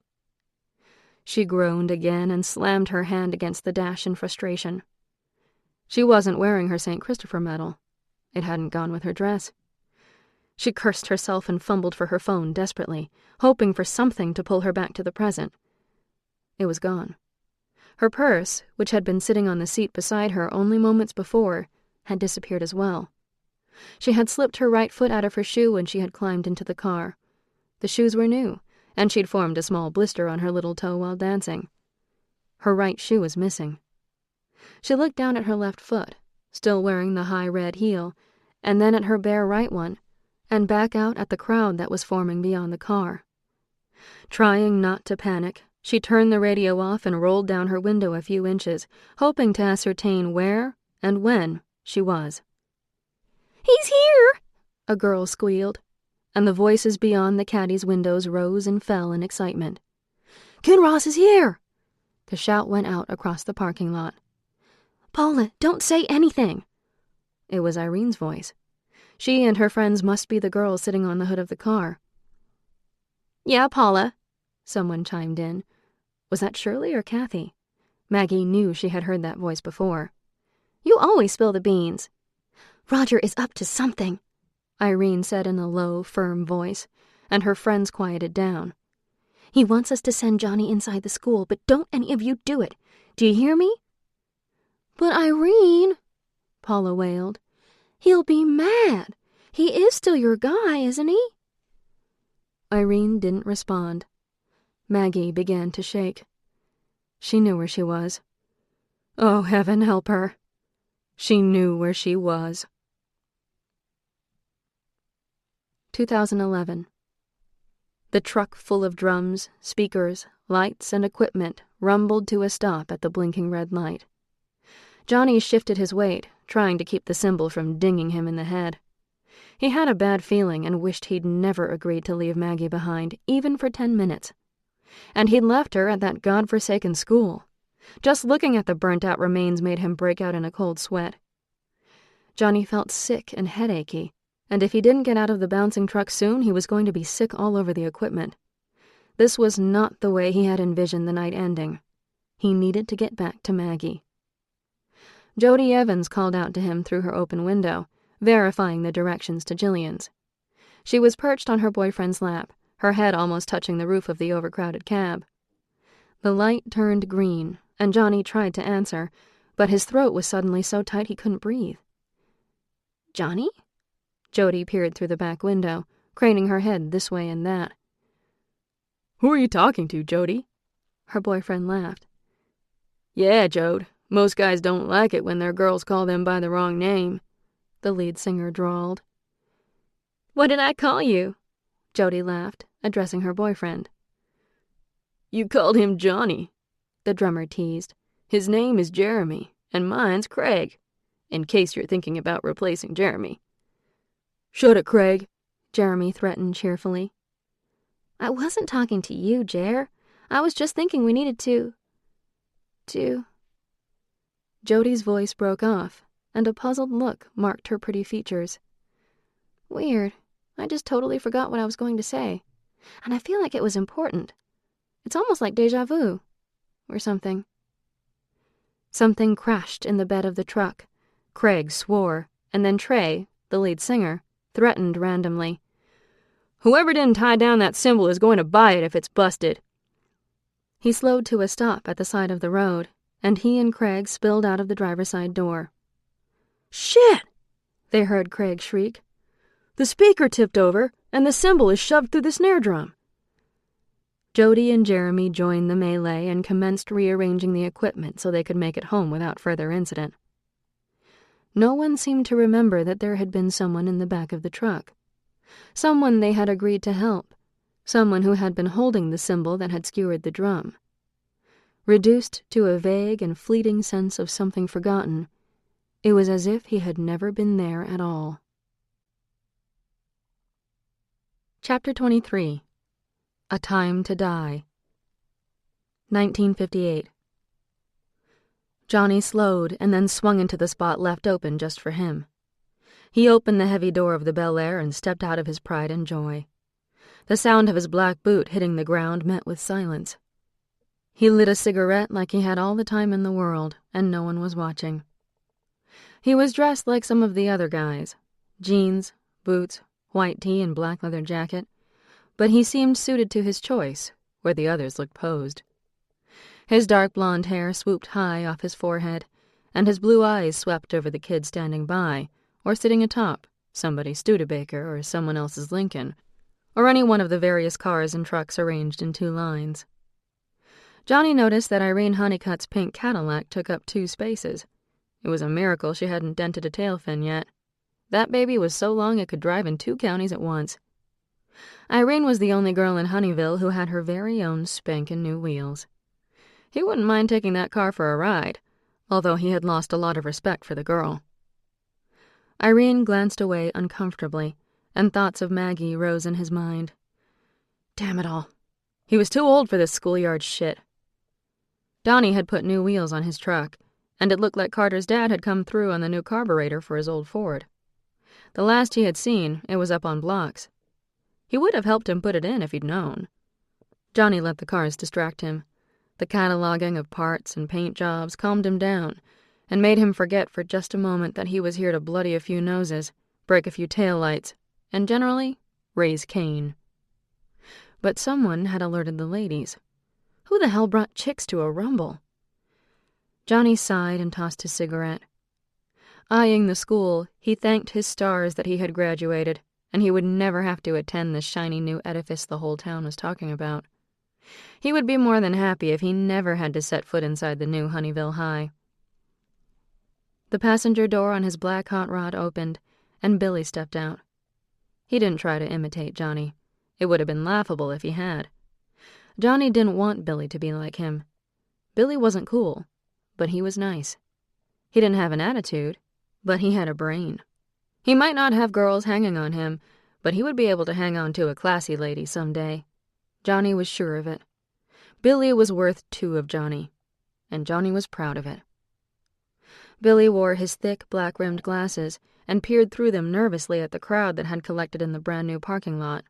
She groaned again and slammed her hand against the dash in frustration. She wasn't wearing her St. Christopher medal. It hadn't gone with her dress. She cursed herself and fumbled for her phone desperately, hoping for something to pull her back to the present. It was gone. Her purse, which had been sitting on the seat beside her only moments before, had disappeared as well. She had slipped her right foot out of her shoe when she had climbed into the car. The shoes were new, and she'd formed a small blister on her little toe while dancing. Her right shoe was missing. She looked down at her left foot, still wearing the high red heel, and then at her bare right one, and back out at the crowd that was forming beyond the car. Trying not to panic, she turned the radio off and rolled down her window a few inches, hoping to ascertain where and when she was. "He's here!" a girl squealed, and the voices beyond the caddy's windows rose and fell in excitement. "Kinross is here!" The shout went out across the parking lot. "Paula, don't say anything." It was Irene's voice. She and her friends must be the girls sitting on the hood of the car. "Yeah, Paula," someone chimed in. Was that Shirley or Kathy? Maggie knew she had heard that voice before. "You always spill the beans." "Roger is up to something," Irene said in a low, firm voice, and her friends quieted down. "He wants us to send Johnny inside the school, but don't any of you do it. Do you hear me?" "But Irene," Paula wailed. "He'll be mad. He is still your guy, isn't he?" Irene didn't respond. Maggie began to shake. She knew where she was. Oh, heaven help her. She knew where she was. 2011. The truck full of drums, speakers, lights, and equipment rumbled to a stop at the blinking red light. Johnny shifted his weight, trying to keep the cymbal from dinging him in the head. He had a bad feeling and wished he'd never agreed to leave Maggie behind, even for 10 minutes. And he'd left her at that godforsaken school. Just looking at the burnt-out remains made him break out in a cold sweat. Johnny felt sick and headachy, and if he didn't get out of the bouncing truck soon, he was going to be sick all over the equipment. This was not the way he had envisioned the night ending. He needed to get back to Maggie. Jody Evans called out to him through her open window, verifying the directions to Jillian's. She was perched on her boyfriend's lap, her head almost touching the roof of the overcrowded cab. The light turned green, and Johnny tried to answer, but his throat was suddenly so tight he couldn't breathe. "Johnny?" Jody peered through the back window, craning her head this way and that. "Who are you talking to, Jody?" Her boyfriend laughed. "Yeah, Jode. Most guys don't like it when their girls call them by the wrong name," the lead singer drawled. "What did I call you?" Jody laughed, addressing her boyfriend. "You called him Johnny," the drummer teased. "His name is Jeremy, and mine's Craig, in case you're thinking about replacing Jeremy." "Shut it, Craig," Jeremy threatened cheerfully. "I wasn't talking to you, Jer. I was just thinking we needed to... Jody's voice broke off, and a puzzled look marked her pretty features. Weird. I just totally forgot what I was going to say. And I feel like it was important. It's almost like déjà vu. Or something. Something crashed in the bed of the truck. Craig swore, and then Trey, the lead singer, threatened randomly. "Whoever didn't tie down that cymbal is going to buy it if it's busted." He slowed to a stop at the side of the road, and he and Craig spilled out of the driver's side door. "Shit!" they heard Craig shriek. "The speaker tipped over, and the cymbal is shoved through the snare drum." Jody and Jeremy joined the melee and commenced rearranging the equipment so they could make it home without further incident. No one seemed to remember that there had been someone in the back of the truck. Someone they had agreed to help. Someone who had been holding the cymbal that had skewered the drum. Reduced to a vague and fleeting sense of something forgotten, it was as if he had never been there at all. Chapter 23. A Time to Die. 1958. Johnny slowed and then swung into the spot left open just for him. He opened the heavy door of the Bel Air and stepped out of his pride and joy. The sound of his black boot hitting the ground met with silence. He lit a cigarette like he had all the time in the world, and no one was watching. He was dressed like some of the other guys. Jeans, boots, white tee, and black leather jacket. But he seemed suited to his choice, where the others looked posed. His dark blonde hair swooped high off his forehead, and his blue eyes swept over the kid standing by, or sitting atop, somebody's Studebaker or someone else's Lincoln, or any one of the various cars and trucks arranged in 2 lines. Johnny noticed that Irene Honeycutt's pink Cadillac took up 2 spaces. It was a miracle she hadn't dented a tail fin yet. That baby was so long it could drive in 2 counties at once. Irene was the only girl in Honeyville who had her very own spankin' new wheels. He wouldn't mind taking that car for a ride, although he had lost a lot of respect for the girl. Irene glanced away uncomfortably, and thoughts of Maggie rose in his mind. Damn it all. He was too old for this schoolyard shit. Donnie had put new wheels on his truck, and it looked like Carter's dad had come through on the new carburetor for his old Ford. The last he had seen, it was up on blocks. He would have helped him put it in if he'd known. Johnny let the cars distract him. The cataloging of parts and paint jobs calmed him down and made him forget for just a moment that he was here to bloody a few noses, break a few taillights, and generally raise Cain. But someone had alerted the ladies. Who the hell brought chicks to a rumble? Johnny sighed and tossed his cigarette. Eyeing the school, he thanked his stars that he had graduated, and he would never have to attend the shiny new edifice the whole town was talking about. He would be more than happy if he never had to set foot inside the new Honeyville High. The passenger door on his black hot rod opened, and Billy stepped out. He didn't try to imitate Johnny. It would have been laughable if he had. Johnny didn't want Billy to be like him. Billy wasn't cool, but he was nice. He didn't have an attitude, but he had a brain. He might not have girls hanging on him, but he would be able to hang on to a classy lady someday. Johnny was sure of it. Billy was worth 2 of Johnny, and Johnny was proud of it. Billy wore his thick, black-rimmed glasses and peered through them nervously at the crowd that had collected in the brand-new parking lot.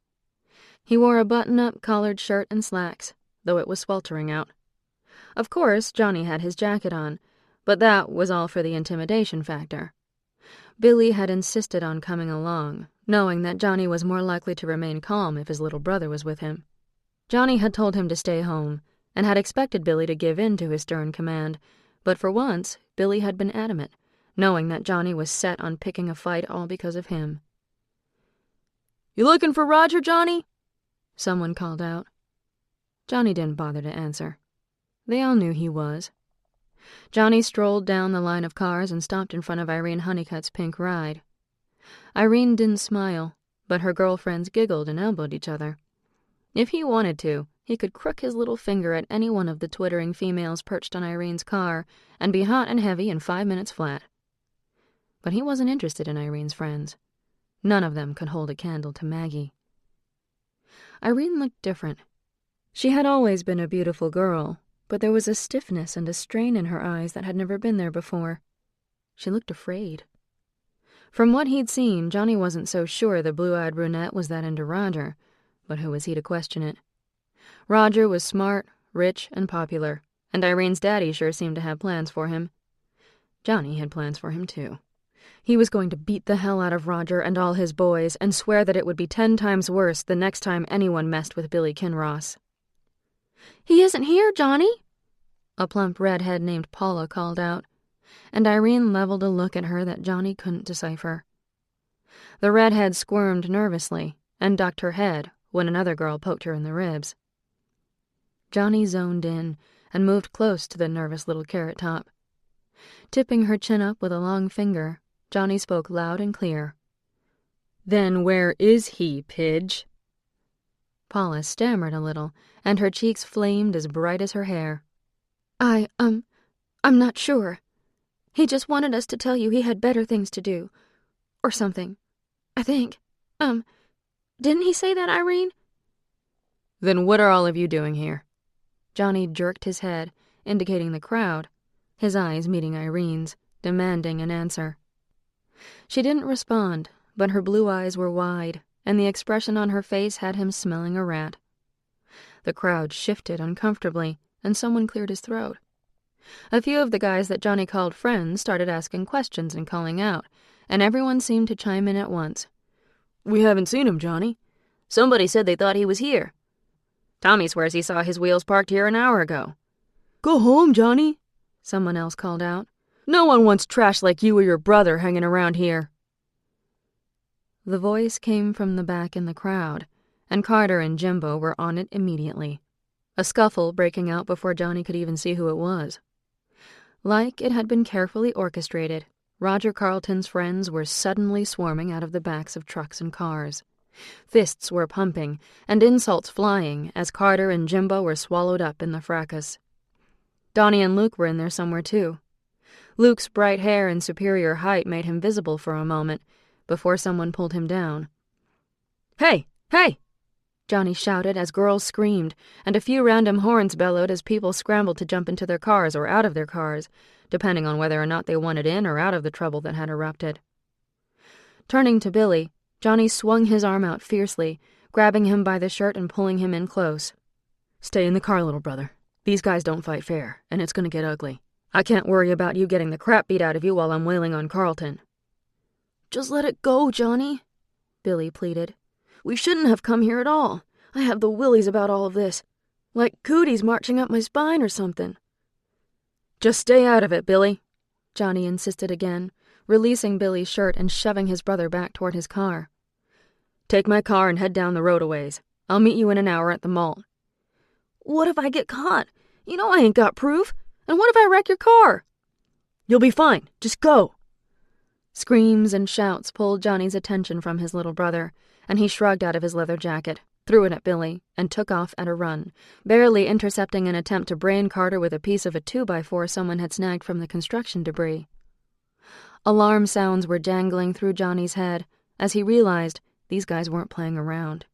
He wore a button-up collared shirt and slacks, though it was sweltering out. Of course, Johnny had his jacket on, but that was all for the intimidation factor. Billy had insisted on coming along, knowing that Johnny was more likely to remain calm if his little brother was with him. Johnny had told him to stay home, and had expected Billy to give in to his stern command, but for once, Billy had been adamant, knowing that Johnny was set on picking a fight all because of him. "You looking for Roger, Johnny?" someone called out. Johnny didn't bother to answer. They all knew he was. Johnny strolled down the line of cars and stopped in front of Irene Honeycutt's pink ride. Irene didn't smile, but her girlfriends giggled and elbowed each other. If he wanted to, he could crook his little finger at any one of the twittering females perched on Irene's car and be hot and heavy in 5 minutes flat. But he wasn't interested in Irene's friends. None of them could hold a candle to Maggie. Irene looked different. She had always been a beautiful girl, but there was a stiffness and a strain in her eyes that had never been there before. She looked afraid. From what he'd seen, Johnny wasn't so sure the blue-eyed brunette was that into Roger, but who was he to question it? Roger was smart, rich, and popular, and Irene's daddy sure seemed to have plans for him. Johnny had plans for him, too. He was going to beat the hell out of Roger and all his boys and swear that it would be 10 times worse the next time anyone messed with Billy Kinross. "He isn't here, Johnny," a plump redhead named Paula called out, and Irene leveled a look at her that Johnny couldn't decipher. The redhead squirmed nervously and ducked her head when another girl poked her in the ribs. Johnny zoned in and moved close to the nervous little carrot top. Tipping her chin up with a long finger, Johnny spoke loud and clear. "Then where is he, Pidge?" Paula stammered a little, and her cheeks flamed as bright as her hair. I'm not sure. He just wanted us to tell you he had better things to do. Or something. I think. Didn't he say that, Irene?" "Then what are all of you doing here?" Johnny jerked his head, indicating the crowd, his eyes meeting Irene's, demanding an answer. She didn't respond, but her blue eyes were wide, and the expression on her face had him smelling a rat. The crowd shifted uncomfortably, and someone cleared his throat. A few of the guys that Johnny called friends started asking questions and calling out, and everyone seemed to chime in at once. "We haven't seen him, Johnny. Somebody said they thought he was here. Tommy swears he saw his wheels parked here an hour ago." "Go home, Johnny," someone else called out. "No one wants trash like you or your brother hanging around here." The voice came from the back in the crowd, and Carter and Jimbo were on it immediately, a scuffle breaking out before Johnny could even see who it was. Like it had been carefully orchestrated, Roger Carlton's friends were suddenly swarming out of the backs of trucks and cars. Fists were pumping, and insults flying as Carter and Jimbo were swallowed up in the fracas. Donnie and Luke were in there somewhere, too. Luke's bright hair and superior height made him visible for a moment, before someone pulled him down. "Hey! Hey!" Johnny shouted as girls screamed, and a few random horns bellowed as people scrambled to jump into their cars or out of their cars, depending on whether or not they wanted in or out of the trouble that had erupted. Turning to Billy, Johnny swung his arm out fiercely, grabbing him by the shirt and pulling him in close. "Stay in the car, little brother. These guys don't fight fair, and it's going to get ugly. I can't worry about you getting the crap beat out of you while I'm wailing on Carlton." "Just let it go, Johnny," Billy pleaded. "We shouldn't have come here at all. I have the willies about all of this. Like cooties marching up my spine or something." "Just stay out of it, Billy," Johnny insisted again, releasing Billy's shirt and shoving his brother back toward his car. "Take my car and head down the road a ways. I'll meet you in an hour at the mall." "What if I get caught? You know I ain't got proof. And what if I wreck your car?" "You'll be fine. Just go." Screams and shouts pulled Johnny's attention from his little brother, and he shrugged out of his leather jacket, threw it at Billy, and took off at a run, barely intercepting an attempt to brain Carter with a piece of a 2x4 someone had snagged from the construction debris. Alarm sounds were jangling through Johnny's head as he realized these guys weren't playing around.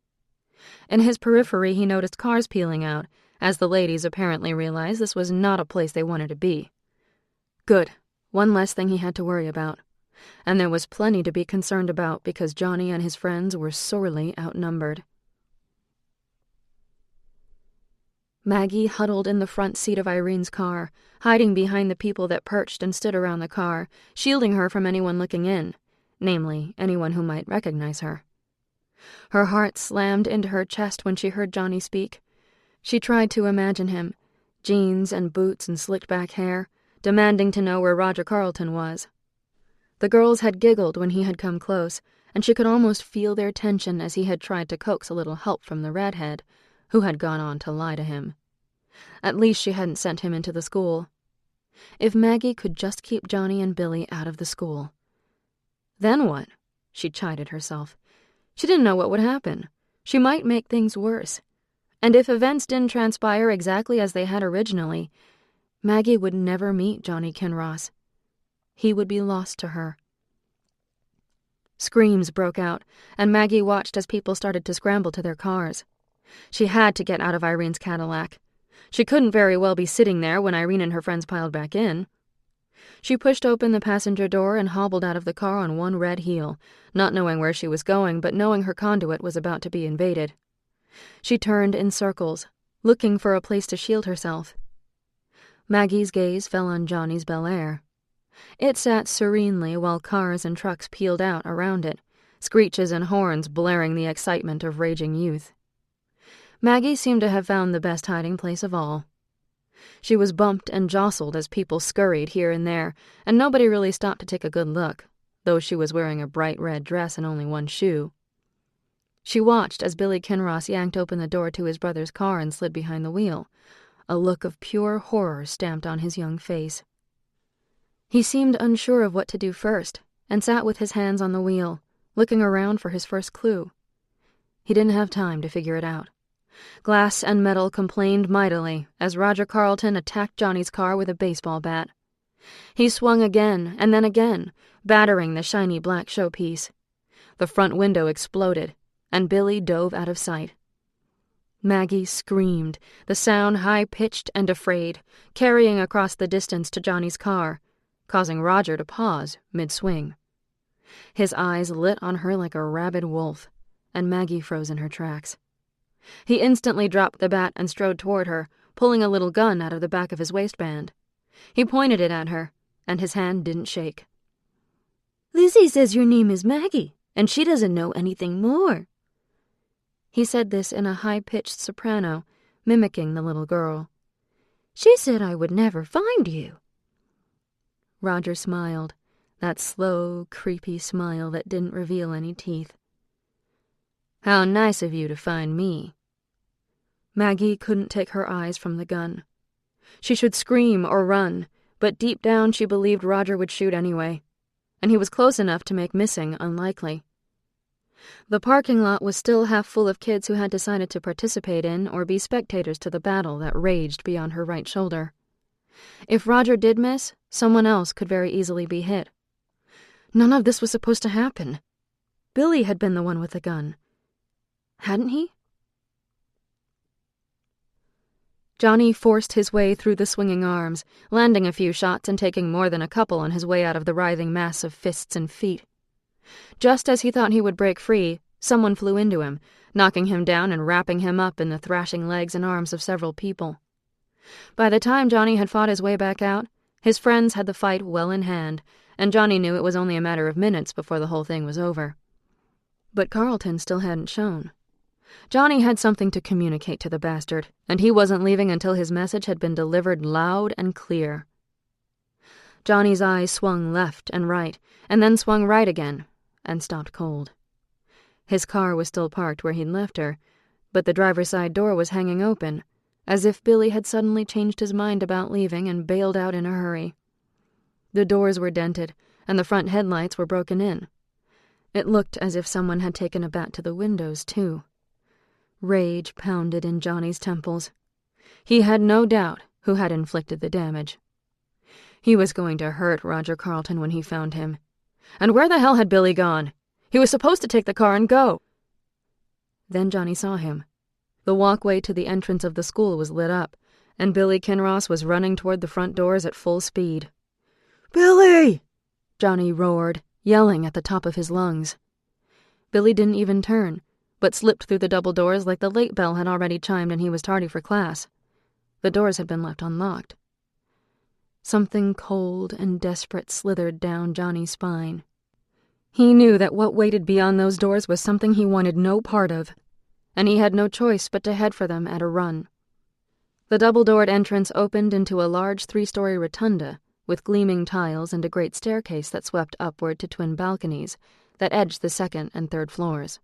In his periphery, he noticed cars peeling out, as the ladies apparently realized this was not a place they wanted to be. Good. One less thing he had to worry about. And there was plenty to be concerned about because Johnny and his friends were sorely outnumbered. Maggie huddled in the front seat of Irene's car, hiding behind the people that perched and stood around the car, shielding her from anyone looking in, namely, anyone who might recognize her. Her heart slammed into her chest when she heard Johnny speak. She tried to imagine him, jeans and boots and slicked-back hair, demanding to know where Roger Carlton was. The girls had giggled when he had come close, and she could almost feel their tension as he had tried to coax a little help from the redhead, who had gone on to lie to him. At least she hadn't sent him into the school. If Maggie could just keep Johnny and Billy out of the school. Then what? She chided herself. She didn't know what would happen. She might make things worse. And if events didn't transpire exactly as they had originally, Maggie would never meet Johnny Kinross. He would be lost to her. Screams broke out, and Maggie watched as people started to scramble to their cars. She had to get out of Irene's Cadillac. She couldn't very well be sitting there when Irene and her friends piled back in. She pushed open the passenger door and hobbled out of the car on one red heel, not knowing where she was going, but knowing her conduit was about to be invaded. She turned in circles, looking for a place to shield herself. Maggie's gaze fell on Johnny's Bel Air. It sat serenely while cars and trucks peeled out around it, screeches and horns blaring the excitement of raging youth. Maggie seemed to have found the best hiding place of all. She was bumped and jostled as people scurried here and there, and nobody really stopped to take a good look, though she was wearing a bright red dress and only one shoe. She watched as Billy Kinross yanked open the door to his brother's car and slid behind the wheel, a look of pure horror stamped on his young face. He seemed unsure of what to do first, and sat with his hands on the wheel, looking around for his first clue. He didn't have time to figure it out. Glass and metal complained mightily as Roger Carlton attacked Johnny's car with a baseball bat. He swung again and then again, battering the shiny black showpiece. The front window exploded, and Billy dove out of sight. Maggie screamed, the sound high-pitched and afraid, carrying across the distance to Johnny's car, causing Roger to pause mid-swing. His eyes lit on her like a rabid wolf, and Maggie froze in her tracks. He instantly dropped the bat and strode toward her, pulling a little gun out of the back of his waistband. He pointed it at her, and his hand didn't shake. "Lizzie says your name is Maggie, and she doesn't know anything more." He said this in a high-pitched soprano, mimicking the little girl. "She said I would never find you." Roger smiled, that slow, creepy smile that didn't reveal any teeth. "How nice of you to find me." Maggie couldn't take her eyes from the gun. She should scream or run, but deep down she believed Roger would shoot anyway, and he was close enough to make missing unlikely. The parking lot was still half full of kids who had decided to participate in or be spectators to the battle that raged beyond her right shoulder. If Roger did miss, someone else could very easily be hit. None of this was supposed to happen. Billy had been the one with the gun. Hadn't he? Johnny forced his way through the swinging arms, landing a few shots and taking more than a couple on his way out of the writhing mass of fists and feet. Just as he thought he would break free, someone flew into him, knocking him down and wrapping him up in the thrashing legs and arms of several people. By the time Johnny had fought his way back out, his friends had the fight well in hand, and Johnny knew it was only a matter of minutes before the whole thing was over. But Carlton still hadn't shown. Johnny had something to communicate to the bastard, and he wasn't leaving until his message had been delivered loud and clear. Johnny's eyes swung left and right, and then swung right again, and stopped cold. His car was still parked where he'd left her, but the driver's side door was hanging open, as if Billy had suddenly changed his mind about leaving and bailed out in a hurry. The doors were dented, and the front headlights were broken in. It looked as if someone had taken a bat to the windows, too. Rage pounded in Johnny's temples. He had no doubt who had inflicted the damage. He was going to hurt Roger Carlton when he found him. And where the hell had Billy gone? He was supposed to take the car and go. Then Johnny saw him. The walkway to the entrance of the school was lit up, and Billy Kinross was running toward the front doors at full speed. "Billy!" Johnny roared, yelling at the top of his lungs. Billy didn't even turn, but slipped through the double doors like the late bell had already chimed and he was tardy for class. The doors had been left unlocked. Something cold and desperate slithered down Johnny's spine. He knew that what waited beyond those doors was something he wanted no part of, and he had no choice but to head for them at a run. The double-doored entrance opened into a large 3-story rotunda with gleaming tiles and a great staircase that swept upward to twin balconies that edged the 2nd and 3rd floors.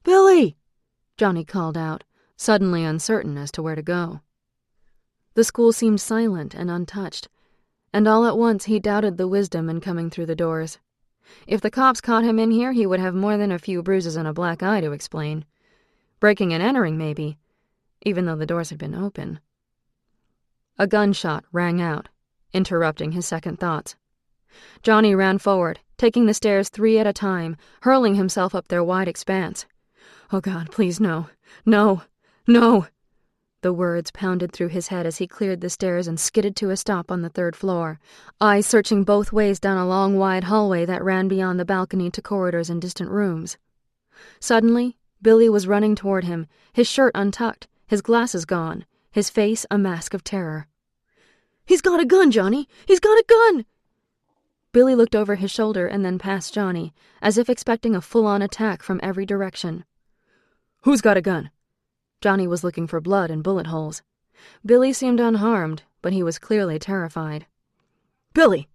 "Billy!" Johnny called out, suddenly uncertain as to where to go. The school seemed silent and untouched, and all at once he doubted the wisdom in coming through the doors. If the cops caught him in here, he would have more than a few bruises and a black eye to explain. Breaking and entering, maybe, even though the doors had been open. A gunshot rang out, interrupting his second thoughts. Johnny ran forward, taking the stairs 3 at a time, hurling himself up their wide expanse. "Oh God, please no. No. No." The words pounded through his head as he cleared the stairs and skidded to a stop on the 3rd floor, eyes searching both ways down a long, wide hallway that ran beyond the balcony to corridors and distant rooms. Suddenly, Billy was running toward him, his shirt untucked, his glasses gone, his face a mask of terror. "He's got a gun, Johnny! He's got a gun!" Billy looked over his shoulder and then past Johnny, as if expecting a full-on attack from every direction. "Who's got a gun?" Johnny was looking for blood and bullet holes. Billy seemed unharmed, but he was clearly terrified. "Billy!"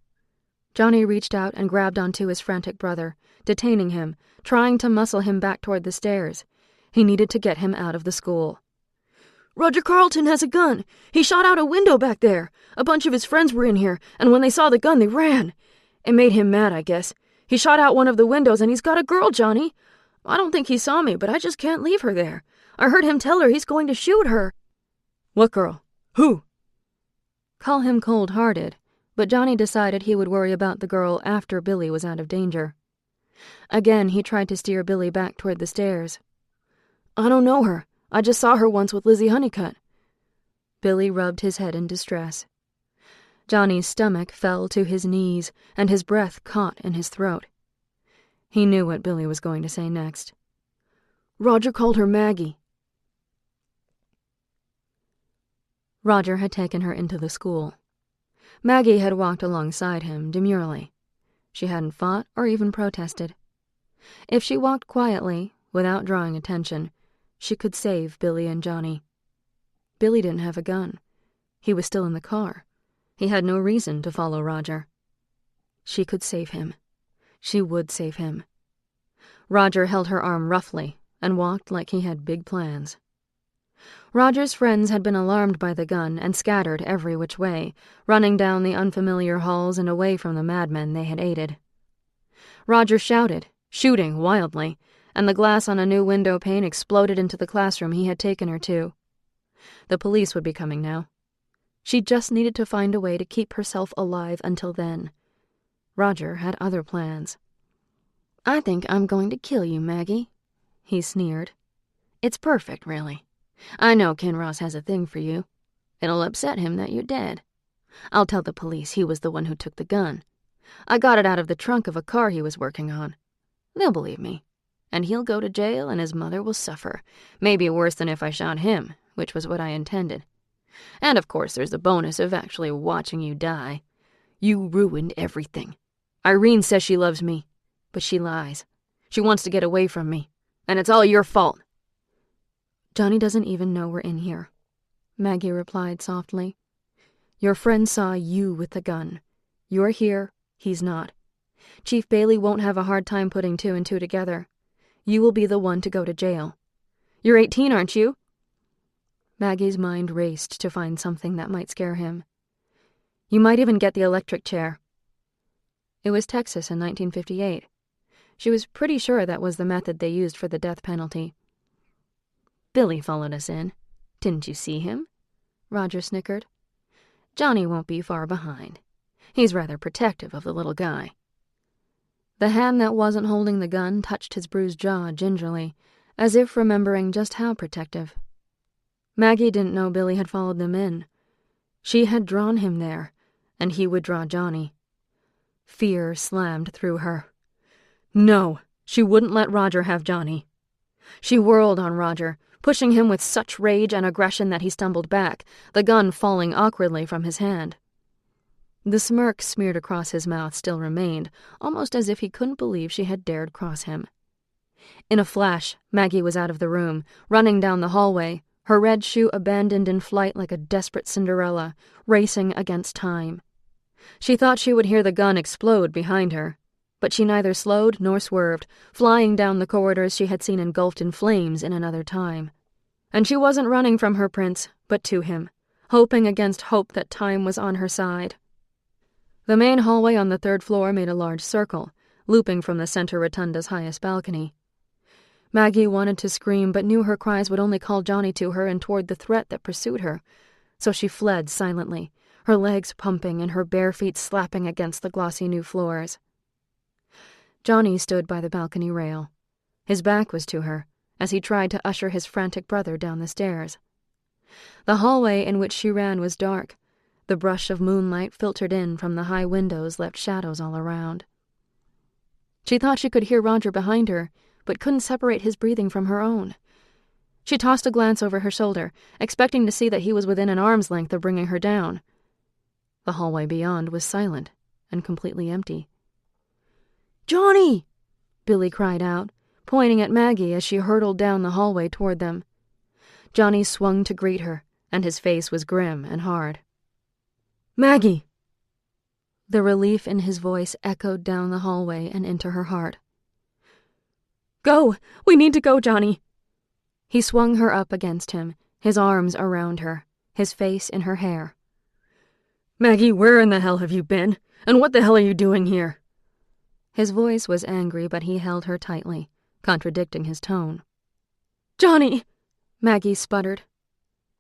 Johnny reached out and grabbed onto his frantic brother, detaining him, trying to muscle him back toward the stairs. He needed to get him out of the school. "Roger Carlton has a gun. He shot out a window back there. A bunch of his friends were in here, and when they saw the gun, they ran. It made him mad, I guess. He shot out one of the windows, and he's got a girl, Johnny. I don't think he saw me, but I just can't leave her there. I heard him tell her he's going to shoot her." "What girl? Who?" Call him cold-hearted, but Johnny decided he would worry about the girl after Billy was out of danger. Again, he tried to steer Billy back toward the stairs. "I don't know her. I just saw her once with Lizzie Honeycutt." Billy rubbed his head in distress. Johnny's stomach fell to his knees, and his breath caught in his throat. He knew what Billy was going to say next. "Roger called her Maggie." Roger had taken her into the school. Maggie had walked alongside him demurely. She hadn't fought or even protested. If she walked quietly, without drawing attention, she could save Billy and Johnny. Billy didn't have a gun. He was still in the car. He had no reason to follow Roger. She could save him. She would save him. Roger held her arm roughly and walked like he had big plans. Roger's friends had been alarmed by the gun and scattered every which way, running down the unfamiliar halls and away from the madmen they had aided. Roger shouted, shooting wildly, and the glass on a new window pane exploded into the classroom he had taken her to. The police would be coming now. She just needed to find a way to keep herself alive until then. Roger had other plans. "I think I'm going to kill you, Maggie," he sneered. "It's perfect, really. I know Kinross has a thing for you. It'll upset him that you're dead. I'll tell the police he was the one who took the gun. I got it out of the trunk of a car he was working on. They'll believe me. And he'll go to jail and his mother will suffer. Maybe worse than if I shot him, which was what I intended. And of course there's the bonus of actually watching you die. You ruined everything. Irene says she loves me, but she lies. She wants to get away from me, and it's all your fault." "Johnny doesn't even know we're in here," Maggie replied softly. "Your friend saw you with the gun. You're here, he's not. Chief Bailey won't have a hard time putting 2 and 2 together. You will be the one to go to jail. You're 18, aren't you?" Maggie's mind raced to find something that might scare him. "You might even get the electric chair." It was Texas in 1958. She was pretty sure that was the method they used for the death penalty. "Billy followed us in. Didn't you see him?" Roger snickered. "Johnny won't be far behind. He's rather protective of the little guy." The hand that wasn't holding the gun touched his bruised jaw gingerly, as if remembering just how protective. Maggie didn't know Billy had followed them in. She had drawn him there, and he would draw Johnny. Fear slammed through her. No, she wouldn't let Roger have Johnny. She whirled on Roger, pushing him with such rage and aggression that he stumbled back, the gun falling awkwardly from his hand. The smirk smeared across his mouth still remained, almost as if he couldn't believe she had dared cross him. In a flash, Maggie was out of the room, running down the hallway, her red shoe abandoned in flight like a desperate Cinderella, racing against time. She thought she would hear the gun explode behind her, but she neither slowed nor swerved, flying down the corridors she had seen engulfed in flames in another time. And she wasn't running from her prince, but to him, hoping against hope that time was on her side. The main hallway on the 3rd floor made a large circle, looping from the center rotunda's highest balcony. Maggie wanted to scream, but knew her cries would only call Johnny to her and toward the threat that pursued her, so she fled silently, her legs pumping and her bare feet slapping against the glossy new floors. Johnny stood by the balcony rail. His back was to her, as he tried to usher his frantic brother down the stairs. The hallway in which she ran was dark. The brush of moonlight filtered in from the high windows left shadows all around. She thought she could hear Roger behind her, but couldn't separate his breathing from her own. She tossed a glance over her shoulder, expecting to see that he was within an arm's length of bringing her down. The hallway beyond was silent and completely empty. "Johnny!" Billy cried out, pointing at Maggie as she hurtled down the hallway toward them. Johnny swung to greet her, and his face was grim and hard. "Maggie!" The relief in his voice echoed down the hallway and into her heart. "Go! We need to go, Johnny!" He swung her up against him, his arms around her, his face in her hair. "Maggie, where in the hell have you been? And what the hell are you doing here?" His voice was angry, but he held her tightly, contradicting his tone. "Johnny!" Maggie sputtered.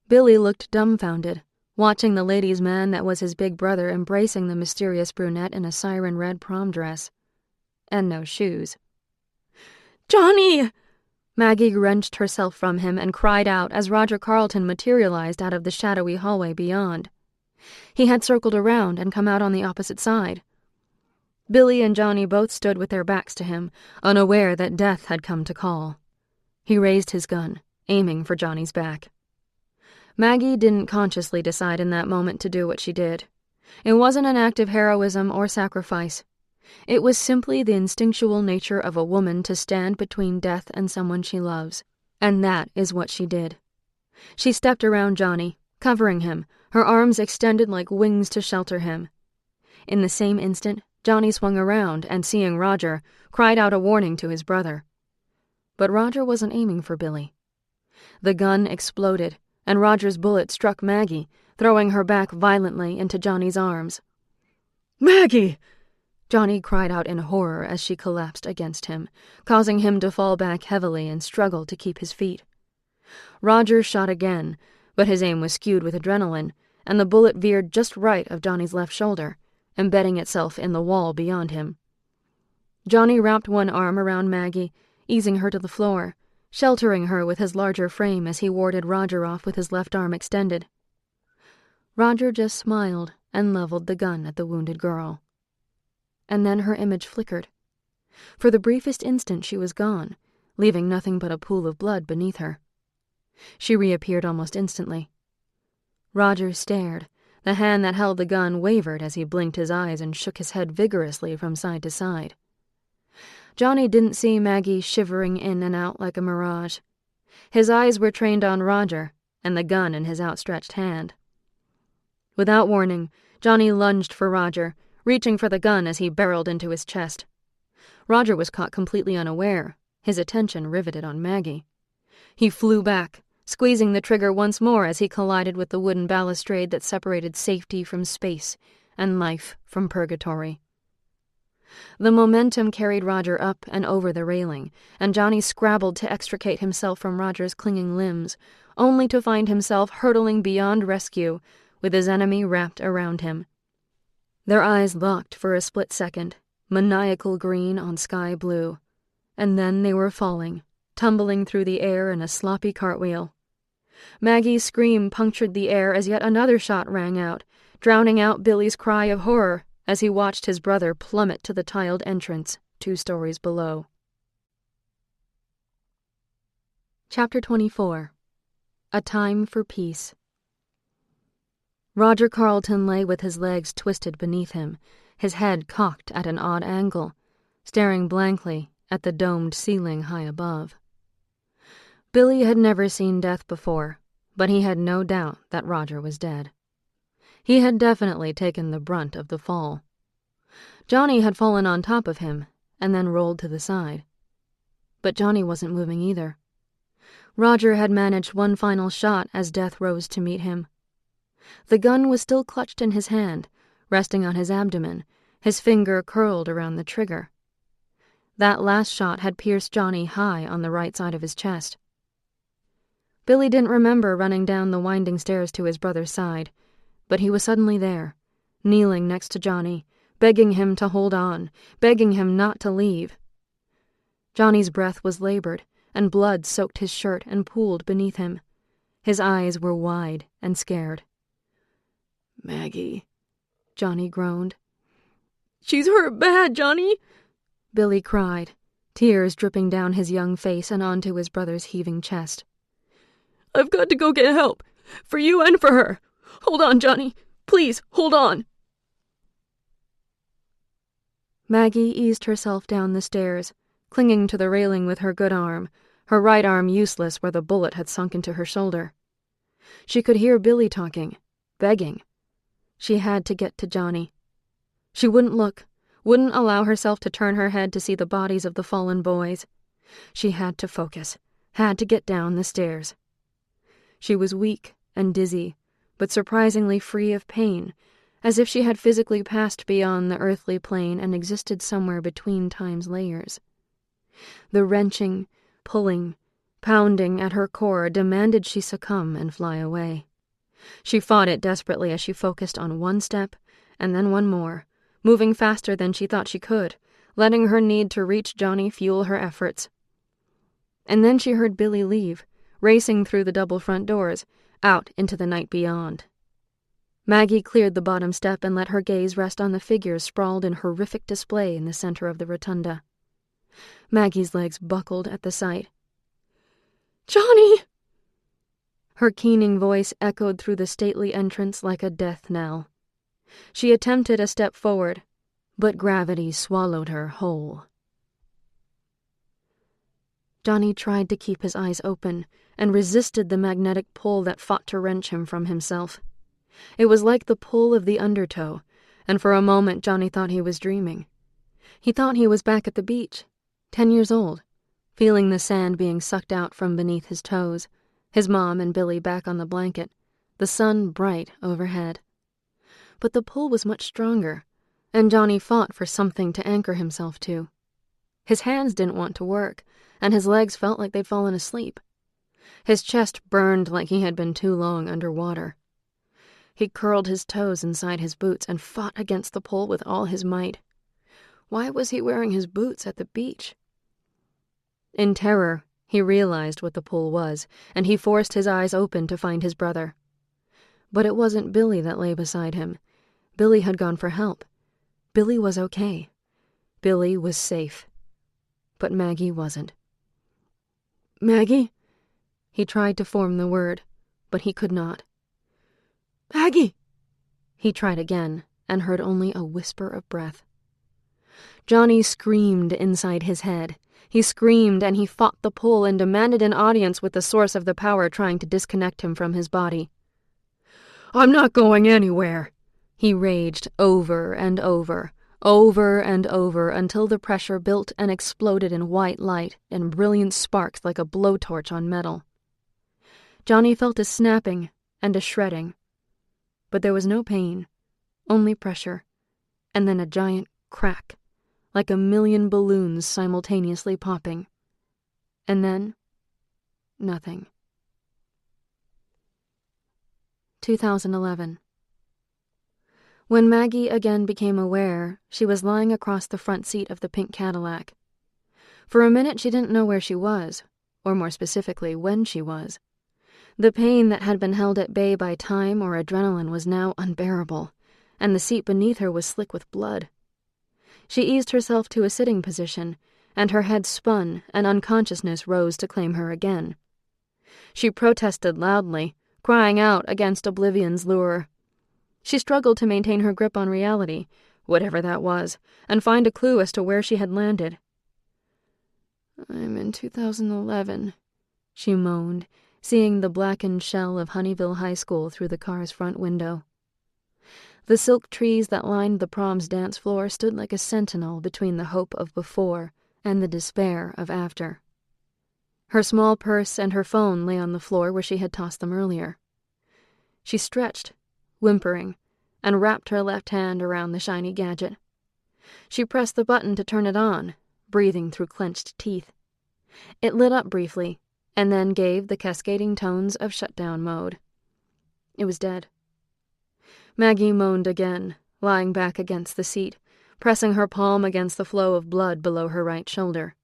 Billy looked dumbfounded, watching the ladies' man that was his big brother embracing the mysterious brunette in a siren-red prom dress. And no shoes. "Johnny!" Maggie wrenched herself from him and cried out as Roger Carlton materialized out of the shadowy hallway beyond. He had circled around and come out on the opposite side. Billy and Johnny both stood with their backs to him, unaware that death had come to call. He raised his gun, aiming for Johnny's back. Maggie didn't consciously decide in that moment to do what she did. It wasn't an act of heroism or sacrifice. It was simply the instinctual nature of a woman to stand between death and someone she loves, and that is what she did. She stepped around Johnny, covering him, her arms extended like wings to shelter him. In the same instant, Johnny swung around and, seeing Roger, cried out a warning to his brother. But Roger wasn't aiming for Billy. The gun exploded, and Roger's bullet struck Maggie, throwing her back violently into Johnny's arms. "Maggie!" Johnny cried out in horror as she collapsed against him, causing him to fall back heavily and struggle to keep his feet. Roger shot again, but his aim was skewed with adrenaline, and the bullet veered just right of Johnny's left shoulder, embedding itself in the wall beyond him. Johnny wrapped one arm around Maggie, easing her to the floor, sheltering her with his larger frame as he warded Roger off with his left arm extended. Roger just smiled and leveled the gun at the wounded girl. And then her image flickered. For the briefest instant she was gone, leaving nothing but a pool of blood beneath her. She reappeared almost instantly. Roger stared. The hand that held the gun wavered as he blinked his eyes and shook his head vigorously from side to side. Johnny didn't see Maggie shivering in and out like a mirage. His eyes were trained on Roger and the gun in his outstretched hand. Without warning, Johnny lunged for Roger, reaching for the gun as he barreled into his chest. Roger was caught completely unaware, his attention riveted on Maggie. He flew back, squeezing the trigger once more as he collided with the wooden balustrade that separated safety from space and life from purgatory. The momentum carried Roger up and over the railing, and Johnny scrabbled to extricate himself from Roger's clinging limbs, only to find himself hurtling beyond rescue, with his enemy wrapped around him. Their eyes locked for a split second, maniacal green on sky blue, and then they were falling, tumbling through the air in a sloppy cartwheel. Maggie's scream punctured the air as yet another shot rang out, drowning out Billy's cry of horror as he watched his brother plummet to the tiled entrance 2 stories below. Chapter 24. A Time for Peace. Roger Carlton lay with his legs twisted beneath him, his head cocked at an odd angle, staring blankly at the domed ceiling high above. Billy had never seen death before, but he had no doubt that Roger was dead. He had definitely taken the brunt of the fall. Johnny had fallen on top of him and then rolled to the side. But Johnny wasn't moving either. Roger had managed one final shot as death rose to meet him. The gun was still clutched in his hand, resting on his abdomen, his finger curled around the trigger. That last shot had pierced Johnny high on the right side of his chest. Billy didn't remember running down the winding stairs to his brother's side, but he was suddenly there, kneeling next to Johnny, begging him to hold on, begging him not to leave. Johnny's breath was labored, and blood soaked his shirt and pooled beneath him. His eyes were wide and scared. "Maggie," Johnny groaned. "She's hurt bad, Johnny," Billy cried, tears dripping down his young face and onto his brother's heaving chest. "I've got to go get help, for you and for her. Hold on, Johnny. Please, hold on." Maggie eased herself down the stairs, clinging to the railing with her good arm, her right arm useless where the bullet had sunk into her shoulder. She could hear Billy talking, begging. She had to get to Johnny. She wouldn't look, wouldn't allow herself to turn her head to see the bodies of the fallen boys. She had to focus, had to get down the stairs. She was weak and dizzy, but surprisingly free of pain, as if she had physically passed beyond the earthly plane and existed somewhere between time's layers. The wrenching, pulling, pounding at her core demanded she succumb and fly away. She fought it desperately as she focused on one step and then one more, moving faster than she thought she could, letting her need to reach Johnny fuel her efforts. And then she heard Billy leave, racing through the double front doors, out into the night beyond. Maggie cleared the bottom step and let her gaze rest on the figures sprawled in horrific display in the center of the rotunda. Maggie's legs buckled at the sight. "Johnny!" Her keening voice echoed through the stately entrance like a death knell. She attempted a step forward, but gravity swallowed her whole. Johnny tried to keep his eyes open and resisted the magnetic pull that fought to wrench him from himself. It was like the pull of the undertow, and for a moment Johnny thought he was dreaming. He thought he was back at the beach, 10 years old, feeling the sand being sucked out from beneath his toes, his mom and Billy back on the blanket, the sun bright overhead. But the pull was much stronger, and Johnny fought for something to anchor himself to. His hands didn't want to work, and his legs felt like they'd fallen asleep. His chest burned like he had been too long under water. He curled his toes inside his boots and fought against the pull with all his might. Why was he wearing his boots at the beach? In terror, he realized what the pull was, and he forced his eyes open to find his brother. But it wasn't Billy that lay beside him. Billy had gone for help. Billy was okay. Billy was safe. But Maggie wasn't. "Maggie?" He tried to form the word, but he could not. "Maggie!" He tried again, and heard only a whisper of breath. Johnny screamed inside his head. He screamed and he fought the pull and demanded an audience with the source of the power trying to disconnect him from his body. "I'm not going anywhere," he raged over and over, over and over, until the pressure built and exploded in white light and brilliant sparks like a blowtorch on metal. Johnny felt a snapping and a shredding, but there was no pain, only pressure, and then a giant crack, like a million balloons simultaneously popping. And then, nothing. 2011. When Maggie again became aware, she was lying across the front seat of the pink Cadillac. For a minute she didn't know where she was, or more specifically, when she was. The pain that had been held at bay by time or adrenaline was now unbearable, and the seat beneath her was slick with blood. She eased herself to a sitting position, and her head spun, and unconsciousness rose to claim her again. She protested loudly, crying out against oblivion's lure. She struggled to maintain her grip on reality, whatever that was, and find a clue as to where she had landed. "I'm in 2011, she moaned, seeing the blackened shell of Honeyville High School through the car's front window. The silk trees that lined the prom's dance floor stood like a sentinel between the hope of before and the despair of after. Her small purse and her phone lay on the floor where she had tossed them earlier. She stretched, whimpering, and wrapped her left hand around the shiny gadget. She pressed the button to turn it on, breathing through clenched teeth. It lit up briefly, and then gave the cascading tones of shutdown mode. It was dead. Maggie moaned again, lying back against the seat, pressing her palm against the flow of blood below her right shoulder.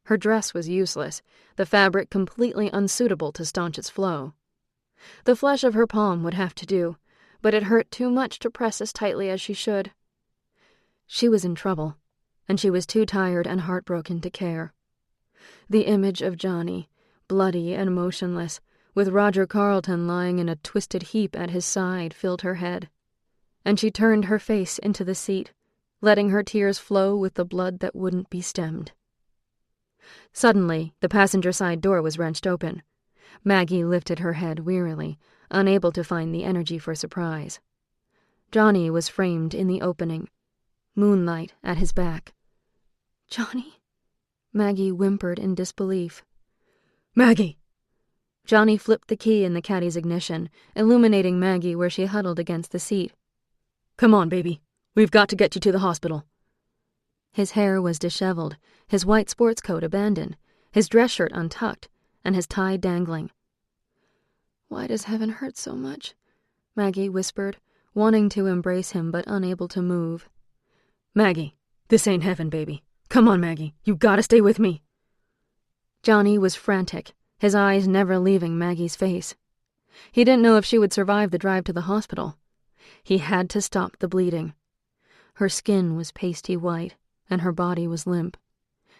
Her dress was useless, the fabric completely unsuitable to staunch its flow. The flesh of her palm would have to do, but it hurt too much to press as tightly as she should. She was in trouble, and she was too tired and heartbroken to care. The image of Johnny, bloody and motionless, with Roger Carlton lying in a twisted heap at his side, filled her head, and she turned her face into the seat, letting her tears flow with the blood that wouldn't be stemmed. Suddenly, the passenger side door was wrenched open. Maggie lifted her head wearily, unable to find the energy for surprise. Johnny was framed in the opening, moonlight at his back. "Johnny?" Maggie whimpered in disbelief. "Maggie!" Johnny flipped the key in the caddy's ignition, illuminating Maggie where she huddled against the seat. "Come on, baby. We've got to get you to the hospital." His hair was disheveled, his white sports coat abandoned, his dress shirt untucked, and his tie dangling. "Why does heaven hurt so much?" Maggie whispered, wanting to embrace him but unable to move. "Maggie, this ain't heaven, baby. Come on, Maggie. You gotta stay with me." Johnny was frantic, his eyes never leaving Maggie's face. He didn't know if she would survive the drive to the hospital. He had to stop the bleeding. Her skin was pasty white, and her body was limp.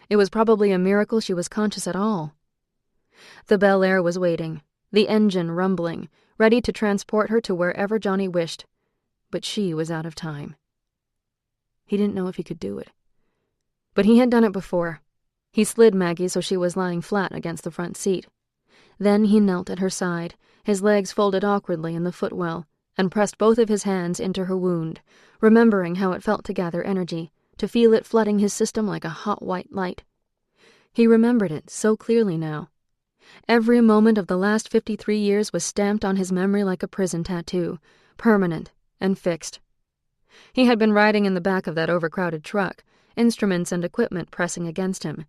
It was probably a miracle she was conscious at all. The Bel Air was waiting, the engine rumbling, ready to transport her to wherever Johnny wished, but she was out of time. He didn't know if he could do it. But he had done it before. He slid Maggie so she was lying flat against the front seat. Then he knelt at her side, his legs folded awkwardly in the footwell, and pressed both of his hands into her wound, remembering how it felt to gather energy, to feel it flooding his system like a hot white light. He remembered it so clearly now. Every moment of the last 53 years was stamped on his memory like a prison tattoo, permanent and fixed. He had been riding in the back of that overcrowded truck, instruments and equipment pressing against him.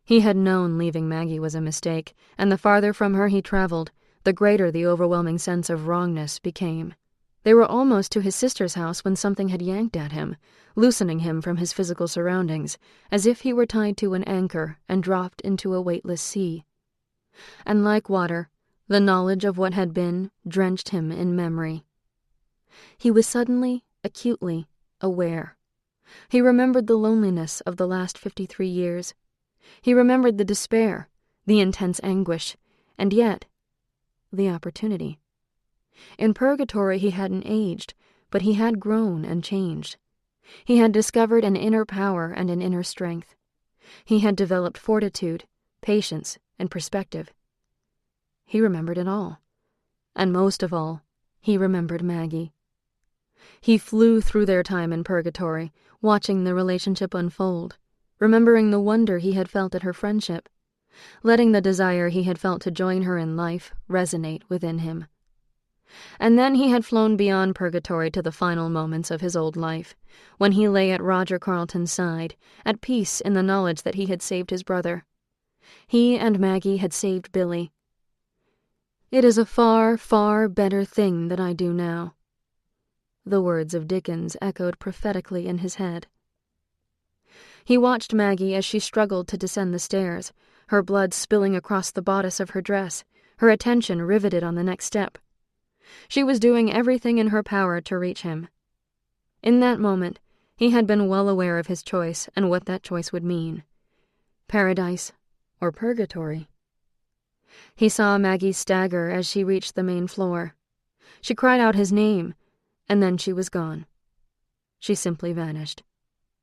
He had known leaving Maggie was a mistake, and the farther from her he traveled, the greater the overwhelming sense of wrongness became. They were almost to his sister's house when something had yanked at him, loosening him from his physical surroundings, as if he were tied to an anchor and dropped into a weightless sea. And like water, the knowledge of what had been drenched him in memory. He was suddenly, acutely, aware. He remembered the loneliness of the last 53 years. He remembered the despair, the intense anguish, and yet, the opportunity. In Purgatory he hadn't aged, but he had grown and changed. He had discovered an inner power and an inner strength. He had developed fortitude, patience, and perspective. He remembered it all. And most of all, he remembered Maggie. He flew through their time in Purgatory, watching the relationship unfold, remembering the wonder he had felt at her friendship, letting the desire he had felt to join her in life resonate within him. And then he had flown beyond Purgatory to the final moments of his old life, when he lay at Roger Carlton's side, at peace in the knowledge that he had saved his brother. He and Maggie had saved Billy. "It is a far, far better thing that I do now." The words of Dickens echoed prophetically in his head. He watched Maggie as she struggled to descend the stairs, her blood spilling across the bodice of her dress, her attention riveted on the next step. She was doing everything in her power to reach him. In that moment, he had been well aware of his choice and what that choice would mean. Paradise or Purgatory. He saw Maggie stagger as she reached the main floor. She cried out his name, And then she was gone. She simply vanished.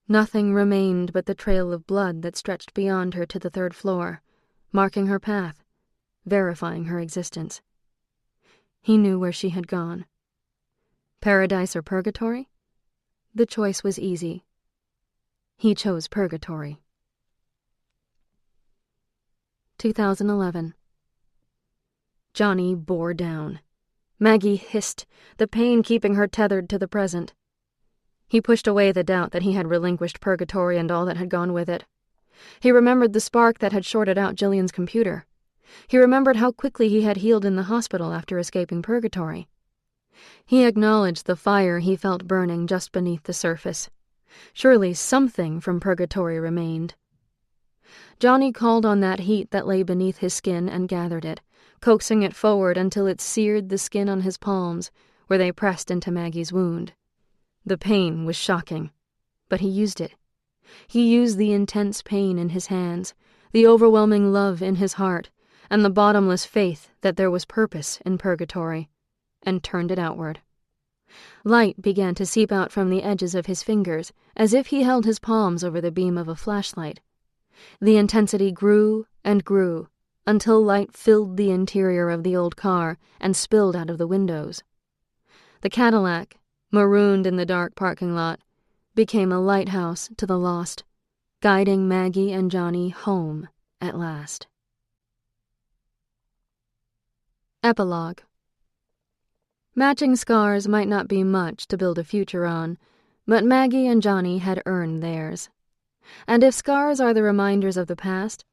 Nothing remained but the trail of blood that stretched beyond her to the 3rd floor, marking her path, verifying her existence. He knew where she had gone. Paradise or purgatory? The choice was easy. He chose purgatory. 2011. Johnny bore down. Maggie hissed, the pain keeping her tethered to the present. He pushed away the doubt that he had relinquished purgatory and all that had gone with it. He remembered the spark that had shorted out Jillian's computer. He remembered how quickly he had healed in the hospital after escaping purgatory. He acknowledged the fire he felt burning just beneath the surface. Surely something from purgatory remained. Johnny called on that heat that lay beneath his skin and gathered it, coaxing it forward until it seared the skin on his palms, where they pressed into Maggie's wound. The pain was shocking, but he used it. He used the intense pain in his hands, the overwhelming love in his heart, and the bottomless faith that there was purpose in purgatory, and turned it outward. Light began to seep out from the edges of his fingers, as if he held his palms over the beam of a flashlight. The intensity grew and grew, until light filled the interior of the old car and spilled out of the windows. The Cadillac, marooned in the dark parking lot, became a lighthouse to the lost, guiding Maggie and Johnny home at last. Epilogue. Matching scars might not be much to build a future on, but Maggie and Johnny had earned theirs. And if scars are the reminders of the past,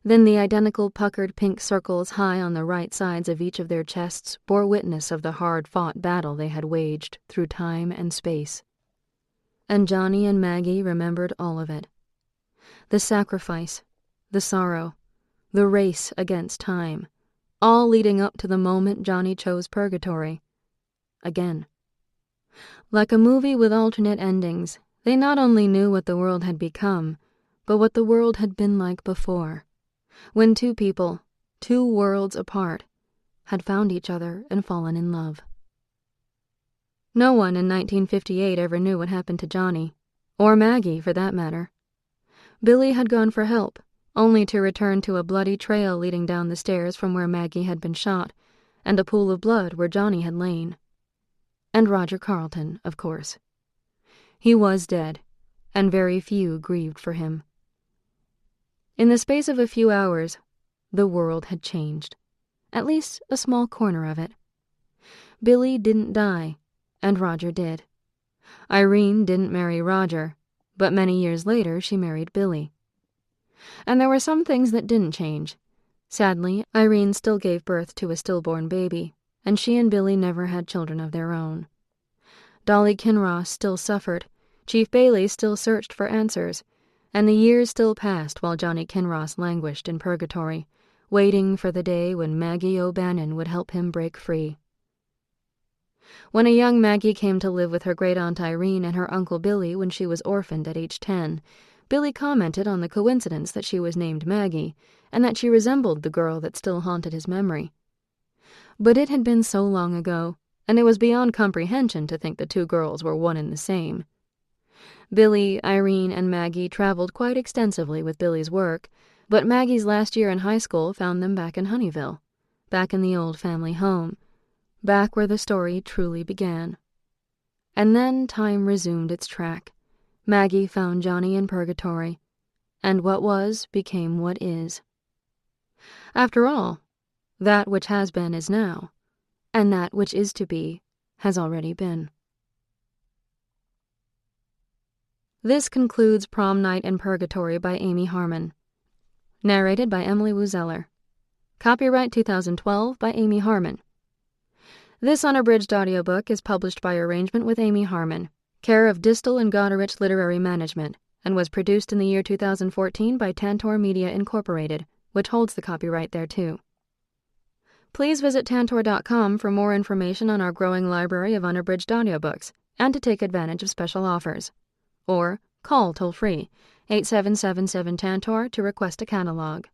then the identical puckered pink circles high on the right sides of each of their chests bore witness of the hard-fought battle they had waged through time and space. And Johnny and Maggie remembered all of it. The sacrifice, the sorrow, the race against time, all leading up to the moment Johnny chose purgatory. Again. Like a movie with alternate endings, they not only knew what the world had become, but what the world had been like before, when two people, 2 worlds apart, had found each other and fallen in love. No one in 1958 ever knew what happened to Johnny, or Maggie for that matter. Billy had gone for help, only to return to a bloody trail leading down the stairs from where Maggie had been shot, and a pool of blood where Johnny had lain. And Roger Carlton, of course. He was dead, and very few grieved for him. In the space of a few hours, the world had changed, at least a small corner of it. Billy didn't die, and Roger did. Irene didn't marry Roger, but many years later she married Billy. And there were some things that didn't change. Sadly, Irene still gave birth to a stillborn baby, and she and Billy never had children of their own. Dolly Kinross still suffered, Chief Bailey still searched for answers, and the years still passed while Johnny Kinross languished in purgatory, waiting for the day when Maggie O'Bannon would help him break free. When a young Maggie came to live with her great-aunt Irene and her Uncle Billy when she was orphaned at age 10, Billy commented on the coincidence that she was named Maggie, and that she resembled the girl that still haunted his memory. But it had been so long ago, and it was beyond comprehension to think the 2 girls were one and the same. Billy, Irene, and Maggie traveled quite extensively with Billy's work, but Maggie's last year in high school found them back in Honeyville, back in the old family home, back where the story truly began. And then time resumed its track. Maggie found Johnny in purgatory, and what was became what is. After all, that which has been is now, and that which is to be has already been. This concludes Prom Night and Purgatory by Amy Harmon. Narrated by Emily Wuzeller. Copyright 2012 by Amy Harmon. This unabridged audiobook is published by arrangement with Amy Harmon, care of Distal and Goderich Literary Management, and was produced in the year 2014 by Tantor Media Incorporated, which holds the copyright thereto. Please visit Tantor.com for more information on our growing library of unabridged audiobooks and to take advantage of special offers. Or call toll-free 8777-TANTOR to request a catalog.